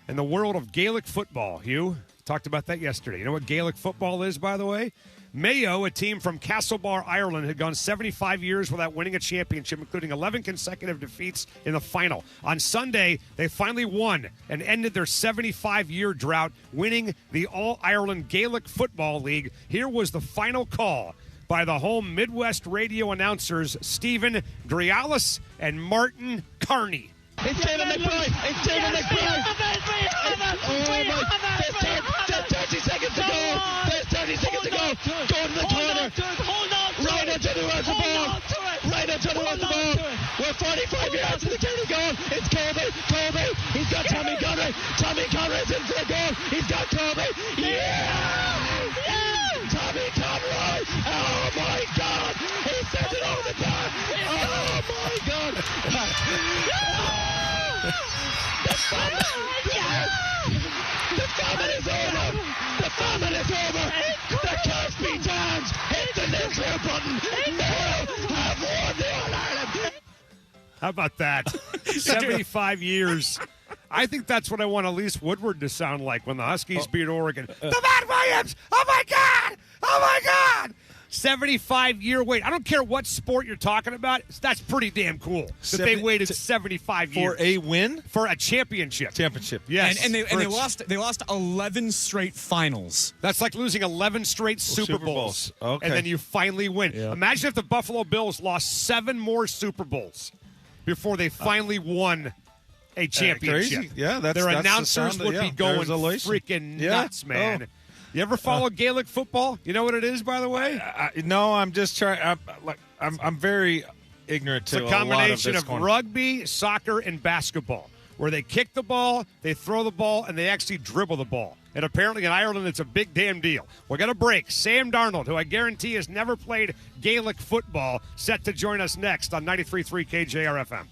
in the world of Gaelic football. Hugh, talked about that yesterday. You know what Gaelic football is, by the way? Mayo, a team from Castlebar, Ireland, had gone 75 years without winning a championship, including 11 consecutive defeats in the final. On Sunday, they finally won and ended their 75-year drought, winning the All-Ireland Gaelic Football League. Here was the final call by the home Midwest radio announcers Stephen Grialis and Martin Carney. It's David McBride! It's David McBride! There's 30 seconds to go! There's 30 seconds to go! Go to the corner! Right into the rest of the ball! Right into the rest of the ball! We're 45 yards to the county goal! It's Colby! He's got Tommy Conroy! Tommy Conroy's in for a goal! He's got Colby! Yeah! Tommy Conroy! Oh my God! He sent it over the bar! Oh my God! The famine is over! The famine is over! The Cosby Downs hit the nuclear button! Mayo have won the All-Ireland! How about that? 75 years I think that's what I want Elise Woodward to sound like when the Huskies beat Oregon. Devon Williams! Oh, my God! Oh, my God! 75-year wait. I don't care what sport you're talking about. That's pretty damn cool that they waited 75 years. For a win? For a championship. Yes. And they lost 11 straight finals. That's like losing 11 straight Super Bowls. Okay. And then you finally win. Yeah. Imagine if the Buffalo Bills lost 7 more Super Bowls before they finally won a championship. Crazy. Yeah, that's their the announcers sound of- would be yeah, going there's elation. freaking Yeah. nuts, man. You ever follow Gaelic football? You know what it is, by the way? No, I'm just trying. I'm very ignorant It's to a combination lot of, of rugby, soccer, and basketball, where they kick the ball, they throw the ball, and they actually dribble the ball. And apparently in Ireland, it's a big damn deal. We're going to break. Sam Darnold, who I guarantee has never played Gaelic football, set to join us next on 93.3 KJR FM.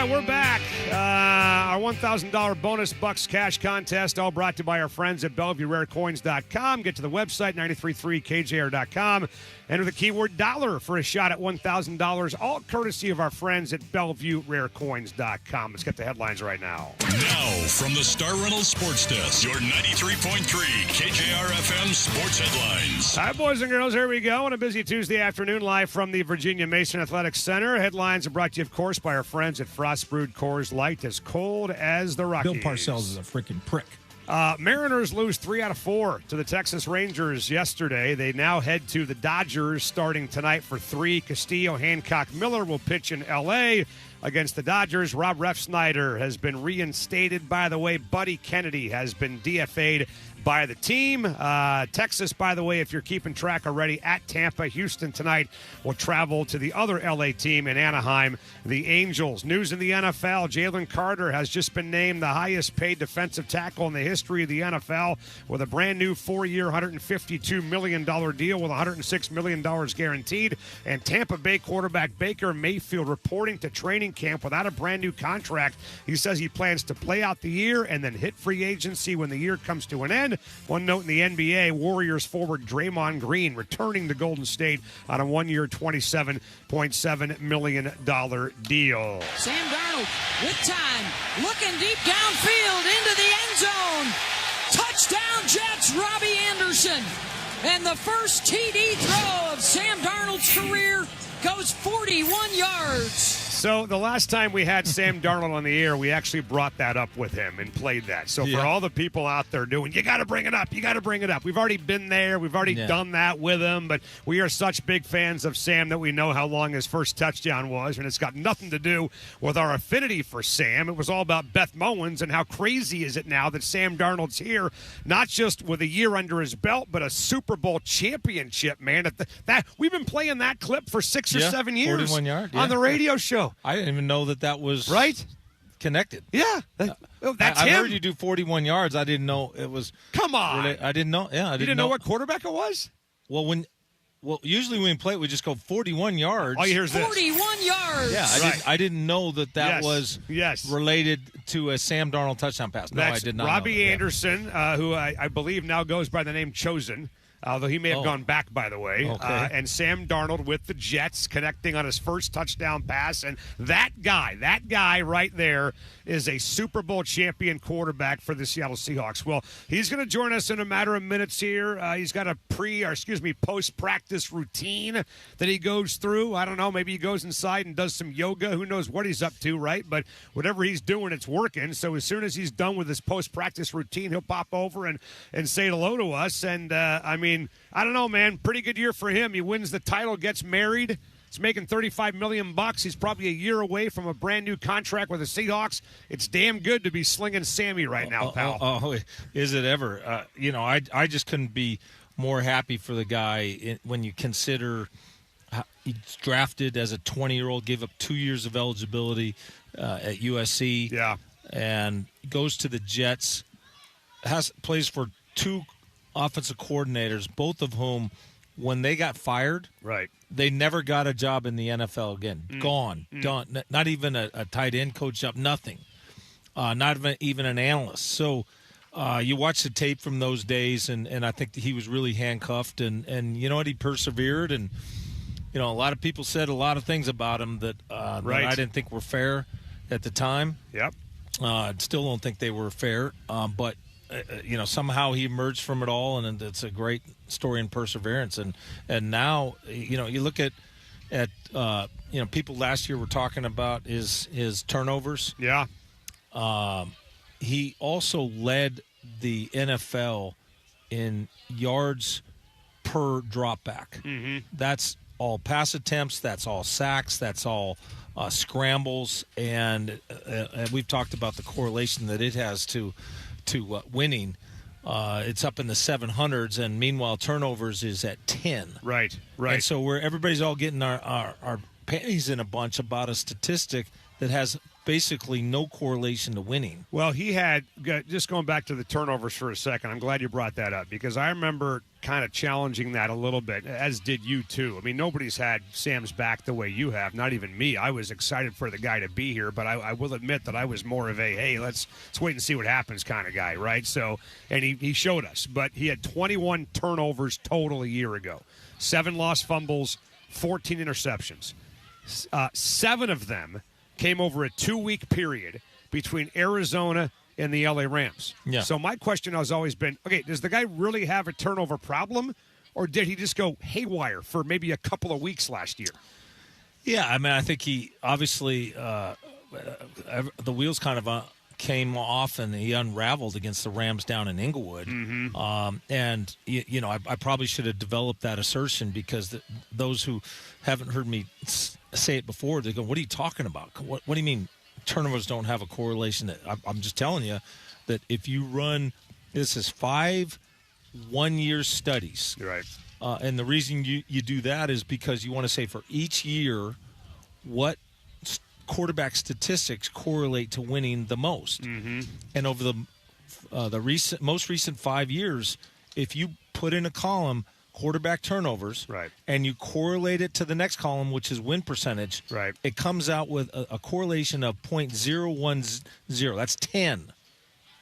right, we're back. Our $1,000 bonus Bucks cash contest, all brought to you by our friends at BellevueRareCoins.com. Get to the website, 93.3 KJR.com. Enter the keyword dollar for a shot at $1,000, all courtesy of our friends at BellevueRareCoins.com. Let's get the headlines right now. Now, from the Star Reynolds Sports Desk, your 93.3 KJR FM Sports Headlines. All right, boys and girls, here we go on a busy Tuesday afternoon, live from the Virginia Mason Athletic Center. Headlines are brought to you, of course, by our friends at Frost Brewed Coors Light, as cold as the Rockies. Bill Parcells is a freaking prick. Mariners lose 3 out of 4 to the Texas Rangers yesterday. They now head to the Dodgers starting tonight for 3. Castillo, Hancock, Miller will pitch in L.A. against the Dodgers. Rob Refsnyder has been reinstated. By the way, Buddy Kennedy has been DFA'd by the team. Texas, by the way, if you're keeping track already, at Tampa. Houston tonight will travel to the other LA team in Anaheim, the Angels. News in the NFL, Jalen Carter has just been named the highest paid defensive tackle in the history of the NFL with a brand new 4-year, $152 million deal with $106 million guaranteed. And Tampa Bay quarterback Baker Mayfield reporting to training camp without a brand new contract. He says he plans to play out the year and then hit free agency when the year comes to an end. One note in the NBA, Warriors forward Draymond Green returning to Golden State on a 1-year, $27.7 million deal. Sam Darnold with time, looking deep downfield into the end zone. Touchdown Jets, Robbie Anderson. And the first TD throw of Sam Darnold's career goes 41 yards. So the last time we had Sam Darnold on the air, we actually brought that up with him and played that. So for all the people out there doing, you got to bring it up, you got to bring it up. We've already been there. We've already done that with him. But we are such big fans of Sam that we know how long his first touchdown was. And it's got nothing to do with our affinity for Sam. It was all about Beth Mowins and how crazy is it now that Sam Darnold's here, not just with a year under his belt, but a Super Bowl championship, man. That we've been playing that clip for 6 or 7 years 41 yard, on the radio show. I didn't even know that was right connected. Yeah, that's I him. heard you do 41 yards. I didn't know it was. Come on, I didn't know. Yeah, I you didn't know what quarterback it was. Well, usually when we play, we just go 41 yards. All you hear is this. 41 yards. Yeah, I didn't know that was related to a Sam Darnold touchdown pass. No, That's I did not. Robbie know Anderson, who I believe now goes by the name Chosen. Although he may have gone back, by the way. Okay. And Sam Darnold with the Jets connecting on his first touchdown pass. And that guy right there is a Super Bowl champion quarterback for the Seattle Seahawks. Well, he's going to join us in a matter of minutes here. He's got a post-practice routine that he goes through. I don't know. Maybe he goes inside and does some yoga. Who knows what he's up to, right? But whatever he's doing, it's working. So as soon as he's done with his post-practice routine, he'll pop over and say hello to us. And, I don't know, man. Pretty good year for him. He wins the title, gets married. He's making $35 million. He's probably a year away from a brand new contract with the Seahawks. It's damn good to be slinging Sammy right now, pal. Oh, is it ever? I just couldn't be more happy for the guy when you consider he's drafted as a 20-year-old, gave up 2 years of eligibility at USC. Yeah. And goes to the Jets, plays for 2 offensive coordinators, both of whom, when they got fired, right, they never got a job in the NFL again. Gone, done. Not even a tight end coach job. Nothing. Not even an analyst. So you watch the tape from those days, and I think that he was really handcuffed. And you know what? He persevered. And a lot of people said a lot of things about him that that I didn't think were fair at the time. Yep. Still don't think they were fair. But somehow he emerged from it all, and it's a great story in perseverance. And now, you look at people last year were talking about his turnovers. Yeah. He also led the NFL in yards per dropback. Mm-hmm. That's all pass attempts. That's all sacks. That's all scrambles. And we've talked about the correlation that it has to winning. It's up in the 700s, and meanwhile turnovers is at 10. Right. And so everybody's all getting our panties in a bunch about a statistic that has basically no correlation to winning. Well, he had, just going back to the turnovers for a second, I'm glad you brought that up because I remember kind of challenging that a little bit, as did you too. I mean, nobody's had Sam's back the way you have, not even me. I was excited for the guy to be here, but I will admit that I was more of a, hey, let's wait and see what happens kind of guy, right? So, and he showed us, but he had 21 turnovers total a year ago, 7 lost fumbles, 14 interceptions. 7 of them came over a 2-week period between Arizona and the LA Rams. Yeah. So my question has always been, okay, does the guy really have a turnover problem, or did he just go haywire for maybe a couple of weeks last year? Yeah, I mean, I think he obviously the wheels kind of came off and he unraveled against the Rams down in Inglewood. Mm-hmm. And, you know, I probably should have developed that assertion because those who haven't heard me say it before, they go, what are you talking about? What do you mean turnovers don't have a correlation? I'm just telling you that if you run, this is 5 one-year studies. Right. And the reason you do that is because you want to say for each year what quarterback statistics correlate to winning the most. Mm-hmm. And over the most recent 5 years, if you put in a column quarterback turnovers, right, and you correlate it to the next column, which is win percentage, right, it comes out with a correlation of 0.010. That's 10.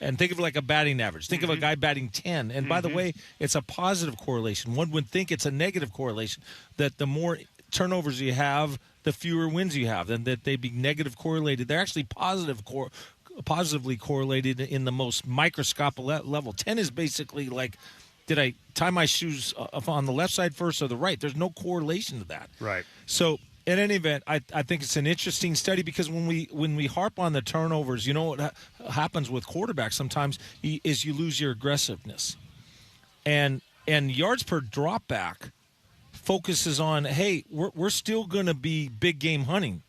And think of it like a batting average. Think of a guy batting 10. And by the way, it's a positive correlation. One would think it's a negative correlation, that the more turnovers you have, the fewer wins you have, and that they'd be negative correlated. They're actually positively correlated in the most microscopic level. 10 is basically like, did I tie my shoes on the left side first or the right? There's no correlation to that. Right. So in any event, I think it's an interesting study because when we harp on the turnovers, you know what happens with quarterbacks sometimes is you lose your aggressiveness. And yards per drop back focuses on, hey, we're still going to be big game hunting.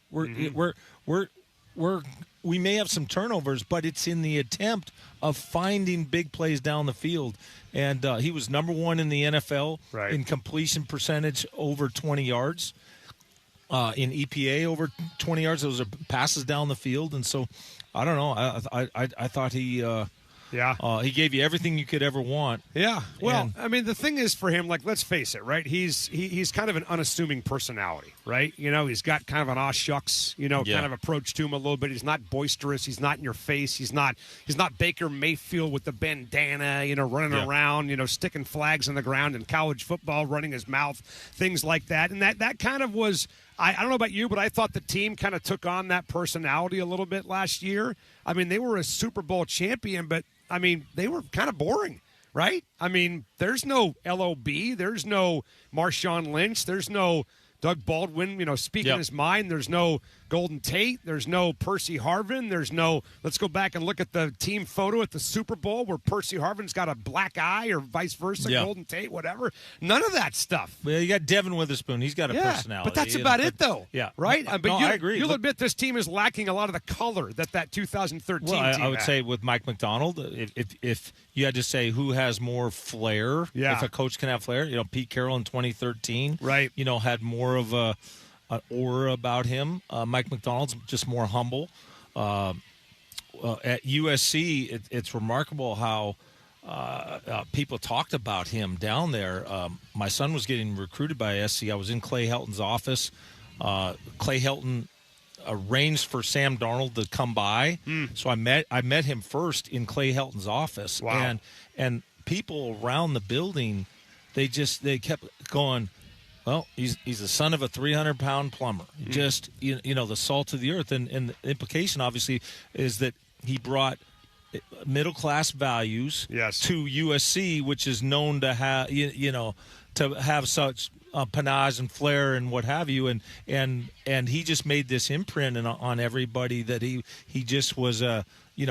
We may have some turnovers, but it's in the attempt of finding big plays down the field. And he was number 1 in the NFL in completion percentage over 20 yards. In EPA over 20 yards, those are passes down the field. And so, I don't know. I thought he he gave you everything you could ever want. Yeah. Well, I mean, the thing is for him, like, let's face it, right? He's kind of an unassuming personality, right? You know, he's got kind of an aw shucks, kind of approach to him a little bit. He's not boisterous. He's not in your face. He's not Baker Mayfield with the bandana, running around, sticking flags in the ground in college football, running his mouth, things like that. And that kind of was, I don't know about you, but I thought the team kind of took on that personality a little bit last year. I mean, they were a Super Bowl champion, but I mean, they were kind of boring, right? I mean, there's no LOB, there's no Marshawn Lynch, there's no Doug Baldwin, speaking his mind. There's no Golden Tate. There's no Percy Harvin. There's no, let's go back and look at the team photo at the Super Bowl where Percy Harvin's got a black eye or vice versa, Golden Tate, whatever. None of that stuff. Well, you got Devin Witherspoon. He's got a personality. But that's about it, though. Yeah. Right? But I agree. You'll admit this team is lacking a lot of the color that 2013 team I would had. say with Mike McDonald, if you had to say who has more flair, if a coach can have flair, Pete Carroll in 2013, right? Had more of an aura about him. Mike McDonald's just more humble. At USC, it's remarkable how people talked about him down there. My son was getting recruited by SC. I was in Clay Helton's office. Clay Helton arranged for Sam Darnold to come by, so I met him first in Clay Helton's office. Wow. And people around the building, they kept going, well, he's the son of a 300-pound plumber. Just the salt of the earth, and the implication obviously is that he brought middle class values to USC, which is known to have to have such panache and flair and what have you, and he just made this imprint on everybody that he just was a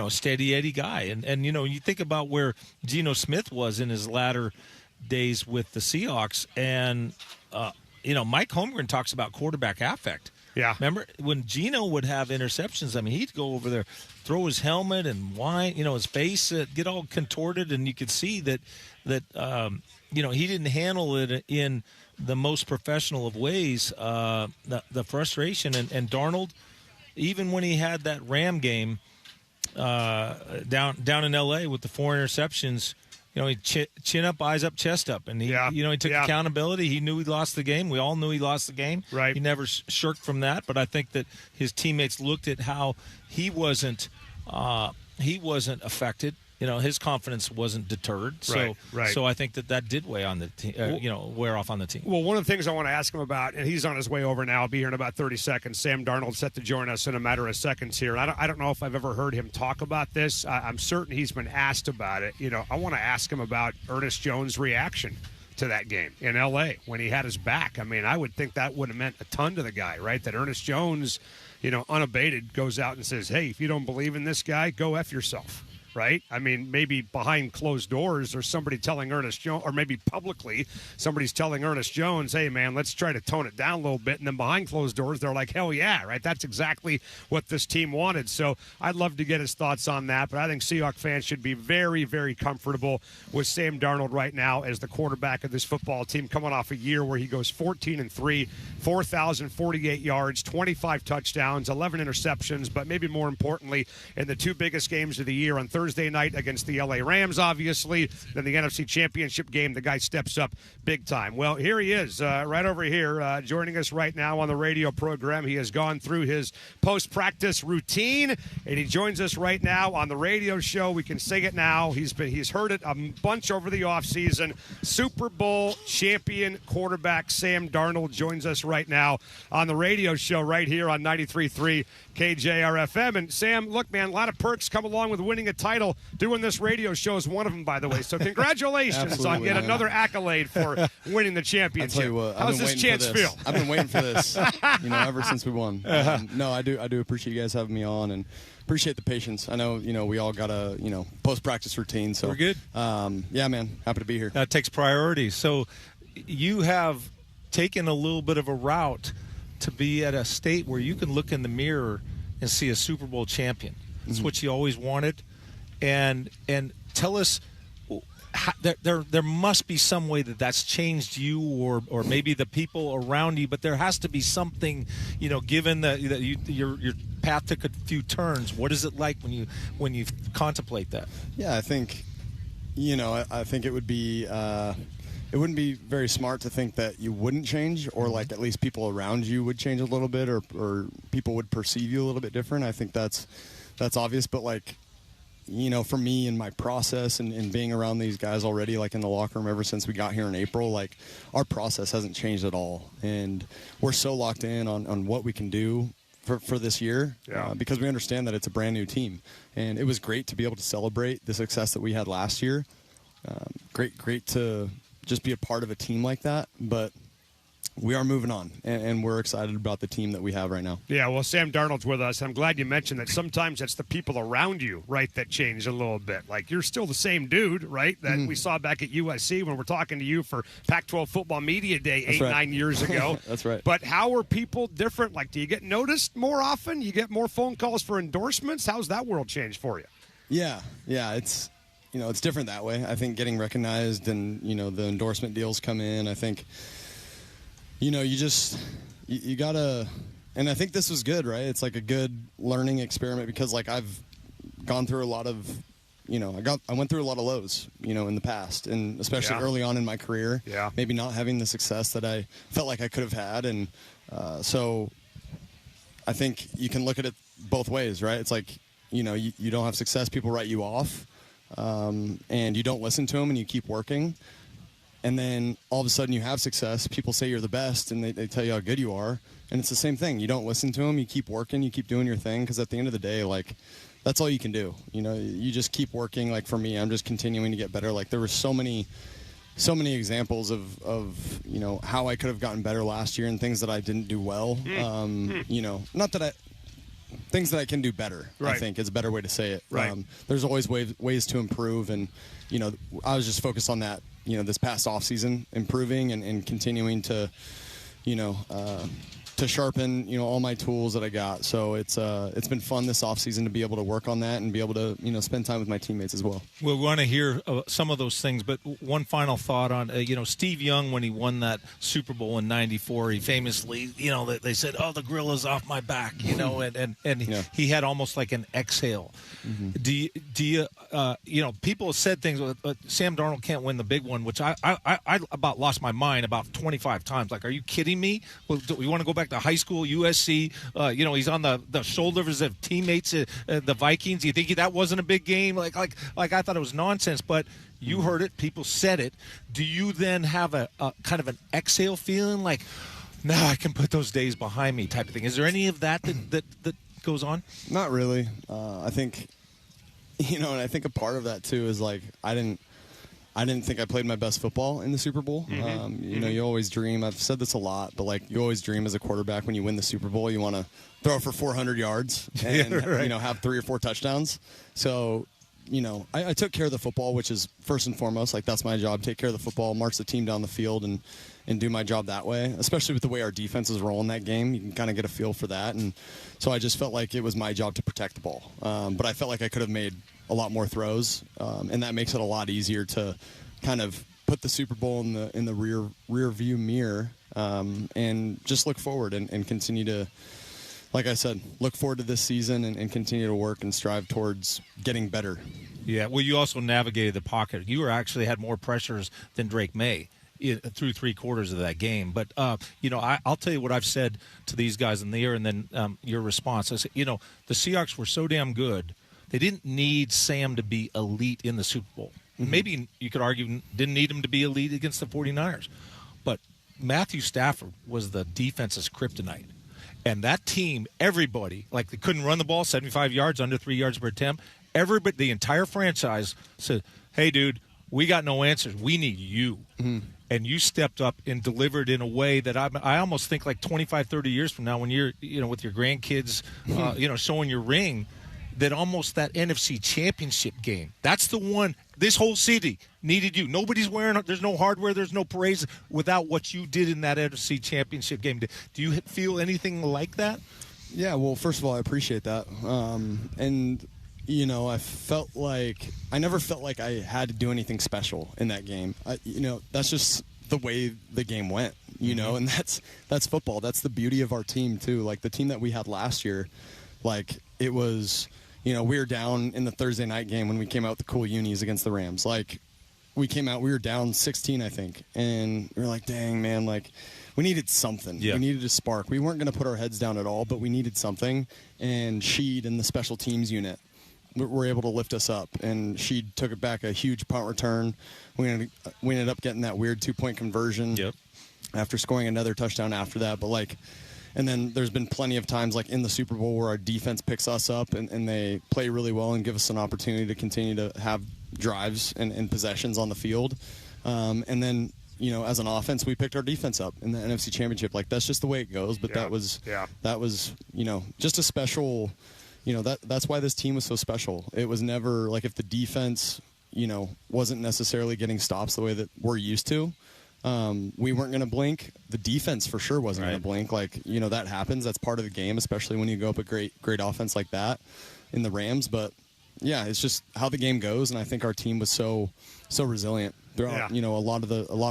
steady Eddie guy, and you think about where Geno Smith was in his latter days with the Seahawks, and Mike Holmgren talks about quarterback affect. Yeah. Remember when Geno would have interceptions? I mean, he'd go over there, throw his helmet and whine, his face get all contorted, and you could see that he didn't handle it in the most professional of ways. The frustration and Darnold, even when he had that Ram game down in L.A. with the 4 interceptions, he chin up, eyes up, chest up, and he took accountability. He knew he lost the game. We all knew he lost the game. Right. He never shirked from that. But I think that his teammates looked at how he wasn't affected. His confidence wasn't deterred. So, so I think that did weigh on the team. Wear off on the team. Well, one of the things I want to ask him about, and he's on his way over now. I'll be here in about 30 seconds. Sam Darnold set to join us in a matter of seconds here. I don't know if I've ever heard him talk about this. I'm certain he's been asked about it. I want to ask him about Ernest Jones' reaction to that game in L.A. when he had his back. I mean, I would think that would have meant a ton to the guy, right? That Ernest Jones, unabated, goes out and says, hey, if you don't believe in this guy, go F yourself. Right? I mean, maybe behind closed doors there's somebody telling Ernest Jones, or maybe publicly somebody's telling Ernest Jones, hey, man, let's try to tone it down a little bit. And then behind closed doors, they're like, hell yeah, right? That's exactly what this team wanted. So I'd love to get his thoughts on that. But I think Seahawks fans should be very, very comfortable with Sam Darnold right now as the quarterback of this football team, coming off a year where he goes 14-3, 4,048 yards, 25 touchdowns, 11 interceptions. But maybe more importantly, in the 2 biggest games of the year on Thursday night against the LA Rams, obviously, then the NFC Championship game, the guy steps up big time. Well, here he is, right over here, joining us right now on the radio program. He has gone through his post-practice routine, and he joins us right now on the radio show. We can say it now. He's heard it a bunch over the offseason. Super Bowl champion quarterback Sam Darnold joins us right now on the radio show right here on 93.3 KJR FM. And Sam, look, man, a lot of perks come along with winning a title. Doing this radio show is one of them, by the way. So congratulations on yet another accolade for winning the championship. I'll tell you what, how's this chance feel? I've been waiting for this, ever since we won. No, I do appreciate you guys having me on, and appreciate the patience. I know, we all got a, post-practice routine. So we're good. Yeah, man, happy to be here. That takes priority. So you have taken a little bit of a route to be at a state where you can look in the mirror and see a Super Bowl champion. That's what you always wanted. And tell us, there must be some way that's changed you, or maybe the people around you. But there has to be something, given that your path took a few turns. What is it like when you contemplate that? Yeah, I think, I think it would be. It wouldn't be very smart to think that you wouldn't change, or like at least people around you would change a little bit, or people would perceive you a little bit different. I think that's obvious, but like, for me and my process and being around these guys already, like in the locker room ever since we got here in April, like our process hasn't changed at all. And we're so locked in on what we can do for this year, because we understand that it's a brand new team. And it was great to be able to celebrate the success that we had last year. Great to just be a part of a team like that. But we are moving on, and we're excited about the team that we have right now. Yeah, well, Sam Darnold's with us. I'm glad you mentioned that sometimes it's the people around you, right, that change a little bit. Like, you're still the same dude, right, that we saw back at USC when we're talking to you for Pac-12 Football Media Day 9 years ago. That's right. But how are people different? Like, do you get noticed more often? You get more phone calls for endorsements? How's that world changed for you? Yeah, it's it's different that way. I think getting recognized and, the endorsement deals come in. I think – you gotta, and I think this was good, right? It's like a good learning experiment, because like I've gone through a lot of, I went through a lot of lows, in the past, and especially early on in my career, maybe not having the success that I felt like I could have had. And so I think you can look at it both ways, right? It's like, you don't have success, people write you off, and you don't listen to them and you keep working. And then all of a sudden you have success. People say you're the best, and they tell you how good you are. And it's the same thing. You don't listen to them. You keep working. You keep doing your thing, because at the end of the day, like, that's all you can do. You just keep working. Like, for me, I'm just continuing to get better. Like, there were so many examples of how I could have gotten better last year and things that I didn't do well. Not that things that I can do better, I think is a better way to say it. Right. There's always ways to improve, and I was just focused on that. This past offseason, improving and continuing to, sharpen, all my tools that I got. So it's been fun this offseason to be able to work on that and be able to, spend time with my teammates as well. We want to hear some of those things, but one final thought on, Steve Young, when he won that Super Bowl in '94, he famously, they said, "Oh, the grill is off my back," and he had almost like an exhale. Mm-hmm. Do you, people have said things, Sam Darnold can't win the big one, which I about lost my mind about 25 times. Like, are you kidding me? Well, do we want to go back to high school, USC? He's on the shoulders of teammates, the Vikings. You think that wasn't a big game? Like I thought it was nonsense, but you heard it. People said it. Do you then have a kind of an exhale feeling like, now I can put those days behind me type of thing? Is there any of that goes on? Not really. I think, and I think a part of that too is like I didn't think I played my best football in the Super Bowl. Mm-hmm. You always dream. I've said this a lot, but like you always dream as a quarterback when you win the Super Bowl, you want to throw for 400 yards and right. Have 3 or 4 touchdowns. So, I took care of the football, which is first and foremost. Like that's my job. Take care of the football, march the team down the field, and do my job that way. Especially with the way our defense is rolling that game, you can kind of get a feel for that. And so I just felt like it was my job to protect the ball. But I felt like I could have made a lot more throws, and that makes it a lot easier to kind of put the Super Bowl in the rear view mirror, and just look forward and continue to, like I said, look forward to this season and continue to work and strive towards getting better. Yeah, well, you also navigated the pocket. You actually had more pressures than Drake May through 3 quarters of that game. But, I'll tell you what I've said to these guys in the air, and then your response. I said, the Seahawks were so damn good, they didn't need Sam to be elite in the Super Bowl. Mm-hmm. Maybe you could argue didn't need him to be elite against the 49ers. But Matthew Stafford was the defense's kryptonite. And that team, everybody, like they couldn't run the ball 75 yards, under 3 yards per attempt. Everybody, the entire franchise said, hey, dude, we got no answers. We need you. Mm-hmm. And you stepped up and delivered in a way that I almost think like 25, 30 years from now when you're, with your grandkids, showing your ring, that almost that NFC Championship game, that's the one. This whole city needed you. Nobody's wearing, there's no hardware, there's no parades without what you did in that NFC Championship game. Do you feel anything like that? Yeah, well, first of all, I appreciate that. And, I never felt like I had to do anything special in that game. That's just the way the game went, mm-hmm. And that's football. That's the beauty of our team, too. Like, the team that we had last year, like, it was... we were down in the Thursday night game when we came out with the cool unis against the Rams. Like, we were down 16, I think. And we were like, dang, man, like, we needed something. Yeah. We needed a spark. We weren't going to put our heads down at all, but we needed something. And Sheed and the special teams unit were able to lift us up. And Sheed took it back a huge punt return. We ended up getting that weird 2-point conversion after scoring another touchdown after that. But, like... And then there's been plenty of times like in the Super Bowl where our defense picks us up and they play really well and give us an opportunity to continue to have drives and possessions on the field. And then, as an offense, we picked our defense up in the NFC Championship. Like, that's just the way it goes. But that was, just a special, that's why this team was so special. It was never like if the defense, wasn't necessarily getting stops the way that we're used to. We weren't going to blink. The defense for sure wasn't going to blink. Like, that happens. That's part of the game, especially when you go up a great offense like that in the Rams. But yeah, it's just how the game goes. And I think our team was so resilient throughout, a lot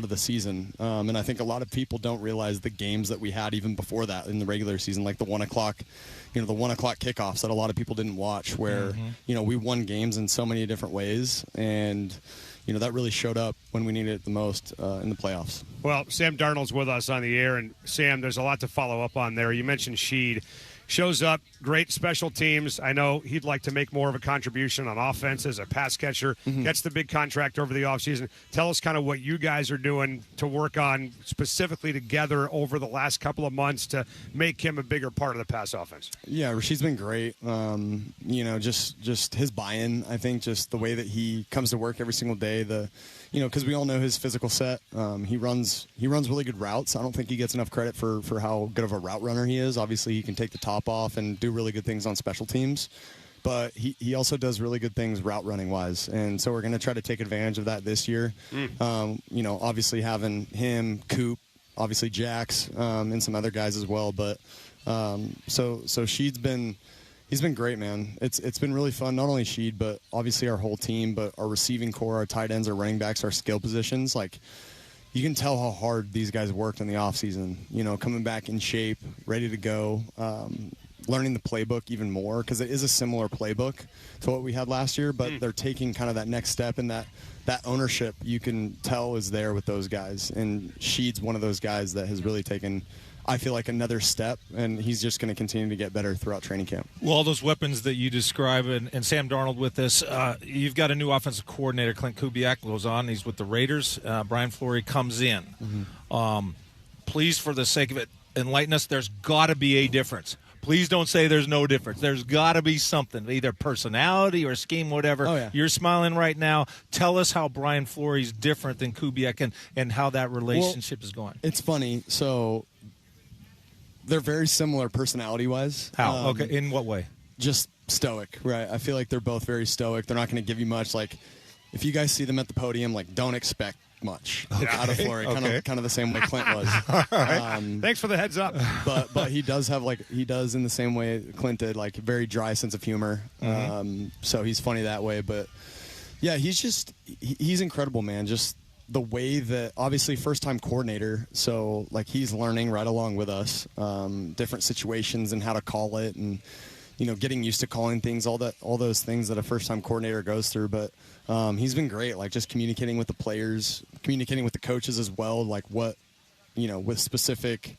of the season. And I think a lot of people don't realize the games that we had even before that in the regular season, like the 1 o'clock, the 1 o'clock kickoffs that a lot of people didn't watch where, we won games in so many different ways. And, that really showed up when we needed it the most in the playoffs. Well, Sam Darnold's with us on the air, and Sam, there's a lot to follow up on there. You mentioned Sheed. Shows up, great special teams. I know he'd like to make more of a contribution on offense as a pass catcher. Mm-hmm. Gets the big contract over the offseason. Tell us kind of what you guys are doing to work on specifically together over the last couple of months to make him a bigger part of the pass offense. Yeah, Rasheed's been great. Just his buy-in, I think, just the way that he comes to work every single day, because we all know his physical set. He runs really good routes. I don't think he gets enough credit for how good of a route runner he is. Obviously, he can take the top off and do really good things on special teams. But he also does really good things route running wise. And so we're going to try to take advantage of that this year. Obviously having him, Coop, obviously Jax, and some other guys as well. But so Sheed's he's been great, man. It's been really fun. Not only Sheed, but obviously our whole team, but our receiving core, our tight ends, our running backs, our skill positions. Like, you can tell how hard these guys worked in the offseason, coming back in shape, ready to go, learning the playbook even more, because it is a similar playbook to what we had last year, but they're taking kind of that next step, and that ownership you can tell is there with those guys. And Sheed's one of those guys that has really taken, I feel like, another step, and he's just going to continue to get better throughout training camp. Well, all those weapons that you describe, and Sam Darnold with this, you've got a new offensive coordinator, Clint Kubiak, goes on. He's with the Raiders. Brian Fleury comes in. Please, for the sake of it, enlighten us. There's got to be a difference. Please don't say there's no difference. There's got to be something, either personality or scheme, whatever. Oh, yeah. You're smiling right now. Tell us how Brian Fleury's different than Kubiak and how that relationship is going. It's funny. So they're very similar personality-wise. How? Okay. In what way? Just stoic, right? I feel like they're both very stoic. They're not going to give you much. Like, if you guys see them at the podium, like, don't expect much out of Fleury. Kind of the same way Clint was. All right. Thanks for the heads up. But he does have, like, he does in the same way Clint did, like, very dry sense of humor. So he's funny that way. But yeah, he's incredible, man. Just the way that, obviously, first-time coordinator, so, like, he's learning right along with us, different situations and how to call it, and, getting used to calling things, all those things that a first-time coordinator goes through. But he's been great, like, just communicating with the players, communicating with the coaches as well, like, what, with specific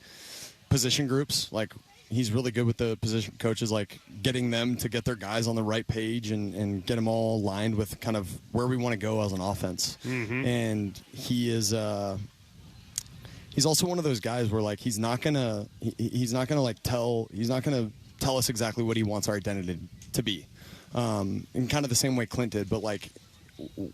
position groups. Like, he's really good with the position coaches, like, getting them to get their guys on the right page and get them all aligned with kind of where we want to go as an offense. And he's also one of those guys where, like, he's not gonna tell us exactly what he wants our identity to be, in kind of the same way Clint did, but, like,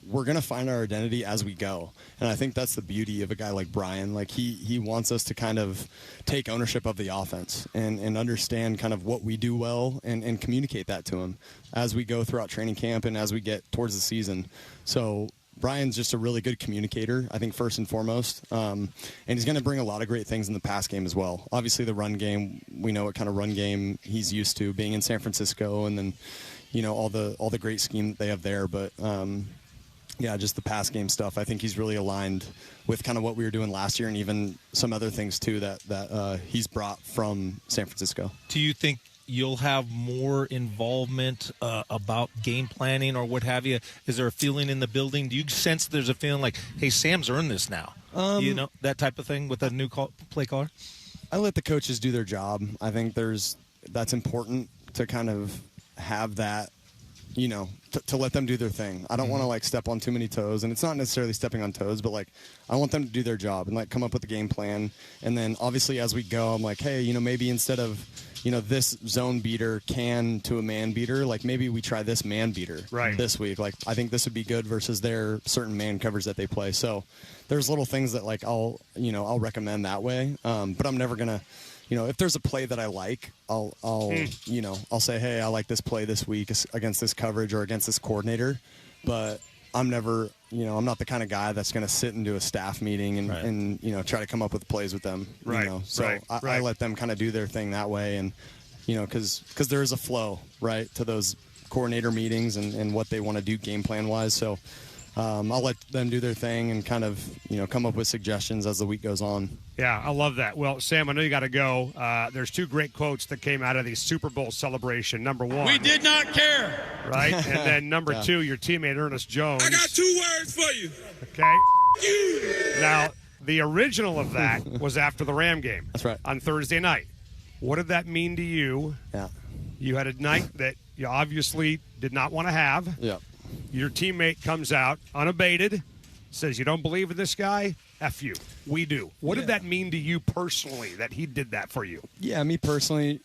we're going to find our identity as we go. And I think that's the beauty of a guy like Brian. Like, he wants us to kind of take ownership of the offense and understand kind of what we do well and communicate that to him as we go throughout training camp and as we get towards the season. So Brian's just a really good communicator, I think, first and foremost. And he's going to bring a lot of great things in the pass game as well. Obviously, the run game, we know what kind of run game he's used to, being in San Francisco, and then, all the great scheme that they have there. But yeah, just the pass game stuff. I think he's really aligned with kind of what we were doing last year, and even some other things too that he's brought from San Francisco. Do you think you'll have more involvement about game planning or what have you? Is there a feeling in the building? Do you sense there's a feeling like, hey, Sam's earned this now? That type of thing with a new play caller? I let the coaches do their job. I think that's important to kind of have that, to let them do their thing. I don't want to, like, step on too many toes, and it's not necessarily stepping on toes, but, like, I want them to do their job and, like, come up with a game plan. And then obviously as we go, I'm like, hey, maybe instead of, this zone beater to a man beater, like, maybe we try this man beater this week. Like, I think this would be good versus their certain man covers that they play. So there's little things that, like, I'll recommend that way. But I'm never going to, if there's a play that I like, I'll say, hey, I like this play this week against this coverage or against this coordinator. But I'm never, I'm not the kind of guy that's going to sit and do a staff meeting and try to come up with plays with them. So I let them kind of do their thing that way. And, because there is a flow, right, to those coordinator meetings and what they want to do game plan wise. So I'll let them do their thing and kind of, come up with suggestions as the week goes on. Yeah, I love that. Well, Sam, I know you got to go. There's two great quotes that came out of the Super Bowl celebration. Number one, we did not care. Right? And then number two, your teammate Ernest Jones. I got 2 words for you. Okay. You. Now, the original of that was after the Ram game. That's right. On Thursday night. What did that mean to you? Yeah. You had a night that you obviously did not want to have. Yeah. Your teammate comes out unabated, says, you don't believe in this guy? F you. We do. What did that mean to you personally that he did that for you? Yeah, me personally,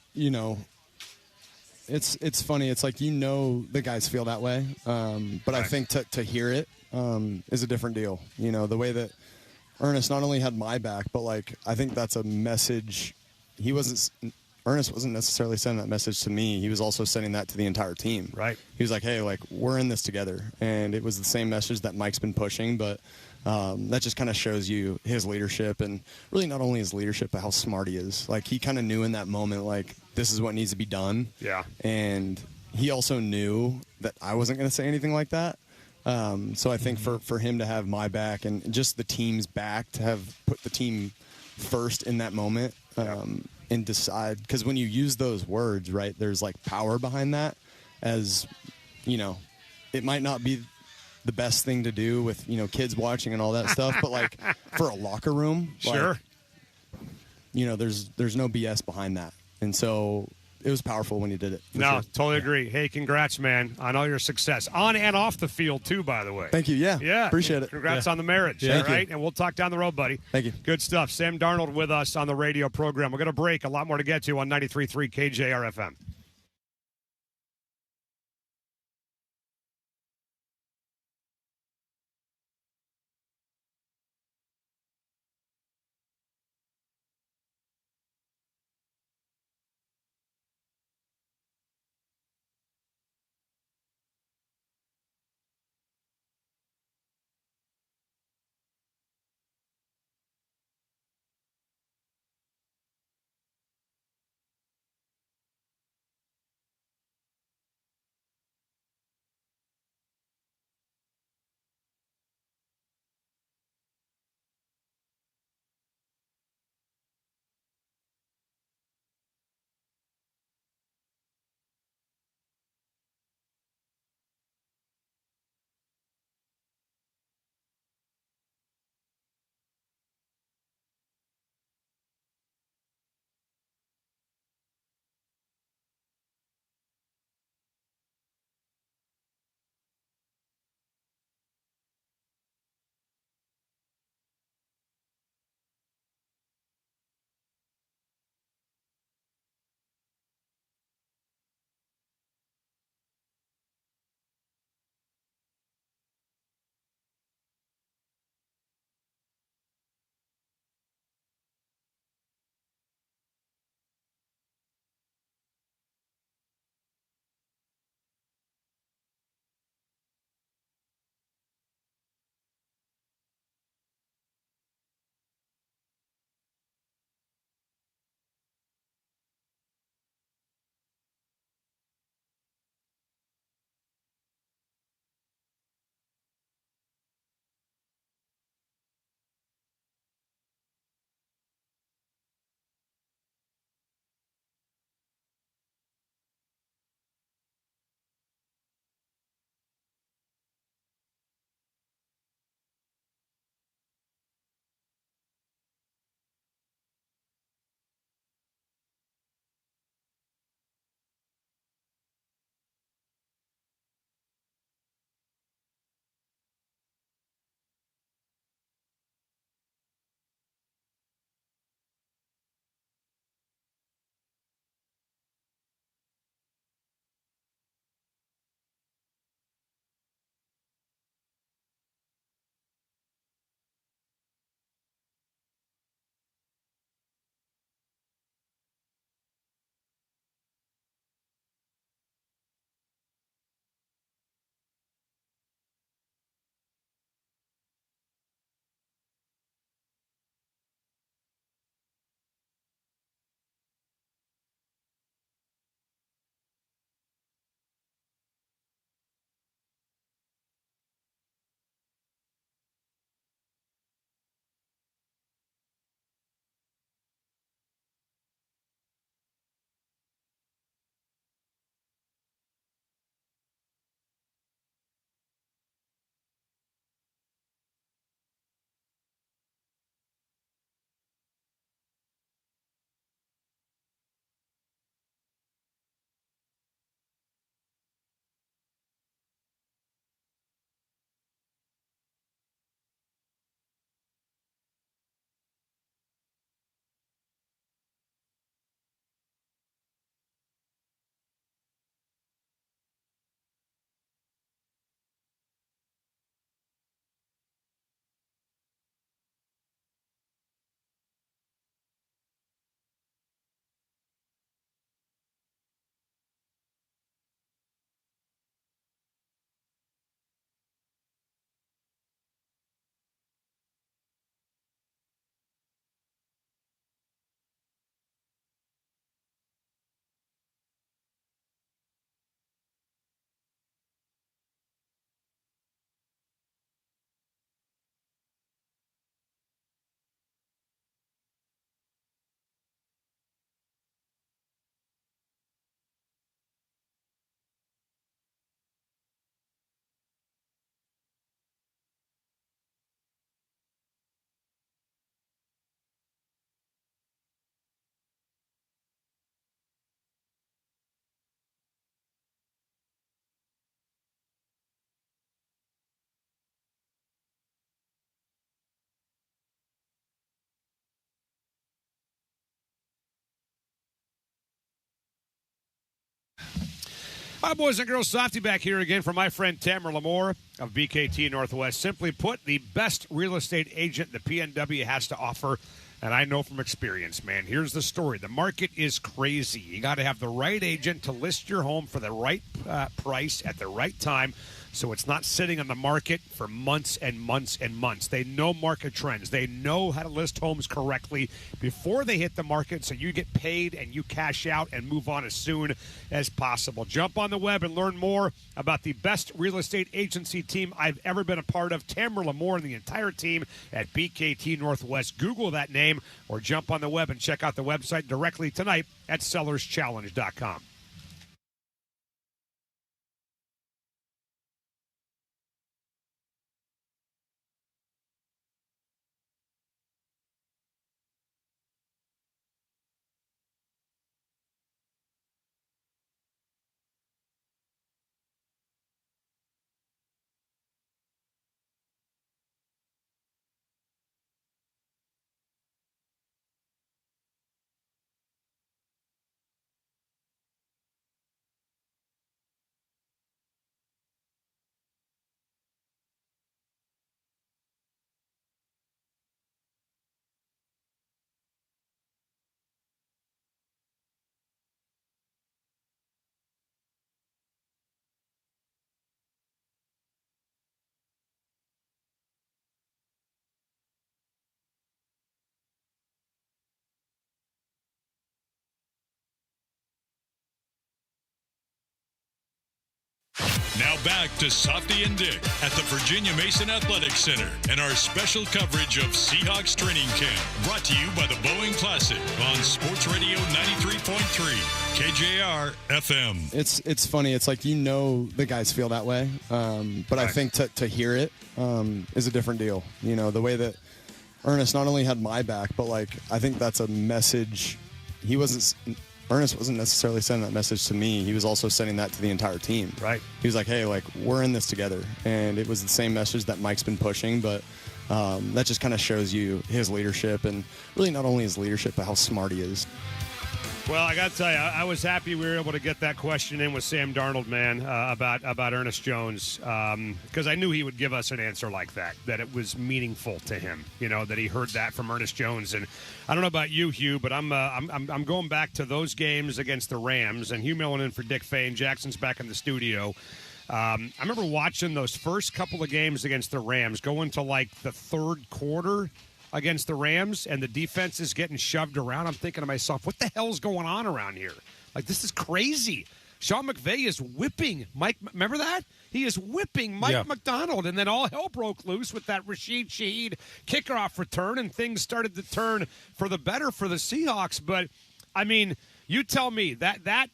it's funny. It's like, the guys feel that way. But I think to hear it is a different deal. The way that Ernest not only had my back, but, like, I think that's a message. Ernest wasn't necessarily sending that message to me. He was also sending that to the entire team. Right. He was like, hey, like, we're in this together. And it was the same message that Mike's been pushing, but That just kind of shows you his leadership, and really not only his leadership, but how smart he is. Like, he kind of knew in that moment, like, this is what needs to be done. Yeah. And he also knew that I wasn't going to say anything like that. So I think for him to have my back and just the team's back, to have put the team first in that moment, and decide, because when you use those words, right, there's like power behind that, as, you know, it might not be the best thing to do with, you know, kids watching and all that stuff, but like for a locker room, sure, like, you know, there's no BS behind that. And so it was powerful when he did it. No, sure. totally agree. Hey, congrats, man, on all your success. On and off the field, too, by the way. Thank you. Yeah. Yeah. Appreciate it. Congrats Yeah. on the marriage. Yeah. All right. And we'll talk down the road, buddy. Thank you. Good stuff. Sam Darnold with us on the radio program. We're going to break. A lot more to get to on 93.3 KJR FM. Hi, boys and girls. Softy back here again for my friend Tamara Lamore of BKT Northwest. Simply put, the best real estate agent the PNW has to offer. And I know from experience, man. Here's the story. The market is crazy. You got to have the right agent to list your home for the right price at the right time, so it's not sitting on the market for months and months and months. They know market trends. They know how to list homes correctly before they hit the market, so you get paid and you cash out and move on as soon as possible. Jump on the web and learn more about the best real estate agency team I've ever been a part of, Tamara Lamore and the entire team at BKT Northwest. Google that name or jump on the web and check out the website directly tonight at sellerschallenge.com. Now back to Softy and Dick at the Virginia Mason Athletic Center and our special coverage of Seahawks training camp. Brought to you by the Boeing Classic on Sports Radio 93.3 KJR FM. It's funny. It's like, the guys feel that way. But I think to hear it is a different deal. The way that Ernest not only had my back, but I think that's a message. Ernest wasn't necessarily sending that message to me. He was also sending that to the entire team. Right. He was like, hey, we're in this together. And it was the same message that Mike's been pushing, but that just kind of shows you his leadership, and really not only his leadership, but how smart he is. Well, I got to tell you, I was happy we were able to get that question in with Sam Darnold, man, about Ernest Jones, because I knew he would give us an answer like that it was meaningful to him, that he heard that from Ernest Jones. And I don't know about you, Hugh, but I'm going back to those games against the Rams, and Hugh Millen in for Dick Fane. Jackson's back in the studio. I remember watching those first couple of games against the Rams, going to the third quarter against the Rams, and the defense is getting shoved around. I'm thinking to myself, what the hell's going on around here? This is crazy. Sean McVay is whipping Mike. Remember that? He is whipping Mike McDonald, and then all hell broke loose with that Rashid Shaheed kickoff return, and things started to turn for the better for the Seahawks. But, I mean, you tell me, that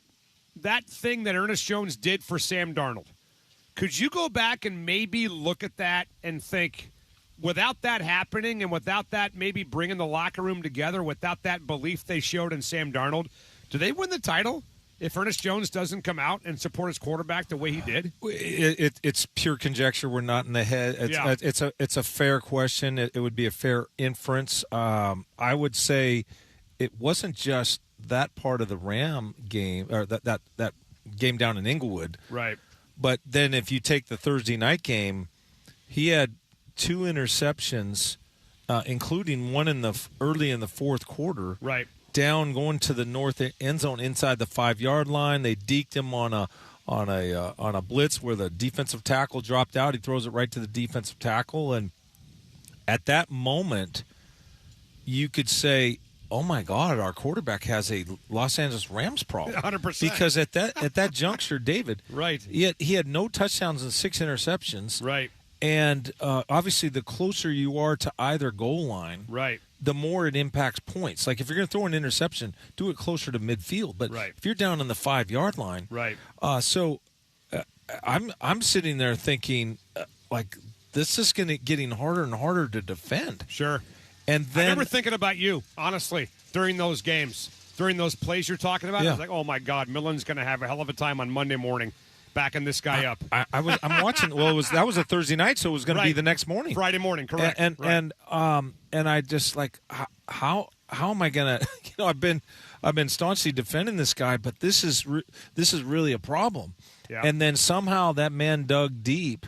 thing that Ernest Jones did for Sam Darnold, could you go back and maybe look at that and think, without that happening and without that maybe bringing the locker room together, without that belief they showed in Sam Darnold, do they win the title if Ernest Jones doesn't come out and support his quarterback the way he did? It's pure conjecture. We're not in the head. It's a fair question. It would be a fair inference. I would say it wasn't just that part of the Ram game, or that game down in Inglewood. Right. But then if you take the Thursday night game, he had 2 interceptions, including one early in the fourth quarter. Right. Down going to the north end zone inside the 5-yard line. They deked him on a blitz where the defensive tackle dropped out. He throws it right to the defensive tackle, and at that moment, you could say, "Oh my God, our quarterback has a Los Angeles Rams problem." 100%. Because at that juncture, David, right, he had no touchdowns and 6 interceptions. Right. And obviously, the closer you are to either goal line, right, the more it impacts points. Like if you're going to throw an interception, do it closer to midfield. But if you're down on the 5-yard line, right. I'm sitting there thinking, this is getting harder and harder to defend. Sure. And then I remember thinking about you, honestly, during those games, during those plays you're talking about. I was like, oh my God, Millen's going to have a hell of a time on Monday morning backing this guy up. I'm watching. Well, that was a Thursday night, so it was going to be the next morning, Friday morning, correct? And I just how am I going to I've been staunchly defending this guy, but this is really a problem. Yeah. And then somehow that man dug deep,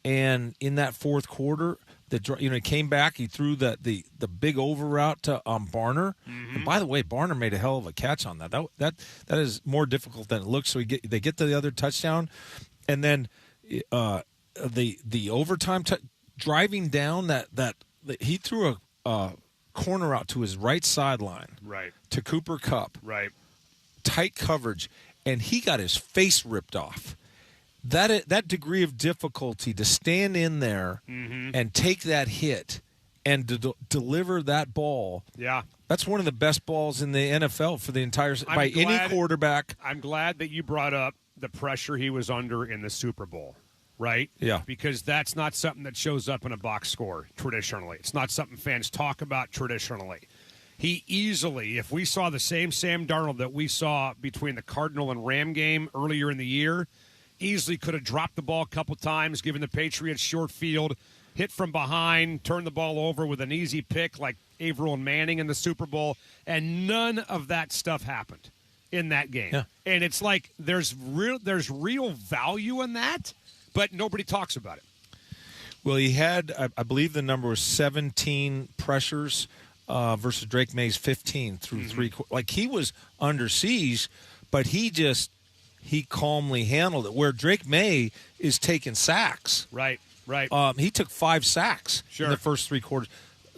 and in that fourth quarter, he came back. He threw the big over route to Barner. Mm-hmm. And by the way, Barner made a hell of a catch on that. That is more difficult than it looks. So they get to the other touchdown, and then the overtime driving down that he threw a corner out to his right sideline, right, to Cooper Kupp, right, tight coverage, and he got his face ripped off. That degree of difficulty to stand in there and take that hit and deliver that ball. Yeah. That's one of the best balls in the NFL for the entire by any quarterback. I'm glad that you brought up the pressure he was under in the Super Bowl, right? Yeah. Because that's not something that shows up in a box score traditionally. It's not something fans talk about traditionally. He easily, if we saw the same Sam Darnold that we saw between the Cardinal and Ram game earlier in the year, easily could have dropped the ball a couple times, given the Patriots short field, hit from behind, turned the ball over with an easy pick like Averill and Manning in the Super Bowl, and none of that stuff happened in that game. Yeah. And it's like there's real value in that, but nobody talks about it. Well, he had, I believe the number was 17 pressures versus Drake May's 15 through three. Like, he was under siege, but he calmly handled it. Where Drake May is taking sacks. Right. He took 5 sacks in the first 3 quarters.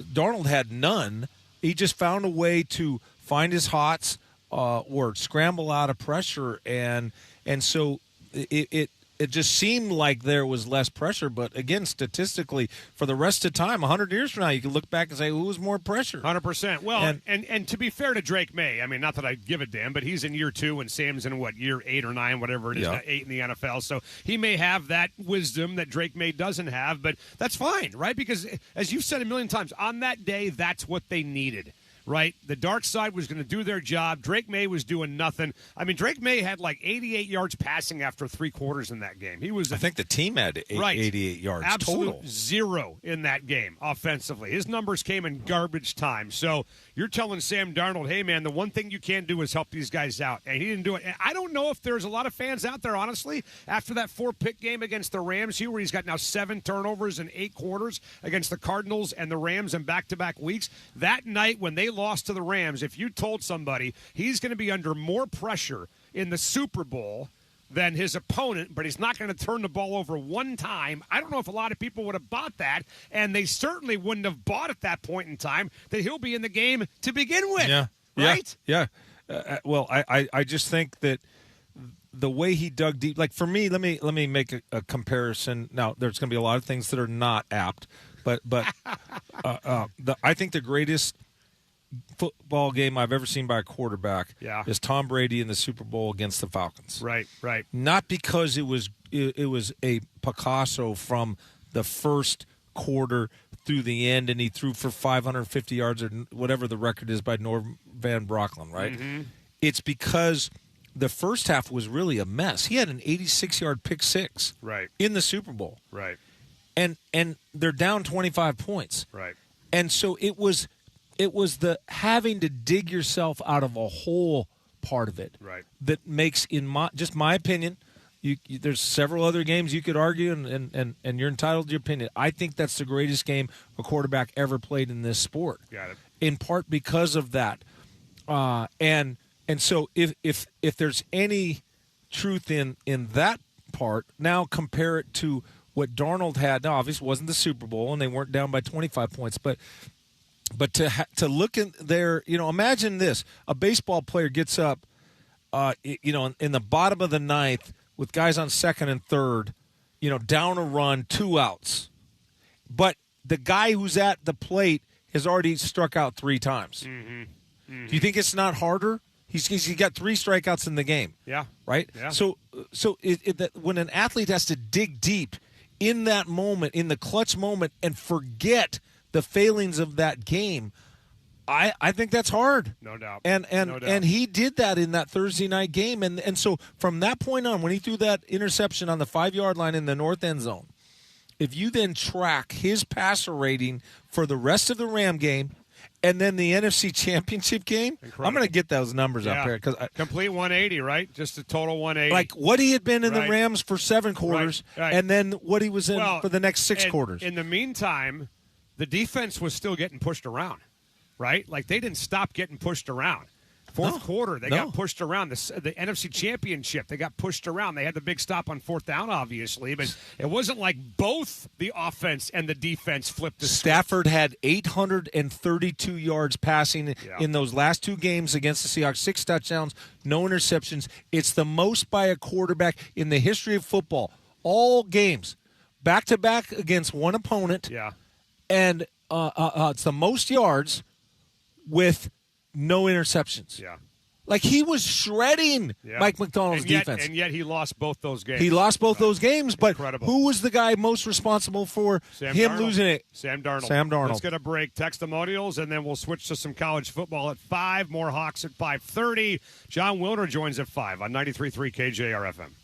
Darnold had none. He just found a way to find his hots or scramble out of pressure, and so it just seemed like there was less pressure. But again, statistically, for the rest of the time, 100 years from now, you can look back and say, who was more pressure? 100%. Well, and to be fair to Drake May, I mean, not that I give a damn, but he's in year 2 and Sam's in, year 8 or 9, whatever it is, 8 in the NFL. So he may have that wisdom that Drake May doesn't have, but that's fine, right? Because as you've said a million times, on that day, that's what they needed. Right? The dark side was going to do their job. Drake May was doing nothing. I mean, Drake May had 88 yards passing after 3 quarters in that game. I think the team had 88 yards Absolute total. 0 in that game offensively. His numbers came in garbage time. So you're telling Sam Darnold, hey, man, the one thing you can do is help these guys out. And he didn't do it. And I don't know if there's a lot of fans out there, honestly, after that 4-pick game against the Rams here, where he's got now 7 turnovers in 8 quarters against the Cardinals and the Rams in back-to-back weeks. That night when they lost to the Rams, if you told somebody he's going to be under more pressure in the Super Bowl than his opponent, but he's not going to turn the ball over one time, I don't know if a lot of people would have bought that, and they certainly wouldn't have bought at that point in time that he'll be in the game to begin with. Yeah. Right? Yeah. Well, I just think that the way he dug deep, like for me, let me make a comparison. Now, there's going to be a lot of things that are not apt, but I think the greatest football game I've ever seen by a quarterback is Tom Brady in the Super Bowl against the Falcons. Right. Not because it was a Picasso from the first quarter through the end, and he threw for 550 yards or whatever the record is by Norm Van Brocklin, right? Mm-hmm. It's because the first half was really a mess. He had an 86-yard pick six in the Super Bowl. Right. And they're down 25 points. Right. And so it was the having to dig yourself out of a hole part of it that makes, in my opinion, there's several other games you could argue, and you're entitled to your opinion. I think that's the greatest game a quarterback ever played in this sport. Got it. In part because of that. And so if there's any truth in that part, now compare it to what Darnold had. Now, obviously, it wasn't the Super Bowl, and they weren't down by 25 points, but to look in there, imagine this: a baseball player gets up, in the bottom of the ninth with guys on second and third, down a run, 2 outs, but the guy who's at the plate has already struck out 3 times. Mm-hmm. Mm-hmm. Do you think it's not harder? He's got 3 strikeouts in the game. Yeah. Right. Yeah. So when an athlete has to dig deep in that moment, in the clutch moment, and forget the failings of that game, I think that's hard. No doubt. And he did that in that Thursday night game. And so from that point on, when he threw that interception on the 5-yard line in the north end zone, if you then track his passer rating for the rest of the Ram game and then the NFC Championship game. Incredible. I'm going to get those numbers up here because complete 180, right? Just a total 180. like what he had been in Right. the Rams for 7 quarters, Right. and then what he was in Well, for the next 6 and quarters. In the meantime, the defense was still getting pushed around, right? Like they didn't stop getting pushed around. Fourth quarter, they got pushed around. The NFC Championship, they got pushed around. They had the big stop on 4th down, obviously, but it wasn't like both the offense and the defense flipped the Stafford had 832 yards passing in those last 2 games against the Seahawks, 6 touchdowns, no interceptions. It's the most by a quarterback in the history of football. All games, back-to-back against one opponent. Yeah. And it's the most yards with no interceptions. Yeah. Like he was shredding Mike McDonald's defense. And yet he lost both those games. He lost both those games, but Incredible. who was the guy most responsible for Sam him Darnold. losing it? Sam Darnold. Sam Darnold. Let's get a break. Testimonials, and then we'll switch to some college football at 5. More Hawks at 5:30. John Wilner joins at 5 on 93.3 KJR FM.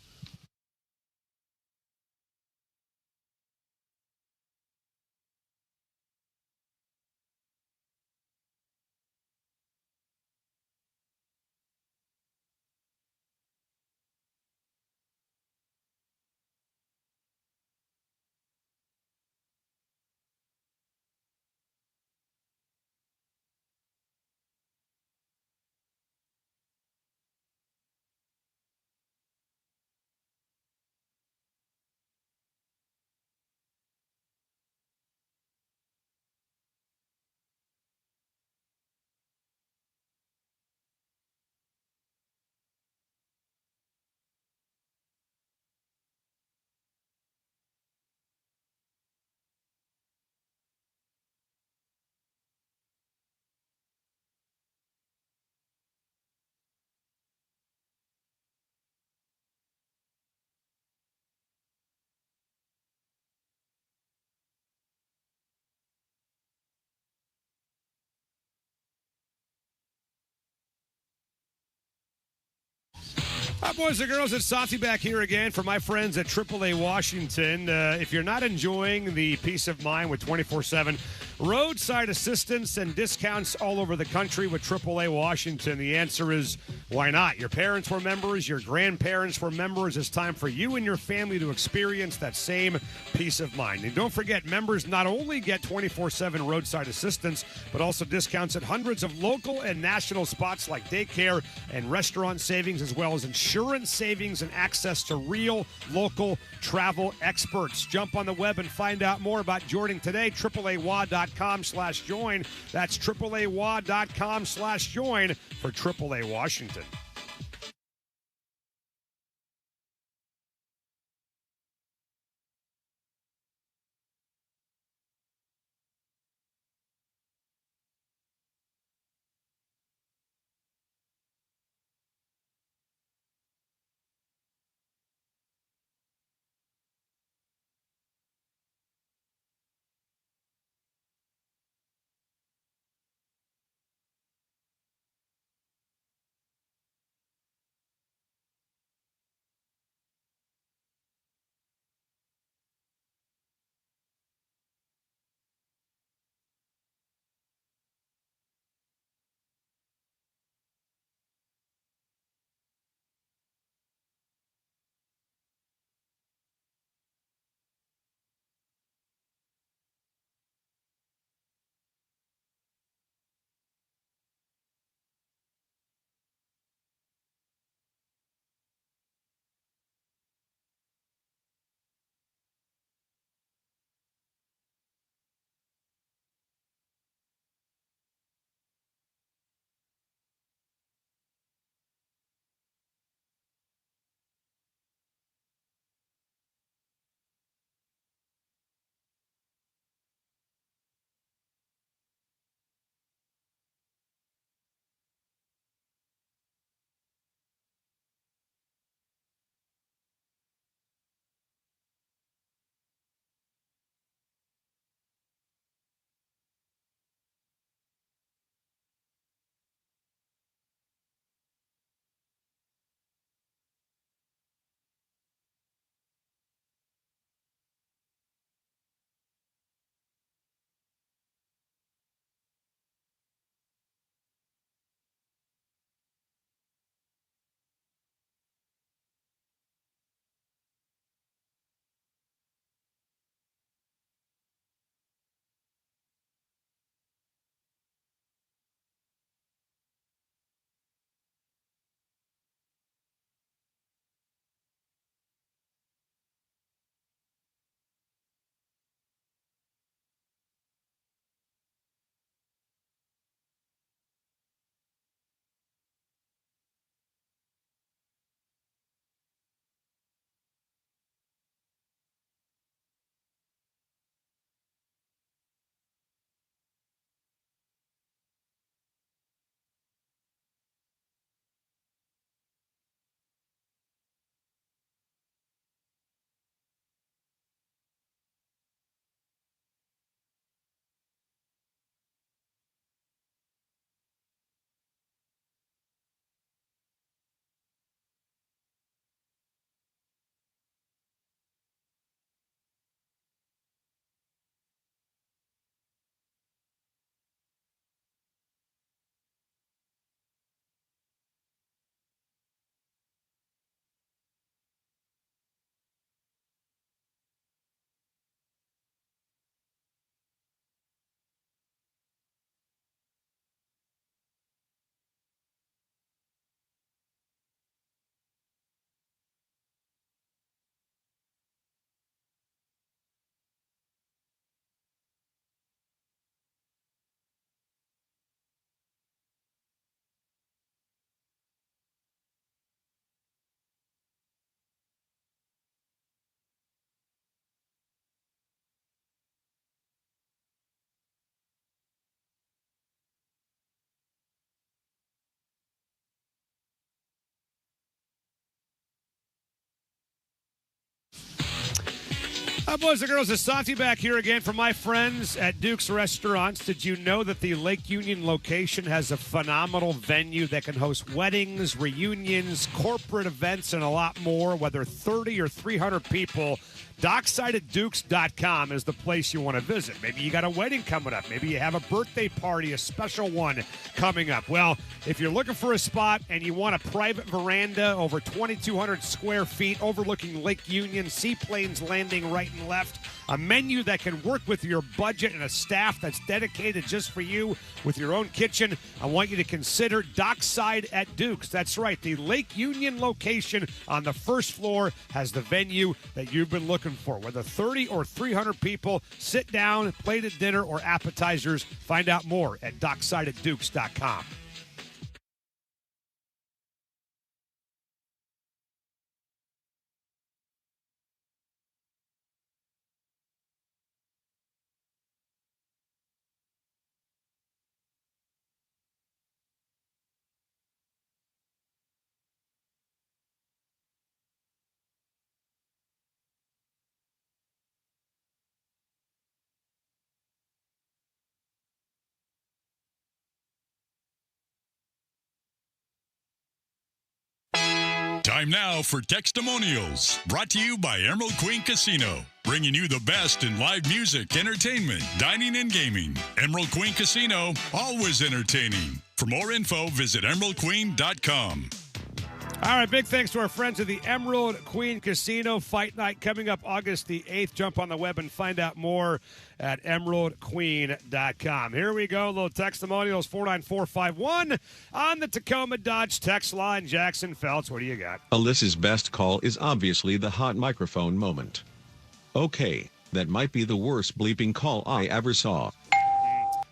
Hi, boys and girls. It's Santi back here again for my friends at AAA Washington. If you're not enjoying the peace of mind with 24/7 roadside assistance and discounts all over the country with AAA Washington, the answer is why not? Your parents were members, your grandparents were members. It's time for you and your family to experience that same peace of mind. And don't forget, members not only get 24/7 roadside assistance, but also discounts at hundreds of local and national spots like daycare and restaurant savings, as well as insurance savings and access to real local travel experts. Jump on the web and find out more about joining today. AAAWA.com/join. That's AAAWA.com/join for AAA Washington. Boys and girls, it's Santi back here again from my friends at Duke's Restaurants. Did you know that the Lake Union location has a phenomenal venue that can host weddings, reunions, corporate events, and a lot more, whether 30 or 300 people? Docksideatdukes.com is the place you want to visit. Maybe you got a wedding coming up. Maybe you have a birthday party, a special one coming up. Well, if you're looking for a spot and you want a private veranda over 2,200 square feet overlooking Lake Union, seaplanes landing right and left, a menu that can work with your budget, and a staff that's dedicated just for you with your own kitchen, I want you to consider Dockside at Duke's. That's right. The Lake Union location on the first floor has the venue that you've been looking for. Whether 30 or 300 people, sit down, plated dinner, or appetizers. Find out more at docksideatdukes.com. Time now for Textimonials, brought to you by Emerald Queen Casino, bringing you the best in live music, entertainment, dining, and gaming. Emerald Queen Casino, always entertaining. For more info, visit emeraldqueen.com. All right, big thanks to our friends at the Emerald Queen Casino. Fight night coming up August the 8th. Jump on the web and find out more at emeraldqueen.com. Here we go, little testimonials, 49451 on the Tacoma Dodge text line. Jackson Feltz, what do you got? Alyssa's best call is obviously the hot microphone moment. Okay, that might be the worst bleeping call I ever saw.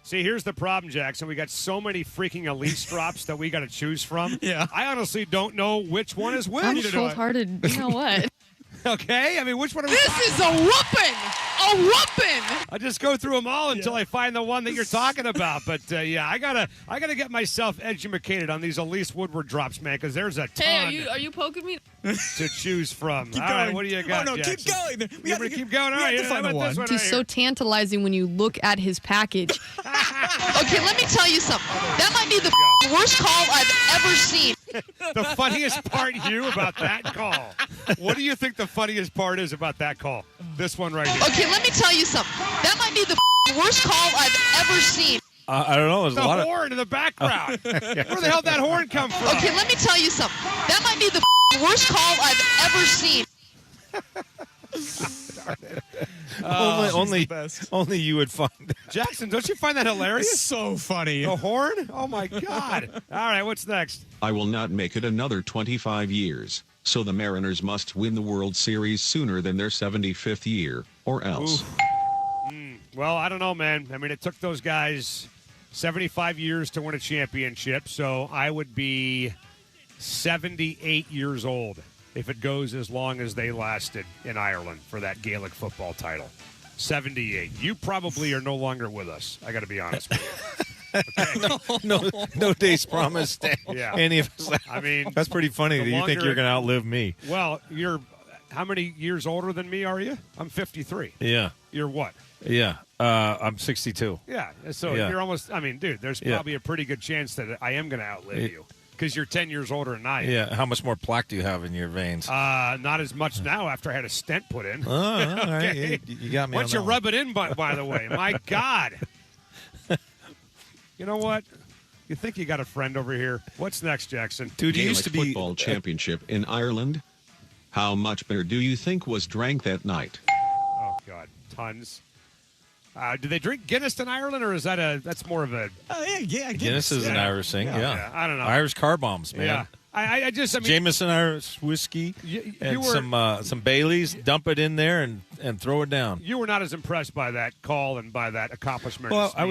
See, here's the problem, Jackson. We got so many freaking Elise drops that we got to choose from. Yeah. I honestly don't know which one is which. I'm cold-hearted. You know what? Okay, I mean, which one are we This talking is a whooping! A whooping! I just go through them all until I find the one that you're talking about. But yeah, I gotta get myself educated on these Elise Woodward drops, man, because there's a ton Hey, are you poking me? to choose from. Keep All going. right, what do you got? Oh, no, Jackson? keep going. We gotta keep going. All right, to find the one. He's so tantalizing when you look at his package. Okay, let me tell you something. That might be the worst call I've ever seen. The funniest part, Hugh, about that call. What do you think the funniest part is about that call? This one right here. Okay, let me tell you something. That might be the worst call I've ever seen. I don't know. There's The a lot horn in the background. Where the hell did that horn come from? Okay, let me tell you something. That might be the worst call I've ever seen. Only you would find that. Jackson, don't you find that hilarious? It's so funny. The horn? Oh, my God. All right, what's next? I will not make it another 25 years, so the Mariners must win the World Series sooner than their 75th year, or else. Well, I don't know, man. I mean, it took those guys 75 years to win a championship, so I would be 78 years old if it goes as long as they lasted in Ireland for that Gaelic football title. 78. You probably are no longer with us. I got to be honest with you. Okay. No days promised. Yeah. Any of us. I mean, that's pretty funny that you think you're going to outlive me. Well, you're how many years older than me are you? I'm 53. Yeah. You're what? Yeah. I'm 62. Yeah. So Yeah. you're almost, I mean, dude, there's probably a pretty good chance that I am going to outlive you because you're 10 years older than I am. Yeah. How much more plaque do you have in your veins? Not as much now after I had a stent put in. Oh, all right. Okay. You got me. Once on you that rub it in, by the way, my God. You know what? You think you got a friend over here? What's next, Jackson? Dude, you Gaelic used to be football championship in Ireland. How much beer do you think was drank that night? Oh God, tons. Do they drink Guinness in Ireland, or is that's more of a? Yeah. Guinness is an Irish thing. Yeah. I don't know. Irish car bombs, man. Yeah. I mean, Jameson Irish whiskey and some Baileys. Dump it in there and throw it down. You were not as impressed by that call and by that accomplishment. Well, as I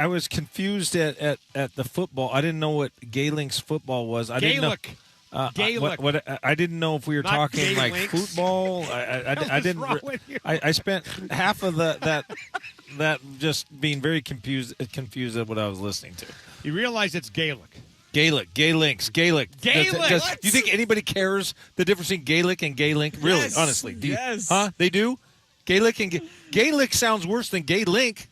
was confused at the football. I didn't know what Gaelic football was. I didn't know. Gaelic. I didn't know if we were Not talking like Gaelics. football. I didn't. wrong with you? I spent half of that just being very confused at what I was listening to. You realize it's Gaelic. Gaelic. Gaelic. Do you think anybody cares the difference between Gaelic and Gaelic? Really, Yes. honestly? Yes. Huh? They do? Gaelic and Gaelic sounds worse than Gay Link.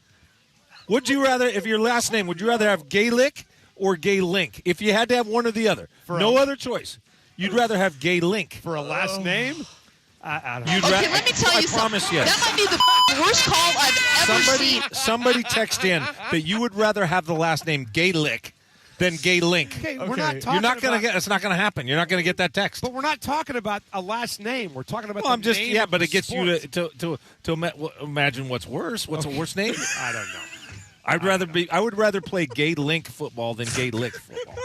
Would you rather, if your last name, would you rather have Gaelic or Gay Link? If you had to have one or the other, no other choice. You'd rather have Gay Link for a last name. Okay, let me tell you something. That might be the worst call I've ever seen. Somebody text in that you would rather have the last name Gaelic than Gay Link. Okay, we're not talking You're not going to about- get. It's not going to happen. You're not going to get that text. But we're not talking about a last name. We're talking about. Well, the I'm just name of but the it gets sport. you to imagine what's worse. What's a worse name? I don't know. I would rather play Gay Link football than Gay Lick football.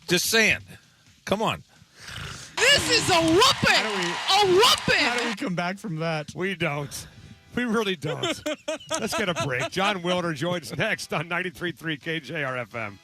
Just saying. Come on. This is a whooping. A whooping. How do we come back from that? We don't. We really don't. Let's get a break. John Wilder joins next on 93.3 KJR FM.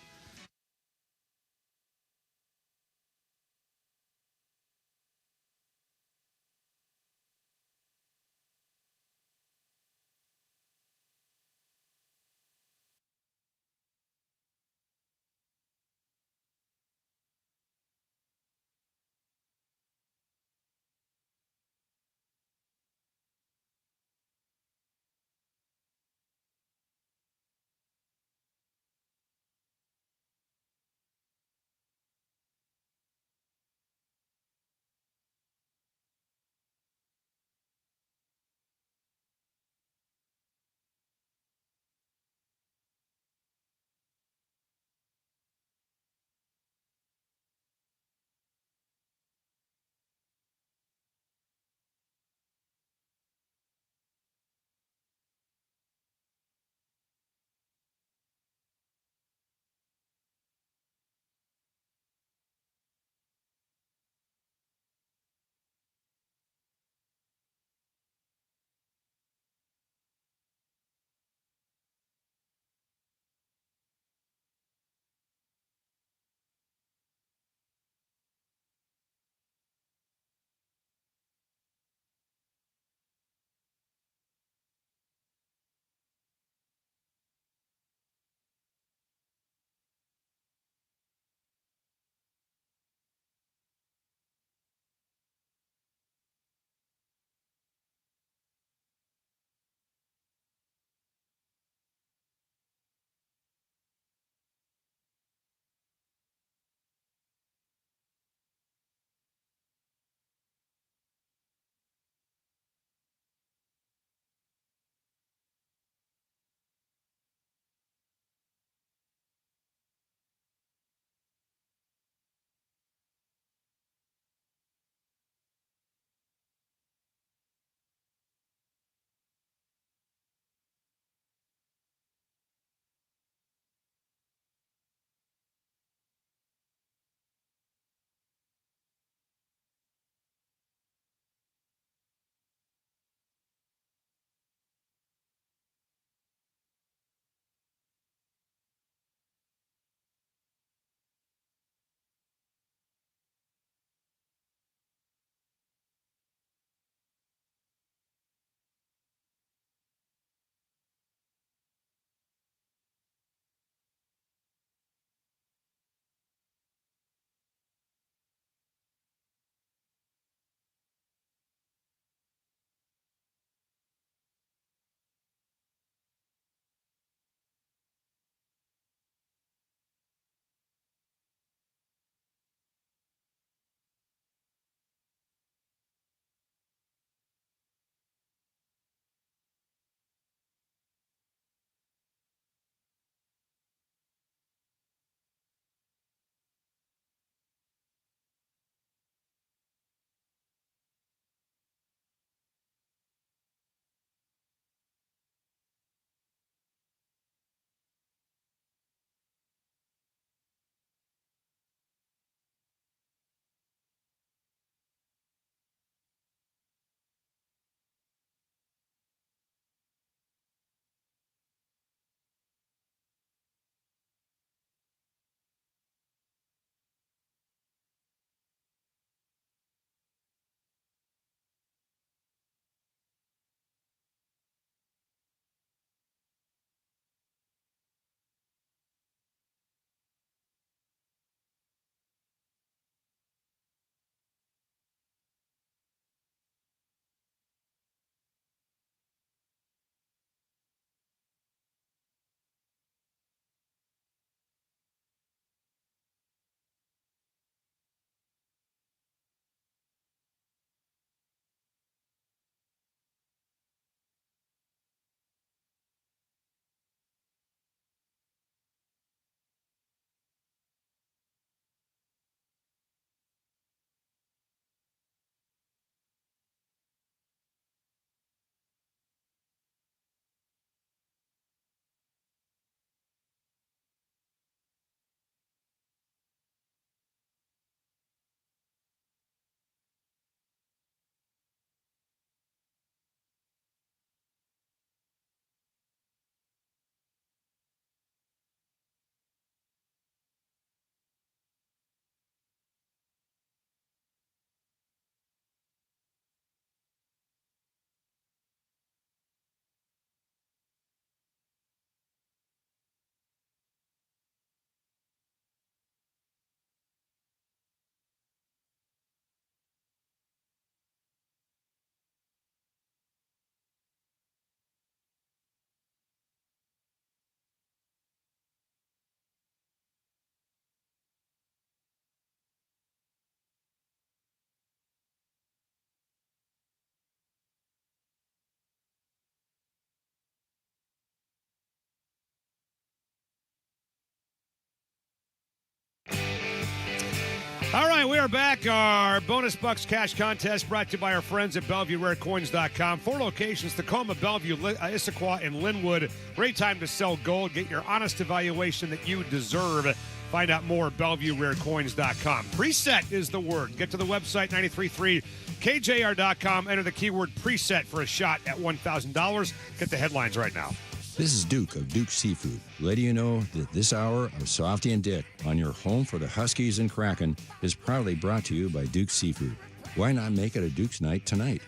All right, we are back. Our Bonus Bucks Cash Contest brought to you by our friends at BellevueRareCoins.com. 4 locations, Tacoma, Bellevue, Issaquah, and Linwood. Great time to sell gold. Get your honest evaluation that you deserve. Find out more at BellevueRareCoins.com. Preset is the word. Get to the website, 93.3 KJR.com. Enter the keyword preset for a shot at $1,000. Get the headlines right now. This is Duke of Duke Seafood, letting you know that this hour of Softy and Dick on your home for the Huskies and Kraken is proudly brought to you by Duke Seafood. Why not make it a Duke's night tonight?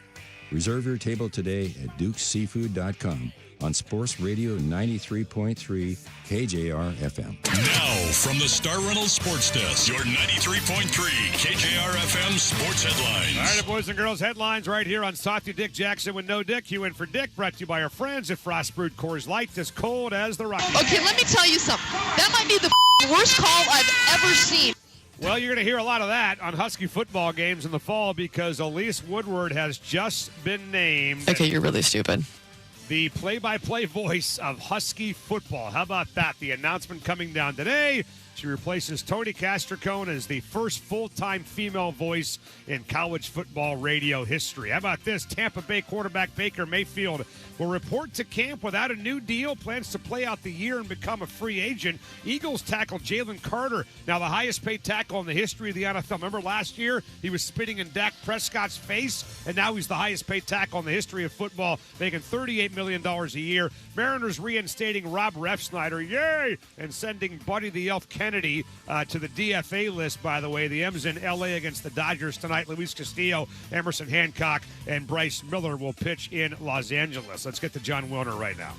Reserve your table today at dukeseafood.com on Sports Radio 93.3 KJR FM. Now, from the Star Reynolds Sports Desk, your 93.3 KJR FM Sports Headlines. All right, the boys and girls headlines right here on Softy Dick Jackson with no Dick. You in for Dick, brought to you by our friends at Frost Brewed Coors Light, as cold as the Rockies. Okay, let me tell you something. That might be the worst call I've ever seen. Well, you're going to hear a lot of that on Husky football games in the fall because Elise Woodward has just been named. Okay, you're really stupid. The play-by-play voice of Husky football. How about that? The announcement coming down today. She replaces Tony Castricone as the first full-time female voice in college football radio history. How about this? Tampa Bay quarterback Baker Mayfield will report to camp without a new deal, plans to play out the year and become a free agent. Eagles tackle Jalen Carter, now the highest-paid tackle in the history of the NFL. Remember last year he was spitting in Dak Prescott's face, and now he's the highest-paid tackle in the history of football, making $38 million a year. Mariners reinstating Rob Refsnyder, yay, and sending Buddy the Elf Kennedy to the DFA list, by the way. The M's in L.A. against the Dodgers tonight. Luis Castillo, Emerson Hancock, and Bryce Miller will pitch in Los Angeles. Let's get to John Wilner right now.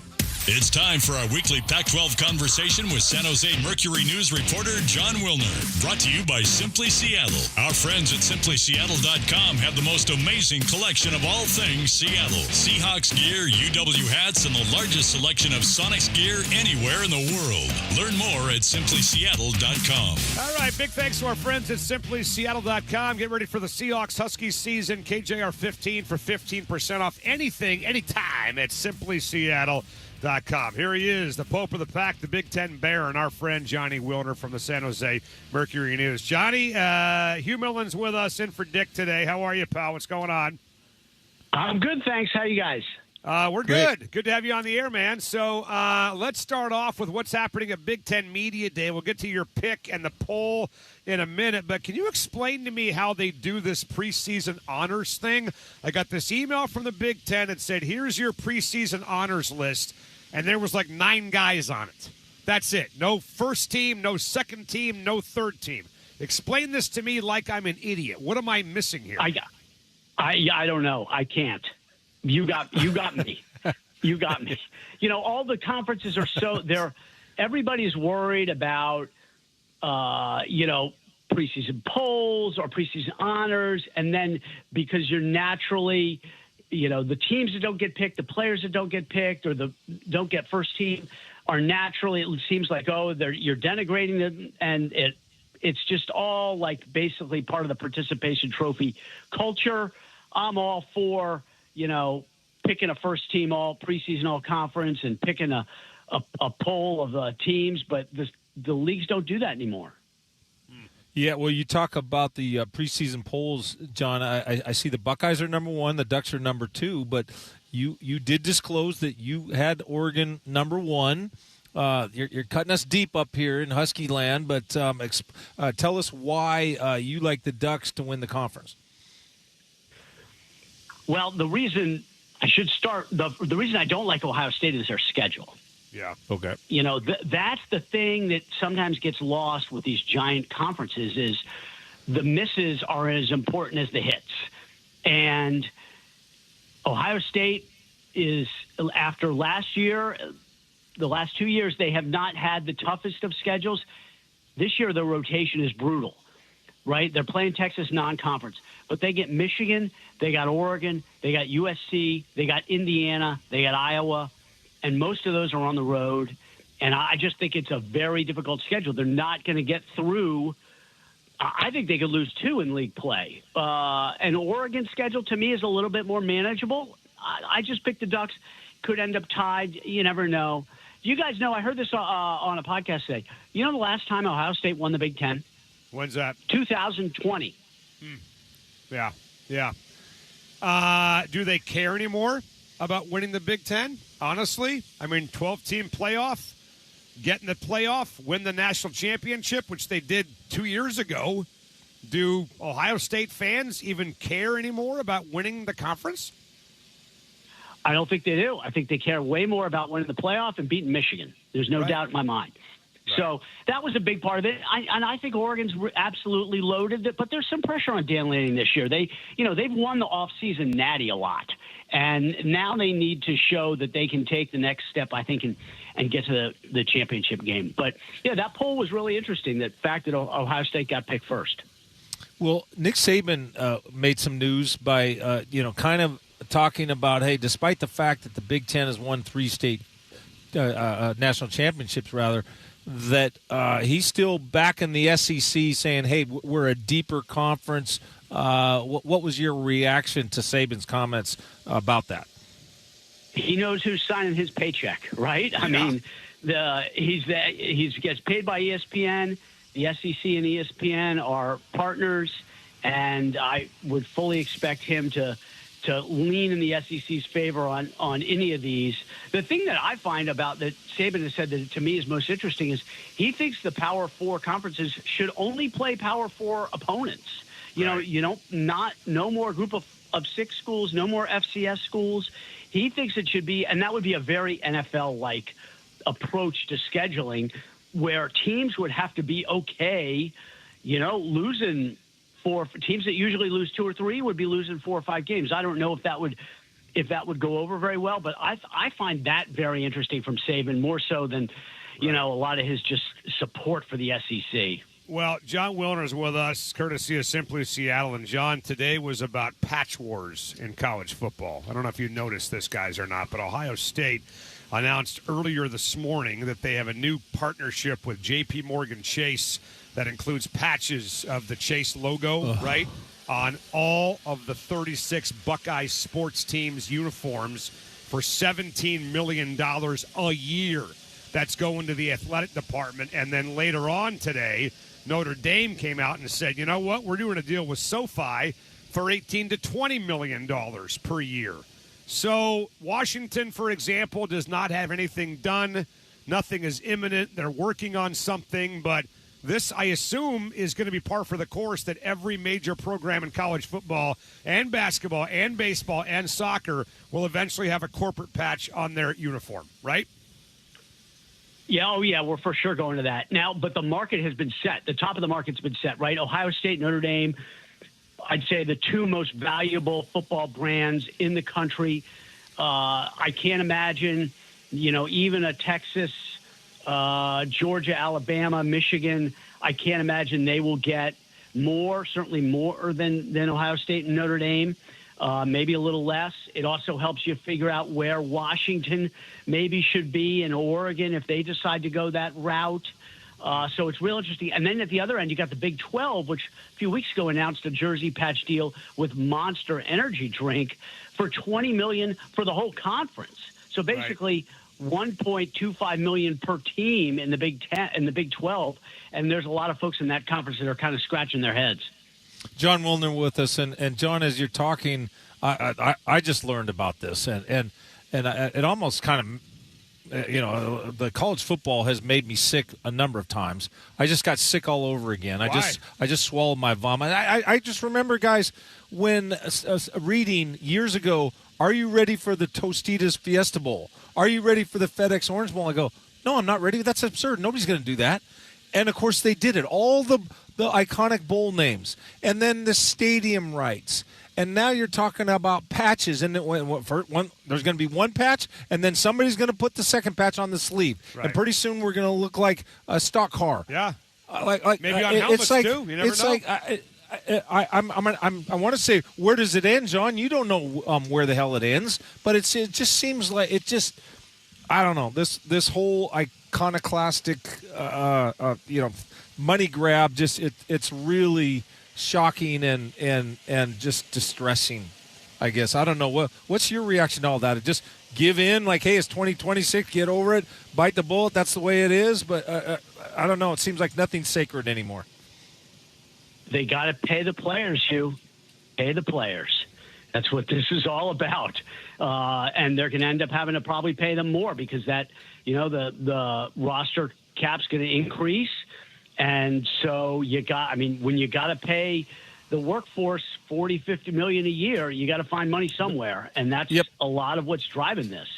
It's time for our weekly Pac-12 conversation with San Jose Mercury News reporter John Wilner. Brought to you by Simply Seattle. Our friends at SimplySeattle.com have the most amazing collection of all things Seattle. Seahawks gear, UW hats, and the largest selection of Sonics gear anywhere in the world. Learn more at SimplySeattle.com. All right, big thanks to our friends at SimplySeattle.com. Get ready for the Seahawks Huskies season. KJR 15 for 15% off anything, anytime at SimplySeattle.com. Here he is, the Pope of the Pack, the Big Ten Bear, and our friend Johnny Wilner from the San Jose Mercury News. Johnny, Hugh Millen's with us in for Dick today. How are you, pal? What's going on? I'm good, thanks. How you guys? We're good. Good to have you on the air, man. So let's start off with what's happening at Big Ten Media Day. We'll get to your pick and the poll in a minute, but can you explain to me how they do this preseason honors thing? I got this email from the Big Ten that said, here's your preseason honors list, and there was like 9 guys on it. That's it. No first team, no second team, no third team. Explain this to me like I'm an idiot. What am I missing here? I don't know. I can't. You got me. You got me. You know, all the conferences are everybody's worried about, preseason polls or preseason honors. And then because you're naturally, the teams that don't get picked, the players that don't get picked or don't get first team are naturally, it seems like, you're denigrating them. And it's just all like basically part of the participation trophy culture. I'm all for, picking a first team all preseason all conference and picking a poll of teams, but the leagues don't do that anymore. Yeah, well, you talk about the preseason polls, John. I see the Buckeyes are number 1, the Ducks are number 2, but you did disclose that you had Oregon number 1. You're cutting us deep up here in Husky land, but tell us why you like the Ducks to win the conference. Well, the reason I should start, the reason I don't like Ohio State is their schedule. Yeah. Okay. That's the thing that sometimes gets lost with these giant conferences is the misses are as important as the hits. And Ohio State is, after last year, the last 2 years, they have not had the toughest of schedules. This year, the rotation is brutal, right? They're playing Texas non-conference, but they get Michigan, they got Oregon, they got USC, they got Indiana, they got Iowa, and most of those are on the road. And I just think it's a very difficult schedule. They're not going to get through. I think they could lose 2 in league play. And Oregon's schedule, to me, is a little bit more manageable. I just picked the Ducks. Could end up tied. You never know. You guys know, I heard this on a podcast today. You know the last time Ohio State won the Big Ten? When's that? 2020. Yeah. Do they care anymore about winning the Big Ten? Honestly, I mean, 12-team playoff, get in the playoff, win the national championship, which they did 2 years ago. Do Ohio State fans even care anymore about winning the conference? I don't think they do. I think they care way more about winning the playoff and beating Michigan. There's no doubt in my mind. Right. So that was a big part of it. I think Oregon's absolutely loaded it, but there's some pressure on Dan Lanning this year. They've won the offseason natty a lot, and now they need to show that they can take the next step, I think, and get to the championship game. But, yeah, that poll was really interesting, the fact that Ohio State got picked first. Well, Nick Saban made some news by, kind of talking about, hey, despite the fact that the Big Ten has won 3 state national championships, that he's still back in the SEC saying, hey, we're a deeper conference. What was your reaction to Saban's comments about that? He knows who's signing his paycheck, right? I mean, he gets paid by ESPN. The SEC and ESPN are partners, and I would fully expect him to lean in the SEC's favor on any of these. The thing that I find about that Saban has said that to me is most interesting is he thinks the Power 4 conferences should only play Power 4 opponents. No more group of 6 schools, no more FCS schools. He thinks it should be, and that would be a very NFL-like approach to scheduling, where teams would have to be okay, losing 4 teams that usually lose 2 or 3 would be losing 4 or 5 games. I don't know if that would go over very well, but I find that very interesting from Saban, more so than a lot of his just support for the SEC. Well, John Wilner's with us, courtesy of Simply Seattle. And, John, today was about patch wars in college football. I don't know if you noticed this, guys, or not, but Ohio State announced earlier this morning that they have a new partnership with J.P. Morgan Chase that includes patches of the Chase logo, right, on all of the 36 Buckeye sports teams' uniforms for $17 million a year. That's going to the athletic department. And then later on today, Notre Dame came out and said, you know what, we're doing a deal with SoFi for $18 to $20 million per year. So Washington, for example, does not have anything done. Nothing is imminent. They're working on something, but this, I assume, is going to be par for the course that every major program in college football and basketball and baseball and soccer will eventually have a corporate patch on their uniform, right? Yeah, we're for sure going to that. Now, but the market has been set. The top of the market's been set, right? Ohio State, Notre Dame, I'd say the 2 most valuable football brands in the country. I can't imagine, even a Texas, Georgia, Alabama, Michigan, I can't imagine they will get more, certainly more than Ohio State and Notre Dame. Maybe a little less. It also helps you figure out where Washington maybe should be, and Oregon if they decide to go that route. So it's real interesting. And then at the other end, you got the Big 12, which a few weeks ago announced a jersey patch deal with Monster Energy Drink for $20 million for the whole conference. So basically, $1.25 million per team in the Big 10 and the Big 12, and there's a lot of folks in that conference that are kind of scratching their heads. John Wilner with us, and John, as you're talking, I just learned about this, and it almost kind of, the college football has made me sick a number of times. I just got sick all over again. Why? I just swallowed my vomit. I just remember, guys, when reading years ago, are you ready for the Tostitos Fiesta Bowl? Are you ready for the FedEx Orange Bowl? I go, no, I'm not ready. That's absurd. Nobody's going to do that. And, of course, they did it. All the iconic bowl names, and then the stadium rights. And now you're talking about patches. And there's going to be one patch, and then somebody's going to put the second patch on the sleeve. Right. And pretty soon we're going to look like a stock car. Yeah. Maybe on helmets, too. You never know. I want to say, where does it end, John? You don't know where the hell it ends, but it just seems like I don't know. This whole iconoclastic, money grab, it's really shocking and just distressing, I guess. I don't know. What's your reaction to all that? It just give in, like, hey, it's 2026, get over it, bite the bullet, that's the way it is. But I don't know. It seems like nothing's sacred anymore. they got to pay the players, Hugh. Pay the players. That's what this is all about. And they're going to end up having to probably pay them more because that, the roster cap's going to increase. And so when you got to pay the workforce 40, 50 million a year, you got to find money somewhere. And that's a lot of what's driving this.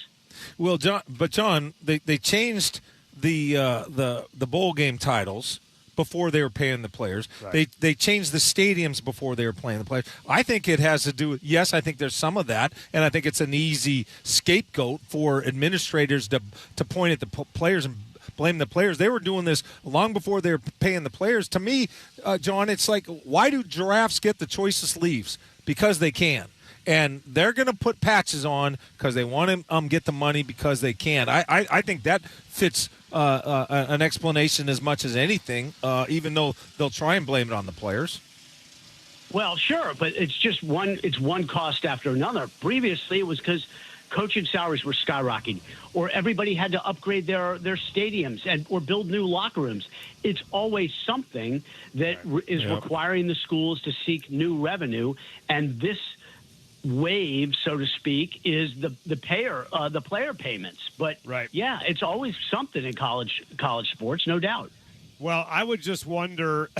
Well, John, they changed the bowl game titles before they were paying the players. Right. They changed the stadiums before they were playing the players. I think it has to do with, yes, I think there's some of that, and I think it's an easy scapegoat for administrators to point at the players and blame the players. They were doing this long before they were paying the players. To me, John, it's like, why do giraffes get the choicest leaves? Because they can. And they're going to put patches on because they want to get the money because they can. I think that fits an explanation as much as anything, even though they'll try and blame it on the players. Well, sure, but it's just one cost after another. Previously, it was because coaching salaries were skyrocketing, or everybody had to upgrade their stadiums or build new locker rooms. It's always something that is requiring the schools to seek new revenue, and this wave, so to speak, is the player payments. But yeah, it's always something in college sports, no doubt. Well, I would just wonder,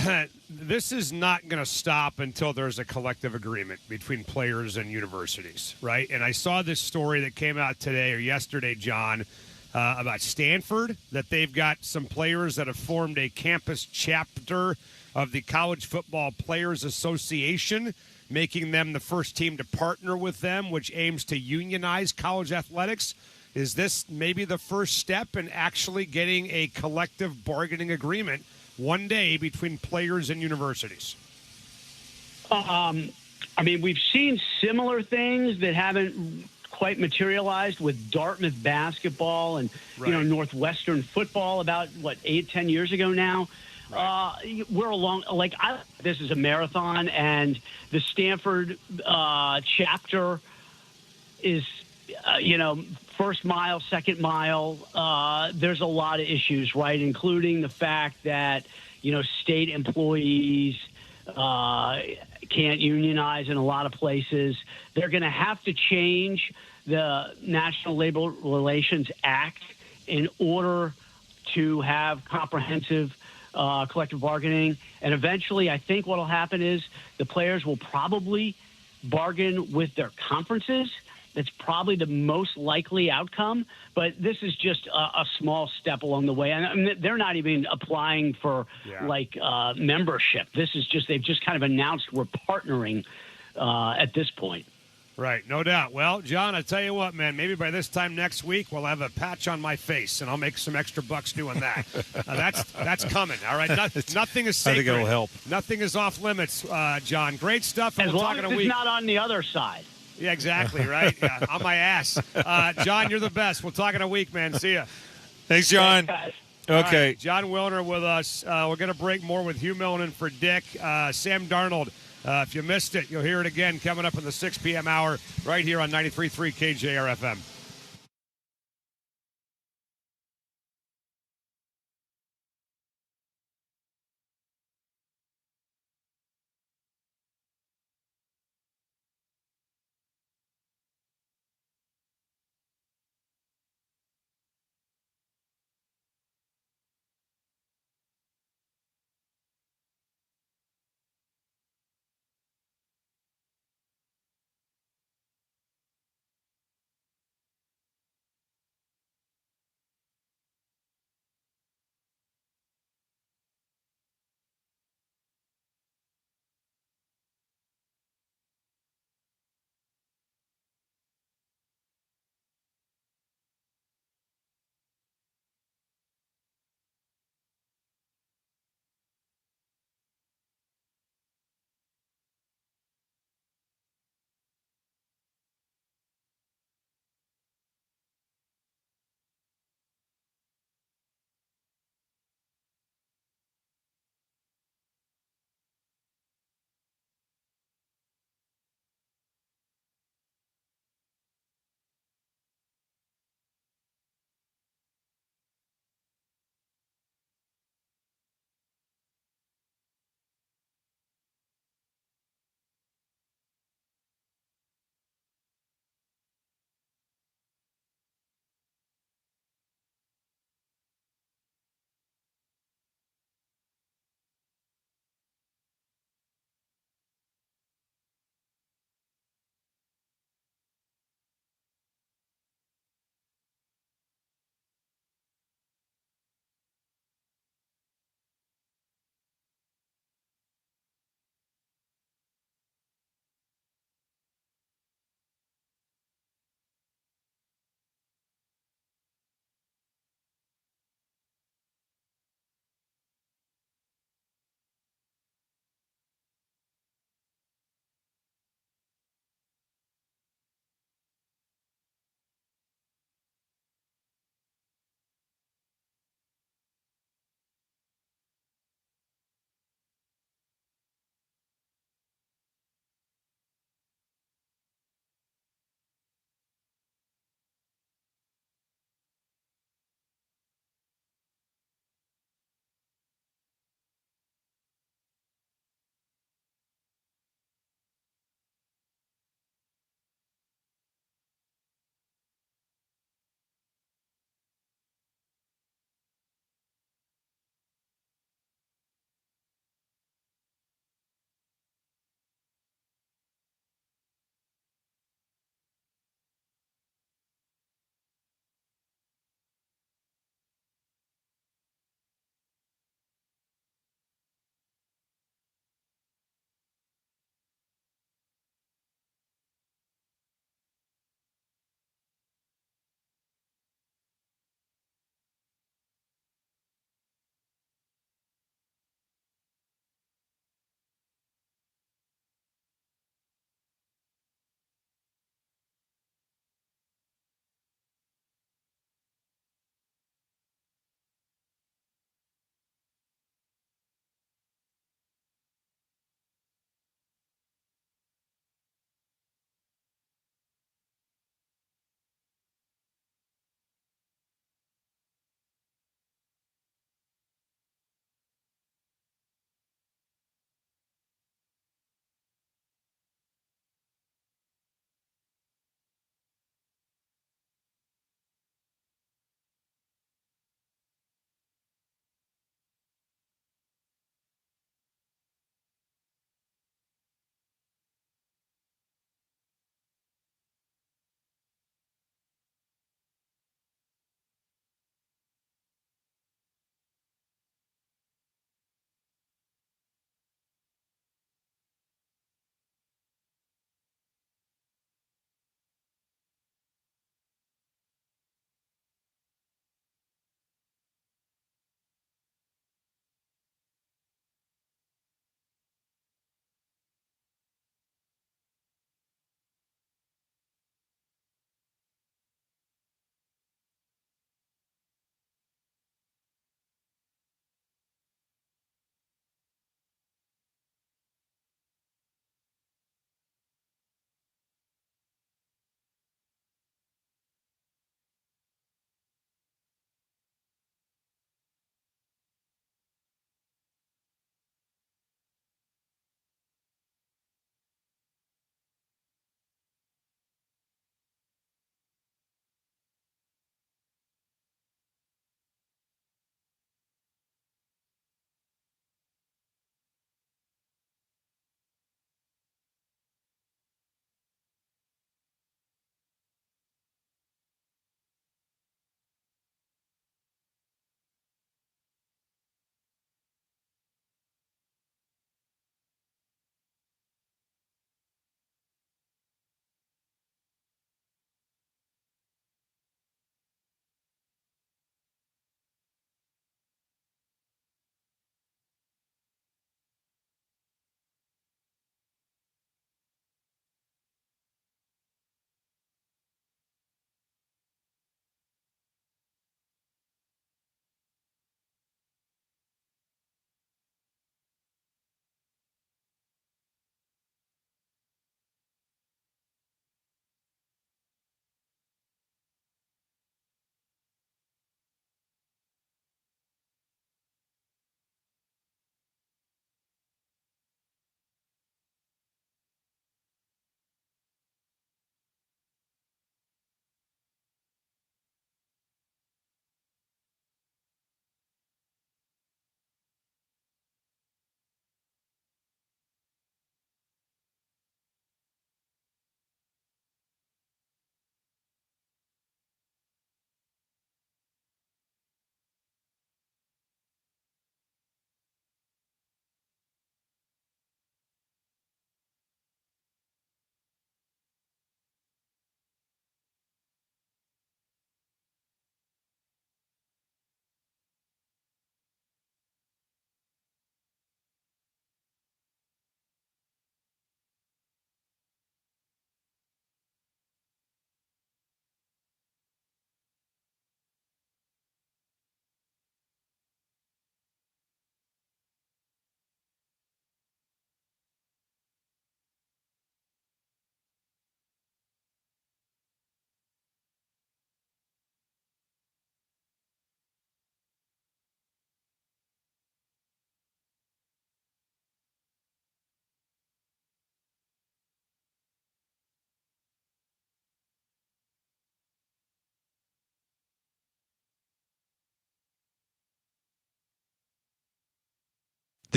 this is not going to stop until there's a collective agreement between players and universities, right? And I saw this story that came out today or yesterday, John, about Stanford, that they've got some players that have formed a campus chapter of the College Football Players Association, making them the first team to partner with them, which aims to unionize college athletics. Is this maybe the first step in actually getting a collective bargaining agreement one day between players and universities? We've seen similar things that haven't quite materialized with Dartmouth basketball and, Northwestern football about, 8-10 years ago now. We're along, this is a marathon, and the Stanford chapter is, first mile, second mile. There's a lot of issues, right, including the fact that, state employees can't unionize in a lot of places. They're going to have to change the National Labor Relations Act in order to have comprehensive collective bargaining. And eventually, I think what will happen is the players will probably bargain with their conferences. That's probably the most likely outcome. But this is just a small step along the way. And they're not even applying for membership. This is just, they've just kind of announced we're partnering at this point. Right, no doubt. Well, John, I tell you what, man, maybe by this time next week we'll have a patch on my face, and I'll make some extra bucks doing that. That's coming, all right? Nothing is sacred. I think it'll help. Nothing is off limits, John. Great stuff. As long as it's not on the other side. Yeah, exactly, right? Yeah, on my ass. John, you're the best. We'll talk in a week, man. See ya. Thanks, John. Thanks, Okay. Right, John Wilner with us. We're going to break more with Hugh Millen for Dick. Sam Darnold. If you missed it, you'll hear it again coming up in the 6 p.m. hour right here on 93.3 KJR FM.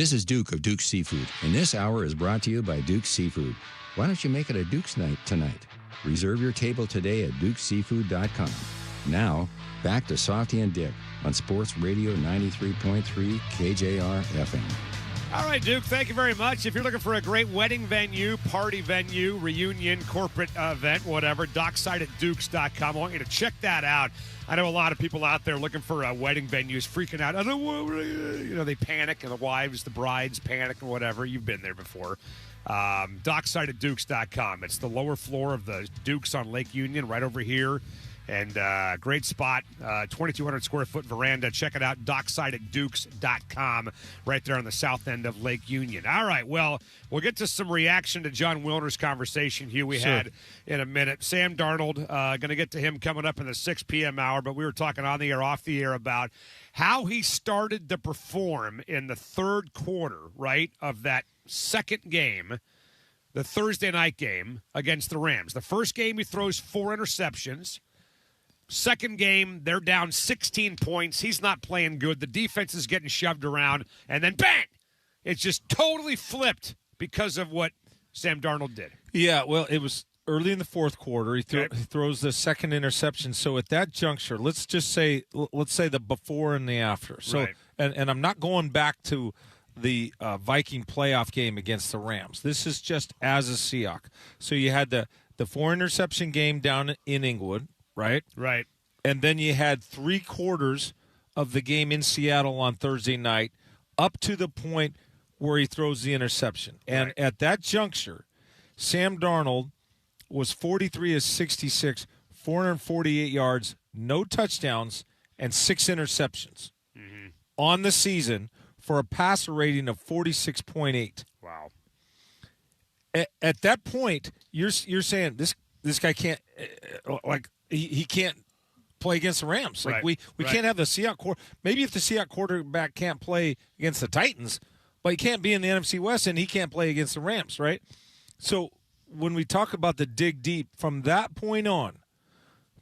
This is Duke of Duke's Seafood, and this hour is brought to you by Duke's Seafood. Why don't you make it a Duke's night tonight? Reserve your table today at dukeseafood.com. Now, back to Softy and Dick on Sports Radio 93.3 KJR FM. All right, Duke, thank you very much. If you're looking for a great wedding venue, party venue, reunion, corporate event, whatever, dockside@dukes.com. I want you to check that out. I know a lot of people out there looking for wedding venues freaking out. They panic, and the wives, the brides panic and whatever. You've been there before. Dockside@dukes.com. It's the lower floor of the Dukes on Lake Union right over here. And great spot, 2,200 square foot veranda. Check it out, dockside@dukes.com, right there on the south end of Lake Union. All right, well, we'll get to some reaction to John Wilner's conversation, Hugh, we had in a minute. Sam Darnold, going to get to him coming up in the 6 p.m. hour, but we were talking on the air, off the air about how he started to perform in the third quarter, right, of that second game, the Thursday night game against the Rams. The first game, he throws 4 interceptions. Second game, they're down 16 points. He's not playing good. The defense is getting shoved around. And then, bang! It's just totally flipped because of what Sam Darnold did. Yeah, well, it was early in the fourth quarter. He throws the second interception. So at that juncture, let's say the before and the after. So, Right. and I'm not going back to the Viking playoff game against the Rams. This is just as a Seahawk. So you had the 4 interception game down in Inglewood. Right? Right. And then you had 3 quarters of the game in Seattle on Thursday night up to the point where he throws the interception. And at that juncture, Sam Darnold was 43 of 66, 448 yards, no touchdowns, and 6 interceptions on the season for a passer rating of 46.8. Wow. At that point, you're saying this guy can't he can't play against the Rams. Like we can't have the Seahawks maybe if the Seahawks quarterback can't play against the Titans, but he can't be in the NFC West and he can't play against the Rams, right? So when we talk about the dig deep from that point on,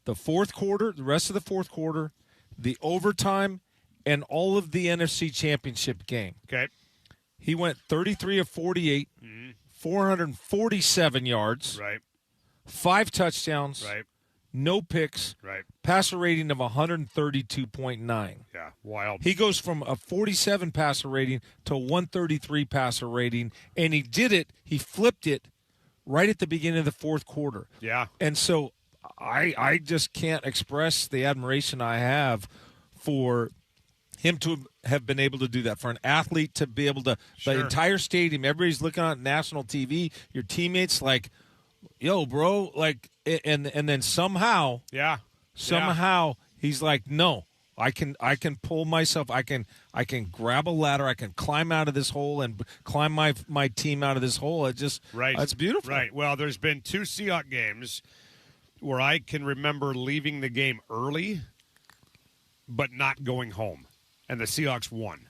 the fourth quarter, the rest of the fourth quarter, the overtime, and all of the NFC Championship game. Okay. He went 33 of 48, 447 yards, 5 touchdowns, no picks, passer rating of 132.9. Yeah, wild. He goes from a 47 passer rating to 133 passer rating, and he flipped it right at the beginning of the fourth quarter. Yeah. And so I just can't express the admiration I have for him to have been able to do that, for an athlete to be able to, the entire stadium, everybody's looking on national TV, your teammates like, yo, bro, like, and then somehow he's like, no, I can pull myself, I can grab a ladder, I can climb out of this hole and climb my team out of this hole. It just, it's beautiful. Right. Well, there's been 2 Seahawks games where I can remember leaving the game early, but not going home, and the Seahawks won.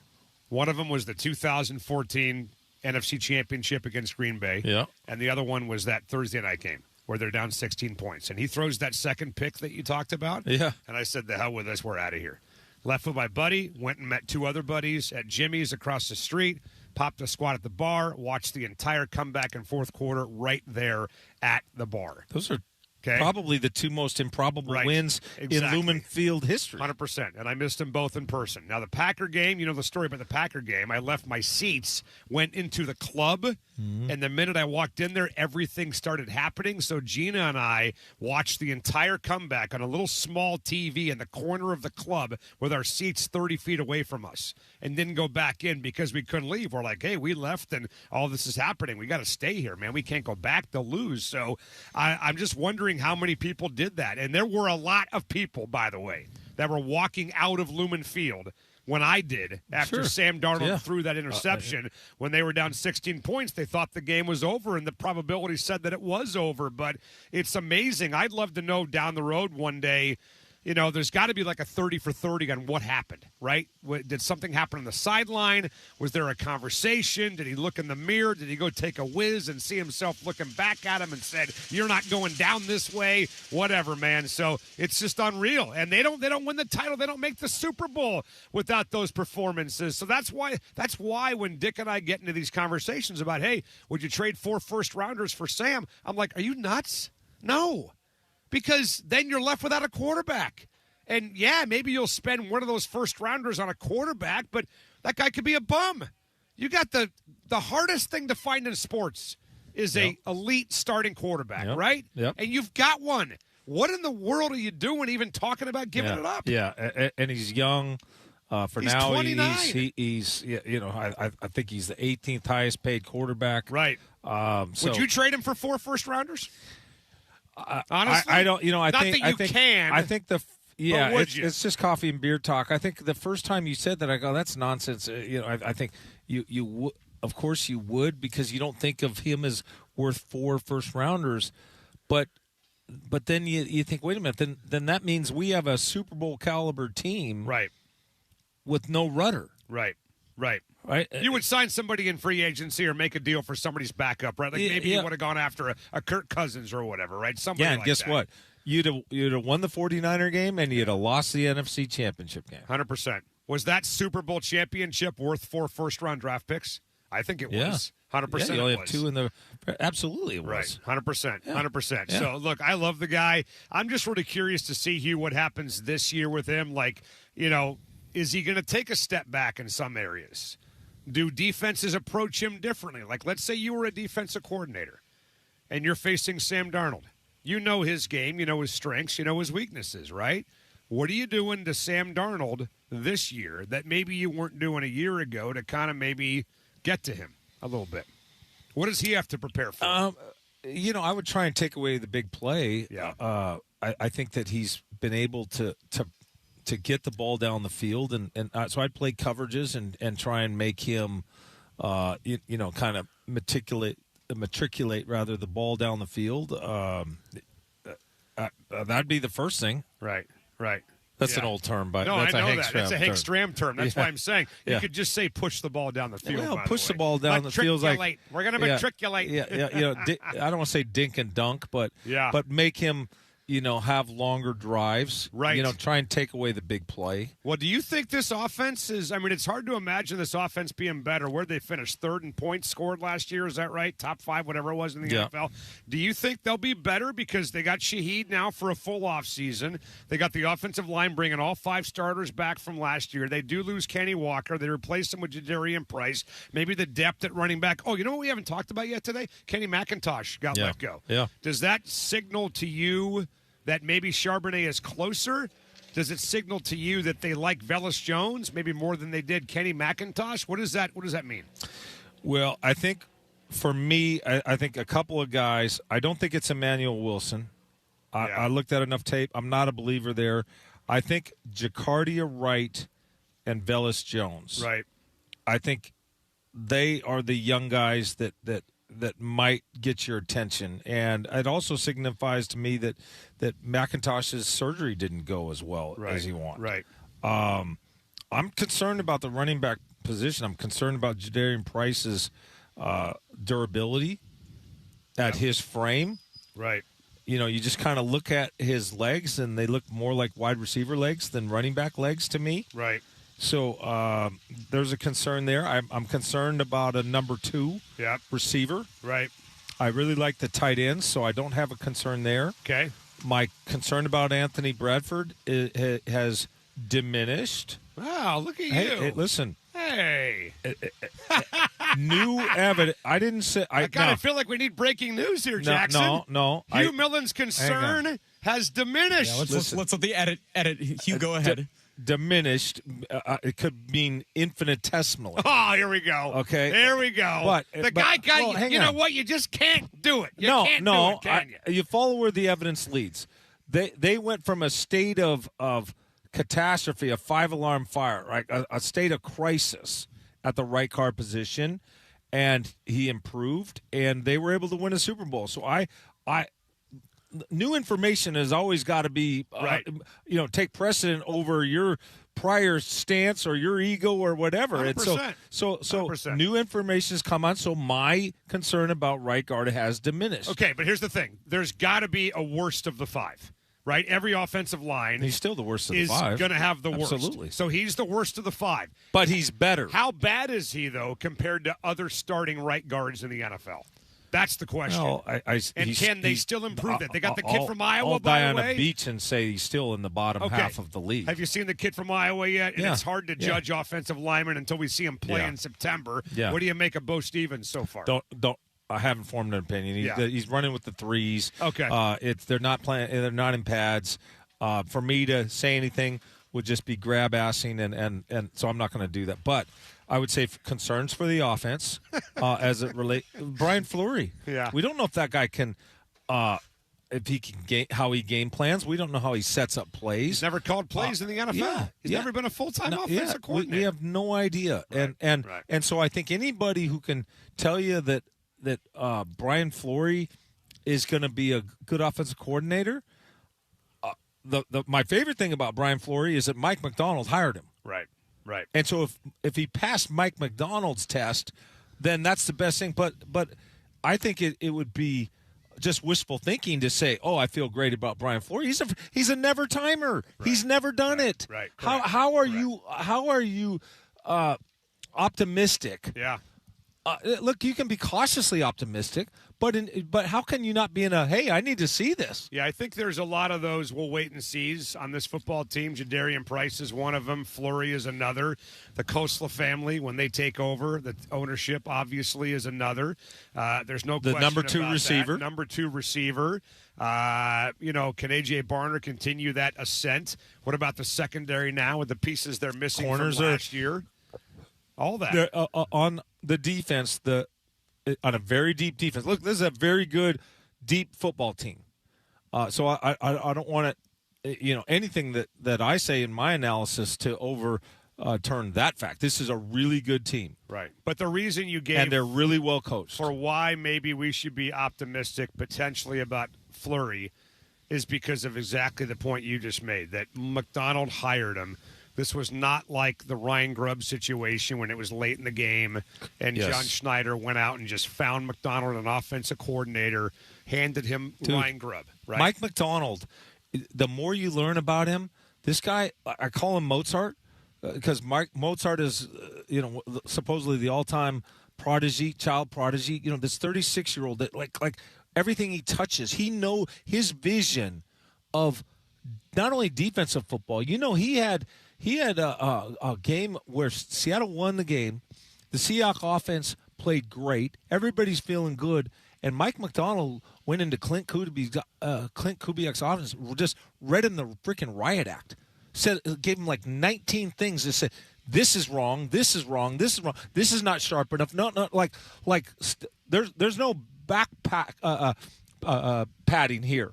One of them was the 2014 NFC Championship against Green Bay. Yeah. And the other one was that Thursday night game where they're down 16 points. And he throws that second pick that you talked about. Yeah. And I said, the hell with us, we're out of here. Left with my buddy, went and met 2 other buddies at Jimmy's across the street, popped a squat at the bar, watched the entire comeback in fourth quarter right there at the bar. Those are probably the 2 most improbable wins in Lumen Field history. 100%. And I missed them both in person. Now, the Packer game, you know the story about the Packer game. I left my seats, went into the club, and the minute I walked in there, everything started happening. So Gina and I watched the entire comeback on a little small TV in the corner of the club with our seats 30 feet away from us and didn't go back in because we couldn't leave. We're like, hey, we left and all this is happening. We got to stay here, man. We can't go back. They'll lose. So I'm just wondering how many people did that. And there were a lot of people, by the way, that were walking out of Lumen Field when I did after Sam Darnold threw that interception. When they were down 16 points, they thought the game was over, and the probability said that it was over. But it's amazing. I'd love to know down the road one day there's got to be like a 30 for 30 on what happened, right? Did something happen on the sideline? Was there a conversation? Did he look in the mirror? Did he go take a whiz and see himself looking back at him and said, "You're not going down this way"? Whatever, man. So it's just unreal. And they don't win the title. They don't make the Super Bowl without those performances. So that's why when Dick and I get into these conversations about, hey, would you trade 4 first-rounders for Sam? I'm like, are you nuts? No. Because then you're left without a quarterback. And, yeah, maybe you'll spend one of those first-rounders on a quarterback, but that guy could be a bum. You got the hardest thing to find in sports is a elite starting quarterback, right? Yep. And you've got one. What in the world are you doing even talking about giving it up? Yeah, and he's young. For He's now, 29. he's I think he's the 18th highest paid quarterback. Right. So would you trade him for 4 first-rounders? Honestly, I don't. I not think that you can. I think but would you? it's just coffee and beer talk. I think the first time you said that, I go, that's nonsense. I think you of course you would, because you don't think of him as worth 4 first-rounders, but then you think, wait a minute, then that means we have a Super Bowl caliber team, right, with no rudder, right. Right. You would sign somebody in free agency or make a deal for somebody's backup, right? Like maybe you would have gone after a Kirk Cousins or whatever, right? Somebody and like guess that. what? You'd have won the 49er game, and you'd have lost the NFC Championship game. 100%. Was that Super Bowl championship worth 4 first-round draft picks? I think it was. 100%. Yeah, you only it have was. 2 in the. Absolutely, it was. Right. 100%. 100%. Yeah. So, look, I love the guy. I'm just really curious to see, Hugh, what happens this year with him. Like, is he going to take a step back in some areas? Do defenses approach him differently? Like, let's say you were a defensive coordinator and you're facing Sam Darnold. You know his game, you know his strengths, you know his weaknesses, right? What are you doing to Sam Darnold this year that maybe you weren't doing a year ago to kind of maybe get to him a little bit? What does he have to prepare for? I would try and take away the big play. Yeah. I think that he's been able to get the ball down the field, and so I'd play coverages and try and make him, kind of matriculate rather the ball down the field. That'd be the first thing. Right. That's an old term, but no, that's I know a Hank that. Stram It's a Hank Stram term. That's why I'm saying you could just say push the ball down the field. Well, by push the the ball down the field. Like we're going to matriculate. Yeah. I don't want to say dink and dunk, but make him have longer drives. Right. Try and take away the big play. Well, do you think this offense is – it's hard to imagine this offense being better. Where'd they finish? 3rd in points scored last year. Is that right? Top 5, whatever it was in the NFL. Do you think they'll be better because they got Shaheed now for a full offseason? They got the offensive line bringing all 5 starters back from last year. They do lose Kenny Walker. They replace him with Jadarian Price. Maybe the depth at running back. Oh, you know what we haven't talked about yet today? Kenny McIntosh got let go. Yeah. Does that signal to you – that maybe Charbonnet is closer? Does it signal to you that they like Velus Jones maybe more than they did Kenny McIntosh? What does that mean? Well, I think for me, I think a couple of guys. I don't think it's Emmanuel Wilson. I looked at enough tape. I'm not a believer there. I think Jacardia Wright and Velus Jones. Right. I think they are the young guys that might get your attention. And it also signifies to me that McIntosh's surgery didn't go as well as he wanted. Right. I'm concerned about the running back position. I'm concerned about Jadarian Price's durability at his frame. Right. You just kind of look at his legs, and they look more like wide receiver legs than running back legs to me. Right. So there's a concern there. I'm concerned about a number 2 receiver. Right. I really like the tight ends, so I don't have a concern there. Okay. My concern about Anthony Bradford has diminished. Wow, look at you. Hey, listen. Hey. New evidence. I didn't say. I kind of feel like we need breaking news here, Jackson. No. Hugh Millen's concern has diminished. Yeah, let's let the edit. Hugh, go ahead. Diminished. It could mean infinitesimally. Oh, here we go. Okay. There we go. But the guy got you know what? You just can't do it. You can't do it, can you? You follow where the evidence leads. They went from a state of catastrophe, a 5-alarm fire, right? A state of crisis at the right guard position, and he improved, and they were able to win a Super Bowl. So new information has always got to be, Right. Take precedent over your prior stance or your ego or whatever. And 100%. so 100%. new information has come on. So my concern about right guard has diminished. Okay, but here's the thing. There's got to be a worst of the five, right? Every offensive line He's still the worst of the is five. going to have the worst. Absolutely. So he's the worst of the five. But he's better. How bad is he, though, compared to other starting right guards in the NFL? That's the question. No, and can they still improve that? They got the kid from Iowa, I'll by die the on way. a beach and say he's still in the bottom half of the league. Have you seen the kid from Iowa yet? And Yeah. it's hard to judge offensive linemen until we see him play Yeah. in September. Yeah. What do you make of Bo Stevens so far? Don't. I haven't formed an opinion. He's running with the threes. Okay. They're not playing. They're not in pads. For me to say anything would just be grab assing, and so I'm not going to do that. But I would say concerns for the offense as it relates. Brian Fleury. Yeah. We don't know if that guy can. If he can how he game plans. We don't know how he sets up plays. He's never called plays in the NFL. He's never been a full-time offensive coordinator. We have no idea. Right. And so I think anybody who can tell you that Brian Fleury is going to be a good offensive coordinator. My favorite thing about Brian Fleury is that Mike McDonald hired him. Right. And so if he passed Mike McDonald's test, then that's the best thing. But I think it would be just wishful thinking to say, "Oh, I feel great about Brian Fleury." He's a never timer. Right. He's never done it. Right. How are you optimistic? Yeah. Look, you can be cautiously optimistic, but how can you not be in a, hey, I need to see this? Yeah, I think there's a lot of those we'll wait and sees on this football team. Jadarian Price is one of them. Fleury is another. The Kosla family, when they take over, the ownership obviously is another. There's no question number two about receiver. that. Number two receiver. Can A.J. Barner continue that ascent? What about the secondary now with the pieces they're missing Corners from last year? All that. On the defense, on a very deep defense. Look, this is a very good deep football team. So I don't want to, anything that I say in my analysis to overturn that fact. This is a really good team. Right. But the reason you gave, and they're really well coached, for why maybe we should be optimistic potentially about Fleury is because of exactly the point you just made, that McDonald hired him. This was not like the Ryan Grubb situation when it was late in the game and John Schneider went out and just found McDonald, an offensive coordinator, handed him Ryan Grubb. Right? Mike McDonald, the more you learn about him, this guy, I call him Mozart because Mozart is, supposedly the all-time child prodigy. This 36-year-old that like everything he touches, his vision of not only defensive football. He had a game where Seattle won the game. The Seahawks offense played great. Everybody's feeling good. And Mike McDonald went into Clint Kubiak's offense, just read him the freaking riot act. Gave him like 19 things that said, this is wrong, this is wrong, this is wrong, this is not sharp enough. There's no padding here.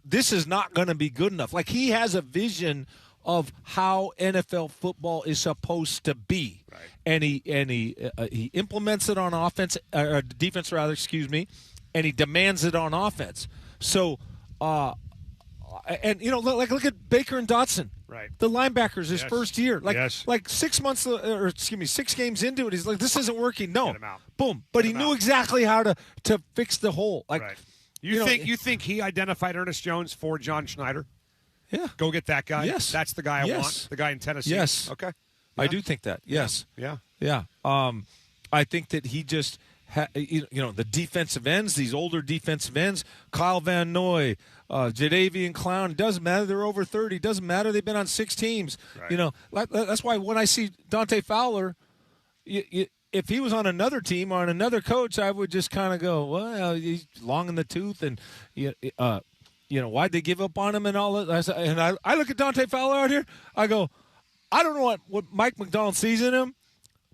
This is not going to be good enough. Like, he has a vision of how NFL football is supposed to be, right. and he implements it on defense, and he demands it on offense. So, look at Baker and Dotson, right? The linebackers his first year, like 6 months, 6 games into it, he's like, this isn't working. No, boom, but he knew exactly how to fix the hole. Like, right. You think he identified Ernest Jones for John Schneider? Yeah. Go get that guy. Yes. That's the guy I want. The guy in Tennessee. Yes. Okay. I do think that. Yes. Yeah. I think that he just, the defensive ends, these older defensive ends, Kyle Van Noy, Jadeveon Clown, doesn't matter. They're over 30. Doesn't matter. They've been on 6 teams. Right. That's why when I see Dante Fowler, if he was on another team or on another coach, I would just kind of go, well, he's long in the tooth, and why'd they give up on him and all that? And I look at Dante Fowler out here, I go, I don't know what Mike McDonald sees in him,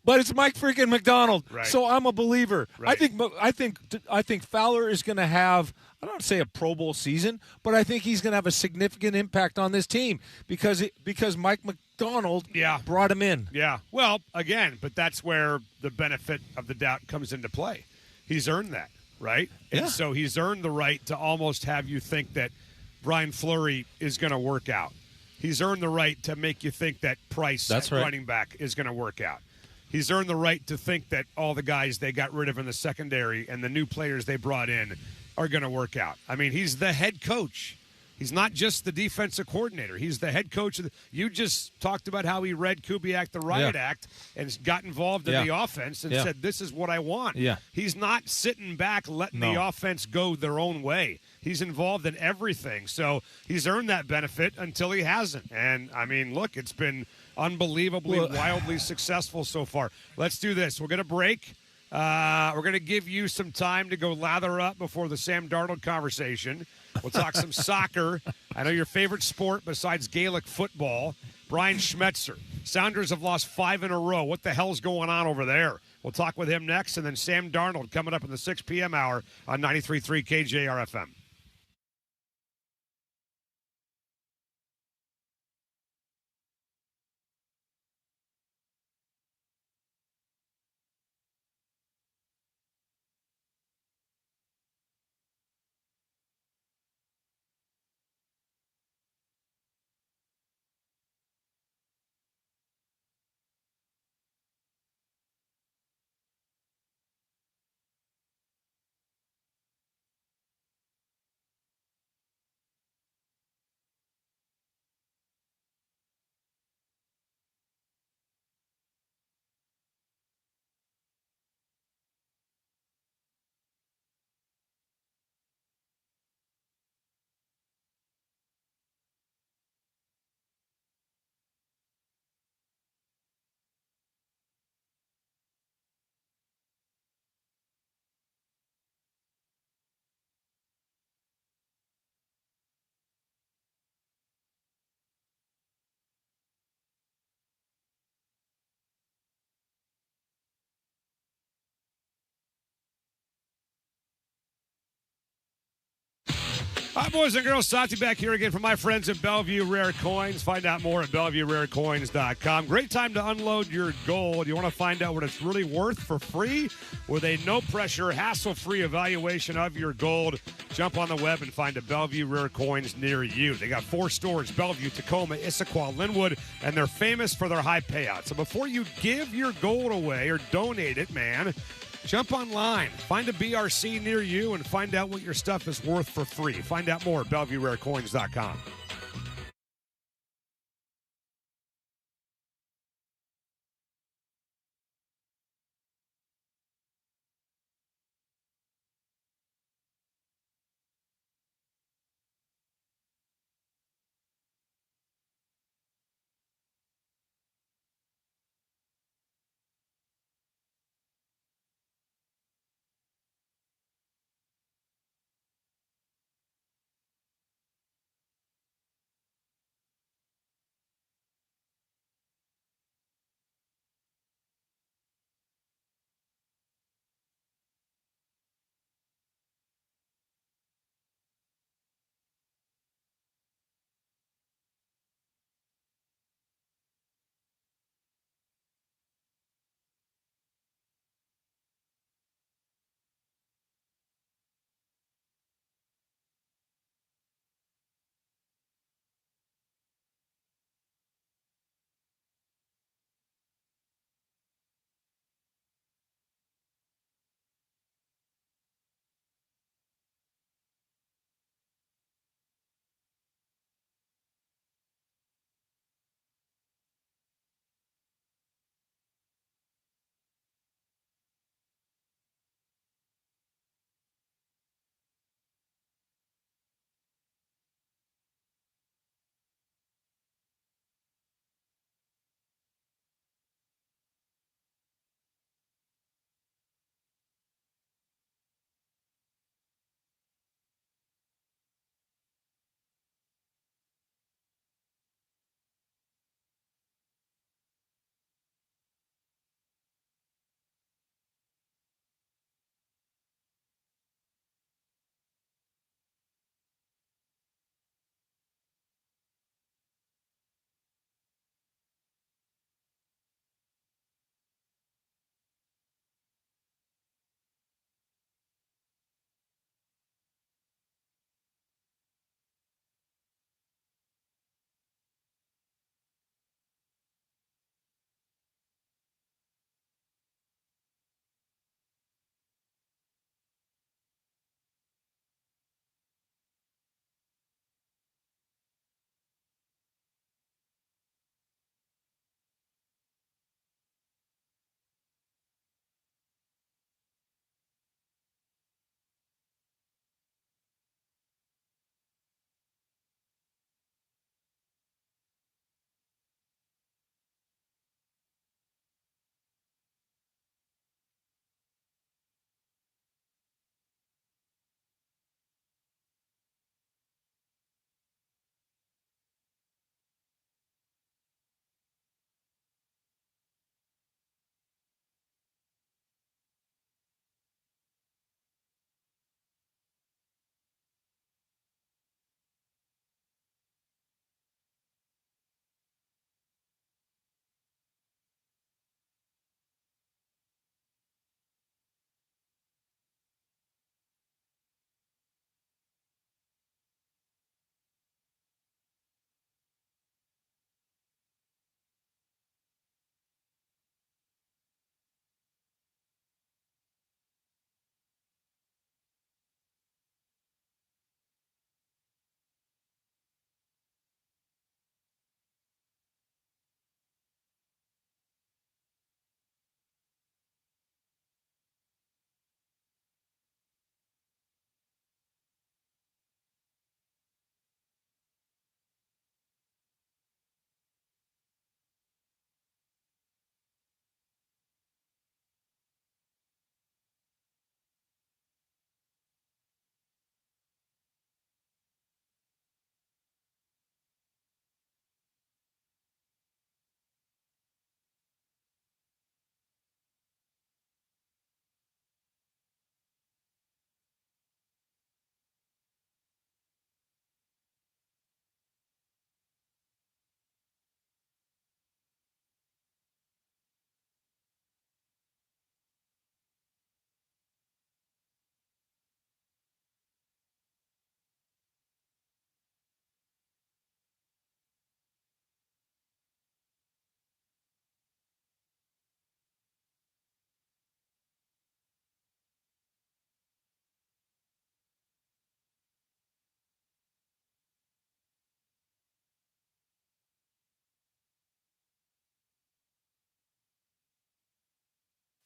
but it's Mike freaking McDonald. Right. So I'm a believer. Right. I think Fowler is going to have, I don't want to say a Pro Bowl season, but I think he's going to have a significant impact on this team because Mike McDonald brought him in. Yeah. Well, again, but that's where the benefit of the doubt comes into play. He's earned that. right? And so he's earned the right to almost have you think that Brian Fleury is going to work out. He's earned the right to make you think that Price at running back is going to work out. He's earned the right to think that all the guys they got rid of in the secondary and the new players they brought in are going to work out. I mean, he's the head coach. He's not just the defensive coordinator. He's the head coach. You just talked about how he read Kubiak, the Riot Act, and got involved in the offense and said, this is what I want. Yeah. He's not sitting back letting the offense go their own way. He's involved in everything. So he's earned that benefit until he hasn't. And, I mean, look, it's been unbelievably, wildly successful so far. Let's do this. We're going to break. We're going to give you some time to go lather up before the Sam Darnold conversation. We'll talk some soccer. I know your favorite sport besides Gaelic football. Brian Schmetzer. Sounders have lost 5 in a row. What the hell's going on over there? We'll talk with him next. And then Sam Darnold coming up in the 6 p.m. hour on 93.3 KJR FM. Hi, boys and girls. Sati back here again from my friends at Bellevue Rare Coins. Find out more at BellevueRareCoins.com. Great time to unload your gold. You want to find out what it's really worth for free with a no-pressure, hassle-free evaluation of your gold. Jump on the web and find a Bellevue Rare Coins near you. They got 4 stores, Bellevue, Tacoma, Issaquah, Linwood, and they're famous for their high payouts. So before you give your gold away or donate it, man, jump online, find a BRC near you, and find out what your stuff is worth for free. Find out more at BellevueRareCoins.com.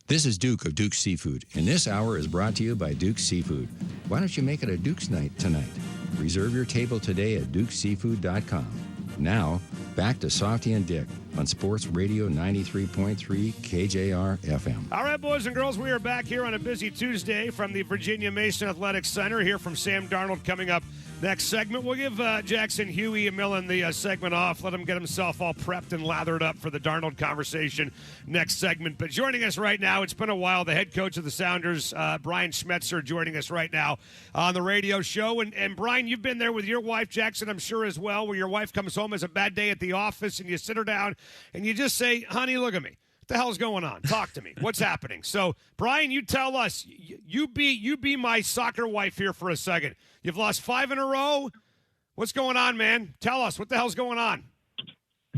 This is Duke of Duke's Seafood, and this hour is brought to you by Duke's Seafood. Why don't you make it a Duke's night tonight? Reserve your table today at dukeseafood.com. Now, back to Softy and Dick on Sports Radio 93.3 KJR FM. All right, boys and girls, we are back here on a busy Tuesday from the Virginia Mason Athletic Center. Here from Sam Darnold coming up next segment. We'll give Jackson Huey and Millen the segment off. Let him get himself all prepped and lathered up for the Darnold conversation next segment. But joining us right now, it's been a while, the head coach of the Sounders, Brian Schmetzer, joining us right now on the radio show. And Brian, you've been there with your wife, Jackson, I'm sure as well, where your wife comes home, has a bad day at the office, and you sit her down and you just say, honey, look at me. What the hell's going on? Talk to me. What's happening? So, Brian, you tell us. You be my soccer wife here for a second. You've lost 5 in a row. What's going on, man? Tell us. What the hell's going on?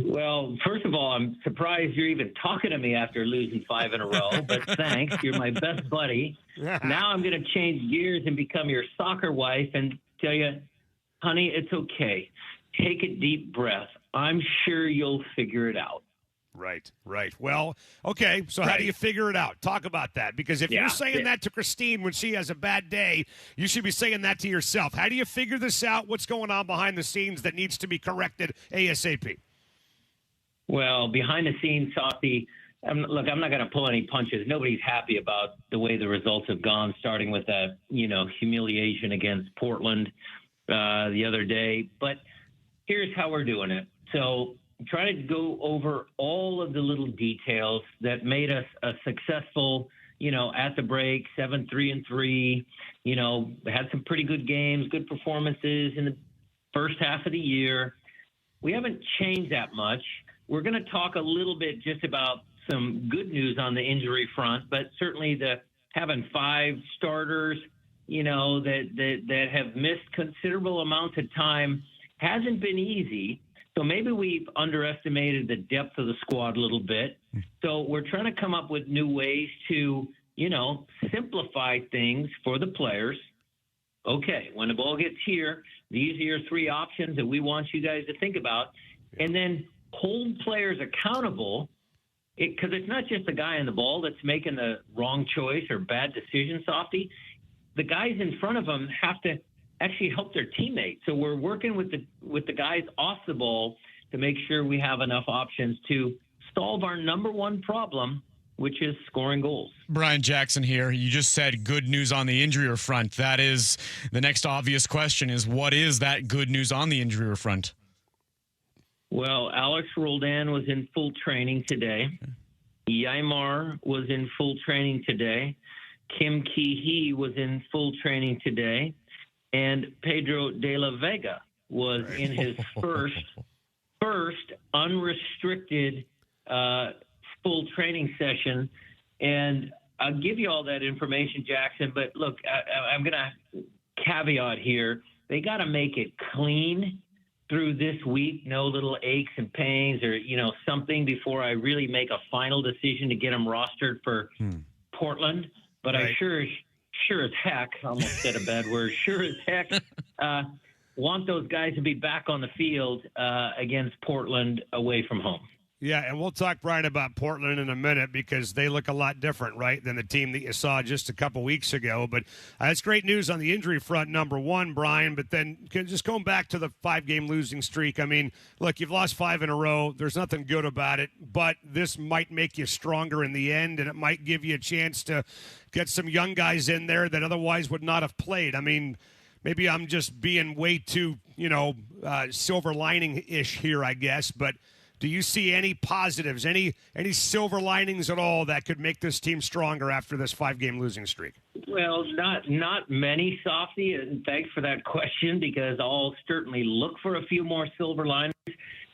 Well, first of all, I'm surprised you're even talking to me after losing 5 in a row. But thanks. You're my best buddy. Now I'm going to change gears and become your soccer wife and tell you, honey, it's okay. Take a deep breath. I'm sure you'll figure it out. Right. Well, okay, so how do you figure it out? Talk about that, because if you're saying that to Christine when she has a bad day, you should be saying that to yourself. How do you figure this out? What's going on behind the scenes that needs to be corrected ASAP? Well, behind the scenes, Softy, look, I'm not going to pull any punches. Nobody's happy about the way the results have gone, starting with that, humiliation against Portland the other day. But here's how we're doing it. So try to go over all of the little details that made us a successful, at the break, 7-3-3, had some pretty good games, good performances in the first half of the year. We haven't changed that much. We're going to talk a little bit just about some good news on the injury front, but certainly having 5 starters, that have missed considerable amounts of time hasn't been easy. So maybe we've underestimated the depth of the squad a little bit. So we're trying to come up with new ways to, simplify things for the players. Okay, when the ball gets here, these are your 3 options that we want you guys to think about. And then hold players accountable, because it's not just the guy on the ball that's making the wrong choice or bad decision, Softy. The guys in front of them have to actually help their teammates. So we're working with the guys off the ball to make sure we have enough options to solve our number one problem, which is scoring goals. Brian Jackson here. You just said good news on the injury front. That is the next obvious question is, what is that good news on the injury front? Well, Alex Roldan was in full training today. Yaimar was in full training today. Kim Ki-hee was in full training today. And Pedro de la Vega was in his first unrestricted full training session. And I'll give you all that information, Jackson. But look, I'm going to caveat here. They got to make it clean through this week. No little aches and pains or, something before I really make a final decision to get them rostered for Portland. But I sure as heck, I almost said a bad word, sure as heck, want those guys to be back on the field against Portland away from home. Yeah, and we'll talk, Brian, about Portland in a minute because they look a lot different, right, than the team that you saw just a couple weeks ago. But that's great news on the injury front, number one, Brian. But then just going back to the 5-game losing streak, I mean, look, you've lost 5 in a row. There's nothing good about it. But this might make you stronger in the end, and it might give you a chance to get some young guys in there that otherwise would not have played. I mean, maybe I'm just being way too, silver lining-ish here, I guess. But do you see any positives, any silver linings at all that could make this team stronger after this 5-game losing streak? Well, not many, Softy, and thanks for that question because I'll certainly look for a few more silver linings.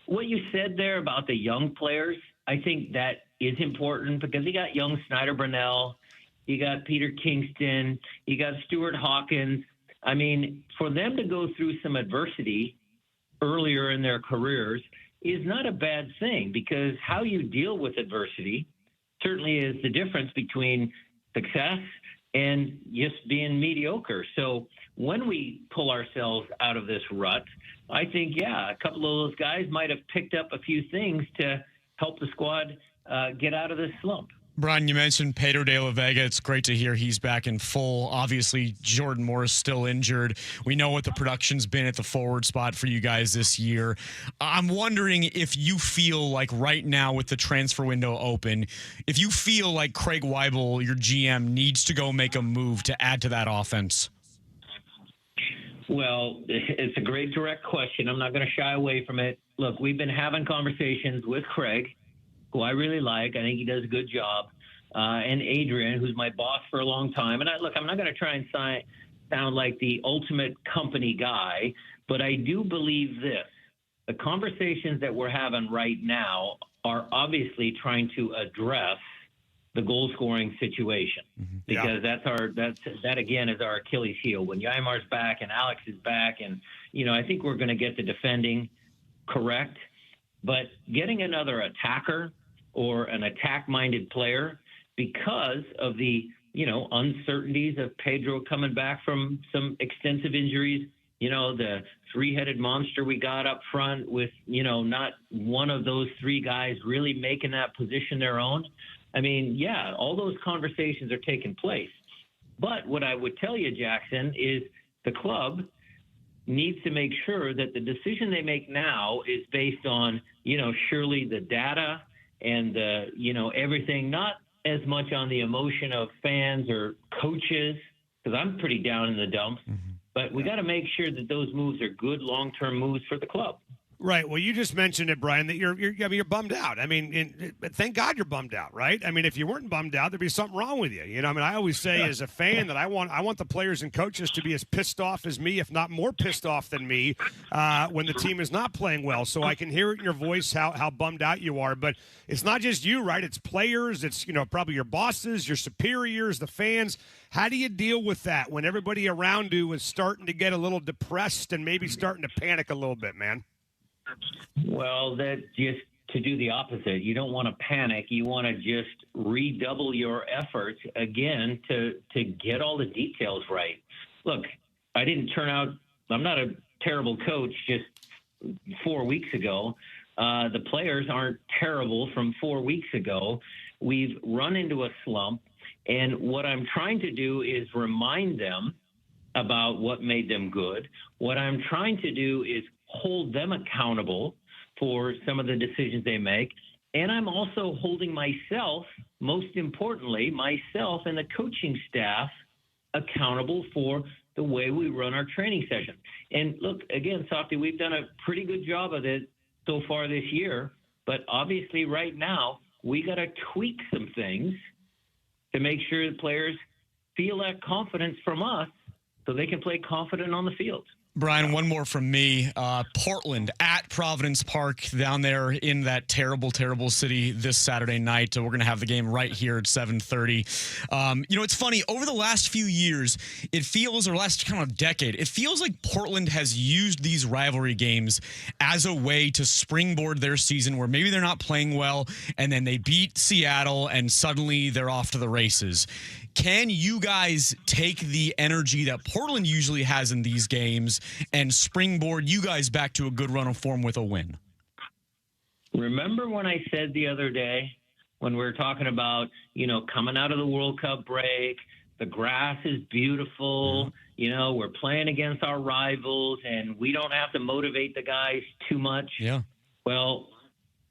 What you said there about the young players, I think that is important because you got young Snyder Brunell, you got Peter Kingston, you got Stuart Hawkins. I mean, for them to go through some adversity earlier in their careers is not a bad thing because how you deal with adversity certainly is the difference between success and just being mediocre. So when we pull ourselves out of this rut, I think, a couple of those guys might have picked up a few things to help the squad get out of this slump. Brian, you mentioned Pedro de la Vega. It's great to hear he's back in full. Obviously, Jordan Morris still injured. We know what the production's been at the forward spot for you guys this year. I'm wondering if you feel like right now with the transfer window open, if you feel like Craig Weibel, your GM, needs to go make a move to add to that offense. Well, it's a great direct question. I'm not going to shy away from it. Look, we've been having conversations with Craig, who I really like. I think he does a good job. And Adrian, who's my boss for a long time. And I'm not going to try and sound like the ultimate company guy, but I do believe this. The conversations that we're having right now are obviously trying to address the goal scoring situation, because that again is our Achilles heel. When Yaimar's back and Alex is back, and I think we're going to get the defending correct, but getting another attacker or an attack-minded player, because of the uncertainties of Pedro coming back from some extensive injuries, the three-headed monster we got up front with not one of those three guys really making that position their own. I mean, yeah, all those conversations are taking place. But what I would tell you, Jackson, is the club needs to make sure that the decision they make now is based on, surely the data and everything, not as much on the emotion of fans or coaches, because I'm pretty down in the dumps. But we got to make sure that those moves are good long-term moves for the club. Right. Well, you just mentioned it, Brian, that you're bummed out. I mean, thank God you're bummed out, right? I mean, if you weren't bummed out, there'd be something wrong with you. I always say as a fan that I want the players and coaches to be as pissed off as me, if not more pissed off than me, when the team is not playing well. So I can hear it in your voice how bummed out you are. But it's not just you, right? It's players. It's, probably your bosses, your superiors, the fans. How do you deal with that when everybody around you is starting to get a little depressed and maybe starting to panic a little bit, man? Well, that just to do the opposite. You don't want to panic. You want to just redouble your efforts again to get all the details right. Look, I'm not a terrible coach just 4 weeks ago. The players aren't terrible from 4 weeks ago. We've run into a slump, and what I'm trying to do is remind them about what made them good. What I'm trying to do is hold them accountable for some of the decisions they make. And I'm also holding myself, most importantly, myself and the coaching staff accountable for the way we run our training session. And look, again, Softy, we've done a pretty good job of it so far this year. But obviously right now, we got to tweak some things to make sure the players feel that confidence from us so they can play confident on the field. Brian, one more from me. Portland at Providence Park down there in that terrible, terrible city this Saturday night. We're going to have the game right here at 7:30. It's funny. Over the last few years, it feels, or last kind of decade, it feels like Portland has used these rivalry games as a way to springboard their season where maybe they're not playing well, and then they beat Seattle, and suddenly they're off to the races. Can you guys take the energy that Portland usually has in these games and springboard you guys back to a good run of form with a win? Remember when I said the other day when we were talking about, coming out of the World Cup break, the grass is beautiful, we're playing against our rivals and we don't have to motivate the guys too much. Yeah. Well,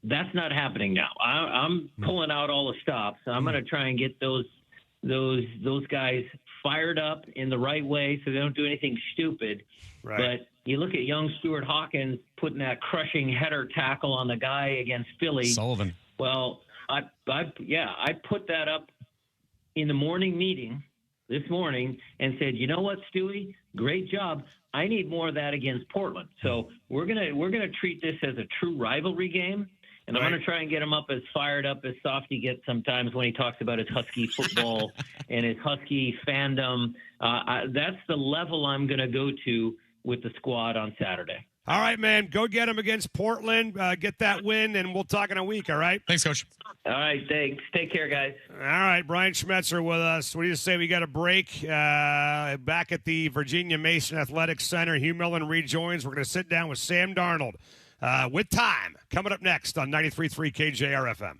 that's not happening now. I'm pulling out all the stops. I'm going to try and get those guys fired up in the right way so they don't do anything stupid. Right. But you look at young Stuart Hawkins putting that crushing header tackle on the guy against Philly. Sullivan. Well, I put that up in the morning meeting this morning and said, you know what, Stewie, great job. I need more of that against Portland. So we're gonna treat this as a true rivalry game. And I'm going to try and get him up as fired up as Softy gets sometimes when he talks about his Husky football and his Husky fandom. That's the level I'm going to go to with the squad on Saturday. All right, man. Go get him against Portland. Get that win, and we'll talk in a week, all right? Thanks, Coach. All right, thanks. Take care, guys. All right, Brian Schmetzer with us. What do you say we got a break? Back at the Virginia Mason Athletics Center, Hugh Millen rejoins. We're going to sit down with Sam Darnold. With time, coming up next on 93.3 KJR FM.